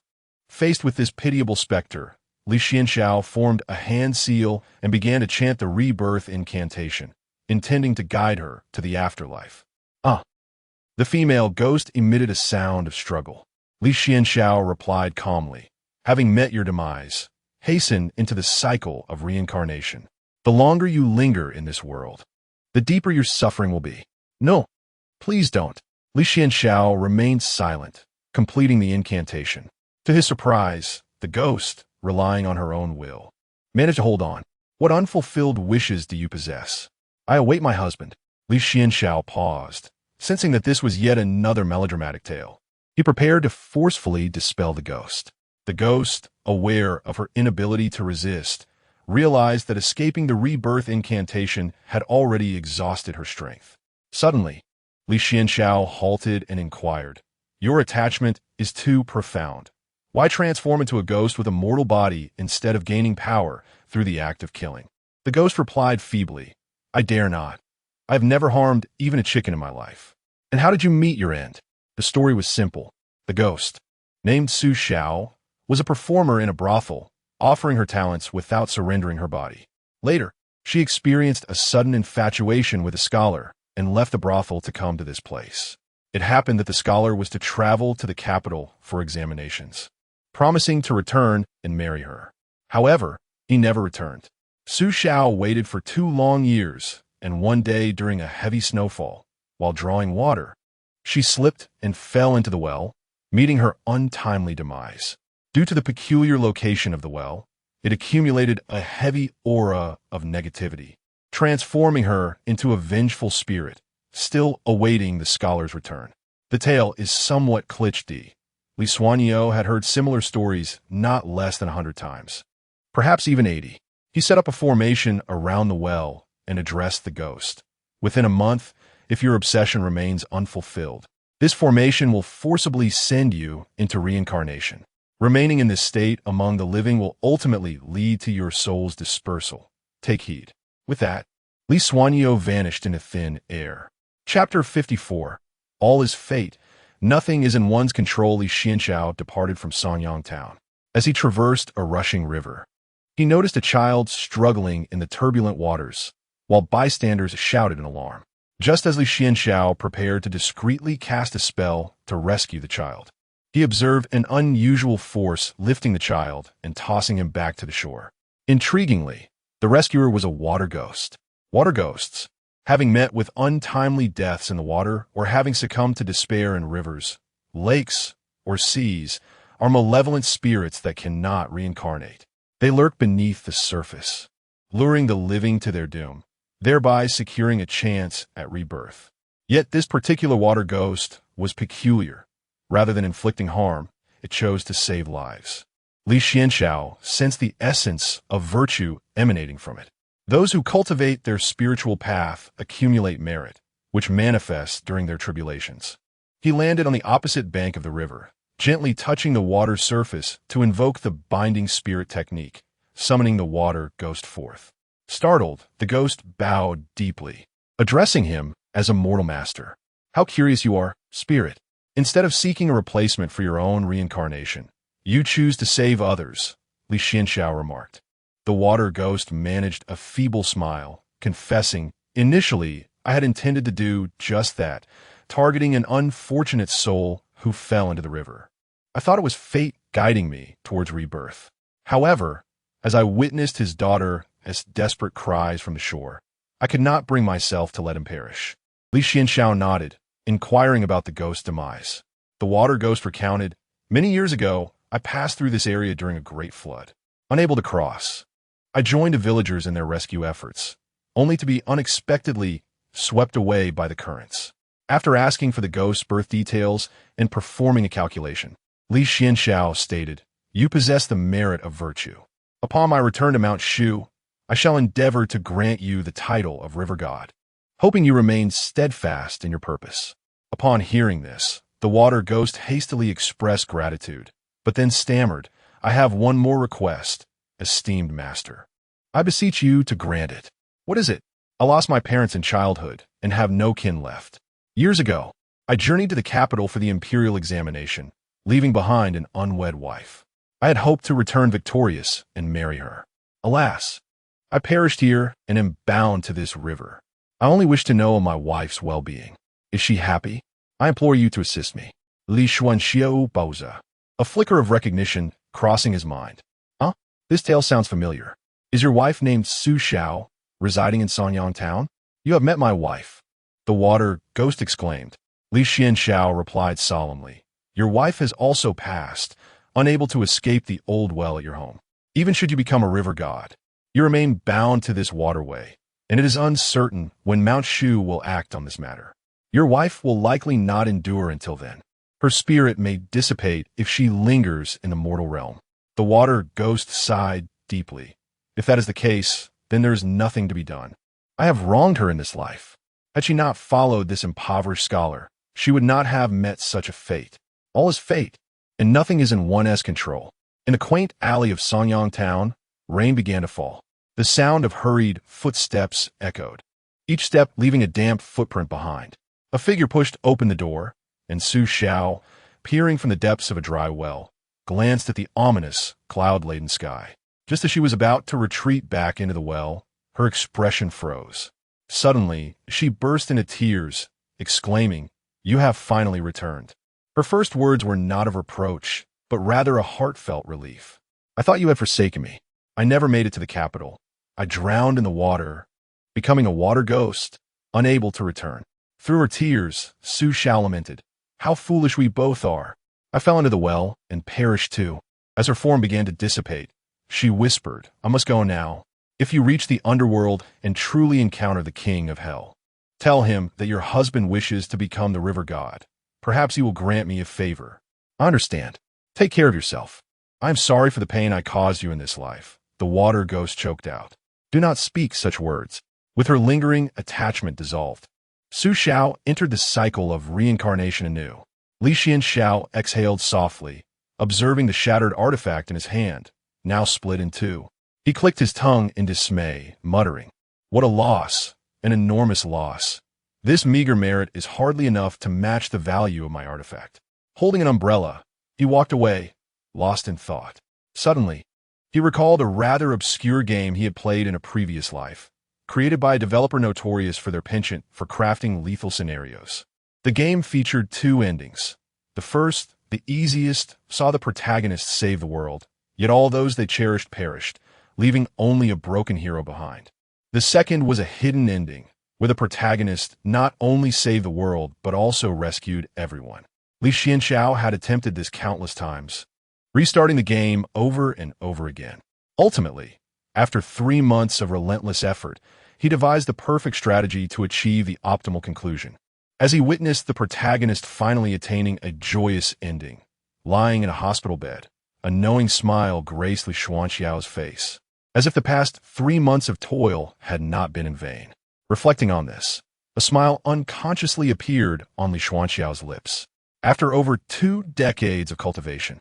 Faced with this pitiable specter, Li Xuanxiao formed a hand seal and began to chant the rebirth incantation, intending to guide her to the afterlife. The female ghost emitted a sound of struggle. Li Xuanxiao replied calmly, having met your demise, hasten into the cycle of reincarnation. The longer you linger in this world, the deeper your suffering will be. No, please don't. Li Xuanxiao remained silent, completing the incantation. To his surprise, the ghost, relying on her own will, managed to hold on. What unfulfilled wishes do you possess? I await my husband. Li Xuanxiao paused, sensing that this was yet another melodramatic tale. He prepared to forcefully dispel the ghost. The ghost, aware of her inability to resist, realized that escaping the rebirth incantation had already exhausted her strength. Suddenly, Li Xuanxiao halted and inquired, "Your attachment is too profound. Why transform into a ghost with a mortal body instead of gaining power through the act of killing?" The ghost replied feebly, "I dare not. I have never harmed even a chicken in my life." "And how did you meet your end?" The story was simple. The ghost, named Su Xiao, was a performer in a brothel, offering her talents without surrendering her body. Later, she experienced a sudden infatuation with a scholar and left the brothel to come to this place. It happened that the scholar was to travel to the capital for examinations, promising to return and marry her. However, he never returned. Su Xiao waited for 2 long years, and one day during a heavy snowfall, while drawing water, she slipped and fell into the well, meeting her untimely demise. Due to the peculiar location of the well, it accumulated a heavy aura of negativity, transforming her into a vengeful spirit, still awaiting the scholar's return. The tale is somewhat cliché. Li Xuanxiao had heard similar stories not less than 100 times, perhaps even 80. He set up a formation around the well and addressed the ghost. "Within a month, if your obsession remains unfulfilled, this formation will forcibly send you into reincarnation. Remaining in this state among the living will ultimately lead to your soul's dispersal. Take heed." With that, Li Xuanxiao vanished into thin air. Chapter 54. All is fate. Nothing is in one's control. Li Xuanxiao departed from Sanyang town. As he traversed a rushing river, he noticed a child struggling in the turbulent waters, while bystanders shouted in alarm. Just as Li Xuanxiao prepared to discreetly cast a spell to rescue the child, he observed an unusual force lifting the child and tossing him back to the shore. Intriguingly, the rescuer was a water ghost. Water ghosts, having met with untimely deaths in the water or having succumbed to despair in rivers, lakes, or seas, are malevolent spirits that cannot reincarnate. They lurk beneath the surface, luring the living to their doom, thereby securing a chance at rebirth. Yet this particular water ghost was peculiar. Rather than inflicting harm, it chose to save lives. Li Xuanxiao sensed the essence of virtue emanating from it. Those who cultivate their spiritual path accumulate merit, which manifests during their tribulations. He landed on the opposite bank of the river, gently touching the water's surface to invoke the binding spirit technique, summoning the water ghost forth. Startled, the ghost bowed deeply, addressing him as a mortal master. "How curious you are, spirit. Instead of seeking a replacement for your own reincarnation, you choose to save others," Li Xuanxiao remarked. The water ghost managed a feeble smile, confessing, "Initially, I had intended to do just that, targeting an unfortunate soul who fell into the river. I thought it was fate guiding me towards rebirth. However, as I witnessed his daughter as desperate cries from the shore, I could not bring myself to let him perish." Li Xuanxiao nodded, inquiring about the ghost's demise. The water ghost recounted, "Many years ago, I passed through this area during a great flood. Unable to cross, I joined the villagers in their rescue efforts, only to be unexpectedly swept away by the currents. After asking for the ghost's birth details and performing a calculation, Li Xuanxiao stated, 'You possess the merit of virtue. Upon my return to Mount Shu, I shall endeavor to grant you the title of River God, hoping you remain steadfast in your purpose.' Upon hearing this, the water ghost hastily expressed gratitude, but then stammered, 'I have one more request, esteemed master. I beseech you to grant it.' 'What is it?' 'I lost my parents in childhood and have no kin left. Years ago, I journeyed to the capital for the imperial examination, leaving behind an unwed wife. I had hoped to return victorious and marry her. Alas, I perished here and am bound to this river. I only wish to know my wife's well-being. Is she happy? I implore you to assist me.' Li Xuanxiao Bowser, a flicker of recognition crossing his mind. 'Huh? This tale sounds familiar. Is your wife named Su Xiao, residing in Sanyang town?' 'You have met my wife,' the water ghost exclaimed. Li Xuanxiao replied solemnly, 'Your wife has also passed, unable to escape the old well at your home. Even should you become a river god, you remain bound to this waterway, and it is uncertain when Mount Shu will act on this matter. Your wife will likely not endure until then. Her spirit may dissipate if she lingers in the mortal realm. The water ghost sighed deeply. If that is the case, then there is nothing to be done. I have wronged her in this life. Had she not followed this impoverished scholar, she would not have met such a fate. All is fate, and nothing is in one's control. In the quaint alley of Songyang town, rain began to fall. The sound of hurried footsteps echoed, each step leaving a damp footprint behind. A figure pushed open the door, and Su Xiao, peering from the depths of a dry well, glanced at the ominous, cloud-laden sky. Just as she was about to retreat back into the well, her expression froze. Suddenly, she burst into tears, exclaiming, "You have finally returned." Her first words were not of reproach, but rather a heartfelt relief. "I thought you had forsaken me. I never made it to the capital. I drowned in the water, becoming a water ghost, unable to return." Through her tears, Su Xiao lamented, "How foolish we both are. I fell into the well and perished too." As her form began to dissipate, she whispered, "I must go now. If you reach the underworld and truly encounter the king of hell, tell him that your husband wishes to become the river god. Perhaps he will grant me a favor." "I understand. Take care of yourself." "I am sorry for the pain I caused you in this life," the water ghost choked out. "Do not speak such words." With her lingering attachment dissolved, Su Xiao entered the cycle of reincarnation anew. Li Xuanxiao exhaled softly, observing the shattered artifact in his hand, now split in two. He clicked his tongue in dismay, muttering, "What a loss, an enormous loss. This meager merit is hardly enough to match the value of my artifact." Holding an umbrella, he walked away, lost in thought. Suddenly, he recalled a rather obscure game he had played in a previous life, created by a developer notorious for their penchant for crafting lethal scenarios. The game featured two endings. The first, the easiest, saw the protagonist save the world, yet all those they cherished perished, leaving only a broken hero behind. The second was a hidden ending, where the protagonist not only saved the world, but also rescued everyone. Li Xuanxiao had attempted this countless times, restarting the game over and over again. Ultimately, after 3 months of relentless effort, he devised the perfect strategy to achieve the optimal conclusion. As he witnessed the protagonist finally attaining a joyous ending, lying in a hospital bed, a knowing smile graced Li Xuanxiao's face, as if the past 3 months of toil had not been in vain. Reflecting on this, a smile unconsciously appeared on Li Xuanxiao's lips. After over 2 decades of cultivation,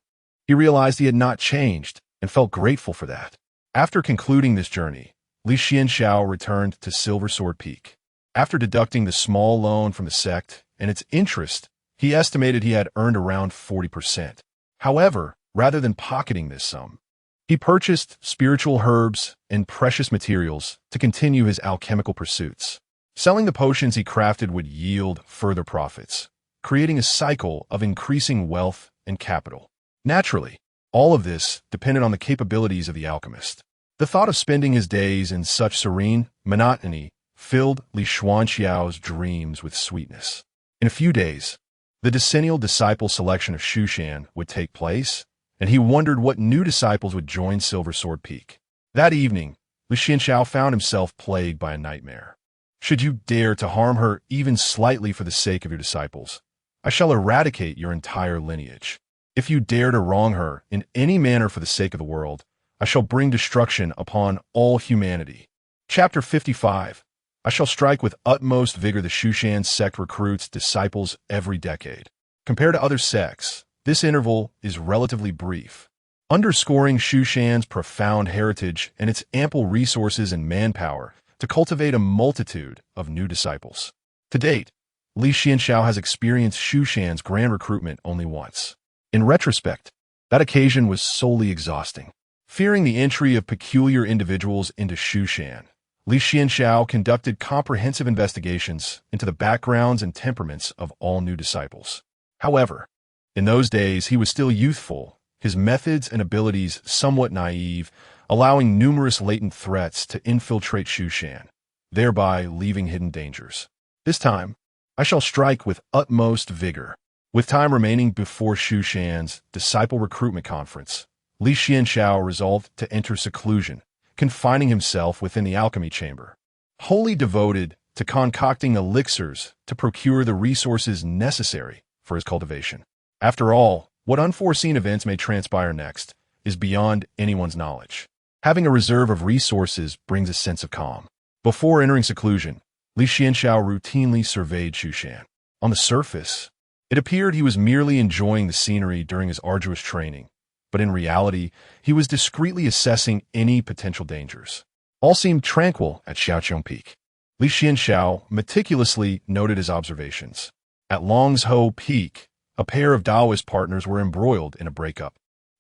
he realized he had not changed and felt grateful for that. After concluding this journey, Li Xuanxiao returned to Silver Sword Peak. After deducting the small loan from the sect and its interest, he estimated he had earned around 40%. However, rather than pocketing this sum, he purchased spiritual herbs and precious materials to continue his alchemical pursuits. Selling the potions he crafted would yield further profits, creating a cycle of increasing wealth and capital. Naturally, all of this depended on the capabilities of the alchemist. The thought of spending his days in such serene monotony filled Li Xuanxiao's dreams with sweetness. In a few days, the decennial disciple selection of Shushan would take place, and he wondered what new disciples would join Silver Sword Peak. That evening, Li Xuanxiao found himself plagued by a nightmare. "Should you dare to harm her even slightly for the sake of your disciples, I shall eradicate your entire lineage. If you dare to wrong her in any manner for the sake of the world, I shall bring destruction upon all humanity." Chapter 55. I shall strike with utmost vigor. The Shushan sect recruits disciples every decade. Compared to other sects, this interval is relatively brief, underscoring Shushan's profound heritage and its ample resources and manpower to cultivate a multitude of new disciples. To date, Li Xuanxiao has experienced Shushan's grand recruitment only once. In retrospect, that occasion was solely exhausting. Fearing the entry of peculiar individuals into Shushan, Li Xuanxiao conducted comprehensive investigations into the backgrounds and temperaments of all new disciples. However, in those days he was still youthful, his methods and abilities somewhat naive, allowing numerous latent threats to infiltrate Shushan, thereby leaving hidden dangers. This time, I shall strike with utmost vigor. With time remaining before Xuxian's disciple recruitment conference, Li Xuanxiao resolved to enter seclusion, confining himself within the alchemy chamber. Wholly devoted to concocting elixirs to procure the resources necessary for his cultivation. After all, what unforeseen events may transpire next is beyond anyone's knowledge. Having a reserve of resources brings a sense of calm. Before entering seclusion, Li Xuanxiao routinely surveyed Xuxian. On the surface, it appeared he was merely enjoying the scenery during his arduous training, but in reality, he was discreetly assessing any potential dangers. All seemed tranquil at Xiaoqiang Peak. Li Xuanxiao meticulously noted his observations. At Longzhou Peak, a pair of Taoist partners were embroiled in a breakup.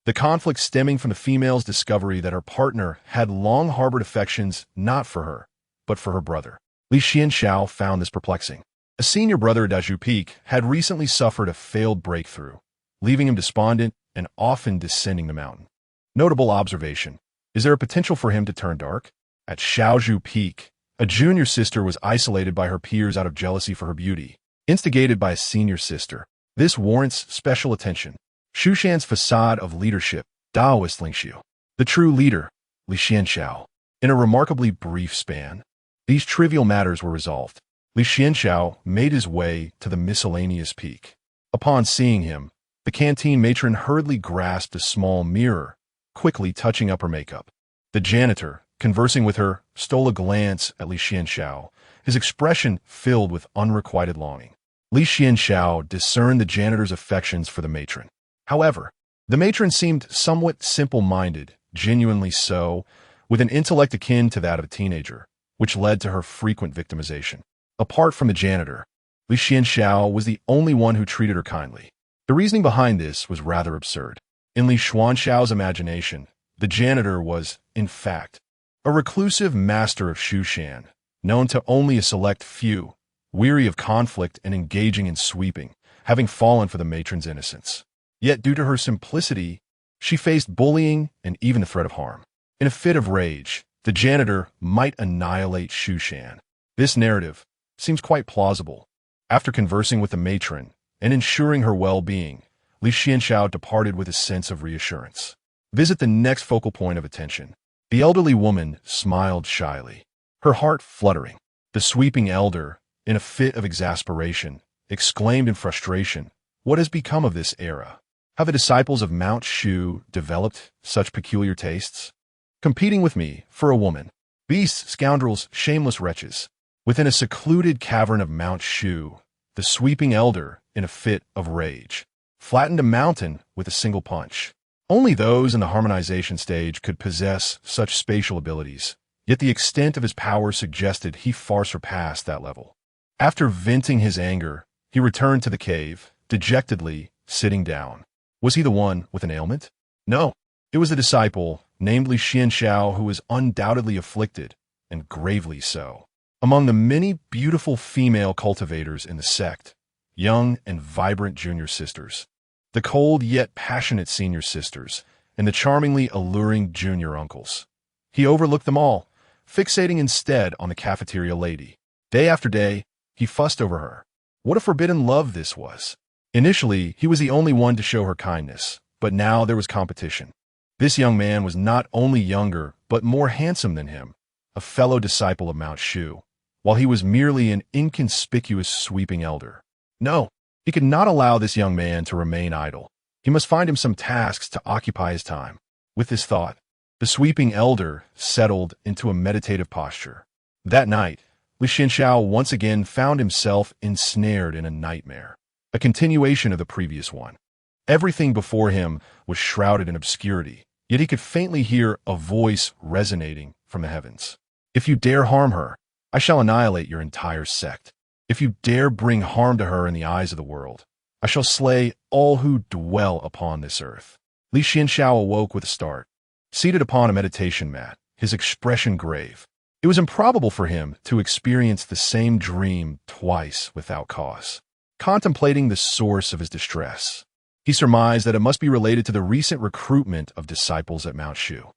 The conflict stemming from the female's discovery that her partner had long harbored affections not for her, but for her brother. Li Xuanxiao found this perplexing. A senior brother at Dazhu Peak had recently suffered a failed breakthrough, leaving him despondent and often descending the mountain. Notable observation: is there a potential for him to turn dark? At Shaozhu Peak, a junior sister was isolated by her peers out of jealousy for her beauty, instigated by a senior sister. This warrants special attention. Xuxian's facade of leadership, Taoist Lingxiu. The true leader, Li Xuanxiao. In a remarkably brief span, these trivial matters were resolved. Li Xuanxiao made his way to the miscellaneous peak. Upon seeing him, the canteen matron hurriedly grasped a small mirror, quickly touching up her makeup. The janitor, conversing with her, stole a glance at Li Xuanxiao, his expression filled with unrequited longing. Li Xuanxiao discerned the janitor's affections for the matron. However, the matron seemed somewhat simple-minded, genuinely so, with an intellect akin to that of a teenager, which led to her frequent victimization. Apart from the janitor, Li Xuanxiao was the only one who treated her kindly. The reasoning behind this was rather absurd. In Li Xuanxiao's imagination, the janitor was, in fact, a reclusive master of Xuxian, known to only a select few, weary of conflict and engaging in sweeping, having fallen for the matron's innocence. Yet due to her simplicity, she faced bullying and even the threat of harm. In a fit of rage, the janitor might annihilate Xuxian. This narrative seems quite plausible. After conversing with the matron and ensuring her well-being, Li Xuanxiao departed with a sense of reassurance. Visit the next focal point of attention. The elderly woman smiled shyly, her heart fluttering. The sweeping elder, in a fit of exasperation, exclaimed in frustration, "What has become of this era? Have the disciples of Mount Shu developed such peculiar tastes? Competing with me for a woman. Beasts, scoundrels, shameless wretches." Within a secluded cavern of Mount Shu, the sweeping elder, in a fit of rage, flattened a mountain with a single punch. Only those in the harmonization stage could possess such spatial abilities, yet the extent of his power suggested he far surpassed that level. After venting his anger, he returned to the cave, dejectedly sitting down. Was he the one with an ailment? No, it was the disciple, named Li Xuanxiao, who was undoubtedly afflicted, and gravely so. Among the many beautiful female cultivators in the sect, young and vibrant junior sisters, the cold yet passionate senior sisters, and the charmingly alluring junior uncles, he overlooked them all, fixating instead on the cafeteria lady. Day after day, he fussed over her. What a forbidden love this was! Initially, he was the only one to show her kindness, but now there was competition. This young man was not only younger, but more handsome than him, a fellow disciple of Mount Shu, while he was merely an inconspicuous sweeping elder. No, he could not allow this young man to remain idle. He must find him some tasks to occupy his time. With this thought, the sweeping elder settled into a meditative posture. That night, Li Xuanxiao once again found himself ensnared in a nightmare, a continuation of the previous one. Everything before him was shrouded in obscurity, yet he could faintly hear a voice resonating from the heavens. "If you dare harm her, I shall annihilate your entire sect. If you dare bring harm to her in the eyes of the world, I shall slay all who dwell upon this earth." Li Xuanxiao awoke with a start. Seated upon a meditation mat, his expression grave, it was improbable for him to experience the same dream twice without cause. Contemplating the source of his distress, he surmised that it must be related to the recent recruitment of disciples at Mount Shu.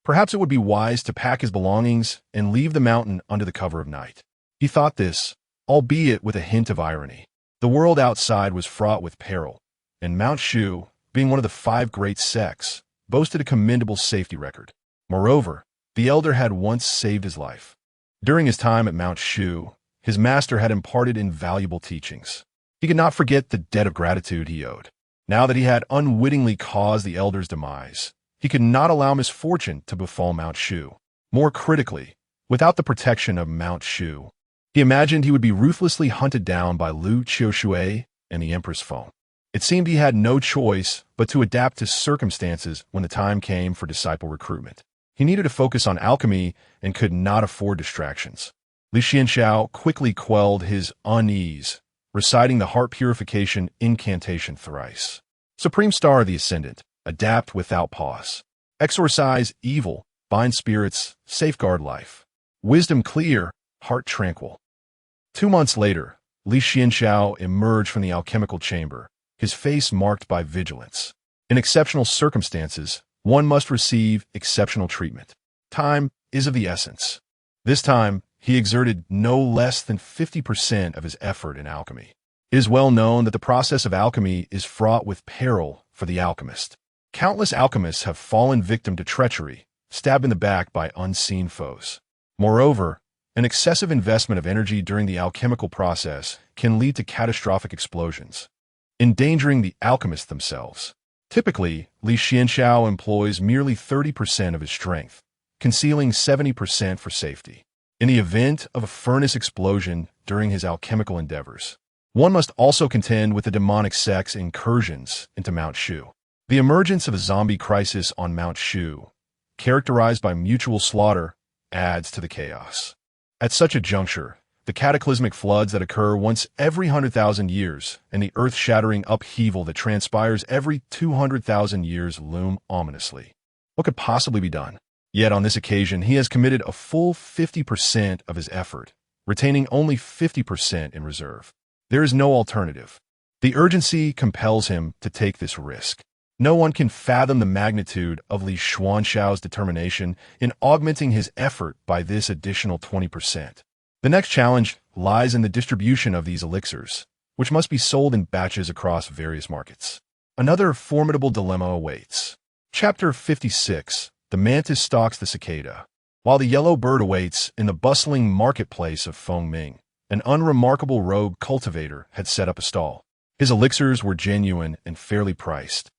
Perhaps it would be wise to pack his belongings and leave the mountain under the cover of night. He thought this, albeit with a hint of irony. The world outside was fraught with peril, and Mount Shu, being one of the 5 great sects, boasted a commendable safety record. Moreover, the elder had once saved his life. During his time at Mount Shu, his master had imparted invaluable teachings. He could not forget the debt of gratitude he owed. Now that he had unwittingly caused the elder's demise, he could not allow misfortune to befall Mount Shu. More critically, without the protection of Mount Shu, he imagined he would be ruthlessly hunted down by Li Xuanxiao and the Empress Phone. It seemed he had no choice but to adapt to circumstances when the time came for disciple recruitment. He needed to focus on alchemy and could not afford distractions. Li Xuanxiao quickly quelled his unease, reciting the heart purification incantation thrice. Supreme Star of the Ascendant, adapt without pause. Exorcise evil, bind spirits, safeguard life. Wisdom clear, heart tranquil. 2 months later, Li Xuanxiao emerged from the alchemical chamber, his face marked by vigilance. In exceptional circumstances, one must receive exceptional treatment. Time is of the essence. This time, he exerted no less than 50% of his effort in alchemy. It is well known that the process of alchemy is fraught with peril for the alchemist. Countless alchemists have fallen victim to treachery, stabbed in the back by unseen foes. Moreover, an excessive investment of energy during the alchemical process can lead to catastrophic explosions, endangering the alchemists themselves. Typically, Li Xuanxiao employs merely 30% of his strength, concealing 70% for safety. In the event of a furnace explosion during his alchemical endeavors, one must also contend with the demonic sect's incursions into Mount Shu. The emergence of a zombie crisis on Mount Shu, characterized by mutual slaughter, adds to the chaos. At such a juncture, the cataclysmic floods that occur once every 100,000 years and the earth-shattering upheaval that transpires every 200,000 years loom ominously. What could possibly be done? Yet on this occasion, he has committed a full 50% of his effort, retaining only 50% in reserve. There is no alternative. The urgency compels him to take this risk. No one can fathom the magnitude of Li Xuanxiao's determination in augmenting his effort by this additional 20%. The next challenge lies in the distribution of these elixirs, which must be sold in batches across various markets. Another formidable dilemma awaits. Chapter 56. The mantis stalks the cicada. While the yellow bird awaits in the bustling marketplace of Fengming, an unremarkable rogue cultivator had set up a stall. His elixirs were genuine and fairly priced,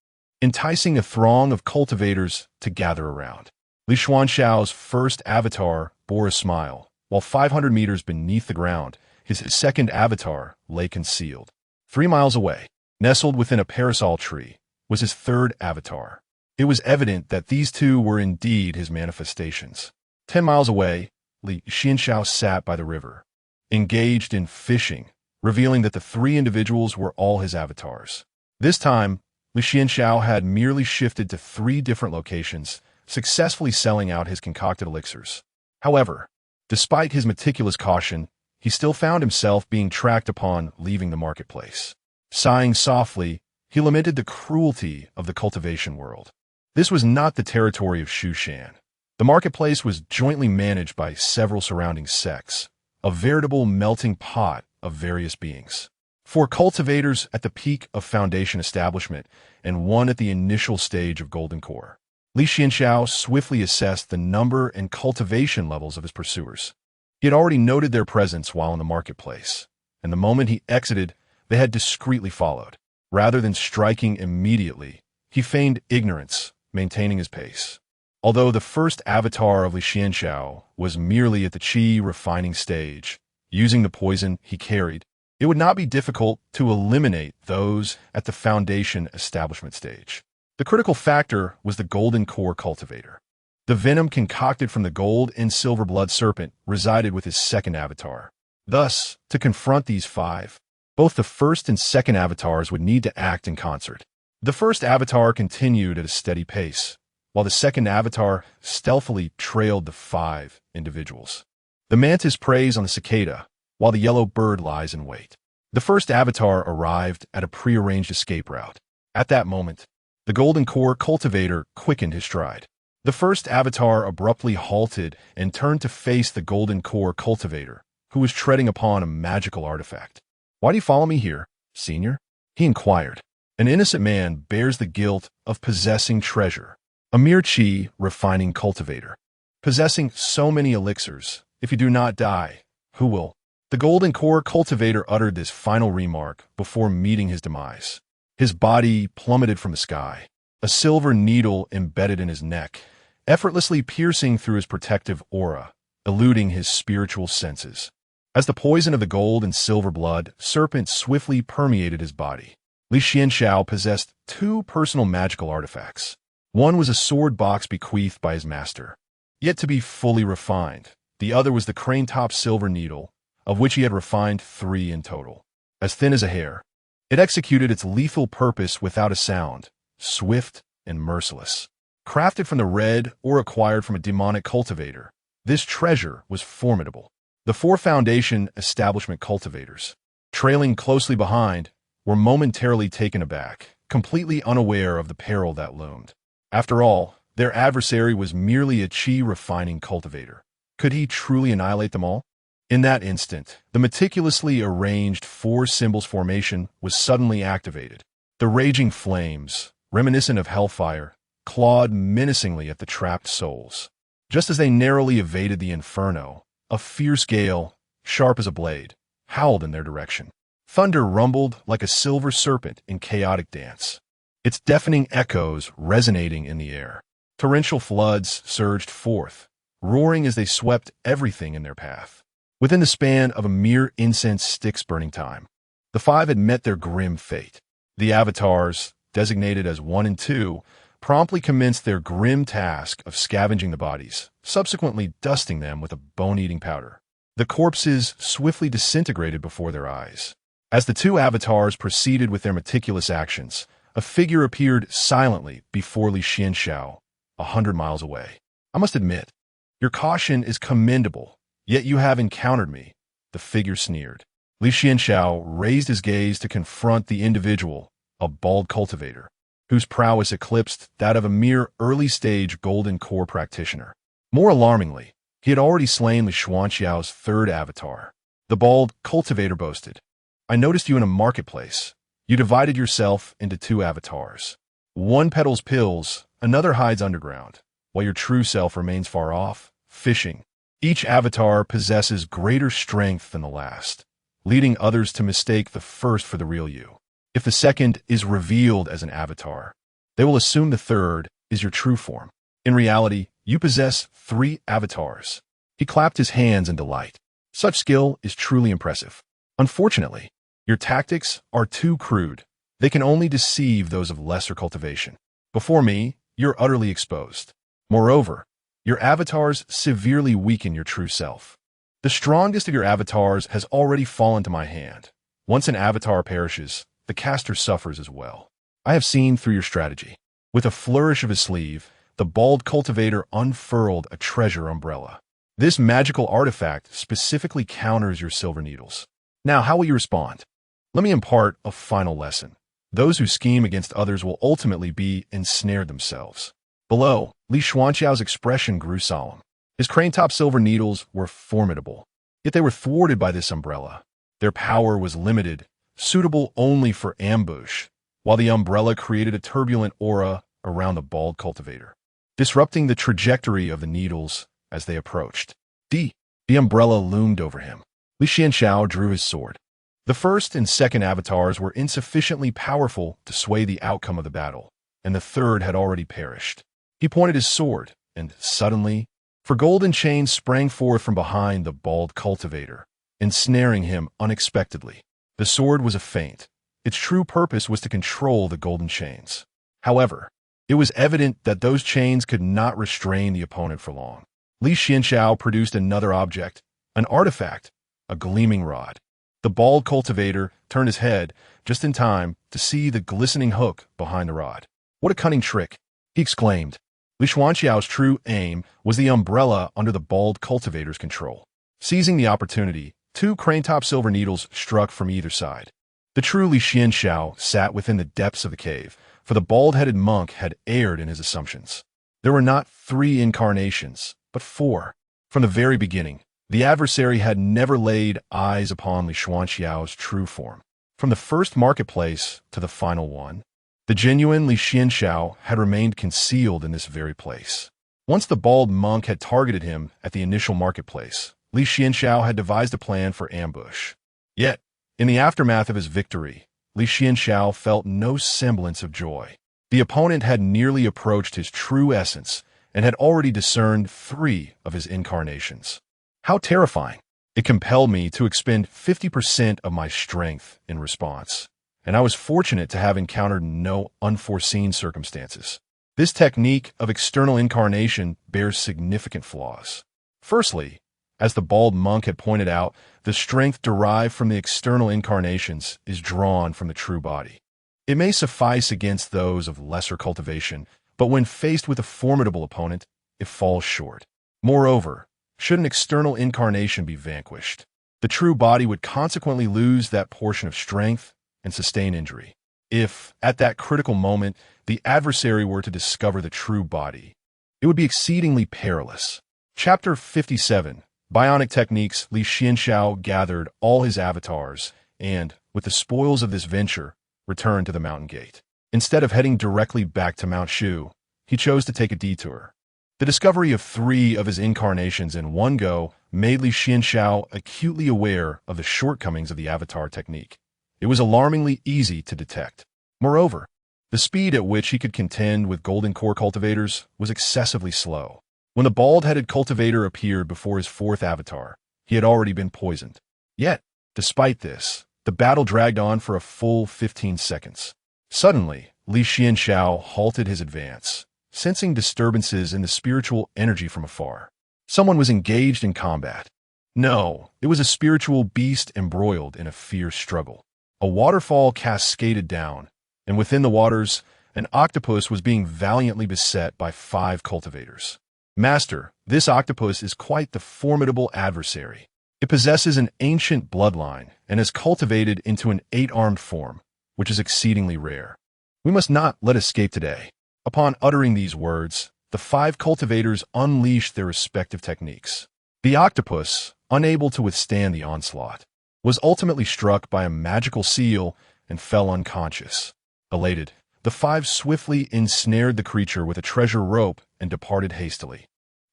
enticing a throng of cultivators to gather around. Li Xuanxiao's first avatar bore a smile, while 500 meters beneath the ground, his second avatar lay concealed. 3 miles away, nestled within a parasol tree, was his third avatar. It was evident that these two were indeed his manifestations. 10 miles away, Li Xuanxiao sat by the river, engaged in fishing, revealing that the 3 individuals were all his avatars. This time, Li Xuanxiao had merely shifted to 3 different locations, successfully selling out his concocted elixirs. However, despite his meticulous caution, he still found himself being tracked upon leaving the marketplace. Sighing softly, he lamented the cruelty of the cultivation world. This was not the territory of Shushan. The marketplace was jointly managed by several surrounding sects, a veritable melting pot of various beings. 4 cultivators at the peak of foundation establishment and 1 at the initial stage of golden core. Li Xuanxiao swiftly assessed the number and cultivation levels of his pursuers. He had already noted their presence while in the marketplace, and the moment he exited, they had discreetly followed. Rather than striking immediately, he feigned ignorance, maintaining his pace. Although the first avatar of Li Xuanxiao was merely at the qi refining stage, using the poison he carried, it would not be difficult to eliminate those at the foundation establishment stage. The critical factor was the golden core cultivator. The venom concocted from the gold and silver blood serpent resided with his second avatar. Thus, to confront these 5, both the first and second avatars would need to act in concert. The first avatar continued at a steady pace, while the second avatar stealthily trailed the 5 individuals. The mantis preys on the cicada, while the yellow bird lies in wait. The first avatar arrived at a prearranged escape route. At that moment, the golden core cultivator quickened his stride. The first avatar abruptly halted and turned to face the golden core cultivator, who was treading upon a magical artifact. "Why do you follow me here?" Senior? He inquired. An innocent man bears the guilt of possessing treasure. A mere chi refining cultivator. Possessing so many elixirs, if you do not die, who will? The golden core cultivator uttered this final remark before meeting his demise. His body plummeted from the sky, a silver needle embedded in his neck, effortlessly piercing through his protective aura, eluding his spiritual senses. As the poison of the gold and silver blood serpent swiftly permeated his body, Li Xuanxiao possessed two personal magical artifacts. One was a sword box bequeathed by his master, yet to be fully refined. The other was the crane-top silver needle, of which he had refined 3 in total. As thin as a hair, it executed its lethal purpose without a sound, swift and merciless. Crafted from the red or acquired from a demonic cultivator, this treasure was formidable. The 4 Foundation establishment cultivators, trailing closely behind, were momentarily taken aback, completely unaware of the peril that loomed. After all, their adversary was merely a chi-refining cultivator. Could he truly annihilate them all? In that instant, the meticulously arranged 4 symbols formation was suddenly activated. The raging flames, reminiscent of hellfire, clawed menacingly at the trapped souls. Just as they narrowly evaded the inferno, a fierce gale, sharp as a blade, howled in their direction. Thunder rumbled like a silver serpent in chaotic dance, its deafening echoes resonating in the air. Torrential floods surged forth, roaring as they swept everything in their path. Within the span of a mere incense stick's burning time, the 5 had met their grim fate. The avatars, designated as 1 and 2, promptly commenced their grim task of scavenging the bodies, subsequently dusting them with a bone-eating powder. The corpses swiftly disintegrated before their eyes. As the 2 avatars proceeded with their meticulous actions, a figure appeared silently before Li Xuanxiao, 100 miles away. I must admit, your caution is commendable. Yet you have encountered me, the figure sneered. Li Xuanxiao raised his gaze to confront the individual, a bald cultivator, whose prowess eclipsed that of a mere early-stage golden core practitioner. More alarmingly, he had already slain Li Xuanxiao's 3rd avatar. The bald cultivator boasted, I noticed you in a marketplace. You divided yourself into 2 avatars. One peddles pills, another hides underground, while your true self remains far off, fishing. Each avatar possesses greater strength than the last, leading others to mistake the first for the real you. If the second is revealed as an avatar, they will assume the third is your true form. In reality, you possess 3 avatars. He clapped his hands in delight. Such skill is truly impressive. Unfortunately, your tactics are too crude. They can only deceive those of lesser cultivation. Before me, you're utterly exposed. Moreover, your avatars severely weaken your true self. The strongest of your avatars has already fallen to my hand. Once an avatar perishes, the caster suffers as well. I have seen through your strategy. With a flourish of his sleeve, the bald cultivator unfurled a treasure umbrella. This magical artifact specifically counters your silver needles. Now, how will you respond? Let me impart a final lesson. Those who scheme against others will ultimately be ensnared themselves. Below, Li Xuanxiao's expression grew solemn. His crane-top silver needles were formidable, yet they were thwarted by this umbrella. Their power was limited, suitable only for ambush, while the umbrella created a turbulent aura around the bald cultivator, disrupting the trajectory of the needles as they approached. The umbrella loomed over him. Li Xuanxiao drew his sword. The 1st and 2nd avatars were insufficiently powerful to sway the outcome of the battle, and the 3rd had already perished. He pointed his sword, and suddenly, for golden chains sprang forth from behind the bald cultivator, ensnaring him unexpectedly. The sword was a feint. Its true purpose was to control the golden chains. However, it was evident that those chains could not restrain the opponent for long. Li Xuanxiao produced another object, an artifact, a gleaming rod. The bald cultivator turned his head just in time to see the glistening hook behind the rod. What a cunning trick, he exclaimed. Li Xuanxiao's true aim was the umbrella under the bald cultivator's control. Seizing the opportunity, 2 crane-top silver needles struck from either side. The true Li Xuanxiao sat within the depths of the cave, for the bald-headed monk had erred in his assumptions. There were not 3 incarnations, but 4. From the very beginning, the adversary had never laid eyes upon Li Xuanxiao's true form. From the first marketplace to the final one, the genuine Li Xuanxiao had remained concealed in this very place. Once the bald monk had targeted him at the initial marketplace, Li Xuanxiao had devised a plan for ambush. Yet, in the aftermath of his victory, Li Xuanxiao felt no semblance of joy. The opponent had nearly approached his true essence and had already discerned 3 of his incarnations. How terrifying! It compelled me to expend 50% of my strength in response, and I was fortunate to have encountered no unforeseen circumstances. This technique of external incarnation bears significant flaws. Firstly, as the bald monk had pointed out, the strength derived from the external incarnations is drawn from the true body. It may suffice against those of lesser cultivation, but when faced with a formidable opponent, it falls short. Moreover, should an external incarnation be vanquished, the true body would consequently lose that portion of strength and sustain injury. If, at that critical moment, the adversary were to discover the true body, it would be exceedingly perilous. Chapter 57. Bionic Techniques. Li Xuanxiao gathered all his avatars and, with the spoils of this venture, returned to the mountain gate. Instead of heading directly back to Mount Shu, he chose to take a detour. The discovery of 3 of his incarnations in one go made Li Xuanxiao acutely aware of the shortcomings of the avatar technique. It was alarmingly easy to detect. Moreover, the speed at which he could contend with golden core cultivators was excessively slow. When the bald-headed cultivator appeared before his 4th avatar, he had already been poisoned. Yet, despite this, the battle dragged on for a full 15 seconds. Suddenly, Li Xuanxiao halted his advance, sensing disturbances in the spiritual energy from afar. Someone was engaged in combat. No, it was a spiritual beast embroiled in a fierce struggle. A waterfall cascaded down, and within the waters, an octopus was being valiantly beset by 5 cultivators. Master, this octopus is quite the formidable adversary. It possesses an ancient bloodline and is cultivated into an 8-armed form, which is exceedingly rare. We must not let escape today. Upon uttering these words, the 5 cultivators unleashed their respective techniques. The octopus, unable to withstand the onslaught, was ultimately struck by a magical seal and fell unconscious. Elated, the 5 swiftly ensnared the creature with a treasure rope and departed hastily.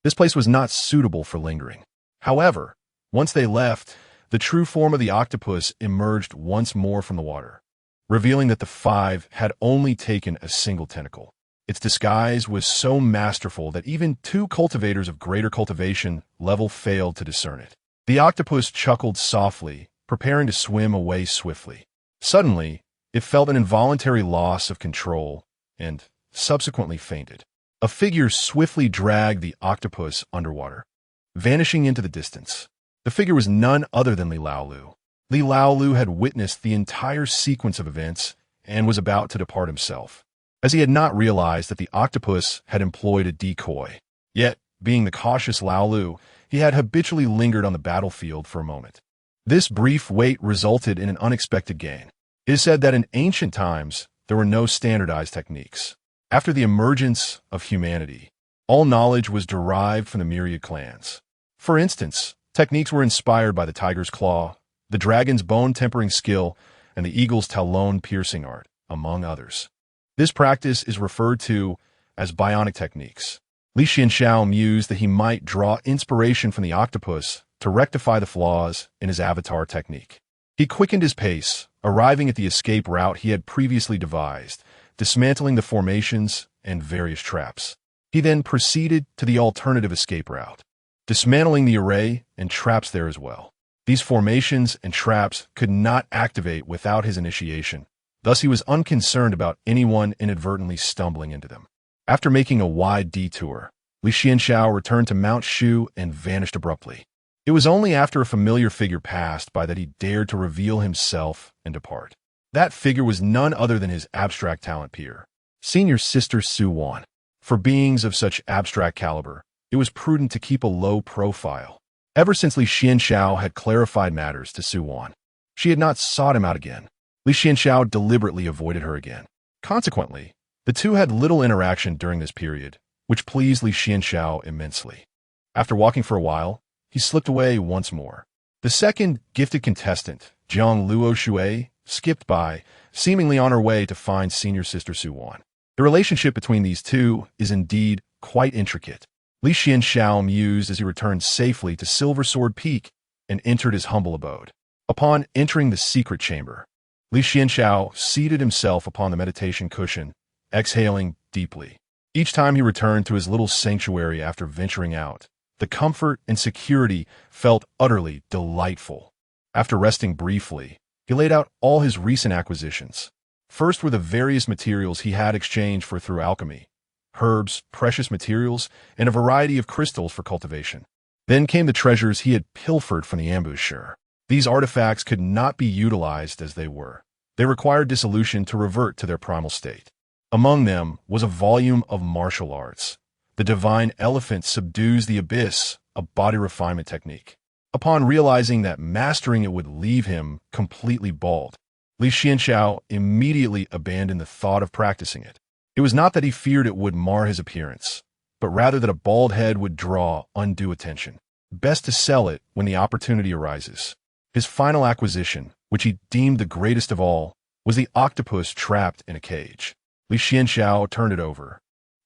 This place was not suitable for lingering. However, once they left, the true form of the octopus emerged once more from the water, revealing that the 5 had only taken a single tentacle. Its disguise was so masterful that even 2 cultivators of greater cultivation level failed to discern it. The octopus chuckled softly, preparing to swim away swiftly. Suddenly, it felt an involuntary loss of control and subsequently fainted. A figure swiftly dragged the octopus underwater, vanishing into the distance. The figure was none other than Li Laolu. Li Laolu had witnessed the entire sequence of events and was about to depart himself, as he had not realized that the octopus had employed a decoy. Yet, being the cautious Laolu, he had habitually lingered on the battlefield for a moment. This brief wait resulted in an unexpected gain. It is said that in ancient times, there were no standardized techniques. After the emergence of humanity, all knowledge was derived from the myriad clans. For instance, techniques were inspired by the tiger's claw, the dragon's bone-tempering skill, and the eagle's talon-piercing art, among others. This practice is referred to as bionic techniques. Li Xuanxiao mused that he might draw inspiration from the octopus to rectify the flaws in his avatar technique. He quickened his pace, arriving at the escape route he had previously devised, dismantling the formations and various traps. He then proceeded to the alternative escape route, dismantling the array and traps there as well. These formations and traps could not activate without his initiation, thus he was unconcerned about anyone inadvertently stumbling into them. After making a wide detour, Li Xuanxiao returned to Mount Shu and vanished abruptly. It was only after a familiar figure passed by that he dared to reveal himself and depart. That figure was none other than his abstract talent peer, Senior Sister Su Wan. For beings of such abstract caliber, it was prudent to keep a low profile. Ever since Li Xuanxiao had clarified matters to Su Wan, she had not sought him out again. Li Xuanxiao deliberately avoided her again. Consequently, the two had little interaction during this period, which pleased Li Xuanxiao immensely. After walking for a while, he slipped away once more. The second gifted contestant, Jiang Luo Shui, skipped by, seemingly on her way to find Senior Sister Suwan. The relationship between these two is indeed quite intricate. Li Xuanxiao mused as he returned safely to Silver Sword Peak and entered his humble abode. Upon entering the secret chamber, Li Xuanxiao seated himself upon the meditation cushion, exhaling deeply. Each time he returned to his little sanctuary after venturing out, the comfort and security felt utterly delightful. After resting briefly, he laid out all his recent acquisitions. First were the various materials he had exchanged for through alchemy, herbs, precious materials, and a variety of crystals for cultivation. Then came the treasures he had pilfered from the ambusher. These artifacts could not be utilized as they were. They required dissolution to revert to their primal state. Among them was a volume of martial arts. The divine elephant subdues the abyss, a body refinement technique. Upon realizing that mastering it would leave him completely bald, Li Xuanxiao immediately abandoned the thought of practicing it. It was not that he feared it would mar his appearance, but rather that a bald head would draw undue attention. Best to sell it when the opportunity arises. His final acquisition, which he deemed the greatest of all, was the octopus trapped in a cage. Li Xuanxiao turned it over,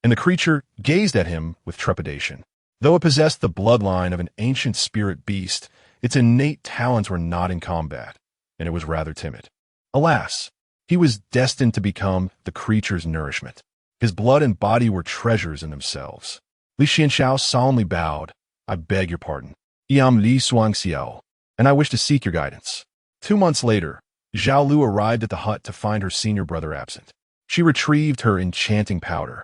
and the creature gazed at him with trepidation. Though it possessed the bloodline of an ancient spirit beast, its innate talents were not in combat, and it was rather timid. Alas, he was destined to become the creature's nourishment. His blood and body were treasures in themselves. Li Xuanxiao solemnly bowed. "I beg your pardon. I am Li Xuanxiao, and I wish to seek your guidance." 2 months later, Zhao Lu arrived at the hut to find her senior brother absent. She retrieved her enchanting powder,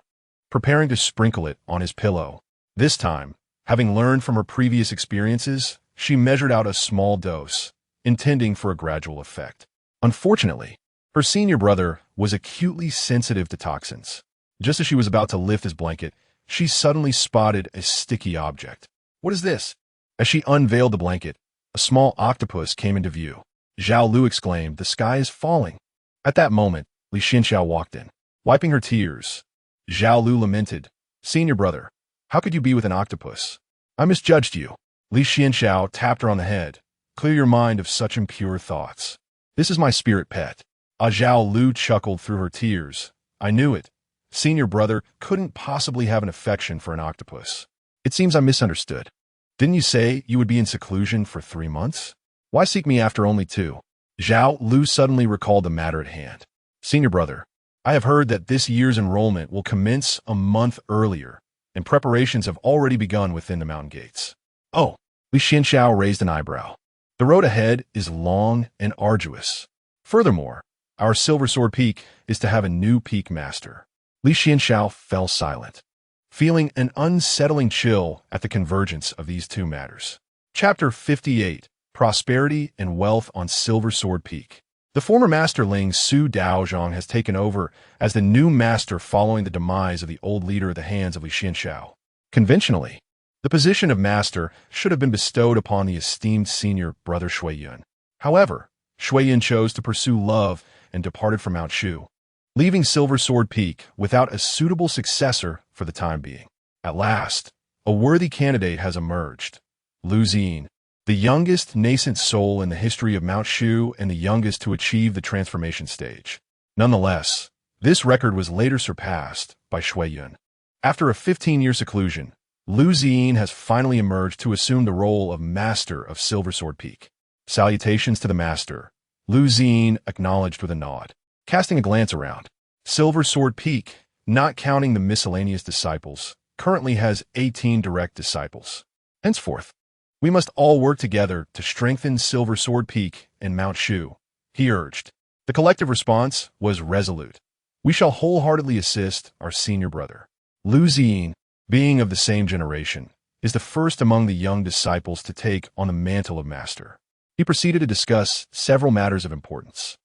preparing to sprinkle it on his pillow. This time, having learned from her previous experiences, she measured out a small dose, intending for a gradual effect. Unfortunately, her senior brother was acutely sensitive to toxins. Just as she was about to lift his blanket, she suddenly spotted a sticky object. "What is this?" As she unveiled the blanket, a small octopus came into view. Zhao Lu exclaimed, "The sky is falling." At that moment, Li Xuanxiao walked in. Wiping her tears, Zhao Lu lamented, "Senior brother, how could you be with an octopus? I misjudged you." Li Xuanxiao tapped her on the head. "Clear your mind of such impure thoughts. This is my spirit pet." Zhao Lu chuckled through her tears. "I knew it. Senior brother couldn't possibly have an affection for an octopus. It seems I misunderstood. Didn't you say you would be in seclusion for 3 months? Why seek me after only 2? Zhao Lu suddenly recalled the matter at hand. "Senior brother, I have heard that this year's enrollment will commence a month earlier, and preparations have already begun within the mountain gates." "Oh," Li Xuanxiao raised an eyebrow. "The road ahead is long and arduous. Furthermore, our Silver Sword Peak is to have a new peak master." Li Xuanxiao fell silent, feeling an unsettling chill at the convergence of these two matters. Chapter 58, Prosperity and Wealth on Silver Sword Peak. The former masterling Su Daozhong has taken over as the new master following the demise of the old leader at the hands of Li Xuanxiao. Conventionally, the position of master should have been bestowed upon the esteemed senior brother Shuiyun. However, Shuiyun chose to pursue love and departed from Mount Shu, leaving Silver Sword Peak without a suitable successor for the time being. At last, a worthy candidate has emerged. Lu Ziyin, the youngest nascent soul in the history of Mount Shu and the youngest to achieve the transformation stage. Nonetheless, this record was later surpassed by Shuiyun. After a 15-year seclusion, Lu Ziyin has finally emerged to assume the role of master of Silver Sword Peak. Salutations to the master. Lu Ziyin acknowledged with a nod. Casting a glance around, Silver Sword Peak, not counting the miscellaneous disciples, currently has 18 direct disciples. Henceforth, we must all work together to strengthen Silver Sword Peak and Mount Shu, he urged. The collective response was resolute. We shall wholeheartedly assist our senior brother. Lu Ziyin, being of the same generation, is the first among the young disciples to take on the mantle of master. He proceeded to discuss several matters of importance.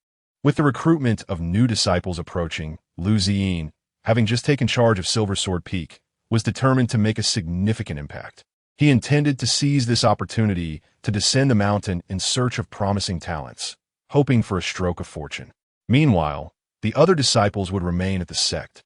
With the recruitment of new disciples approaching, Lu Ziyin, having just taken charge of Silver Sword Peak, was determined to make a significant impact. He intended to seize this opportunity to descend the mountain in search of promising talents, hoping for a stroke of fortune. Meanwhile, the other disciples would remain at the sect,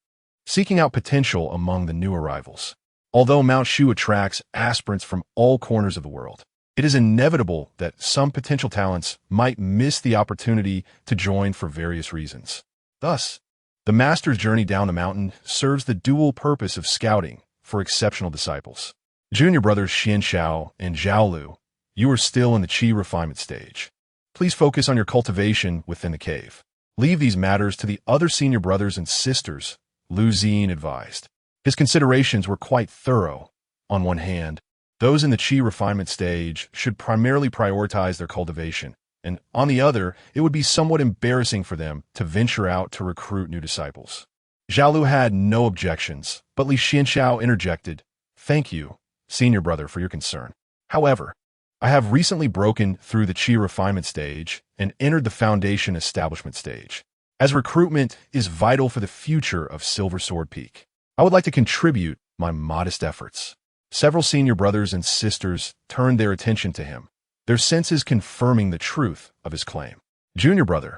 seeking out potential among the new arrivals. Although Mount Shu attracts aspirants from all corners of the world, It is inevitable that some potential talents might miss the opportunity to join for various reasons. Thus, the master's journey down the mountain serves the dual purpose of scouting for exceptional disciples. Junior brothers Xuanxiao and Zhaolu, you are still in the chi refinement stage. Please focus on your cultivation within the cave. Leave these matters to the other senior brothers and sisters, Lu Xin advised. His considerations were quite thorough. On one hand, those in the chi refinement stage should primarily prioritize their cultivation, and on the other, it would be somewhat embarrassing for them to venture out to recruit new disciples. Zhaolu had no objections, but Li Xuanxiao interjected, "Thank you, senior brother, for your concern. However, I have recently broken through the chi refinement stage and entered the foundation establishment stage. As recruitment is vital for the future of Silver Sword Peak, I would like to contribute my modest efforts." Several senior brothers and sisters turned their attention to him, their senses confirming the truth of his claim. Junior brother,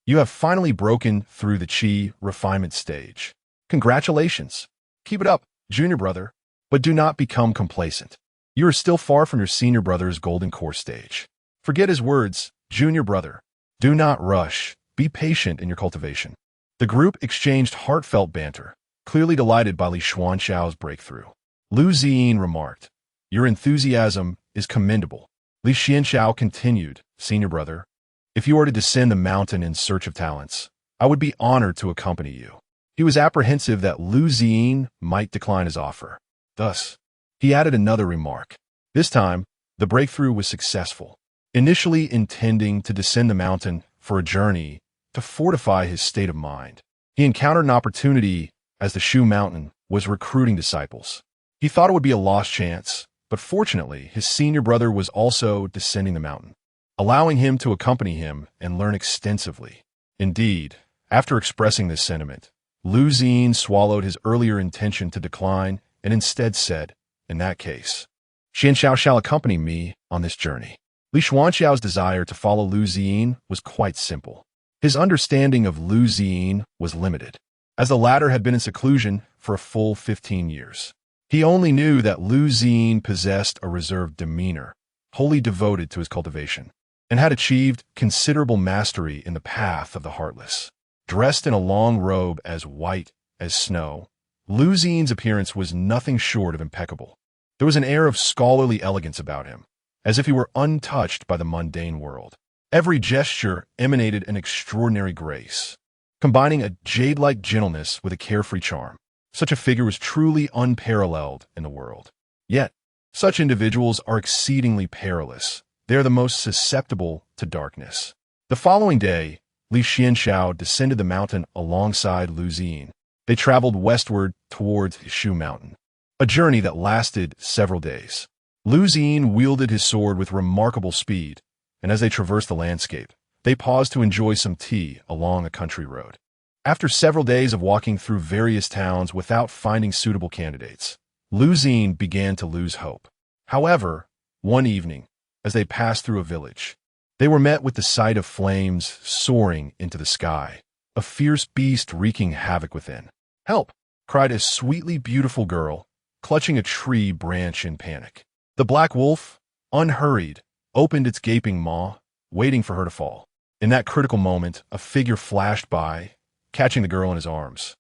you have finally broken through the chi refinement stage. Congratulations. Keep it up, junior brother, but do not become complacent. You are still far from your senior brother's golden core stage. Forget his words, junior brother. Do not rush. Be patient in your cultivation. The group exchanged heartfelt banter, clearly delighted by Li Xuanxiao's breakthrough. Lu Xin remarked, "Your enthusiasm is commendable." Li Xuanxiao continued, "Senior brother, if you are to descend the mountain in search of talents, I would be honored to accompany you." He was apprehensive that Lu Xin might decline his offer. Thus, he added another remark. This time, the breakthrough was successful. Initially intending to descend the mountain for a journey to fortify his state of mind, he encountered an opportunity as the Shu Mountain was recruiting disciples. He thought it would be a lost chance, but fortunately, his senior brother was also descending the mountain, allowing him to accompany him and learn extensively. Indeed, after expressing this sentiment, Lu Xin swallowed his earlier intention to decline and instead said, "In that case, Xuanxiao shall accompany me on this journey." Li Xuanxiao's desire to follow Lu Xin was quite simple. His understanding of Lu Xin was limited, as the latter had been in seclusion for a full 15 years. He only knew that Lu Xin possessed a reserved demeanor, wholly devoted to his cultivation, and had achieved considerable mastery in the path of the heartless. Dressed in a long robe as white as snow, Lu Xin's appearance was nothing short of impeccable. There was an air of scholarly elegance about him, as if he were untouched by the mundane world. Every gesture emanated an extraordinary grace, combining a jade-like gentleness with a carefree charm. Such a figure was truly unparalleled in the world. Yet, such individuals are exceedingly perilous. They are the most susceptible to darkness. The following day, Li Xuanxiao descended the mountain alongside Lu Xin. They traveled westward towards Shu Mountain, a journey that lasted several days. Lu Xin wielded his sword with remarkable speed, and as they traversed the landscape, they paused to enjoy some tea along a country road. After several days of walking through various towns without finding suitable candidates, Lu Xin began to lose hope. However, one evening, as they passed through a village, they were met with the sight of flames soaring into the sky, a fierce beast wreaking havoc within. "Help!" cried a sweetly beautiful girl, clutching a tree branch in panic. The black wolf, unhurried, opened its gaping maw, waiting for her to fall. In that critical moment, a figure flashed by, catching the girl in his arms.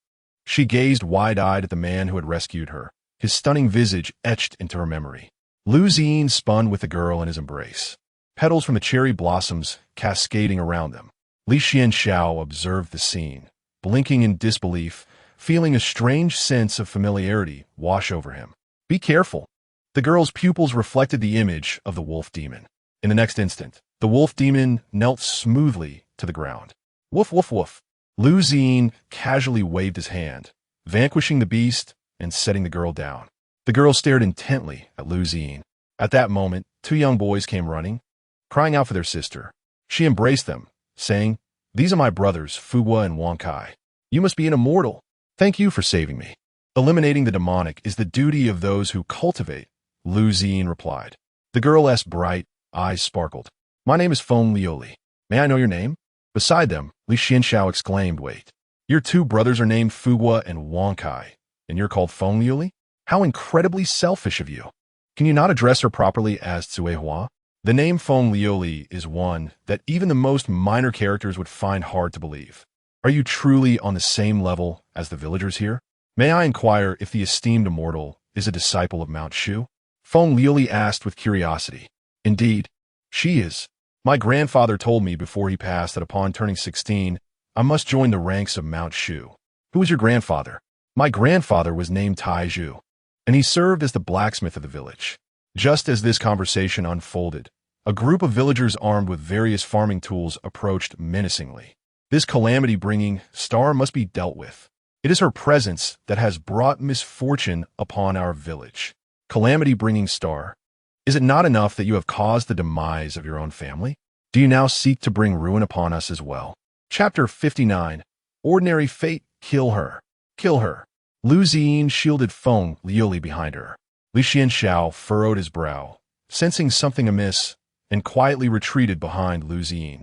She gazed wide-eyed at the man who had rescued her, his stunning visage etched into her memory. Lu Xin spun with the girl in his embrace, petals from the cherry blossoms cascading around them. Li Xuanxiao observed the scene, blinking in disbelief, feeling a strange sense of familiarity wash over him. "Be careful." The girl's pupils reflected the image of the wolf demon. In the next instant, the wolf demon knelt smoothly to the ground. "Woof, woof, woof." Lu Xin casually waved his hand, vanquishing the beast and setting the girl down. The girl stared intently at Lu Xin. At that moment, two young boys came running, crying out for their sister. She embraced them, saying, "These are my brothers, Fuwa and Wangkai. You must be an immortal. Thank you for saving me." "Eliminating the demonic is the duty of those who cultivate," Lu Xin replied. The girl's bright eyes sparkled. "My name is Feng Lioli. May I know your name?" Beside them, Li Xuanxiao exclaimed, "Wait, your two brothers are named Fuwa and Wangkai, and you're called Feng Lioli? How incredibly selfish of you. Can you not address her properly as Zuehua?" The name Feng Liuli is one that even the most minor characters would find hard to believe. Are you truly on the same level as the villagers here? May I inquire if the esteemed immortal is a disciple of Mount Shu? Feng Liuli asked with curiosity. Indeed, she is. My grandfather told me before he passed that upon turning 16, I must join the ranks of Mount Shu. Who was your grandfather? My grandfather was named Tai Zhu, and he served as the blacksmith of the village. Just as this conversation unfolded, a group of villagers armed with various farming tools approached menacingly. This calamity-bringing star must be dealt with. It is her presence that has brought misfortune upon our village. Calamity-bringing star. Is it not enough that you have caused the demise of your own family? Do you now seek to bring ruin upon us as well? Chapter 59. Ordinary fate. Kill her. Kill her. Lu Ziyin shielded Feng Liuli behind her. Li Xuanxiao furrowed his brow, sensing something amiss, and quietly retreated behind Lu Ziyin.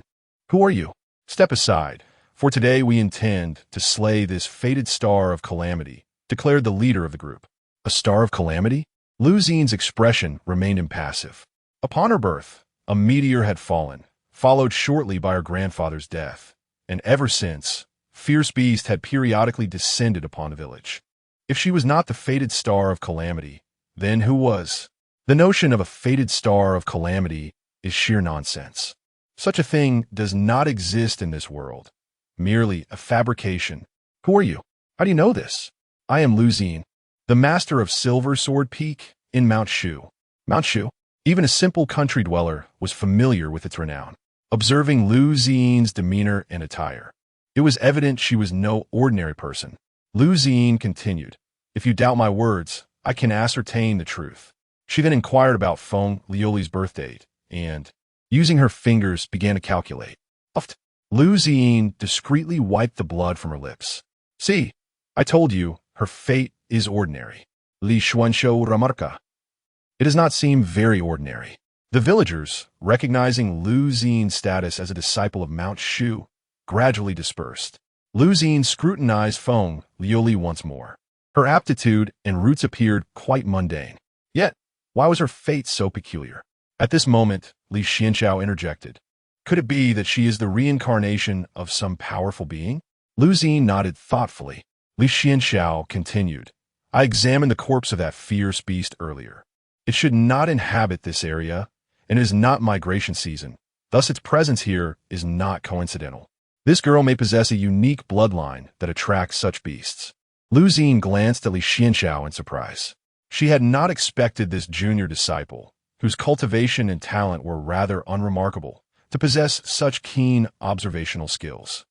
Who are you? Step aside, for today we intend to slay this fated star of calamity, declared the leader of the group. A star of calamity? Lu Ziyin's expression remained impassive. Upon her birth, a meteor had fallen, followed shortly by her grandfather's death, and ever since, fierce beast had periodically descended upon the village. If she was not the fated star of calamity, then who was? The notion of a fated star of calamity is sheer nonsense. Such a thing does not exist in this world. Merely a fabrication. Who are you? How do you know this? I am Lu Ziyin, the master of Silver Sword Peak in Mount Shu. Mount Shu? Even a simple country dweller was familiar with its renown. Observing Lu Ziyin's demeanor and attire, it was evident she was no ordinary person. Lu Ziyin continued, If you doubt my words, I can ascertain the truth. She then inquired about Feng Liuli's birth date, and, using her fingers, began to calculate. Lu Ziyin discreetly wiped the blood from her lips. See, I told you, her fate is ordinary. Li Xuanxiao remarca. It does not seem very ordinary. The villagers, recognizing Lu Ziyin's status as a disciple of Mount Shu, gradually dispersed. Lu Ziyin scrutinized Feng Liuli once more. Her aptitude and roots appeared quite mundane. Yet, why was her fate so peculiar? At this moment, Li Xuanxiao interjected. Could it be that she is the reincarnation of some powerful being? Lu Ziyin nodded thoughtfully. Li Xuanxiao continued. I examined the corpse of that fierce beast earlier. It should not inhabit this area, and it is not migration season. Thus its presence here is not coincidental. This girl may possess a unique bloodline that attracts such beasts. Lu Ziyin glanced at Li Xuanxiao in surprise. She had not expected this junior disciple, whose cultivation and talent were rather unremarkable, to possess such keen observational skills.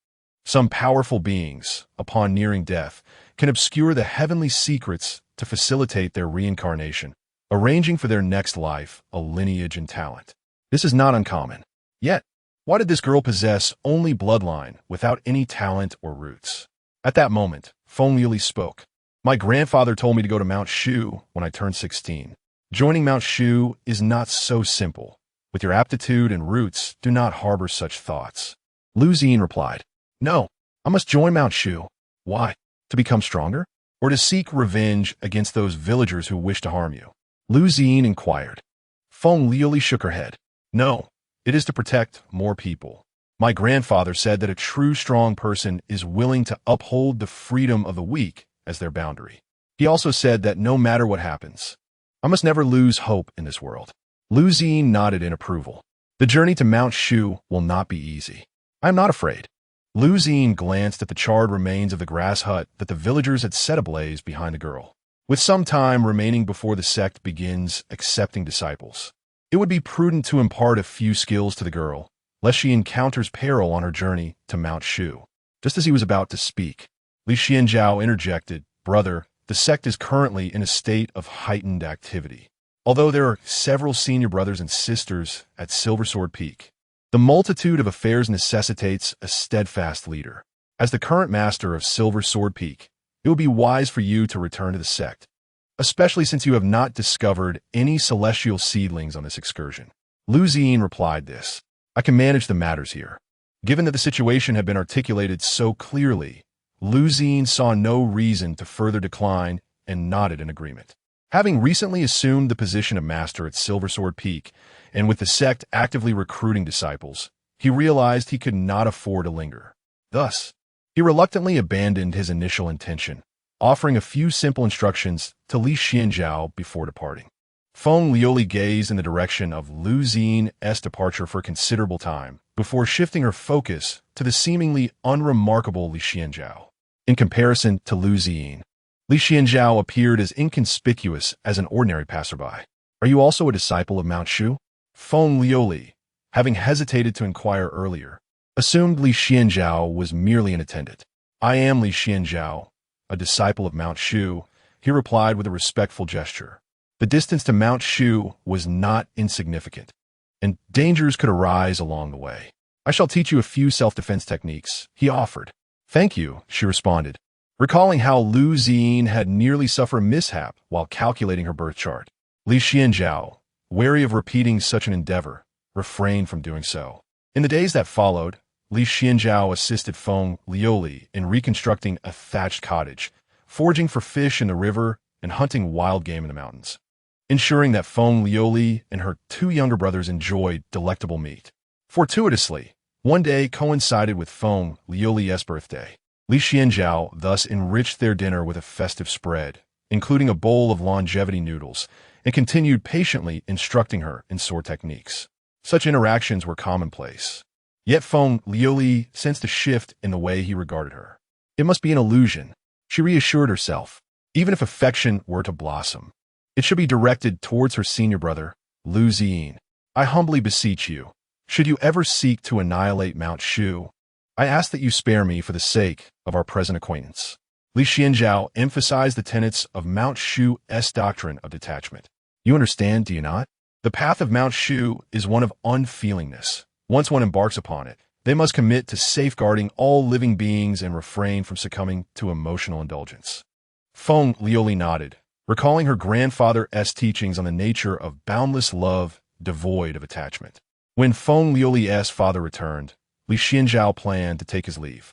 Some powerful beings, upon nearing death, can obscure the heavenly secrets to facilitate their reincarnation, arranging for their next life a lineage and talent. This is not uncommon. Yet, why did this girl possess only bloodline without any talent or roots? At that moment, Feng Liuli spoke. My grandfather told me to go to Mount Shu when I turned 16. Joining Mount Shu is not so simple. With your aptitude and roots, do not harbor such thoughts. Lu Ziyin replied, No, I must join Mount Shu. Why? To become stronger? Or to seek revenge against those villagers who wish to harm you? Lu Ziyin inquired. Feng Liuli shook her head. No, it is to protect more people. My grandfather said that a true strong person is willing to uphold the freedom of the weak as their boundary. He also said that no matter what happens, I must never lose hope in this world. Lu Ziyin nodded in approval. The journey to Mount Shu will not be easy. I am not afraid. Lu Ziyin glanced at the charred remains of the grass hut that the villagers had set ablaze behind the girl. With some time remaining before the sect begins accepting disciples, it would be prudent to impart a few skills to the girl, lest she encounters peril on her journey to Mount Shu. Just as he was about to speak, Li Xuanxiao interjected, Brother, the sect is currently in a state of heightened activity. Although there are several senior brothers and sisters at Silver Sword Peak, the multitude of affairs necessitates a steadfast leader. As the current master of Silver Sword Peak, it would be wise for you to return to the sect, especially since you have not discovered any celestial seedlings on this excursion. Lu Ziyin replied this. I can manage the matters here. Given that the situation had been articulated so clearly, Lu Ziyin saw no reason to further decline and nodded in agreement. Having recently assumed the position of master at Silver Sword Peak, and with the sect actively recruiting disciples, he realized he could not afford to linger. Thus, he reluctantly abandoned his initial intention, offering a few simple instructions to Li Xuanxiao before departing. Feng Liuli gazed in the direction of Lu Xian's departure for a considerable time, before shifting her focus to the seemingly unremarkable Li Xuanxiao. In comparison to Lu Xian, Li Xuanxiao appeared as inconspicuous as an ordinary passerby. "Are you also a disciple of Mount Shu?" Feng Liuli, having hesitated to inquire earlier, assumed Li Xuanxiao was merely an attendant. "I am Li Xuanxiao, a disciple of Mount Shu," he replied with a respectful gesture. The distance to Mount Shu was not insignificant, and dangers could arise along the way. "I shall teach you a few self-defense techniques," he offered. "Thank you," she responded, recalling how Lu Xian had nearly suffered a mishap while calculating her birth chart. Li Xuanxiao, wary of repeating such an endeavor, refrained from doing so. In the days that followed, Li Xuanxiao assisted Feng Liuli in reconstructing a thatched cottage, foraging for fish in the river, and hunting wild game in the mountains, ensuring that Feng Liuli and her two younger brothers enjoyed delectable meat. Fortuitously, one day coincided with Feng Liuli's birthday. Li Xuanxiao thus enriched their dinner with a festive spread, including a bowl of longevity noodles, and continued patiently instructing her in sword techniques. Such interactions were commonplace. Yet Feng Liuli sensed a shift in the way he regarded her. It must be an illusion, she reassured herself. Even if affection were to blossom, it should be directed towards her senior brother, Lu Xian. "I humbly beseech you, should you ever seek to annihilate Mount Shu, I ask that you spare me for the sake of our present acquaintance." Li Xuanxiao emphasized the tenets of Mount Shu's doctrine of detachment. "You understand, do you not? The path of Mount Shu is one of unfeelingness. Once one embarks upon it, they must commit to safeguarding all living beings and refrain from succumbing to emotional indulgence." Feng Liuli nodded, recalling her grandfather's teachings on the nature of boundless love devoid of attachment. When Feng Liuli's father returned, Li Xuanxiao planned to take his leave.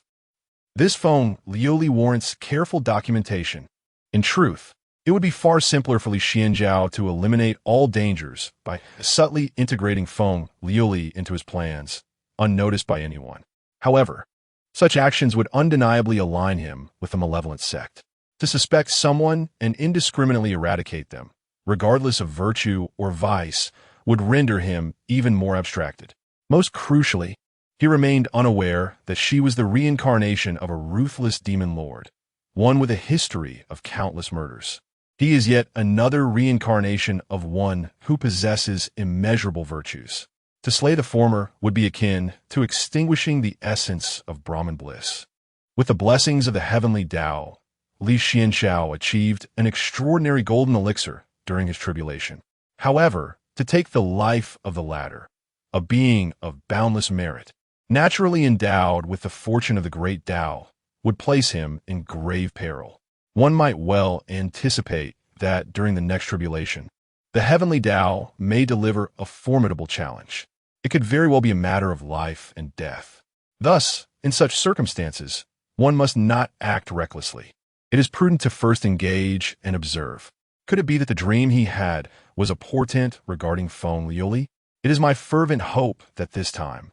This Feng Liuli warrants careful documentation. In truth, it would be far simpler for Li Xuanxiao to eliminate all dangers by subtly integrating Feng Liuli into his plans, unnoticed by anyone. However, such actions would undeniably align him with the malevolent sect. To suspect someone and indiscriminately eradicate them, regardless of virtue or vice, would render him even more abstracted. Most crucially, he remained unaware that she was the reincarnation of a ruthless demon lord, one with a history of countless murders. He is yet another reincarnation of one who possesses immeasurable virtues. To slay the former would be akin to extinguishing the essence of Brahman bliss. With the blessings of the heavenly Tao, Li Xuanxiao achieved an extraordinary golden elixir during his tribulation. However, to take the life of the latter, a being of boundless merit, naturally endowed with the fortune of the great Tao, would place him in grave peril. One might well anticipate that during the next tribulation, the heavenly Tao may deliver a formidable challenge. It could very well be a matter of life and death. Thus, in such circumstances, one must not act recklessly. It is prudent to first engage and observe. Could it be that the dream he had was a portent regarding Feng Liuli? It is my fervent hope that this time,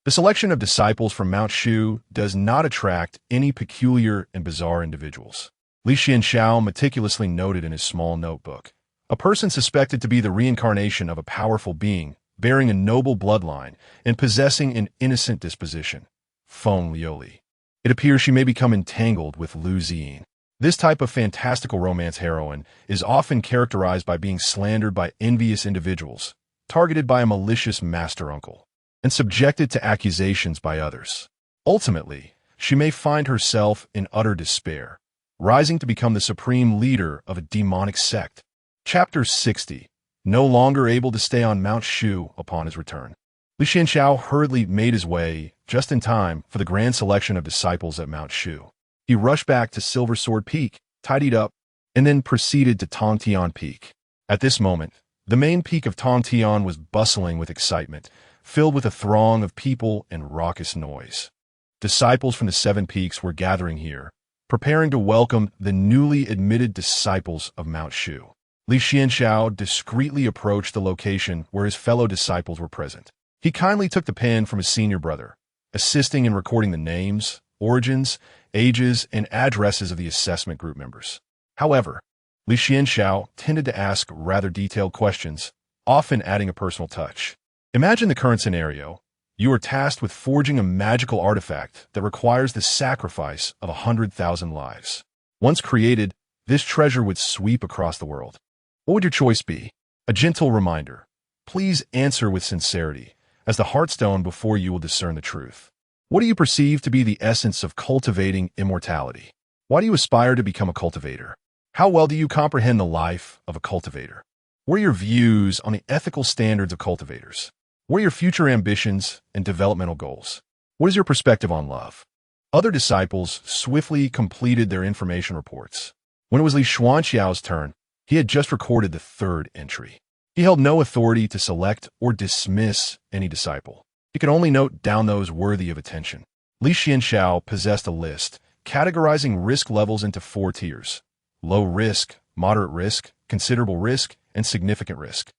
the selection of disciples from Mount Shu does not attract any peculiar and bizarre individuals. Li Xuanxiao meticulously noted in his small notebook, a person suspected to be the reincarnation of a powerful being, bearing a noble bloodline and possessing an innocent disposition, Feng Liuli. It appears she may become entangled with Lu Xian. This type of fantastical romance heroine is often characterized by being slandered by envious individuals, targeted by a malicious master uncle, and subjected to accusations by others. Ultimately, she may find herself in utter despair, rising to become the supreme leader of a demonic sect. Chapter 60. No longer able to stay on Mount Shu upon his return, Li Xuanxiao hurriedly made his way just in time for the grand selection of disciples at Mount Shu. He rushed back to Silver Sword Peak, tidied up, and then proceeded to Tongtian Peak. At this moment, the main peak of Tongtian was bustling with excitement, filled with a throng of people and raucous noise. Disciples from the 7 peaks were gathering here, preparing to welcome the newly admitted disciples of Mount Shu. Li Xuanxiao discreetly approached the location where his fellow disciples were present. He kindly took the pen from his senior brother, assisting in recording the names, origins, ages, and addresses of the assessment group members. However, Li Xuanxiao tended to ask rather detailed questions, often adding a personal touch. Imagine the current scenario. You are tasked with forging a magical artifact that requires the sacrifice of 100,000 lives. Once created, this treasure would sweep across the world. What would your choice be? A gentle reminder. Please answer with sincerity, as the heartstone before you will discern the truth. What do you perceive to be the essence of cultivating immortality? Why do you aspire to become a cultivator? How well do you comprehend the life of a cultivator? What are your views on the ethical standards of cultivators? What are your future ambitions and developmental goals? What is your perspective on love? Other disciples swiftly completed their information reports. When it was Li Xuanxiao's turn, he had just recorded the third entry. He held no authority to select or dismiss any disciple. He could only note down those worthy of attention. Li Xuanxiao possessed a list, categorizing risk levels into 4 tiers: low risk, moderate risk, considerable risk, and significant risk.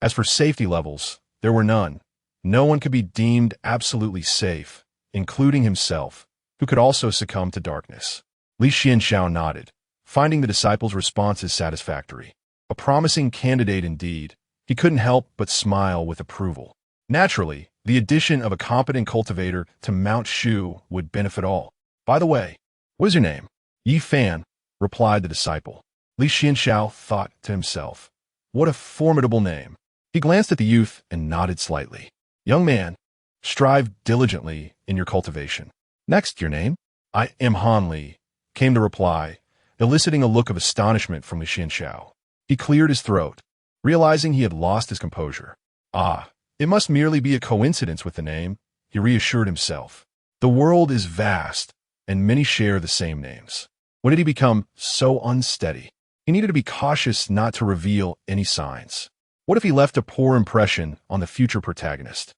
As for safety levels, there were none. No one could be deemed absolutely safe, including himself, who could also succumb to darkness. Li Xuanxiao nodded, finding the disciples' responses satisfactory. A promising candidate indeed. He couldn't help but smile with approval. Naturally, the addition of a competent cultivator to Mount Shu would benefit all. By the way, what is your name? Yi Fan, replied the disciple. Li Xuanxiao thought to himself, what a formidable name. He glanced at the youth and nodded slightly. Young man, strive diligently in your cultivation. Next, your name? I am Han Li, came the reply, eliciting a look of astonishment from Li Xuanxiao. He cleared his throat, realizing he had lost his composure. Ah, it must merely be a coincidence with the name, he reassured himself. The world is vast, and many share the same names. When did he become so unsteady? He needed to be cautious not to reveal any signs. What if he left a poor impression on the future protagonist,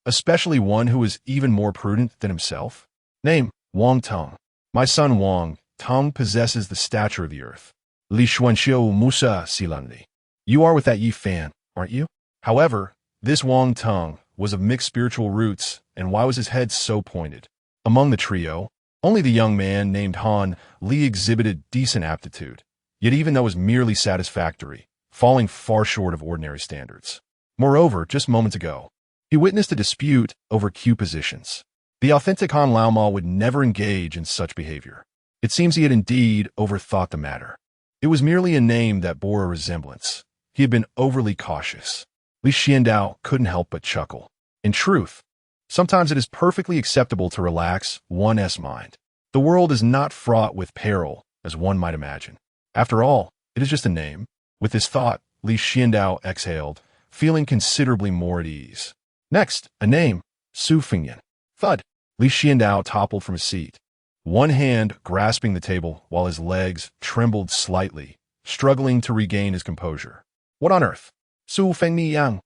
especially one who was even more prudent than himself? Name, Wang Tong. My son Wang Tong possesses the stature of the earth. Li Xuanxiao Musa Silanli. You are with that Yi Fan, aren't you? However, this Wang Tong was of mixed spiritual roots, and why was his head so pointed? Among the trio, only the young man named Han Li exhibited decent aptitude, yet even though it was merely satisfactory, falling far short of ordinary standards. Moreover, just moments ago, he witnessed a dispute over cue positions. The authentic Han Laoma would never engage in such behavior. It seems he had indeed overthought the matter. It was merely a name that bore a resemblance. He had been overly cautious. Li Xuanxiao couldn't help but chuckle. In truth, sometimes it is perfectly acceptable to relax one's mind. The world is not fraught with peril, as one might imagine. After all, it is just a name. With this thought, Li Xuanxiao exhaled, feeling considerably more at ease. Next, a name, Su Fengyan. Thud. Li Xuanxiao toppled from his seat, one hand grasping the table while his legs trembled slightly, struggling to regain his composure. What on earth? Su Fengyan.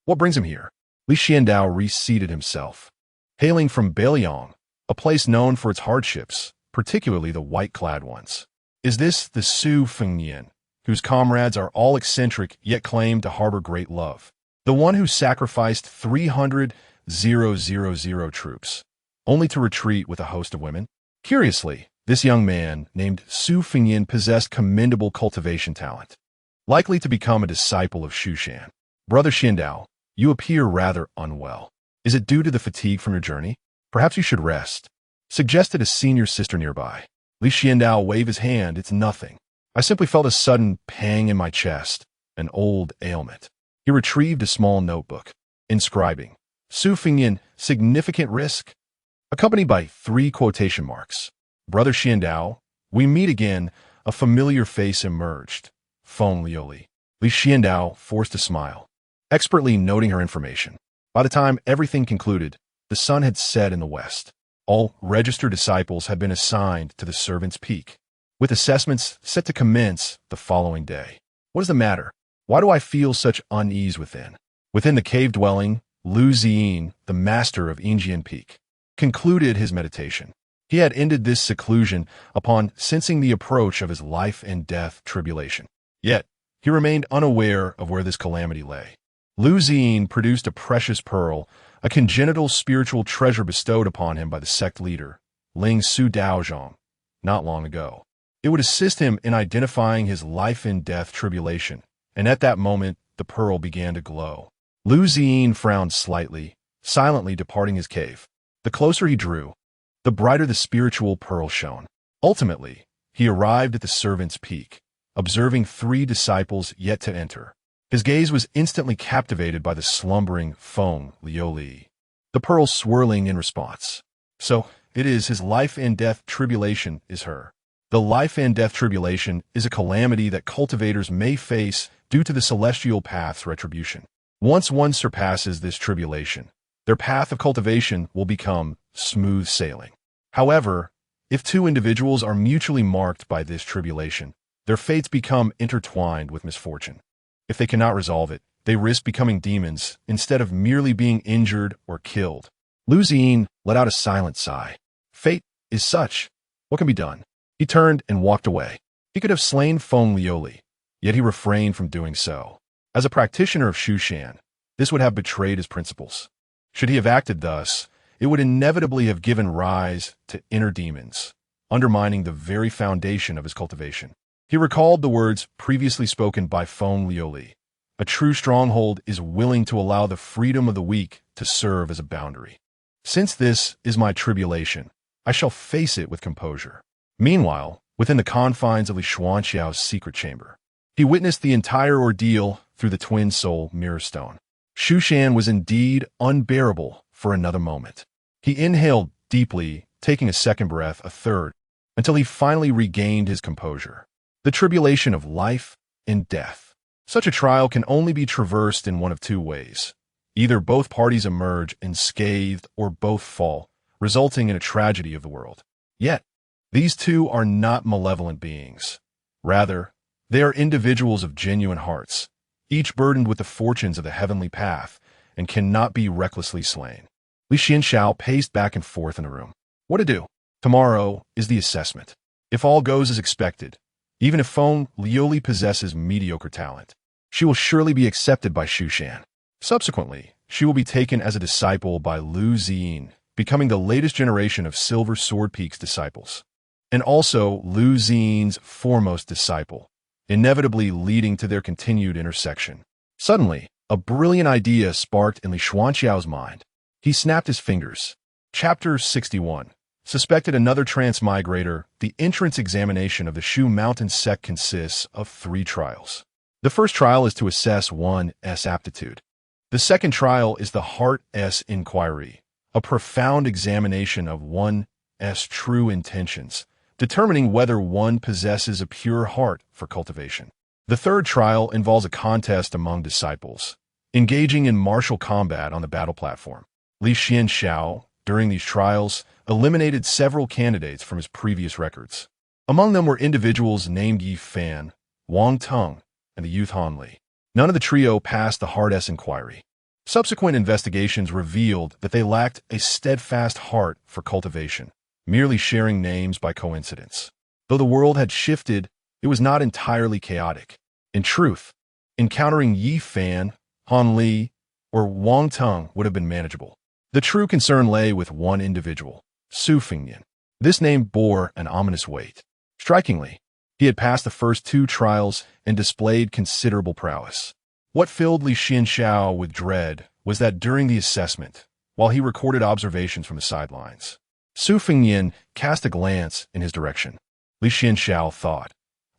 What brings him here? Li Xuanxiao reseated himself. Hailing from Beiliang, a place known for its hardships, particularly the white-clad ones. Is this the Su Fengyan, whose comrades are all eccentric yet claim to harbor great love? The one who sacrificed 300,000 troops, only to retreat with a host of women? Curiously, this young man, named Su Fengyan, possessed commendable cultivation talent, likely to become a disciple of Shushan. Brother Xindao, you appear rather unwell. Is it due to the fatigue from your journey? Perhaps you should rest, suggested a senior sister nearby. Li Xuanxiao waved his hand. It's nothing. I simply felt a sudden pang in my chest, an old ailment. He retrieved a small notebook, inscribing, Su Fengyan, significant risk, accompanied by 3 quotation marks. Brother Xindao, we meet again. A familiar face emerged. Feng Liuli. Li Xuanxiao forced a smile, expertly noting her information. By the time everything concluded, the sun had set in the west. All registered disciples had been assigned to the servant's peak, with assessments set to commence the following day. What is the matter? Why do I feel such unease within? Within the cave dwelling, Lu Ziyin, the master of Yingjian Peak, concluded his meditation. He had ended this seclusion upon sensing the approach of his life and death tribulation. Yet, He remained unaware of where this calamity lay. Lu Ziyin produced a precious pearl, a congenital spiritual treasure bestowed upon him by the sect leader, Ling Xuanxiao, not long ago. It would assist him in identifying his life-and-death tribulation, and at that moment, the pearl began to glow. Lu Ziyin frowned slightly, silently departing his cave. The closer he drew, the brighter the spiritual pearl shone. Ultimately, he arrived at the servant's peak, observing 3 disciples yet to enter. His gaze was instantly captivated by the slumbering Feng Liuli, the pearl swirling in response. So, it is his life-and-death tribulation is her. The life-and-death tribulation is a calamity that cultivators may face due to the celestial path's retribution. Once one surpasses this tribulation, their path of cultivation will become smooth sailing. However, if 2 individuals are mutually marked by this tribulation, their fates become intertwined with misfortune. If they cannot resolve it, they risk becoming demons instead of merely being injured or killed. Lu Ziyin let out a silent sigh. Fate is such. What can be done? He turned and walked away. He could have slain Feng Liuli, yet he refrained from doing so. As a practitioner of Shushan, this would have betrayed his principles. Should he have acted thus, it would inevitably have given rise to inner demons, undermining the very foundation of his cultivation. He recalled the words previously spoken by Feng Liuli. A true stronghold is willing to allow the freedom of the weak to serve as a boundary. Since this is my tribulation, I shall face it with composure. Meanwhile, within the confines of Li Xuanxiao's secret chamber, he witnessed the entire ordeal through the twin soul mirror stone. Shushan was indeed unbearable for another moment. He inhaled deeply, taking a second breath, a third, until he finally regained his composure. The tribulation of life and death. Such a trial can only be traversed in one of 2 ways. Either both parties emerge unscathed or both fall, resulting in a tragedy of the world. Yet, these 2 are not malevolent beings. Rather, they are individuals of genuine hearts, each burdened with the fortunes of the heavenly path, and cannot be recklessly slain. Li Xuanxiao paced back and forth in the room. What to do? Tomorrow is the assessment. If all goes as expected, even if Feng Liuli possesses mediocre talent, she will surely be accepted by Shushan. Subsequently, she will be taken as a disciple by Lu Ziyin, becoming the latest generation of Silver Sword Peak's disciples, and also Lu Ziyin's foremost disciple, inevitably leading to their continued intersection. Suddenly, a brilliant idea sparked in Li Xuanxiao's mind. He snapped his fingers. Chapter 61. Suspected another transmigrator. The entrance examination of the Shu Mountain sect consists of 3 trials. The first trial is to assess one's aptitude. The second trial is the Heart's inquiry, a profound examination of one's true intentions, determining whether one possesses a pure heart for cultivation. The third trial involves a contest among disciples, engaging in martial combat on the battle platform. Li Xuanxiao, during these trials, eliminated several candidates from his previous records. Among them were individuals named Yi Fan, Wang Teng, and the youth Han Li. None of the trio passed the Heart's inquiry. Subsequent investigations revealed that they lacked a steadfast heart for cultivation, merely sharing names by coincidence. Though the world had shifted, it was not entirely chaotic. In truth, encountering Yi Fan, Han Li, or Wang Teng would have been manageable. The true concern lay with one individual, Su Fengyan. This name bore an ominous weight. Strikingly, he had passed the first 2 trials and displayed considerable prowess. What filled Li Xuanxiao with dread was that during the assessment, while he recorded observations from the sidelines, Su Fengyan cast a glance in his direction. Li Xuanxiao thought,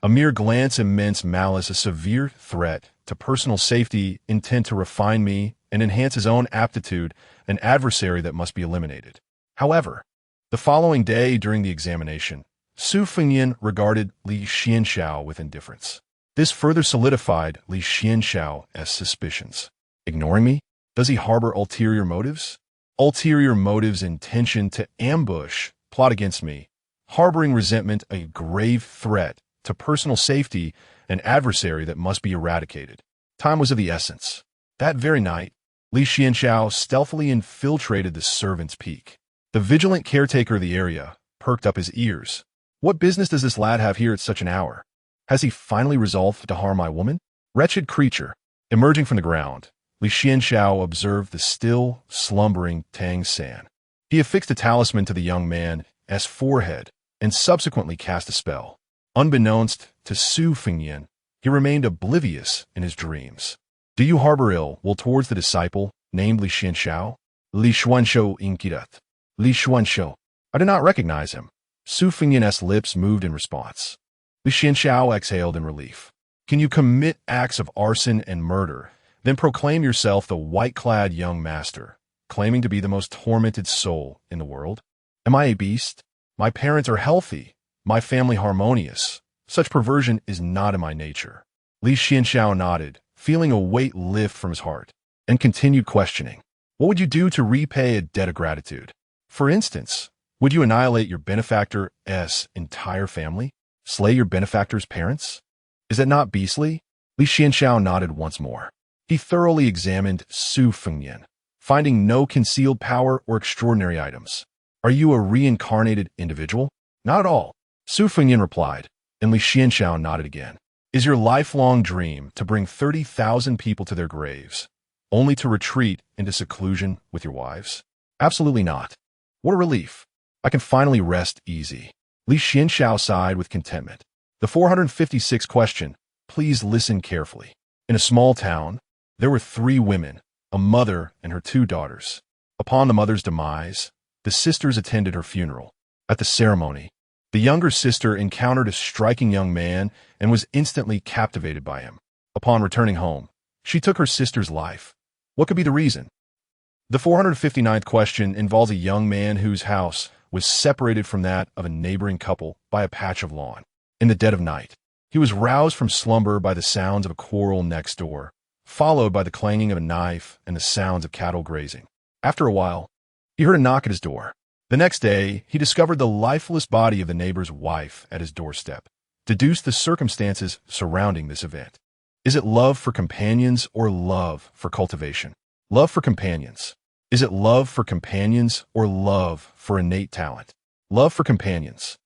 a mere glance immense malice, a severe threat to personal safety, intent to refine me and enhance his own aptitude, an adversary that must be eliminated. However, the following day during the examination, Su Fengyan regarded Li Xuanxiao with indifference. This further solidified Li Xuanxiao's suspicions. Ignoring me? Does he harbor ulterior motives? Ulterior motives, intention to ambush, plot against me, harboring resentment, a grave threat to personal safety, an adversary that must be eradicated. Time was of the essence. That very night, Li Xuanxiao stealthily infiltrated the servant's peak. The vigilant caretaker of the area perked up his ears. What business does this lad have here at such an hour? Has he finally resolved to harm my woman? Wretched creature. Emerging from the ground, Li Xuanxiao observed the still, slumbering Tang San. He affixed a talisman to the young man's forehead and subsequently cast a spell. Unbeknownst to Su Fengyan, he remained oblivious in his dreams. Do you harbor ill will towards the disciple named Li Xuanxiao? Li Xuanxiao inquirat. Li Xuanxiao. I do not recognize him. Su Fengyan's lips moved in response. Li Xuanxiao exhaled in relief. Can you commit acts of arson and murder, then proclaim yourself the white-clad young master, claiming to be the most tormented soul in the world? Am I a beast? My parents are healthy, my family harmonious. Such perversion is not in my nature. Li Xuanxiao nodded, feeling a weight lift from his heart, and continued questioning. What would you do to repay a debt of gratitude? For instance, would you annihilate your benefactor's entire family? Slay your benefactor's parents? Is that not beastly? Li Xuanxiao nodded once more. He thoroughly examined Su Fengyan, finding no concealed power or extraordinary items. Are you a reincarnated individual? Not at all. Su Fengyan replied, and Li Xuanxiao nodded again. Is your lifelong dream to bring 30,000 people to their graves, only to retreat into seclusion with your wives? Absolutely not. What a relief. I can finally rest easy. Li Xuanxiao sighed with contentment. The 456th question, please listen carefully. In a small town, there were 3 women, a mother and her 2 daughters. Upon the mother's demise, the sisters attended her funeral. At the ceremony, the younger sister encountered a striking young man and was instantly captivated by him. Upon returning home, she took her sister's life. What could be the reason? The 459th question involves a young man whose house was separated from that of a neighboring couple by a patch of lawn. In the dead of night, he was roused from slumber by the sounds of a quarrel next door, followed by the clanging of a knife and the sounds of cattle grazing. After a while, he heard a knock at his door. The next day, he discovered the lifeless body of the neighbor's wife at his doorstep. Deduce the circumstances surrounding this event. Is it love for companions or love for cultivation? Love for companions. Is it love for companions or love for innate talent? Love for companions.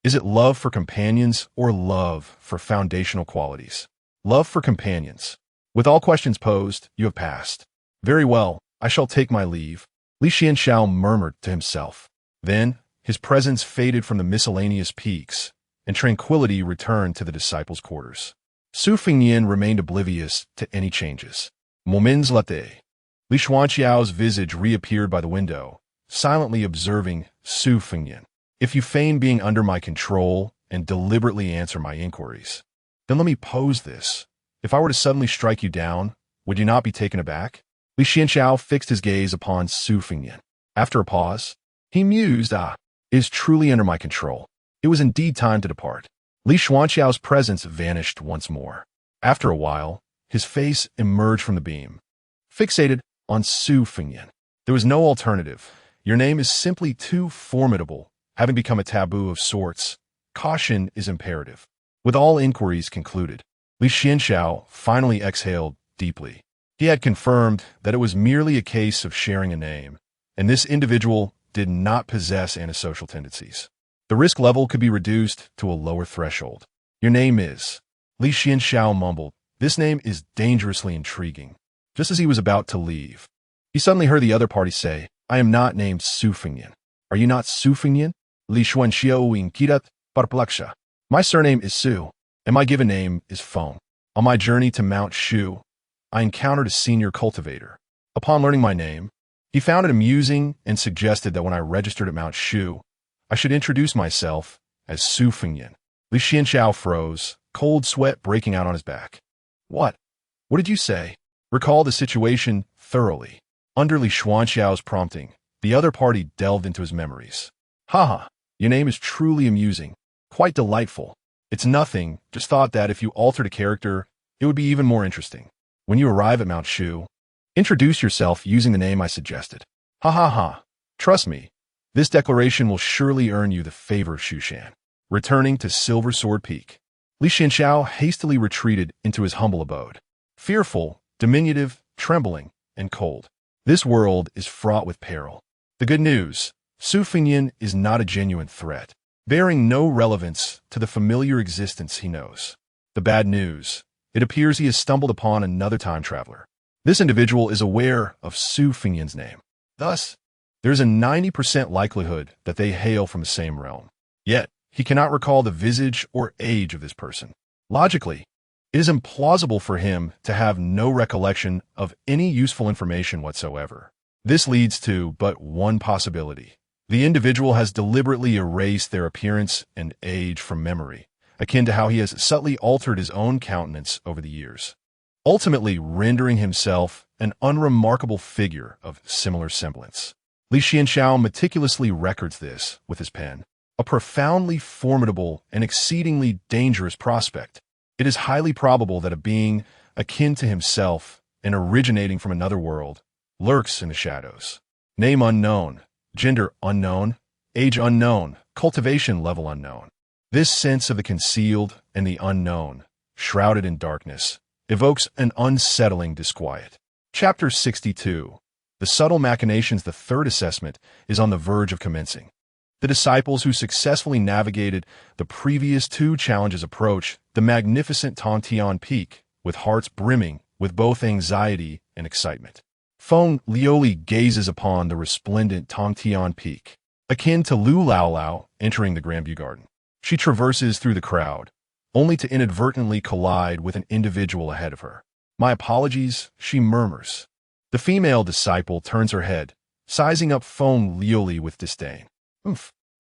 Is it love for companions or love for foundational qualities? Love for companions. With all questions posed, you have passed. Very well, I shall take my leave. Li Xuanxiao murmured to himself. Then, his presence faded from the miscellaneous peaks, and tranquility returned to the disciples' quarters. Su Fengyan remained oblivious to any changes. Moments later, Li Xuanxiao's visage reappeared by the window, silently observing Su Fengyan. If you feign being under my control and deliberately answer my inquiries, then let me pose this. If I were to suddenly strike you down, would you not be taken aback? Li Xuanxiao fixed his gaze upon Su Fengyan. After a pause, he mused, it is truly under my control. It was indeed time to depart. Li Xuanxiao's presence vanished once more. After a while, his face emerged from the beam, fixated on Su Fengyan. There was no alternative. Your name is simply too formidable. Having become a taboo of sorts, caution is imperative. With all inquiries concluded, Li Xuanxiao finally exhaled deeply. He had confirmed that it was merely a case of sharing a name, and this individual did not possess antisocial tendencies. The risk level could be reduced to a lower threshold. Your name is... Li Xuanxiao mumbled. This name is dangerously intriguing. Just as he was about to leave, he suddenly heard the other party say, I am not named Su Fengyan. Are you not Su Fengyan? Li Xuanxiao inquirat perplexa. My surname is Su, and my given name is Feng. On my journey to Mount Shu, I encountered a senior cultivator. Upon learning my name, he found it amusing and suggested that when I registered at Mount Shu, I should introduce myself as Su Fengyan. Li Xuanxiao froze, cold sweat breaking out on his back. What? What did you say? Recall the situation thoroughly. Under Li Xuanxiao's prompting, the other party delved into his memories. Haha, your name is truly amusing. Quite delightful. It's nothing, just thought that if you altered a character, it would be even more interesting. When you arrive at Mount Shu, introduce yourself using the name I suggested. Ha ha ha. Trust me, this declaration will surely earn you the favor of Shushan. Returning to Silver Sword Peak, Li Xuanxiao hastily retreated into his humble abode. Fearful, diminutive, trembling, and cold. This world is fraught with peril. The good news, Su Fengyan is not a genuine threat, bearing no relevance to the familiar existence he knows. The bad news, it appears he has stumbled upon another time traveler. This individual is aware of Su Fingyan's name. Thus, there's a 90% likelihood that they hail from the same realm. Yet, he cannot recall the visage or age of this person. Logically, it is implausible for him to have no recollection of any useful information whatsoever. This leads to but one possibility. The individual has deliberately erased their appearance and age from memory, akin to how he has subtly altered his own countenance over the years, ultimately rendering himself an unremarkable figure of similar semblance. Li Xuanxiao meticulously records this with his pen, a profoundly formidable and exceedingly dangerous prospect. It is highly probable that a being akin to himself and originating from another world lurks in the shadows. Name unknown, gender unknown, age unknown, cultivation level unknown. This sense of the concealed and the unknown, shrouded in darkness, evokes an unsettling disquiet. Chapter 62. The Subtle Machinations. The third assessment is on the verge of commencing. The disciples who successfully navigated the previous two challenges approach the magnificent Tongtian Peak with hearts brimming with both anxiety and excitement. Feng Liuli gazes upon the resplendent Tongtian Peak, akin to Lu Laolao entering the Grandview Garden. She traverses through the crowd, only to inadvertently collide with an individual ahead of her. "My apologies," she murmurs. The female disciple turns her head, sizing up Feng Liuli with disdain.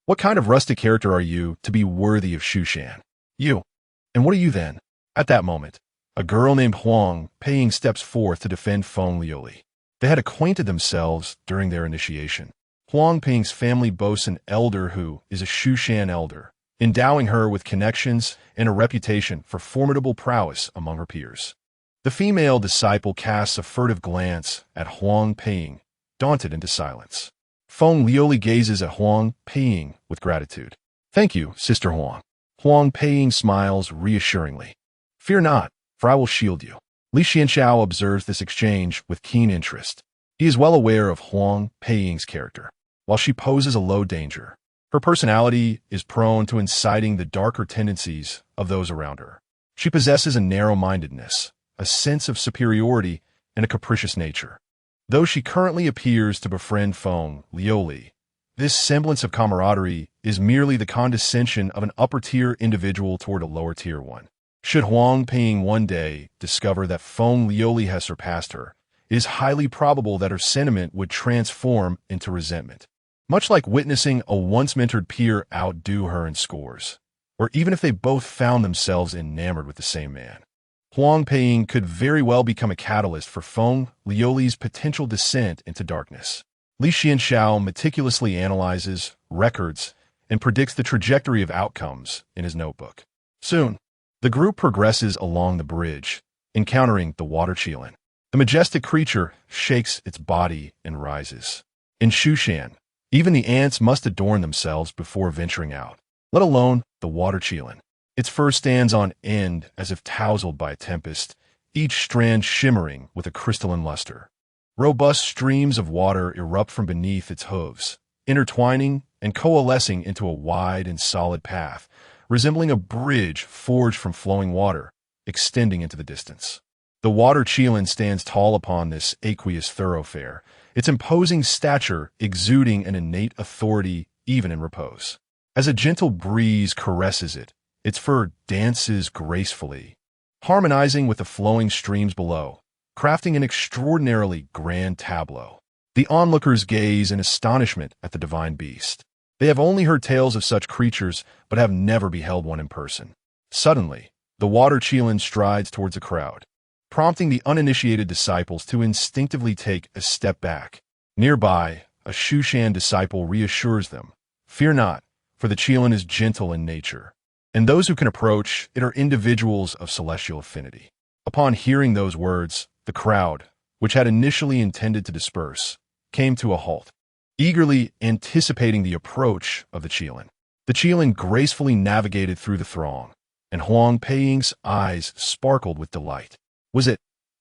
What kind of rustic character are you to be worthy of Shushan? You. And what are you then? At that moment, a girl named Huang Peiying steps forth to defend Feng Liuli. They had acquainted themselves during their initiation. Huang Peiying's family boasts an elder who is a Shushan elder, endowing her with connections and a reputation for formidable prowess among her peers. The female disciple casts a furtive glance at Huang Peiying, daunted into silence. Feng Liuli gazes at Huang Peiying with gratitude. "Thank you, Sister Huang." Huang Peiying smiles reassuringly. "Fear not, for I will shield you." Li Xuanxiao observes this exchange with keen interest. He is well aware of Huang Peiying's character. While she poses a low danger, her personality is prone to inciting the darker tendencies of those around her. She possesses a narrow-mindedness, a sense of superiority, and a capricious nature. Though she currently appears to befriend Feng Liuli, this semblance of camaraderie is merely the condescension of an upper-tier individual toward a lower-tier one. Should Huang Peiying one day discover that Feng Liuli has surpassed her, it is highly probable that her sentiment would transform into resentment, much like witnessing a once-mentored peer outdo her in scores, or even if they both found themselves enamored with the same man. Huang Peiying could very well become a catalyst for Feng Liuli's potential descent into darkness. Li Xuanxiao meticulously analyzes, records, and predicts the trajectory of outcomes in his notebook. Soon, the group progresses along the bridge, encountering the water Qilin. The majestic creature shakes its body and rises. In Shushan, even the ants must adorn themselves before venturing out, let alone the water Qilin. Its fur stands on end as if tousled by a tempest, each strand shimmering with a crystalline luster. Robust streams of water erupt from beneath its hooves, intertwining and coalescing into a wide and solid path, resembling a bridge forged from flowing water, extending into the distance. The water Qilin stands tall upon this aqueous thoroughfare, its imposing stature exuding an innate authority even in repose. As a gentle breeze caresses it, its fur dances gracefully, harmonizing with the flowing streams below, crafting an extraordinarily grand tableau. The onlookers gaze in astonishment at the divine beast. They have only heard tales of such creatures, but have never beheld one in person. Suddenly, the water Qilin strides towards the crowd, prompting the uninitiated disciples to instinctively take a step back. Nearby, a Shushan disciple reassures them, "Fear not, for the Qilin is gentle in nature, and those who can approach it are individuals of celestial affinity." Upon hearing those words, the crowd, which had initially intended to disperse, came to a halt, eagerly anticipating the approach of the Qilin. The Qilin gracefully navigated through the throng, and Huang Peiying's eyes sparkled with delight. Was it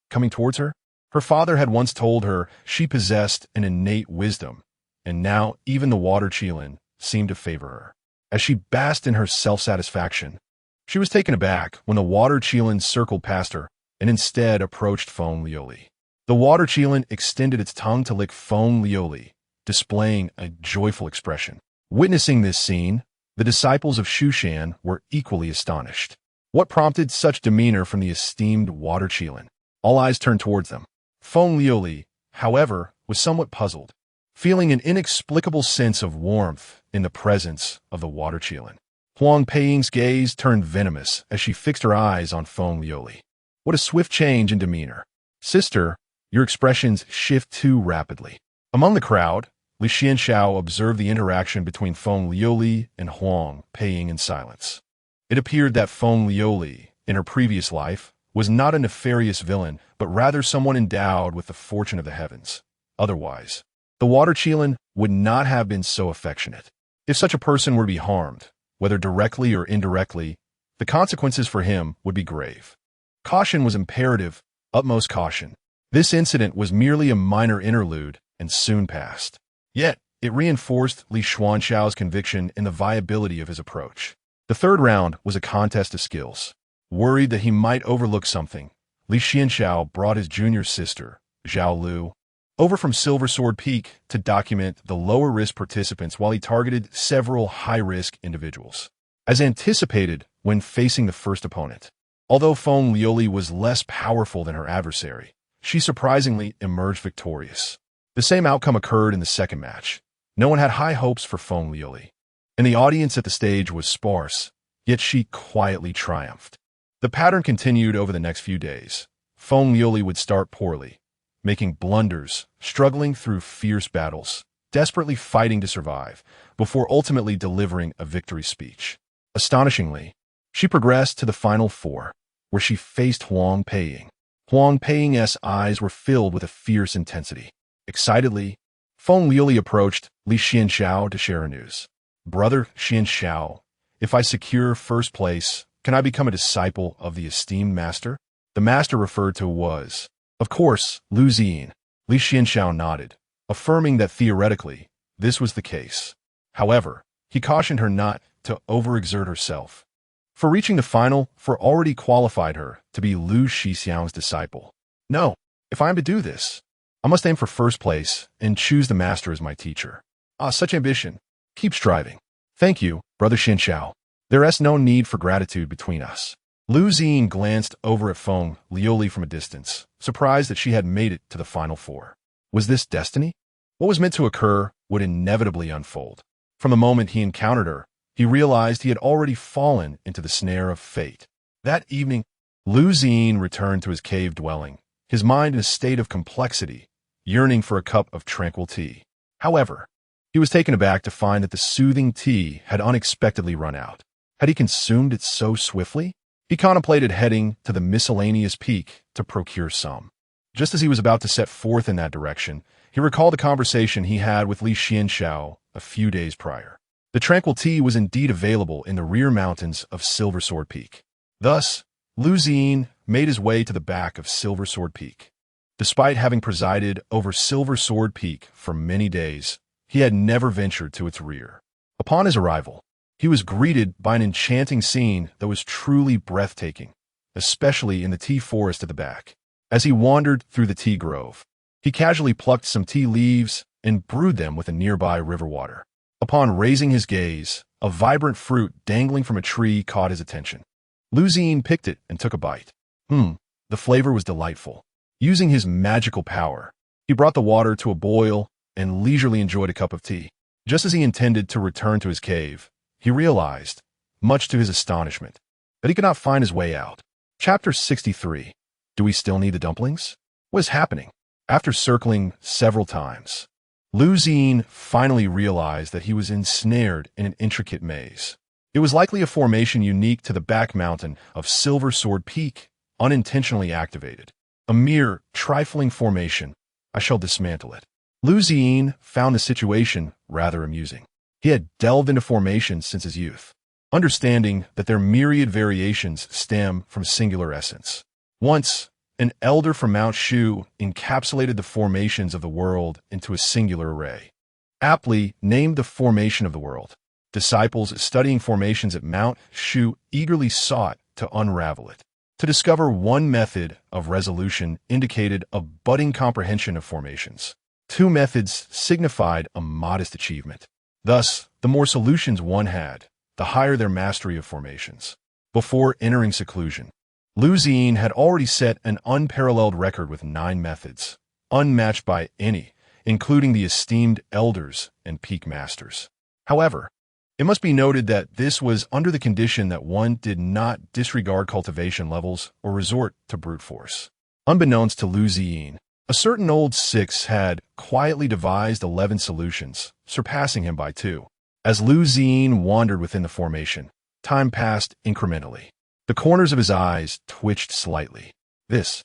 coming towards her? Her father had once told her she possessed an innate wisdom, and now even the water Qilin seemed to favor her. As she basked in her self-satisfaction, She was taken aback when the water Qilin circled past her and instead approached Feng Liuli. The water Qilin extended its tongue to lick Feng Liuli, displaying a joyful expression. Witnessing this scene, the disciples of Shushan were equally astonished. What prompted such demeanor from the esteemed water Qilin? All eyes turned towards them. Feng Liuli, however, was somewhat puzzled, feeling an inexplicable sense of warmth in the presence of the water Qilin. Huang Peiying's gaze turned venomous as she fixed her eyes on Feng Liuli. What a swift change in demeanor. Sister, your expressions shift too rapidly. Among the crowd, Li Xuanxiao observed the interaction between Feng Liuli and Huang Peiying in silence. It appeared that Feng Liuli, in her previous life, was not a nefarious villain, but rather someone endowed with the fortune of the heavens. Otherwise, the water Qilin would not have been so affectionate. If such a person were to be harmed, whether directly or indirectly, the consequences for him would be grave. Caution was imperative, utmost caution. This incident was merely a minor interlude and soon passed. Yet, it reinforced Li Xuanxiao's conviction in the viability of his approach. The third round was a contest of skills. Worried that he might overlook something, Li Xuanxiao brought his junior sister, Zhao Lu, over from Silver Sword Peak to document the lower-risk participants while he targeted several high-risk individuals. As anticipated when facing the first opponent, although Feng Liuli was less powerful than her adversary, she surprisingly emerged victorious. The same outcome occurred in the second match. No one had high hopes for Feng Liuli, and the audience at the stage was sparse, yet she quietly triumphed. The pattern continued over the next few days. Feng Liuli would start poorly, making blunders, struggling through fierce battles, desperately fighting to survive, before ultimately delivering a victory speech. Astonishingly, she progressed to the final four, where she faced Huang Peiying. Huang Peiying's eyes were filled with a fierce intensity. Excitedly, Feng Liuli approached Li Xuanxiao to share her news. Brother Xuanxiao, if I secure first place, can I become a disciple of the esteemed master? The master referred to was, of course, Lu Ziyin. Li Xuanxiao nodded, affirming that theoretically, this was the case. However, he cautioned her not to overexert herself, for reaching the final already qualified her to be Lu Shixiang's disciple. No, if I am to do this, I must aim for first place and choose the master as my teacher. Such ambition. Keep striving. Thank you, Brother Xuanxiao. There is no need for gratitude between us. Lu Ziyin glanced over at Feng Liuli from a distance, surprised that she had made it to the final four. Was this destiny? What was meant to occur would inevitably unfold. From the moment he encountered her, he realized he had already fallen into the snare of fate. That evening, Lu Ziyin returned to his cave dwelling, his mind in a state of complexity, yearning for a cup of tranquil tea. However, he was taken aback to find that the soothing tea had unexpectedly run out. Had he consumed it so swiftly? He contemplated heading to the miscellaneous peak to procure some. Just as he was about to set forth in that direction, he recalled the conversation he had with Li Xuanxiao a few days prior. The tranquil tea was indeed available in the rear mountains of Silver Sword Peak. Thus, Lu Ziyin made his way to the back of Silver Sword Peak. Despite having presided over Silver Sword Peak for many days, he had never ventured to its rear. Upon his arrival, he was greeted by an enchanting scene that was truly breathtaking, especially in the tea forest at the back. As he wandered through the tea grove, he casually plucked some tea leaves and brewed them with the nearby river water. Upon raising his gaze, a vibrant fruit dangling from a tree caught his attention. Lu Ziyin picked it and took a bite. The flavor was delightful. Using his magical power, he brought the water to a boil and leisurely enjoyed a cup of tea. Just as he intended to return to his cave, he realized, much to his astonishment, that he could not find his way out. Chapter 63. Do we still need the dumplings? What is happening? After circling several times, Lu Ziyin finally realized that he was ensnared in an intricate maze. It was likely a formation unique to the back mountain of Silver Sword Peak, unintentionally activated. A mere, trifling formation. I shall dismantle it. Lu Ziyin found the situation rather amusing. He had delved into formations since his youth, understanding that their myriad variations stem from singular essence. Once, an elder from Mount Shu encapsulated the formations of the world into a singular array. Aptly named the formation of the world, Disciples studying formations at Mount Shu eagerly sought to unravel it. To discover one method of resolution indicated a budding comprehension of formations. Two methods signified a modest achievement. Thus, the more solutions one had, the higher their mastery of formations. Before entering seclusion, Lu Xiying had already set an unparalleled record with 9 methods, unmatched by any, including the esteemed elders and peak masters. However, it must be noted that this was under the condition that one did not disregard cultivation levels or resort to brute force. Unbeknownst to Lu Xiying, a certain old six had quietly devised 11 solutions, surpassing him by 2. As Lu Xiying wandered within the formation, time passed incrementally. The corners of his eyes twitched slightly. This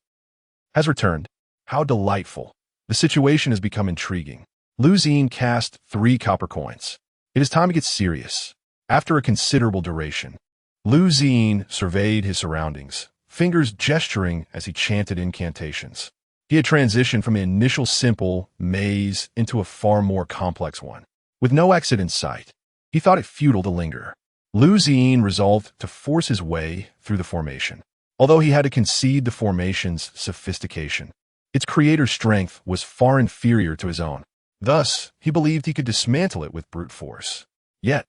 has returned. How delightful. The situation has become intriguing. Lu Xiying cast 3 copper coins. It is time to get serious. After a considerable duration, Lu Xiying surveyed his surroundings, fingers gesturing as he chanted incantations. He had transitioned from an initial simple maze into a far more complex one. With no exit in sight, he thought it futile to linger. Lu Xiying resolved to force his way through the formation. Although he had to concede the formation's sophistication, its creator's strength was far inferior to his own. Thus, he believed he could dismantle it with brute force. Yet,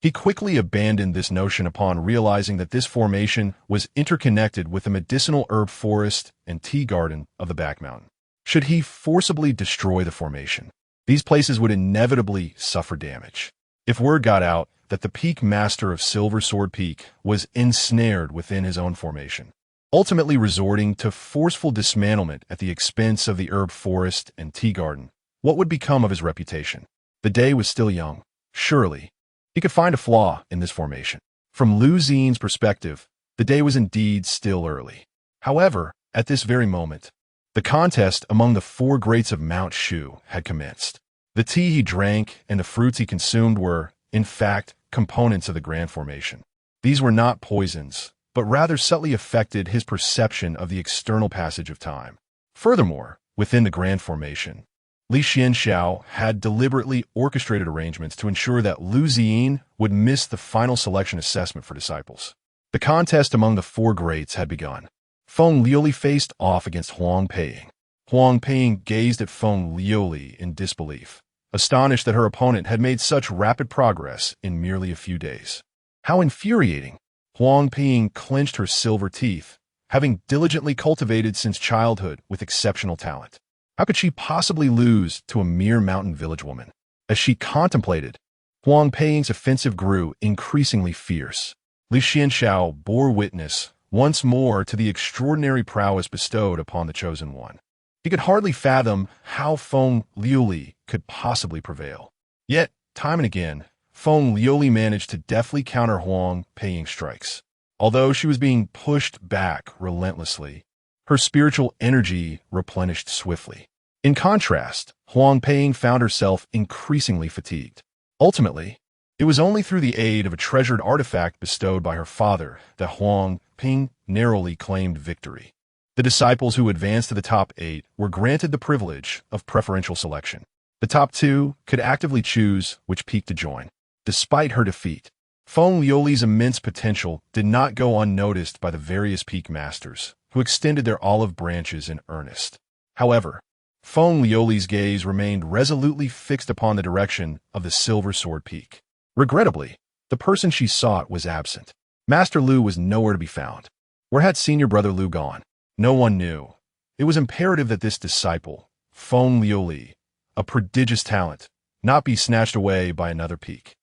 he quickly abandoned this notion upon realizing that this formation was interconnected with the medicinal herb forest and tea garden of the back mountain. Should he forcibly destroy the formation, these places would inevitably suffer damage. If word got out that the peak master of Silver Sword Peak was ensnared within his own formation, ultimately resorting to forceful dismantlement at the expense of the herb forest and tea garden, what would become of his reputation? The day was still young. Surely, he could find a flaw in this formation. From Lu Xiying's perspective, the day was indeed still early. However, at this very moment, the contest among the 4 greats of Mount Shu had commenced. The tea he drank and the fruits he consumed were, in fact, components of the grand formation. These were not poisons, but rather subtly affected his perception of the external passage of time. Furthermore, within the grand formation, Li Xuanxiao had deliberately orchestrated arrangements to ensure that Lu Xiying would miss the final selection assessment for disciples. The contest among the 4 greats had begun. Feng Liuli faced off against Huang Peiying. Huang Peiying gazed at Feng Liuli in disbelief, astonished that her opponent had made such rapid progress in merely a few days. How infuriating! Huang Peiying clenched her silver teeth, having diligently cultivated since childhood with exceptional talent. How could she possibly lose to a mere mountain village woman? As she contemplated, Huang Peiying's offensive grew increasingly fierce. Li Xuanxiao bore witness once more to the extraordinary prowess bestowed upon the chosen one. He could hardly fathom how Feng Liuli could possibly prevail. Yet, time and again, Feng Liuli managed to deftly counter Huang Peiying's strikes. Although she was being pushed back relentlessly, her spiritual energy replenished swiftly. In contrast, Huang Peiying found herself increasingly fatigued. Ultimately, it was only through the aid of a treasured artifact bestowed by her father that Huang Peiying narrowly claimed victory. The disciples who advanced to the top 8 were granted the privilege of preferential selection. The top 2 could actively choose which peak to join. Despite her defeat, Feng Liuli's immense potential did not go unnoticed by the various peak masters, who extended their olive branches in earnest. However, Feng Liuli's gaze remained resolutely fixed upon the direction of the Silver Sword Peak. Regrettably, the person she sought was absent. Master Lu was nowhere to be found. Where had senior brother Lu gone? No one knew. It was imperative that this disciple, Feng Liuli, a prodigious talent, not be snatched away by another peak.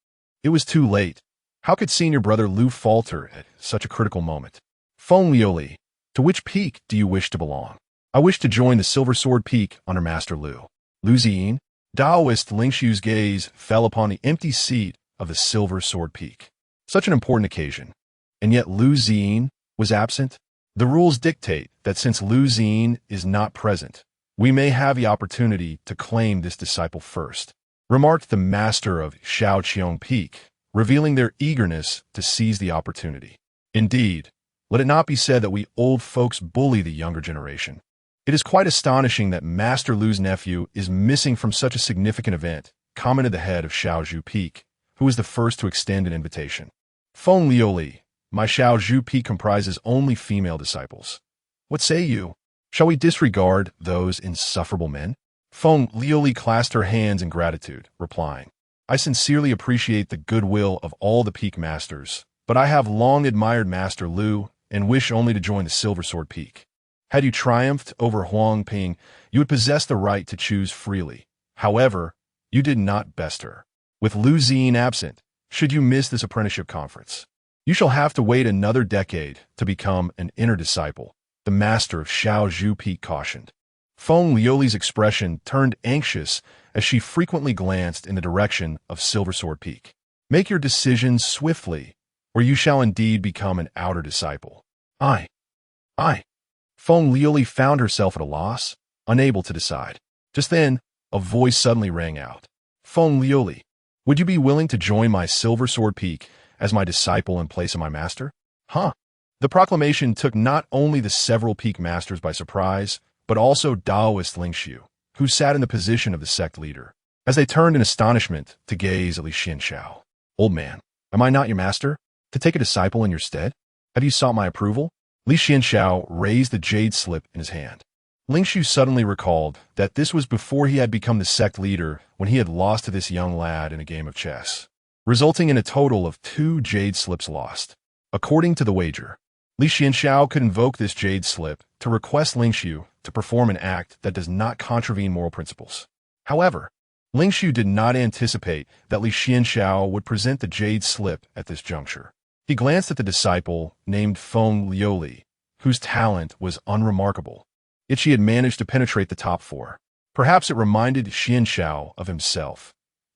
It was too late. How could senior brother Lu falter at such a critical moment? Feng Liuli, to which peak do you wish to belong? I wish to join the Silver Sword Peak under Master Lu. Lu Xiying, Taoist Ling Xu's gaze fell upon the empty seat of the Silver Sword Peak. Such an important occasion. And yet Lu Xiying was absent? The rules dictate that since Lu Xiying is not present, we may have the opportunity to claim this disciple first, remarked the master of Shaoqiong Peak, revealing their eagerness to seize the opportunity. Indeed, let it not be said that we old folks bully the younger generation. It is quite astonishing that Master Lu's nephew is missing from such a significant event, commented the head of Shaozhu Peak, who was the first to extend an invitation. Feng Liuli, my Xiao Zhu Peak comprises only female disciples. What say you? Shall we disregard those insufferable men? Feng Liuli clasped her hands in gratitude, replying, I sincerely appreciate the goodwill of all the Peak Masters, but I have long admired Master Lu and wish only to join the Silver Sword Peak. Had you triumphed over Huang Ping, you would possess the right to choose freely. However, you did not best her. With Lu Xin absent, should you miss this apprenticeship conference, you shall have to wait another decade to become an inner disciple, the master of Xiao Zhu Peak cautioned. Feng Liuli's expression turned anxious as she frequently glanced in the direction of Silver Sword Peak. Make your decisions swiftly, or you shall indeed become an outer disciple. I. Feng Liuli found herself at a loss, unable to decide. Just then, a voice suddenly rang out. Feng Liuli, would you be willing to join my Silver Sword Peak as my disciple in place of my master? Huh? The proclamation took not only the several Peak Masters by surprise, but also Taoist Li Xuanxiao, who sat in the position of the sect leader, as they turned in astonishment to gaze at Li Xuanxiao. Old man, am I not your master? To take a disciple in your stead? Have you sought my approval? Li Xuanxiao raised the jade slip in his hand. Li Xuanxiao suddenly recalled that this was before he had become the sect leader when he had lost to this young lad in a game of chess, resulting in a total of 2 jade slips lost. According to the wager, Li Xuanxiao could invoke this jade slip to request Li Xuanxiao to perform an act that does not contravene moral principles. However, Li Xuanxiao did not anticipate that Li Xuanxiao would present the jade slip at this juncture. He glanced at the disciple named Feng Liuli, whose talent was unremarkable, yet she had managed to penetrate the top 4. Perhaps it reminded Xuanxiao of himself.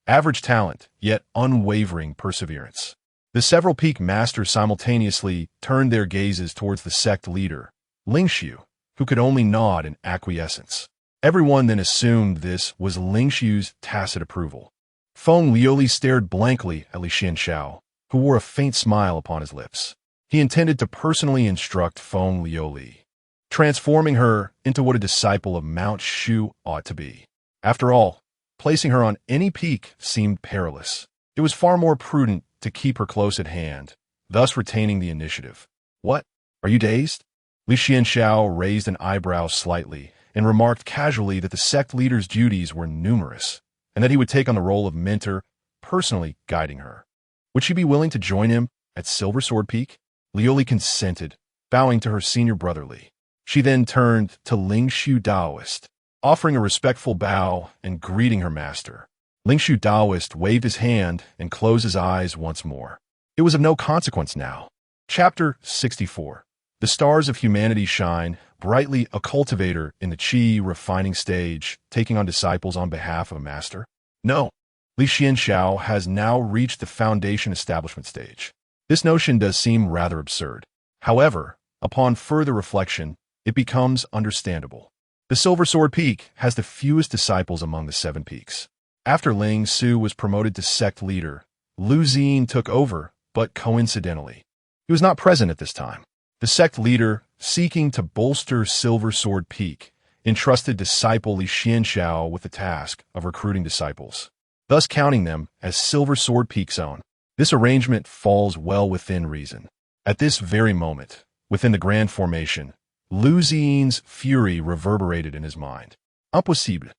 Average talent, yet unwavering perseverance. The several Peak Masters simultaneously turned their gazes towards the sect leader, Li Xuanxiao, who could only nod in acquiescence. Everyone then assumed this was Li Xuanxiao's tacit approval. Feng Liuli stared blankly at Li Xuanxiao, who wore a faint smile upon his lips. He intended to personally instruct Feng Liuli, transforming her into what a disciple of Mount Shu ought to be. After all, placing her on any peak seemed perilous. It was far more prudent to keep her close at hand, thus retaining the initiative. What? Are you dazed? Li Xuanxiao raised an eyebrow slightly and remarked casually that the sect leader's duties were numerous, and that he would take on the role of mentor, personally guiding her. Would she be willing to join him at Silver Sword Peak? Liuli consented, bowing to her senior brother Li. She then turned to Li Xuanxiao Taoist, offering a respectful bow and greeting her master. Li Xuanxiao Taoist waved his hand and closed his eyes once more. It was of no consequence now. Chapter 64. The stars of humanity shine brightly, a cultivator in the Qi refining stage, taking on disciples on behalf of a master. No. Li Xuanxiao has now reached the foundation establishment stage. This notion does seem rather absurd. However, upon further reflection, it becomes understandable. The Silver Sword Peak has the fewest disciples among the 7 peaks. After Ling Su was promoted to sect leader, Lu Xin took over, but coincidentally, he was not present at this time. The sect leader, seeking to bolster Silver Sword Peak, entrusted disciple Li Xuanxiao with the task of recruiting disciples, thus counting them as Silver Sword Peak's own. This arrangement falls well within reason. At this very moment, within the grand formation, Lu Xin's fury reverberated in his mind. Impossible.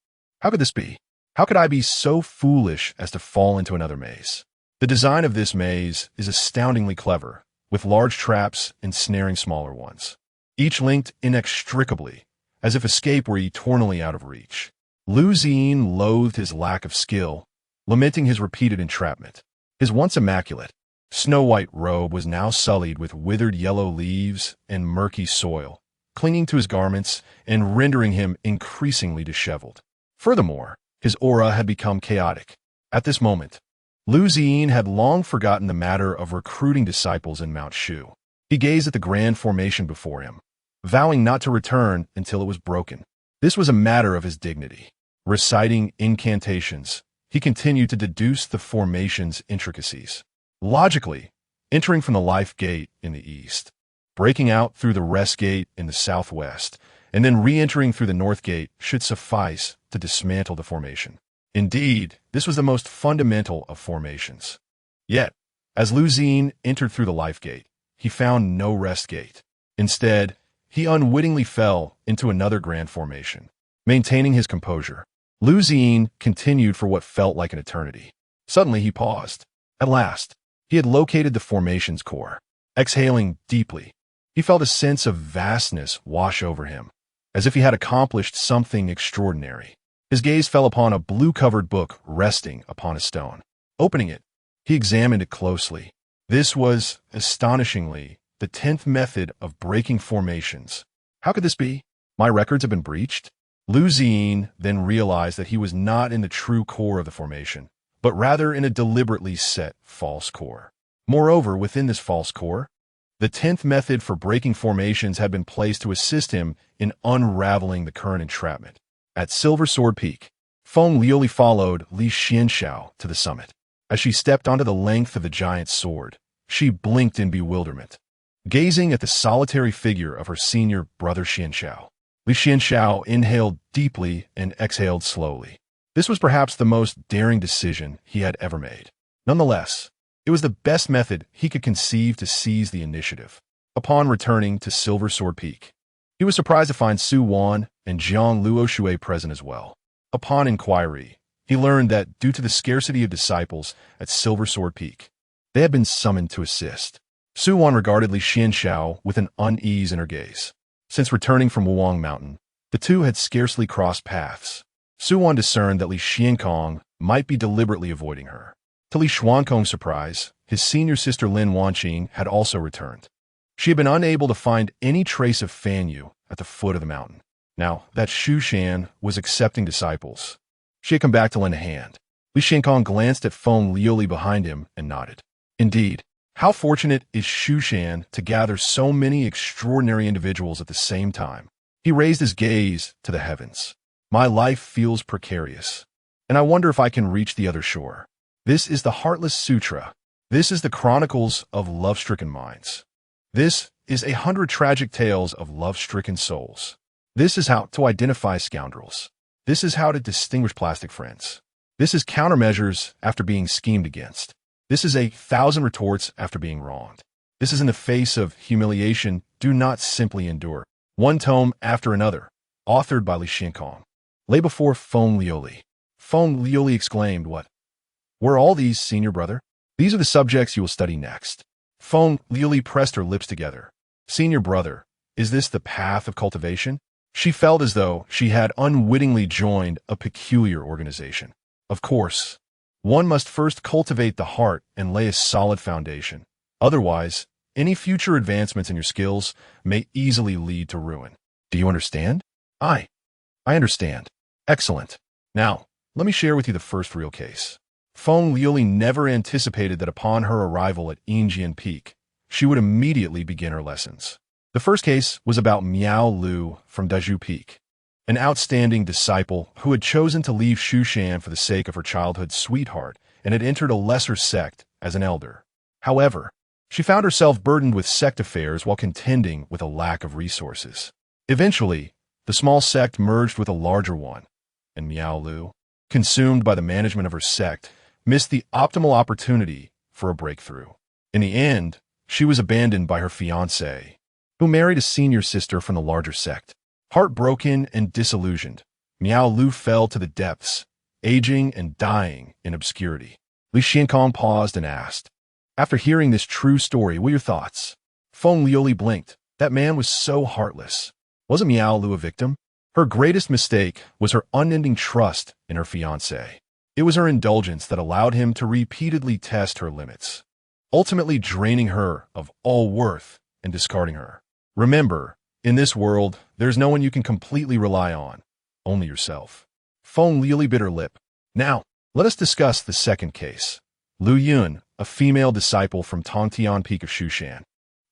How could this be? How could I be so foolish as to fall into another maze? The design of this maze is astoundingly clever, with large traps ensnaring smaller ones, each linked inextricably, as if escape were eternally out of reach. Lu Xin loathed his lack of skill, lamenting his repeated entrapment. His once immaculate, snow-white robe was now sullied with withered yellow leaves and murky soil, clinging to his garments and rendering him increasingly disheveled. Furthermore, his aura had become chaotic. At this moment, Lu Xin had long forgotten the matter of recruiting disciples in Mount Shu. He gazed at the grand formation before him, vowing not to return until it was broken. This was a matter of his dignity. Reciting incantations, he continued to deduce the formation's intricacies. Logically, entering from the life gate in the east, breaking out through the rest gate in the southwest, and then re-entering through the north gate should suffice to dismantle the formation. Indeed, this was the most fundamental of formations. Yet, as Lu Xin entered through the life gate, he found no rest gate. Instead, he unwittingly fell into another grand formation. Maintaining his composure, Lu Xin continued for what felt like an eternity. Suddenly he paused. At last, he had located the formation's core. Exhaling deeply, he felt a sense of vastness wash over him, as if he had accomplished something extraordinary. His gaze fell upon a blue-covered book resting upon a stone. Opening it, he examined it closely. This was, astonishingly, the 10th method of breaking formations. How could this be? My records have been breached? Lu Xin then realized that he was not in the true core of the formation, but rather in a deliberately set false core. Moreover, within this false core, the 10th method for breaking formations had been placed to assist him in unraveling the current entrapment. At Silver Sword Peak, Feng Liuli followed Li Xuanxiao to the summit. As she stepped onto the length of the giant's sword, she blinked in bewilderment, gazing at the solitary figure of her senior brother Xuanxiao. Li Xuanxiao inhaled deeply and exhaled slowly. This was perhaps the most daring decision he had ever made. Nonetheless, it was the best method he could conceive to seize the initiative. Upon returning to Silver Sword Peak, he was surprised to find Su Wan and Jiang Luoshui present as well. Upon inquiry, he learned that due to the scarcity of disciples at Silver Sword Peak, they had been summoned to assist. Su Wan regarded Li Xuanxiao with an unease in her gaze. Since returning from Wuang Mountain, the two had scarcely crossed paths. Su Wan discerned that Li Xiankong might be deliberately avoiding her. To Li Xuankong's surprise, his senior sister Lin Wanqing had also returned. She had been unable to find any trace of Fan Yu at the foot of the mountain. Now that Xu Shan was accepting disciples, she had come back to lend a hand. Li Xiankong glanced at Feng Liuli behind him and nodded. Indeed, how fortunate is Xu Shan to gather so many extraordinary individuals at the same time. He raised his gaze to the heavens. My life feels precarious, and I wonder if I can reach the other shore. This is the Heartless Sutra. This is the chronicles of love-stricken minds. This is 100 tragic tales of love-stricken souls. This is how to identify scoundrels. This is how to distinguish plastic friends. This is countermeasures after being schemed against. This is 1,000 retorts after being wronged. This is in the face of humiliation, do not simply endure. One tome after another, authored by Li Xiankong, lay before Feng Liuli. Feng Liuli exclaimed, "What? Were all these, senior brother? These are the subjects you will study next." Feng Liuli pressed her lips together. "Senior brother, is this the path of cultivation?" She felt as though she had unwittingly joined a peculiar organization. Of course, one must first cultivate the heart and lay a solid foundation. Otherwise, any future advancements in your skills may easily lead to ruin. Do you understand? I understand. Excellent. Now, let me share with you the first real case. Feng Liuli never anticipated that upon her arrival at Yinjian Peak, she would immediately begin her lessons. The first case was about Miao Lu from Dazhu Peak, an outstanding disciple who had chosen to leave Shushan for the sake of her childhood sweetheart and had entered a lesser sect as an elder. However, she found herself burdened with sect affairs while contending with a lack of resources. Eventually, the small sect merged with a larger one, and Miao Lu, consumed by the management of her sect, missed the optimal opportunity for a breakthrough. In the end, she was abandoned by her fiancé, who married a senior sister from the larger sect. Heartbroken and disillusioned, Miao Lu fell to the depths, aging and dying in obscurity. Li Xiankong paused and asked, "After hearing this true story, what are your thoughts?" Feng Liuli blinked. That man was so heartless. Wasn't Miao Lu a victim? Her greatest mistake was her unending trust in her fiancé. It was her indulgence that allowed him to repeatedly test her limits, ultimately draining her of all worth and discarding her. Remember, in this world, there's no one you can completely rely on, only yourself. Feng Liuli bit her lip. Now, let us discuss the second case. Lu Yun, a female disciple from Tongtian Peak of Shushan,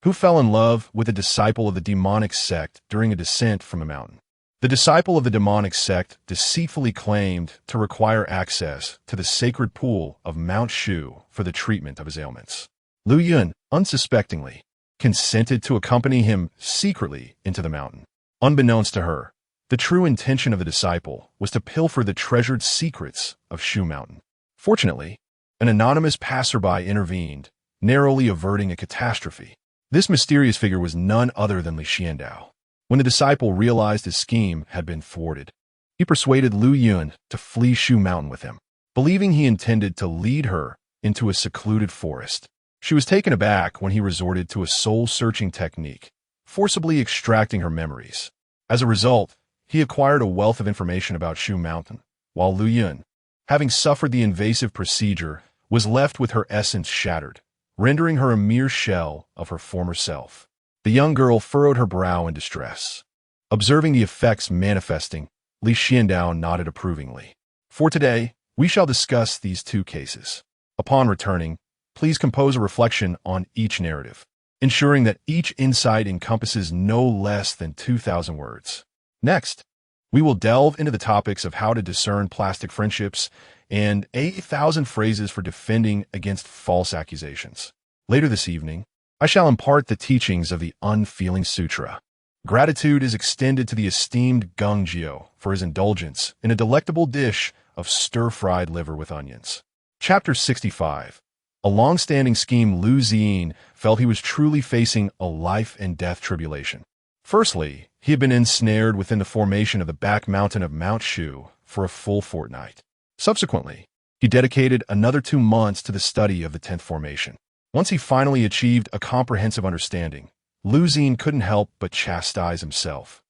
who fell in love with a disciple of the demonic sect during a descent from a mountain. The disciple of the demonic sect deceitfully claimed to require access to the sacred pool of Mount Shu for the treatment of his ailments. Lu Yun, unsuspectingly, consented to accompany him secretly into the mountain. Unbeknownst to her, the true intention of the disciple was to pilfer the treasured secrets of Shu Mountain. Fortunately, An anonymous passerby intervened, narrowly averting a catastrophe. This mysterious figure was none other than Li Xuanxiao. When the disciple realized his scheme had been thwarted, he persuaded Lu Yun to flee Shu Mountain with him, believing he intended to lead her into a secluded forest. She was taken aback when he resorted to a soul-searching technique, forcibly extracting her memories. As a result, he acquired a wealth of information about Shu Mountain, while Lu Yun, having suffered the invasive procedure, was left with her essence shattered, rendering her a mere shell of her former self. The young girl furrowed her brow in distress. Observing the effects manifesting, Li Xuanxiao nodded approvingly. For today, we shall discuss these two cases. Upon returning, please compose a reflection on each narrative, ensuring that each insight encompasses no less than 2,000 words. Next, we will delve into the topics of how to discern plastic friendships and 8,000 phrases for defending against false accusations. Later this evening, I shall impart the teachings of the Unfeeling Sutra. Gratitude is extended to the esteemed Gung Jiao for his indulgence in a delectable dish of stir-fried liver with onions. Chapter 65. A long-standing scheme. Lu Ziyin felt he was truly facing a life-and-death tribulation. Firstly, he had been ensnared within the formation of the back mountain of Mount Shu for a full fortnight. Subsequently, he dedicated another 2 months to the study of the 10th formation. Once he finally achieved a comprehensive understanding, Lu Ziyin couldn't help but chastise himself.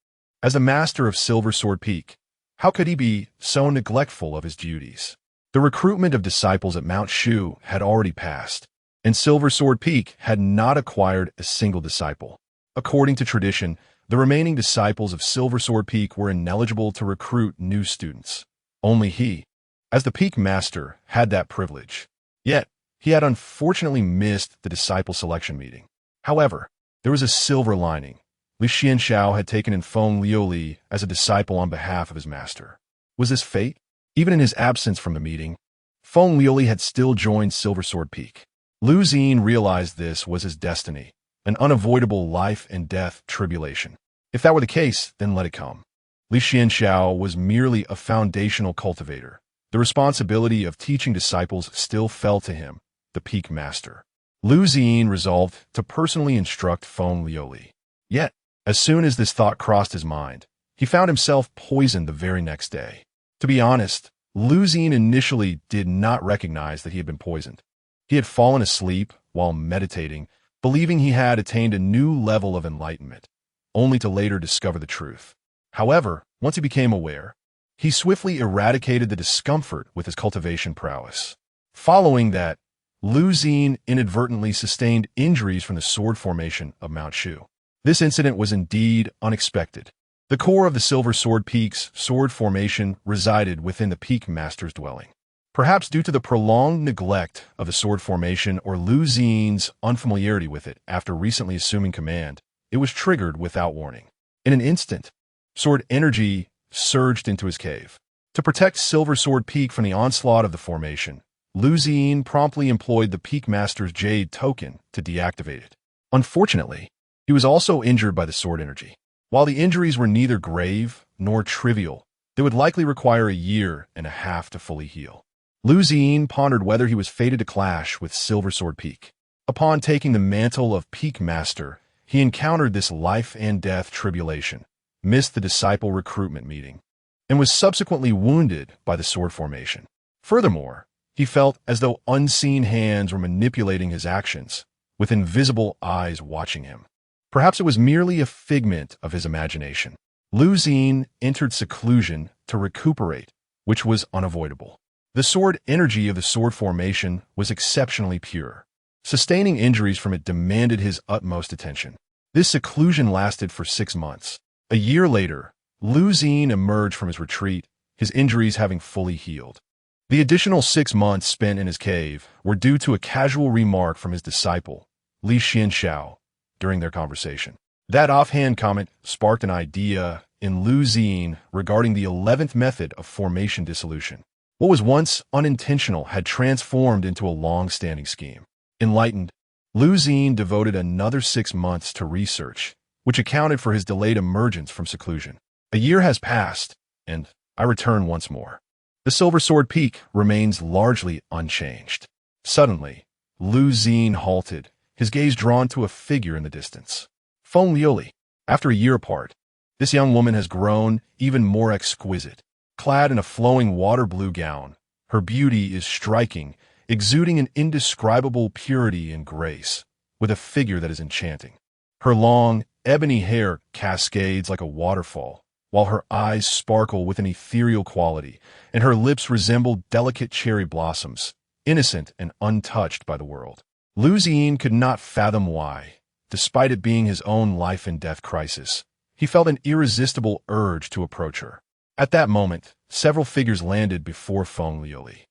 As a master of Silver Sword Peak, how could he be so neglectful of his duties? The recruitment of disciples at Mount Shu had already passed, and Silver Sword Peak had not acquired a single disciple. According to tradition, the remaining disciples of Silver Sword Peak were ineligible to recruit new students. Only he, as the Peak Master, had that privilege. Yet, he had unfortunately missed the disciple selection meeting. However, there was a silver lining. Li Xuanxiao had taken in Feng Liuli as a disciple on behalf of his master. Was this fate? Even in his absence from the meeting, Feng Liuli had still joined Silver Sword Peak. Lu Ziyin realized this was his destiny, an unavoidable life-and-death tribulation. If that were the case, then let it come. Li Xuanxiao was merely a foundational cultivator. The responsibility of teaching disciples still fell to him, the Peak Master. Lu Ziyin resolved to personally instruct Feng Liuli. Yet, as soon as this thought crossed his mind, he found himself poisoned the very next day. To be honest, Lu Ziyin initially did not recognize that he had been poisoned. He had fallen asleep while meditating, believing he had attained a new level of enlightenment, only to later discover the truth. However, once he became aware, he swiftly eradicated the discomfort with his cultivation prowess. Following that, Lu Ziyin inadvertently sustained injuries from the sword formation of Mount Shu. This incident was indeed unexpected. The core of the Silver Sword Peak's sword formation resided within the Peak Master's dwelling. Perhaps due to the prolonged neglect of the sword formation or Lu Ziyin's unfamiliarity with it after recently assuming command, it was triggered without warning. In an instant, sword energy surged into his cave. To protect Silver Sword Peak from the onslaught of the formation, Lu Ziyin promptly employed the Peak Master's Jade token to deactivate it. Unfortunately, he was also injured by the sword energy. While the injuries were neither grave nor trivial, they would likely require 1.5 years to fully heal. Lu Ziyin pondered whether he was fated to clash with Silver Sword Peak. Upon taking the mantle of Peak Master, he encountered this life-and-death tribulation, missed the disciple recruitment meeting, and was subsequently wounded by the sword formation. Furthermore, he felt as though unseen hands were manipulating his actions, with invisible eyes watching him. Perhaps it was merely a figment of his imagination. Lu Ziyin entered seclusion to recuperate, which was unavoidable. The sword energy of the sword formation was exceptionally pure. Sustaining injuries from it demanded his utmost attention. This seclusion lasted for 6 months. A year later, Lu Ziyin emerged from his retreat, his injuries having fully healed. The additional 6 months spent in his cave were due to a casual remark from his disciple, Li Xuanxiao, during their conversation. That offhand comment sparked an idea in Lu Ziyin regarding the 11th method of formation dissolution. What was once unintentional had transformed into a long-standing scheme. Enlightened, Lu Ziyin devoted another 6 months to research, which accounted for his delayed emergence from seclusion. A year has passed, and I return once more. The Silver Sword Peak remains largely unchanged. Suddenly, Lu Xin halted, his gaze drawn to a figure in the distance. Feng Liuli. After a year apart, this young woman has grown even more exquisite. Clad in a flowing water-blue gown, her beauty is striking, exuding an indescribable purity and grace, with a figure that is enchanting. Her long, ebony hair cascades like a waterfall, while her eyes sparkle with an ethereal quality, and her lips resemble delicate cherry blossoms, innocent and untouched by the world. Lu Xin could not fathom why, despite it being his own life and death crisis, he felt an irresistible urge to approach her. At that moment, several figures landed before Feng Liuli.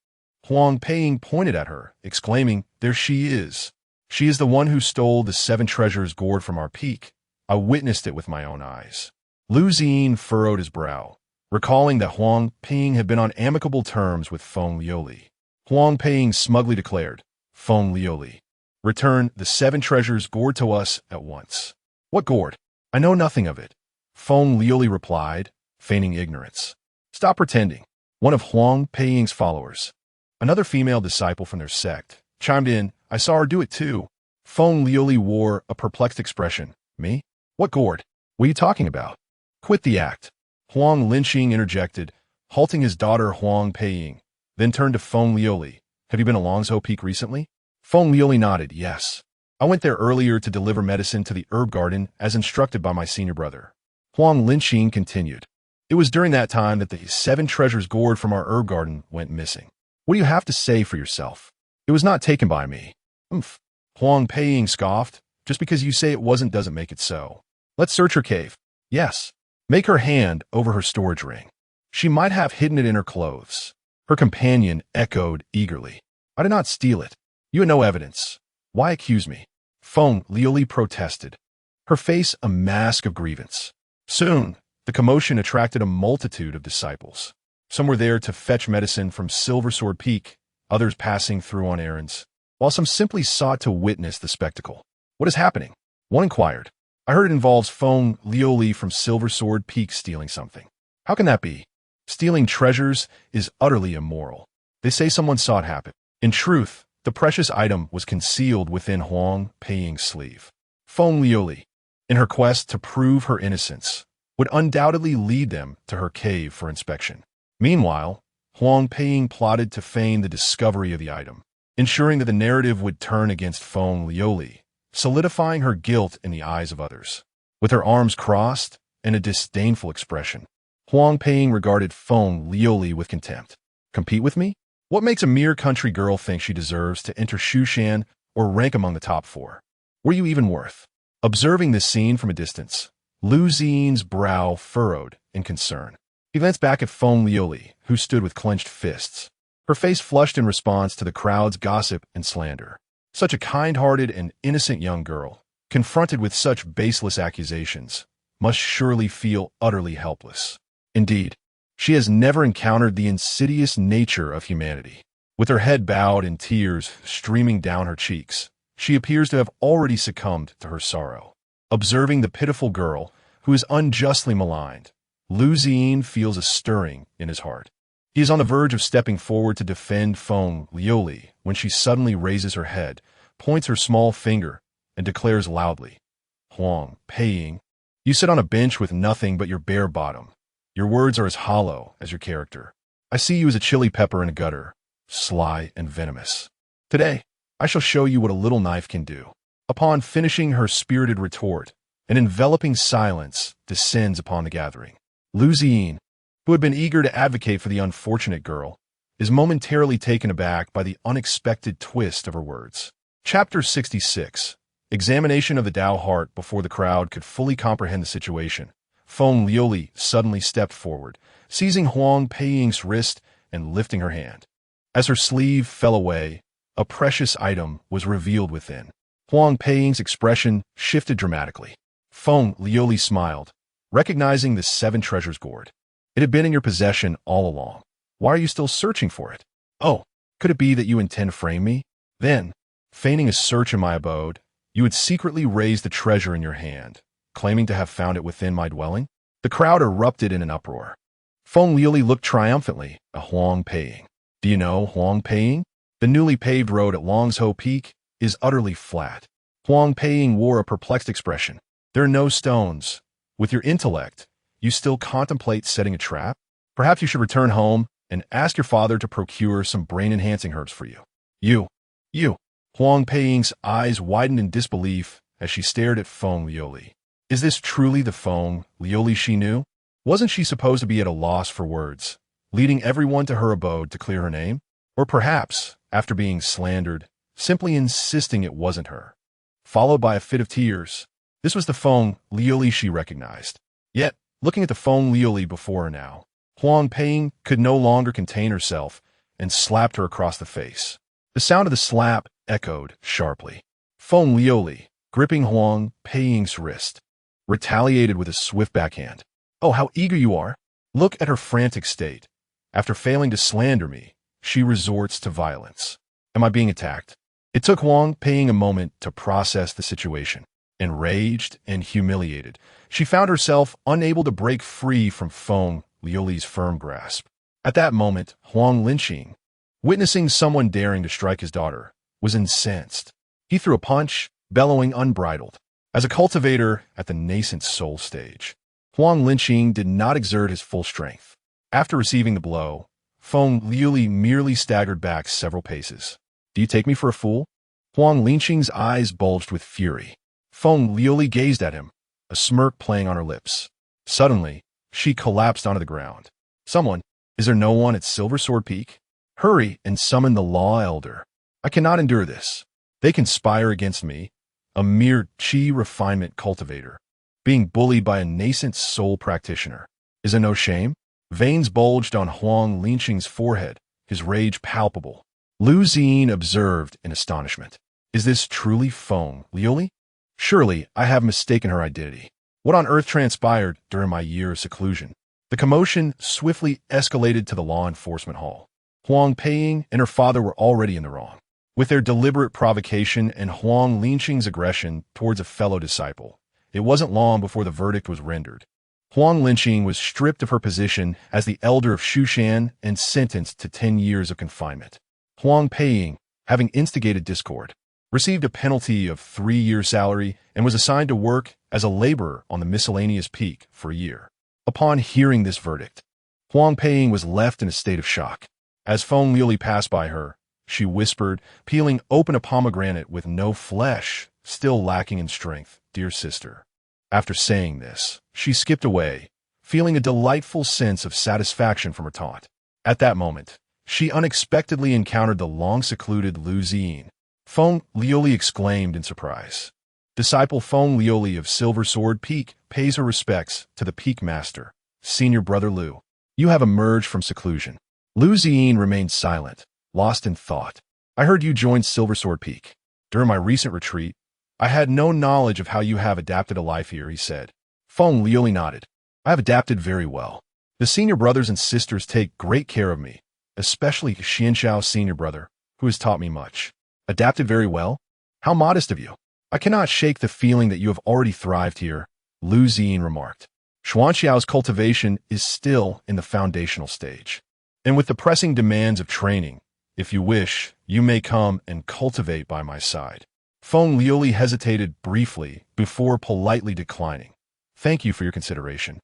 Huang Peiying pointed at her, exclaiming, "There she is. She is the one who stole the 7 treasures gourd from our peak. I witnessed it with my own eyes." Lu Xin furrowed his brow, recalling that Huang Peiying had been on amicable terms with Feng Liuli. Huang Peiying smugly declared, "Feng Liuli, return the 7 treasures gourd to us at once." "What gourd? I know nothing of it," Feng Liuli replied, feigning ignorance. "Stop pretending." One of Huang Peiying's followers, another female disciple from their sect, chimed in, "I saw her do it too." Feng Liuli wore a perplexed expression. "Me? What gourd? What are you talking about?" "Quit the act," Huang Linqing interjected, halting his daughter Huang Peiying, then turned to Feng Liuli. "Have you been to Longzhou Peak recently?" Feng Liuli nodded, "Yes. I went there earlier to deliver medicine to the herb garden as instructed by my senior brother." Huang Linqing continued, "It was during that time that the 7 treasures gourd from our herb garden went missing." "What do you have to say for yourself?" "It was not taken by me." "Umph," Huang Peiying scoffed. "Just because you say it wasn't doesn't make it so." "Let's search her cave." "Yes." "Make her hand over her storage ring. She might have hidden it in her clothes." Her companion echoed eagerly, "I did not steal it. You had no evidence. Why accuse me?" Feng Liuli protested, her face a mask of grievance. Soon, the commotion attracted a multitude of disciples. Some were there to fetch medicine from Silver Sword Peak, others passing through on errands, while some simply sought to witness the spectacle. "What is happening?" one inquired. "I heard it involves Feng Liuli from Silver Sword Peak stealing something." "How can that be? Stealing treasures is utterly immoral. They say someone saw it happen." In truth, the precious item was concealed within Huang Peiying's sleeve. Feng Liuli, in her quest to prove her innocence, would undoubtedly lead them to her cave for inspection. Meanwhile, Huang Peiying plotted to feign the discovery of the item, ensuring that the narrative would turn against Feng Liuli, solidifying her guilt in the eyes of others. With her arms crossed and a disdainful expression, Huang Peiying regarded Feng Liuli with contempt. "Compete with me? What makes a mere country girl think she deserves to enter Shushan or rank among the top 4? What are you even worth?" Observing this scene from a distance, Lu Xin's brow furrowed in concern. He glanced back at Feng Liuli, who stood with clenched fists, her face flushed in response to the crowd's gossip and slander. Such a kind-hearted and innocent young girl, confronted with such baseless accusations, must surely feel utterly helpless. Indeed, she has never encountered the insidious nature of humanity. With her head bowed and tears streaming down her cheeks, she appears to have already succumbed to her sorrow. Observing the pitiful girl, who is unjustly maligned, Lu Xin feels a stirring in his heart. He is on the verge of stepping forward to defend Feng Liuli when she suddenly raises her head, points her small finger, and declares loudly, "Huang Peiying, you sit on a bench with nothing but your bare bottom. Your words are as hollow as your character. I see you as a chili pepper in a gutter, sly and venomous. Today, I shall show you what a little knife can do." Upon finishing her spirited retort, an enveloping silence descends upon the gathering. Lu Xin, who had been eager to advocate for the unfortunate girl, is momentarily taken aback by the unexpected twist of her words. Chapter 66. Examination of the Tao heart. Before the crowd could fully comprehend the situation, Feng Liuli suddenly stepped forward, seizing Huang Peiying's wrist and lifting her hand. As her sleeve fell away, a precious item was revealed within. Huang Peiying's expression shifted dramatically. Feng Liuli smiled, recognizing the 7 treasures gourd. "It had been in your possession all along. Why are you still searching for it? Oh, could it be that you intend to frame me? Then, feigning a search in my abode, you would secretly raise the treasure in your hand, claiming to have found it within my dwelling?" The crowd erupted in an uproar. Feng Liuli looked triumphantly at Huang Peiying. "Do you know Huang Peiying?" The newly paved road at Longzhou Peak is utterly flat. Huang Peiying wore a perplexed expression. There are no stones. With your intellect, you still contemplate setting a trap? Perhaps you should return home and ask your father to procure some brain-enhancing herbs for you. You. Huang Peiying's eyes widened in disbelief as she stared at Feng Liuli. Is this truly the Feng Liuli she knew? Wasn't she supposed to be at a loss for words, leading everyone to her abode to clear her name? Or perhaps, after being slandered, simply insisting it wasn't her? Followed by a fit of tears, this was the Feng Liuli she recognized. Yet, looking at the Feng Liuli before her now, Huang Peiying could no longer contain herself and slapped her across the face. The sound of the slap echoed sharply. Feng Liuli, gripping Huang Peiying's wrist, retaliated with a swift backhand. Oh, how eager you are! Look at her frantic state. After failing to slander me, she resorts to violence. Am I being attacked? It took Huang Peiying a moment to process the situation. Enraged and humiliated, she found herself unable to break free from Feng Liuli's firm grasp. At that moment, Huang Linqing, witnessing someone daring to strike his daughter, was incensed. He threw a punch, bellowing unbridled. As a cultivator at the nascent soul stage, Huang Linqing did not exert his full strength. After receiving the blow, Feng Liuli merely staggered back several paces. Do you take me for a fool? Huang Linqing's eyes bulged with fury. Feng Liuli gazed at him, a smirk playing on her lips. Suddenly, she collapsed onto the ground. Someone, is there no one at Silver Sword Peak? Hurry and summon the Law Elder. I cannot endure this. They conspire against me, a mere chi refinement cultivator, being bullied by a nascent soul practitioner. Is it no shame? Veins bulged on Huang Linqing's forehead, his rage palpable. Lu Ziyin observed in astonishment. Is this truly Feng Liuli? Surely I have mistaken her identity. What on earth transpired during my year of seclusion? The commotion swiftly escalated to the law enforcement hall. Huang Peiying and her father were already in the wrong. With their deliberate provocation and Huang Linqing's aggression towards a fellow disciple, it wasn't long before the verdict was rendered. Huang Linqing was stripped of her position as the elder of Shushan and sentenced to 10 years of confinement. Huang Peiying, having instigated discord, received a penalty of 3 years' salary and was assigned to work as a laborer on the miscellaneous peak for a year. Upon hearing this verdict, Huang Peiying was left in a state of shock. As Feng Liuli passed by her, she whispered, peeling open a pomegranate with no flesh, still lacking in strength, "Dear sister." After saying this, she skipped away, feeling a delightful sense of satisfaction from her taunt. At that moment, she unexpectedly encountered the long-secluded Lu Ziyin. Feng Liuli exclaimed in surprise. Disciple Feng Liuli of Silver Sword Peak pays her respects to the Peak Master, Senior Brother Lu. You have emerged from seclusion. Lu Ziyin remained silent, lost in thought. I heard you joined Silver Sword Peak. During my recent retreat, I had no knowledge of how you have adapted to life here, he said. Feng Liuli nodded. I have adapted very well. The senior brothers and sisters take great care of me, especially Xuanxiao's senior brother, who has taught me much. Adapted very well? How modest of you. I cannot shake the feeling that you have already thrived here, Lu Ziyin remarked. Xuanxiao's cultivation is still in the foundational stage. And with the pressing demands of training, if you wish, you may come and cultivate by my side. Feng Liuli hesitated briefly before politely declining. Thank you for your consideration,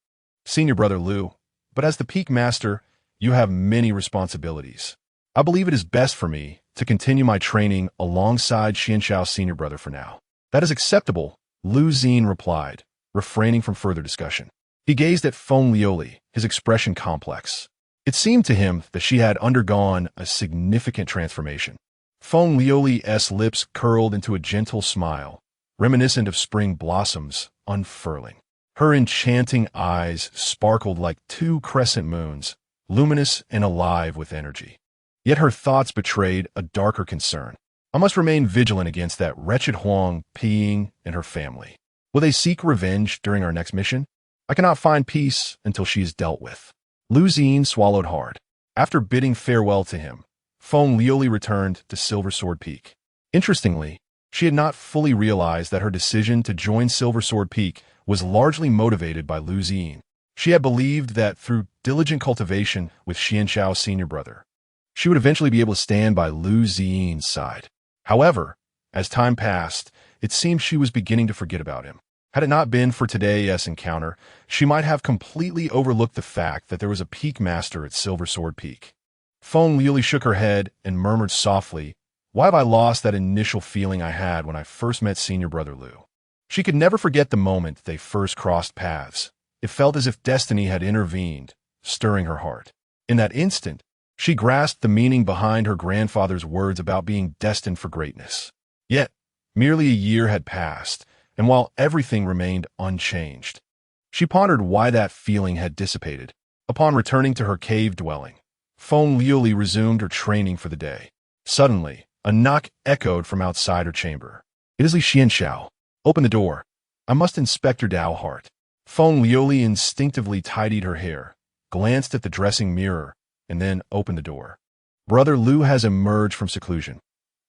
Senior Brother Lu, but as the Peak Master, you have many responsibilities. I believe it is best for me to continue my training alongside Xuanxiao's senior brother for now. That is acceptable, Lu Ziyin replied, refraining from further discussion. He gazed at Feng Liuli, his expression complex. It seemed to him that she had undergone a significant transformation. Feng Liuli's lips curled into a gentle smile, reminiscent of spring blossoms unfurling. Her enchanting eyes sparkled like 2 crescent moons, luminous and alive with energy. Yet her thoughts betrayed a darker concern. I must remain vigilant against that wretched Huang Peiying and her family. Will they seek revenge during our next mission? I cannot find peace until she is dealt with. Lu Ziyin swallowed hard. After bidding farewell to him, Feng Liuli returned to Silver Sword Peak. Interestingly, she had not fully realized that her decision to join Silver Sword Peak was largely motivated by Lu Ziyin. She had believed that through diligent cultivation with Xuanxiao's senior brother, she would eventually be able to stand by Lu Ziyin's side. However, as time passed, it seemed she was beginning to forget about him. Had it not been for today's encounter, she might have completely overlooked the fact that there was a peak master at Silver Sword Peak. Feng Liuli shook her head and murmured softly, "Why have I lost that initial feeling I had when I first met Senior Brother Lu?" She could never forget the moment they first crossed paths. It felt as if destiny had intervened, stirring her heart. In that instant, she grasped the meaning behind her grandfather's words about being destined for greatness. Yet, merely a year had passed, and while everything remained unchanged, she pondered why that feeling had dissipated. Upon returning to her cave dwelling, Feng Liuli resumed her training for the day. Suddenly, a knock echoed from outside her chamber. "It is Li Xuanxiao. Open the door. I must inspect your Dao heart." Feng Liuli instinctively tidied her hair, glanced at the dressing mirror, and then opened the door. "Brother Lu has emerged from seclusion.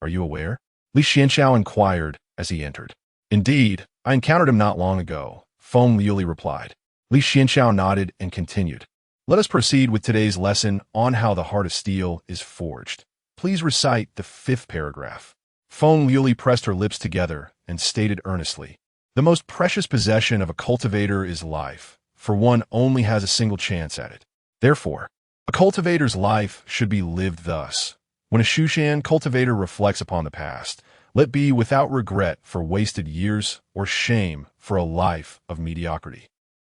Are you aware?" Li Xuanxiao inquired as he entered. "Indeed, I encountered him not long ago," Feng Liuli replied. Li Xuanxiao nodded and continued. "Let us proceed with today's lesson on how the heart of steel is forged. Please recite the 5th paragraph." Feng Liuli pressed her lips together and stated earnestly, "The most precious possession of a cultivator is life, for one only has a single chance at it. Therefore, a cultivator's life should be lived thus. When a Shushan cultivator reflects upon the past, let be without regret for wasted years or shame for a life of mediocrity.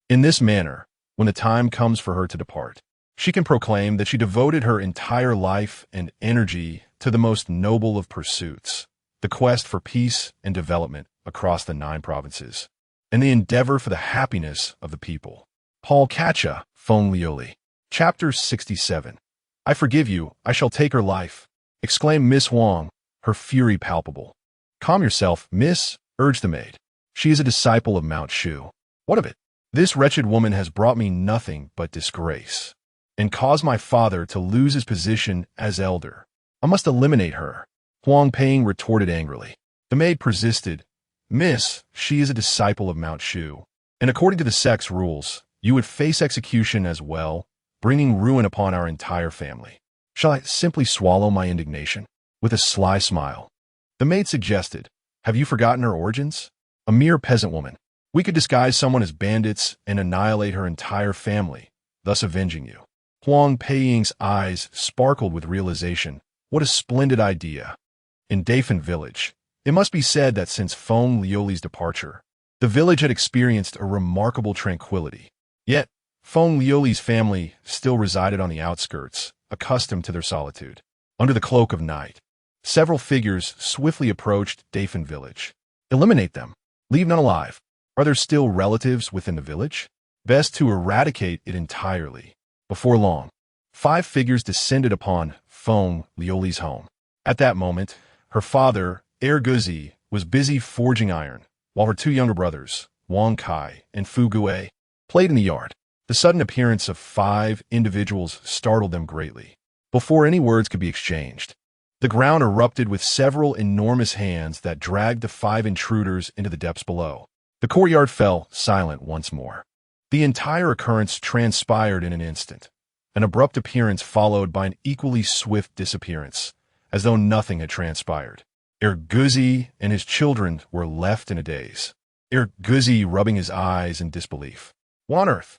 In this manner, when the time comes for her to depart, she can proclaim that she devoted her entire life and energy to the most noble of pursuits, the quest for peace and development across the 9 provinces, and the endeavor for the happiness of the people." Paul Kacha, Feng Liuli. Chapter 67. "I forgive you, I shall take her life," exclaimed Miss Huang, her fury palpable. "Calm yourself, miss," urged the maid. "She is a disciple of Mount Shu. What of it? This wretched woman has brought me nothing but disgrace, and caused my father to lose his position as elder. I must eliminate her." Huang Ping retorted angrily. The maid persisted. "Miss, she is a disciple of Mount Shu, and according to the sect's rules, you would face execution as well, bringing ruin upon our entire family. Shall I simply swallow my indignation?" With a sly smile, the maid suggested, "Have you forgotten her origins? A mere peasant woman. We could disguise someone as bandits and annihilate her entire family, thus avenging you." Huang Peiying's eyes sparkled with realization. What a splendid idea. In Dafan village, it must be said that since Feng Liuli's departure, the village had experienced a remarkable tranquility. Yet, Feng Liuli's family still resided on the outskirts, accustomed to their solitude. Under the cloak of night, several figures swiftly approached Dafan village. "Eliminate them. Leave none alive. Are there still relatives within the village? Best to eradicate it entirely." Before long, 5 figures descended upon Feng Liuli's home. At that moment, her father, Guzi, was busy forging iron, while her 2 younger brothers, Wang Kai and Fu Gui, played in the yard. The sudden appearance of 5 individuals startled them greatly. Before any words could be exchanged, the ground erupted with several enormous hands that dragged the 5 intruders into the depths below. The courtyard fell silent once more. The entire occurrence transpired in an instant. An abrupt appearance followed by an equally swift disappearance, as though nothing had transpired. Guzi and his children were left in a daze. Guzi rubbing his eyes in disbelief. What on earth?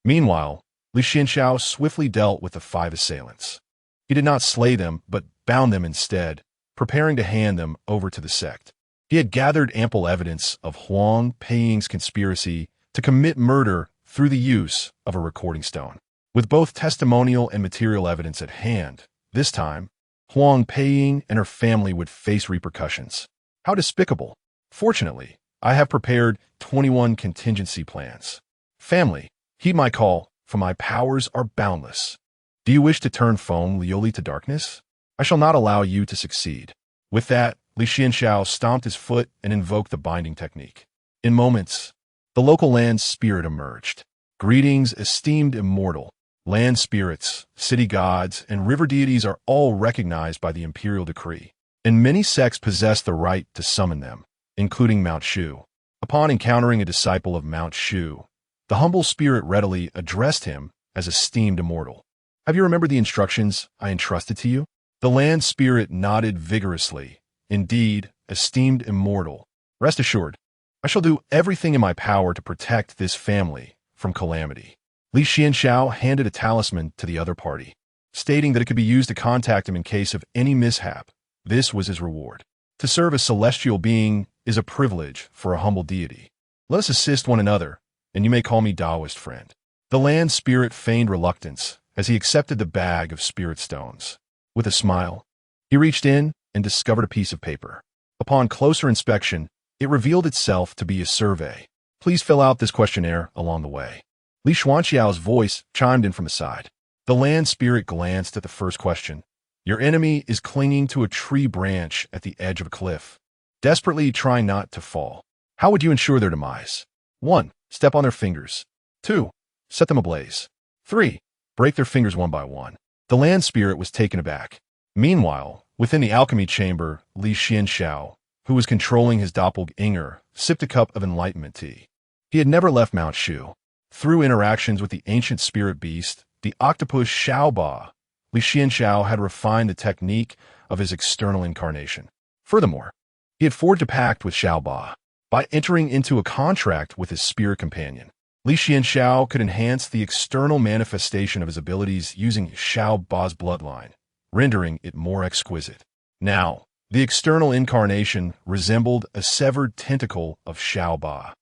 Meanwhile, Li Xuanxiao swiftly dealt with the 5 assailants. He did not slay them, but bound them instead, preparing to hand them over to the sect. He had gathered ample evidence of Huang Peiying's conspiracy to commit murder through the use of a recording stone. With both testimonial and material evidence at hand, this time, Huang Peiying and her family would face repercussions. How despicable. Fortunately, I have prepared 21 contingency plans. Family, heed my call, for my powers are boundless. Do you wish to turn Feng Liuli to darkness? I shall not allow you to succeed. With that, Li Xuanxiao stomped his foot and invoked the binding technique. In moments, the local land spirit emerged. Greetings, esteemed immortal. Land spirits, city gods, and river deities are all recognized by the imperial decree, and many sects possess the right to summon them, including Mount Shu. Upon encountering a disciple of Mount Shu, the humble spirit readily addressed him as esteemed immortal. Have you remembered the instructions I entrusted to you? The land spirit nodded vigorously. Indeed, esteemed immortal, rest assured, I shall do everything in my power to protect this family from calamity. Li Xuanxiao handed a talisman to the other party, stating that it could be used to contact him in case of any mishap. This was his reward. To serve a celestial being is a privilege for a humble deity. Let us assist one another, and you may call me Taoist friend. The land spirit feigned reluctance as he accepted the bag of spirit stones. With a smile, he reached in and discovered a piece of paper. Upon closer inspection, it revealed itself to be a survey. Please fill out this questionnaire along the way. Li Xuanxiao's voice chimed in from the side. The land spirit glanced at the first question. Your enemy is clinging to a tree branch at the edge of a cliff, desperately trying not to fall. How would you ensure their demise? 1. Step on their fingers. 2. Set them ablaze. 3. Break their fingers one by one. The land spirit was taken aback. Meanwhile, within the alchemy chamber, Li Xuanxiao, who was controlling his doppelganger, sipped a cup of enlightenment tea. He had never left Mount Shu. Through interactions with the ancient spirit beast, the octopus Xiaoba, Li Xuanxiao had refined the technique of his external incarnation. Furthermore, he had forged a pact with Xiaoba. By entering into a contract with his spirit companion, Li Xuanxiao could enhance the external manifestation of his abilities using Xiaoba's bloodline, rendering it more exquisite. Now, the external incarnation resembled a severed tentacle of Xiaoba,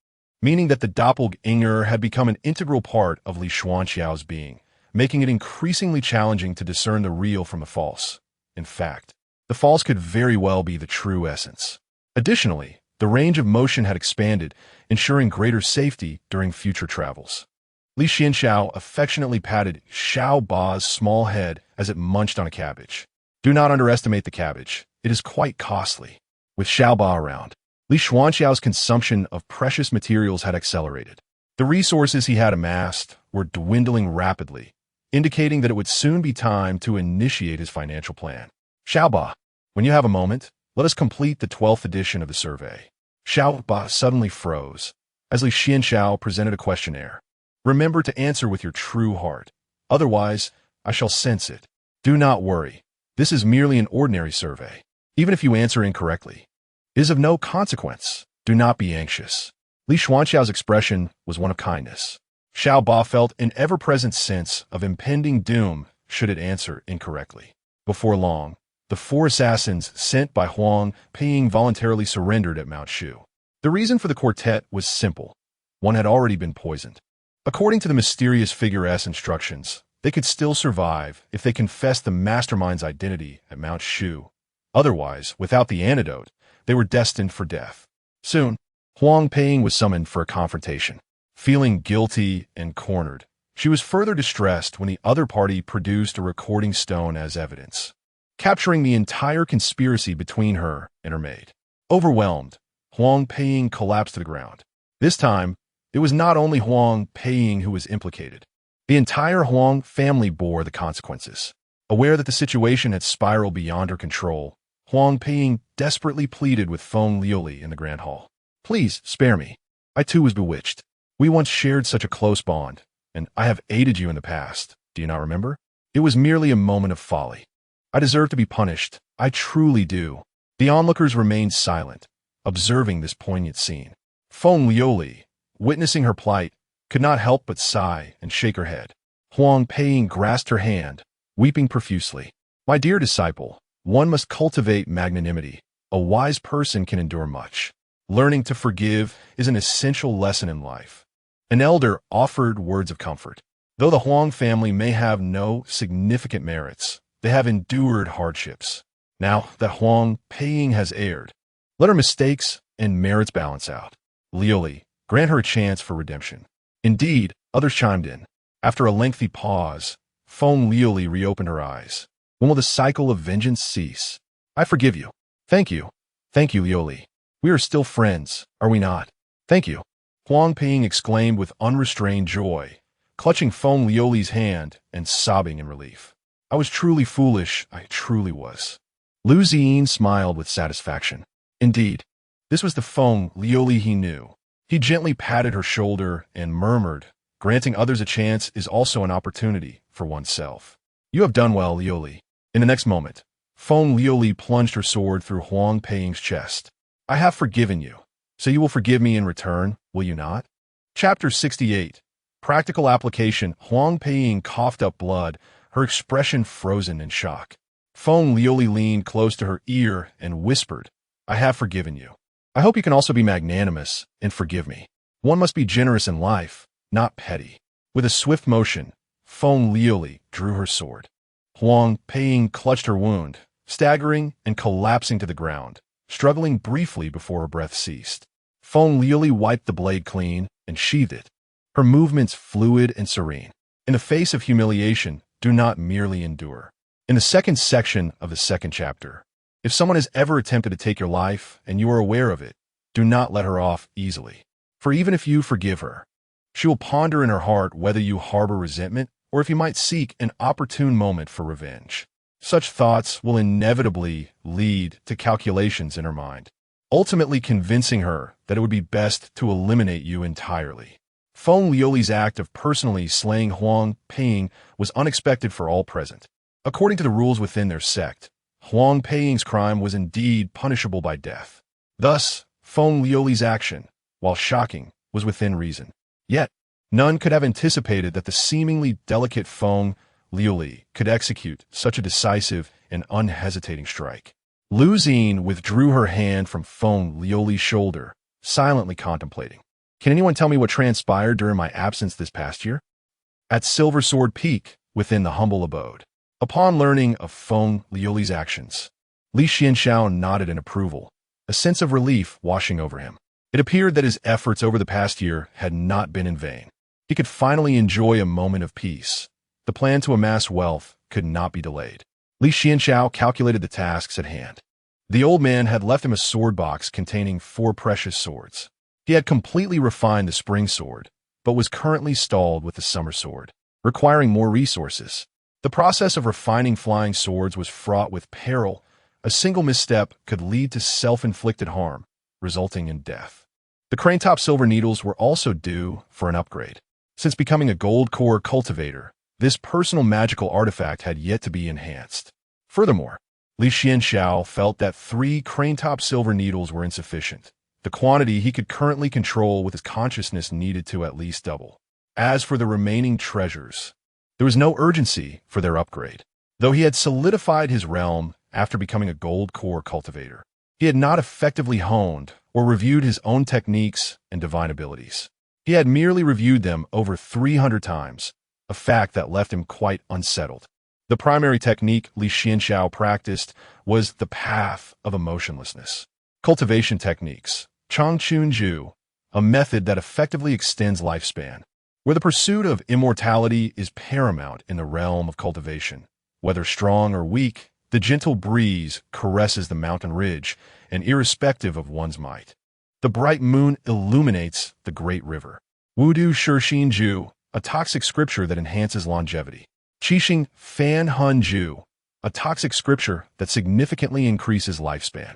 meaning that the doppelganger had become an integral part of Li Xuanxiao's being, making it increasingly challenging to discern the real from the false. In fact, the false could very well be the true essence. Additionally, the range of motion had expanded, ensuring greater safety during future travels. Li Xuanxiao affectionately patted Xiaoba's small head as it munched on a cabbage. Do not underestimate the cabbage. It is quite costly. With Xiaoba around, Li Xuanxiao's consumption of precious materials had accelerated. The resources he had amassed were dwindling rapidly, indicating that it would soon be time to initiate his financial plan. Xiaoba, when you have a moment, let us complete the 12th edition of the survey. Xiaoba suddenly froze as Li Xuanxiao presented a questionnaire. Remember to answer with your true heart. Otherwise, I shall sense it. Do not worry. This is merely an ordinary survey. Even if you answer incorrectly, it is of no consequence. Do not be anxious. Li Xuanxiao's expression was one of kindness. Xiaoba felt an ever-present sense of impending doom should it answer incorrectly. Before long, the 4 assassins sent by Huang Ping voluntarily surrendered at Mount Shu. The reason for the quartet was simple. One had already been poisoned. According to the mysterious Figure S instructions, they could still survive if they confessed the mastermind's identity at Mount Shu. Otherwise, without the antidote, they were destined for death. Soon, Huang Ping was summoned for a confrontation. Feeling guilty and cornered, she was further distressed when the other party produced a recording stone as evidence, capturing the entire conspiracy between her and her maid. Overwhelmed, Huang Ping collapsed to the ground. This time, it was not only Huang Ping who was implicated. The entire Huang family bore the consequences. Aware that the situation had spiraled beyond her control, Huang Ping desperately pleaded with Feng Liuli in the Grand Hall. Please, spare me. I too was bewitched. We once shared such a close bond, and I have aided you in the past. Do you not remember? It was merely a moment of folly. I deserve to be punished. I truly do. The onlookers remained silent, observing this poignant scene. Feng Liuli, witnessing her plight, could not help but sigh and shake her head. Huang Ping grasped her hand, weeping profusely. My dear disciple, one must cultivate magnanimity. A wise person can endure much. Learning to forgive is an essential lesson in life. An elder offered words of comfort. Though the Huang family may have no significant merits, they have endured hardships. Now that Huang Ping has erred, let her mistakes and merits balance out. Liuli, grant her a chance for redemption. Indeed, others chimed in. After a lengthy pause, Feng Liuli reopened her eyes. When will the cycle of vengeance cease? I forgive you. Thank you. Thank you, Liuli. We are still friends, are we not? Thank you. Huang Ping exclaimed with unrestrained joy, clutching Feng Liuli's hand and sobbing in relief. I was truly foolish, I truly was. Lu Ziyin smiled with satisfaction. Indeed, this was the Feng Liuli he knew. He gently patted her shoulder and murmured, granting others a chance is also an opportunity for oneself. You have done well, Liuli. In the next moment, Feng Liuli plunged her sword through Huang Peiying's chest. I have forgiven you, so you will forgive me in return, will you not? Chapter 68. Practical application. Huang Peiying coughed up blood, her expression frozen in shock. Feng Liuli leaned close to her ear and whispered, I have forgiven you. I hope you can also be magnanimous and forgive me. One must be generous in life, not petty. With a swift motion, Feng Liuli drew her sword. Huang Peiying clutched her wound, staggering and collapsing to the ground, struggling briefly before her breath ceased. Feng Liuli wiped the blade clean and sheathed it, her movements fluid and serene. In the face of humiliation, do not merely endure. In the second section of the second chapter, if someone has ever attempted to take your life and you are aware of it, do not let her off easily. For even if you forgive her, she will ponder in her heart whether you harbor resentment or if you might seek an opportune moment for revenge. Such thoughts will inevitably lead to calculations in her mind, ultimately convincing her that it would be best to eliminate you entirely. Feng Liuli's act of personally slaying Huang Peiying was unexpected for all present. According to the rules within their sect, Huang Peiying's crime was indeed punishable by death. Thus, Feng Liuli's action, while shocking, was within reason. Yet, none could have anticipated that the seemingly delicate Feng Liuli could execute such a decisive and unhesitating strike. Lu Xin withdrew her hand from Feng Liuli's shoulder, silently contemplating. Can anyone tell me what transpired during my absence this past year? At Silver Sword Peak, within the humble abode. Upon learning of Feng Liuli's actions, Li Xuanxiao nodded in approval, a sense of relief washing over him. It appeared that his efforts over the past year had not been in vain. He could finally enjoy a moment of peace. The plan to amass wealth could not be delayed. Li Xuanxiao calculated the tasks at hand. The old man had left him a sword box containing 4 precious swords. He had completely refined the spring sword, but was currently stalled with the summer sword, requiring more resources. The process of refining flying swords was fraught with peril. A single misstep could lead to self-inflicted harm, resulting in death. The crane-top silver needles were also due for an upgrade. Since becoming a gold core cultivator, this personal magical artifact had yet to be enhanced. Furthermore, Li Xuanxiao felt that 3 crane-top silver needles were insufficient. The quantity he could currently control with his consciousness needed to at least double. As for the remaining treasures, there was no urgency for their upgrade. Though he had solidified his realm after becoming a gold core cultivator, he had not effectively honed or reviewed his own techniques and divine abilities. He had merely reviewed them over 300 times, a fact that left him quite unsettled. The primary technique Li Xuanxiao practiced was the path of emotionlessness. Cultivation techniques, Changchunju, a method that effectively extends lifespan, where the pursuit of immortality is paramount in the realm of cultivation. Whether strong or weak, the gentle breeze caresses the mountain ridge, and irrespective of one's might, the bright moon illuminates the great river. Wudu Shixinju, a toxic scripture that enhances longevity. Qixing Fan Hunju, a toxic scripture that significantly increases lifespan.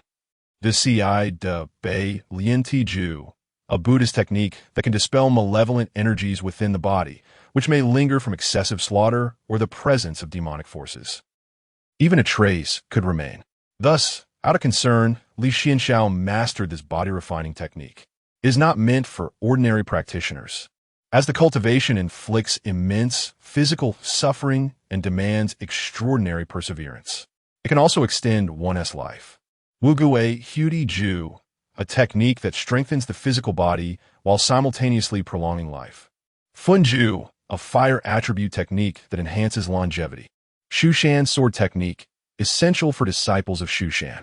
De Ci de Bai Lianhua, a Buddhist technique that can dispel malevolent energies within the body, which may linger from excessive slaughter or the presence of demonic forces. Even a trace could remain. Thus, out of concern, Li Xuanxiao mastered this body-refining technique. It is not meant for ordinary practitioners, as the cultivation inflicts immense physical suffering and demands extraordinary perseverance. It can also extend one's life. Wugui Hudi Ju, a technique that strengthens the physical body while simultaneously prolonging life. Funju, a fire attribute technique that enhances longevity. Shushan sword technique, essential for disciples of Shushan.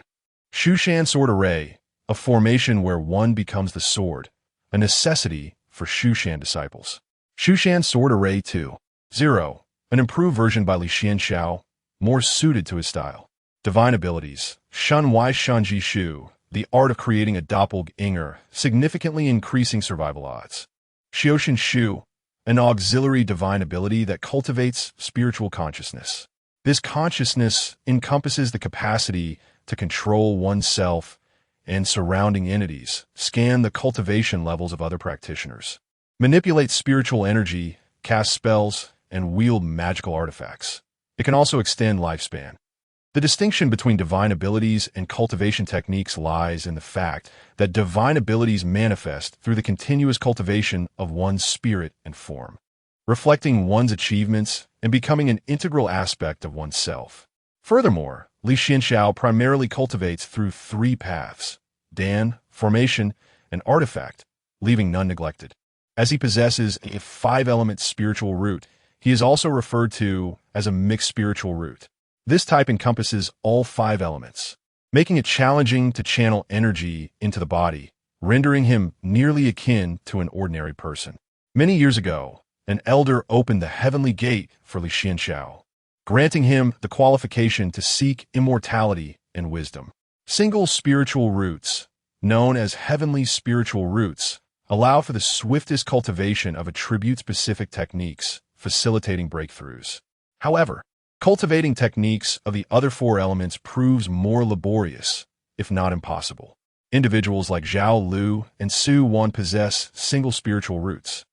Shushan sword array, a formation where one becomes the sword, a necessity for Shushan disciples. Shushan sword array 2.0, an improved version by Li Xuanxiao, more suited to his style. Divine abilities, Shanwai Shanji Shu, the art of creating a doppelganger, significantly increasing survival odds. Xioshan Shu, an auxiliary divine ability that cultivates spiritual consciousness. This consciousness encompasses the capacity to control oneself and surrounding entities, scan the cultivation levels of other practitioners, manipulate spiritual energy, cast spells, and wield magical artifacts. It can also extend lifespan. The distinction between divine abilities and cultivation techniques lies in the fact that divine abilities manifest through the continuous cultivation of one's spirit and form, reflecting one's achievements and becoming an integral aspect of oneself. Furthermore, Li Xuanxiao primarily cultivates through three paths: Dan, formation, and artifact, leaving none neglected. As he possesses a five-element spiritual root, he is also referred to as a mixed spiritual root. This type encompasses all five elements, making it challenging to channel energy into the body, rendering him nearly akin to an ordinary person. Many years ago, an elder opened the heavenly gate for Li Xuanxiao, granting him the qualification to seek immortality and wisdom. Single spiritual roots, known as heavenly spiritual roots, allow for the swiftest cultivation of attribute-specific techniques, facilitating breakthroughs. However, cultivating techniques of the other four elements proves more laborious, if not impossible. Individuals like Zhao Lu and Su Wan possess single spiritual roots,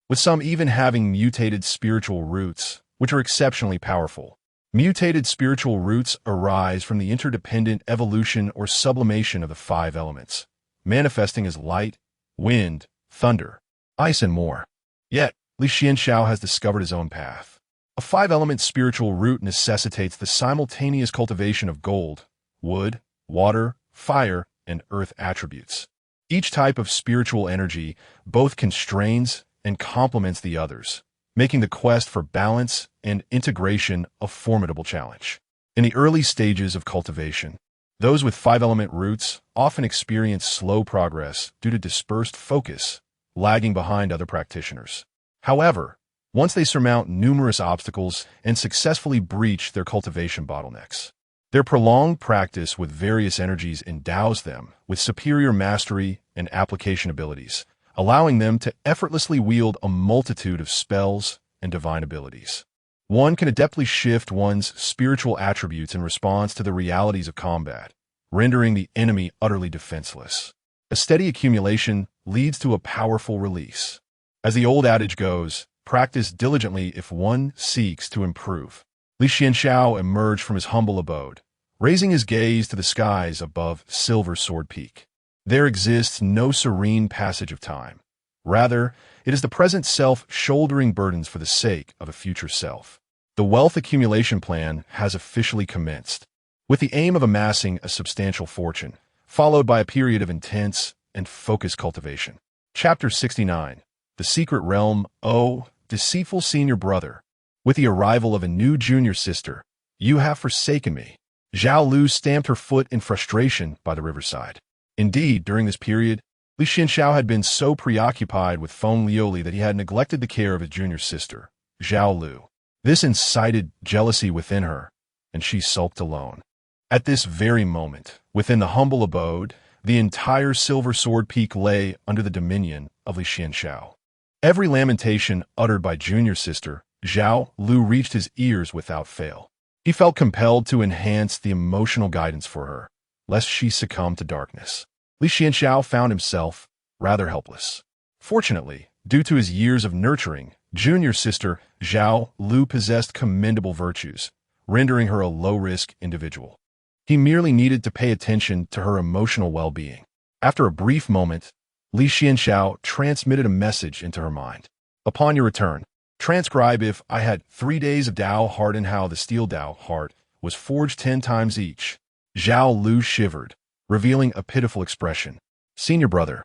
with some even having mutated spiritual roots, which are exceptionally powerful. Mutated spiritual roots arise from the interdependent evolution or sublimation of the five elements, manifesting as light, wind, thunder, ice, and more. Yet, Li Xuanxiao has discovered his own path. A five-element spiritual root necessitates the simultaneous cultivation of gold, wood, water, fire, and earth attributes. Each type of spiritual energy both constrains and complements the others, making the quest for balance and integration a formidable challenge. In the early stages of cultivation, those with five-element roots often experience slow progress due to dispersed focus, lagging behind other practitioners. However, once they surmount numerous obstacles and successfully breach their cultivation bottlenecks, their prolonged practice with various energies endows them with superior mastery and application abilities, allowing them to effortlessly wield a multitude of spells and divine abilities. One can adeptly shift one's spiritual attributes in response to the realities of combat, rendering the enemy utterly defenseless. A steady accumulation leads to a powerful release. As the old adage goes, practice diligently if one seeks to improve. Li Xuanxiao emerged from his humble abode, raising his gaze to the skies above Silver Sword Peak. There exists no serene passage of time. Rather, it is the present self shouldering burdens for the sake of a future self. The wealth accumulation plan has officially commenced, with the aim of amassing a substantial fortune, followed by a period of intense and focused cultivation. Chapter 69. The Secret Realm. Oh, deceitful senior brother, with the arrival of a new junior sister, you have forsaken me. Zhao Lu stamped her foot in frustration by the riverside. Indeed, during this period, Li Xuanxiao had been so preoccupied with Feng Liuli that he had neglected the care of his junior sister, Zhao Lu. This incited jealousy within her, and she sulked alone. At this very moment, within the humble abode, the entire Silver Sword Peak lay under the dominion of Li Xuanxiao. Every lamentation uttered by junior sister, Zhao Lu reached his ears without fail. He felt compelled to enhance the emotional guidance for her, lest she succumb to darkness. Li Xuanxiao found himself rather helpless. Fortunately, due to his years of nurturing, junior sister Zhao Lu possessed commendable virtues, rendering her a low-risk individual. He merely needed to pay attention to her emotional well-being. After a brief moment, Li Xuanxiao transmitted a message into her mind. Upon your return, transcribe if I had 3 days of Dao heart and how the steel Dao heart was forged 10 times each. Zhao Lu shivered, revealing a pitiful expression. Senior brother,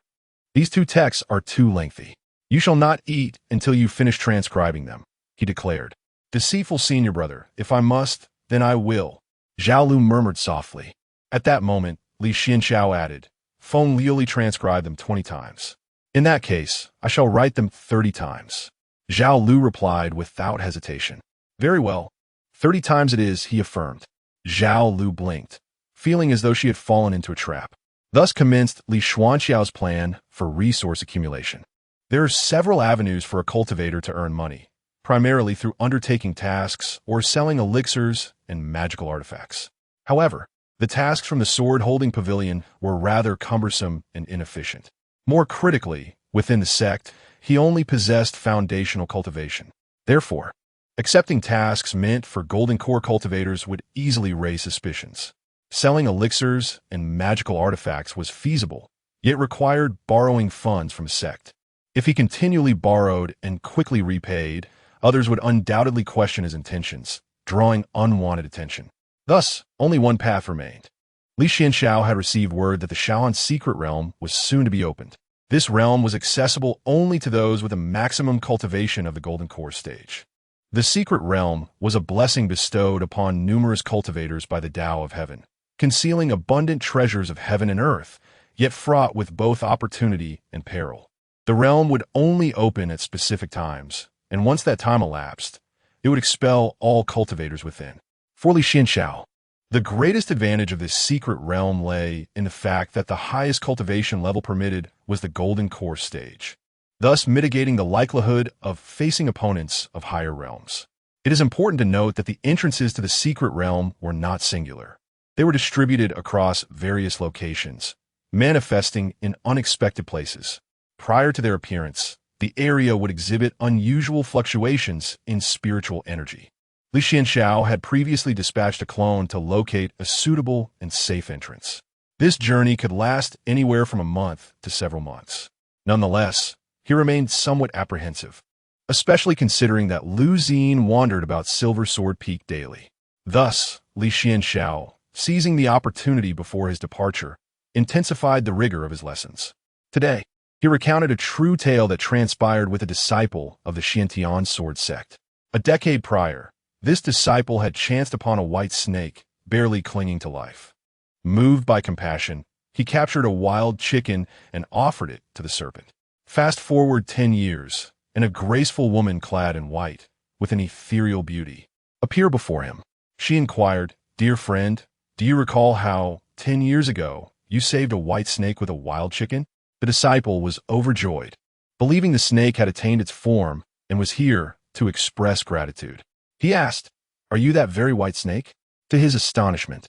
these 2 texts are too lengthy. You shall not eat until you finish transcribing them, he declared. Deceitful senior brother, if I must, then I will. Zhao Lu murmured softly. At that moment, Li Xuanxiao added, Feng Liuli transcribed them 20 times. In that case, I shall write them 30 times. Zhao Lu replied without hesitation. Very well. 30 times it is, he affirmed. Zhao Lu blinked, feeling as though she had fallen into a trap. Thus commenced Li Xuanxiao's plan for resource accumulation. There are several avenues for a cultivator to earn money, primarily through undertaking tasks or selling elixirs and magical artifacts. However, the tasks from the sword-holding pavilion were rather cumbersome and inefficient. More critically, within the sect, he only possessed foundational cultivation. Therefore, Accepting tasks meant for golden core cultivators would easily raise suspicions. Selling elixirs and magical artifacts was feasible, yet required borrowing funds from a sect. If he continually borrowed and quickly repaid, others would undoubtedly question his intentions, drawing unwanted attention. Thus, only one path remained. Li Xuanxiao had received word that the Shaohan's secret realm was soon to be opened. This realm was accessible only to those with a maximum cultivation of the golden core stage. The secret realm was a blessing bestowed upon numerous cultivators by the Tao of Heaven, concealing abundant treasures of heaven and earth, yet fraught with both opportunity and peril. The realm would only open at specific times, and once that time elapsed, it would expel all cultivators within. For Li Xuanxiao, the greatest advantage of this secret realm lay in the fact that the highest cultivation level permitted was the golden core stage, thus mitigating the likelihood of facing opponents of higher realms. It is important to note that the entrances to the secret realm were not singular. They were distributed across various locations, manifesting in unexpected places. Prior to their appearance, the area would exhibit unusual fluctuations in spiritual energy. Li Xuanxiao had previously dispatched a clone to locate a suitable and safe entrance. This journey could last anywhere from a month to several months. Nonetheless, he remained somewhat apprehensive, especially considering that Lu Xin wandered about Silver Sword Peak daily. Thus, Li Xuanxiao, seizing the opportunity before his departure, intensified the rigor of his lessons. Today, he recounted a true tale that transpired with a disciple of the Xiantian sword sect. A decade prior, this disciple had chanced upon a white snake, barely clinging to life. Moved by compassion, he captured a wild chicken and offered it to the serpent. Fast forward 10 years, and a graceful woman clad in white, with an ethereal beauty, appeared before him. She inquired, "Dear friend, do you recall how, 10 years ago, you saved a white snake with a wild chicken?" The disciple was overjoyed, believing the snake had attained its form and was here to express gratitude. He asked, "Are you that very white snake?" To his astonishment,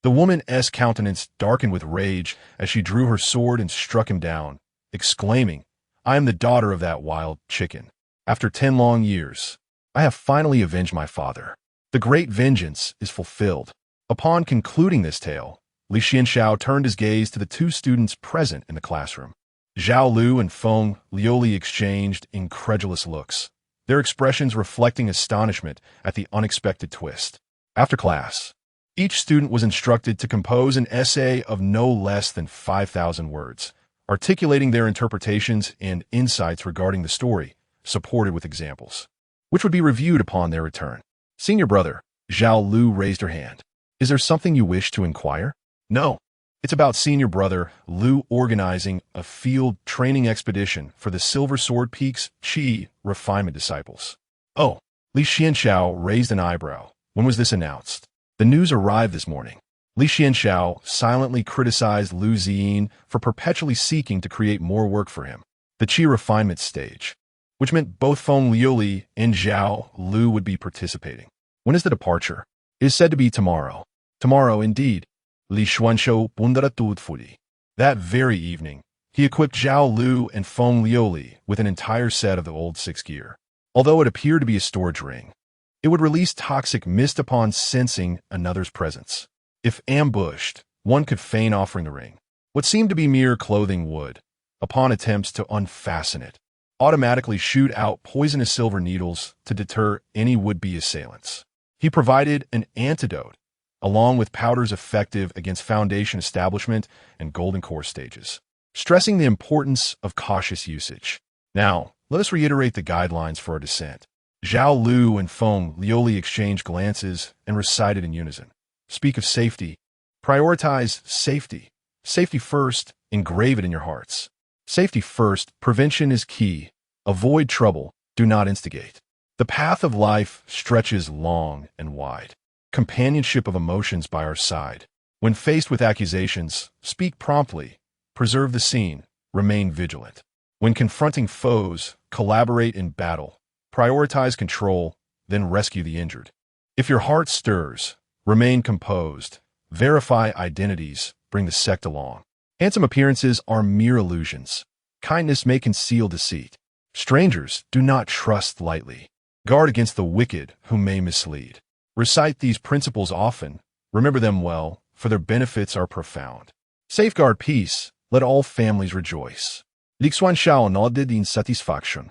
the woman's countenance darkened with rage as she drew her sword and struck him down, exclaiming, "I am the daughter of that wild chicken. After 10 long years, I have finally avenged my father. The great vengeance is fulfilled." Upon concluding this tale, Li Xuanxiao turned his gaze to the two students present in the classroom. Zhao Lu and Feng Liuli exchanged incredulous looks, their expressions reflecting astonishment at the unexpected twist. After class, each student was instructed to compose an essay of no less than 5,000 words, articulating their interpretations and insights regarding the story, supported with examples, which would be reviewed upon their return. Senior brother, Zhao Lu raised her hand. "Is there something you wish to inquire?" "No. It's about senior brother Lu organizing a field training expedition for the Silver Sword Peak's Qi refinement disciples." "Oh." Li Xuanxiao raised an eyebrow. "When was this announced?" "The news arrived this morning." Li Xuanxiao silently criticized Lu Xin for perpetually seeking to create more work for him. The Qi refinement stage, which meant both Feng Liuli and Zhao Lu would be participating. "When is the departure?" "It is said to be tomorrow." "Tomorrow, indeed." Li Xuanxiao pundaratudfuri. That very evening, he equipped Zhao Lu and Feng Liuli with an entire set of the old 6 gear. Although it appeared to be a storage ring, it would release toxic mist upon sensing another's presence. If ambushed, one could feign offering the ring. What seemed to be mere clothing would, upon attempts to unfasten it, automatically shoot out poisonous silver needles to deter any would-be assailants. He provided an antidote, along with powders effective against foundation establishment and golden core stages, stressing the importance of cautious usage. Now, let us reiterate the guidelines for our descent. Zhao Lu and Feng Liuli exchanged glances and recited in unison. "Speak of safety. Prioritize safety. Safety first, engrave it in your hearts. Safety first, prevention is key. Avoid trouble, do not instigate. The path of life stretches long and wide. Companionship of emotions by our side. When faced with accusations, speak promptly, preserve the scene, remain vigilant. When confronting foes, collaborate in battle, prioritize control, then rescue the injured. If your heart stirs, remain composed, verify identities, bring the sect along. Handsome appearances are mere illusions. Kindness may conceal deceit. Strangers do not trust lightly. Guard against the wicked who may mislead. Recite these principles often. Remember them well, for their benefits are profound. Safeguard peace. Let all families rejoice. Li Xuanxiao nodded in satisfaction.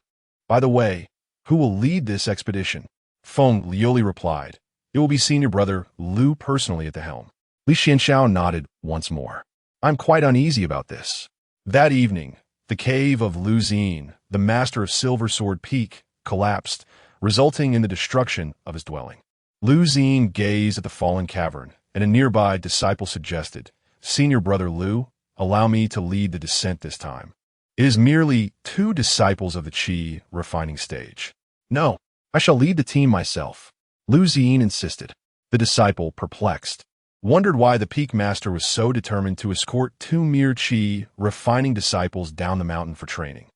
By the way, who will lead this expedition? Feng Liuli replied. It will be senior brother Lu personally at the helm. Li Xuanxiao nodded once more. I'm quite uneasy about this. That evening, the cave of Lu Xin, the master of Silver Sword Peak, collapsed, resulting in the destruction of his dwelling. Lu Xin gazed at the fallen cavern, and a nearby disciple suggested, Senior brother Lu, allow me to lead the descent this time. It is merely 2 disciples of the Qi refining stage. No, I shall lead the team myself. Lu Xin insisted. The disciple, perplexed, wondered why the peak master was so determined to escort 2 mere Qi refining disciples down the mountain for training.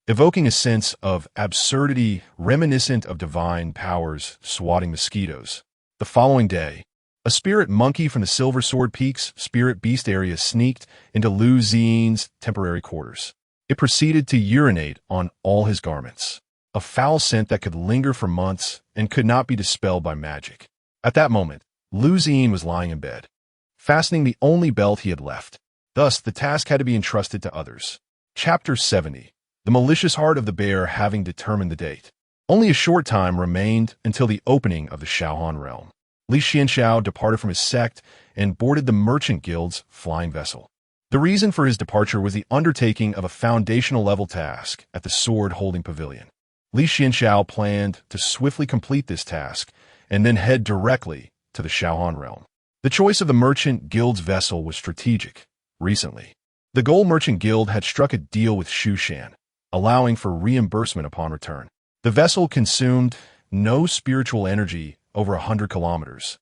Evoking a sense of absurdity reminiscent of divine powers swatting mosquitoes. The following day, a spirit monkey from the Silver Sword Peak's spirit beast area sneaked into Lu Xin's temporary quarters. It proceeded to urinate on all his garments, a foul scent that could linger for months and could not be dispelled by magic. At that moment, Lu Xin was lying in bed, fastening the only belt he had left. Thus, the task had to be entrusted to others. Chapter 70. The malicious heart of the bear having determined the date. Only a short time remained until the opening of the Shaohan realm. Li Xuanxiao departed from his sect and boarded the Merchant Guild's flying vessel. The reason for his departure was the undertaking of a foundational-level task at the sword-holding pavilion. Li Xuanxiao planned to swiftly complete this task and then head directly to the Shaohan realm. The choice of the Merchant Guild's vessel was strategic. Recently, the Gold Merchant Guild had struck a deal with Shushan, allowing for reimbursement upon return. The vessel consumed no spiritual energy over 100 kilometers,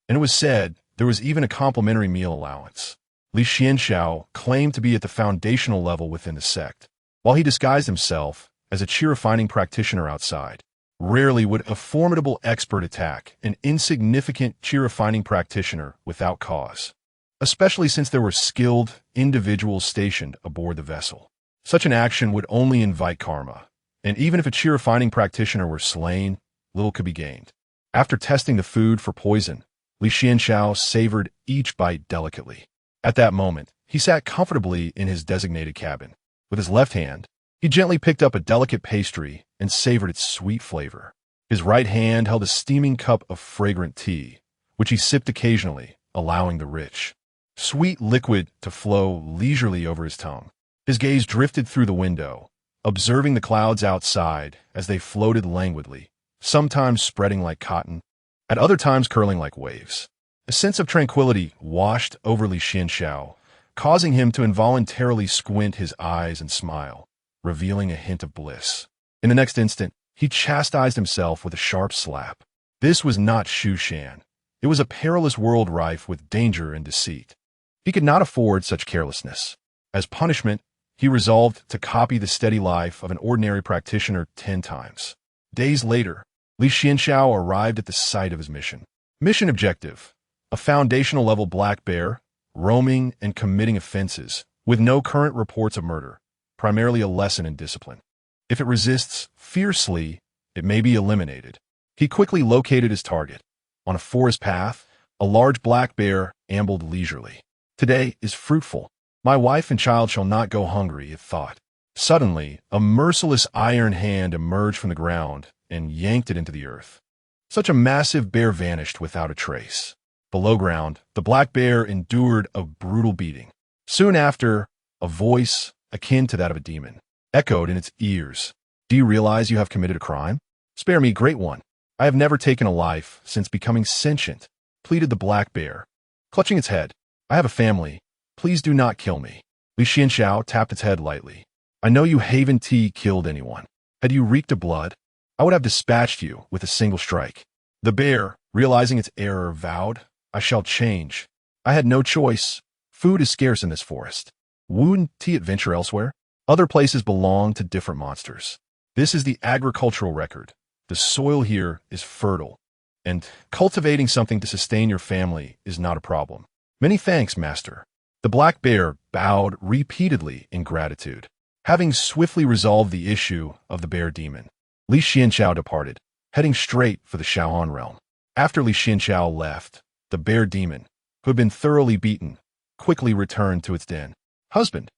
and it was said there was even a complimentary meal allowance. Li Xuanxiao claimed to be at the foundational level within the sect, while he disguised himself as a qi refining practitioner outside. Rarely would a formidable expert attack an insignificant qi refining practitioner without cause, especially since there were skilled individuals stationed aboard the vessel. Such an action would only invite karma, and even if a qi refining practitioner were slain, little could be gained. After testing the food for poison, Li Xuanxiao savored each bite delicately. At that moment, he sat comfortably in his designated cabin. With his left hand, he gently picked up a delicate pastry and savored its sweet flavor. His right hand held a steaming cup of fragrant tea, which he sipped occasionally, allowing the rich, sweet liquid to flow leisurely over his tongue. His gaze drifted through the window, observing the clouds outside as they floated languidly, sometimes spreading like cotton, at other times curling like waves. A sense of tranquility washed over Li Xuanxiao, causing him to involuntarily squint his eyes and smile, revealing a hint of bliss. In the next instant, he chastised himself with a sharp slap. This was not Shushan. It was a perilous world rife with danger and deceit. He could not afford such carelessness. As punishment, he resolved to copy the steady life of an ordinary practitioner 10 times. Days later, Li Xuanxiao arrived at the site of his mission. Mission objective: a foundational-level black bear, roaming and committing offenses, with no current reports of murder, primarily a lesson in discipline. If it resists fiercely, it may be eliminated. He quickly located his target. On a forest path, a large black bear ambled leisurely. Today is fruitful. My wife and child shall not go hungry, it thought. Suddenly, a merciless iron hand emerged from the ground and yanked it into the earth. Such a massive bear vanished without a trace. Below ground, the black bear endured a brutal beating. Soon after, a voice, akin to that of a demon, echoed in its ears. Do you realize you have committed a crime? Spare me, great one. I have never taken a life since becoming sentient, pleaded the black bear, clutching its head. I have a family. Please do not kill me. Li Xuanxiao tapped its head lightly. I know you haven't killed anyone. Had you reeked of blood, I would have dispatched you with a single strike. The bear, realizing its error, vowed, I shall change. I had no choice. Food is scarce in this forest. Wouldn't he adventure elsewhere? Other places belong to different monsters. This is the agricultural record. The soil here is fertile, and cultivating something to sustain your family is not a problem. Many thanks, master. The black bear bowed repeatedly in gratitude. Having swiftly resolved the issue of the bear demon, Li Xuanxiao departed. heading straight for the Shaohan realm. After Li Xuanxiao left, the bear demon, who had been thoroughly beaten, quickly returned to its den. "Husband,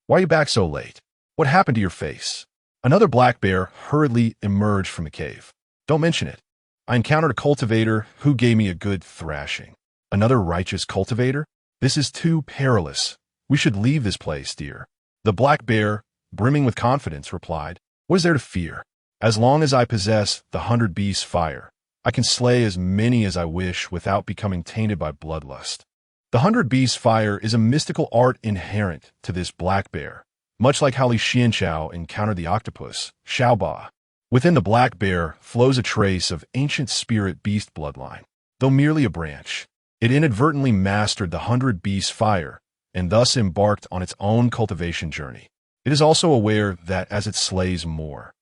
why are you back so late? What happened to your face?" Another black bear hurriedly emerged from the cave. "Don't mention it. I encountered a cultivator who gave me a good thrashing." "Another righteous cultivator? This is too perilous. We should leave this place, dear." The black bear, brimming with confidence, replied, "What is there to fear? As long as I possess the 100 beasts fire, I can slay as many as I wish without becoming tainted by bloodlust." The 100 beasts fire is a mystical art inherent to this black bear, much like how Li Xuanxiao encountered the octopus, Xiaoba. Within the black bear flows a trace of ancient spirit beast bloodline. Though merely a branch, it inadvertently mastered the 100 beasts fire and thus embarked on its own cultivation journey. It is also aware that as it slays more,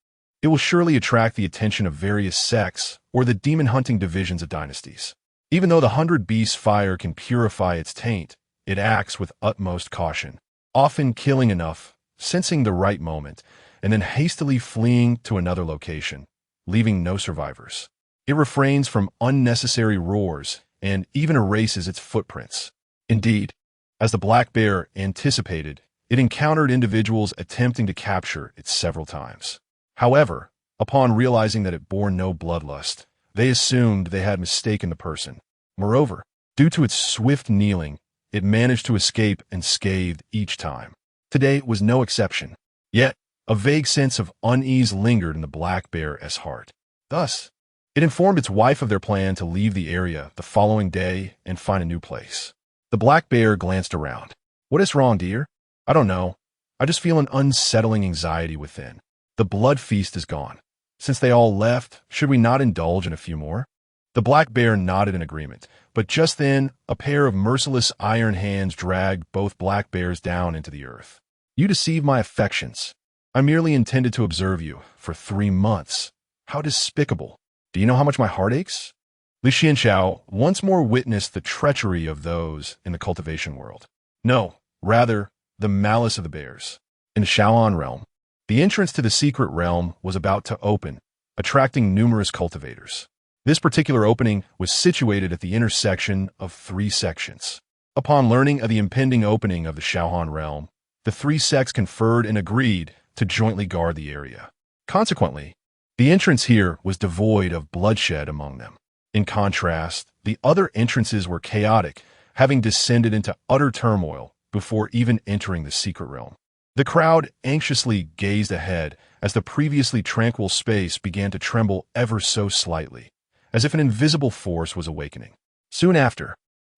it will surely attract the attention of various sects or the demon-hunting divisions of dynasties. Even though the 100 beasts fire can purify its taint, it acts with utmost caution, often killing enough, sensing the right moment, and then hastily fleeing to another location, leaving no survivors. It refrains from unnecessary roars and even erases its footprints. Indeed, as the black bear anticipated, it encountered individuals attempting to capture it several times. However, upon realizing that it bore no bloodlust, they assumed they had mistaken the person. Moreover, due to its swift kneeling, it managed to escape unscathed each time. Today was no exception. Yet, a vague sense of unease lingered in the black bear's heart. Thus, it informed its wife of their plan to leave the area the following day and find a new place. The black bear glanced around. "What is wrong, dear?" "I don't know. I just feel an unsettling anxiety within. The blood feast is gone. Since they all left, should we not indulge in a few more?" The black bear nodded in agreement, but just then, a pair of merciless iron hands dragged both black bears down into the earth. "You deceive my affections. I merely intended to observe you for 3 months. How despicable. Do you know how much my heart aches?" Li Xuanxiao once more witnessed the treachery of those in the cultivation world. No, rather, the malice of the bears. In the Shaoan realm, the entrance to the secret realm was about to open, attracting numerous cultivators. This particular opening was situated at the intersection of 3 sections. Upon learning of the impending opening of the Shaohan realm, the 3 sects conferred and agreed to jointly guard the area. Consequently, the entrance here was devoid of bloodshed among them. In contrast, the other entrances were chaotic, having descended into utter turmoil before even entering the secret realm. The crowd anxiously gazed ahead as the previously tranquil space began to tremble ever so slightly, as if an invisible force was awakening. Soon after,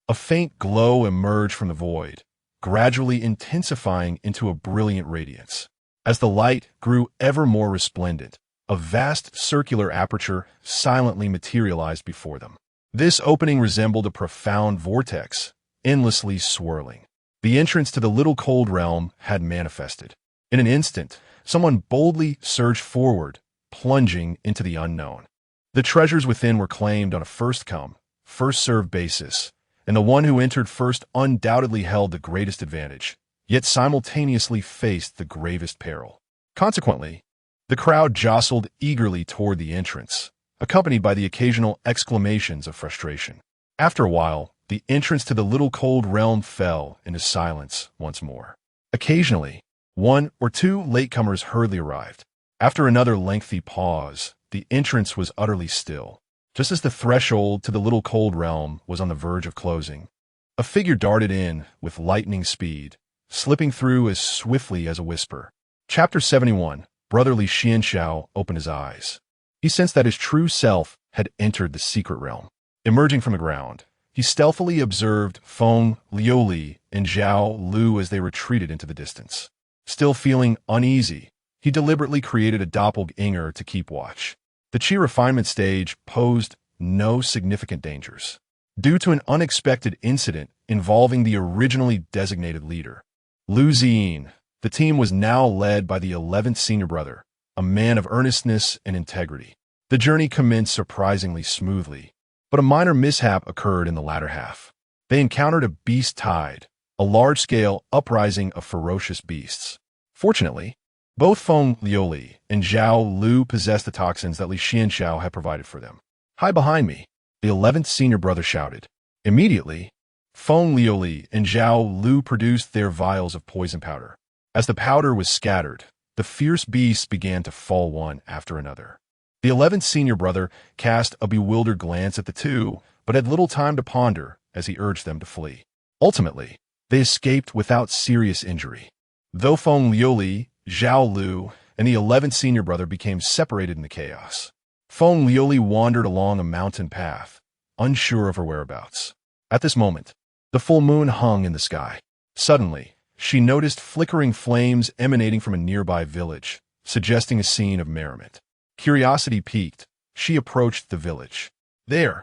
a faint glow emerged from the void, gradually intensifying into a brilliant radiance. As the light grew ever more resplendent, a vast circular aperture silently materialized before them. This opening resembled a profound vortex, endlessly swirling. The entrance to the little cold realm had manifested. In an instant, someone boldly surged forward, plunging into the unknown. The treasures within were claimed on a first-come, first-served basis, and the one who entered first undoubtedly held the greatest advantage, yet simultaneously faced the gravest peril. Consequently, the crowd jostled eagerly toward the entrance, accompanied by the occasional exclamations of frustration. After a while, the entrance to the little cold realm fell into silence once more. Occasionally, 1 or 2 latecomers hurriedly arrived. After another lengthy pause, the entrance was utterly still. Just as the threshold to the little cold realm was on the verge of closing, a figure darted in with lightning speed, slipping through as swiftly as a whisper. Chapter 71. Brother Li Xuanxiao opened his eyes. He sensed that his true self had entered the secret realm. Emerging from the ground, he stealthily observed Feng, Liuli, and Zhao Lu as they retreated into the distance. Still feeling uneasy, he deliberately created a doppelganger to keep watch. The Qi refinement stage posed no significant dangers. Due to an unexpected incident involving the originally designated leader, Lu Ziyin, the team was now led by the 11th senior brother, a man of earnestness and integrity. The journey commenced surprisingly smoothly, but a minor mishap occurred in the latter half. They encountered a beast tide, a large-scale uprising of ferocious beasts. Fortunately, Both Feng Liuli and Zhao Lu possessed the toxins that Li Xuanxiao had provided for them. "Hide behind me," the 11th senior brother shouted. Immediately, Feng Liuli and Zhao Lu produced their vials of poison powder. As the powder was scattered, the fierce beasts began to fall one after another. The 11th senior brother cast a bewildered glance at the two, but had little time to ponder as he urged them to flee. Ultimately, they escaped without serious injury. Though Feng Liuli, Zhao Lu, and the 11th senior brother became separated in the chaos, Feng Liuli wandered along a mountain path, unsure of her whereabouts. At this moment, the full moon hung in the sky. Suddenly, she noticed flickering flames emanating from a nearby village, suggesting a scene of merriment. Curiosity piqued, she approached the village. There,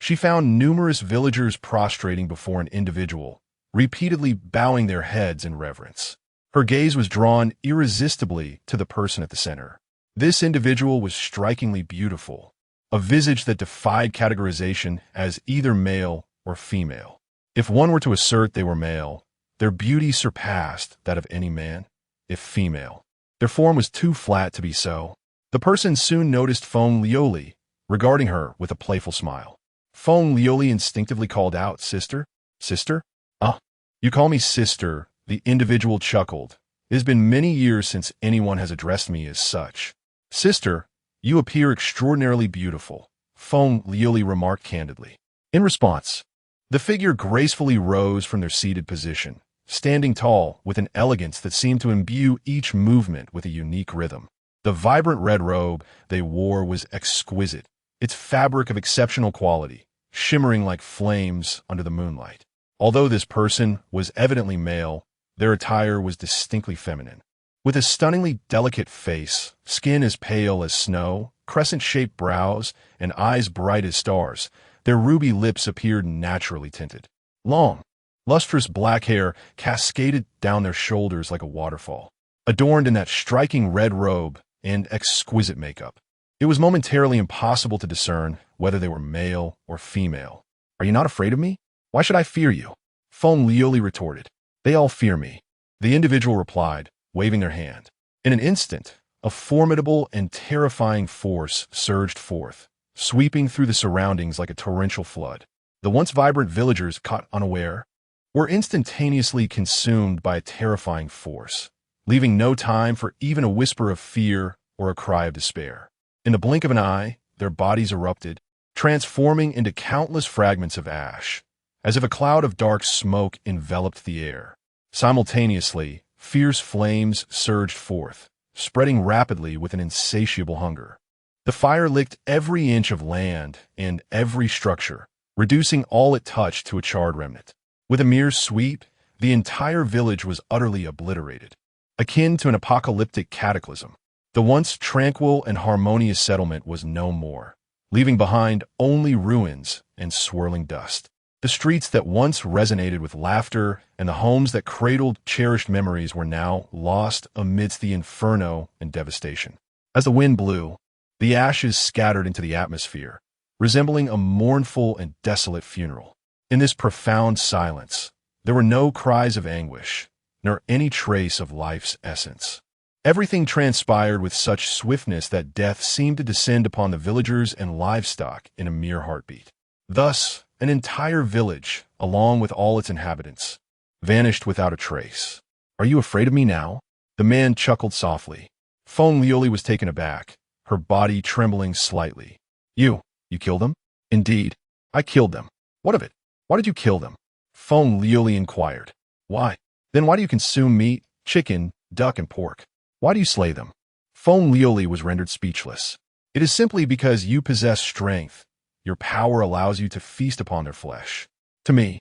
she found numerous villagers prostrating before an individual, repeatedly bowing their heads in reverence. Her gaze was drawn irresistibly to the person at the center. This individual was strikingly beautiful, a visage that defied categorization as either male or female. If one were to assert they were male, their beauty surpassed that of any man. If female, their form was too flat to be so. The person soon noticed Feng Liuli, regarding her with a playful smile. Feng Liuli instinctively called out, "Sister? Sister? Ah, you call me sister," the individual chuckled. "It has been many years since anyone has addressed me as such." "Sister, you appear extraordinarily beautiful," Feng Liuli remarked candidly. In response, the figure gracefully rose from their seated position, standing tall with an elegance that seemed to imbue each movement with a unique rhythm. The vibrant red robe they wore was exquisite, its fabric of exceptional quality, shimmering like flames under the moonlight. Although this person was evidently male, their attire was distinctly feminine. With a stunningly delicate face, skin as pale as snow, crescent-shaped brows, and eyes bright as stars, their ruby lips appeared naturally tinted. Long, lustrous black hair cascaded down their shoulders like a waterfall, adorned in that striking red robe and exquisite makeup. It was momentarily impossible to discern whether they were male or female. "Are you not afraid of me? Why should I fear you?" Feng Liuli retorted. "They all fear me," the individual replied, waving their hand. In an instant, a formidable and terrifying force surged forth, sweeping through the surroundings like a torrential flood. The once vibrant villagers, caught unaware, were instantaneously consumed by a terrifying force, leaving no time for even a whisper of fear or a cry of despair. In the blink of an eye, their bodies erupted, transforming into countless fragments of ash, as if a cloud of dark smoke enveloped the air. Simultaneously, fierce flames surged forth, spreading rapidly with an insatiable hunger. The fire licked every inch of land and every structure, reducing all it touched to a charred remnant. With a mere sweep, the entire village was utterly obliterated, akin to an apocalyptic cataclysm. The once tranquil and harmonious settlement was no more, leaving behind only ruins and swirling dust. The streets that once resonated with laughter and the homes that cradled cherished memories were now lost amidst the inferno and devastation. As the wind blew, the ashes scattered into the atmosphere, resembling a mournful and desolate funeral. In this profound silence, there were no cries of anguish, nor any trace of life's essence. Everything transpired with such swiftness that death seemed to descend upon the villagers and livestock in a mere heartbeat. Thus, an entire village, along with all its inhabitants, vanished without a trace. "Are you afraid of me now?" The man chuckled softly. Feng Liuli was taken aback, her body trembling slightly. You killed them?" "Indeed, I killed them." "What of it? Why did you kill them?" Feng Liuli inquired. "Why? Then why do you consume meat, chicken, duck, and pork? Why do you slay them?" Feng Liuli was rendered speechless. "It is simply because you possess strength. Your power allows you to feast upon their flesh. To me,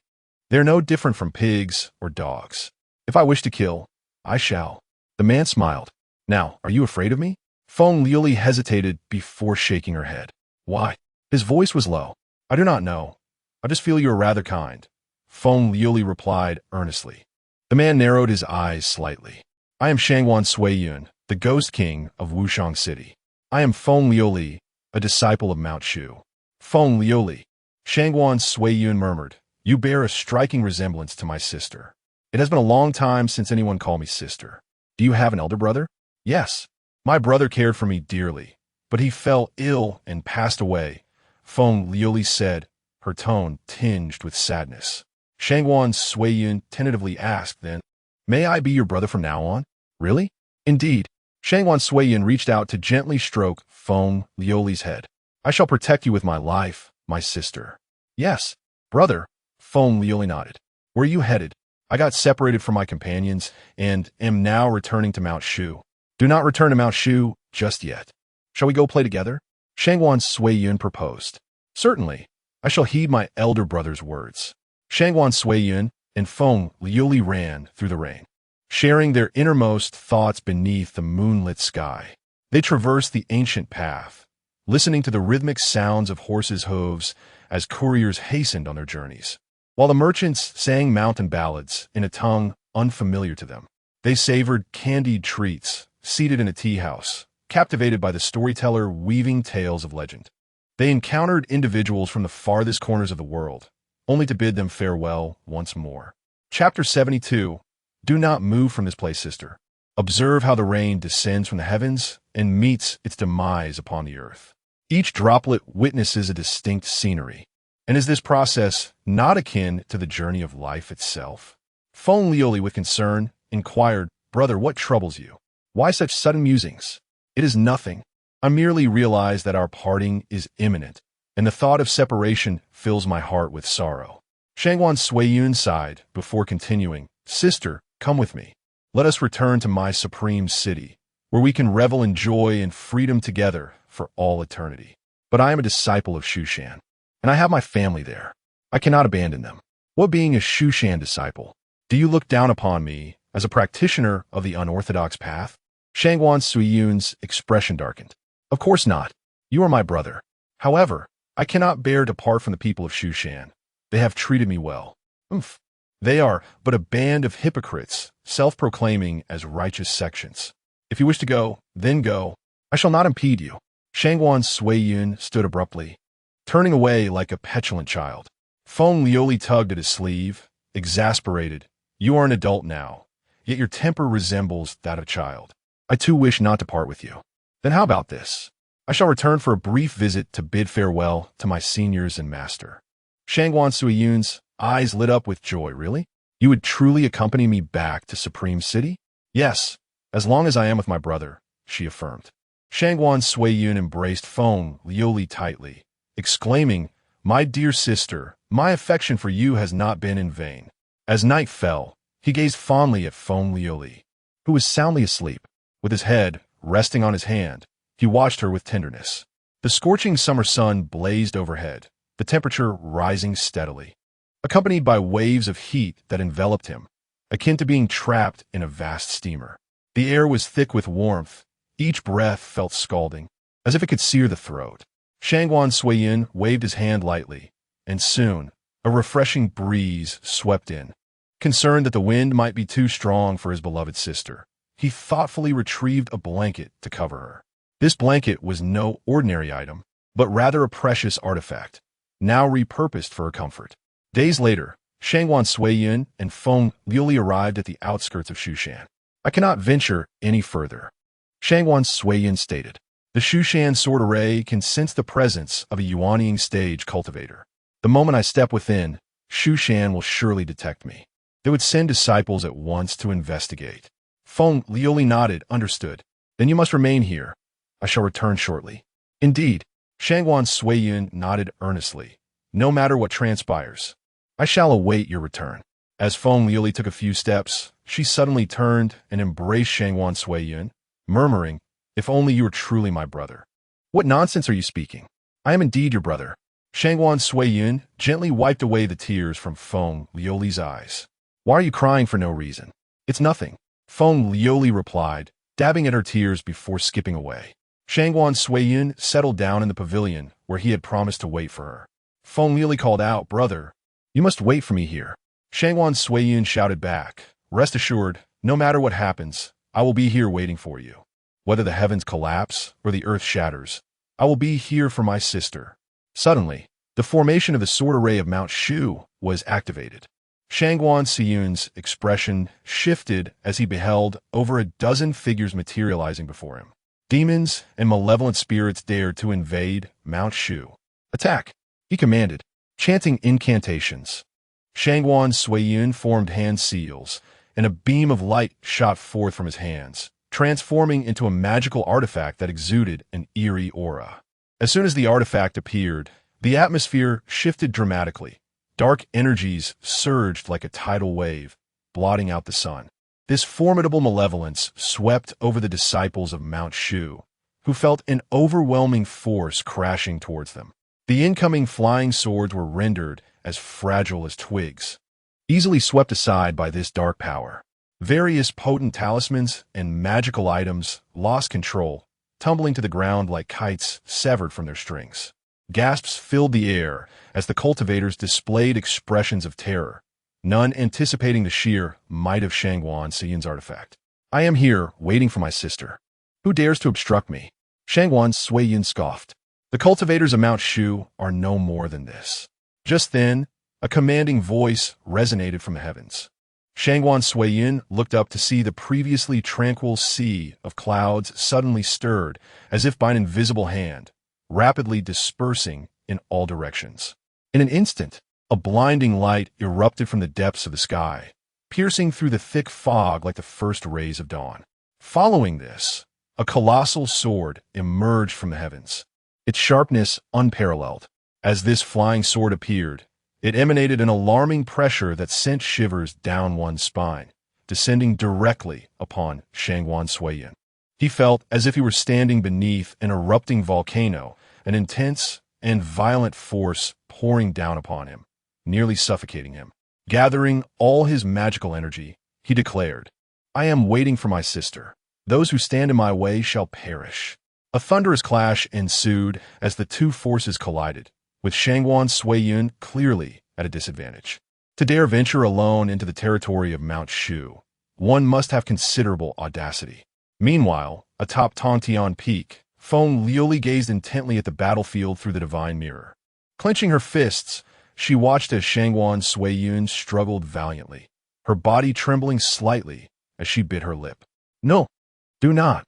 they are no different from pigs or dogs. If I wish to kill, I shall." The man smiled. "Now, are you afraid of me?" Feng Liuli hesitated before shaking her head. "Why?" His voice was low. "I do not know. I just feel you are rather kind," Feng Liuli replied earnestly. The man narrowed his eyes slightly. "I am Shangguan Suiyun, the Ghost King of Wushang City. I am Feng Liuli, a disciple of Mount Shu." "Feng Liuli," Shangguan Suiyun murmured, "you bear a striking resemblance to my sister. It has been a long time since anyone called me sister. Do you have an elder brother?" Yes, my brother cared for me dearly, but he fell ill and passed away, Feng Liuli said, her tone tinged with sadness. Shangwan Suiyun tentatively asked then, "May I be your brother from now on?" "Really?" "Indeed." Shangwan Suiyun reached out to gently stroke Feng Liuli's head. "I shall protect you with my life, my sister." "Yes, brother," Feng Liuli nodded. "Where are you headed?" "I got separated from my companions and am now returning to Mount Shu." "Do not return to Mount Shu just yet. Shall we go play together?" Shangwan Suiyun proposed. "Certainly. I shall heed my elder brother's words." Shangwan Suiyun and Feng Liuli ran through the rain, sharing their innermost thoughts beneath the moonlit sky. They traversed the ancient path, listening to the rhythmic sounds of horses' hooves as couriers hastened on their journeys. While the merchants sang mountain ballads in a tongue unfamiliar to them, they savored candied treats, seated in a tea house, captivated by the storyteller weaving tales of legend. They encountered individuals from the farthest corners of the world, only to bid them farewell once more. Chapter 72. Do not move from this place, sister. Observe how the rain descends from the heavens and meets its demise upon the earth. Each droplet witnesses a distinct scenery. And is this process not akin to the journey of life itself? Feng Liuli, with concern, inquired, "Brother, what troubles you? Why such sudden musings?" "It is nothing. I merely realize that our parting is imminent, and the thought of separation fills my heart with sorrow." Shangwan Suiyun sighed before continuing, "Sister, come with me. Let us return to my supreme city, where we can revel in joy and freedom together for all eternity. But I am a disciple of Shushan, and I have my family there. I cannot abandon them." "What being a Shushan disciple? Do you look down upon me as a practitioner of the unorthodox path?" Shangwan Suiyun's expression darkened. "Of course not. You are my brother. However, I cannot bear to part from the people of Shushan. They have treated me well." "Umph. They are but a band of hypocrites, self-proclaiming as righteous sections. If you wish to go, then go. I shall not impede you." Shangwan Suiyun stood abruptly, turning away like a petulant child. Feng Liuli tugged at his sleeve, exasperated. "You are an adult now, yet your temper resembles that of a child. I too wish not to part with you." "Then how about this? I shall return for a brief visit to bid farewell to my seniors and master." Shangwan Suiyun's eyes lit up with joy. "Really? You would truly accompany me back to Supreme City?" "Yes, as long as I am with my brother," she affirmed. Shangwan Suiyun embraced Feng Liuli tightly, exclaiming, "My dear sister, my affection for you has not been in vain." As night fell, he gazed fondly at Feng Liuli, who was soundly asleep. With his head resting on his hand, he watched her with tenderness. The scorching summer sun blazed overhead, the temperature rising steadily, accompanied by waves of heat that enveloped him, akin to being trapped in a vast steamer. The air was thick with warmth. Each breath felt scalding, as if it could sear the throat. Shangwan Suiyun waved his hand lightly, and soon a refreshing breeze swept in. Concerned that the wind might be too strong for his beloved sister, he thoughtfully retrieved a blanket to cover her. This blanket was no ordinary item, but rather a precious artifact, now repurposed for her comfort. Days later, Shangwan Suiyun and Feng Liuli arrived at the outskirts of Shushan. "I cannot venture any further," Shangwan Suiyun stated. "The Shushan sword array can sense the presence of a Yuanying stage cultivator. The moment I step within, Shushan will surely detect me. They would send disciples at once to investigate." Feng Liuli nodded, "Understood. Then you must remain here. I shall return shortly." "Indeed." Shangwan Suiyun nodded earnestly. "No matter what transpires, I shall await your return." As Feng Liuli took a few steps, she suddenly turned and embraced Shangwan Suiyun, murmuring, "If only you were truly my brother." "What nonsense are you speaking? I am indeed your brother." Shangwan Suiyun gently wiped away the tears from Feng Liuli's eyes. "Why are you crying for no reason?" "It's nothing," Feng Liuli replied, dabbing at her tears before skipping away. Shangwan Suiyun settled down in the pavilion where he had promised to wait for her. Feng Liuli called out, "Brother, you must wait for me here." Shangwan Suiyun shouted back, "Rest assured, no matter what happens, I will be here waiting for you. Whether the heavens collapse or the earth shatters, I will be here for my sister." Suddenly, the formation of the sword array of Mount Shu was activated. Shangguan Siyun's expression shifted as he beheld over a dozen figures materializing before him. Demons and malevolent spirits dared to invade Mount Shu. Attack, he commanded, chanting incantations. Shangguan Suiyun formed hand seals, and a beam of light shot forth from his hands, transforming into a magical artifact that exuded an eerie aura. As soon as the artifact appeared, the atmosphere shifted dramatically. Dark energies surged like a tidal wave, blotting out the sun. This formidable malevolence swept over the disciples of Mount Shu, who felt an overwhelming force crashing towards them. The incoming flying swords were rendered as fragile as twigs, easily swept aside by this dark power. Various potent talismans and magical items lost control, tumbling to the ground like kites severed from their strings. Gasps filled the air as the cultivators displayed expressions of terror, none anticipating the sheer might of Shangguan Siyun's artifact. "I am here, waiting for my sister. Who dares to obstruct me?" Shangguan Suiyun scoffed. "The cultivators of Mount Shu are no more than this." Just then, a commanding voice resonated from the heavens. Shangguan Suiyun looked up to see the previously tranquil sea of clouds suddenly stirred as if by an invisible hand, rapidly dispersing in all directions. In an instant, a blinding light erupted from the depths of the sky, piercing through the thick fog like the first rays of dawn. Following this, a colossal sword emerged from the heavens, its sharpness unparalleled. As this flying sword appeared, it emanated an alarming pressure that sent shivers down one's spine, descending directly upon Shangguan Suiyun. He felt as if he were standing beneath an erupting volcano, an intense and violent force pouring down upon him, nearly suffocating him. Gathering all his magical energy, he declared, "I am waiting for my sister. Those who stand in my way shall perish." A thunderous clash ensued as the two forces collided, with Shangguan Suiyun clearly at a disadvantage. To dare venture alone into the territory of Mount Shu, one must have considerable audacity. Meanwhile, atop Tongtian Peak, Feng Liuli gazed intently at the battlefield through the divine mirror. Clenching her fists, she watched as Shangguan Suiyun struggled valiantly, her body trembling slightly as she bit her lip. "No, do not.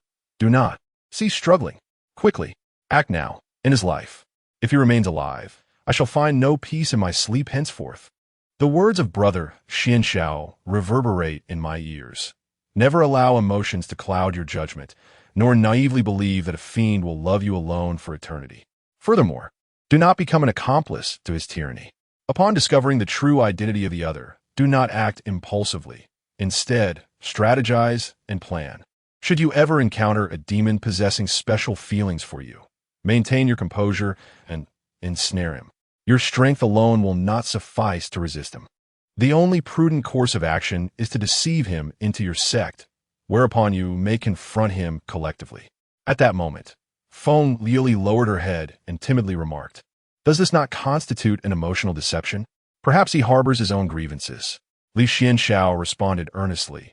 Cease struggling. Quickly, act now, in his life. If he remains alive, I shall find no peace in my sleep henceforth." The words of brother Xuanxiao reverberate in my ears. Never allow emotions to cloud your judgment, nor naively believe that a fiend will love you alone for eternity. Furthermore, do not become an accomplice to his tyranny. Upon discovering the true identity of the other, do not act impulsively. Instead, strategize and plan. Should you ever encounter a demon possessing special feelings for you, maintain your composure and ensnare him. Your strength alone will not suffice to resist him. The only prudent course of action is to deceive him into your sect, whereupon you may confront him collectively. At that moment, Feng Liuli lowered her head and timidly remarked, "Does this not constitute an emotional deception? Perhaps he harbors his own grievances." Li Xuanxiao responded earnestly,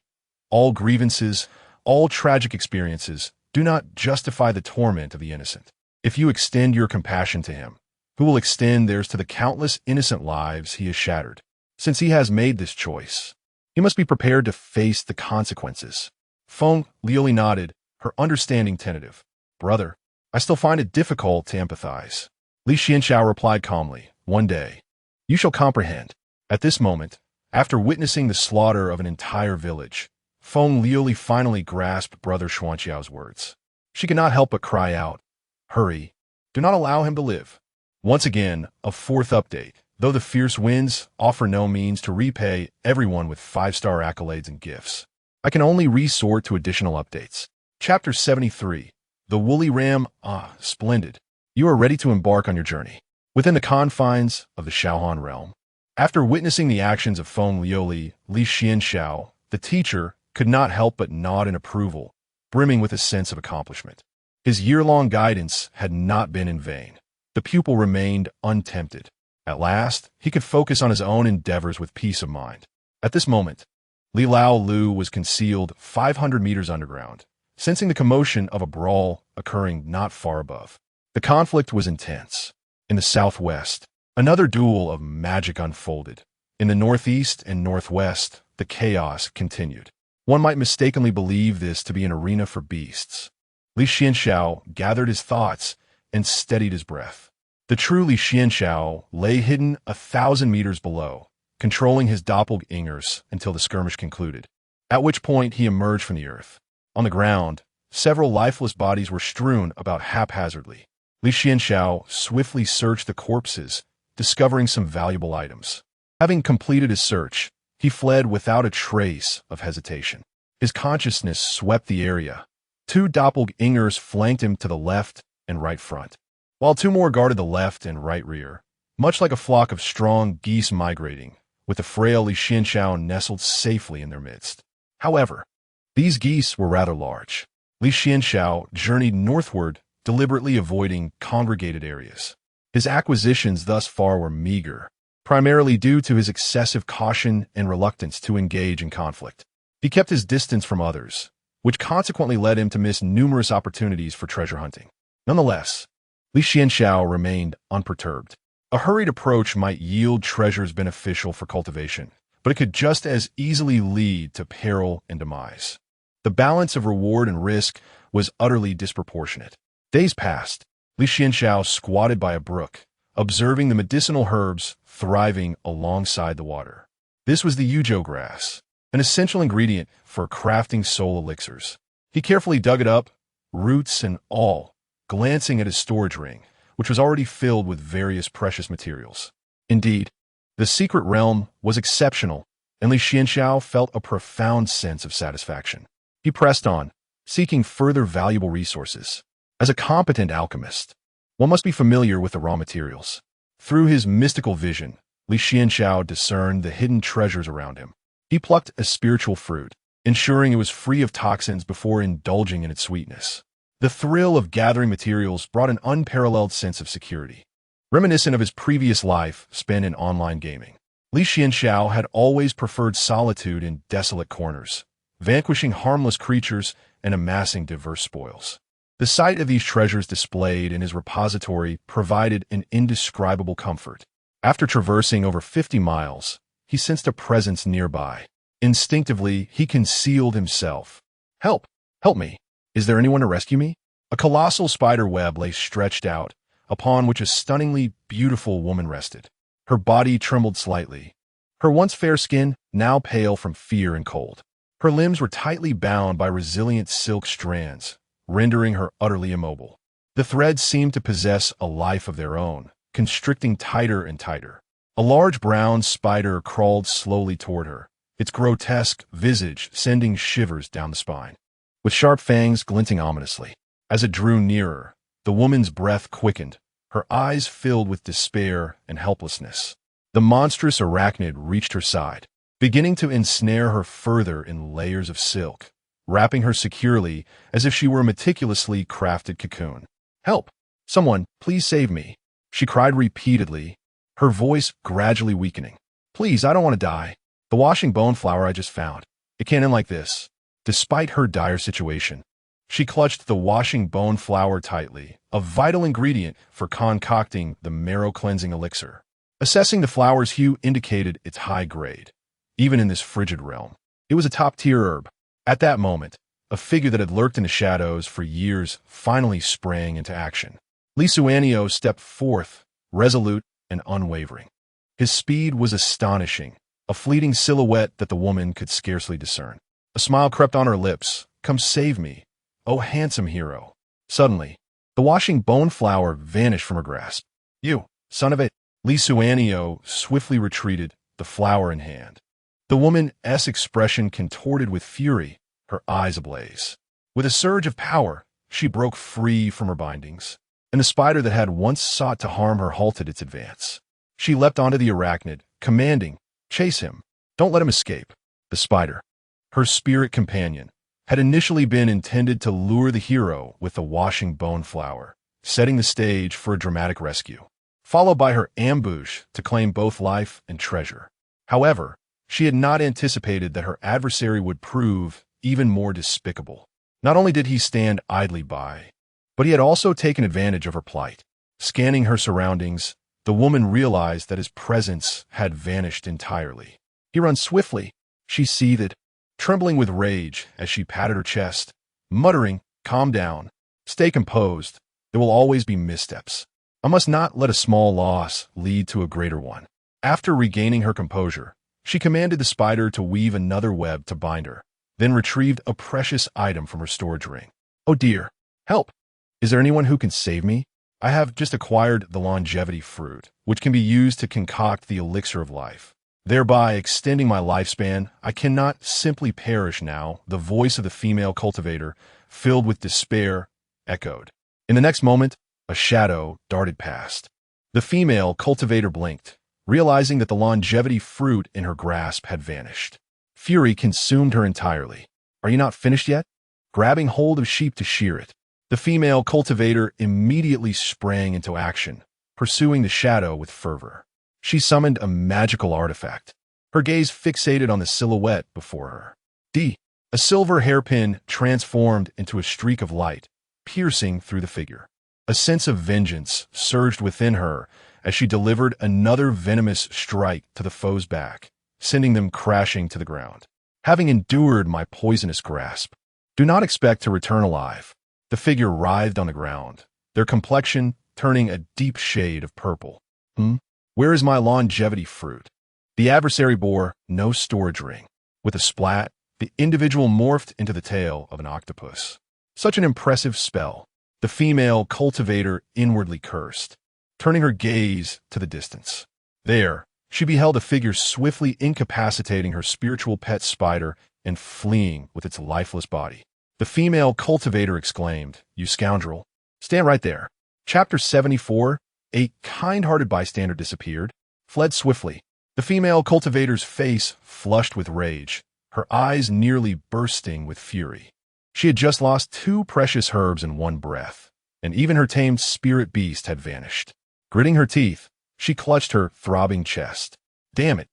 "All grievances, all tragic experiences, do not justify the torment of the innocent. If you extend your compassion to him, who will extend theirs to the countless innocent lives he has shattered? Since he has made this choice, he must be prepared to face the consequences." Feng Liuli nodded, her understanding tentative. "Brother, I still find it difficult to empathize." Li Xuanxiao replied calmly, "One day, you shall comprehend." At this moment, after witnessing the slaughter of an entire village, Feng Liuli finally grasped brother Xuanxiao's words. She could not help but cry out, "Hurry, do not allow him to live." Once again, a fourth update. Though the fierce winds offer no means to repay everyone with 5-star accolades and gifts, I can only resort to additional updates. Chapter 73. The Woolly Ram. Splendid. You are ready to embark on your journey. Within the confines of the Shaohan realm. After witnessing the actions of Feng Liuli, Li Xuanxiao, the teacher, could not help but nod in approval, brimming with a sense of accomplishment. His year-long guidance had not been in vain. The pupil remained untempted. At last, he could focus on his own endeavors with peace of mind. At this moment, Li Lao Lu was concealed 500 meters underground, sensing the commotion of a brawl occurring not far above. The conflict was intense. In the southwest, another duel of magic unfolded. In the northeast and northwest, the chaos continued. One might mistakenly believe this to be an arena for beasts. Li Xuanxiao gathered his thoughts and steadied his breath. The true Li Xuanxiao lay hidden 1,000 meters below, controlling his doppelgangers until the skirmish concluded, at which point he emerged from the earth. On the ground, several lifeless bodies were strewn about haphazardly. Li Xuanxiao swiftly searched the corpses, discovering some valuable items. Having completed his search, he fled without a trace of hesitation. His consciousness swept the area. 2 doppelgangers flanked him to the left and right front, while 2 more guarded the left and right rear, much like a flock of strong geese migrating, with the frail Li Xuanxiao nestled safely in their midst. However, these geese were rather large. Li Xuanxiao journeyed northward, deliberately avoiding congregated areas. His acquisitions thus far were meager, primarily due to his excessive caution and reluctance to engage in conflict. He kept his distance from others, which consequently led him to miss numerous opportunities for treasure hunting. Nonetheless, Li Xuanxiao remained unperturbed. A hurried approach might yield treasures beneficial for cultivation, but it could just as easily lead to peril and demise. The balance of reward and risk was utterly disproportionate. Days passed. Li Xuanxiao squatted by a brook, observing the medicinal herbs thriving alongside the water. This was the Yuzhou grass, an essential ingredient for crafting soul elixirs. He carefully dug it up, roots and all, glancing at his storage ring, which was already filled with various precious materials. Indeed, the secret realm was exceptional, and Li Xuanxiao felt a profound sense of satisfaction. He pressed on, seeking further valuable resources. As a competent alchemist, one must be familiar with the raw materials. Through his mystical vision, Li Xuanxiao discerned the hidden treasures around him. He plucked a spiritual fruit, ensuring it was free of toxins before indulging in its sweetness. The thrill of gathering materials brought an unparalleled sense of security. Reminiscent of his previous life spent in online gaming, Li Xuanxiao had always preferred solitude in desolate corners, vanquishing harmless creatures and amassing diverse spoils. The sight of these treasures displayed in his repository provided an indescribable comfort. After traversing over 50 miles, he sensed a presence nearby. Instinctively, he concealed himself. "Help! Help me! Is there anyone to rescue me?" A colossal spider web lay stretched out, upon which a stunningly beautiful woman rested. Her body trembled slightly, her once fair skin now pale from fear and cold. Her limbs were tightly bound by resilient silk strands, rendering her utterly immobile. The threads seemed to possess a life of their own, constricting tighter and tighter. A large brown spider crawled slowly toward her, its grotesque visage sending shivers down the spine, with sharp fangs glinting ominously. As it drew nearer, the woman's breath quickened, her eyes filled with despair and helplessness. The monstrous arachnid reached her side, beginning to ensnare her further in layers of silk, wrapping her securely as if she were a meticulously crafted cocoon. "Help! Someone, please save me!" she cried repeatedly, her voice gradually weakening. "Please, I don't want to die. The washing bone flower I just found. It can't end like this." Despite her dire situation, she clutched the washing bone flower tightly, a vital ingredient for concocting the marrow-cleansing elixir. Assessing the flower's hue indicated its high grade. Even in this frigid realm, it was a top-tier herb. At that moment, a figure that had lurked in the shadows for years finally sprang into action. Li Xuanxiao stepped forth, resolute and unwavering. His speed was astonishing, a fleeting silhouette that the woman could scarcely discern. A smile crept on her lips. "Come save me, oh handsome hero." Suddenly, the washing bone flower vanished from her grasp. "You, son of a—" Li Xuanxiao swiftly retreated, the flower in hand. The woman's expression contorted with fury, her eyes ablaze. With a surge of power, she broke free from her bindings, and the spider that had once sought to harm her halted its advance. She leapt onto the arachnid, commanding, "Chase him. Don't let him escape." The spider, her spirit companion, had initially been intended to lure the hero with the washing bone flower, setting the stage for a dramatic rescue, followed by her ambush to claim both life and treasure. However, she had not anticipated that her adversary would prove even more despicable. Not only did he stand idly by, but he had also taken advantage of her plight. Scanning her surroundings, the woman realized that his presence had vanished entirely. He runs swiftly, she seethed, trembling with rage as she patted her chest, muttering, "Calm down. Stay composed. There will always be missteps. I must not let a small loss lead to a greater one." After regaining her composure, she commanded the spider to weave another web to bind her, then retrieved a precious item from her storage ring. "Oh dear, help! Is there anyone who can save me? I have just acquired the longevity fruit, which can be used to concoct the elixir of life, thereby extending my lifespan. I cannot simply perish now." The voice of the female cultivator, filled with despair, echoed. In the next moment, a shadow darted past. The female cultivator blinked, realizing that the longevity fruit in her grasp had vanished. Fury consumed her entirely. "Are you not finished yet?" Grabbing hold of sheep to shear it, the female cultivator immediately sprang into action, pursuing the shadow with fervor. She summoned a magical artifact, her gaze fixated on the silhouette before her. A silver hairpin transformed into a streak of light, piercing through the figure. A sense of vengeance surged within her as she delivered another venomous strike to the foe's back, sending them crashing to the ground. "Having endured my poisonous grasp, do not expect to return alive." The figure writhed on the ground, their complexion turning a deep shade of purple. Where is my longevity fruit?" The adversary bore no storage ring. With a splat, the individual morphed into the tail of an octopus. Such an impressive spell. The female cultivator inwardly cursed, turning her gaze to the distance. There, she beheld a figure swiftly incapacitating her spiritual pet spider and fleeing with its lifeless body. The female cultivator exclaimed, "You scoundrel! Stand right there." Chapter 74. A kind-hearted bystander disappeared, fled swiftly. The female cultivator's face flushed with rage, her eyes nearly bursting with fury. She had just lost 2 precious herbs in one breath, and even her tamed spirit beast had vanished. Gritting her teeth, she clutched her throbbing chest. "Damn it!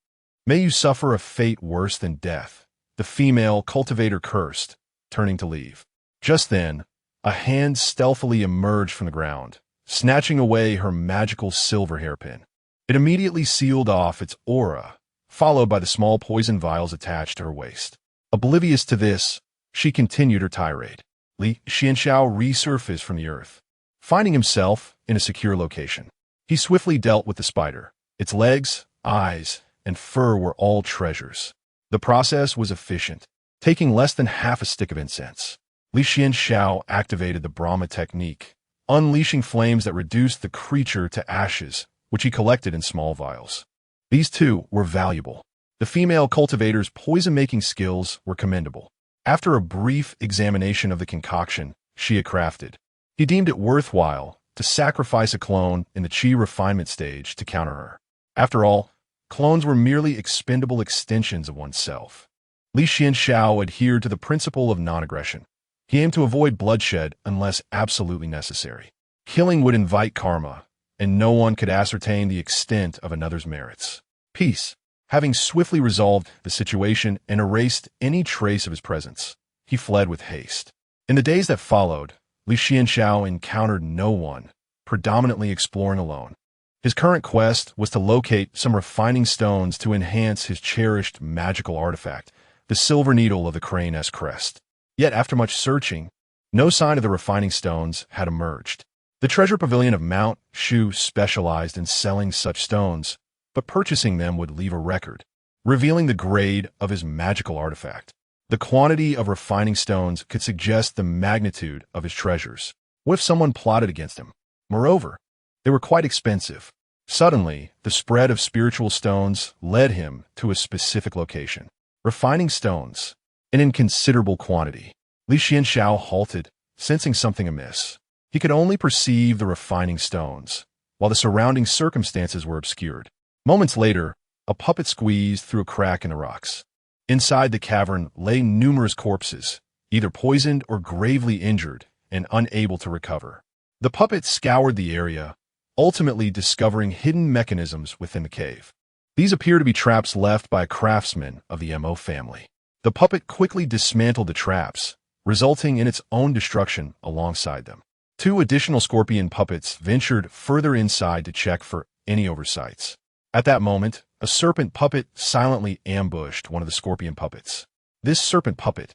May you suffer a fate worse than death," the female cultivator cursed, turning to leave. Just then, a hand stealthily emerged from the ground, snatching away her magical silver hairpin. It immediately sealed off its aura, followed by the small poison vials attached to her waist. Oblivious to this, she continued her tirade. Li Xuanxiao resurfaced from the earth, finding himself in a secure location. He swiftly dealt with the spider. Its legs, eyes, and fur were all treasures. The process was efficient, taking less than half a stick of incense. Li Xuanxiao activated the Brahma technique, unleashing flames that reduced the creature to ashes, which he collected in small vials. These too were valuable. The female cultivator's poison-making skills were commendable. After a brief examination of the concoction she had crafted, he deemed it worthwhile to sacrifice a clone in the chi refinement stage to counter her. After all, clones were merely expendable extensions of oneself. Li Xuanxiao adhered to the principle of non-aggression. He aimed to avoid bloodshed unless absolutely necessary. Killing would invite karma, and no one could ascertain the extent of another's merits. Peace. Having swiftly resolved the situation and erased any trace of his presence, he fled with haste. In the days that followed, Li Xuanxiao encountered no one, predominantly exploring alone. His current quest was to locate some refining stones to enhance his cherished magical artifact, the silver needle of the crane's crest. Yet after much searching, no sign of the refining stones had emerged. The treasure pavilion of Mount Shu specialized in selling such stones, but purchasing them would leave a record, revealing the grade of his magical artifact. The quantity of refining stones could suggest the magnitude of his treasures. What if someone plotted against him? Moreover, they were quite expensive. Suddenly, the spread of spiritual stones led him to a specific location. Refining stones, and in considerable quantity. Li Xuanxiao halted, sensing something amiss. He could only perceive the refining stones, while the surrounding circumstances were obscured. Moments later, a puppet squeezed through a crack in the rocks. Inside the cavern lay numerous corpses, either poisoned or gravely injured and unable to recover. The puppet scoured the area, ultimately discovering hidden mechanisms within the cave. These appear to be traps left by a craftsman of the Mo family. The puppet quickly dismantled the traps, resulting in its own destruction alongside them. 2 additional scorpion puppets ventured further inside to check for any oversights. At that moment, a serpent puppet silently ambushed one of the scorpion puppets. This serpent puppet,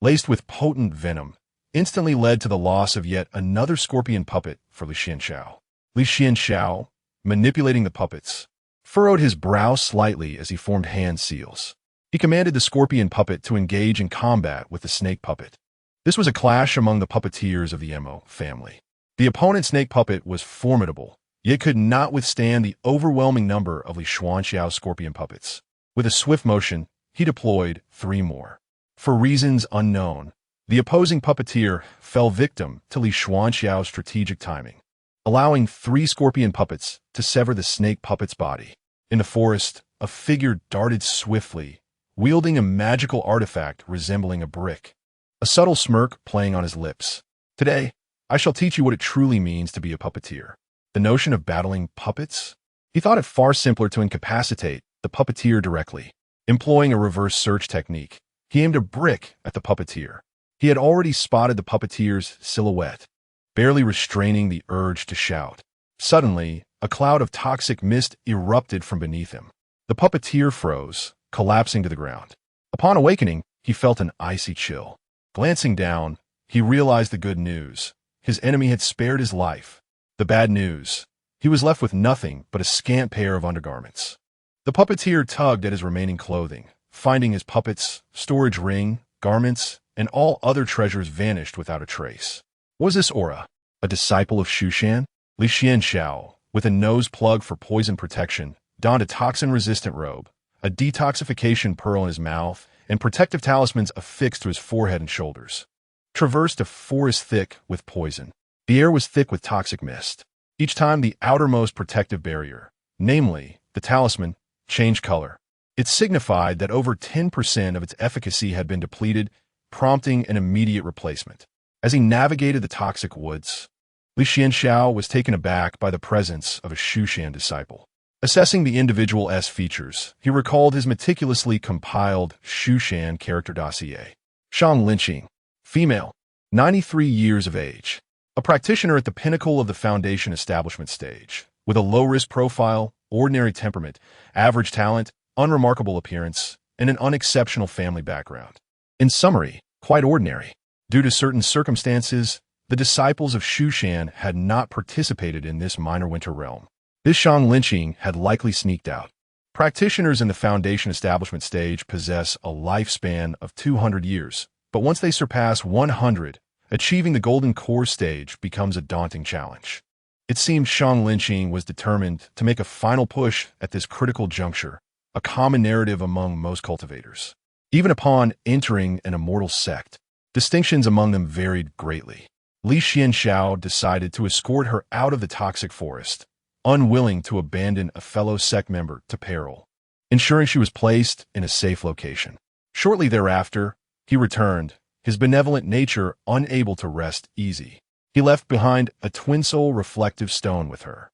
laced with potent venom, instantly led to the loss of yet another scorpion puppet for Li Xuanxiao. Li Xuanxiao, manipulating the puppets, furrowed his brow slightly as he formed hand seals. He commanded the scorpion puppet to engage in combat with the snake puppet. This was a clash among the puppeteers of the Emo family. The opponent snake puppet was formidable, yet could not withstand the overwhelming number of Li Xuanxiao's scorpion puppets. With a swift motion, he deployed 3 more. For reasons unknown, the opposing puppeteer fell victim to Li Xuanxiao's strategic timing, allowing 3 scorpion puppets to sever the snake puppet's body. In the forest, a figure darted swiftly, wielding a magical artifact resembling a brick, a subtle smirk playing on his lips. Today, I shall teach you what it truly means to be a puppeteer. The notion of battling puppets? He thought it far simpler to incapacitate the puppeteer directly. Employing a reverse search technique, he aimed a brick at the puppeteer. He had already spotted the puppeteer's silhouette, barely restraining the urge to shout. Suddenly, a cloud of toxic mist erupted from beneath him. The puppeteer froze, collapsing to the ground. Upon awakening, he felt an icy chill. Glancing down, he realized the good news. His enemy had spared his life. The bad news: he was left with nothing but a scant pair of undergarments. The puppeteer tugged at his remaining clothing, finding his puppet's storage ring, garments, and all other treasures vanished without a trace. Was this aura a disciple of Shushan? Li Xuanxiao, with a nose plug for poison protection, donned a toxin-resistant robe, a detoxification pearl in his mouth, and protective talismans affixed to his forehead and shoulders. Traversed a forest thick with poison. The air was thick with toxic mist. Each time the outermost protective barrier, namely the talisman, changed color, it signified that over 10% of its efficacy had been depleted, prompting an immediate replacement. As he navigated the toxic woods, Li Xuanxiao was taken aback by the presence of a Shushan disciple. Assessing the individual's features, he recalled his meticulously compiled Shushan character dossier. Shang Linqing, female, 93 years of age, a practitioner at the pinnacle of the foundation establishment stage, with a low-risk profile, ordinary temperament, average talent, unremarkable appearance, and an unexceptional family background. In summary, quite ordinary. Due to certain circumstances, the disciples of Shushan had not participated in this minor winter realm. This Shang Linqing had likely sneaked out. Practitioners in the foundation establishment stage possess a lifespan of 200 years, but once they surpass 100, achieving the golden core stage becomes a daunting challenge. It seemed Shang Linqing was determined to make a final push at this critical juncture, a common narrative among most cultivators. Even upon entering an immortal sect, distinctions among them varied greatly. Li Xuanxiao decided to escort her out of the toxic forest, unwilling to abandon a fellow sect member to peril, ensuring she was placed in a safe location. Shortly thereafter, he returned, his benevolent nature unable to rest easy. He left behind a twin-soul reflective stone with her.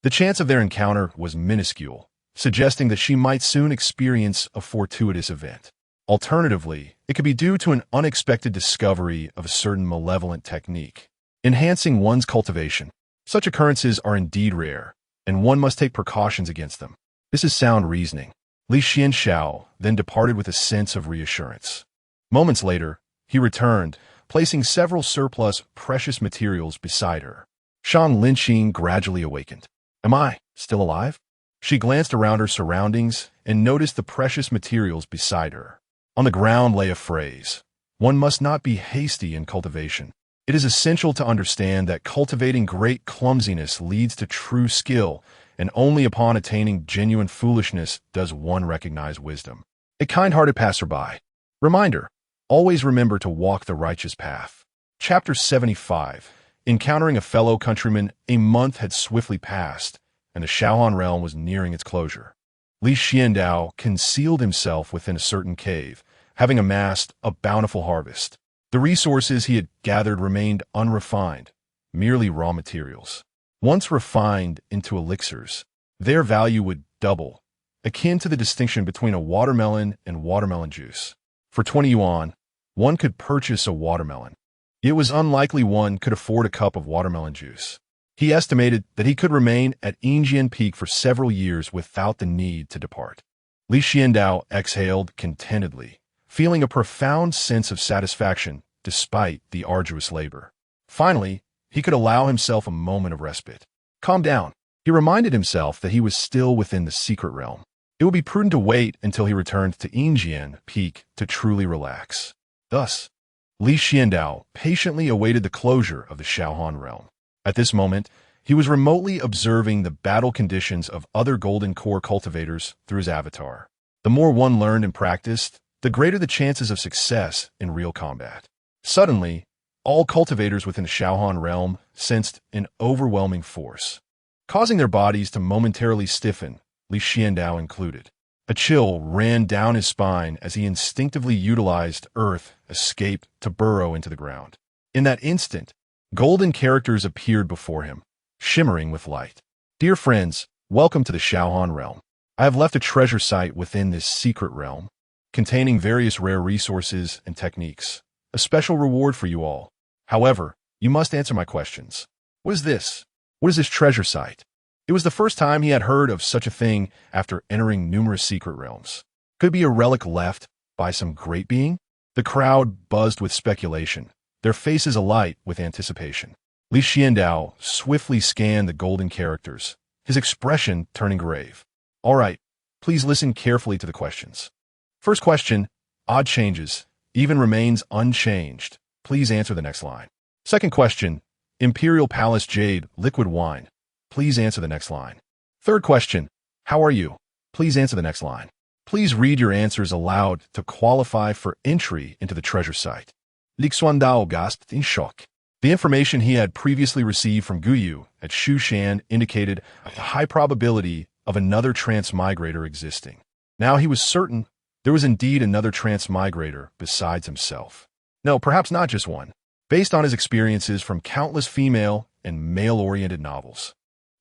The chance of their encounter was minuscule, suggesting that she might soon experience a fortuitous event. Alternatively, it could be due to an unexpected discovery of a certain malevolent technique, enhancing one's cultivation. Such occurrences are indeed rare, and one must take precautions against them. This is sound reasoning. Li Xuanxiao then departed with a sense of reassurance. Moments later, he returned, placing several surplus precious materials beside her. Shang Linqing gradually awakened. Am I still alive? She glanced around her surroundings and noticed the precious materials beside her. On the ground lay a phrase: one must not be hasty in cultivation. It is essential to understand that cultivating great clumsiness leads to true skill, and only upon attaining genuine foolishness does one recognize wisdom. A kind-hearted passerby. Reminder: always remember to walk the righteous path. Chapter 75. Encountering a fellow countryman. A month had swiftly passed, and the Shaohan realm was nearing its closure. Li Xuanxiao concealed himself within a certain cave, having amassed a bountiful harvest. The resources he had gathered remained unrefined, merely raw materials. Once refined into elixirs, their value would double, akin to the distinction between a watermelon and watermelon juice. For 20 yuan, one could purchase a watermelon. It was unlikely one could afford a cup of watermelon juice. He estimated that he could remain at Yingjian Peak for several years without the need to depart. Li Xuanxiao exhaled contentedly, feeling a profound sense of satisfaction despite the arduous labor. Finally, he could allow himself a moment of respite. Calm down. He reminded himself that he was still within the secret realm. It would be prudent to wait until he returned to Yingjian Peak to truly relax. Thus, Li Xuanxiao patiently awaited the closure of the Shaohan realm. At this moment, he was remotely observing the battle conditions of other Golden Core cultivators through his avatar. The more one learned and practiced, the greater the chances of success in real combat. Suddenly, all cultivators within the Shaohan realm sensed an overwhelming force, causing their bodies to momentarily stiffen, Li Xuanxiao included. A chill ran down his spine as he instinctively utilized Earth escape to burrow into the ground. In that instant, golden characters appeared before him, shimmering with light. Dear friends, welcome to the Shaohan realm. I have left a treasure site within this secret realm, containing various rare resources and techniques. A special reward for you all. However, you must answer my questions. What is this? What is this treasure site? It was the first time he had heard of such a thing after entering numerous secret realms. Could it be a relic left by some great being? The crowd buzzed with speculation, their faces alight with anticipation. Li Xuanxiao swiftly scanned the golden characters, his expression turning grave. All right, please listen carefully to the questions. First question, odd changes, even remains unchanged. Please answer the next line. Second question, Imperial Palace Jade, liquid wine. Please answer the next line. Third question, how are you? Please answer the next line. Please read your answers aloud to qualify for entry into the treasure site. Li Xuanxiao gasped in shock. The information he had previously received from Guyu at Shushan indicated a high probability of another transmigrator existing. Now he was certain there was indeed another transmigrator besides himself. No, perhaps not just one. Based on his experiences from countless female and male-oriented novels,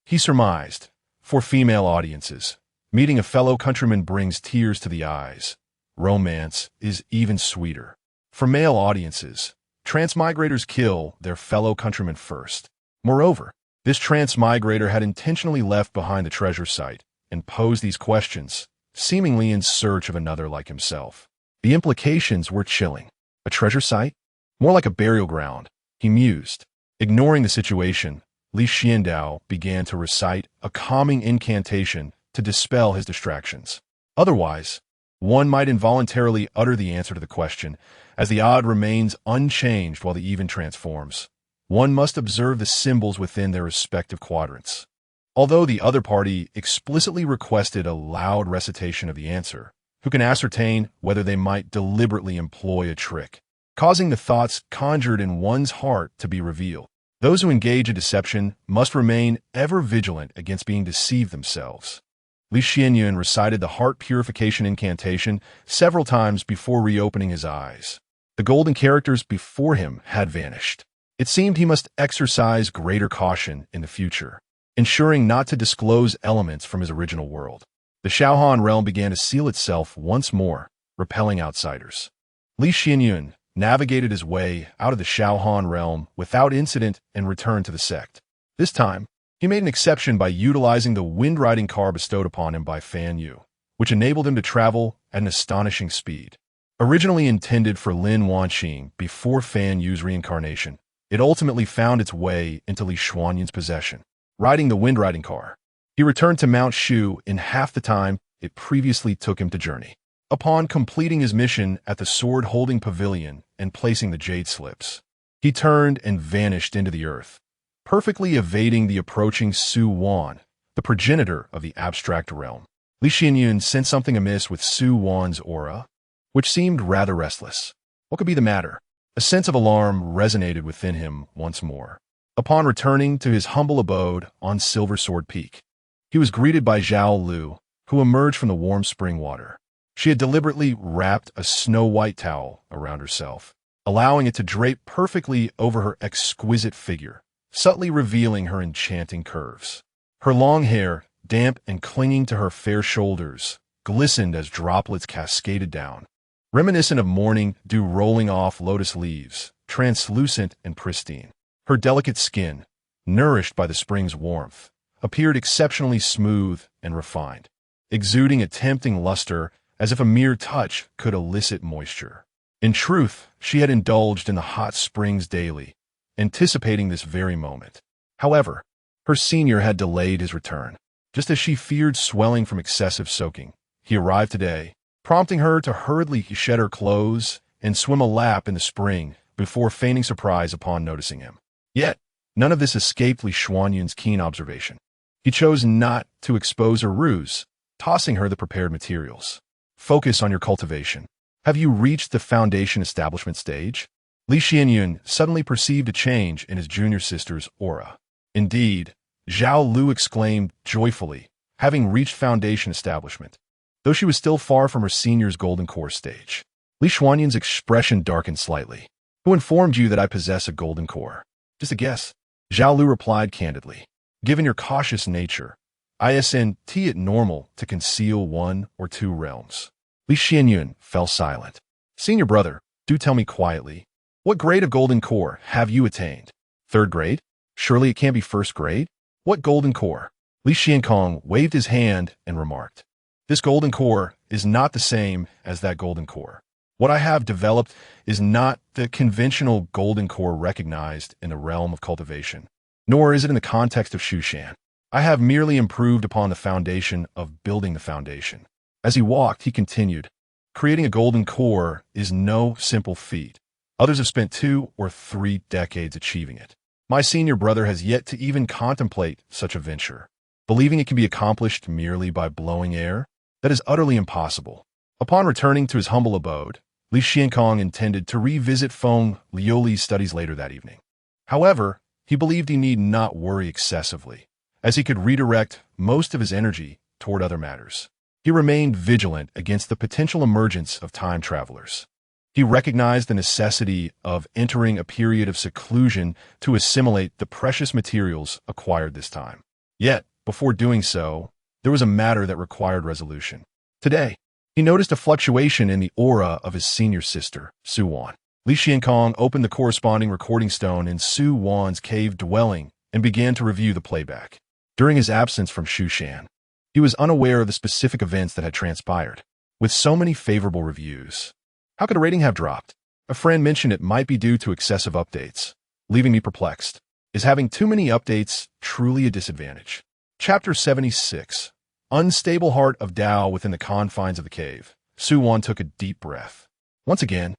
he surmised, for female audiences, meeting a fellow countryman brings tears to the eyes. Romance is even sweeter. For male audiences, transmigrators kill their fellow countrymen first. Moreover, this transmigrator had intentionally left behind the treasure site and posed these questions, seemingly in search of another like himself. The implications were chilling. A treasure site? More like a burial ground, he mused. Ignoring the situation, Li Xuanxiao began to recite a calming incantation to dispel his distractions. Otherwise, one might involuntarily utter the answer to the question, as the odd remains unchanged while the even transforms. One must observe the symbols within their respective quadrants. Although the other party explicitly requested a loud recitation of the answer, who can ascertain whether they might deliberately employ a trick, causing the thoughts conjured in one's heart to be revealed. Those who engage in deception must remain ever vigilant against being deceived themselves. Li Xuanxiao recited the heart purification incantation several times before reopening his eyes. The golden characters before him had vanished. It seemed he must exercise greater caution in the future, ensuring not to disclose elements from his original world. The Shaohan realm began to seal itself once more, repelling outsiders. Li Xuanxiao navigated his way out of the Shaohan realm without incident and returned to the sect. This time, he made an exception by utilizing the wind-riding car bestowed upon him by Fan Yu, which enabled him to travel at an astonishing speed. Originally intended for Lin Wanxing before Fan Yu's reincarnation, it ultimately found its way into Li Xuanxiao's possession. Riding the wind-riding car, he returned to Mount Shu in half the time it previously took him to journey. Upon completing his mission at the sword-holding pavilion and placing the jade slips, he turned and vanished into the earth, perfectly evading the approaching Su Wan, the progenitor of the abstract realm. Li Xuanxiao sensed something amiss with Su Wan's aura, which seemed rather restless. What could be the matter? A sense of alarm resonated within him once more. Upon returning to his humble abode on Silver Sword Peak, he was greeted by Zhao Lu, who emerged from the warm spring water. She had deliberately wrapped a snow-white towel around herself, allowing it to drape perfectly over her exquisite figure, subtly revealing her enchanting curves. Her long hair, damp and clinging to her fair shoulders, glistened as droplets cascaded down, reminiscent of morning dew rolling off lotus leaves, translucent and pristine. Her delicate skin, nourished by the spring's warmth, appeared exceptionally smooth and refined, exuding a tempting luster as if a mere touch could elicit moisture. In truth, she had indulged in the hot springs daily, anticipating this very moment. However, her senior had delayed his return. Just as she feared swelling from excessive soaking, he arrived today, prompting her to hurriedly shed her clothes and swim a lap in the spring before feigning surprise upon noticing him. Yet, none of this escaped Li Xuanxiao's keen observation. He chose not to expose her ruse, tossing her the prepared materials. Focus on your cultivation. Have you reached the foundation establishment stage? Li Xuanxiao suddenly perceived a change in his junior sister's aura. Indeed, Zhao Lu exclaimed joyfully, having reached foundation establishment, though she was still far from her senior's golden core stage. Li Xuanxiao's expression darkened slightly. Who informed you that I possess a golden core? Just a guess. Zhao Lu replied candidly. Given your cautious nature, isn't it normal to conceal one or two realms? Li Xuanxiao fell silent. Senior brother, do tell me quietly, what grade of golden core have you attained? Third grade? Surely it can't be first grade? What golden core? Li Xuanxiao waved his hand and remarked. This golden core is not the same as that golden core. What I have developed is not the conventional golden core recognized in the realm of cultivation, nor is it in the context of Shushan. I have merely improved upon the foundation of building the foundation. As he walked, he continued, creating a golden core is no simple feat. Others have spent 2 or 3 decades achieving it. My senior brother has yet to even contemplate such a venture. Believing it can be accomplished merely by blowing air? That is utterly impossible. Upon returning to his humble abode, Li Xuanxiao intended to revisit Feng Liuli's studies later that evening. However, he believed he need not worry excessively, as he could redirect most of his energy toward other matters. He remained vigilant against the potential emergence of time travelers. He recognized the necessity of entering a period of seclusion to assimilate the precious materials acquired this time. Yet, before doing so, there was a matter that required resolution. Today, he noticed a fluctuation in the aura of his senior sister, Su Wan. Li Xuanxiao opened the corresponding recording stone in Su Wan's cave dwelling and began to review the playback. During his absence from Shushan, he was unaware of the specific events that had transpired. With so many favorable reviews, how could a rating have dropped? A friend mentioned it might be due to excessive updates, leaving me perplexed. Is having too many updates truly a disadvantage? Chapter 76. Unstable Heart of Tao within the confines of the cave. Su Wan took a deep breath. Once again,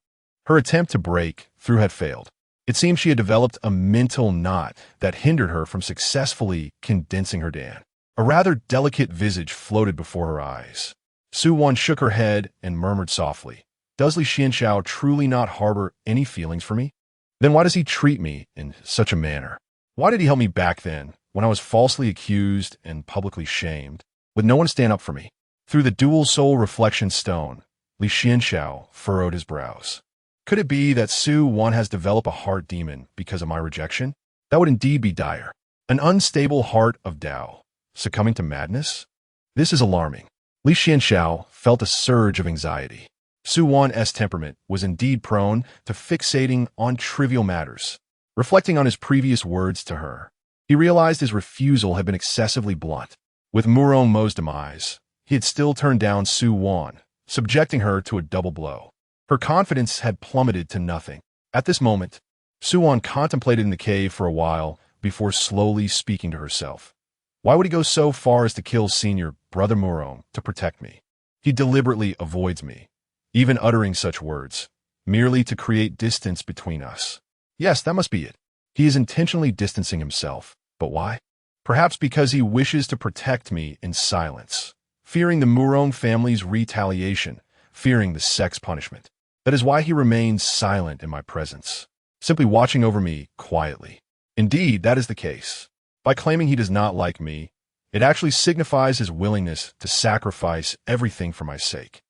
her attempt to break through had failed. It seemed she had developed a mental knot that hindered her from successfully condensing her Dan. A rather delicate visage floated before her eyes. Su Wan shook her head and murmured softly, does Li Xuanxiao truly not harbor any feelings for me? Then why does he treat me in such a manner? Why did he help me back then, when I was falsely accused and publicly shamed, with no one to stand up for me? Through the dual soul reflection stone, Li Xuanxiao furrowed his brows. Could it be that Su Wan has developed a heart demon because of my rejection? That would indeed be dire. An unstable heart of Tao, succumbing to madness? This is alarming. Li Xuanxiao felt a surge of anxiety. Su Wan's temperament was indeed prone to fixating on trivial matters. Reflecting on his previous words to her, he realized his refusal had been excessively blunt. With Murong Mo's demise, he had still turned down Su Wan, subjecting her to a double blow. Her confidence had plummeted to nothing. At this moment, Su Wan contemplated in the cave for a while before slowly speaking to herself. Why would he go so far as to kill senior brother Murong to protect me? He deliberately avoids me, even uttering such words, merely to create distance between us. Yes, that must be it. He is intentionally distancing himself. But why? Perhaps because he wishes to protect me in silence, fearing the Murong family's retaliation, fearing the sect's punishment. That is why he remains silent in my presence, simply watching over me quietly. Indeed, that is the case. By claiming he does not like me, it actually signifies his willingness to sacrifice everything for my sake.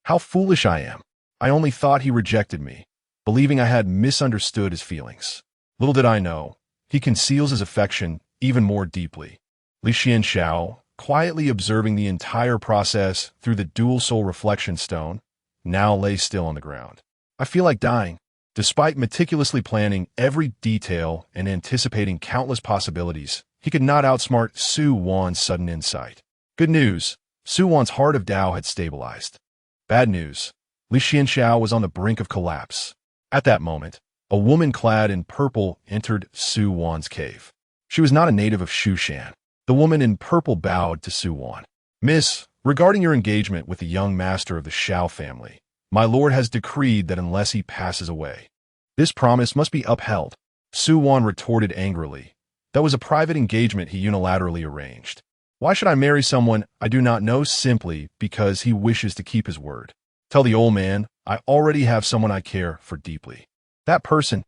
How foolish I am. I only thought he rejected me, believing I had misunderstood his feelings. Little did I know, he conceals his affection even more deeply. Li Xuanxiao, quietly observing the entire process through the dual soul reflection stone, now lay still on the ground. I feel like dying. Despite meticulously planning every detail and anticipating countless possibilities, he could not outsmart Su Wan's sudden insight. Good news, Su Wan's heart of Tao had stabilized. Bad news, Li Xuanxiao was on the brink of collapse. At that moment, a woman clad in purple entered Su Wan's cave. She was not a native of Shushan. The woman in purple bowed to Su Wan. Miss, regarding your engagement with the young master of the Xiao family, my lord has decreed that unless he passes away, this promise must be upheld. Su Wan retorted angrily. That was a private engagement he unilaterally arranged. Why should I marry someone I do not know simply because he wishes to keep his word? Tell the old man, I already have someone I care for deeply. That person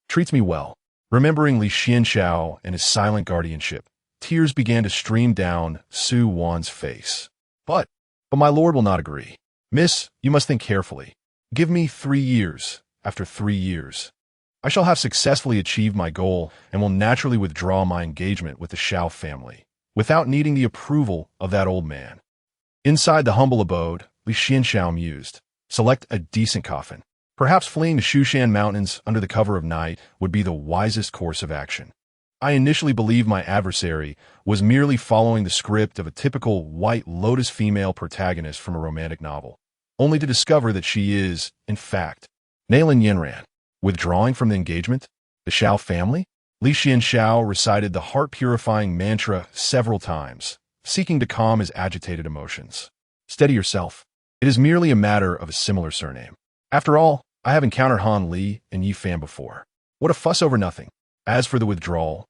treats me well. Remembering Li Xuanxiao and his silent guardianship, tears began to stream down Su Wan's face. But my lord will not agree. Miss, you must think carefully. Give me 3 years. After 3 years, I shall have successfully achieved my goal and will naturally withdraw my engagement with the Xiao family, without needing the approval of that old man. Inside the humble abode, Li Xuanxiao mused. Select a decent coffin. Perhaps fleeing the Shushan Mountains under the cover of night would be the wisest course of action. I initially believed my adversary was merely following the script of a typical white lotus female protagonist from a romantic novel, only to discover that she is, in fact, Nailin Yanran. Withdrawing from the engagement? The Xiao family? Li Xuanxiao recited the heart-purifying mantra several times, seeking to calm his agitated emotions. Steady yourself. It is merely a matter of a similar surname. After all, I have encountered Han Li and Yi Fan before. What a fuss over nothing. As for the withdrawal,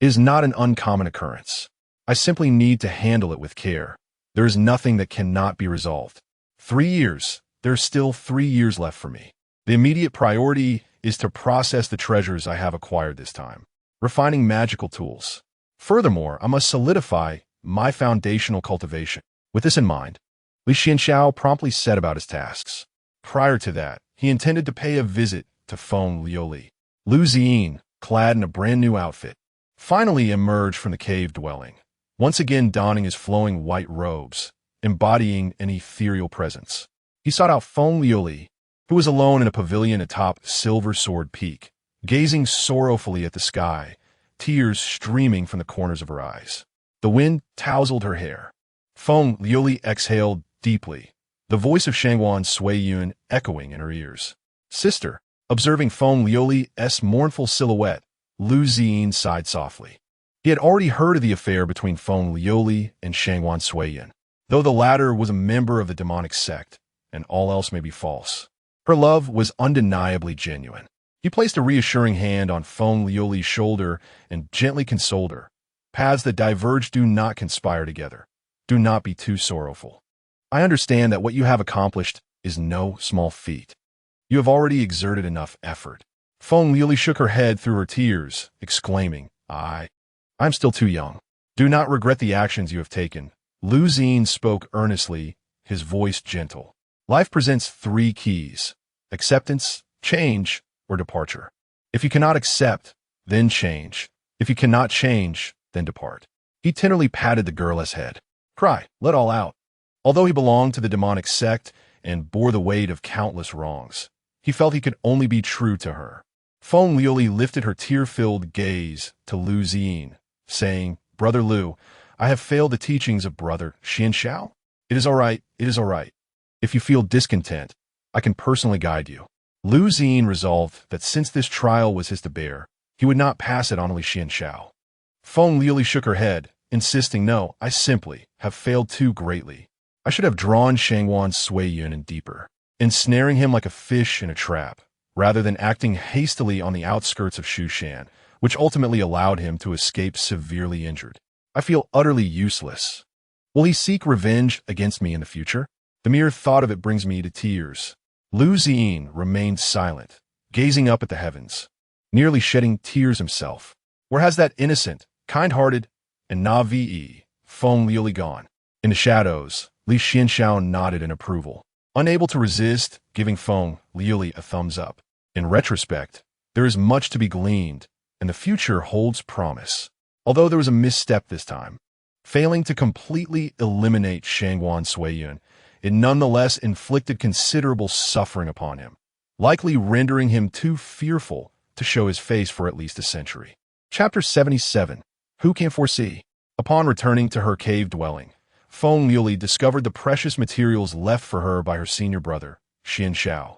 it is not an uncommon occurrence. I simply need to handle it with care. There is nothing that cannot be resolved. 3 years. There are still 3 years left for me. The immediate priority is to process the treasures I have acquired this time, refining magical tools. Furthermore, I must solidify my foundational cultivation. With this in mind, Li Xuanxiao promptly set about his tasks. Prior to that, he intended to pay a visit to Feng Liuli. Lu Ziyin, clad in a brand new outfit, finally emerged from the cave dwelling, once again donning his flowing white robes, embodying an ethereal presence. He sought out Feng Liuli, who was alone in a pavilion atop Silver Sword Peak, gazing sorrowfully at the sky, tears streaming from the corners of her eyes. The wind tousled her hair. Feng Liuli exhaled deeply, the voice of Shangwan Sui Yun echoing in her ears. Sister, observing Feng Liuli's mournful silhouette, Lu Ziyin sighed softly. He had already heard of the affair between Feng Liuli and Shangwan Sui Yun, though the latter was a member of the demonic sect, and all else may be false. Her love was undeniably genuine. He placed a reassuring hand on Feng Liuli's shoulder and gently consoled her. Paths that diverge do not conspire together. Do not be too sorrowful. I understand that what you have accomplished is no small feat. You have already exerted enough effort. Feng Liuli shook her head through her tears, exclaiming, I'm still too young. Do not regret the actions you have taken. Lu Ziyin spoke earnestly, his voice gentle. Life presents 3 keys: acceptance, change, or departure. If you cannot accept, then change. If you cannot change, then depart. He tenderly patted the girl's head. Cry, let all out. Although he belonged to the demonic sect and bore the weight of countless wrongs, he felt he could only be true to her. Feng Liuli lifted her tear-filled gaze to Lu Ziyin, saying, Brother Lu, I have failed the teachings of Brother Xuanxiao. It is all right, it is all right. If you feel discontent, I can personally guide you. Lu Ziyin resolved that since this trial was his to bear, he would not pass it on Li Xuanxiao. Feng Liuli shook her head, insisting, No, I simply have failed too greatly. I should have drawn Shangwan Sui Yun in deeper, ensnaring him like a fish in a trap, rather than acting hastily on the outskirts of Shushan, which ultimately allowed him to escape severely injured. I feel utterly useless. Will he seek revenge against me in the future? The mere thought of it brings me to tears. Lu Ziyin remained silent, gazing up at the heavens, nearly shedding tears himself. Where has that innocent, kind-hearted, and Navi Feng Liuli gone? In the shadows, Li Xuanxiao nodded in approval, unable to resist giving Feng Liuli a thumbs up. In retrospect, there is much to be gleaned, and the future holds promise. Although there was a misstep this time, failing to completely eliminate Shangwan Sui Yun, it nonetheless inflicted considerable suffering upon him. likely rendering him too fearful to show his face for at least a century. Chapter 77. Who Can Foresee? Upon returning to her cave dwelling, Feng Liuli discovered the precious materials left for her by her senior brother, Xianxiao.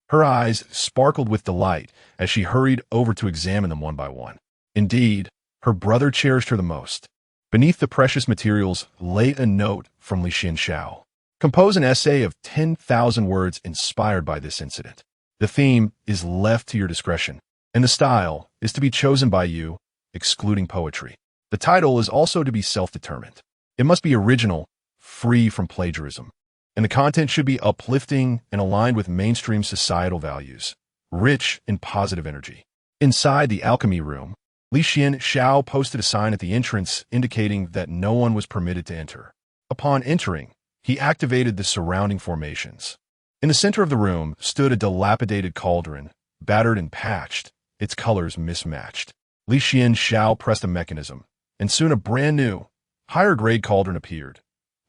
Her eyes sparkled with delight as she hurried over to examine them one by one. Indeed, her brother cherished her the most. Beneath the precious materials lay a note from Li Xuanxiao. Compose an essay of 10,000 words inspired by this incident. The theme is left to your discretion, and the style is to be chosen by you, excluding poetry. The title is also to be self-determined. It must be original, free from plagiarism, and the content should be uplifting and aligned with mainstream societal values, rich in positive energy. Inside the alchemy room, Li Xuanxiao posted a sign at the entrance indicating that no one was permitted to enter. Upon entering, he activated the surrounding formations. In the center of the room stood a dilapidated cauldron, battered and patched, its colors mismatched. Li Xuanxiao pressed a mechanism, and soon a brand new, higher-grade cauldron appeared,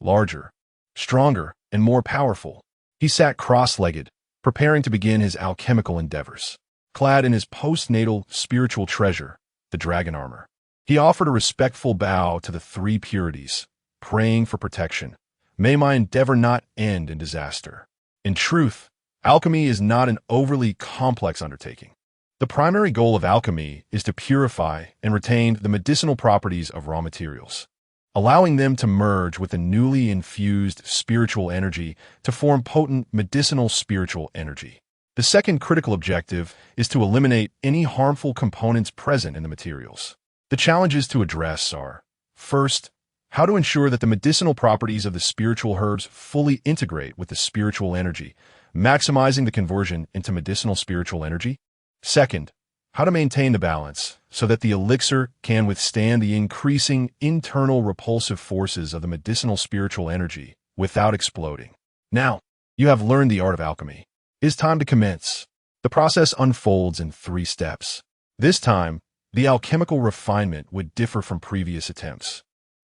larger, stronger, and more powerful. He sat cross-legged, preparing to begin his alchemical endeavors. Clad in his postnatal spiritual treasure, the dragon armor, he offered a respectful bow to the three purities, praying for protection. May my endeavor not end in disaster. In truth, alchemy is not an overly complex undertaking. The primary goal of alchemy is to purify and retain the medicinal properties of raw materials, allowing them to merge with the newly infused spiritual energy to form potent medicinal spiritual energy. The second critical objective is to eliminate any harmful components present in the materials. The challenges to address are, first, how to ensure that the medicinal properties of the spiritual herbs fully integrate with the spiritual energy, maximizing the conversion into medicinal spiritual energy. Second, how to maintain the balance so that the elixir can withstand the increasing internal repulsive forces of the medicinal spiritual energy without exploding. Now, you have learned the art of alchemy. It is time to commence. The process unfolds in 3 steps. This time, the alchemical refinement would differ from previous attempts,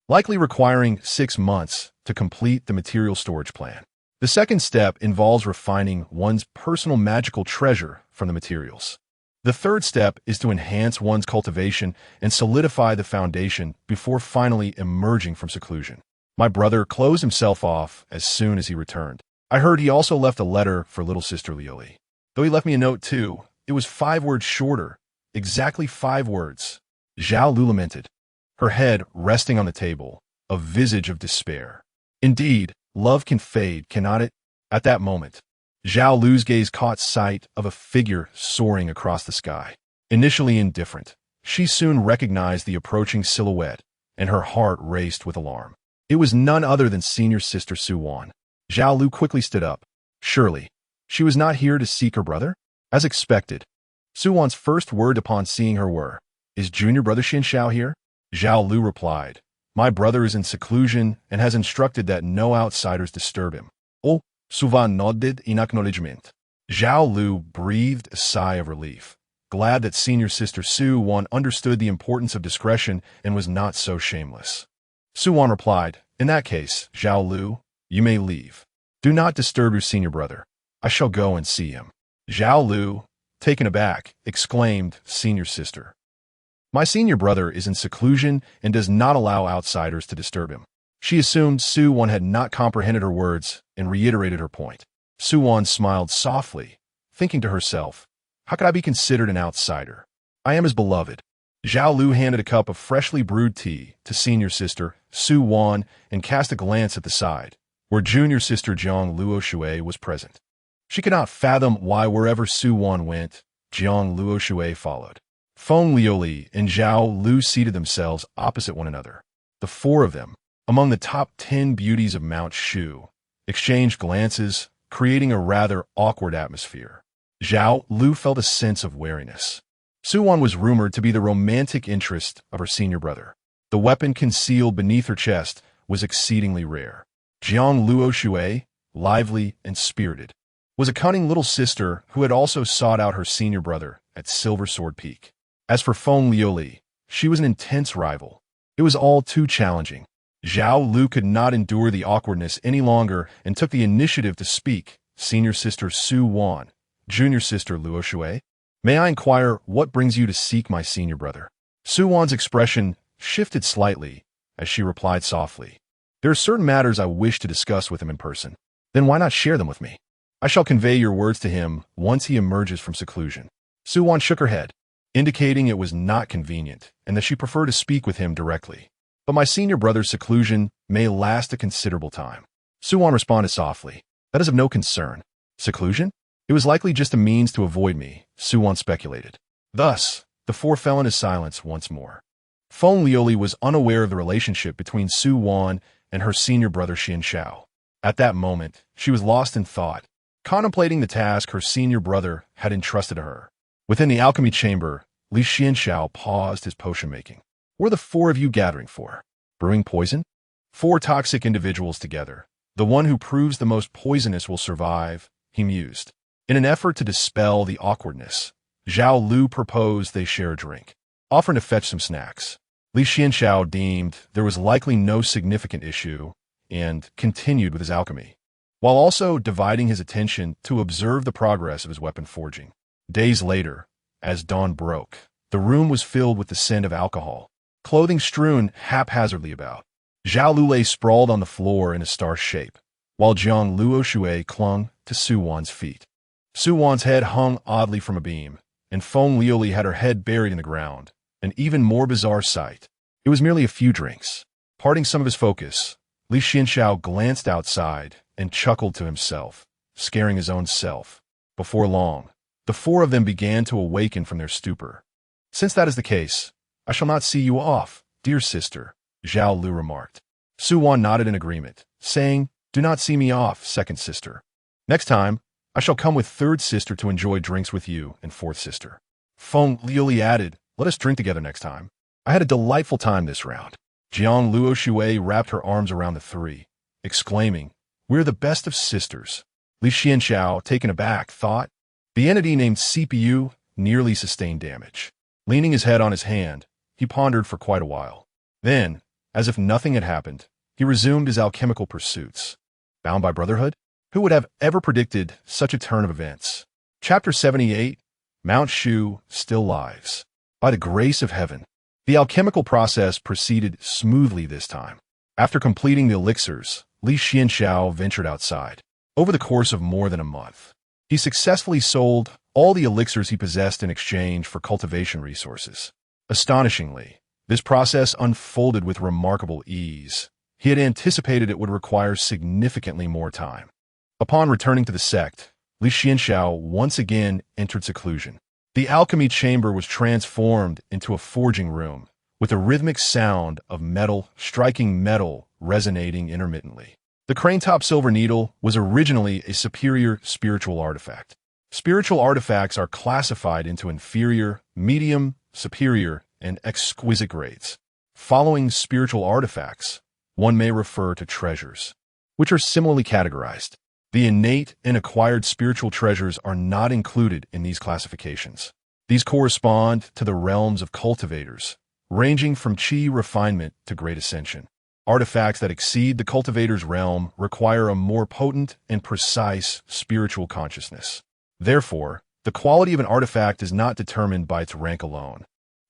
likely requiring 6 months to complete the material storage plan. The second step involves refining one's personal magical treasure from the materials. The third step is to enhance one's cultivation and solidify the foundation before finally emerging from seclusion. My brother closed himself off as soon as he returned. I heard he also left a letter for little sister Liuli. Though he left me a note too, it was 5 words shorter, exactly 5 words. Zhao Lu lamented, her head resting on the table, a visage of despair. Indeed, love can fade, cannot it? At that moment, Zhao Lu's gaze caught sight of a figure soaring across the sky. Initially indifferent, she soon recognized the approaching silhouette, and her heart raced with alarm. It was none other than Senior Sister Su Wan. Zhao Lu quickly stood up. Surely, she was not here to seek her brother? As expected, Su Wan's first word upon seeing her were, "Is junior brother Xianxiao here?" Zhao Lu replied, "My brother is in seclusion and has instructed that no outsiders disturb him." Oh, Su Wan nodded in acknowledgement. Zhao Lu breathed a sigh of relief, glad that Senior Sister Su Wan understood the importance of discretion and was not so shameless. Su Wan replied, "In that case, Zhao Lu, you may leave. Do not disturb your senior brother. I shall go and see him." Zhao Lu, taken aback, exclaimed, "Senior sister, my senior brother is in seclusion and does not allow outsiders to disturb him." She assumed Su Wan had not comprehended her words and reiterated her point. Su Wan smiled softly, thinking to herself, "How could I be considered an outsider? I am his beloved." Zhao Lu handed a cup of freshly brewed tea to Senior Sister Su Wan and cast a glance at the side, where Junior Sister Jiang Luoshui was present. She could not fathom why wherever Su Wan went, Jiang Luoshui followed. Feng Liuli and Zhao Lu seated themselves opposite one another. The 4 of them, among the top 10 beauties of Mount Shu, exchanged glances, creating a rather awkward atmosphere. Zhao Lu felt a sense of wariness. Su Wan was rumored to be the romantic interest of her senior brother. The weapon concealed beneath her chest was exceedingly rare. Jiang Luoshui, lively and spirited, was a cunning little sister who had also sought out her senior brother at Silver Sword Peak. As for Feng Liuli, she was an intense rival. It was all too challenging. Zhao Lu could not endure the awkwardness any longer and took the initiative to speak. Senior Sister Su Wan, Junior Sister Luoxue? May I inquire what brings you to seek my senior brother? Su Wan's expression shifted slightly as she replied softly. There are certain matters I wish to discuss with him in person. Then why not share them with me? I shall convey your words to him once he emerges from seclusion. Su Wan shook her head, indicating it was not convenient and that she preferred to speak with him directly. But my senior brother's seclusion may last a considerable time. Su Wan responded softly. That is of no concern. Seclusion? It was likely just a means to avoid me, Su Wan speculated. Thus, the four fell into silence once more. Feng Liuli was unaware of the relationship between Su Wan and her senior brother Xianxiao. At that moment, she was lost in thought, contemplating the task her senior brother had entrusted to her. Within the alchemy chamber, Li Xuanxiao paused his potion making. What are the four of you gathering for? Brewing poison? Four toxic individuals together. The one who proves the most poisonous will survive, he mused. In an effort to dispel the awkwardness, Zhao Lu proposed they share a drink, offering to fetch some snacks. Li Xuanxiao deemed there was likely no significant issue and continued with his alchemy, while also dividing his attention to observe the progress of his weapon forging. Days later, as dawn broke, the room was filled with the scent of alcohol, clothing strewn haphazardly about. Zhao Lu lay sprawled on the floor in a star shape, while Jiang Luoxue clung to Su Wan's feet. Su Wan's head hung oddly from a beam, and Feng Liuli had her head buried in the ground, an even more bizarre sight. It was merely a few drinks. Parting some of his focus, Li Xuanxiao glanced outside and chuckled to himself, scaring his own self. Before long, the four of them began to awaken from their stupor. Since that is the case, I shall not see you off, dear sister, Zhao Lu remarked. Su Wan nodded in agreement, saying, Do not see me off, second sister. Next time, I shall come with third sister to enjoy drinks with you and fourth sister. Feng Liuli added, Let us drink together next time. I had a delightful time this round. Jiang Luoxue wrapped her arms around the three, exclaiming, We're the best of sisters. Li Xuanxiao, taken aback, thought, The entity named CPU nearly sustained damage. Leaning his head on his hand, he pondered for quite a while. Then, as if nothing had happened, he resumed his alchemical pursuits. Bound by brotherhood? Who would have ever predicted such a turn of events? Chapter 78, Mount Shu Still Lives. By the grace of heaven, the alchemical process proceeded smoothly this time. After completing the elixirs, Li Xuanxiao ventured outside. Over the course of more than a month, he successfully sold all the elixirs he possessed in exchange for cultivation resources. Astonishingly, this process unfolded with remarkable ease. He had anticipated it would require significantly more time. Upon returning to the sect, Li Xuanxiao once again entered seclusion. The alchemy chamber was transformed into a forging room, with a rhythmic sound of metal striking metal resonating intermittently. The crane-top silver needle was originally a superior spiritual artifact. Spiritual artifacts are classified into inferior, medium, superior, and exquisite grades. Following spiritual artifacts, one may refer to treasures, which are similarly categorized. The innate and acquired spiritual treasures are not included in these classifications. These correspond to the realms of cultivators, ranging from chi refinement to great ascension. Artifacts that exceed the cultivator's realm require a more potent and precise spiritual consciousness. Therefore, the quality of an artifact is not determined by its rank alone,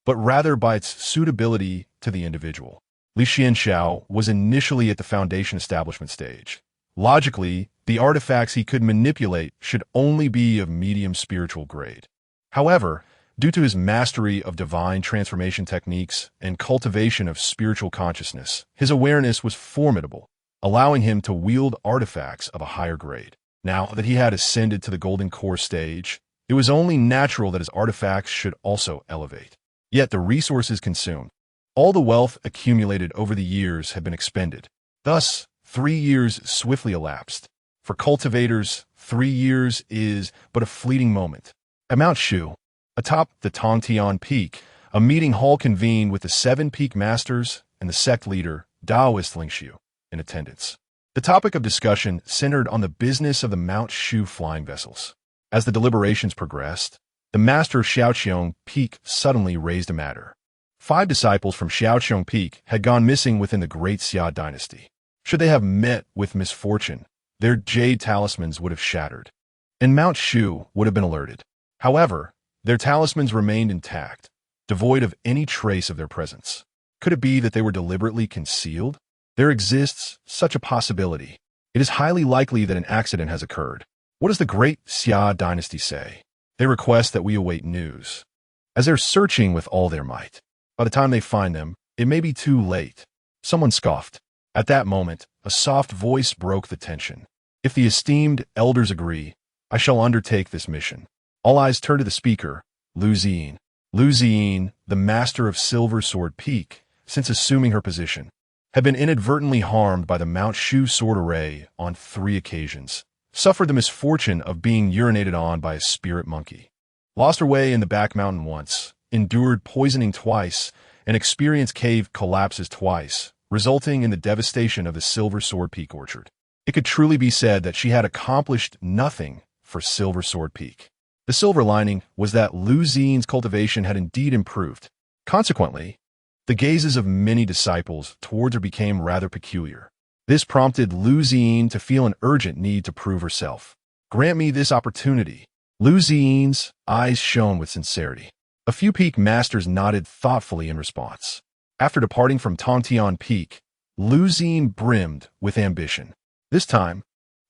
but rather by its suitability to the individual. Li Xuanxiao was initially at the foundation establishment stage. Logically, the artifacts he could manipulate should only be of medium spiritual grade. However, due to his mastery of divine transformation techniques and cultivation of spiritual consciousness, his awareness was formidable, allowing him to wield artifacts of a higher grade. Now that he had ascended to the golden core stage, it was only natural that his artifacts should also elevate. Yet the resources consumed, all the wealth accumulated over the years had been expended. Thus, 3 years swiftly elapsed. For cultivators, 3 years is but a fleeting moment. At Mount Shu, atop the Tongtian Peak, a meeting hall convened with the 7 peak masters and the sect leader, Taoist Lingxiu, in attendance. The topic of discussion centered on the business of the Mount Shu flying vessels. As the deliberations progressed, the master of Xiaoqiong Peak suddenly raised a matter. 5 disciples from Xiaoqiong Peak had gone missing within the Great Xia dynasty. Should they have met with misfortune, their jade talismans would have shattered. and Mount Shu would have been alerted. However, their talismans remained intact, devoid of any trace of their presence. Could it be that they were deliberately concealed? There exists such a possibility. It is highly likely that an accident has occurred. What does the great Xia dynasty say? They request that we await news, as they're searching with all their might. By the time they find them, it may be too late. Someone scoffed. At that moment, a soft voice broke the tension. If the esteemed elders agree, I shall undertake this mission. All eyes turned to the speaker, Lu Ziyin. Lu Ziyin, the master of Silver Sword Peak, since assuming her position, had been inadvertently harmed by the Mount Shu sword array on 3 occasions, suffered the misfortune of being urinated on by a spirit monkey, lost her way in the back mountain once, endured poisoning twice, and experienced cave collapses twice, resulting in the devastation of the Silver Sword Peak orchard. It could truly be said that she had accomplished nothing for Silver Sword Peak. The silver lining was that Lu Ziyin's cultivation had indeed improved. Consequently, the gazes of many disciples towards her became rather peculiar. This prompted Lu Ziyin to feel an urgent need to prove herself. Grant me this opportunity. Lu Ziyin's eyes shone with sincerity. A few peak masters nodded thoughtfully in response. After departing from Tongtian Peak, Lu Ziyin brimmed with ambition. This time,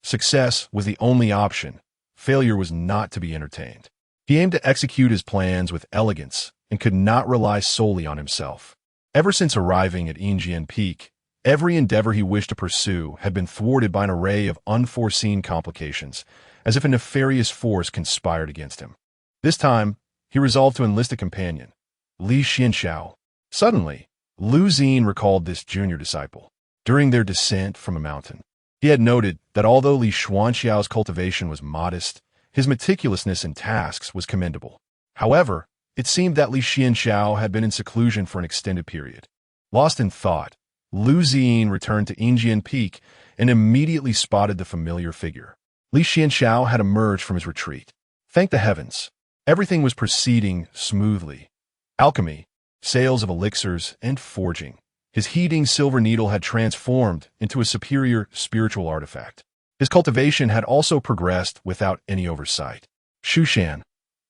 success was the only option. Failure was not to be entertained. He aimed to execute his plans with elegance and could not rely solely on himself. Ever since arriving at Yinjian Peak, every endeavor he wished to pursue had been thwarted by an array of unforeseen complications, as if a nefarious force conspired against him. This time, he resolved to enlist a companion, Li Xuanxiao. Suddenly, Lu Ziyin recalled this junior disciple. During their descent from a mountain, he had noted that although Li Xuanxiao's cultivation was modest, his meticulousness in tasks was commendable. However, it seemed that Li Xuanxiao had been in seclusion for an extended period. Lost in thought, Lu Ziyin returned to Yinjian Peak and immediately spotted the familiar figure. Li Xuanxiao had emerged from his retreat. Thank the heavens, everything was proceeding smoothly. Alchemy, sales of elixirs, and forging. His heating silver needle had transformed into a superior spiritual artifact. His cultivation had also progressed without any oversight. Shushan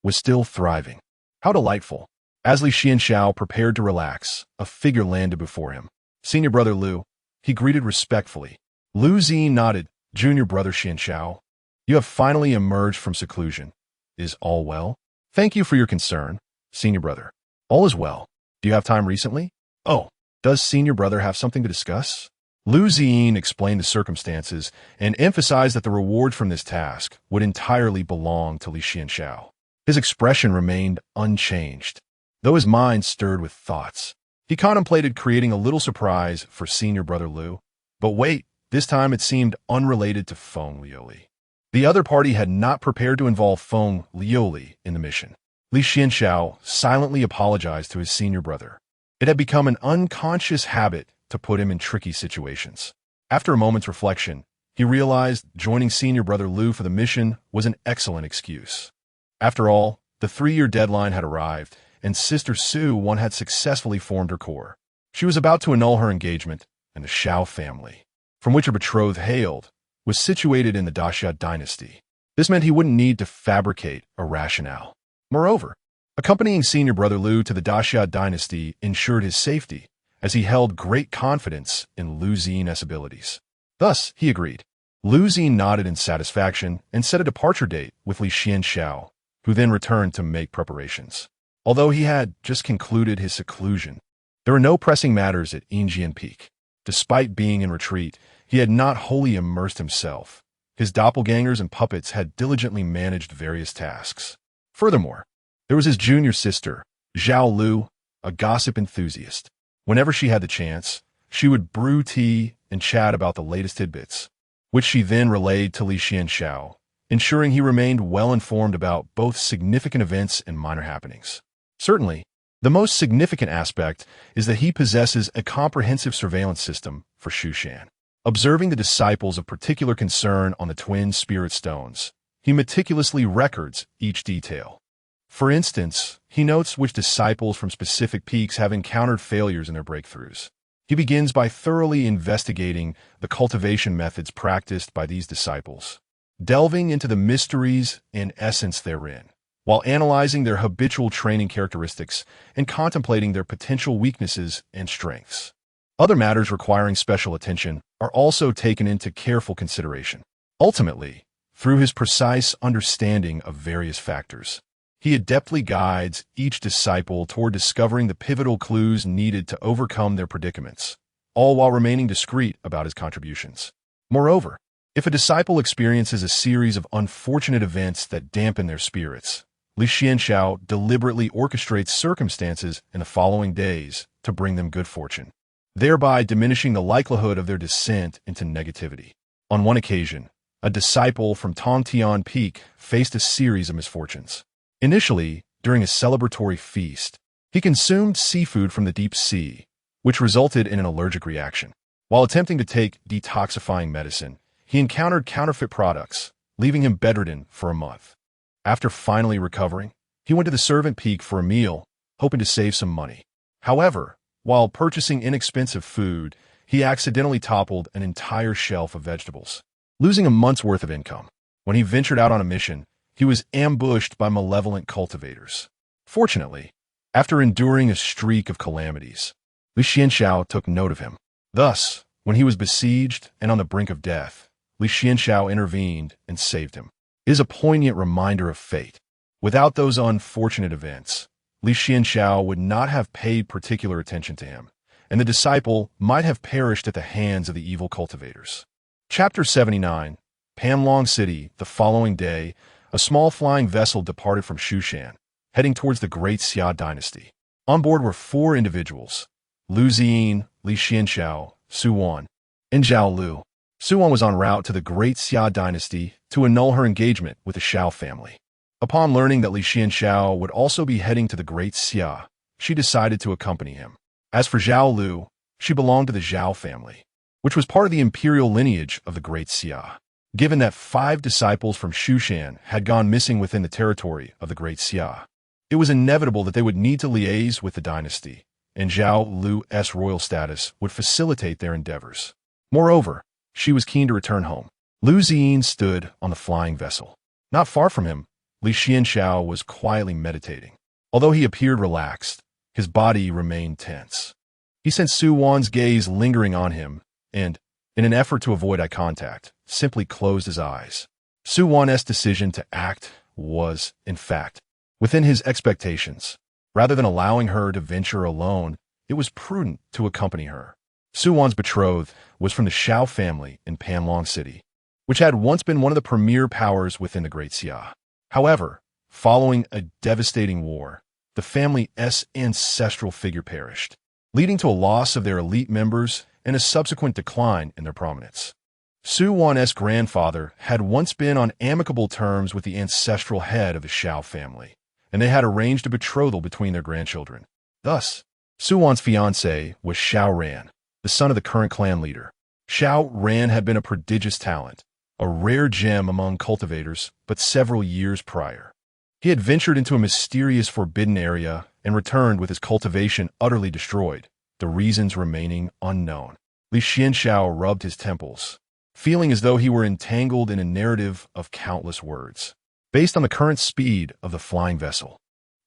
was still thriving. How delightful! As Li Xuanxiao prepared to relax, a figure landed before him. Senior brother Lu, he greeted respectfully. Lu Ziyin nodded. Junior brother Xuanxiao, you have finally emerged from seclusion. Is all well? Thank you for your concern, senior brother. All is well. Do you have time recently? Oh. Does senior brother have something to discuss? Lu Ziyin explained the circumstances and emphasized that the reward from this task would entirely belong to Li Xuanxiao. His expression remained unchanged, though his mind stirred with thoughts. He contemplated creating a little surprise for senior brother Lu. But wait, this time it seemed unrelated to Feng Liuli. The other party had not prepared to involve Feng Liuli in the mission. Li Xuanxiao silently apologized to his senior brother. It had become an unconscious habit to put him in tricky situations. After a moment's reflection, he realized joining senior brother Lu for the mission was an excellent excuse. After all, the 3-year deadline had arrived, and Sister Su One had successfully formed her core. She was about to annul her engagement, and the Xiao family, from which her betrothed hailed, was situated in the Daxia dynasty. This meant he wouldn't need to fabricate a rationale. Moreover, accompanying senior brother Lu to the Daxia dynasty ensured his safety, as he held great confidence in Lu Ziyin's abilities. Thus, he agreed. Lu Ziyin nodded in satisfaction and set a departure date with Li Xuanxiao, who then returned to make preparations. Although he had just concluded his seclusion, there were no pressing matters at Yinjian Peak. Despite being in retreat, he had not wholly immersed himself. His doppelgangers and puppets had diligently managed various tasks. Furthermore, there was his junior sister, Zhao Lu, a gossip enthusiast. Whenever she had the chance, she would brew tea and chat about the latest tidbits, which she then relayed to Li Xuanxiao, ensuring he remained well informed about both significant events and minor happenings. Certainly, the most significant aspect is that he possesses a comprehensive surveillance system for Shushan. Observing the disciples of particular concern on the twin spirit stones, he meticulously records each detail. For instance, he notes which disciples from specific peaks have encountered failures in their breakthroughs. He begins by thoroughly investigating the cultivation methods practiced by these disciples. delving into the mysteries and essence therein, while analyzing their habitual training characteristics and contemplating their potential weaknesses and strengths. Other matters requiring special attention are also taken into careful consideration. Ultimately, through his precise understanding of various factors, he adeptly guides each disciple toward discovering the pivotal clues needed to overcome their predicaments, all while remaining discreet about his contributions. Moreover, if a disciple experiences a series of unfortunate events that dampen their spirits, Li Xuanxiao deliberately orchestrates circumstances in the following days to bring them good fortune, thereby diminishing the likelihood of their descent into negativity. On one occasion, a disciple from Tongtian Peak faced a series of misfortunes. Initially, during a celebratory feast, he consumed seafood from the deep sea, which resulted in an allergic reaction. While attempting to take detoxifying medicine, he encountered counterfeit products, leaving him bedridden for a month. After finally recovering, he went to the servant peak for a meal, hoping to save some money. However, while purchasing inexpensive food, he accidentally toppled an entire shelf of vegetables, losing a month's worth of income. When he ventured out on a mission, he was ambushed by malevolent cultivators. Fortunately, after enduring a streak of calamities, Li Xuanxiao took note of him. Thus, when he was besieged and on the brink of death, Li Xuanxiao intervened and saved him. It is a poignant reminder of fate. Without those unfortunate events, Li Xuanxiao would not have paid particular attention to him, and the disciple might have perished at the hands of the evil cultivators. Chapter 79, Panlong City. The following day, a small flying vessel departed from Shushan, heading towards the Great Xia dynasty. On board were 4 individuals: Lu Ziyin, Li Xuanxiao, Su Wan, and Zhao Lu. Su Wan was en route to the Great Xia dynasty to annul her engagement with the Xiao family. Upon learning that Li Xuanxiao would also be heading to the Great Xia, she decided to accompany him. As for Zhao Lu, she belonged to the Zhao family, which was part of the imperial lineage of the Great Xia. Given that 5 disciples from Shushan had gone missing within the territory of the Great Xia, it was inevitable that they would need to liaise with the dynasty, and Zhao Lu's royal status would facilitate their endeavors. Moreover, she was keen to return home. Lu Ziyin stood on the flying vessel. Not far from him, Li Xuanxiao was quietly meditating. Although he appeared relaxed, his body remained tense. He sensed Su Wan's gaze lingering on him and, in an effort to avoid eye contact, simply closed his eyes. Su Wan's decision to act was, in fact, within his expectations. Rather than allowing her to venture alone, it was prudent to accompany her. Su Wan's betrothed was from the Xiao family in Panlong City, which had once been one of the premier powers within the Great Xia. However, following a devastating war, the family's ancestral figure perished, leading to a loss of their elite members and a subsequent decline in their prominence. Su Wan's grandfather had once been on amicable terms with the ancestral head of the Xiao family, and they had arranged a betrothal between their grandchildren. Thus, Su Wan's fiancé was Xiao Ran, the son of the current clan leader. Xiao Ran had been a prodigious talent, a rare gem among cultivators, but several years prior, he had ventured into a mysterious forbidden area and returned with his cultivation utterly destroyed, the reasons remaining unknown. Li Xuanxiao rubbed his temples, feeling as though he were entangled in a narrative of countless words. Based on the current speed of the flying vessel,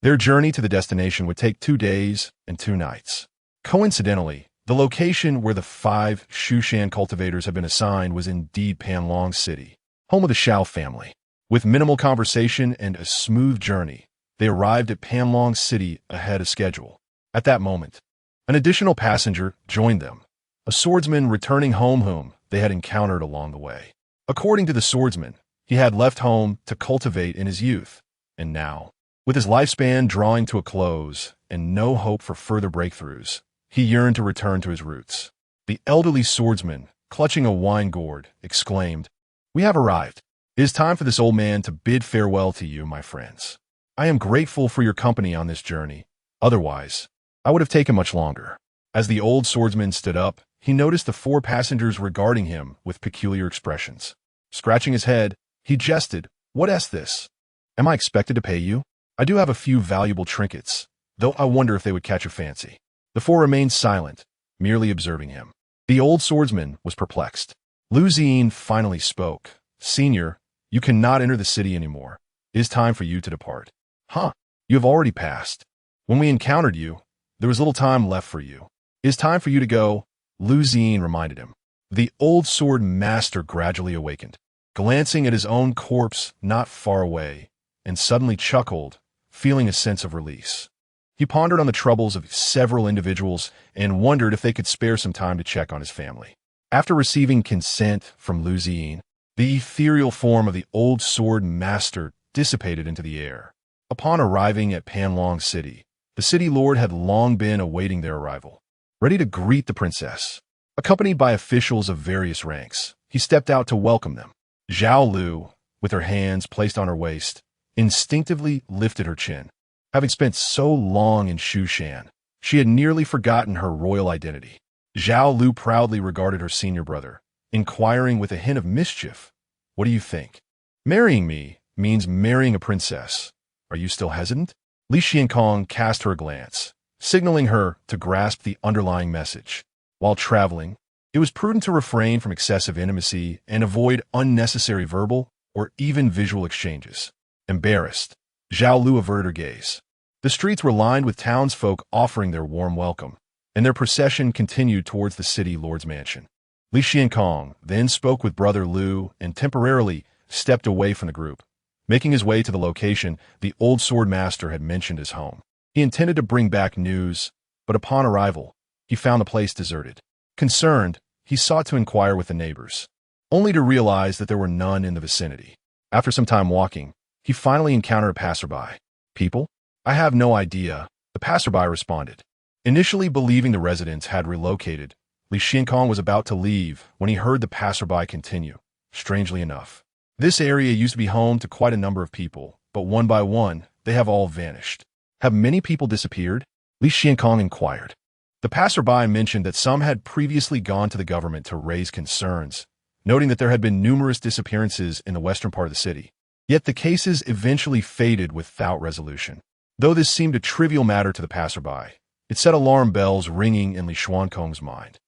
their journey to the destination would take 2 days and 2 nights. Coincidentally, the location where the 5 Shushan cultivators had been assigned was indeed Panlong City, home of the Xiao family. With minimal conversation and a smooth journey, they arrived at Panlong City ahead of schedule. At that moment, an additional passenger joined them, a swordsman returning home whom they had encountered along the way. According to the swordsman, he had left home to cultivate in his youth, and now, with his lifespan drawing to a close and no hope for further breakthroughs, he yearned to return to his roots. The elderly swordsman, clutching a wine gourd, exclaimed, "We have arrived. It is time for this old man to bid farewell to you, my friends. I am grateful for your company on this journey. Otherwise, I would have taken much longer." As the old swordsman stood up, he noticed the 4 passengers regarding him with peculiar expressions. Scratching his head, he jested, "What is this? Am I expected to pay you? I do have a few valuable trinkets, though I wonder if they would catch your fancy." The 4 remained silent, merely observing him. The old swordsman was perplexed. Lu Ziyin finally spoke. "Senior, You cannot enter the city anymore. It is time for you to depart. Huh? You have already passed. When we encountered you, there was little time left for you. It is time for you to go, Lu Ziyin reminded him. The old sword master gradually awakened, glancing at his own corpse not far away, and suddenly chuckled, feeling a sense of release. He pondered on the troubles of several individuals and wondered if they could spare some time to check on his family. After receiving consent from Lu Ziyin, the ethereal form of the old sword master dissipated into the air. Upon arriving at Panlong City, the city lord had long been awaiting their arrival. Ready to greet the princess, accompanied by officials of various ranks, he stepped out to welcome them. Zhao Lu, with her hands placed on her waist, instinctively lifted her chin. Having spent so long in Shushan, she had nearly forgotten her royal identity. Zhao Lu proudly regarded her senior brother, inquiring with a hint of mischief, "What do you think? Marrying me means marrying a princess. Are you still hesitant?" Li Xuanxiao cast her a glance, signaling her to grasp the underlying message. While traveling, it was prudent to refrain from excessive intimacy and avoid unnecessary verbal or even visual exchanges. Embarrassed, Zhao Lu averted her gaze. The streets were lined with townsfolk offering their warm welcome, and their procession continued towards the city lord's mansion. Li Xuanxiao then spoke with brother Lu and temporarily stepped away from the group. Making his way to the location the old sword master had mentioned as home. He intended to bring back news, but upon arrival, he found the place deserted. Concerned, he sought to inquire with the neighbors, only to realize that there were none in the vicinity. After some time walking, he finally encountered a passerby. "People? I have no idea," the passerby responded. Initially believing the residents had relocated, Li Xuanxiao was about to leave when he heard the passerby continue. "Strangely enough, this area used to be home to quite a number of people, but one by one, they have all vanished." "Have many people disappeared?" Li Xuanxiao inquired. The passerby mentioned that some had previously gone to the government to raise concerns, noting that there had been numerous disappearances in the western part of the city. Yet the cases eventually faded without resolution. Though this seemed a trivial matter to the passerby, it set alarm bells ringing in Li Xuanxiao's mind.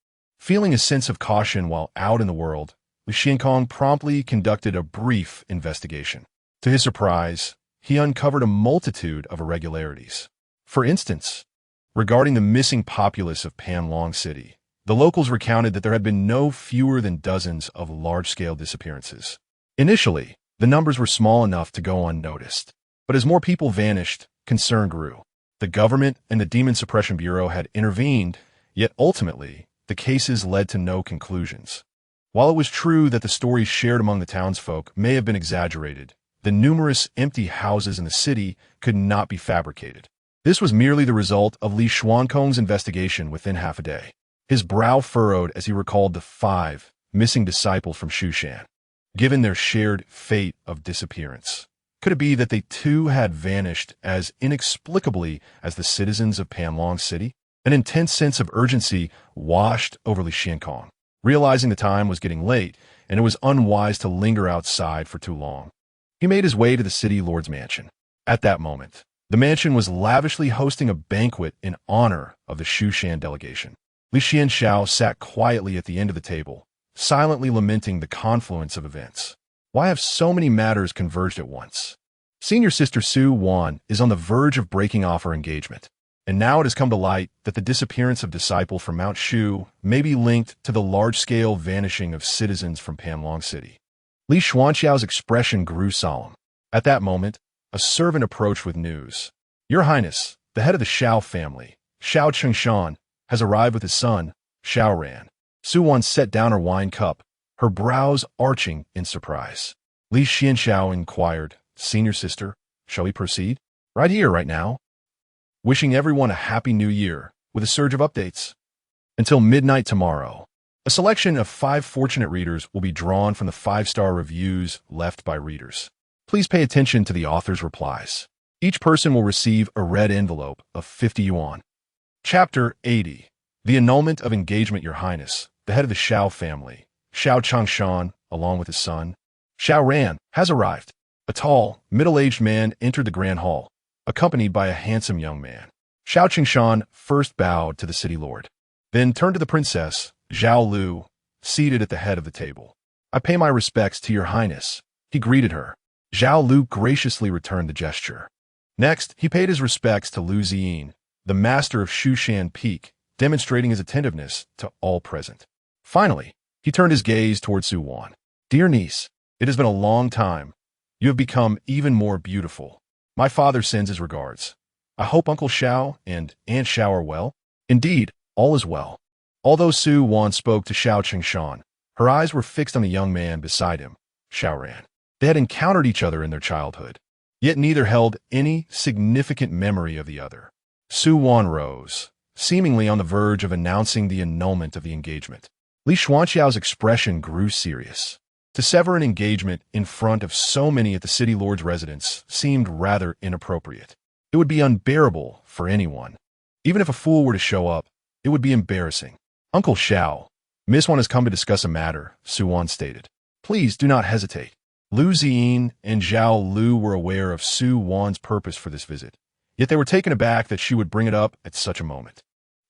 Feeling a sense of caution while out in the world, Li Xuanxiao promptly conducted a brief investigation. To his surprise, he uncovered a multitude of irregularities. For instance, regarding the missing populace of Panlong City, the locals recounted that there had been no fewer than dozens of large-scale disappearances. Initially, the numbers were small enough to go unnoticed, but as more people vanished, concern grew. The government and the Demon Suppression Bureau had intervened, yet ultimately, the cases led to no conclusions. While it was true that the stories shared among the townsfolk may have been exaggerated, the numerous empty houses in the city could not be fabricated. This was merely the result of Li Xuanxiao's investigation within half a day. His brow furrowed as he recalled the 5 missing disciples from Shushan. Given their shared fate of disappearance, could it be that they too had vanished as inexplicably as the citizens of Panlong City? An intense sense of urgency washed over Li Xuanxiao. Realizing the time was getting late and it was unwise to linger outside for too long, he made his way to the city lord's mansion. At that moment, the mansion was lavishly hosting a banquet in honor of the Shushan delegation. Li Xuanxiao sat quietly at the end of the table, silently lamenting the confluence of events. Why have so many matters converged at once? Senior Sister Su Wan is on the verge of breaking off her engagement, and now it has come to light that the disappearance of disciple from Mount Shu may be linked to the large-scale vanishing of citizens from Panlong City. Li Xuanxiao's expression grew solemn. At that moment, a servant approached with news. "Your Highness, the head of the Xiao family, Xiao Chengshan, has arrived with his son, Xiao Ran." Su Wan set down her wine cup, her brows arching in surprise. Li Xuanxiao inquired, "Senior Sister, shall we proceed?" "Right here, right now." Wishing everyone a happy new year, with a surge of updates. Until midnight tomorrow, a selection of 5 fortunate readers will be drawn from the 5-star reviews left by readers. Please pay attention to the author's replies. Each person will receive a red envelope of 50 yuan. Chapter 80. The Annulment of Engagement. Your Highness, the head of the Xiao family, Xiao Chengshan, along with his son, Xiao Ran, has arrived. A tall, middle-aged man entered the grand hall, accompanied by a handsome young man. Xiao Chengshan first bowed to the city lord, then turned to the princess, Zhao Lu, seated at the head of the table. "I pay my respects to your highness," He greeted her. Zhao Lu graciously returned the gesture. Next, he paid his respects to Lu Ziyin, the master of Shushan Peak, demonstrating his attentiveness to all present. Finally, he turned his gaze toward Su Wan. Dear niece, it has been a long time. You have become even more beautiful. My father sends his regards. I hope Uncle Xiao and Aunt Xiao are well. Indeed, all is well. Although Su Wan spoke to Xiao Qingshan, her eyes were fixed on the young man beside him, Xiao Ran. They had encountered each other in their childhood, yet neither held any significant memory of the other. Su Wan rose, seemingly on the verge of announcing the annulment of the engagement. Li Xuanxiao's expression grew serious. To sever an engagement in front of so many at the city lord's residence seemed rather inappropriate. It would be unbearable for anyone. Even if a fool were to show up, it would be embarrassing. Uncle Xiao, Miss Wan has come to discuss a matter, Su Wan stated. Please do not hesitate. Lu Ziyin and Zhao Lu were aware of Su Wan's purpose for this visit, yet they were taken aback that she would bring it up at such a moment.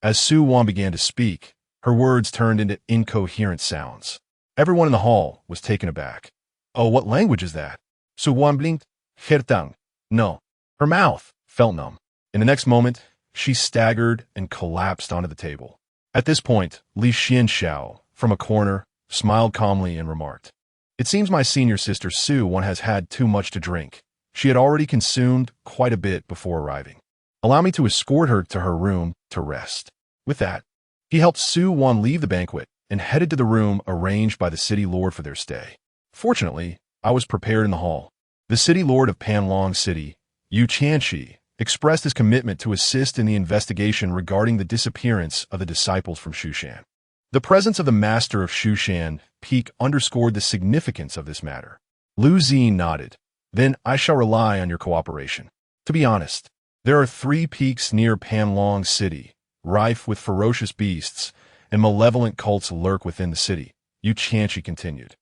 As Su Wan began to speak, her words turned into incoherent sounds. Everyone in the hall was taken aback. Oh, what language is that? Su Wan blinked. Hertang. No. Her mouth felt numb. In the next moment, she staggered and collapsed onto the table. At this point, Li Xuanxiao, from a corner, smiled calmly and remarked, It seems my senior sister Su Wan has had too much to drink. She had already consumed quite a bit before arriving. Allow me to escort her to her room to rest. With that, he helped Su Wan leave the banquet and headed to the room arranged by the city lord for their stay. Fortunately, I was prepared in the hall. The city lord of Panlong City, Yu Qianxi, expressed his commitment to assist in the investigation regarding the disappearance of the disciples from Shushan. The presence of the master of Shushan Peak underscored the significance of this matter. Lu Ziyin nodded. Then I shall rely on your cooperation. To be honest, there are 3 peaks near Panlong City, rife with ferocious beasts, and malevolent cults lurk within the city, Yu Qianxi continued.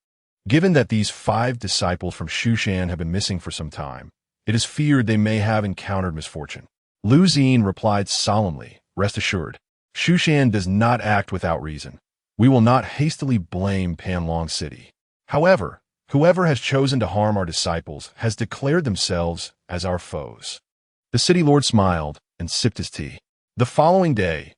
Given that these 5 disciples from Shushan have been missing for some time, it is feared they may have encountered misfortune. Lu Ziyin replied solemnly, Rest assured, Shushan does not act without reason. We will not hastily blame Panlong City. However, whoever has chosen to harm our disciples has declared themselves as our foes. The city lord smiled and sipped his tea. The following day,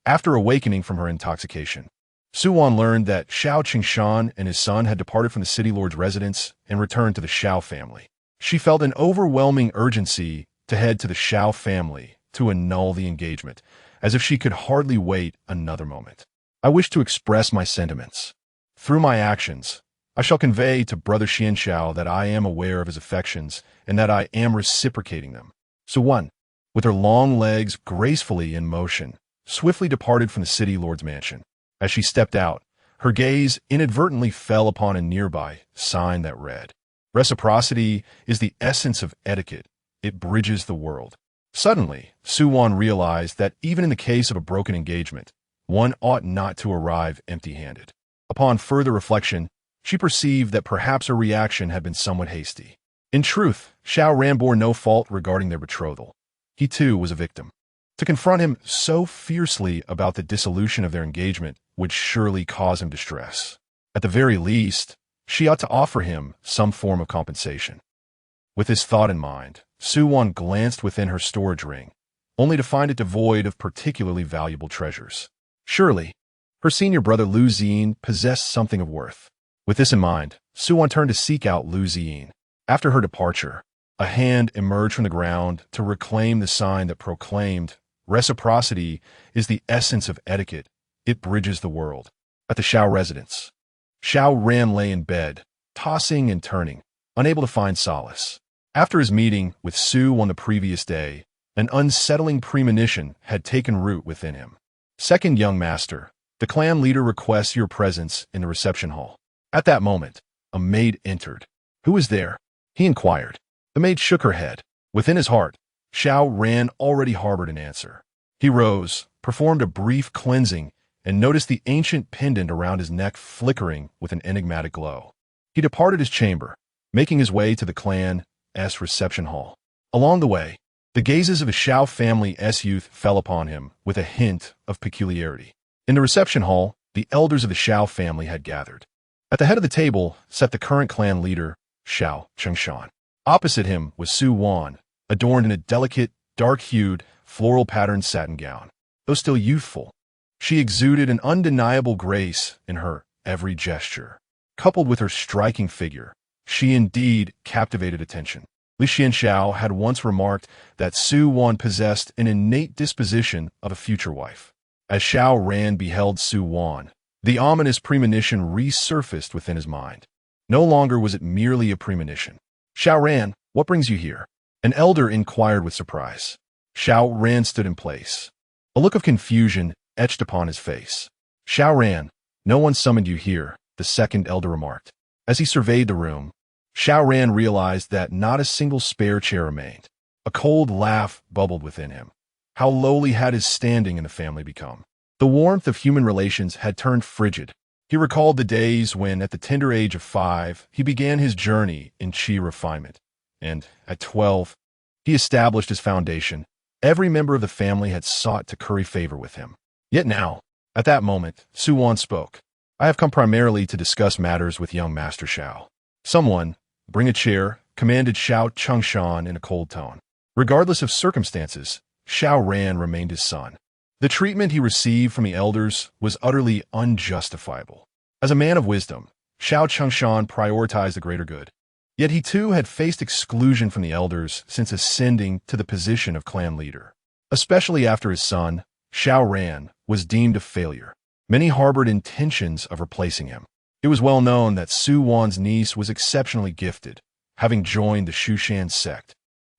after awakening from her intoxication, Su Wan learned that Xiao Qingshan and his son had departed from the city lord's residence and returned to the Xiao family. She felt an overwhelming urgency to head to the Xiao family to annul the engagement, as if she could hardly wait another moment. I wish to express my sentiments. Through my actions, I shall convey to Brother Xianxiao that I am aware of his affections and that I am reciprocating them. Su Wan, with her long legs gracefully in motion, swiftly departed from the city lord's mansion. As she stepped out, her gaze inadvertently fell upon a nearby sign that read, Reciprocity is the essence of etiquette. It bridges the world. Suddenly, Su Wan realized that even in the case of a broken engagement, one ought not to arrive empty-handed. Upon further reflection, she perceived that perhaps her reaction had been somewhat hasty. In truth, Xiao Ran bore no fault regarding their betrothal. He too was a victim. To confront him so fiercely about the dissolution of their engagement would surely cause him distress. At the very least, she ought to offer him some form of compensation. With this thought in mind, Su Wan glanced within her storage ring, only to find it devoid of particularly valuable treasures. Surely, her senior brother Lu Ziyin possessed something of worth. With this in mind, Su Wan turned to seek out Lu Ziyin. After her departure, a hand emerged from the ground to reclaim the sign that proclaimed, Reciprocity is the essence of etiquette. It bridges the world. At the Xiao residence, Xiao Ran lay in bed, tossing and turning, unable to find solace. After his meeting with Su on the previous day, an unsettling premonition had taken root within him. Second young master, the clan leader requests your presence in the reception hall. At that moment, a maid entered. Who is there? He inquired. The maid shook her head. Within his heart, Xiao Ran already harbored an answer. He rose, performed a brief cleansing, and noticed the ancient pendant around his neck flickering with an enigmatic glow. He departed his chamber, making his way to the clan's reception hall. Along the way, the gazes of the Xiao family's youth fell upon him with a hint of peculiarity. In the reception hall, the elders of the Xiao family had gathered. At the head of the table sat the current clan leader, Li Xuanxiao. Opposite him was Su Wan, adorned in a delicate, dark-hued, floral-patterned satin gown. Though still youthful, she exuded an undeniable grace in her every gesture. Coupled with her striking figure, she indeed captivated attention. Li Xuanxiao had once remarked that Su Wan possessed an innate disposition of a future wife. As Xiao Ran beheld Su Wan, the ominous premonition resurfaced within his mind. No longer was it merely a premonition. "Xiao Ran, what brings you here?" An elder inquired with surprise. Xiao Ran stood in place. A look of confusion etched upon his face. "Xiao Ran, no one summoned you here," the second elder remarked. As he surveyed the room, Xiao Ran realized that not a single spare chair remained. A cold laugh bubbled within him. How lowly had his standing in the family become? The warmth of human relations had turned frigid. He recalled the days when, at the tender age of 5, he began his journey in qi refinement. And, at 12, he established his foundation. Every member of the family had sought to curry favor with him. Yet now, at that moment, Su Wan spoke. "I have come primarily to discuss matters with young Master Xiao." "Someone, bring a chair," commanded Xiao Chengxian in a cold tone. Regardless of circumstances, Xiao Ran remained his son. The treatment he received from the elders was utterly unjustifiable. As a man of wisdom, Xiao Chengxian prioritized the greater good. Yet he too had faced exclusion from the elders since ascending to the position of clan leader. Especially after his son, Xiao Ran, was deemed a failure. Many harbored intentions of replacing him. It was well known that Su Wan's niece was exceptionally gifted, having joined the Shushan sect.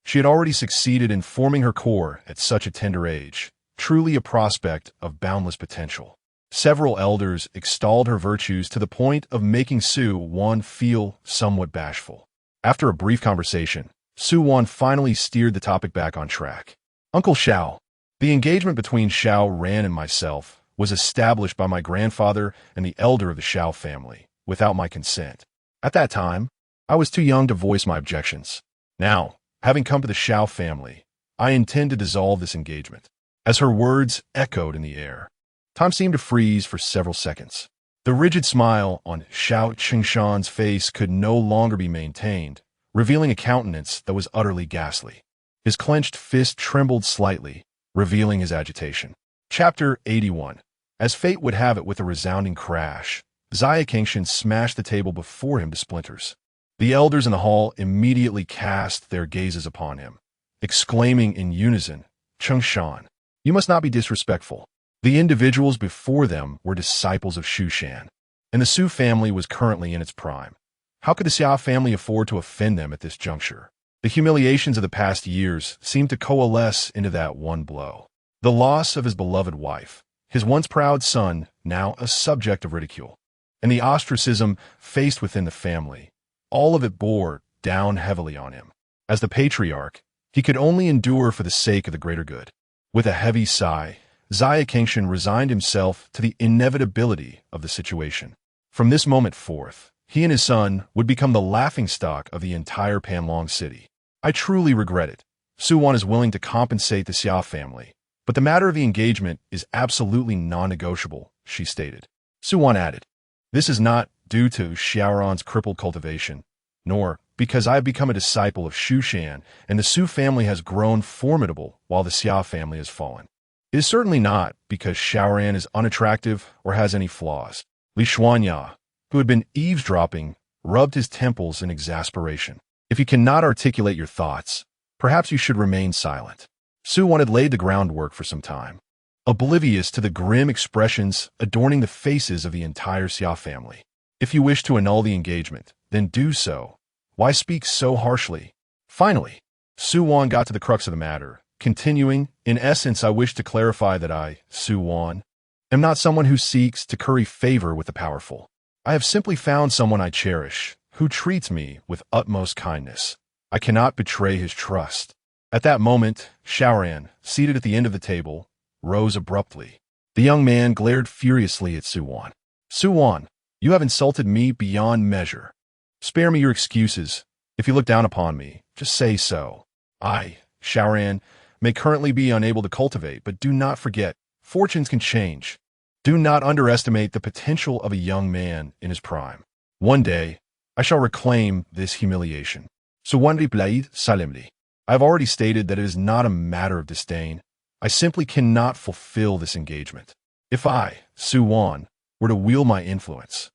She had already succeeded in forming her core at such a tender age, truly a prospect of boundless potential. Several elders extolled her virtues to the point of making Su Wan feel somewhat bashful. After a brief conversation, Su Wan finally steered the topic back on track. "Uncle Xiao, the engagement between Xiao Ran and myself was established by my grandfather and the elder of the Xiao family, without my consent. At that time, I was too young to voice my objections. Now, having come to the Xiao family, I intend to dissolve this engagement." As her words echoed in the air, time seemed to freeze for several seconds. The rigid smile on Xiao Chengxian's face could no longer be maintained, revealing a countenance that was utterly ghastly. His clenched fist trembled slightly, revealing his agitation. Chapter 81. As fate would have it, with a resounding crash, Xia Kengshan smashed the table before him to splinters. The elders in the hall immediately cast their gazes upon him, exclaiming in unison, "Chengshan, you must not be disrespectful." The individuals before them were disciples of Shushan, and the Su family was currently in its prime. How could the Xia family afford to offend them at this juncture? The humiliations of the past years seemed to coalesce into that one blow. The loss of his beloved wife, his once proud son, now a subject of ridicule, and the ostracism faced within the family, all of it bore down heavily on him. As the patriarch, he could only endure for the sake of the greater good. With a heavy sigh, Xia Kengshan resigned himself to the inevitability of the situation. From this moment forth, he and his son would become the laughingstock of the entire Panlong city. "I truly regret it. Su Wan is willing to compensate the Xia family, but the matter of the engagement is absolutely non-negotiable," she stated. Su Wan added, "This is not due to Xiaoran's crippled cultivation, nor because I have become a disciple of Shushan and the Su family has grown formidable while the Xia family has fallen. It is certainly not because Xiaoran is unattractive or has any flaws." Li Xuanxiao, who had been eavesdropping, rubbed his temples in exasperation. "If you cannot articulate your thoughts, perhaps you should remain silent." Su Wan had laid the groundwork for some time, oblivious to the grim expressions adorning the faces of the entire Xia family. "If you wish to annul the engagement, then do so. Why speak so harshly?" Finally, Su Wan got to the crux of the matter, continuing, "In essence, I wish to clarify that I, Su Wan, am not someone who seeks to curry favor with the powerful. I have simply found someone I cherish, who treats me with utmost kindness. I cannot betray his trust." At that moment, Xiaoran, seated at the end of the table, rose abruptly. The young man glared furiously at Su Wan. "Su Wan, you have insulted me beyond measure. Spare me your excuses. If you look down upon me, just say so. I, Xiaoran, may currently be unable to cultivate, but do not forget, fortunes can change. Do not underestimate the potential of a young man in his prime. One day, I shall reclaim this humiliation. Suwanri solemnly. I have already stated that it is not a matter of disdain. I simply cannot fulfill this engagement. If I, Su Wan, were to wield my influence,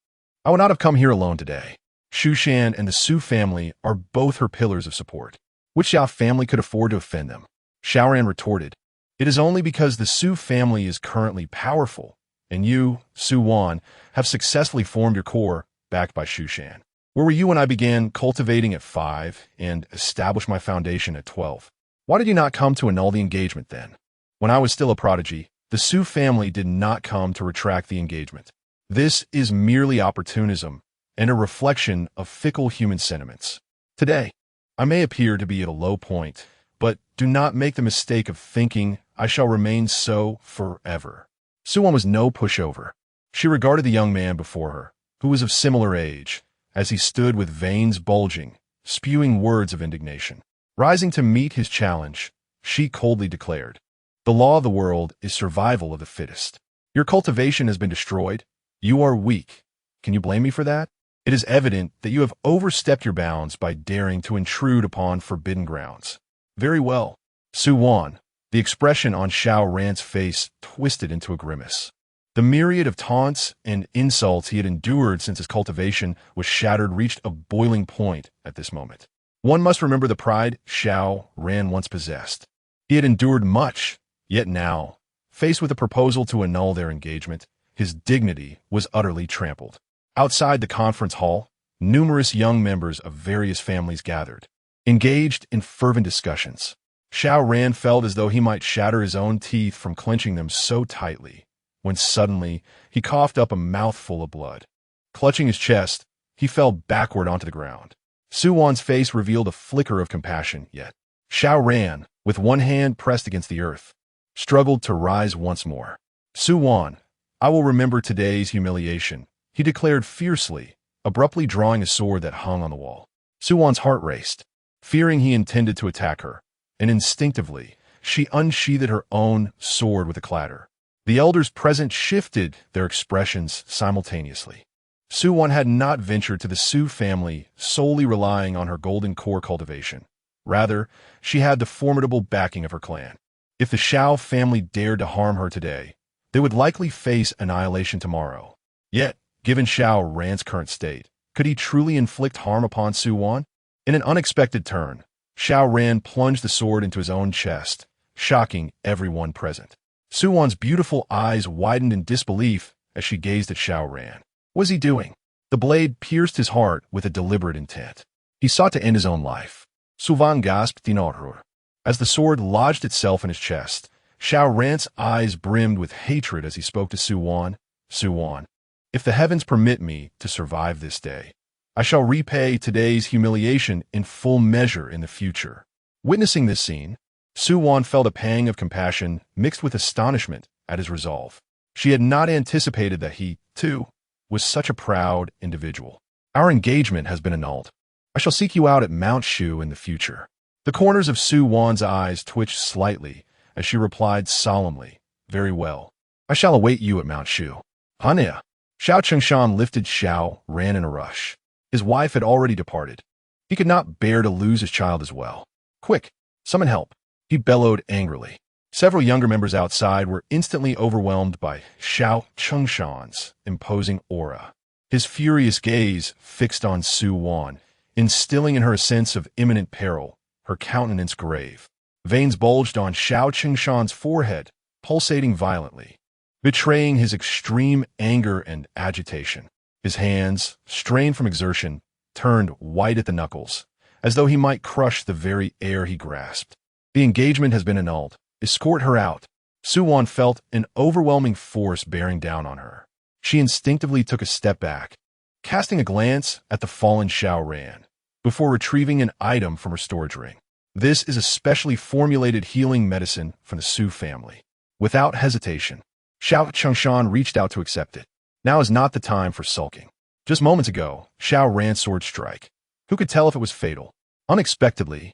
I would not have come here alone today. Xu Shan and the Su family are both her pillars of support. Which Xiao family could afford to offend them? Xiaoran retorted. It is only because the Su family is currently powerful, and you, Su Wan, have successfully formed your core, backed by Xu Shan. Where were you when I began cultivating at 5 and established my foundation at 12? Why did you not come to annul the engagement then? When I was still a prodigy, the Su family did not come to retract the engagement. This is merely opportunism and a reflection of fickle human sentiments. Today, I may appear to be at a low point, but do not make the mistake of thinking I shall remain so forever. Su Wan was no pushover. She regarded the young man before her, who was of similar age, as he stood with veins bulging, spewing words of indignation. Rising to meet his challenge, she coldly declared, "The law of the world is survival of the fittest. Your cultivation has been destroyed. You are weak. Can you blame me for that? It is evident that you have overstepped your bounds by daring to intrude upon forbidden grounds." Very well. Su Wan, the expression on Xiao Ran's face twisted into a grimace. The myriad of taunts and insults he had endured since his cultivation was shattered reached a boiling point at this moment. One must remember the pride Xiao Ran once possessed. He had endured much, yet now, faced with a proposal to annul their engagement, his dignity was utterly trampled. Outside the conference hall, numerous young members of various families gathered, engaged in fervent discussions. Xiao Ran felt as though he might shatter his own teeth from clenching them so tightly, when suddenly he coughed up a mouthful of blood. Clutching his chest, he fell backward onto the ground. Su Wan's face revealed a flicker of compassion, yet Xiao Ran, with one hand pressed against the earth, struggled to rise once more. "Su Wan, I will remember today's humiliation," he declared fiercely, abruptly drawing a sword that hung on the wall. Su Wan's heart raced, fearing he intended to attack her, and instinctively, she unsheathed her own sword with a clatter. The elders present shifted their expressions simultaneously. Su Wan had not ventured to the Su family solely relying on her golden core cultivation. Rather, she had the formidable backing of her clan. If the Xiao family dared to harm her today, they would likely face annihilation tomorrow. Yet, given Xiao Ran's current state, could he truly inflict harm upon Su Wan? In an unexpected turn, Xiao Ran plunged the sword into his own chest, shocking everyone present. Su Wan's beautiful eyes widened in disbelief as she gazed at Xiao Ran. What was he doing? The blade pierced his heart with a deliberate intent. He sought to end his own life. Su Wan gasped in horror. As the sword lodged itself in his chest, Xiao Ran's eyes brimmed with hatred as he spoke to Su Wan. "Su Wan, if the heavens permit me to survive this day, I shall repay today's humiliation in full measure in the future." Witnessing this scene, Su Wan felt a pang of compassion mixed with astonishment at his resolve. She had not anticipated that he, too, was such a proud individual. "Our engagement has been annulled. I shall seek you out at Mount Shu in the future." The corners of Su Wan's eyes twitched slightly as she replied solemnly, "Very well. I shall await you at Mount Shu." "Hania." Xiao Chengshan lifted Xiao Ran in a rush. His wife had already departed. He could not bear to lose his child as well. "Quick, summon help," he bellowed angrily. Several younger members outside were instantly overwhelmed by Xiao Chengshan's imposing aura. His furious gaze fixed on Su Wan, instilling in her a sense of imminent peril, her countenance grave. Veins bulged on Xiao Chengshan's forehead, pulsating violently, betraying his extreme anger and agitation. His hands, strained from exertion, turned white at the knuckles, as though he might crush the very air he grasped. "The engagement has been annulled. Escort her out." Su Wan felt an overwhelming force bearing down on her. She instinctively took a step back, casting a glance at the fallen Xiao Ran, before retrieving an item from her storage ring. This is a specially formulated healing medicine from the Su family. Without hesitation, Xiao Chengshan reached out to accept it. Now is not the time for sulking. Just moments ago, Xiao Ran's sword strike. Who could tell if it was fatal? Unexpectedly,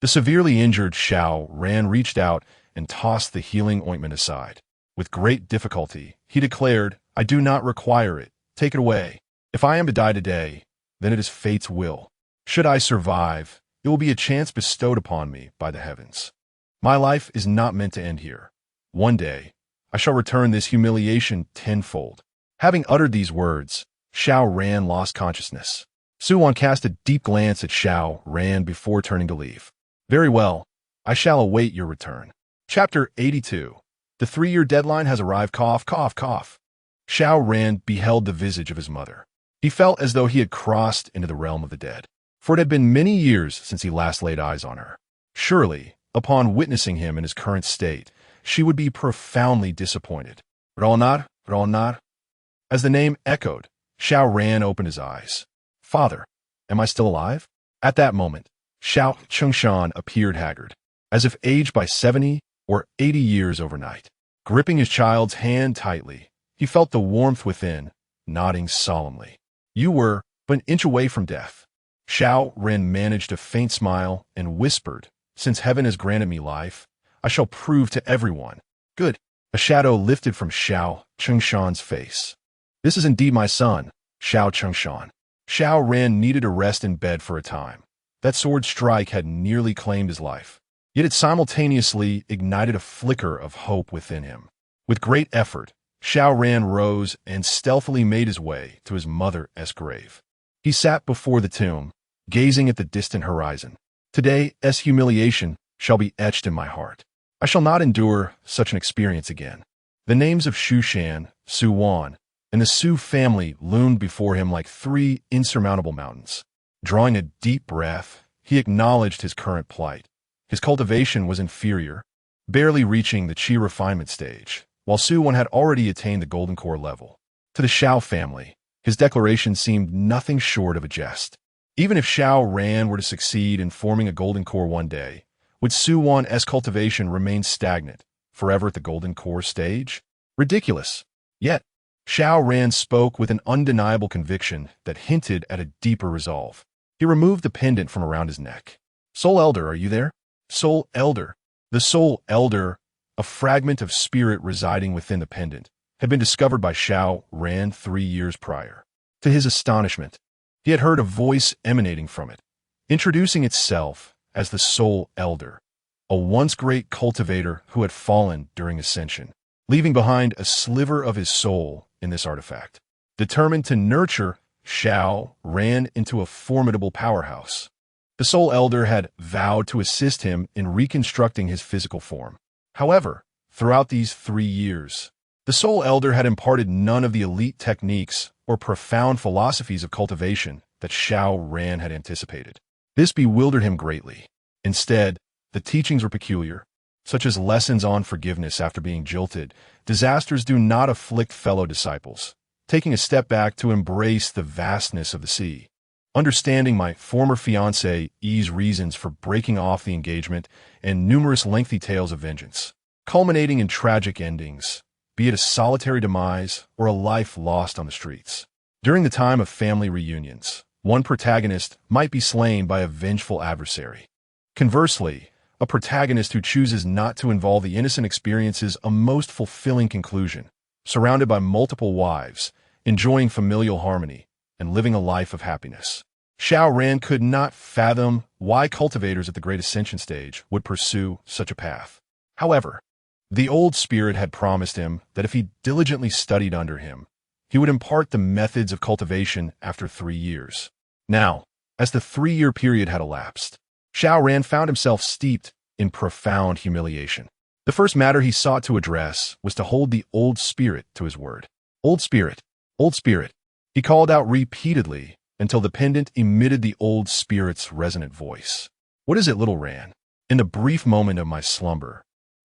the severely injured Xiao Ran reached out and tossed the healing ointment aside. With great difficulty, he declared, "I do not require it. Take it away. If I am to die today, then it is fate's will. Should I survive, it will be a chance bestowed upon me by the heavens. My life is not meant to end here. One day, I shall return this humiliation tenfold." Having uttered these words, Xiao Ran lost consciousness. Su Wan cast a deep glance at Xiao Ran before turning to leave. "Very well. I shall await your return." Chapter 82. The 3-year deadline has arrived. Cough, cough, cough. Xiao Ran beheld the visage of his mother. He felt as though he had crossed into the realm of the dead, for it had been many years since he last laid eyes on her. Surely, upon witnessing him in his current state, she would be profoundly disappointed. Not. As the name echoed, Xiao Ran opened his eyes. "Father, am I still alive?" At that moment, Xiao Chengxian appeared haggard, as if aged by 70 or 80 years overnight. Gripping his child's hand tightly, he felt the warmth within, nodding solemnly. "You were but an inch away from death." Xiao Ren managed a faint smile and whispered, "Since heaven has granted me life, I shall prove to everyone." "Good." A shadow lifted from Xiao Chengxian's face. "This is indeed my son, Xiao Chengxian." Xiao Ren needed a rest in bed for a time. That sword strike had nearly claimed his life, yet it simultaneously ignited a flicker of hope within him. With great effort, Xiao Ran rose and stealthily made his way to his mother's grave. He sat before the tomb, gazing at the distant horizon. "Today's humiliation shall be etched in my heart. I shall not endure such an experience again." The names of Xu Shan, Su Wan, and the Su family loomed before him like 3 insurmountable mountains. Drawing a deep breath, he acknowledged his current plight. His cultivation was inferior, barely reaching the Qi refinement stage, while Su Wan had already attained the golden core level. To the Xiao family, his declaration seemed nothing short of a jest. Even if Xiao Ran were to succeed in forming a golden core one day, would Su Wan's cultivation remain stagnant, forever at the golden core stage? Ridiculous. Yet, Xiao Ran spoke with an undeniable conviction that hinted at a deeper resolve. He removed the pendant from around his neck. "Soul Elder, are you there?" Soul Elder. The Soul Elder, a fragment of spirit residing within the pendant, had been discovered by Xiao Ran 3 years prior. To his astonishment, he had heard a voice emanating from it, introducing itself as the Soul Elder, a once great cultivator who had fallen during ascension, leaving behind a sliver of his soul in this artifact. Determined to nurture, Xiao ran into a formidable powerhouse. The Soul Elder had vowed to assist him in reconstructing his physical form. However, throughout these 3 years, the Soul Elder had imparted none of the elite techniques or profound philosophies of cultivation that Xiao Ran had anticipated. This bewildered him greatly. Instead, the teachings were peculiar, such as lessons on forgiveness after being jilted. Disasters do not afflict fellow disciples. Taking a step back to embrace the vastness of the sea. Understanding my former fiancé's reasons for breaking off the engagement, and numerous lengthy tales of vengeance, culminating in tragic endings, be it a solitary demise or a life lost on the streets. During the time of family reunions, one protagonist might be slain by a vengeful adversary. Conversely, a protagonist who chooses not to involve the innocent experiences a most fulfilling conclusion, surrounded by multiple wives, enjoying familial harmony, and living a life of happiness. Xiao Ran could not fathom why cultivators at the Great Ascension stage would pursue such a path. However, the old spirit had promised him that if he diligently studied under him, he would impart the methods of cultivation after 3 years. Now, as the 3-year period had elapsed, Xiao Ran found himself steeped in profound humiliation. The first matter he sought to address was to hold the old spirit to his word. "Old spirit, old spirit," he called out repeatedly until the pendant emitted the old spirit's resonant voice. "What is it, little Ran? In the brief moment of my slumber,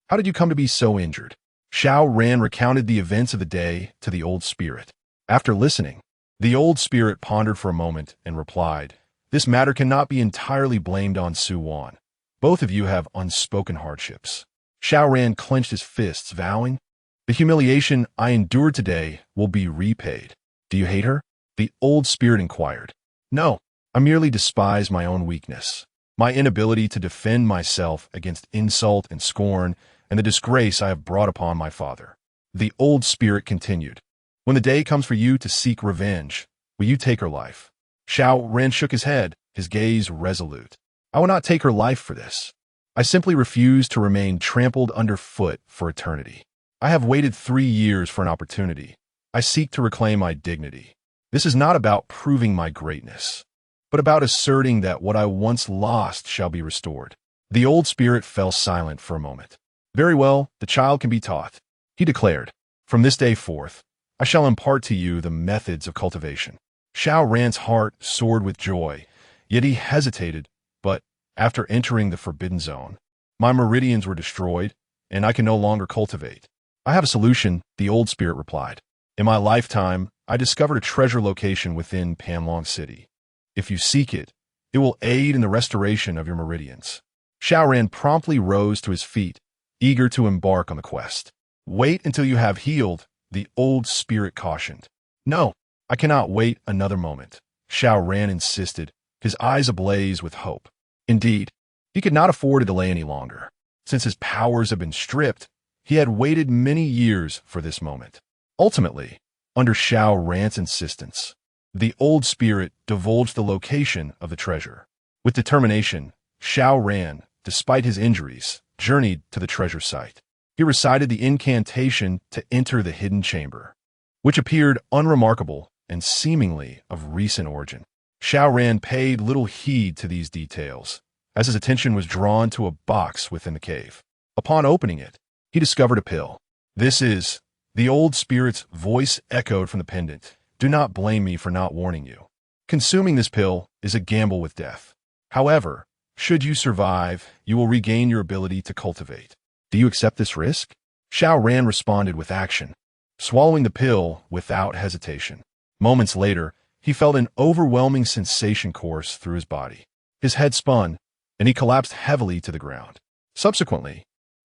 how did you come to be so injured?" Xiao Ran recounted the events of the day to the old spirit. After listening, the old spirit pondered for a moment and replied, "This matter cannot be entirely blamed on Su Wan. Both of you have unspoken hardships." Xiao Ran clenched his fists, vowing, "The humiliation I endured today will be repaid." "Do you hate her?" the old spirit inquired. "No, I merely despise my own weakness, my inability to defend myself against insult and scorn, and the disgrace I have brought upon my father." The old spirit continued, "When the day comes for you to seek revenge, will you take her life?" Xiao Ran shook his head, his gaze resolute. I will not take her life for this. I simply refuse to remain trampled underfoot for eternity. I have waited 3 years for an opportunity. I seek to reclaim my dignity. This is not about proving my greatness, but about asserting that what I once lost shall be restored. The old spirit fell silent for a moment. Very well, the child can be taught, he declared. From this day forth, I shall impart to you the methods of cultivation. Xiao Ran's heart soared with joy, yet he hesitated, but after entering the forbidden zone, my meridians were destroyed, and I can no longer cultivate. I have a solution, the old spirit replied. In my lifetime, I discovered a treasure location within Panlong City. If you seek it, it will aid in the restoration of your meridians. Xiao Ran promptly rose to his feet, eager to embark on the quest. Wait until you have healed, the old spirit cautioned. No, I cannot wait another moment, Xiao Ran insisted, his eyes ablaze with hope. Indeed, he could not afford to delay any longer. Since his powers had been stripped, he had waited many years for this moment. Ultimately, under Xiao Ran's insistence, the old spirit divulged the location of the treasure. With determination, Xiao Ran, despite his injuries, journeyed to the treasure site. He recited the incantation to enter the hidden chamber, which appeared unremarkable and seemingly of recent origin. Xiao Ran paid little heed to these details, as his attention was drawn to a box within the cave. Upon opening it, he discovered a pill. This is, the old spirit's voice echoed from the pendant. Do not blame me for not warning you. Consuming this pill is a gamble with death. However, should you survive, you will regain your ability to cultivate. Do you accept this risk? Xiao Ran responded with action, swallowing the pill without hesitation. Moments later, he felt an overwhelming sensation course through his body. His head spun, and he collapsed heavily to the ground. Subsequently,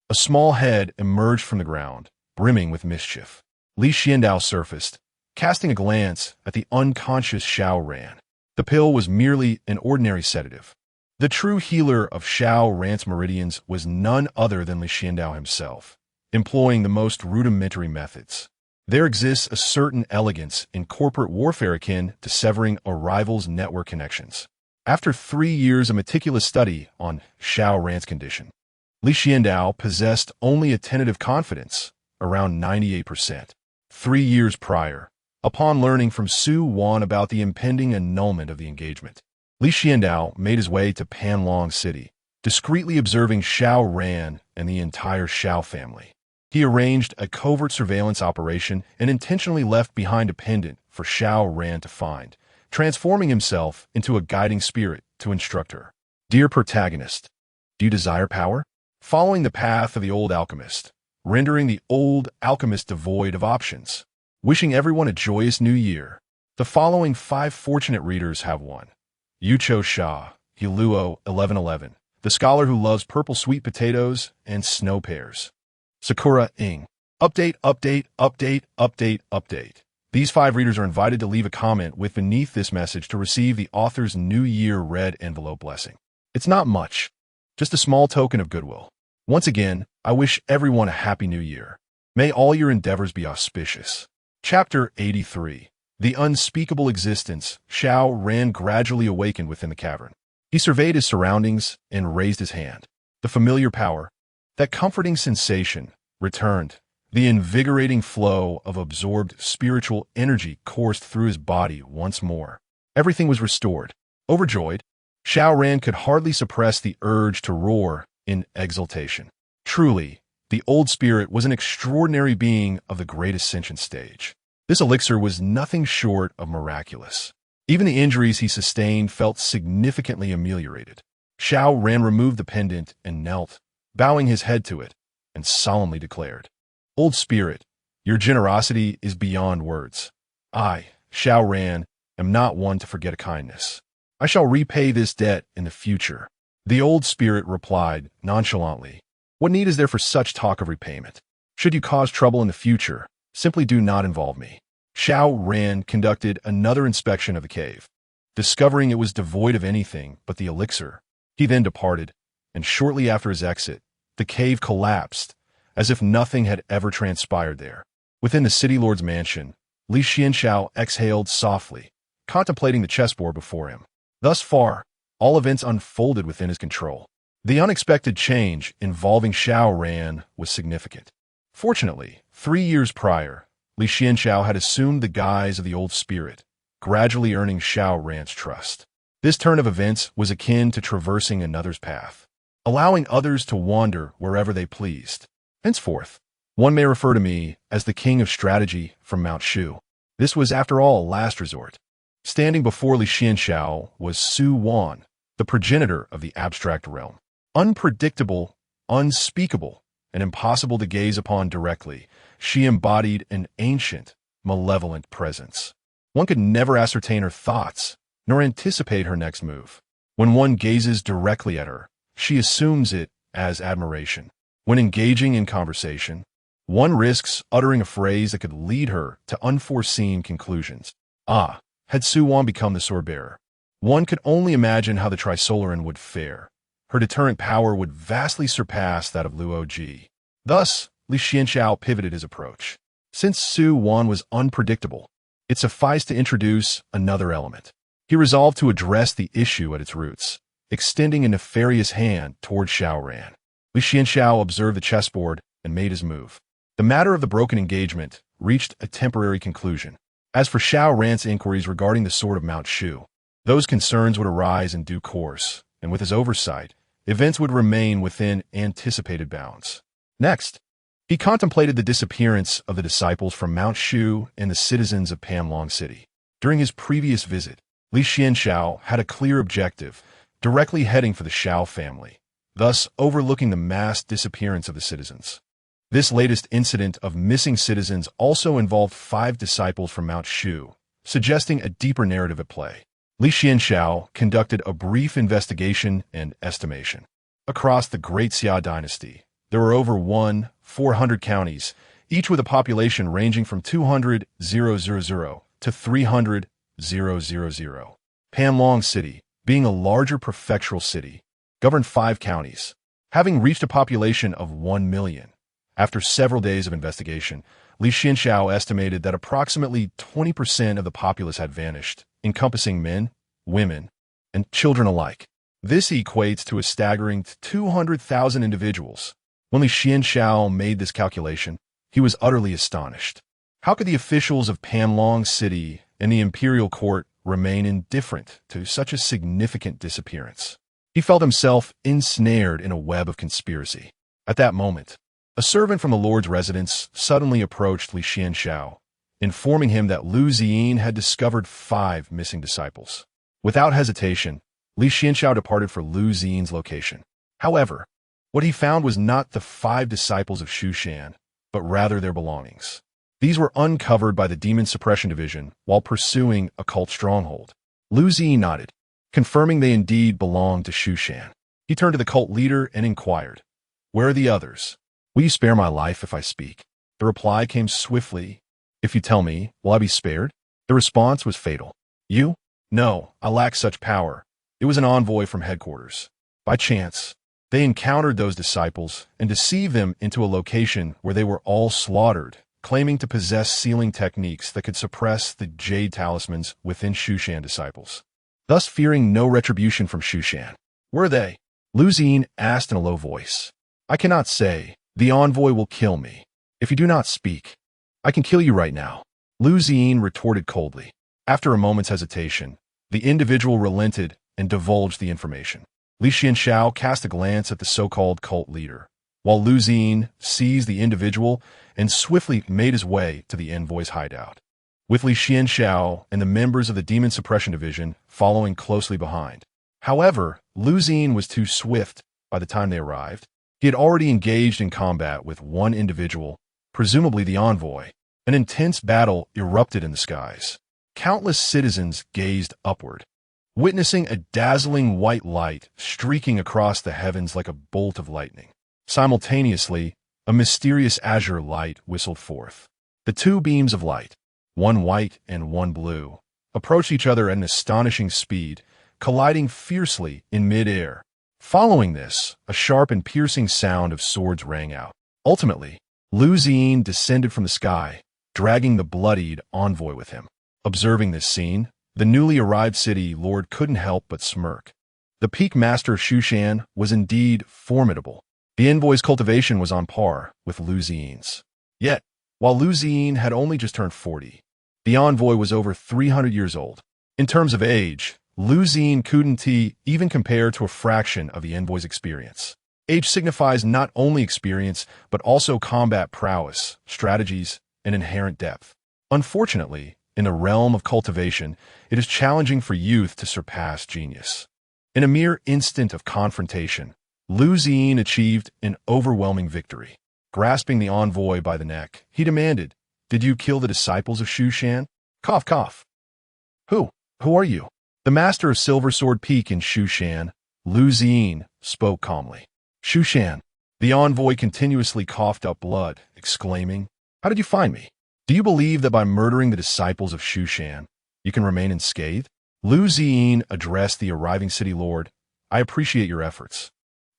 a small head emerged from the ground, brimming with mischief. Li Xuanxiao surfaced, casting a glance at the unconscious Xiao Ran. The pill was merely an ordinary sedative. The true healer of Xiao Ran's meridians was none other than Li Xuanxiao himself, employing the most rudimentary methods. There exists a certain elegance in corporate warfare akin to severing a rival's network connections. After 3 years of meticulous study on Xiao Ran's condition, Li Xuanxiao possessed only a tentative confidence, around 98%. 3 years prior, upon learning from Su Wan about the impending annulment of the engagement, Li Xuanxiao made his way to Panlong City, discreetly observing Xiao Ran and the entire Xiao family. He arranged a covert surveillance operation and intentionally left behind a pendant for Xiao Ran to find, transforming himself into a guiding spirit to instruct her. Dear protagonist, do you desire power? Following the path of the old alchemist, rendering the old alchemist devoid of options. Wishing everyone a joyous new year. The following 5 fortunate readers have won. Yucho Sha, Hiluo 1111, the scholar who loves purple sweet potatoes and snow pears. Sakura Ing. Update, update, update, update, update. These 5 readers are invited to leave a comment with beneath this message to receive the author's New Year red envelope blessing. It's not much, just a small token of goodwill. Once again, I wish everyone a happy new year. May all your endeavors be auspicious. Chapter 83. The unspeakable existence. Xiao Ran gradually awakened within the cavern. He surveyed his surroundings and raised his hand. The familiar power, that comforting sensation, returned. The invigorating flow of absorbed spiritual energy coursed through his body once more. Everything was restored. Overjoyed, Xiao Ran could hardly suppress the urge to roar in exultation. Truly, the old spirit was an extraordinary being of the great ascension stage. This elixir was nothing short of miraculous. Even the injuries he sustained felt significantly ameliorated. Xiao Ran removed the pendant and knelt, bowing his head to it, and solemnly declared, Old spirit, your generosity is beyond words. I, Xiao Ran, am not one to forget a kindness. I shall repay this debt in the future. The old spirit replied nonchalantly, What need is there for such talk of repayment? Should you cause trouble in the future, simply do not involve me. Xiao Ran conducted another inspection of the cave. Discovering it was devoid of anything but the elixir, he then departed, and shortly after his exit, the cave collapsed, as if nothing had ever transpired there. Within the city lord's mansion, Li Xuanxiao exhaled softly, contemplating the chessboard before him. Thus far, all events unfolded within his control. The unexpected change involving Xiao Ran was significant. Fortunately, 3 years prior, Li Xuanxiao had assumed the guise of the old spirit, gradually earning Xiao Ran's trust. This turn of events was akin to traversing another's path, allowing others to wander wherever they pleased. Henceforth, one may refer to me as the king of strategy from Mount Shu. This was, after all, a last resort. Standing before Li Xuanxiao was Su Wan, the progenitor of the abstract realm. Unpredictable, unspeakable, and impossible to gaze upon directly, she embodied an ancient, malevolent presence. One could never ascertain her thoughts, nor anticipate her next move. When one gazes directly at her, she assumes it as admiration. When engaging in conversation, one risks uttering a phrase that could lead her to unforeseen conclusions. Had Su Wan become the sword-bearer, one could only imagine how the Trisolaran would fare. Her deterrent power would vastly surpass that of Luo Ji. Thus, Li Xuanxiao pivoted his approach. Since Su Wan was unpredictable, it sufficed to introduce another element. He resolved to address the issue at its roots, extending a nefarious hand toward Xiao Ran. Li Xuanxiao observed the chessboard and made his move. The matter of the broken engagement reached a temporary conclusion. As for Xiao Ran's inquiries regarding the sword of Mount Shu, those concerns would arise in due course, and with his oversight, events would remain within anticipated bounds. Next, he contemplated the disappearance of the disciples from Mount Shu and the citizens of Panlong City. During his previous visit, Li Xuanxiao had a clear objective, directly heading for the Xiao family, thus overlooking the mass disappearance of the citizens. This latest incident of missing citizens also involved 5 disciples from Mount Shu, suggesting a deeper narrative at play. Li Xuanxiao conducted a brief investigation and estimation. Across the Great Xia dynasty, there were over 400 counties, each with a population ranging from 200,000 to 300,000. Panlong City, being a larger prefectural city, governed 5 counties, having reached a population of 1 million. After several days of investigation, Li Xuanxiao estimated that approximately 20% of the populace had vanished, encompassing men, women, and children alike. This equates to a staggering 200,000 individuals. When Li Xuanxiao made this calculation, he was utterly astonished. How could the officials of Panlong City and the imperial court remain indifferent to such a significant disappearance? He felt himself ensnared in a web of conspiracy. At that moment, a servant from the Lord's residence suddenly approached Li Xuanxiao, informing him that Lu Ziyin had discovered 5 missing disciples. Without hesitation, Li Xuanxiao departed for Lu Ziyin's location. However, what he found was not the 5 disciples of Xu Shan, but rather their belongings. These were uncovered by the Demon Suppression Division while pursuing a cult stronghold. Lu Ziyin nodded, confirming they indeed belonged to Xu Shan. He turned to the cult leader and inquired, "Where are the others? Will you spare my life if I speak?" The reply came swiftly, "If you tell me, will I be spared?" The response was fatal. "You? No, I lack such power." It was an envoy from headquarters. By chance, they encountered those disciples and deceived them into a location where they were all slaughtered, claiming to possess sealing techniques that could suppress the jade talismans within Xu Shan disciples. Thus fearing no retribution from Xu Shan. "Where are they?" Lu Ziyin asked in a low voice. "I cannot say. The envoy will kill me. If you do not speak, I can kill you right now." Lu Ziyin retorted coldly. After a moment's hesitation, the individual relented and divulged the information. Li Xuanxiao cast a glance at the so-called cult leader, while Lu Ziyin seized the individual and swiftly made his way to the envoy's hideout, with Li Xuanxiao and the members of the Demon Suppression Division following closely behind. However, Lu Ziyin was too swift. By the time they arrived, he had already engaged in combat with one individual, presumably the envoy. An intense battle erupted in the skies. Countless citizens gazed upward, witnessing a dazzling white light streaking across the heavens like a bolt of lightning. Simultaneously, a mysterious azure light whistled forth. The 2 beams of light, one white and one blue, approached each other at an astonishing speed, colliding fiercely in mid-air. Following this, a sharp and piercing sound of swords rang out. Ultimately, Lu Ziyin descended from the sky, dragging the bloodied envoy with him. Observing this scene, The newly arrived city lord couldn't help but smirk. The peak master Shushan was indeed formidable. The envoy's cultivation was on par with Lu Ziyi's. Yet, while Lu Ziyi had only just turned 40, the envoy was over 300 years old. In terms of age, Lu Ziyi couldn't even compare to a fraction of the envoy's experience. Age signifies not only experience, but also combat prowess, strategies, and inherent depth. Unfortunately, in the realm of cultivation, it is challenging for youth to surpass genius. In a mere instant of confrontation, Lu Ziyi achieved an overwhelming victory. Grasping the envoy by the neck, he demanded, "Did you kill the disciples of Shushan?" Cough, cough. Who are you?" The master of Silver Sword Peak in Shushan, Lu Ziyi, spoke calmly. "Shushan." The envoy continuously coughed up blood, exclaiming, "How did you find me? Do you believe that by murdering the disciples of Shushan, you can remain unscathed?" Lu Ziyi addressed the arriving city lord. "I appreciate your efforts,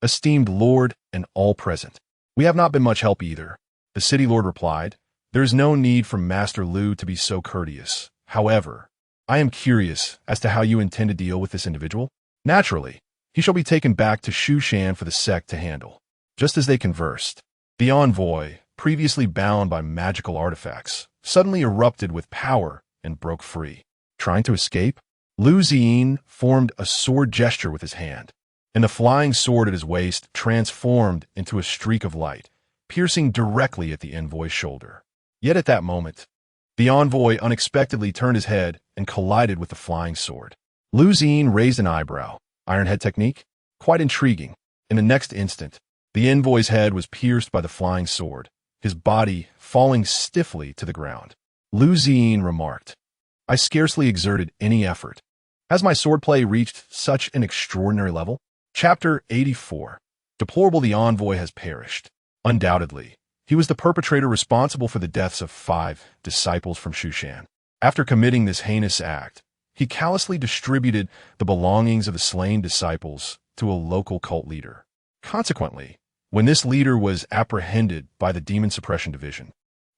esteemed lord and all present." "We have not been much help either," the city lord replied. "There is no need for Master Lu to be so courteous. However, I am curious as to how you intend to deal with this individual. Naturally, he shall be taken back to Shushan for the sect to handle." Just as they conversed, the envoy, previously bound by magical artifacts, suddenly erupted with power and broke free. Trying to escape, Lu Ziyi formed a sword gesture with his hand, and the flying sword at his waist transformed into a streak of light, piercing directly at the envoy's shoulder. Yet at that moment, the envoy unexpectedly turned his head and collided with the flying sword. Lu Ziyi raised an eyebrow. Iron head technique? Quite intriguing. In the next instant, the envoy's head was pierced by the flying sword, his body falling stiffly to the ground. Lu Ziyi remarked, "I scarcely exerted any effort. Has my swordplay reached such an extraordinary level?" Chapter 84. Deplorable, the envoy has perished. Undoubtedly, he was the perpetrator responsible for the deaths of 5 disciples from Shushan. After committing this heinous act, he callously distributed the belongings of the slain disciples to a local cult leader. Consequently, when this leader was apprehended by the Demon Suppression Division,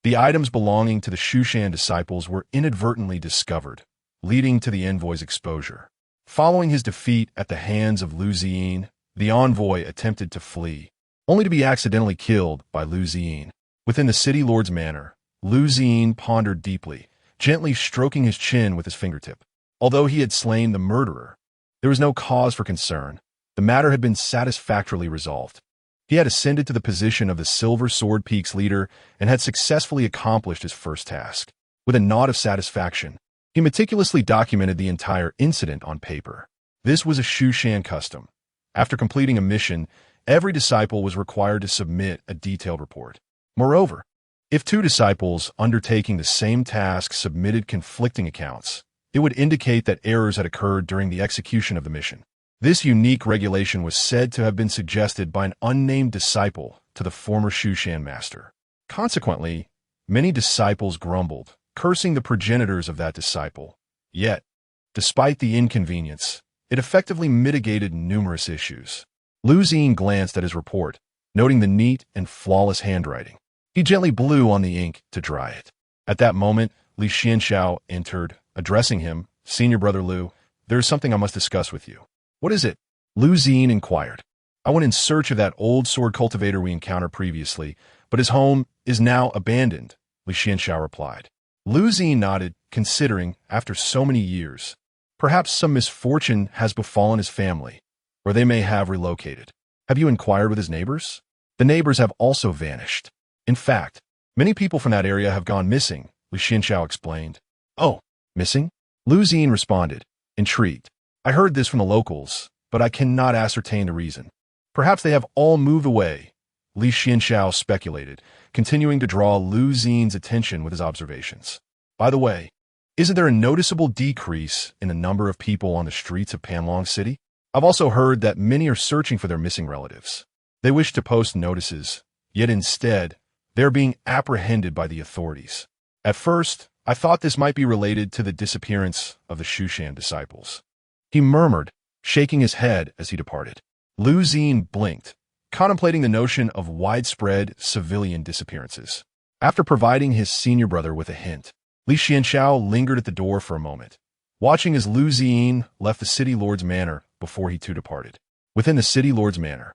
the items belonging to the Shushan disciples were inadvertently discovered, leading to the envoy's exposure. Following his defeat at the hands of Lu Ziyi, the envoy attempted to flee, only to be accidentally killed by Lu Ziyi. Within the city lord's manor, Lu Ziyi pondered deeply, gently stroking his chin with his fingertip. Although he had slain the murderer, there was no cause for concern. The matter had been satisfactorily resolved. He had ascended to the position of the Silver Sword Peak's leader and had successfully accomplished his first task. With a nod of satisfaction, he meticulously documented the entire incident on paper. This was a Shushan custom. After completing a mission, every disciple was required to submit a detailed report. Moreover, if 2 disciples undertaking the same task submitted conflicting accounts, it would indicate that errors had occurred during the execution of the mission. This unique regulation was said to have been suggested by an unnamed disciple to the former Shushan master. Consequently, many disciples grumbled, cursing the progenitors of that disciple. Yet, despite the inconvenience, it effectively mitigated numerous issues. Lu Ziyi glanced at his report, noting the neat and flawless handwriting. He gently blew on the ink to dry it. At that moment, Li Xuanxiao entered, addressing him. "Senior brother Lu, there is something I must discuss with you." "What is it?" Lu Ziyi inquired. "I went in search of that old sword cultivator we encountered previously, but his home is now abandoned," Li Xuanxiao replied. Lu Ziyi nodded, considering, after so many years, perhaps some misfortune has befallen his family, or they may have relocated. "Have you inquired with his neighbors?" "The neighbors have also vanished. In fact, many people from that area have gone missing," Li Xuanxiao explained. "Oh, missing?" Lu Ziyi responded, intrigued. "I heard this from the locals, but I cannot ascertain the reason. Perhaps they have all moved away," Li Xuanxiao speculated, continuing to draw Lu Ziyi's attention with his observations. "By the way, isn't there a noticeable decrease in the number of people on the streets of Panlong City? I've also heard that many are searching for their missing relatives. They wish to post notices, yet instead, they are being apprehended by the authorities. At first, I thought this might be related to the disappearance of the Shushan disciples," he murmured, shaking his head as he departed. Lu Ziyi blinked, contemplating the notion of widespread civilian disappearances. After providing his senior brother with a hint, Li Xuanxiao lingered at the door for a moment, watching as Lu Ziyin left the city lord's manor before he too departed. Within the city lord's manor,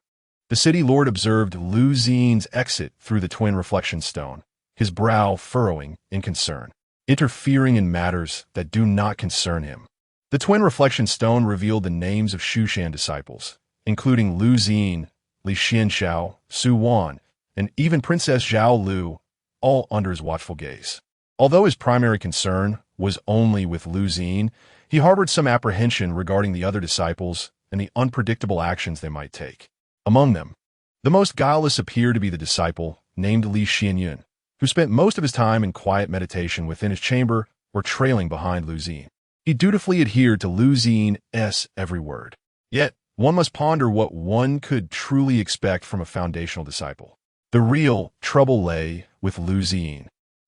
the city lord observed Lu Ziyin's exit through the twin reflection stone, his brow furrowing in concern, interfering in matters that do not concern him. The twin reflection stone revealed the names of Xushan disciples, including Lu Ziyin, Li Xuanxiao, Su Wan, and even Princess Zhao Lu, all under his watchful gaze. Although his primary concern was only with Lu Ziyin, he harbored some apprehension regarding the other disciples and the unpredictable actions they might take. Among them, the most guileless appeared to be the disciple named Li Xuanxiao, who spent most of his time in quiet meditation within his chamber or trailing behind Lu Ziyin. He dutifully adhered to Lu Ziyin's every word. Yet, one must ponder what one could truly expect from a foundational disciple. The real trouble lay with Lu Ziyin,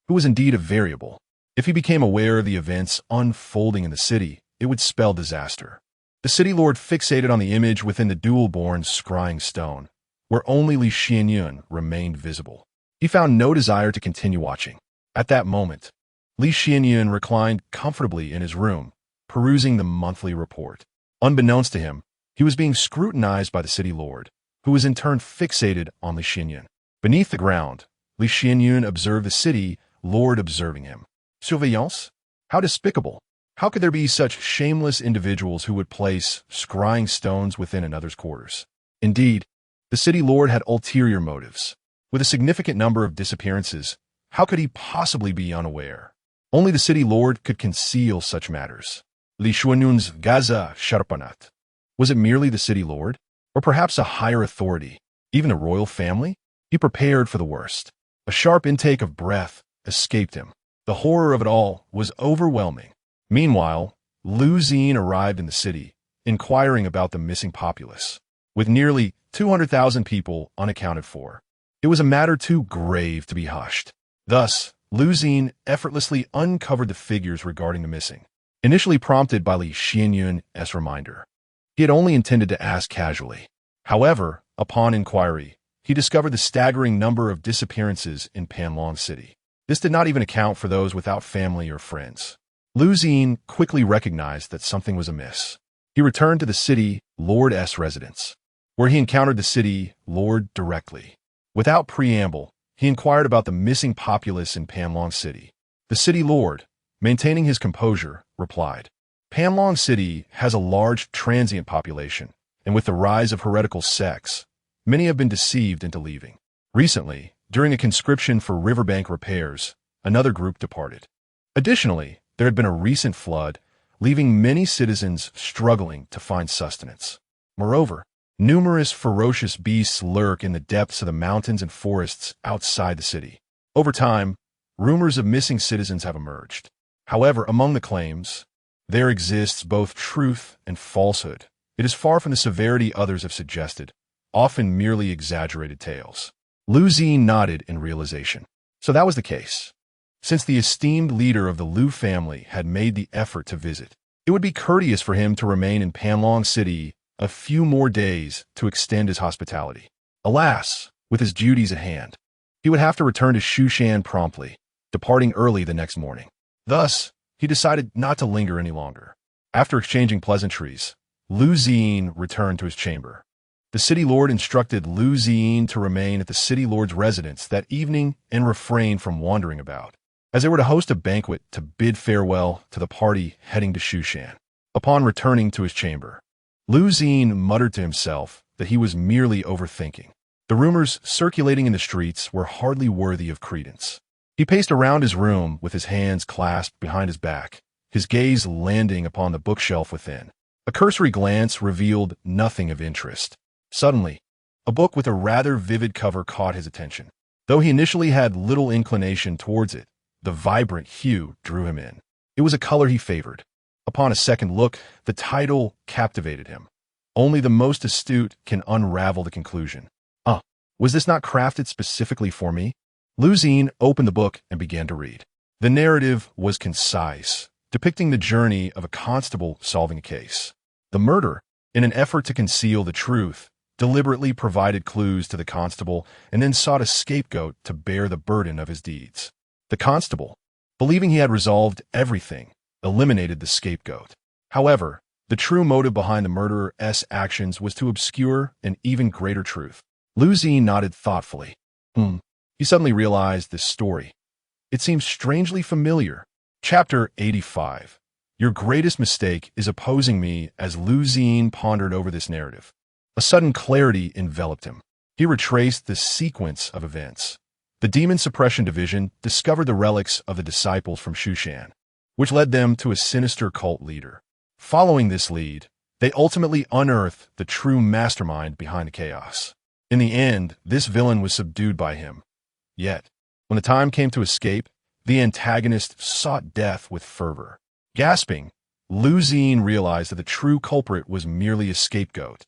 who was indeed a variable. If he became aware of the events unfolding in the city, it would spell disaster. The city lord fixated on the image within the dual-born scrying stone, where only Li Xuanxiao remained visible. He found no desire to continue watching. At that moment, Li Xuanxiao reclined comfortably in his room, perusing the monthly report. Unbeknownst to him, he was being scrutinized by the city lord, who was in turn fixated on Li Xuanxiao. Beneath the ground, Li Xuanxiao observed the city lord observing him. Surveillance? How despicable! How could there be such shameless individuals who would place scrying stones within another's quarters? Indeed, the city lord had ulterior motives. With a significant number of disappearances, how could he possibly be unaware? Only the city lord could conceal such matters. Li Xuanxiao's Gaza Sharpanat. Was it merely the city lord? Or perhaps a higher authority? Even a royal family? He prepared for the worst. A sharp intake of breath escaped him. The horror of it all was overwhelming. Meanwhile, Lu Ziyin arrived in the city, inquiring about the missing populace. With nearly 200,000 people unaccounted for, it was a matter too grave to be hushed. Thus, Lu Ziyin effortlessly uncovered the figures regarding the missing, initially prompted by Li Xuanxiao's reminder. He had only intended to ask casually. However, upon inquiry, he discovered the staggering number of disappearances in Panlong City. This did not even account for those without family or friends. Lu Ziyin quickly recognized that something was amiss. He returned to the city lord's residence, where he encountered the city lord directly. Without preamble, he inquired about the missing populace in Panlong City. The city lord, maintaining his composure, replied, "Panlong City has a large transient population, and with the rise of heretical sects, many have been deceived into leaving. Recently, during a conscription for riverbank repairs, another group departed. Additionally, there had been a recent flood, leaving many citizens struggling to find sustenance. Moreover, numerous ferocious beasts lurk in the depths of the mountains and forests outside the city. Over time, rumors of missing citizens have emerged. However, among the claims, there exists both truth and falsehood. It is far from the severity others have suggested, often merely exaggerated tales." Lu Ziyin nodded in realization. So that was the case. Since the esteemed leader of the Lu family had made the effort to visit, it would be courteous for him to remain in Panlong City a few more days to extend his hospitality. Alas, with his duties at hand, he would have to return to Xushan promptly, departing early the next morning. Thus, he decided not to linger any longer. After exchanging pleasantries, Lu Ziyin returned to his chamber. The city lord instructed Lu Ziyin to remain at the city lord's residence that evening and refrain from wandering about, as they were to host a banquet to bid farewell to the party heading to Xushan. Upon returning to his chamber, Lu Ziyin muttered to himself that he was merely overthinking. The rumors circulating in the streets were hardly worthy of credence. He paced around his room with his hands clasped behind his back, his gaze landing upon the bookshelf within. A cursory glance revealed nothing of interest. Suddenly, a book with a rather vivid cover caught his attention. Though he initially had little inclination towards it, the vibrant hue drew him in. It was a color he favored. Upon a second look, the title captivated him. Only the most astute can unravel the conclusion. Was this not crafted specifically for me? Lu Ziyin opened the book and began to read. The narrative was concise, depicting the journey of a constable solving a case. The murderer, in an effort to conceal the truth, deliberately provided clues to the constable and then sought a scapegoat to bear the burden of his deeds. The constable, believing he had resolved everything, eliminated the scapegoat. However, the true motive behind the murderer's actions was to obscure an even greater truth. Lu Xi nodded thoughtfully. He suddenly realized this story. It seems strangely familiar. Chapter 85. Your greatest mistake is opposing me. As Lu Xi pondered over this narrative, a sudden clarity enveloped him. He retraced the sequence of events. The Demon Suppression Division discovered the relics of the disciples from Shushan, which led them to a sinister cult leader. Following this lead, they ultimately unearthed the true mastermind behind the chaos. In the end, this villain was subdued by him. Yet, when the time came to escape, the antagonist sought death with fervor. Gasping, Lu Xi realized that the true culprit was merely a scapegoat,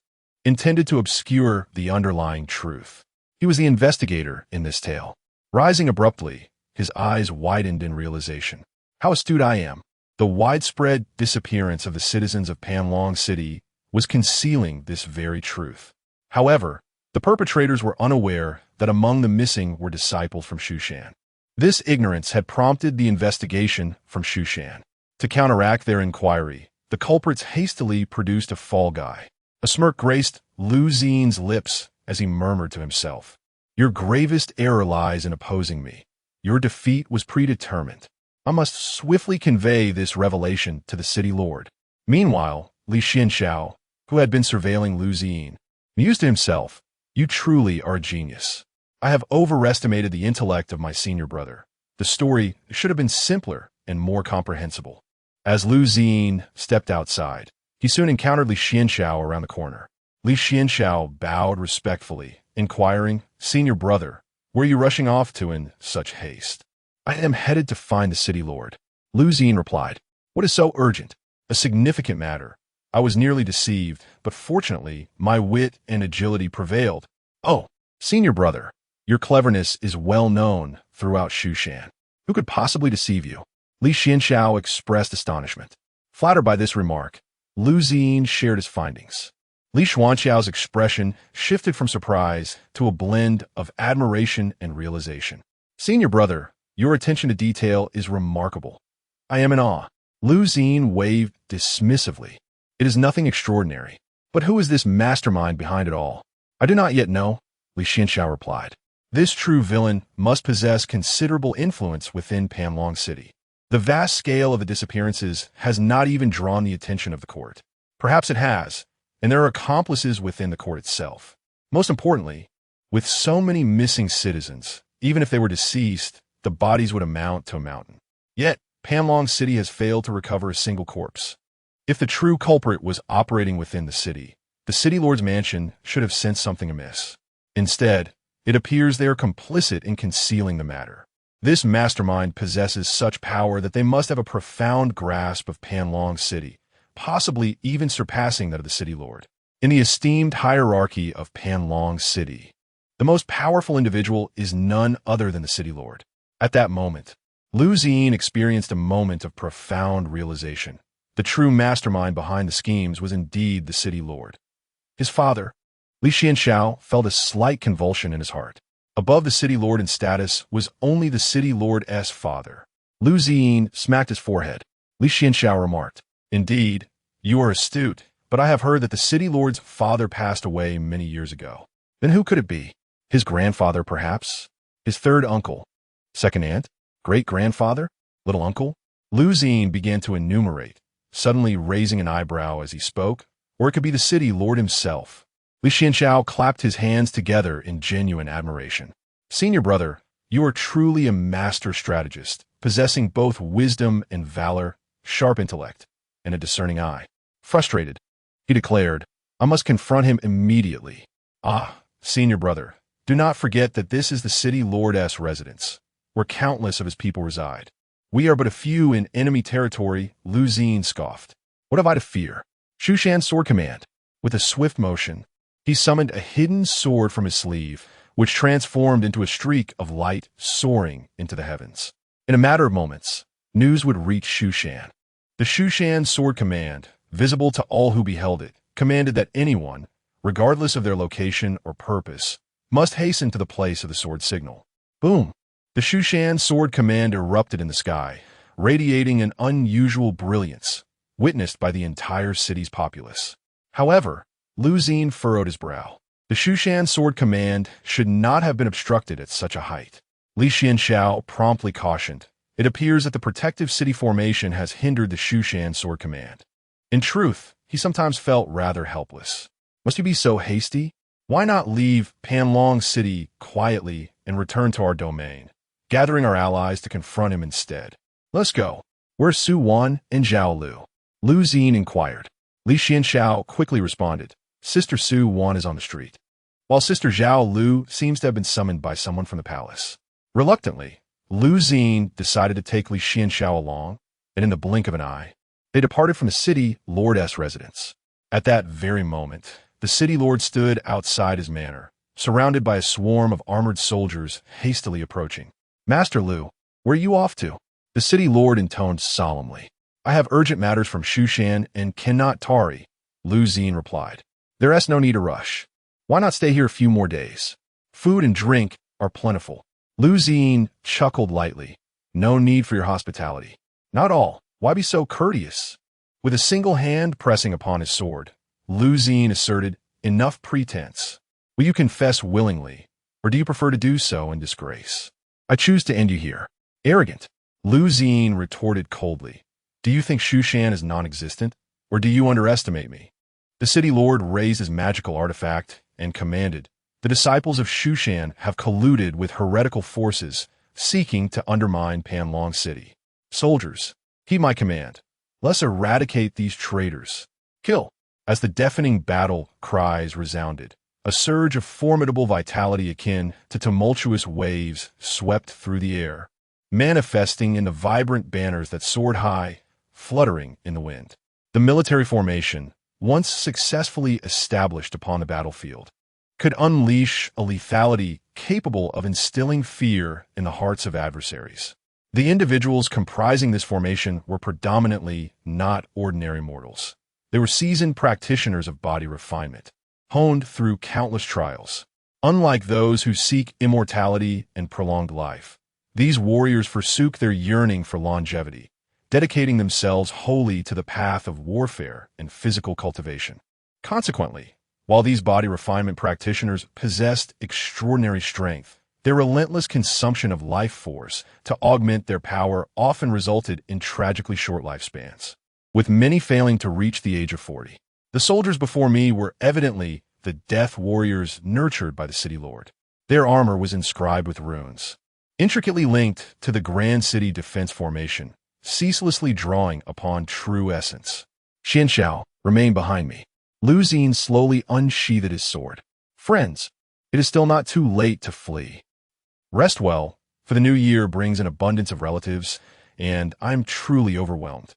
intended to obscure the underlying truth. He was the investigator in this tale. Rising abruptly, his eyes widened in realization. How astute I am! The widespread disappearance of the citizens of Panlong City was concealing this very truth. However, the perpetrators were unaware that among the missing were disciples from Shushan. This ignorance had prompted the investigation from Shushan. To counteract their inquiry, the culprits hastily produced a fall guy. A smirk graced Lu Xi's lips as he murmured to himself, "Your gravest error lies in opposing me. Your defeat was predetermined. I must swiftly convey this revelation to the city lord." Meanwhile, Li Xuanxiao, who had been surveilling Lu Xi, mused to himself, "You truly are a genius. I have overestimated the intellect of my senior brother. The story should have been simpler and more comprehensible." As Lu Xi stepped outside, he soon encountered Li Xuanxiao around the corner. Li Xuanxiao bowed respectfully, inquiring, "Senior brother, where are you rushing off to in such haste?" "I am headed to find the city lord," Lu Xi replied. "What is so urgent?" "A significant matter. I was nearly deceived, but fortunately, my wit and agility prevailed." "Oh, senior brother, your cleverness is well known throughout Shushan. Who could possibly deceive you?" Li Xuanxiao expressed astonishment. Flattered by this remark, Lu Xi shared his findings. Li Xuanxiao's expression shifted from surprise to a blend of admiration and realization. "Senior brother, your attention to detail is remarkable. I am in awe." Lu Xi waved dismissively. "It is nothing extraordinary. But who is this mastermind behind it all?" "I do not yet know," Li Xuanxiao replied. "This true villain must possess considerable influence within Panlong City. The vast scale of the disappearances has not even drawn the attention of the court. Perhaps it has, and there are accomplices within the court itself. Most importantly, with so many missing citizens, even if they were deceased, the bodies would amount to a mountain. Yet, Panlong City has failed to recover a single corpse. If the true culprit was operating within the city lord's mansion should have sensed something amiss. Instead, it appears they are complicit in concealing the matter. This mastermind possesses such power that they must have a profound grasp of Panlong City, possibly even surpassing that of the city lord. In the esteemed hierarchy of Panlong City, the most powerful individual is none other than the city lord." At that moment, Lu Xi experienced a moment of profound realization. The true mastermind behind the schemes was indeed the city lord. His father, Li Xuanxiao, felt a slight convulsion in his heart. Above the city lord in status was only the city lord's father. Lu Xi smacked his forehead. Li Xuanxiao remarked, "Indeed, you are astute, but I have heard that the city lord's father passed away many years ago." "Then who could it be? His grandfather, perhaps? His third uncle? Second aunt? Great-grandfather? Little uncle?" Lu Xi began to enumerate, suddenly raising an eyebrow as he spoke. "Or it could be the city lord himself." Li Xuanxiao clapped his hands together in genuine admiration. "Senior brother, you are truly a master strategist, possessing both wisdom and valor, sharp intellect, and a discerning eye." Frustrated, he declared, "I must confront him immediately." "Ah, senior brother, do not forget that this is the city lord's residence, where countless of his people reside. We are but a few in enemy territory." Lu Xi scoffed. "What have I to fear?" Shushan's sword command. With a swift motion, he summoned a hidden sword from his sleeve, which transformed into a streak of light soaring into the heavens. In a matter of moments, news would reach Shushan. The Shushan sword command, visible to all who beheld it, commanded that anyone, regardless of their location or purpose, must hasten to the place of the sword signal. Boom! The Shushan sword command erupted in the sky, radiating an unusual brilliance, witnessed by the entire city's populace. However, Lu Xing furrowed his brow. The Shushan sword command should not have been obstructed at such a height. Li Xuanxiao promptly cautioned, "It appears that the protective city formation has hindered the Shushan sword command." In truth, he sometimes felt rather helpless. Must you be so hasty? Why not leave Panlong City quietly and return to our domain, gathering our allies to confront him instead? Let's go. Where's Su Wan and Zhao Lu? Lu Xing inquired. Li Xuanxiao quickly responded, "Sister Su Wan is on the street, while Sister Zhao Lu seems to have been summoned by someone from the palace." Reluctantly, Lu Xing decided to take Li Xuanxiao along, and in the blink of an eye, they departed from the city lord's residence. At that very moment, the city lord stood outside his manor, surrounded by a swarm of armored soldiers hastily approaching. "Master Lu, where are you off to?" The city lord intoned solemnly. "I have urgent matters from Shushan and cannot tarry," Lu Xing replied. "There is no need to rush. Why not stay here a few more days? Food and drink are plentiful." Lu Xing chuckled lightly. "No need for your hospitality." "Not all. Why be so courteous?" With a single hand pressing upon his sword, Lu Xing asserted, "Enough pretense. Will you confess willingly, or do you prefer to do so in disgrace?" "I choose to end you here." "Arrogant," Lu Xing retorted coldly. "Do you think Shushan is non-existent, or do you underestimate me?" The city lord raised his magical artifact and commanded, "The disciples of Shushan have colluded with heretical forces seeking to undermine Panlong City. Soldiers, heed my command. Let's eradicate these traitors. Kill." As the deafening battle cries resounded, a surge of formidable vitality akin to tumultuous waves swept through the air, manifesting in the vibrant banners that soared high, fluttering in the wind. The military formation, once successfully established upon the battlefield, could unleash a lethality capable of instilling fear in the hearts of adversaries. The individuals comprising this formation were predominantly not ordinary mortals. They were seasoned practitioners of body refinement, honed through countless trials. Unlike those who seek immortality and prolonged life, these warriors forsook their yearning for longevity, dedicating themselves wholly to the path of warfare and physical cultivation. Consequently, while these body refinement practitioners possessed extraordinary strength, their relentless consumption of life force to augment their power often resulted in tragically short lifespans, with many failing to reach the age of 40. The soldiers before me were evidently the death warriors nurtured by the city lord. Their armor was inscribed with runes, intricately linked to the grand city defense formation, ceaselessly drawing upon true essence. "Xianxiao, remain behind me." Lu Xing slowly unsheathed his sword. "Friends, it is still not too late to flee. Rest well, for the new year brings an abundance of relatives, and I'm truly overwhelmed.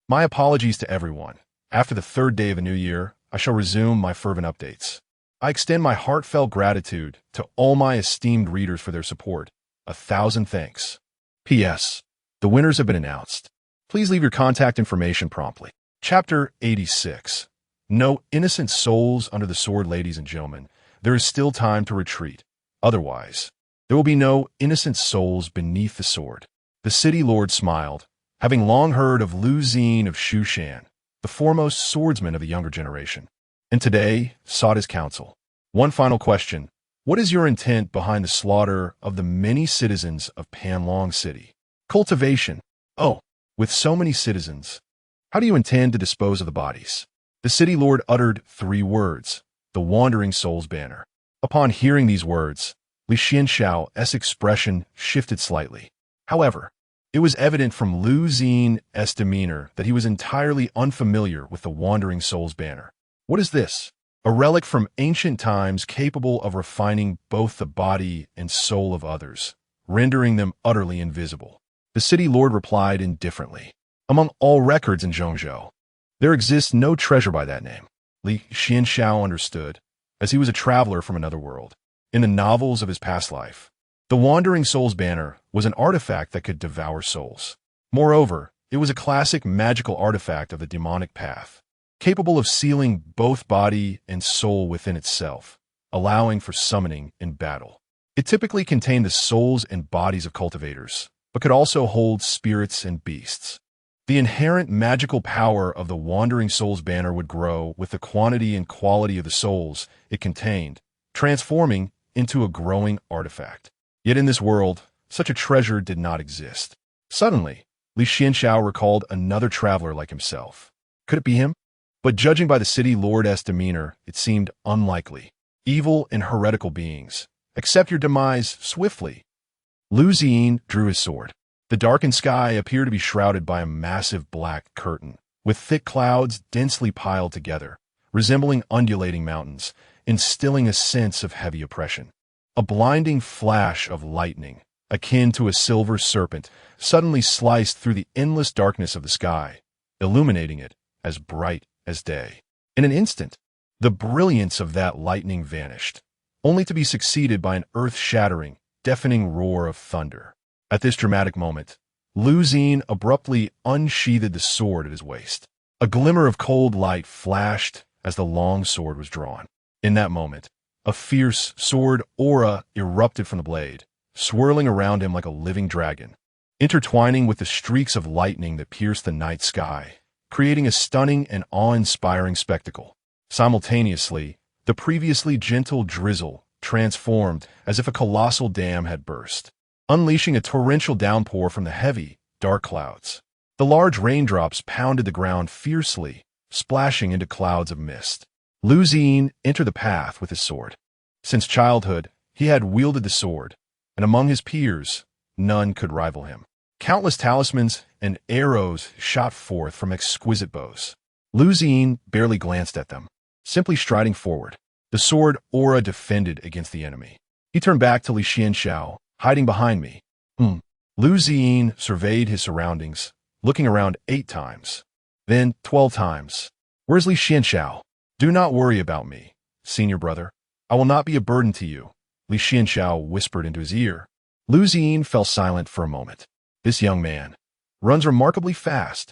My apologies to everyone. After the third day of the new year, I shall resume my fervent updates. I extend my heartfelt gratitude to all my esteemed readers for their support. 1,000 thanks. P.S. The winners have been announced. Please leave your contact information promptly." Chapter 86. No innocent souls under the sword, ladies and gentlemen. There is still time to retreat. Otherwise, there will be no innocent souls beneath the sword. The city lord smiled, having long heard of Lu Xing of Shushan, the foremost swordsman of the younger generation, and today sought his counsel. "One final question. What is your intent behind the slaughter of the many citizens of Panlong City?" "Cultivation." "Oh, with so many citizens, how do you intend to dispose of the bodies?" The city lord uttered 3 words, "The Wandering Soul's banner." Upon hearing these words, Li Xuanxiao's expression shifted slightly. However, it was evident from Lu Xing's demeanor that he was entirely unfamiliar with the Wandering Soul's banner. "What is this?" "A relic from ancient times capable of refining both the body and soul of others, rendering them utterly invisible." The city lord replied indifferently. "Among all records in Zhongzhou, there exists no treasure by that name." Li Xuanxiao understood, as he was a traveler from another world. In the novels of his past life, the Wandering Soul's banner was an artifact that could devour souls. Moreover, it was a classic magical artifact of the demonic path, capable of sealing both body and soul within itself, allowing for summoning in battle. It typically contained the souls and bodies of cultivators, but could also hold spirits and beasts. The inherent magical power of the Wandering Souls banner would grow with the quantity and quality of the souls it contained, transforming into a growing artifact. Yet in this world, such a treasure did not exist. Suddenly, Li Xuanxiao recalled another traveler like himself. Could it be him? But judging by the city lord's demeanor, it seemed unlikely. Evil and heretical beings, accept your demise swiftly. Lu Ziyin drew his sword. The darkened sky appeared to be shrouded by a massive black curtain, with thick clouds densely piled together, resembling undulating mountains, instilling a sense of heavy oppression. A blinding flash of lightning, akin to a silver serpent, suddenly sliced through the endless darkness of the sky, illuminating it as bright as day. In an instant, the brilliance of that lightning vanished, only to be succeeded by an earth-shattering, deafening roar of thunder. At this dramatic moment, Lu Ziyin abruptly unsheathed the sword at his waist. A glimmer of cold light flashed as the long sword was drawn. In that moment, a fierce sword aura erupted from the blade, swirling around him like a living dragon, intertwining with the streaks of lightning that pierced the night sky, creating a stunning and awe-inspiring spectacle. Simultaneously, the previously gentle drizzle transformed as if a colossal dam had burst, unleashing a torrential downpour from the heavy, dark clouds. The large raindrops pounded the ground fiercely, splashing into clouds of mist. Lu Ziyin entered the path with his sword. Since childhood, he had wielded the sword, and among his peers, none could rival him. Countless talismans and arrows shot forth from exquisite bows. Lu Ziyin barely glanced at them, simply striding forward. The sword aura defended against the enemy. He turned back to Li Xuanxiao, hiding behind me. Lu Ziyin surveyed his surroundings, looking around 8 times, then 12 times. Where's Li Xuanxiao? Do not worry about me, senior brother. I will not be a burden to you, Li Xuanxiao whispered into his ear. Lu Ziyin fell silent for a moment. This young man runs remarkably fast.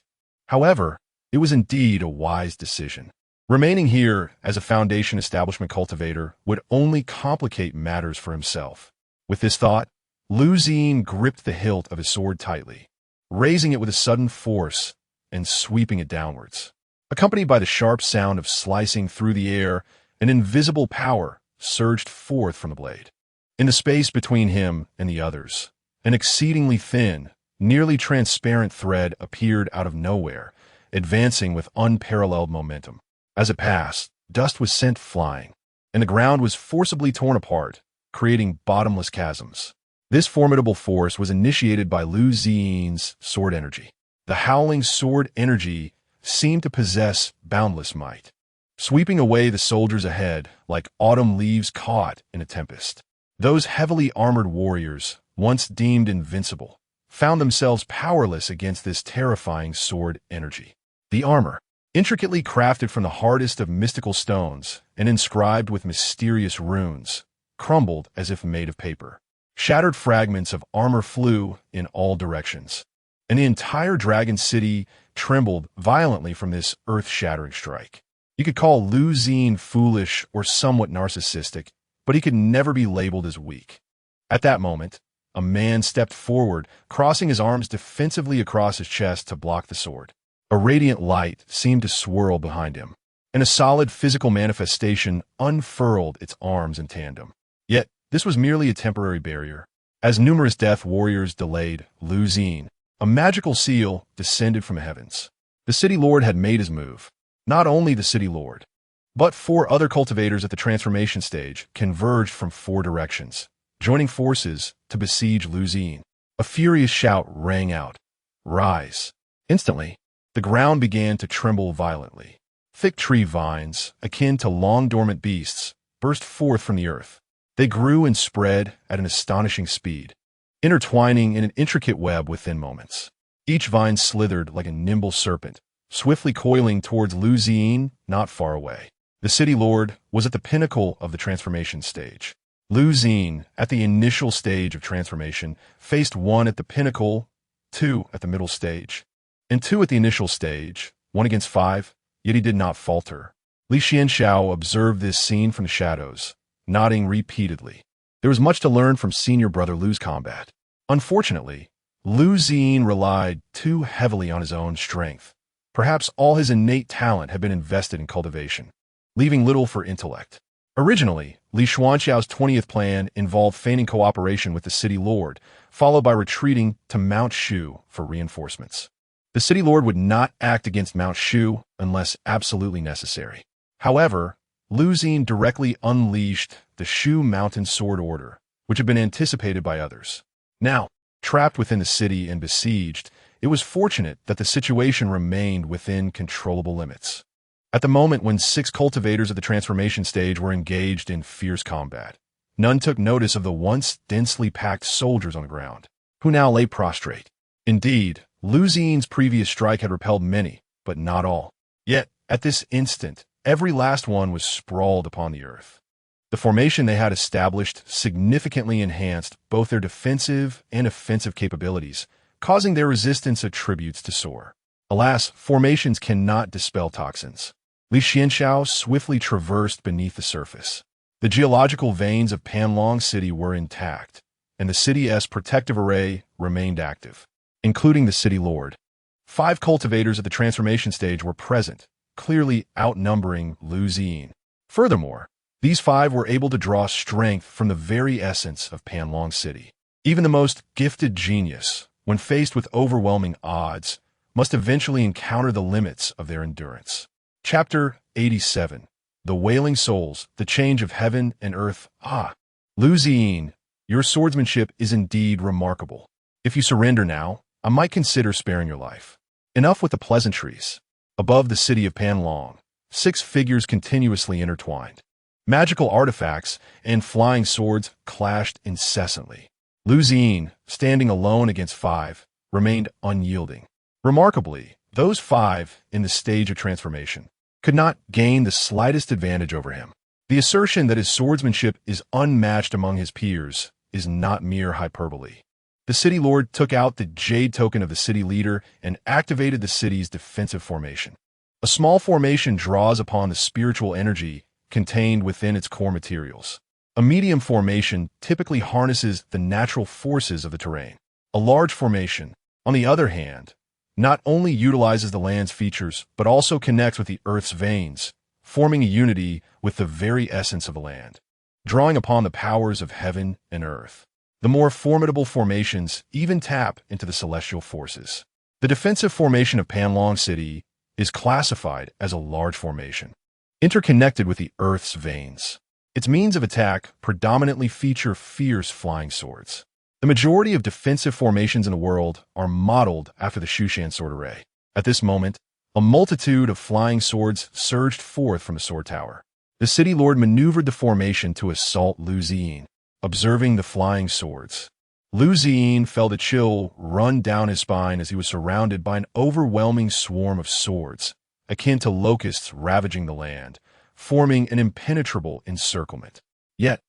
However, it was indeed a wise decision. Remaining here as a Foundation establishment cultivator would only complicate matters for himself. With this thought, Lu Ziyin gripped the hilt of his sword tightly, raising it with a sudden force and sweeping it downwards. Accompanied by the sharp sound of slicing through the air, an invisible power surged forth from the blade. In the space between him and the others, an exceedingly thin, nearly transparent thread appeared out of nowhere, advancing with unparalleled momentum. As it passed, dust was sent flying, and the ground was forcibly torn apart, creating bottomless chasms. This formidable force was initiated by Lu Ziyin's sword energy. The howling sword energy seemed to possess boundless might, sweeping away the soldiers ahead like autumn leaves caught in a tempest. Those heavily armored warriors, once deemed invincible, found themselves powerless against this terrifying sword energy. The armor, intricately crafted from the hardest of mystical stones and inscribed with mysterious runes, crumbled as if made of paper. Shattered fragments of armor flew in all directions, and the entire dragon city trembled violently from this earth-shattering strike. You could call Lu Ziyin foolish or somewhat narcissistic, but he could never be labeled as weak. At that moment, a man stepped forward, crossing his arms defensively across his chest to block the sword. A radiant light seemed to swirl behind him, and a solid physical manifestation unfurled its arms in tandem. Yet, this was merely a temporary barrier. As numerous death warriors delayed Lu Ziyin, a magical seal descended from the heavens. The city lord had made his move. Not only the city lord, but 4 other cultivators at the transformation stage converged from 4 directions, joining forces to besiege Lu Ziyin. A furious shout rang out, "Rise!" Instantly, the ground began to tremble violently. Thick tree vines, akin to long dormant beasts, burst forth from the earth. They grew and spread at an astonishing speed, intertwining in an intricate web within moments. Each vine slithered like a nimble serpent, swiftly coiling towards Lu Ziyin not far away. The city lord was at the pinnacle of the transformation stage. Lu Ziyin, at the initial stage of transformation, faced 1 at the pinnacle, 2 at the middle stage, and 2 at the initial stage, 1 against 5, yet he did not falter. Li Xuanxiao observed this scene from the shadows, nodding repeatedly. There was much to learn from senior brother Lu's combat. Unfortunately, Lu Xiying relied too heavily on his own strength. Perhaps all his innate talent had been invested in cultivation, leaving little for intellect. Originally, Li Xuanxiao's 20th plan involved feigning cooperation with the city lord, followed by retreating to Mount Shu for reinforcements. The city lord would not act against Mount Shu unless absolutely necessary. However, Lu Xiying directly unleashed the Shu Mountain Sword Order, which had been anticipated by others. Now, trapped within the city and besieged, it was fortunate that the situation remained within controllable limits. At the moment when 6 cultivators of the transformation stage were engaged in fierce combat, none took notice of the once densely packed soldiers on the ground, who now lay prostrate. Indeed, Lu Xiying's previous strike had repelled many, but not all. Yet, at this instant, every last one was sprawled upon the earth. The formation they had established significantly enhanced both their defensive and offensive capabilities, causing their resistance attributes to soar. Alas, formations cannot dispel toxins. Li Xuanxiao swiftly traversed beneath the surface. The geological veins of Panlong City were intact, and the city's protective array remained active, including the city lord. 5 cultivators at the transformation stage were present, clearly outnumbering Lu Xiying. Furthermore, these 5 were able to draw strength from the very essence of Panlong City. Even the most gifted genius, when faced with overwhelming odds, must eventually encounter the limits of their endurance. Chapter 87. The Wailing Souls, the Change of Heaven and Earth. Lu Xiying, your swordsmanship is indeed remarkable. If you surrender now, I might consider sparing your life. Enough with the pleasantries. Above the city of Panlong, 6 figures continuously intertwined. Magical artifacts and flying swords clashed incessantly. Lu Xiying, standing alone against 5, remained unyielding. Remarkably, those 5 in the stage of transformation could not gain the slightest advantage over him. The assertion that his swordsmanship is unmatched among his peers is not mere hyperbole. The city lord took out the jade token of the city leader and activated the city's defensive formation. A small formation draws upon the spiritual energy contained within its core materials. A medium formation typically harnesses the natural forces of the terrain. A large formation, on the other hand, not only utilizes the land's features, but also connects with the earth's veins, forming a unity with the very essence of the land, drawing upon the powers of heaven and earth. The more formidable formations even tap into the celestial forces. The defensive formation of Panlong City is classified as a large formation, interconnected with the earth's veins. Its means of attack predominantly feature fierce flying swords. The majority of defensive formations in the world are modeled after the Shushan sword array. At this moment, a multitude of flying swords surged forth from the sword tower. The city lord maneuvered the formation to assault Lu Xiying, observing the flying swords. Lu Xiying felt a chill run down his spine as he was surrounded by an overwhelming swarm of swords, akin to locusts ravaging the land, forming an impenetrable encirclement. Yet,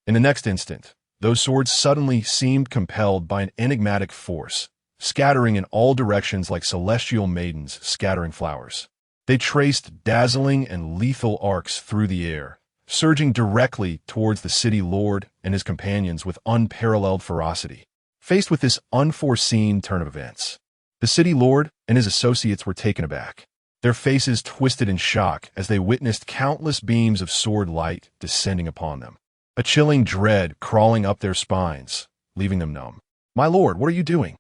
in the next instant, those swords suddenly seemed compelled by an enigmatic force, scattering in all directions like celestial maidens scattering flowers. They traced dazzling and lethal arcs through the air, surging directly towards the city lord and his companions with unparalleled ferocity. Faced with this unforeseen turn of events, the city lord and his associates were taken aback. Their faces twisted in shock as they witnessed countless beams of sword light descending upon them, a chilling dread crawling up their spines, leaving them numb. "My lord, what are you doing?"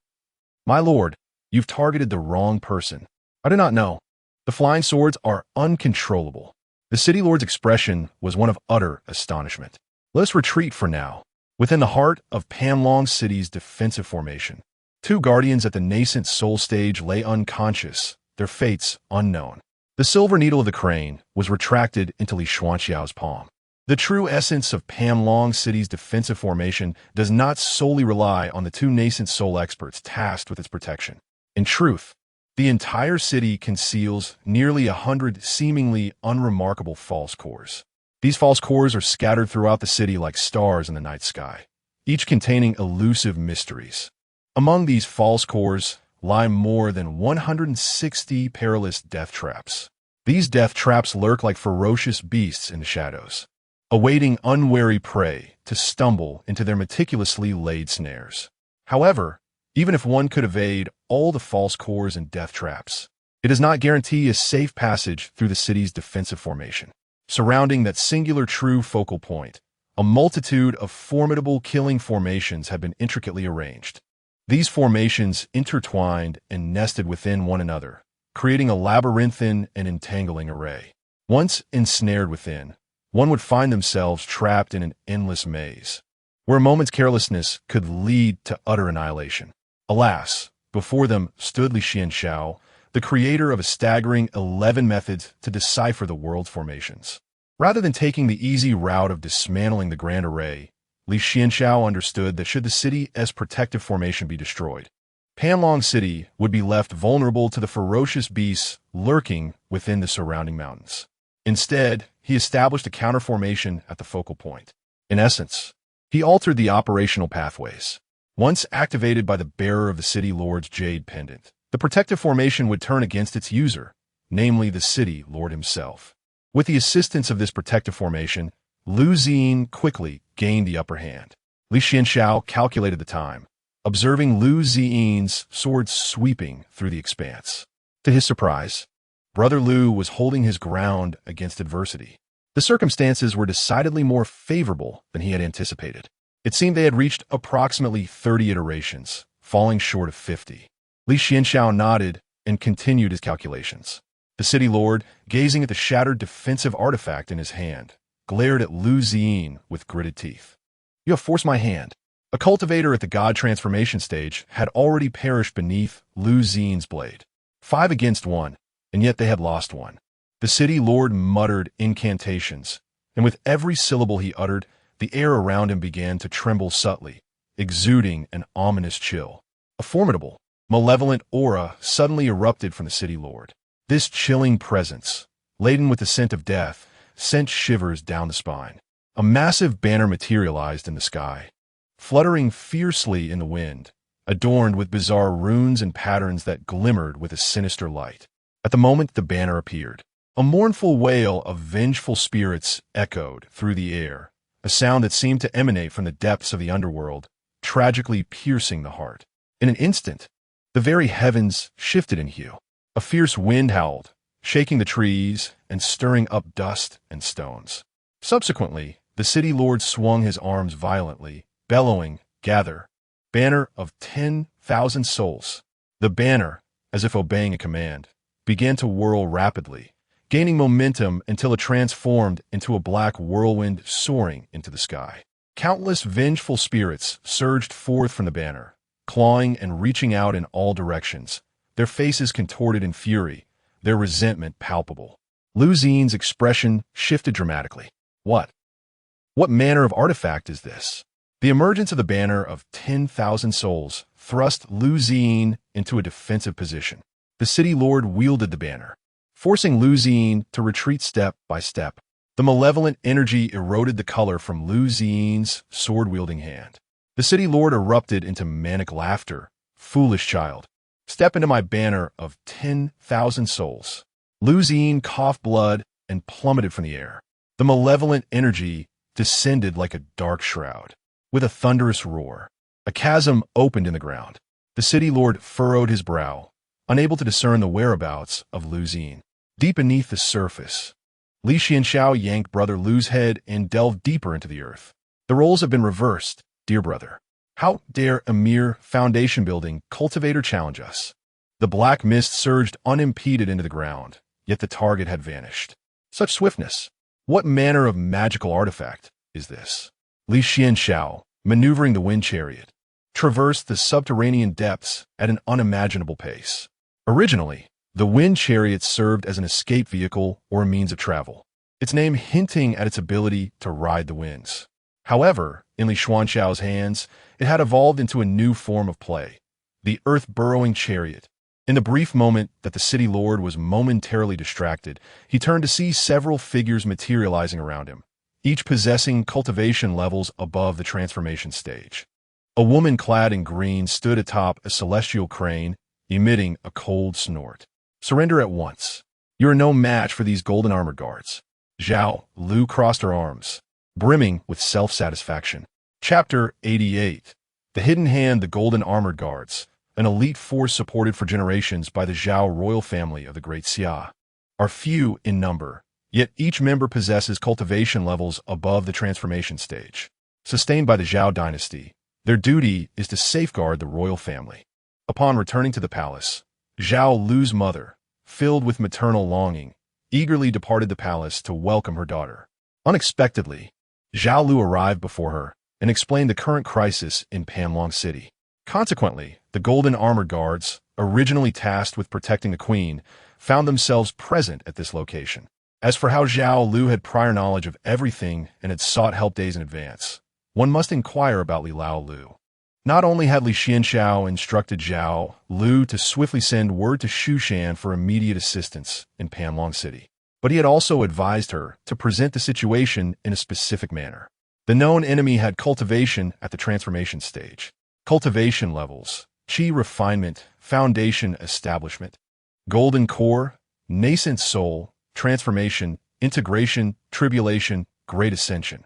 "My lord, you've targeted the wrong person." "I do not know. The flying swords are uncontrollable." The city lord's expression was one of utter astonishment. "Let us retreat for now." Within the heart of Panlong City's defensive formation, 2 guardians at the nascent soul stage lay unconscious, their fates unknown. The silver needle of the crane was retracted into Li Xuanxiao's palm. The true essence of Panlong City's defensive formation does not solely rely on the 2 nascent soul experts tasked with its protection. In truth, the entire city conceals nearly 100 seemingly unremarkable false cores. These false cores are scattered throughout the city like stars in the night sky, each containing elusive mysteries. Among these false cores lie more than 160 perilous death traps. These death traps lurk like ferocious beasts in the shadows, awaiting unwary prey to stumble into their meticulously laid snares. However, Even if one could evade all the false cores and death traps, it does not guarantee a safe passage through the city's defensive formation. Surrounding that singular true focal point, a multitude of formidable killing formations had been intricately arranged. These formations intertwined and nested within one another, creating a labyrinthine and entangling array. Once ensnared within, one would find themselves trapped in an endless maze, where a moment's carelessness could lead to utter annihilation. Alas, before them stood Li Xuanxiao, the creator of a staggering 11 methods to decipher the world's formations. Rather than taking the easy route of dismantling the grand array, Li Xuanxiao understood that should the city's protective formation be destroyed, Panlong City would be left vulnerable to the ferocious beasts lurking within the surrounding mountains. Instead, he established a counterformation at the focal point. In essence, he altered the operational pathways. Once activated by the bearer of the city lord's jade pendant, the protective formation would turn against its user, namely the city lord himself. With the assistance of this protective formation, Lu Ziyin quickly gained the upper hand. Li Xuanxiao calculated the time, observing Lu Ziyin's sword sweeping through the expanse. To his surprise, Brother Lu was holding his ground against adversity. The circumstances were decidedly more favorable than he had anticipated. It seemed they had reached approximately 30 iterations, falling short of 50. Li Xuanxiao nodded and continued his calculations. The city lord, gazing at the shattered defensive artifact in his hand, glared at Lu Ziyin with gritted teeth. "You have forced my hand." A cultivator at the god transformation stage had already perished beneath Lu Ziyin's blade. 5 against 1, and yet they had lost one. The city lord muttered incantations, and with every syllable he uttered, the air around him began to tremble subtly, exuding an ominous chill. A formidable, malevolent aura suddenly erupted from the city lord. This chilling presence, laden with the scent of death, sent shivers down the spine. A massive banner materialized in the sky, fluttering fiercely in the wind, adorned with bizarre runes and patterns that glimmered with a sinister light. At the moment the banner appeared, a mournful wail of vengeful spirits echoed through the air, a sound that seemed to emanate from the depths of the underworld, tragically piercing the heart. In an instant, the very heavens shifted in hue. A fierce wind howled, shaking the trees and stirring up dust and stones. Subsequently, the city lord swung his arms violently, bellowing, "Gather! Banner of 10,000 souls." The banner, as if obeying a command, began to whirl rapidly, gaining momentum until it transformed into a black whirlwind soaring into the sky. Countless vengeful spirits surged forth from the banner, clawing and reaching out in all directions, their faces contorted in fury, their resentment palpable. Lu Ziyin's expression shifted dramatically. What manner of artifact is this? The emergence of the banner of 10,000 souls thrust Lu Ziyin into a defensive position. The city lord wielded the banner, forcing Lu Ziyin to retreat step by step. The malevolent energy eroded the color from Lu Ziyin's sword-wielding hand. The city lord erupted into manic laughter. "Foolish child, step into my banner of 10,000 souls." Lu Ziyin coughed blood and plummeted from the air. The malevolent energy descended like a dark shroud. With a thunderous roar, a chasm opened in the ground. The city lord furrowed his brow, unable to discern the whereabouts of Lu Ziyin. Deep beneath the surface, Li Xuanxiao yanked Brother Lu's head and delved deeper into the earth. "The roles have been reversed, dear brother. How dare a mere foundation-building cultivator challenge us?" The black mist surged unimpeded into the ground, yet the target had vanished. Such swiftness! What manner of magical artifact is this? Li Xuanxiao, maneuvering the wind chariot, traversed the subterranean depths at an unimaginable pace. Originally, the wind chariot served as an escape vehicle or a means of travel, its name hinting at its ability to ride the winds. However, in Li Xuanxiao's hands, it had evolved into a new form of play, the earth-burrowing chariot. In the brief moment that the city lord was momentarily distracted, he turned to see several figures materializing around him, each possessing cultivation levels above the transformation stage. A woman clad in green stood atop a celestial crane, emitting a cold snort. "Surrender at once. You are no match for these golden armor guards." Zhao Lu crossed her arms, brimming with self-satisfaction. Chapter 88. The Hidden Hand, the Golden Armored Guards, an elite force supported for generations by the Zhao royal family of the Great Xia, are few in number, yet each member possesses cultivation levels above the transformation stage. Sustained by the Zhao dynasty, their duty is to safeguard the royal family. Upon returning to the palace, Zhao Lu's mother, filled with maternal longing, eagerly departed the palace to welcome her daughter. Unexpectedly, Zhao Lu arrived before her and explained the current crisis in Panlong City. Consequently, the Golden Armored Guards, originally tasked with protecting the queen, found themselves present at this location. As for how Zhao Lu had prior knowledge of everything and had sought help days in advance, one must inquire about Li Lu. Not only had Li Xuanxiao instructed Zhao Lu to swiftly send word to Shushan for immediate assistance in Panlong City, but he had also advised her to present the situation in a specific manner. The known enemy had cultivation at the transformation stage. Cultivation levels, chi refinement, foundation establishment, golden core, nascent soul, transformation, integration, tribulation, great ascension.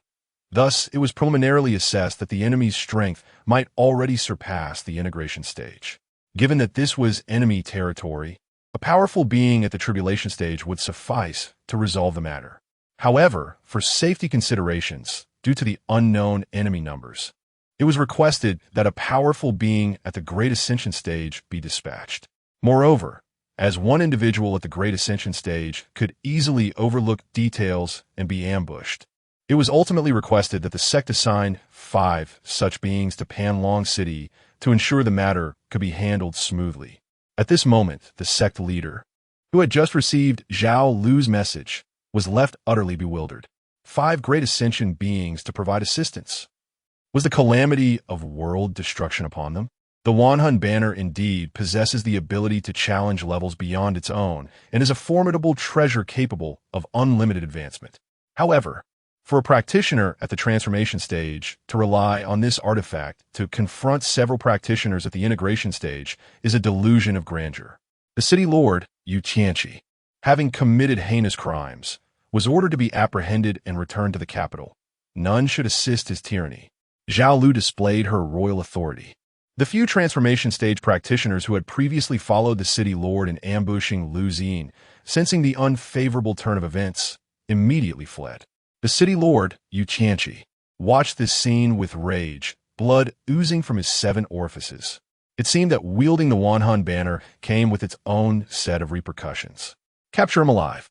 Thus, it was preliminarily assessed that the enemy's strength might already surpass the integration stage. Given that this was enemy territory, a powerful being at the tribulation stage would suffice to resolve the matter. However, for safety considerations, due to the unknown enemy numbers, it was requested that a powerful being at the Great Ascension stage be dispatched. Moreover, as one individual at the Great Ascension stage could easily overlook details and be ambushed, it was ultimately requested that the sect assign 5 such beings to Panlong City to ensure the matter could be handled smoothly. At this moment, the sect leader, who had just received Zhao Lu's message, was left utterly bewildered. 5 Great Ascension beings to provide assistance. Was the calamity of world destruction upon them? The Wanhun banner indeed possesses the ability to challenge levels beyond its own and is a formidable treasure capable of unlimited advancement. However, for a practitioner at the transformation stage to rely on this artifact to confront several practitioners at the integration stage is a delusion of grandeur. The city lord, Yu Qianqi, having committed heinous crimes, was ordered to be apprehended and returned to the capital. None should assist his tyranny. Zhao Lu displayed her royal authority. The few transformation stage practitioners who had previously followed the city lord in ambushing Lu Xin, sensing the unfavorable turn of events, immediately fled. The city lord, Yu Qianqi, watched this scene with rage, blood oozing from his 7 orifices. It seemed that wielding the Wanhun banner came with its own set of repercussions. Capture him alive.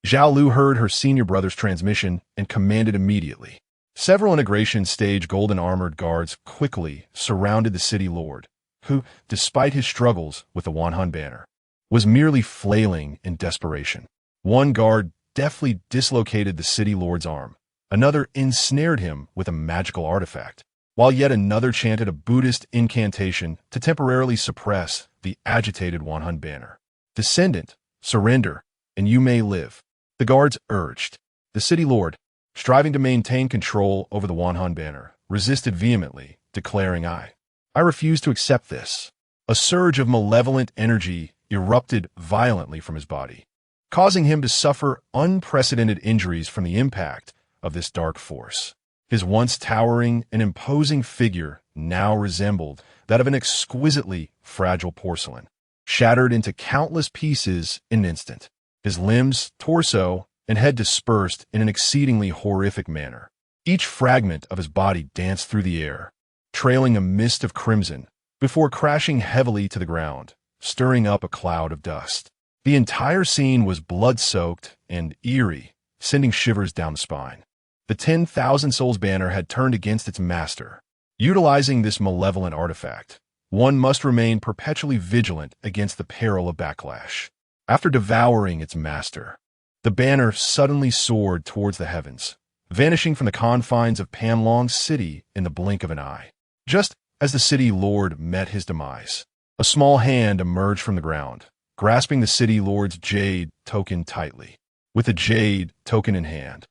Zhao Lu heard her senior brother's transmission and commanded immediately. Several integration stage golden armored guards quickly surrounded the city lord, who, despite his struggles with the Wanhun banner, was merely flailing in desperation. One guard deftly dislocated the city lord's arm. Another ensnared him with a magical artifact, while yet another chanted a Buddhist incantation to temporarily suppress the agitated Wanhun banner. Descendant, surrender, and you may live, the guards urged. The city lord, striving to maintain control over the Wanhun banner, resisted vehemently, declaring, I refuse to accept this. A surge of malevolent energy erupted violently from his body, causing him to suffer unprecedented injuries from the impact of this dark force. His once towering and imposing figure now resembled that of an exquisitely fragile porcelain, shattered into countless pieces in an instant. His limbs, torso, and head dispersed in an exceedingly horrific manner. Each fragment of his body danced through the air, trailing a mist of crimson, before crashing heavily to the ground, stirring up a cloud of dust. The entire scene was blood-soaked and eerie, sending shivers down the spine. The 10,000 Souls banner had turned against its master. Utilizing this malevolent artifact, one must remain perpetually vigilant against the peril of backlash. After devouring its master, the banner suddenly soared towards the heavens, vanishing from the confines of Panlong City in the blink of an eye. Just as the city lord met his demise, a small hand emerged from the ground, grasping the city lord's jade token tightly. With the jade token in hand,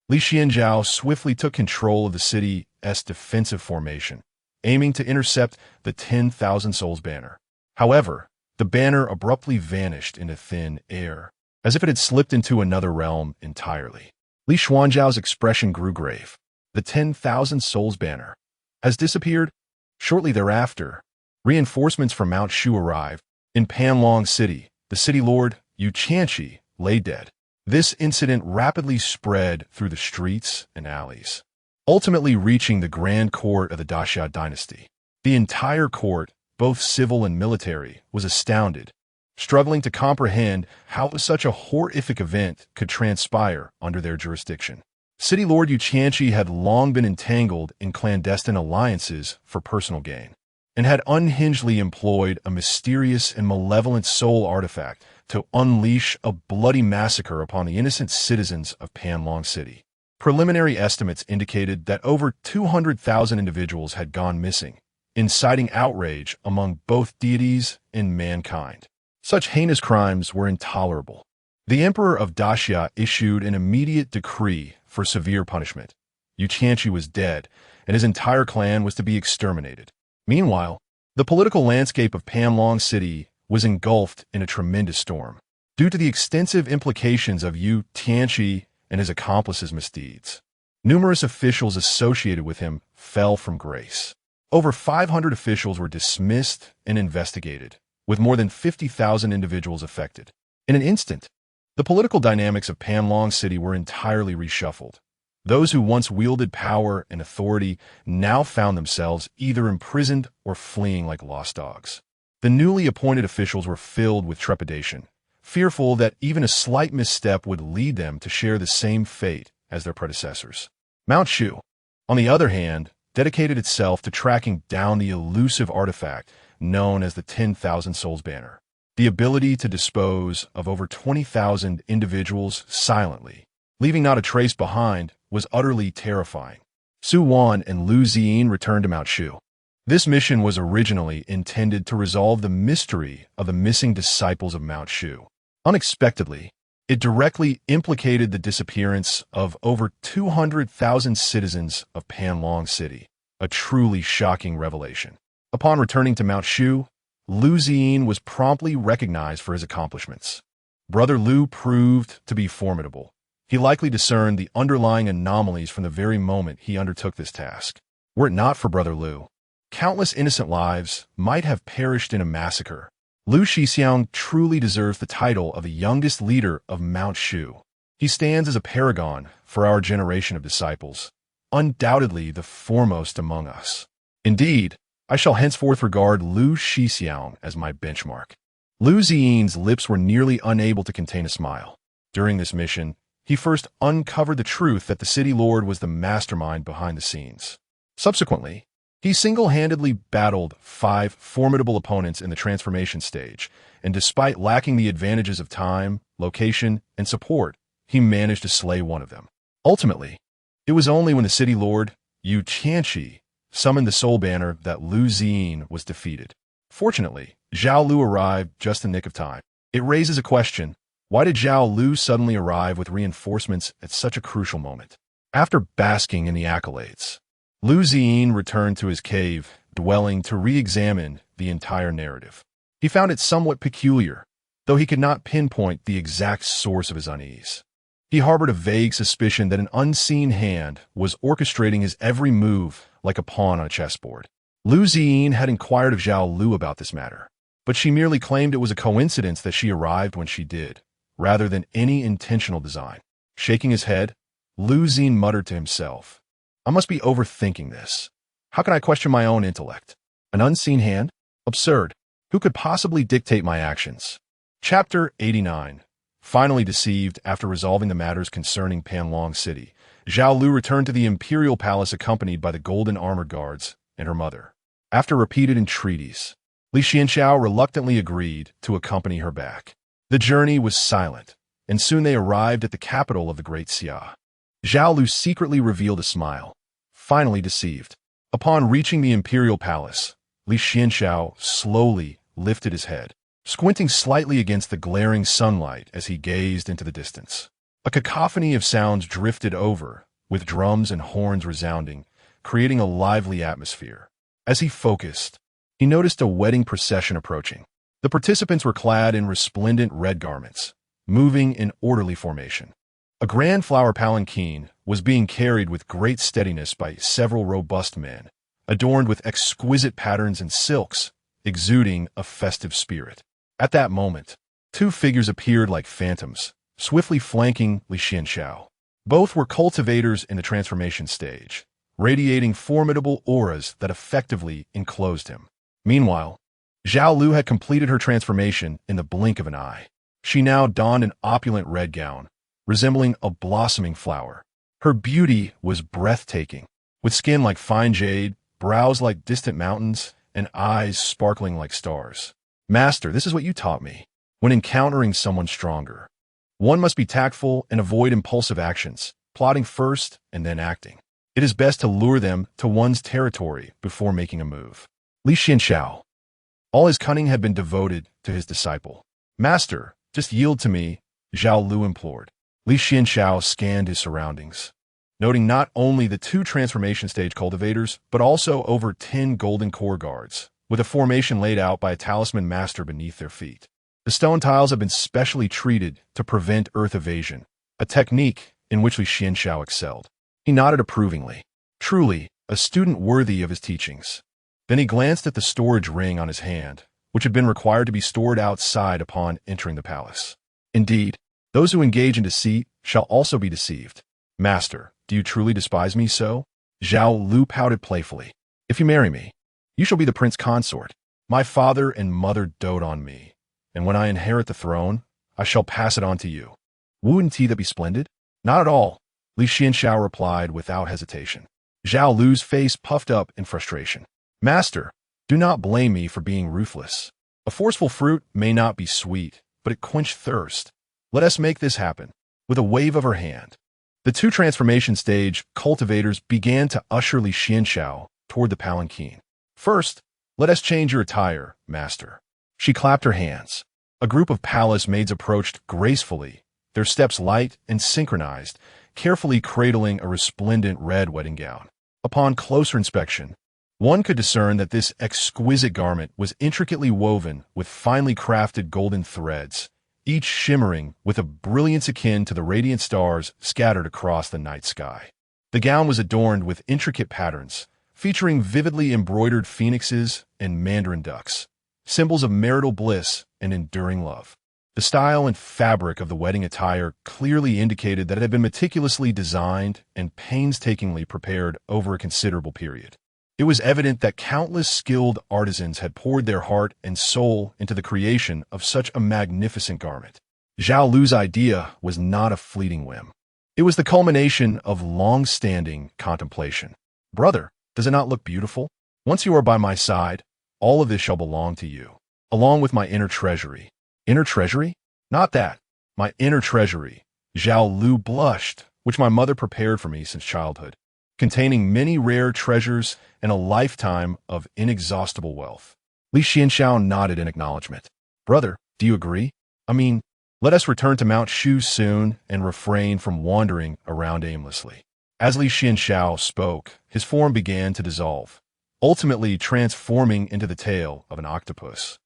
Li Xuanxiao swiftly took control of the city's defensive formation, aiming to intercept the 10,000 Souls banner. However, the banner abruptly vanished into thin air, as if it had slipped into another realm entirely. Li Xuanxiao's expression grew grave. The 10,000 Souls banner has disappeared. Shortly thereafter, reinforcements from Mount Shu arrived. In Panlong City, the city lord, Li Xuanxiao, lay dead. This incident rapidly spread through the streets and alleys, ultimately reaching the grand court of the Daxia dynasty. The entire court, both civil and military, was astounded, struggling to comprehend how such a horrific event could transpire under their jurisdiction. City Lord Li Xuanxiao had long been entangled in clandestine alliances for personal gain, and had unhingedly employed a mysterious and malevolent soul artifact to unleash a bloody massacre upon the innocent citizens of Panlong City. Preliminary estimates indicated that over 200,000 individuals had gone missing, inciting outrage among both deities and mankind. Such heinous crimes were intolerable. The Emperor of Daxia issued an immediate decree for severe punishment. Li Xuanxiao was dead, and his entire clan was to be exterminated. Meanwhile, the political landscape of Panlong City was engulfed in a tremendous storm, due to the extensive implications of Li Xuanxiao and his accomplices' misdeeds. Numerous officials associated with him fell from grace. Over 500 officials were dismissed and investigated, with more than 50,000 individuals affected. In an instant, the political dynamics of Panlong City were entirely reshuffled. Those who once wielded power and authority now found themselves either imprisoned or fleeing like lost dogs. The newly appointed officials were filled with trepidation, fearful that even a slight misstep would lead them to share the same fate as their predecessors. Mount Shu, on the other hand, dedicated itself to tracking down the elusive artifact known as the 10,000 Souls Banner. The ability to dispose of over 20,000 individuals silently, leaving not a trace behind, was utterly terrifying. Su Wan and Lu Ziyin returned to Mount Shu. This mission was originally intended to resolve the mystery of the missing disciples of Mount Shu. Unexpectedly, it directly implicated the disappearance of over 200,000 citizens of Panlong City, a truly shocking revelation. Upon returning to Mount Shu, Lu Ziyin was promptly recognized for his accomplishments. Brother Lu proved to be formidable. He likely discerned the underlying anomalies from the very moment he undertook this task. Were it not for Brother Lu, countless innocent lives might have perished in a massacre. Li Xuanxiao truly deserves the title of the youngest leader of Mount Shu. He stands as a paragon for our generation of disciples, undoubtedly the foremost among us. Indeed, I shall henceforth regard Li Xuanxiao as my benchmark. Lu Ziyin's lips were nearly unable to contain a smile. During this mission, he first uncovered the truth that the city lord was the mastermind behind the scenes. Subsequently, he single-handedly battled 5 formidable opponents in the transformation stage, and despite lacking the advantages of time, location, and support, he managed to slay one of them. Ultimately, it was only when the city lord, Li Xuanxiao, summoned the soul banner that Lu Ziyin was defeated. Fortunately, Zhao Lu arrived just in the nick of time. It raises a question: why did Zhao Lu suddenly arrive with reinforcements at such a crucial moment? After basking in the accolades, Lu Ziyin returned to his cave dwelling to re-examine the entire narrative. He found it somewhat peculiar, though he could not pinpoint the exact source of his unease. He harbored a vague suspicion that an unseen hand was orchestrating his every move like a pawn on a chessboard. Lu Ziyin had inquired of Zhao Lu about this matter, but she merely claimed it was a coincidence that she arrived when she did, rather than any intentional design. Shaking his head, Lu Ziyin muttered to himself, "I must be overthinking this. How can I question my own intellect? An unseen hand? Absurd. Who could possibly dictate my actions?" Chapter 89. Finally deceived after resolving the matters concerning Panlong City, Zhao Lu returned to the imperial palace accompanied by the golden armored guards and her mother. After repeated entreaties, Li Xuanxiao reluctantly agreed to accompany her back. The journey was silent, and soon they arrived at the capital of the Great Xia. Zhao Lu secretly revealed a smile, finally deceived. Upon reaching the imperial palace, Li Xuanxiao slowly lifted his head, squinting slightly against the glaring sunlight as he gazed into the distance. A cacophony of sounds drifted over, with drums and horns resounding, creating a lively atmosphere. As he focused, he noticed a wedding procession approaching. The participants were clad in resplendent red garments, moving in orderly formation. A grand flower palanquin was being carried with great steadiness by several robust men, adorned with exquisite patterns and silks, exuding a festive spirit. At that moment, two figures appeared like phantoms, swiftly flanking Li Xuanxiao. Both were cultivators in the transformation stage, radiating formidable auras that effectively enclosed him. Meanwhile, Zhao Lu had completed her transformation in the blink of an eye. She now donned an opulent red gown, resembling a blossoming flower. Her beauty was breathtaking, with skin like fine jade, brows like distant mountains, and eyes sparkling like stars. Master, this is what you taught me. When encountering someone stronger, one must be tactful and avoid impulsive actions, plotting first and then acting. It is best to lure them to one's territory before making a move. Li Xuanxiao. All his cunning had been devoted to his disciple. Master, just yield to me, Zhao Lu implored. Li Xuanxiao scanned his surroundings, noting not only the two transformation stage cultivators, but also over 10 golden core guards, with a formation laid out by a talisman master beneath their feet. The stone tiles have been specially treated to prevent earth evasion, a technique in which Li Xuanxiao excelled. He nodded approvingly. Truly, a student worthy of his teachings. Then he glanced at the storage ring on his hand, which had been required to be stored outside upon entering the palace. Indeed, those who engage in deceit shall also be deceived. Master, do you truly despise me so? Zhao Lu pouted playfully. If you marry me, you shall be the prince consort. My father and mother dote on me, and when I inherit the throne, I shall pass it on to you. Wouldn't that be splendid? Not at all, Li Xuanxiao replied without hesitation. Zhao Lu's face puffed up in frustration. Master, do not blame me for being ruthless. A forceful fruit may not be sweet, but it quenches thirst. Let us make this happen. With a wave of her hand, the two transformation stage cultivators began to usher Li Xuanxiao toward the palanquin. First, let us change your attire, master. She clapped her hands. A group of palace maids approached gracefully, their steps light and synchronized, carefully cradling a resplendent red wedding gown. Upon closer inspection, one could discern that this exquisite garment was intricately woven with finely crafted golden threads, each shimmering with a brilliance akin to the radiant stars scattered across the night sky. The gown was adorned with intricate patterns, featuring vividly embroidered phoenixes and mandarin ducks, symbols of marital bliss and enduring love. The style and fabric of the wedding attire clearly indicated that it had been meticulously designed and painstakingly prepared over a considerable period. It was evident that countless skilled artisans had poured their heart and soul into the creation of such a magnificent garment. Zhao Lu's idea was not a fleeting whim. It was the culmination of long-standing contemplation. Brother, does it not look beautiful? Once you are by my side, all of this shall belong to you, along with my inner treasury. Inner treasury? Not that. My inner treasury, Zhao Lu blushed, which my mother prepared for me since childhood, containing many rare treasures and a lifetime of inexhaustible wealth. Li Xuanxiao nodded in acknowledgement. Brother, do you agree? I mean, let us return to Mount Shu soon and refrain from wandering around aimlessly. As Li Xuanxiao spoke, his form began to dissolve, ultimately transforming into the tail of an octopus.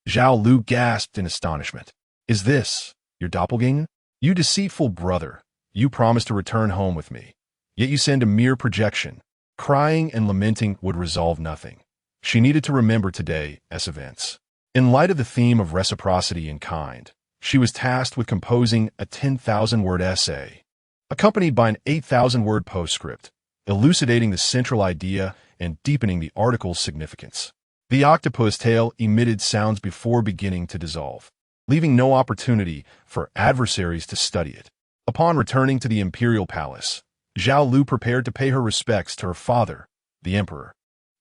Zhao Lu gasped in astonishment. Is this your doppelganger? You deceitful brother, you promised to return home with me, yet you send a mere projection. Crying and lamenting would resolve nothing. She needed to remember today's events. In light of the theme of reciprocity in kind, she was tasked with composing a 10,000-word essay, accompanied by an 8,000-word postscript, elucidating the central idea and deepening the article's significance. The octopus tail emitted sounds before beginning to dissolve, leaving no opportunity for adversaries to study it. Upon returning to the imperial palace, Zhao Lu prepared to pay her respects to her father, the emperor.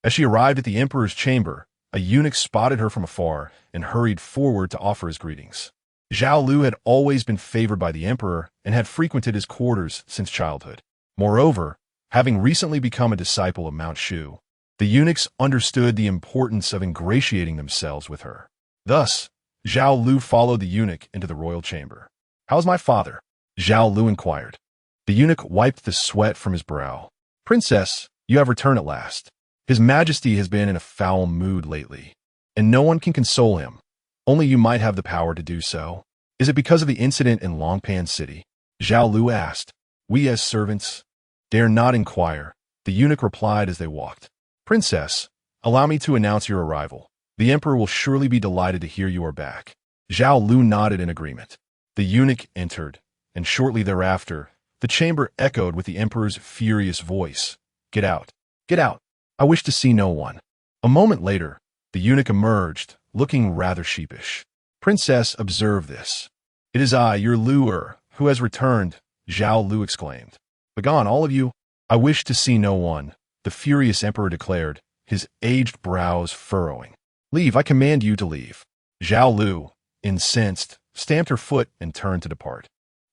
As she arrived at the emperor's chamber, a eunuch spotted her from afar and hurried forward to offer his greetings. Zhao Lu had always been favored by the emperor and had frequented his quarters since childhood. Moreover, having recently become a disciple of Mount Shu, the eunuchs understood the importance of ingratiating themselves with her. Thus, Zhao Lu followed the eunuch into the royal chamber. "How's my father?" Zhao Lu inquired. The eunuch wiped the sweat from his brow. "Princess, you have returned at last. His Majesty has been in a foul mood lately, and no one can console him. Only you might have the power to do so. Is it because of the incident in Longpan City?" Zhao Lu asked. "We as servants dare not inquire," the eunuch replied as they walked. Princess, allow me to announce your arrival. The emperor will surely be delighted to hear you are back. Zhao Lu nodded in agreement. The eunuch entered, and shortly thereafter, the chamber echoed with the emperor's furious voice. Get out! Get out! I wish to see no one. A moment later, the eunuch emerged, looking rather sheepish. Princess, observe this. It is I, your Luer, who has returned, Zhao Lu exclaimed. Begone, all of you. I wish to see no one, the furious emperor declared, his aged brows furrowing. Leave, I command you to leave. Zhao Lu, incensed, stamped her foot and turned to depart.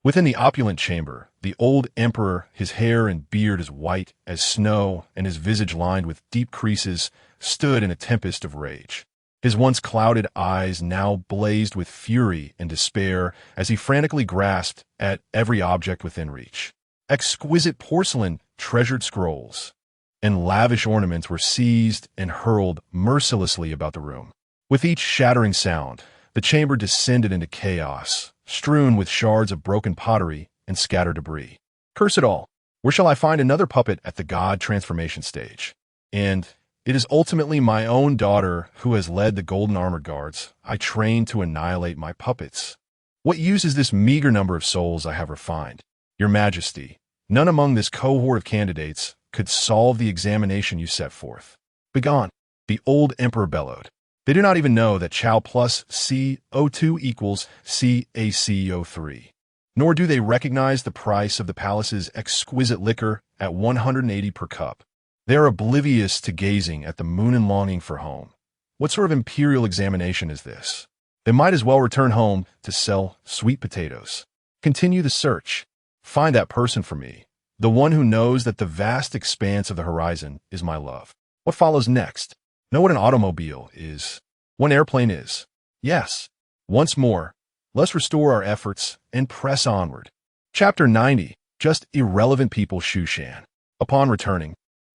Within the opulent chamber, the old emperor, his hair and beard as white as snow and his visage lined with deep creases, stood in a tempest of rage. His once clouded eyes now blazed with fury and despair as he frantically grasped at every object within reach. Exquisite porcelain, treasured scrolls, and lavish ornaments were seized and hurled mercilessly about the room. With each shattering sound, the chamber descended into chaos, strewn with shards of broken pottery and scattered debris. Curse it all! Where shall I find another puppet at the god transformation stage? And it is ultimately my own daughter who has led the golden armored guards I trained to annihilate my puppets. What use is this meager number of souls I have refined? Your Majesty, none among this cohort of candidates could solve the examination you set forth. Begone! The old emperor bellowed. They do not even know that Chao plus CO2 equals CaCO3. Nor do they recognize the price of the palace's exquisite liquor at 180 per cup. They are oblivious to gazing at the moon and longing for home. What sort of imperial examination is this? They might as well return home to sell sweet potatoes. Continue the search. Find that person for me, the one who knows that the vast expanse of the horizon is my love. What follows next? Know what an automobile is, what an airplane is. Yes, once more, let's restore our efforts and press onward. Chapter 90, Just Irrelevant People Shushan. Upon returning,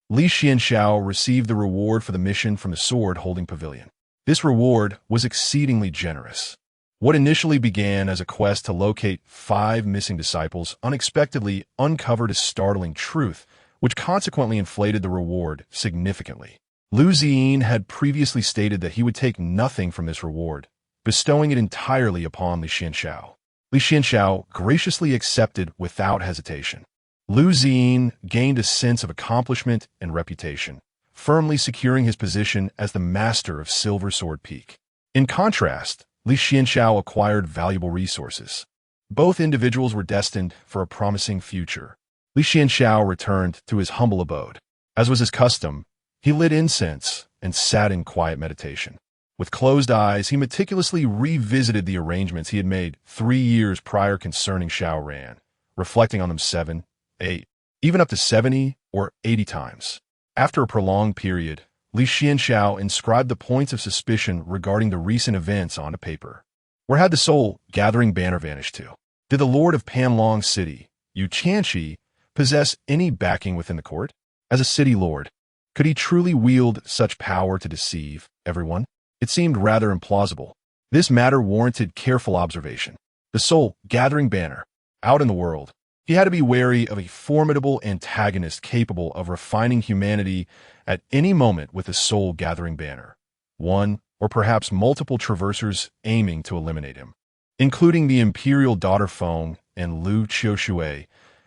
Li Xuanxiao received the reward for the mission from the sword-holding pavilion. This reward was exceedingly generous. What initially began as a quest to locate 5 missing disciples unexpectedly uncovered a startling truth, which consequently inflated the reward significantly. Lu Ziyin had previously stated that he would take nothing from this reward, bestowing it entirely upon Li Xuanxiao. Li Xuanxiao graciously accepted without hesitation. Lu Ziyin gained a sense of accomplishment and reputation, firmly securing his position as the master of Silver Sword Peak. In contrast, Li Xuanxiao acquired valuable resources. Both individuals were destined for a promising future. Li Xuanxiao returned to his humble abode. As was his custom, he lit incense and sat in quiet meditation. With closed eyes, he meticulously revisited the arrangements he had made 3 years prior concerning Xiao Ran, reflecting on them 7, 8, even up to 70 or 80 times. After a prolonged period, Li Xuanxiao inscribed the points of suspicion regarding the recent events onto paper. Where had the soul-gathering banner vanished to? Did the lord of Panlong City, Yu Chanshi, possess any backing within the court? As a city lord, could he truly wield such power to deceive everyone? It seemed rather implausible. This matter warranted careful observation. The soul-gathering banner, out in the world, he had to be wary of a formidable antagonist capable of refining humanity at any moment with a soul-gathering banner. One, or perhaps multiple traversers aiming to eliminate him, including the imperial daughter Feng and Lu Qiushui,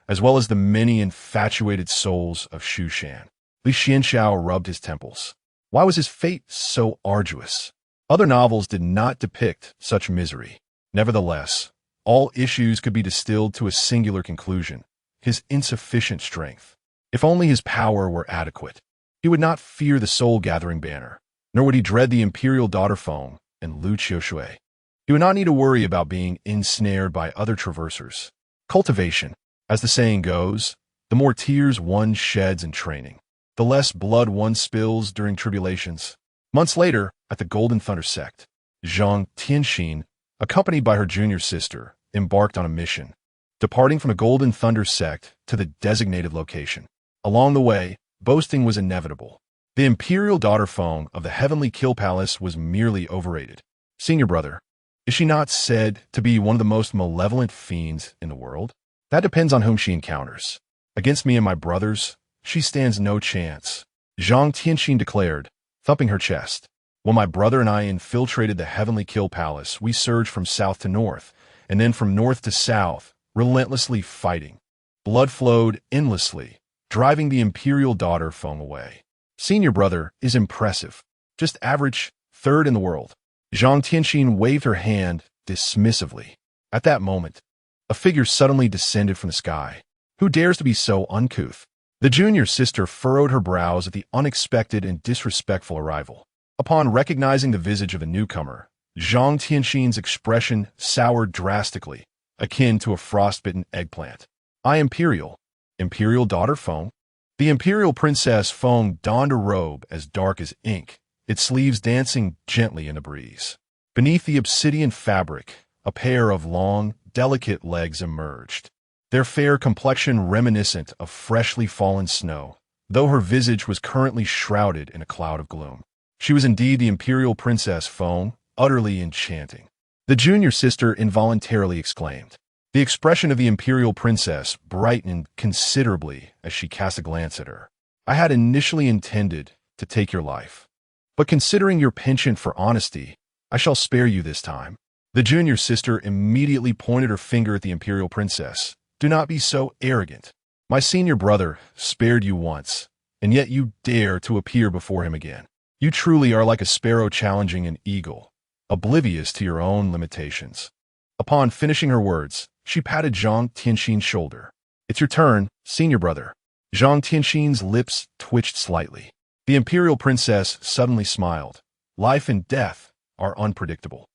as well as the many infatuated souls of Shushan. Li Xuanxiao rubbed his temples. Why was his fate so arduous? Other novels did not depict such misery. Nevertheless, all issues could be distilled to a singular conclusion: his insufficient strength. If only his power were adequate, he would not fear the soul-gathering banner, nor would he dread the imperial daughter Feng and Lu Qiushui. He would not need to worry about being ensnared by other traversers. Cultivation. As the saying goes, the more tears one sheds in training, the less blood one spills during tribulations. Months later, at the Golden Thunder sect, Zhang Tianxin, accompanied by her junior sister, embarked on a mission, departing from the Golden Thunder sect to the designated location. Along the way, boasting was inevitable. The imperial daughter Feng of the Heavenly Kill Palace was merely overrated. Senior brother, is she not said to be one of the most malevolent fiends in the world? That depends on whom she encounters. Against me and my brothers, she stands no chance. Zhang Tianxin declared, thumping her chest. When my brother and I infiltrated the Heavenly Kill Palace, we surged from south to north, and then from north to south, relentlessly fighting. Blood flowed endlessly, driving the imperial daughter Feng away. Senior brother is impressive. Just average, third in the world. Zhang Tianxin waved her hand dismissively. At that moment, a figure suddenly descended from the sky. Who dares to be so uncouth? The junior sister furrowed her brows at the unexpected and disrespectful arrival. Upon recognizing the visage of the newcomer, Zhang Tianxin's expression soured drastically, akin to a frostbitten eggplant. I Imperial daughter Feng? The Imperial Princess Feng donned a robe as dark as ink, its sleeves dancing gently in the breeze. Beneath the obsidian fabric, a pair of long, delicate legs emerged, their fair complexion reminiscent of freshly fallen snow, though her visage was currently shrouded in a cloud of gloom. She was indeed the Imperial Princess Feng, utterly enchanting. The junior sister involuntarily exclaimed. The expression of the Imperial Princess brightened considerably as she cast a glance at her. I had initially intended to take your life, but considering your penchant for honesty, I shall spare you this time. The junior sister immediately pointed her finger at the Imperial Princess. Do not be so arrogant. My senior brother spared you once, and yet you dare to appear before him again. You truly are like a sparrow challenging an eagle, oblivious to your own limitations. Upon finishing her words, she patted Zhang Tianxin's shoulder. It's your turn, senior brother. Zhang Tianxin's lips twitched slightly. The Imperial Princess suddenly smiled. Life and death are unpredictable.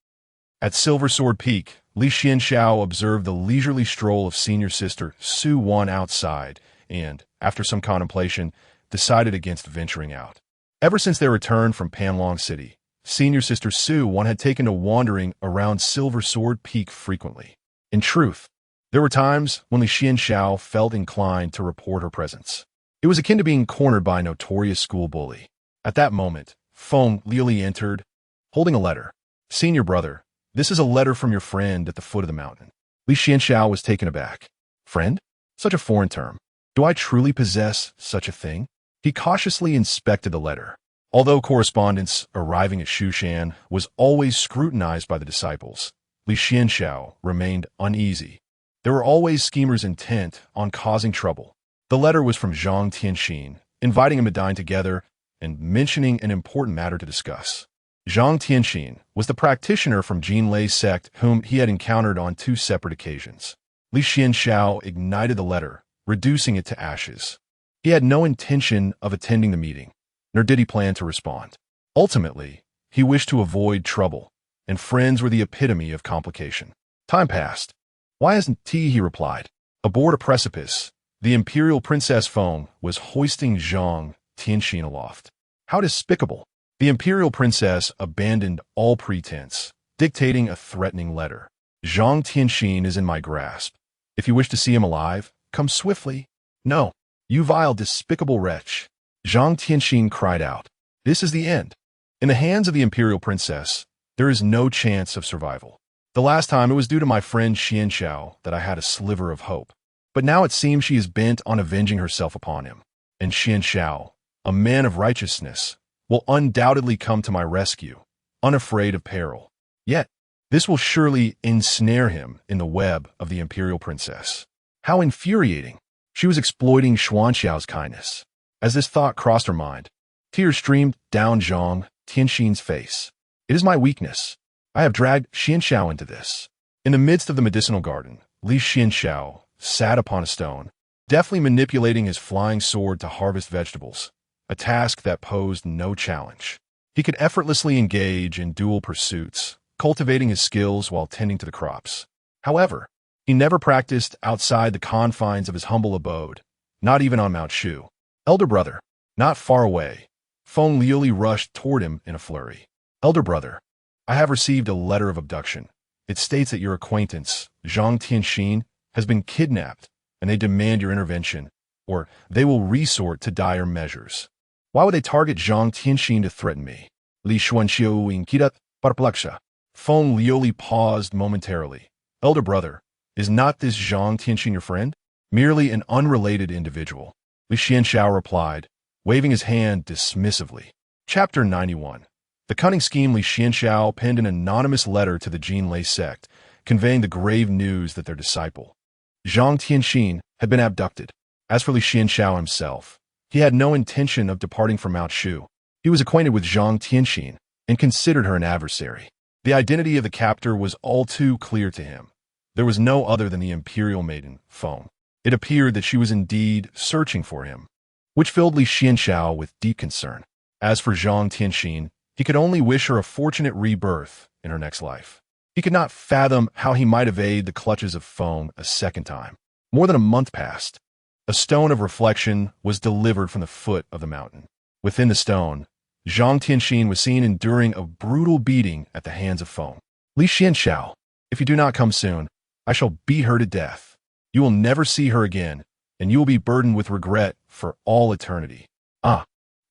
At Silver Sword Peak, Li Xuanxiao observed the leisurely stroll of senior sister Su Wan outside and, after some contemplation, decided against venturing out. Ever since their return from Panlong City, senior sister Su Wan had taken to wandering around Silver Sword Peak frequently. In truth, there were times when Li Xuanxiao felt inclined to report her presence. It was akin to being cornered by a notorious school bully. At that moment, Feng Liuli entered, holding a letter. Senior brother, this is a letter from your friend at the foot of the mountain. Li Xuanxiao was taken aback. Friend? Such a foreign term. Do I truly possess such a thing? He cautiously inspected the letter. Although correspondence arriving at Shushan was always scrutinized by the disciples, Li Xuanxiao remained uneasy. There were always schemers intent on causing trouble. The letter was from Zhang Tianxin, inviting him to dine together and mentioning an important matter to discuss. Zhang Tianxin was the practitioner from Jin Lei's sect whom he had encountered on 2 separate occasions. Li Xuanxiao ignited the letter, reducing it to ashes. He had no intention of attending the meeting, nor did he plan to respond. Ultimately, he wished to avoid trouble, and friends were the epitome of complication. Time passed. Why isn't he replied. Aboard a precipice, the Imperial Princess Feng was hoisting Zhang Tianxin aloft. How despicable! The Imperial Princess abandoned all pretense, dictating a threatening letter. Zhang Tianxin is in my grasp. If you wish to see him alive, come swiftly. No. You vile, despicable wretch. Zhang Tianxin cried out. This is the end. In the hands of the Imperial Princess, there is no chance of survival. The last time it was due to my friend Xuanxiao that I had a sliver of hope. But now it seems she is bent on avenging herself upon him. And Xuanxiao, a man of righteousness, will undoubtedly come to my rescue, unafraid of peril. Yet, this will surely ensnare him in the web of the Imperial Princess. How infuriating! She was exploiting Xuanxiao's kindness. As this thought crossed her mind, tears streamed down Zhang Tianxin's face. It is my weakness. I have dragged Xuanxiao into this. In the midst of the medicinal garden, Li Xuanxiao sat upon a stone, deftly manipulating his flying sword to harvest vegetables, a task that posed no challenge. He could effortlessly engage in dual pursuits, cultivating his skills while tending to the crops. However, he never practiced outside the confines of his humble abode, not even on Mount Shu. Elder brother, not far away. Feng Liuli rushed toward him in a flurry. Elder brother, I have received a letter of abduction. It states that your acquaintance, Zhang Tianxin, has been kidnapped, and they demand your intervention, or they will resort to dire measures. Why would they target Zhang Tianxin to threaten me? Li Xuanxiao inquired perplexa. Feng Liuli paused momentarily. Elder brother, is not this Zhang Tianxin your friend? Merely an unrelated individual. Li Xuanxiao replied, waving his hand dismissively. Chapter 91. The cunning scheme. Li Xuanxiao penned an anonymous letter to the Jinlei sect, conveying the grave news that their disciple, Zhang Tianxin, had been abducted. As for Li Xuanxiao himself, he had no intention of departing from Mount Shu. He was acquainted with Zhang Tianxin and considered her an adversary. The identity of the captor was all too clear to him. There was no other than the imperial maiden, Feng. It appeared that she was indeed searching for him, which filled Li Xuanxiao with deep concern. As for Zhang Tianxin, he could only wish her a fortunate rebirth in her next life. He could not fathom how he might evade the clutches of Feng a second time. More than a month passed. A stone of reflection was delivered from the foot of the mountain. Within the stone, Zhang Tianxin was seen enduring a brutal beating at the hands of Feng. Li Xuanxiao, if you do not come soon, I shall beat her to death. You will never see her again, and you will be burdened with regret for all eternity. Ah!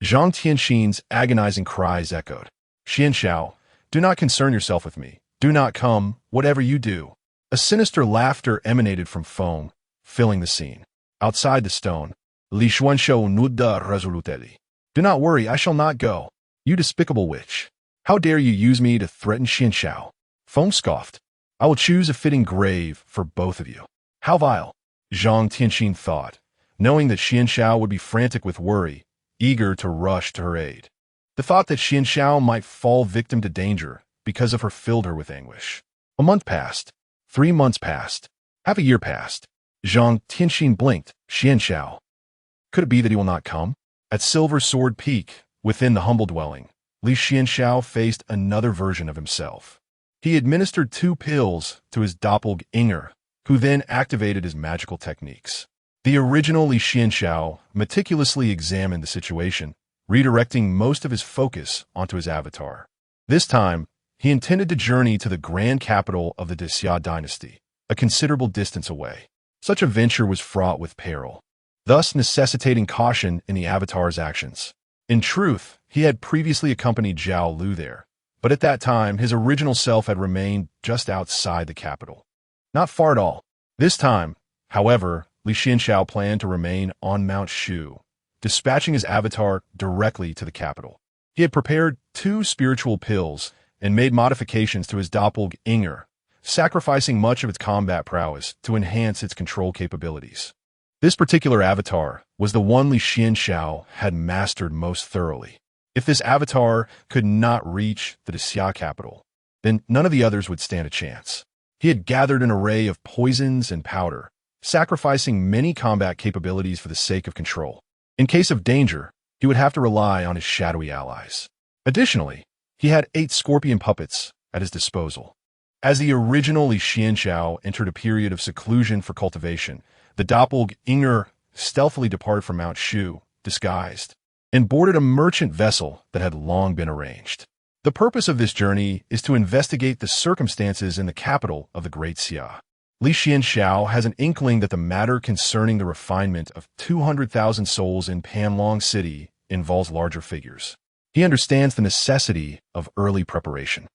Zhang Tianxin's agonizing cries echoed. Xuanxiao, do not concern yourself with me. Do not come, whatever you do. A sinister laughter emanated from Feng, filling the scene. Outside the stone, Li Xuanxiao nudda resolutely. Do not worry, I shall not go. You despicable witch. How dare you use me to threaten Xuanxiao? Feng scoffed. I will choose a fitting grave for both of you. How vile, Zhang Tianxin thought, knowing that Xuanxiao would be frantic with worry, eager to rush to her aid. The thought that Xuanxiao might fall victim to danger because of her filled her with anguish. A month passed. 3 months passed. Half a year passed. Zhang Tianxin blinked. Xuanxiao. Could it be that he will not come? At Silver Sword Peak, within the humble dwelling, Li Xuanxiao faced another version of himself. He administered 2 pills to his doppelganger, who then activated his magical techniques. The original Li Xuanxiao meticulously examined the situation, redirecting most of his focus onto his avatar. This time, he intended to journey to the grand capital of the Xia dynasty, a considerable distance away. Such a venture was fraught with peril, thus necessitating caution in the avatar's actions. In truth, he had previously accompanied Zhao Lu there, but at that time his original self had remained just outside the capital. Not far at all. This time, however, Li Xuanxiao planned to remain on Mount Shu, dispatching his avatar directly to the capital. He had prepared 2 spiritual pills and made modifications to his doppelganger, sacrificing much of its combat prowess to enhance its control capabilities. This particular avatar was the one Li Xuanxiao had mastered most thoroughly. If this avatar could not reach the Xia capital, then none of the others would stand a chance. He had gathered an array of poisons and powder, sacrificing many combat capabilities for the sake of control. In case of danger, he would have to rely on his shadowy allies. Additionally, he had 8 scorpion puppets at his disposal. As the original Li Xuanxiao entered a period of seclusion for cultivation, the doppelganger stealthily departed from Mount Shu, disguised, and boarded a merchant vessel that had long been arranged. The purpose of this journey is to investigate the circumstances in the capital of the Great Xia. Li Xuanxiao has an inkling that the matter concerning the refinement of 200,000 souls in Panlong City involves larger figures. He understands the necessity of early preparation.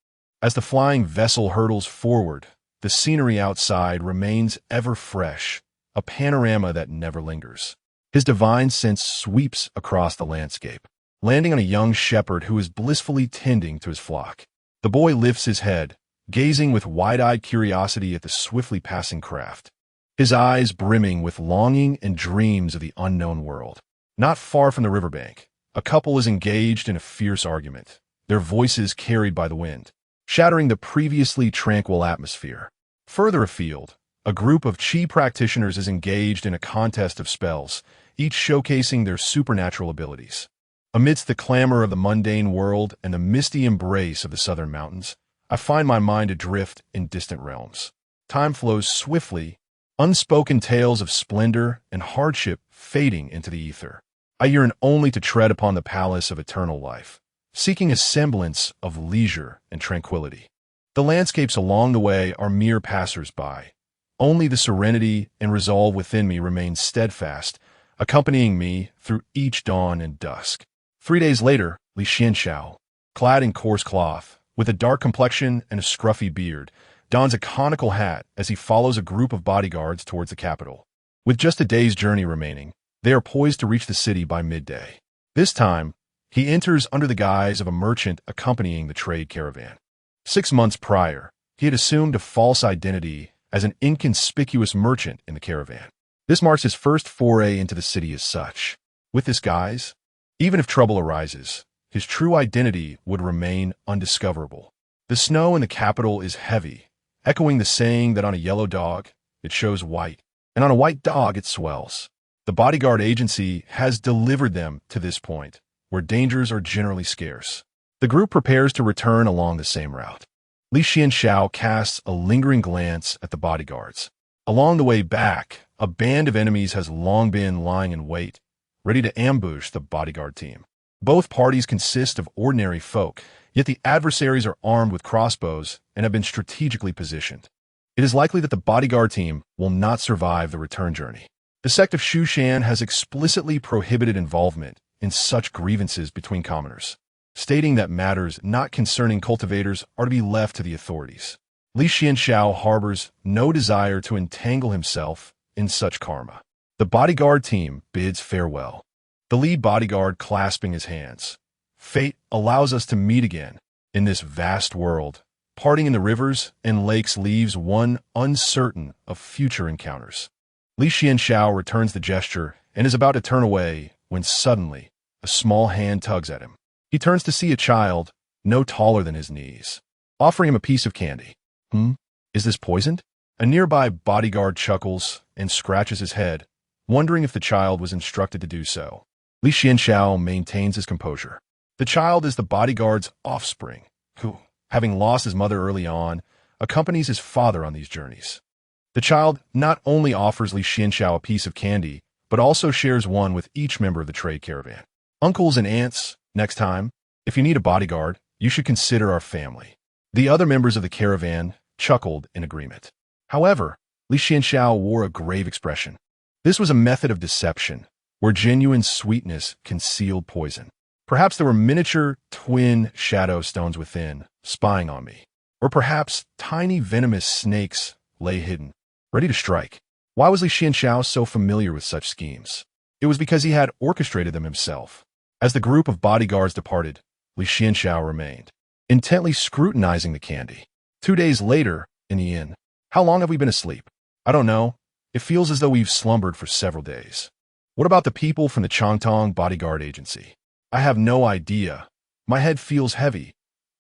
As the flying vessel hurtles forward, the scenery outside remains ever fresh, a panorama that never lingers. His divine sense sweeps across the landscape, landing on a young shepherd who is blissfully tending to his flock. The boy lifts his head, gazing with wide-eyed curiosity at the swiftly passing craft, his eyes brimming with longing and dreams of the unknown world. Not far from the riverbank, a couple is engaged in a fierce argument, their voices carried by the wind, shattering the previously tranquil atmosphere. Further afield, a group of chi practitioners is engaged in a contest of spells, each showcasing their supernatural abilities. Amidst the clamor of the mundane world and the misty embrace of the southern mountains, I find my mind adrift in distant realms. Time flows swiftly, unspoken tales of splendor and hardship fading into the ether. I yearn only to tread upon the palace of eternal life, seeking a semblance of leisure and tranquility. The landscapes along the way are mere passers-by. Only the serenity and resolve within me remain steadfast, accompanying me through each dawn and dusk. 3 days later, Li Xuanxiao, clad in coarse cloth, with a dark complexion and a scruffy beard, dons a conical hat as he follows a group of bodyguards towards the capital. With just a day's journey remaining, they are poised to reach the city by midday. This time, he enters under the guise of a merchant accompanying the trade caravan. 6 months prior, he had assumed a false identity as an inconspicuous merchant in the caravan. This marks his first foray into the city as such. With this guise, even if trouble arises, his true identity would remain undiscoverable. The snow in the capital is heavy, echoing the saying that on a yellow dog, it shows white, and on a white dog, it swells. The bodyguard agency has delivered them to this point, where dangers are generally scarce. The group prepares to return along the same route. Li Xuanxiao casts a lingering glance at the bodyguards. Along the way back, a band of enemies has long been lying in wait, ready to ambush the bodyguard team. Both parties consist of ordinary folk, yet the adversaries are armed with crossbows and have been strategically positioned. It is likely that the bodyguard team will not survive the return journey. The sect of Shushan has explicitly prohibited involvement in such grievances between commoners, stating that matters not concerning cultivators are to be left to the authorities. Li Xuanxiao harbors no desire to entangle himself in such karma. The bodyguard team bids farewell, the lead bodyguard clasping his hands. Fate allows us to meet again in this vast world. Parting in the rivers and lakes leaves one uncertain of future encounters. Li Xuanxiao returns the gesture and is about to turn away when suddenly a small hand tugs at him. He turns to see a child no taller than his knees, offering him a piece of candy. Is this poisoned? A nearby bodyguard chuckles and scratches his head, wondering if the child was instructed to do so. Li Xuanxiao maintains his composure. The child is the bodyguard's offspring, who, having lost his mother early on, accompanies his father on these journeys. The child not only offers Li Xuanxiao a piece of candy, but also shares one with each member of the trade caravan. Uncles and aunts, next time, if you need a bodyguard, you should consider our family. The other members of the caravan chuckled in agreement. However, Li Xuanxiao wore a grave expression. This was a method of deception, where genuine sweetness concealed poison. Perhaps there were miniature twin shadow stones within, spying on me. Or perhaps tiny venomous snakes lay hidden, ready to strike. Why was Li Xuanxiao so familiar with such schemes? It was because he had orchestrated them himself. As the group of bodyguards departed, Li Xuanxiao remained, intently scrutinizing the candy. 2 days later, in the inn. How long have we been asleep? I don't know. It feels as though we've slumbered for several days. What about the people from the Changtong bodyguard agency? I have no idea. My head feels heavy,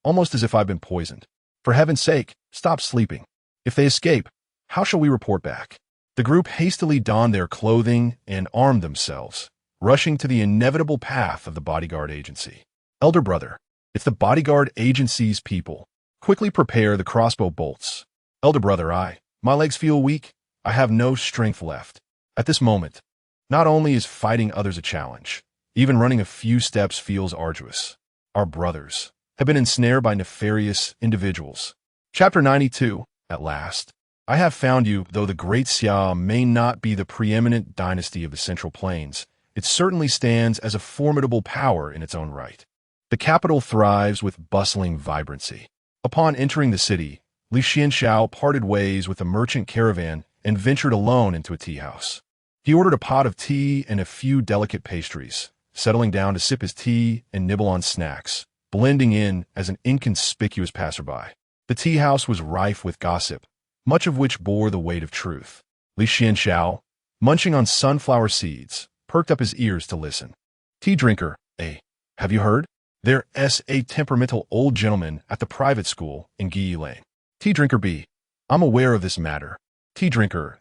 almost as if I've been poisoned. For heaven's sake, stop sleeping. If they escape, how shall we report back? The group hastily donned their clothing and armed themselves, rushing to the inevitable path of the bodyguard agency. Elder brother, it's the bodyguard agency's people. Quickly prepare the crossbow bolts. Elder brother, my legs feel weak. I have no strength left. At this moment, not only is fighting others a challenge, even running a few steps feels arduous. Our brothers have been ensnared by nefarious individuals. Chapter 92. At last, I have found you. Though the Great Xia may not be the preeminent dynasty of the Central Plains, it certainly stands as a formidable power in its own right. The capital thrives with bustling vibrancy. Upon entering the city, Li Xuanxiao parted ways with the merchant caravan and ventured alone into a tea house. He ordered a pot of tea and a few delicate pastries, settling down to sip his tea and nibble on snacks, blending in as an inconspicuous passerby. The tea house was rife with gossip, much of which bore the weight of truth. Li Xuanxiao, munching on sunflower seeds, perked up his ears to listen. Tea drinker, A. Have you heard? There's a temperamental old gentleman at the private school in Guyi Lane. Tea drinker B. I'm aware of this matter. Tea drinker,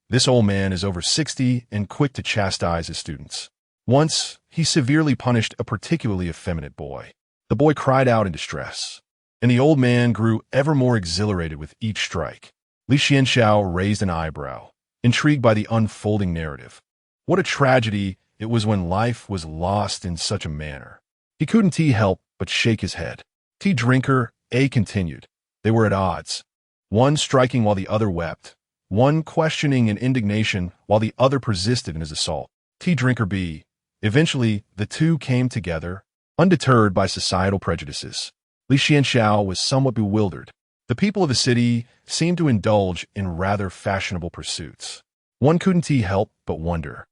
this old man is over 60 and quick to chastise his students. Once, he severely punished a particularly effeminate boy. The boy cried out in distress, and the old man grew ever more exhilarated with each strike. Li Xuanxiao raised an eyebrow, intrigued by the unfolding narrative. What a tragedy it was when life was lost in such a manner. He couldn't help but shake his head. Tea drinker A continued. They were at odds, one striking while the other wept, one questioning in indignation while the other persisted in his assault. Tea drinker B. Eventually, the two came together, undeterred by societal prejudices. Li Xuanxiao was somewhat bewildered. The people of the city seemed to indulge in rather fashionable pursuits. One couldn't help but wonder,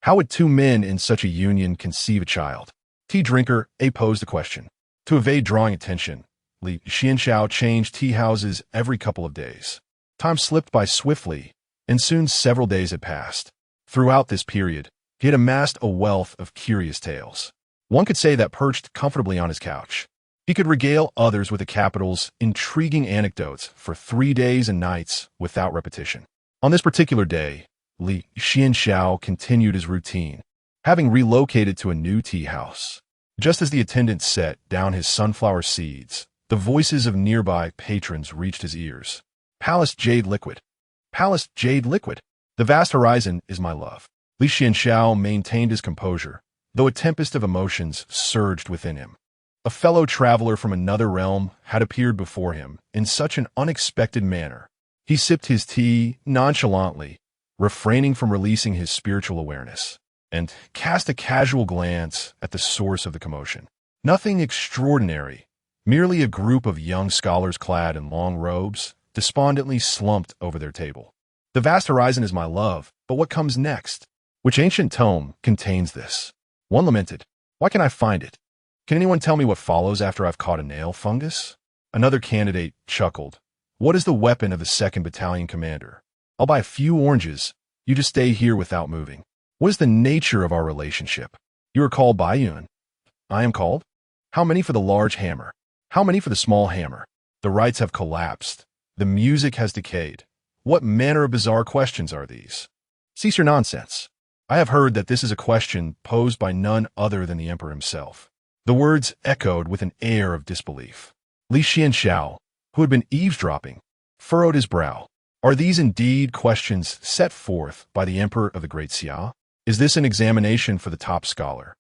how would two men in such a union conceive a child? Tea drinker A posed a question. To evade drawing attention, Li Xuanxiao changed tea houses every couple of days. Time slipped by swiftly, and soon several days had passed. Throughout this period, he had amassed a wealth of curious tales. One could say that perched comfortably on his couch, he could regale others with the capital's intriguing anecdotes for 3 days and nights without repetition. On this particular day, Li Xuanxiao continued his routine, having relocated to a new tea house. Just as the attendant set down his sunflower seeds, the voices of nearby patrons reached his ears. Palace Jade Liquid. Palace Jade Liquid. The vast horizon is my love. Li Xuanxiao maintained his composure, though a tempest of emotions surged within him. A fellow traveler from another realm had appeared before him in such an unexpected manner. He sipped his tea nonchalantly, refraining from releasing his spiritual awareness, and cast a casual glance at the source of the commotion. Nothing extraordinary, merely a group of young scholars clad in long robes, despondently slumped over their table. The vast horizon is my love, but what comes next? Which ancient tome contains this? One lamented, why can't I find it? Can anyone tell me what follows after I've caught a nail fungus? Another candidate chuckled. What is the weapon of the 2nd Battalion commander? I'll buy a few oranges. You just stay here without moving. What is the nature of our relationship? You are called Bai Yun. I am called? How many for the large hammer? How many for the small hammer? The rites have collapsed. The music has decayed. What manner of bizarre questions are these? Cease your nonsense. I have heard that this is a question posed by none other than the emperor himself. The words echoed with an air of disbelief. Li Xuanxiao, who had been eavesdropping, furrowed his brow. Are these indeed questions set forth by the emperor of the Great Xia? Is this an examination for the top scholar,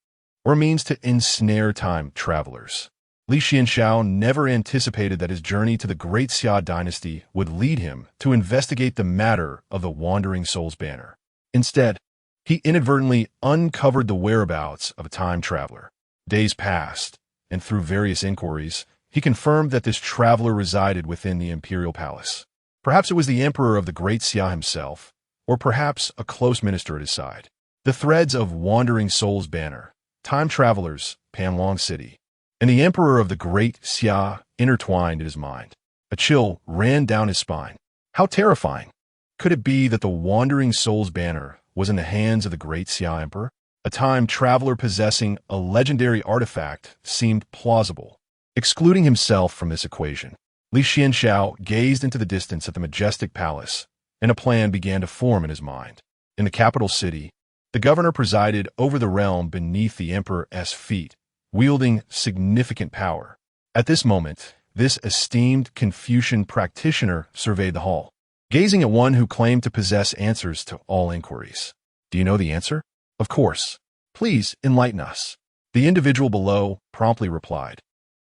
or a means to ensnare time travelers? Li Xuanxiao never anticipated that his journey to the Great Xia dynasty would lead him to investigate the matter of the Wandering Soul's banner. Instead, he inadvertently uncovered the whereabouts of a time traveler. Days passed, and through various inquiries, he confirmed that this traveler resided within the imperial palace. Perhaps it was the emperor of the Great Xia himself, or perhaps a close minister at his side. The threads of Wandering Soul's banner, time travelers, Panlong City, and the emperor of the Great Xia intertwined in his mind. A chill ran down his spine. How terrifying! Could it be that the Wandering Soul's banner was in the hands of the Great Xia emperor? A time traveler possessing a legendary artifact seemed plausible. Excluding himself from this equation, Li Xuanxiao gazed into the distance at the majestic palace, and a plan began to form in his mind. In the capital city, the governor presided over the realm beneath the emperor's feet, wielding significant power. At this moment, this esteemed Confucian practitioner surveyed the hall, gazing at one who claimed to possess answers to all inquiries. Do you know the answer? Of course. Please enlighten us. The individual below promptly replied.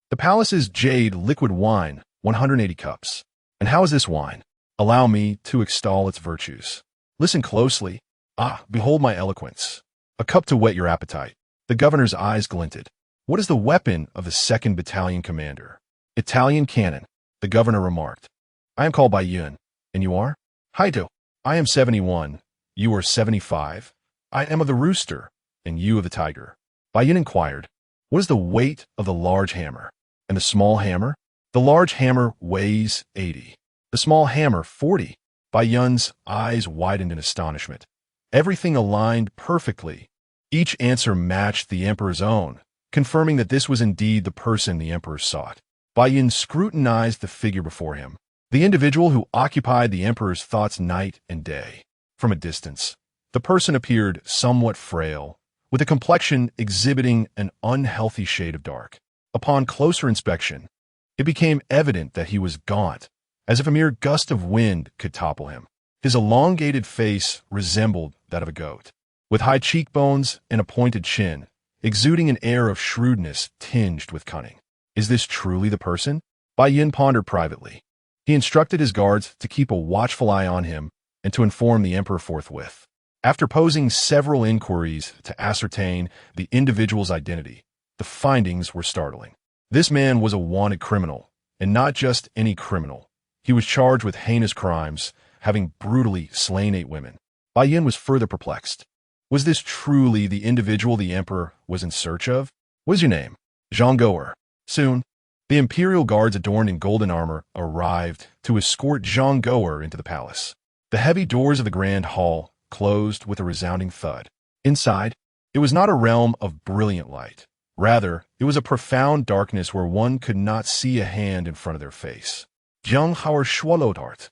The palace's jade liquid wine, 180 cups. And how is this wine? Allow me to extol its virtues. Listen closely. Ah, behold my eloquence. A cup to whet your appetite. The governor's eyes glinted. What is the weapon of the 2nd Battalion commander? Italian cannon, the governor remarked. I am called Bai Yun. And you are? Haito. I am 71. You are 75. I am of the rooster, and you of the tiger. Bai Yun inquired, what is the weight of the large hammer? And the small hammer? The large hammer weighs 80. The small hammer, 40. Bai Yun's eyes widened in astonishment. Everything aligned perfectly. Each answer matched the emperor's own, confirming that this was indeed the person the emperor sought. Bai Yun scrutinized the figure before him, the individual who occupied the emperor's thoughts night and day. From a distance, the person appeared somewhat frail, with a complexion exhibiting an unhealthy shade of dark. Upon closer inspection, it became evident that he was gaunt, as if a mere gust of wind could topple him. His elongated face resembled that of a goat, with high cheekbones and a pointed chin, exuding an air of shrewdness tinged with cunning. Is this truly the person? Bai Yun pondered privately. He instructed his guards to keep a watchful eye on him and to inform the emperor forthwith. After posing several inquiries to ascertain the individual's identity, the findings were startling. This man was a wanted criminal, and not just any criminal. He was charged with heinous crimes, having brutally slain 8 women. Bai Yun was further perplexed. Was this truly the individual the emperor was in search of? What is your name? Zhang Goer. Soon, the imperial guards adorned in golden armor arrived to escort Zhang Goer into the palace. The heavy doors of the grand hall closed with a resounding thud. Inside, it was not a realm of brilliant light. Rather, it was a profound darkness where one could not see a hand in front of their face. Zhang Hauer swallowed hard,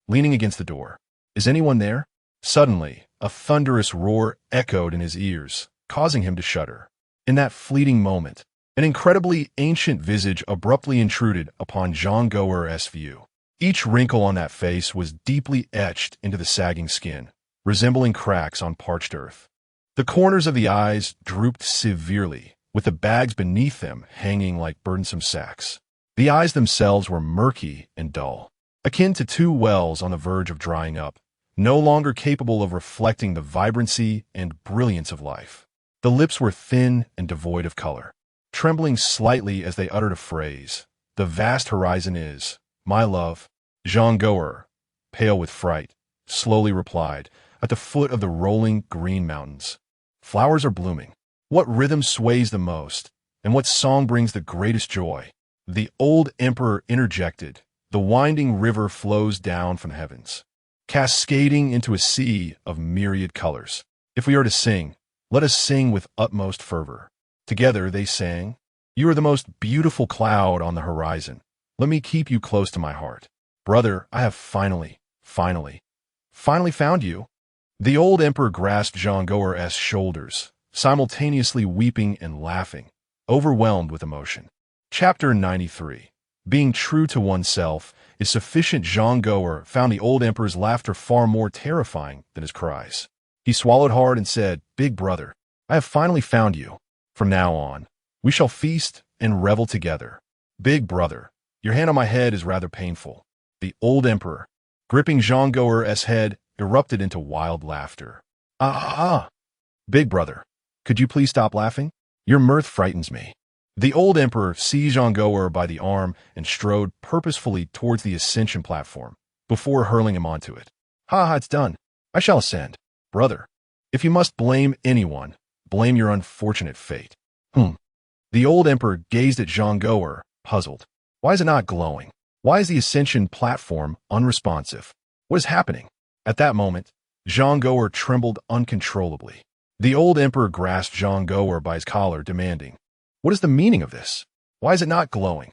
leaning against the door. Is anyone there? Suddenly, a thunderous roar echoed in his ears, causing him to shudder. In that fleeting moment, an incredibly ancient visage abruptly intruded upon Zhang Goer's view. Each wrinkle on that face was deeply etched into the sagging skin, resembling cracks on parched earth. The corners of the eyes drooped severely, with the bags beneath them hanging like burdensome sacks. The eyes themselves were murky and dull, akin to two wells on the verge of drying up, no longer capable of reflecting the vibrancy and brilliance of life. The lips were thin and devoid of color, trembling slightly as they uttered a phrase. The vast horizon is, my love. Zhang Goer, pale with fright, slowly replied, at the foot of the rolling green mountains. Flowers are blooming. What rhythm sways the most, and what song brings the greatest joy? The old emperor interjected. The winding river flows down from the heavens, cascading into a sea of myriad colors. If we are to sing, let us sing with utmost fervor. Together they sang, you are the most beautiful cloud on the horizon. Let me keep you close to my heart. Brother, I have finally found you. The old emperor grasped Zhang Goer's shoulders, simultaneously weeping and laughing, overwhelmed with emotion. Chapter 93. Being true to oneself is sufficient. Zhang Goer found the old emperor's laughter far more terrifying than his cries. He swallowed hard and said, Big brother, I have finally found you. From now on, we shall feast and revel together. Big brother, your hand on my head is rather painful. The old emperor, gripping Zhang Goer's head, erupted into wild laughter. Big brother, could you please stop laughing? Your mirth frightens me. The old emperor seized Zhang Goer by the arm and strode purposefully towards the ascension platform, before hurling him onto it. It's done. I shall ascend. Brother, if you must blame anyone, blame your unfortunate fate. The old emperor gazed at Zhang Goer, puzzled. Why is it not glowing? Why is the ascension platform unresponsive? What is happening? At that moment, Zhang Goer trembled uncontrollably. The old emperor grasped Zhang Goer by his collar, demanding, What is the meaning of this? Why is it not glowing?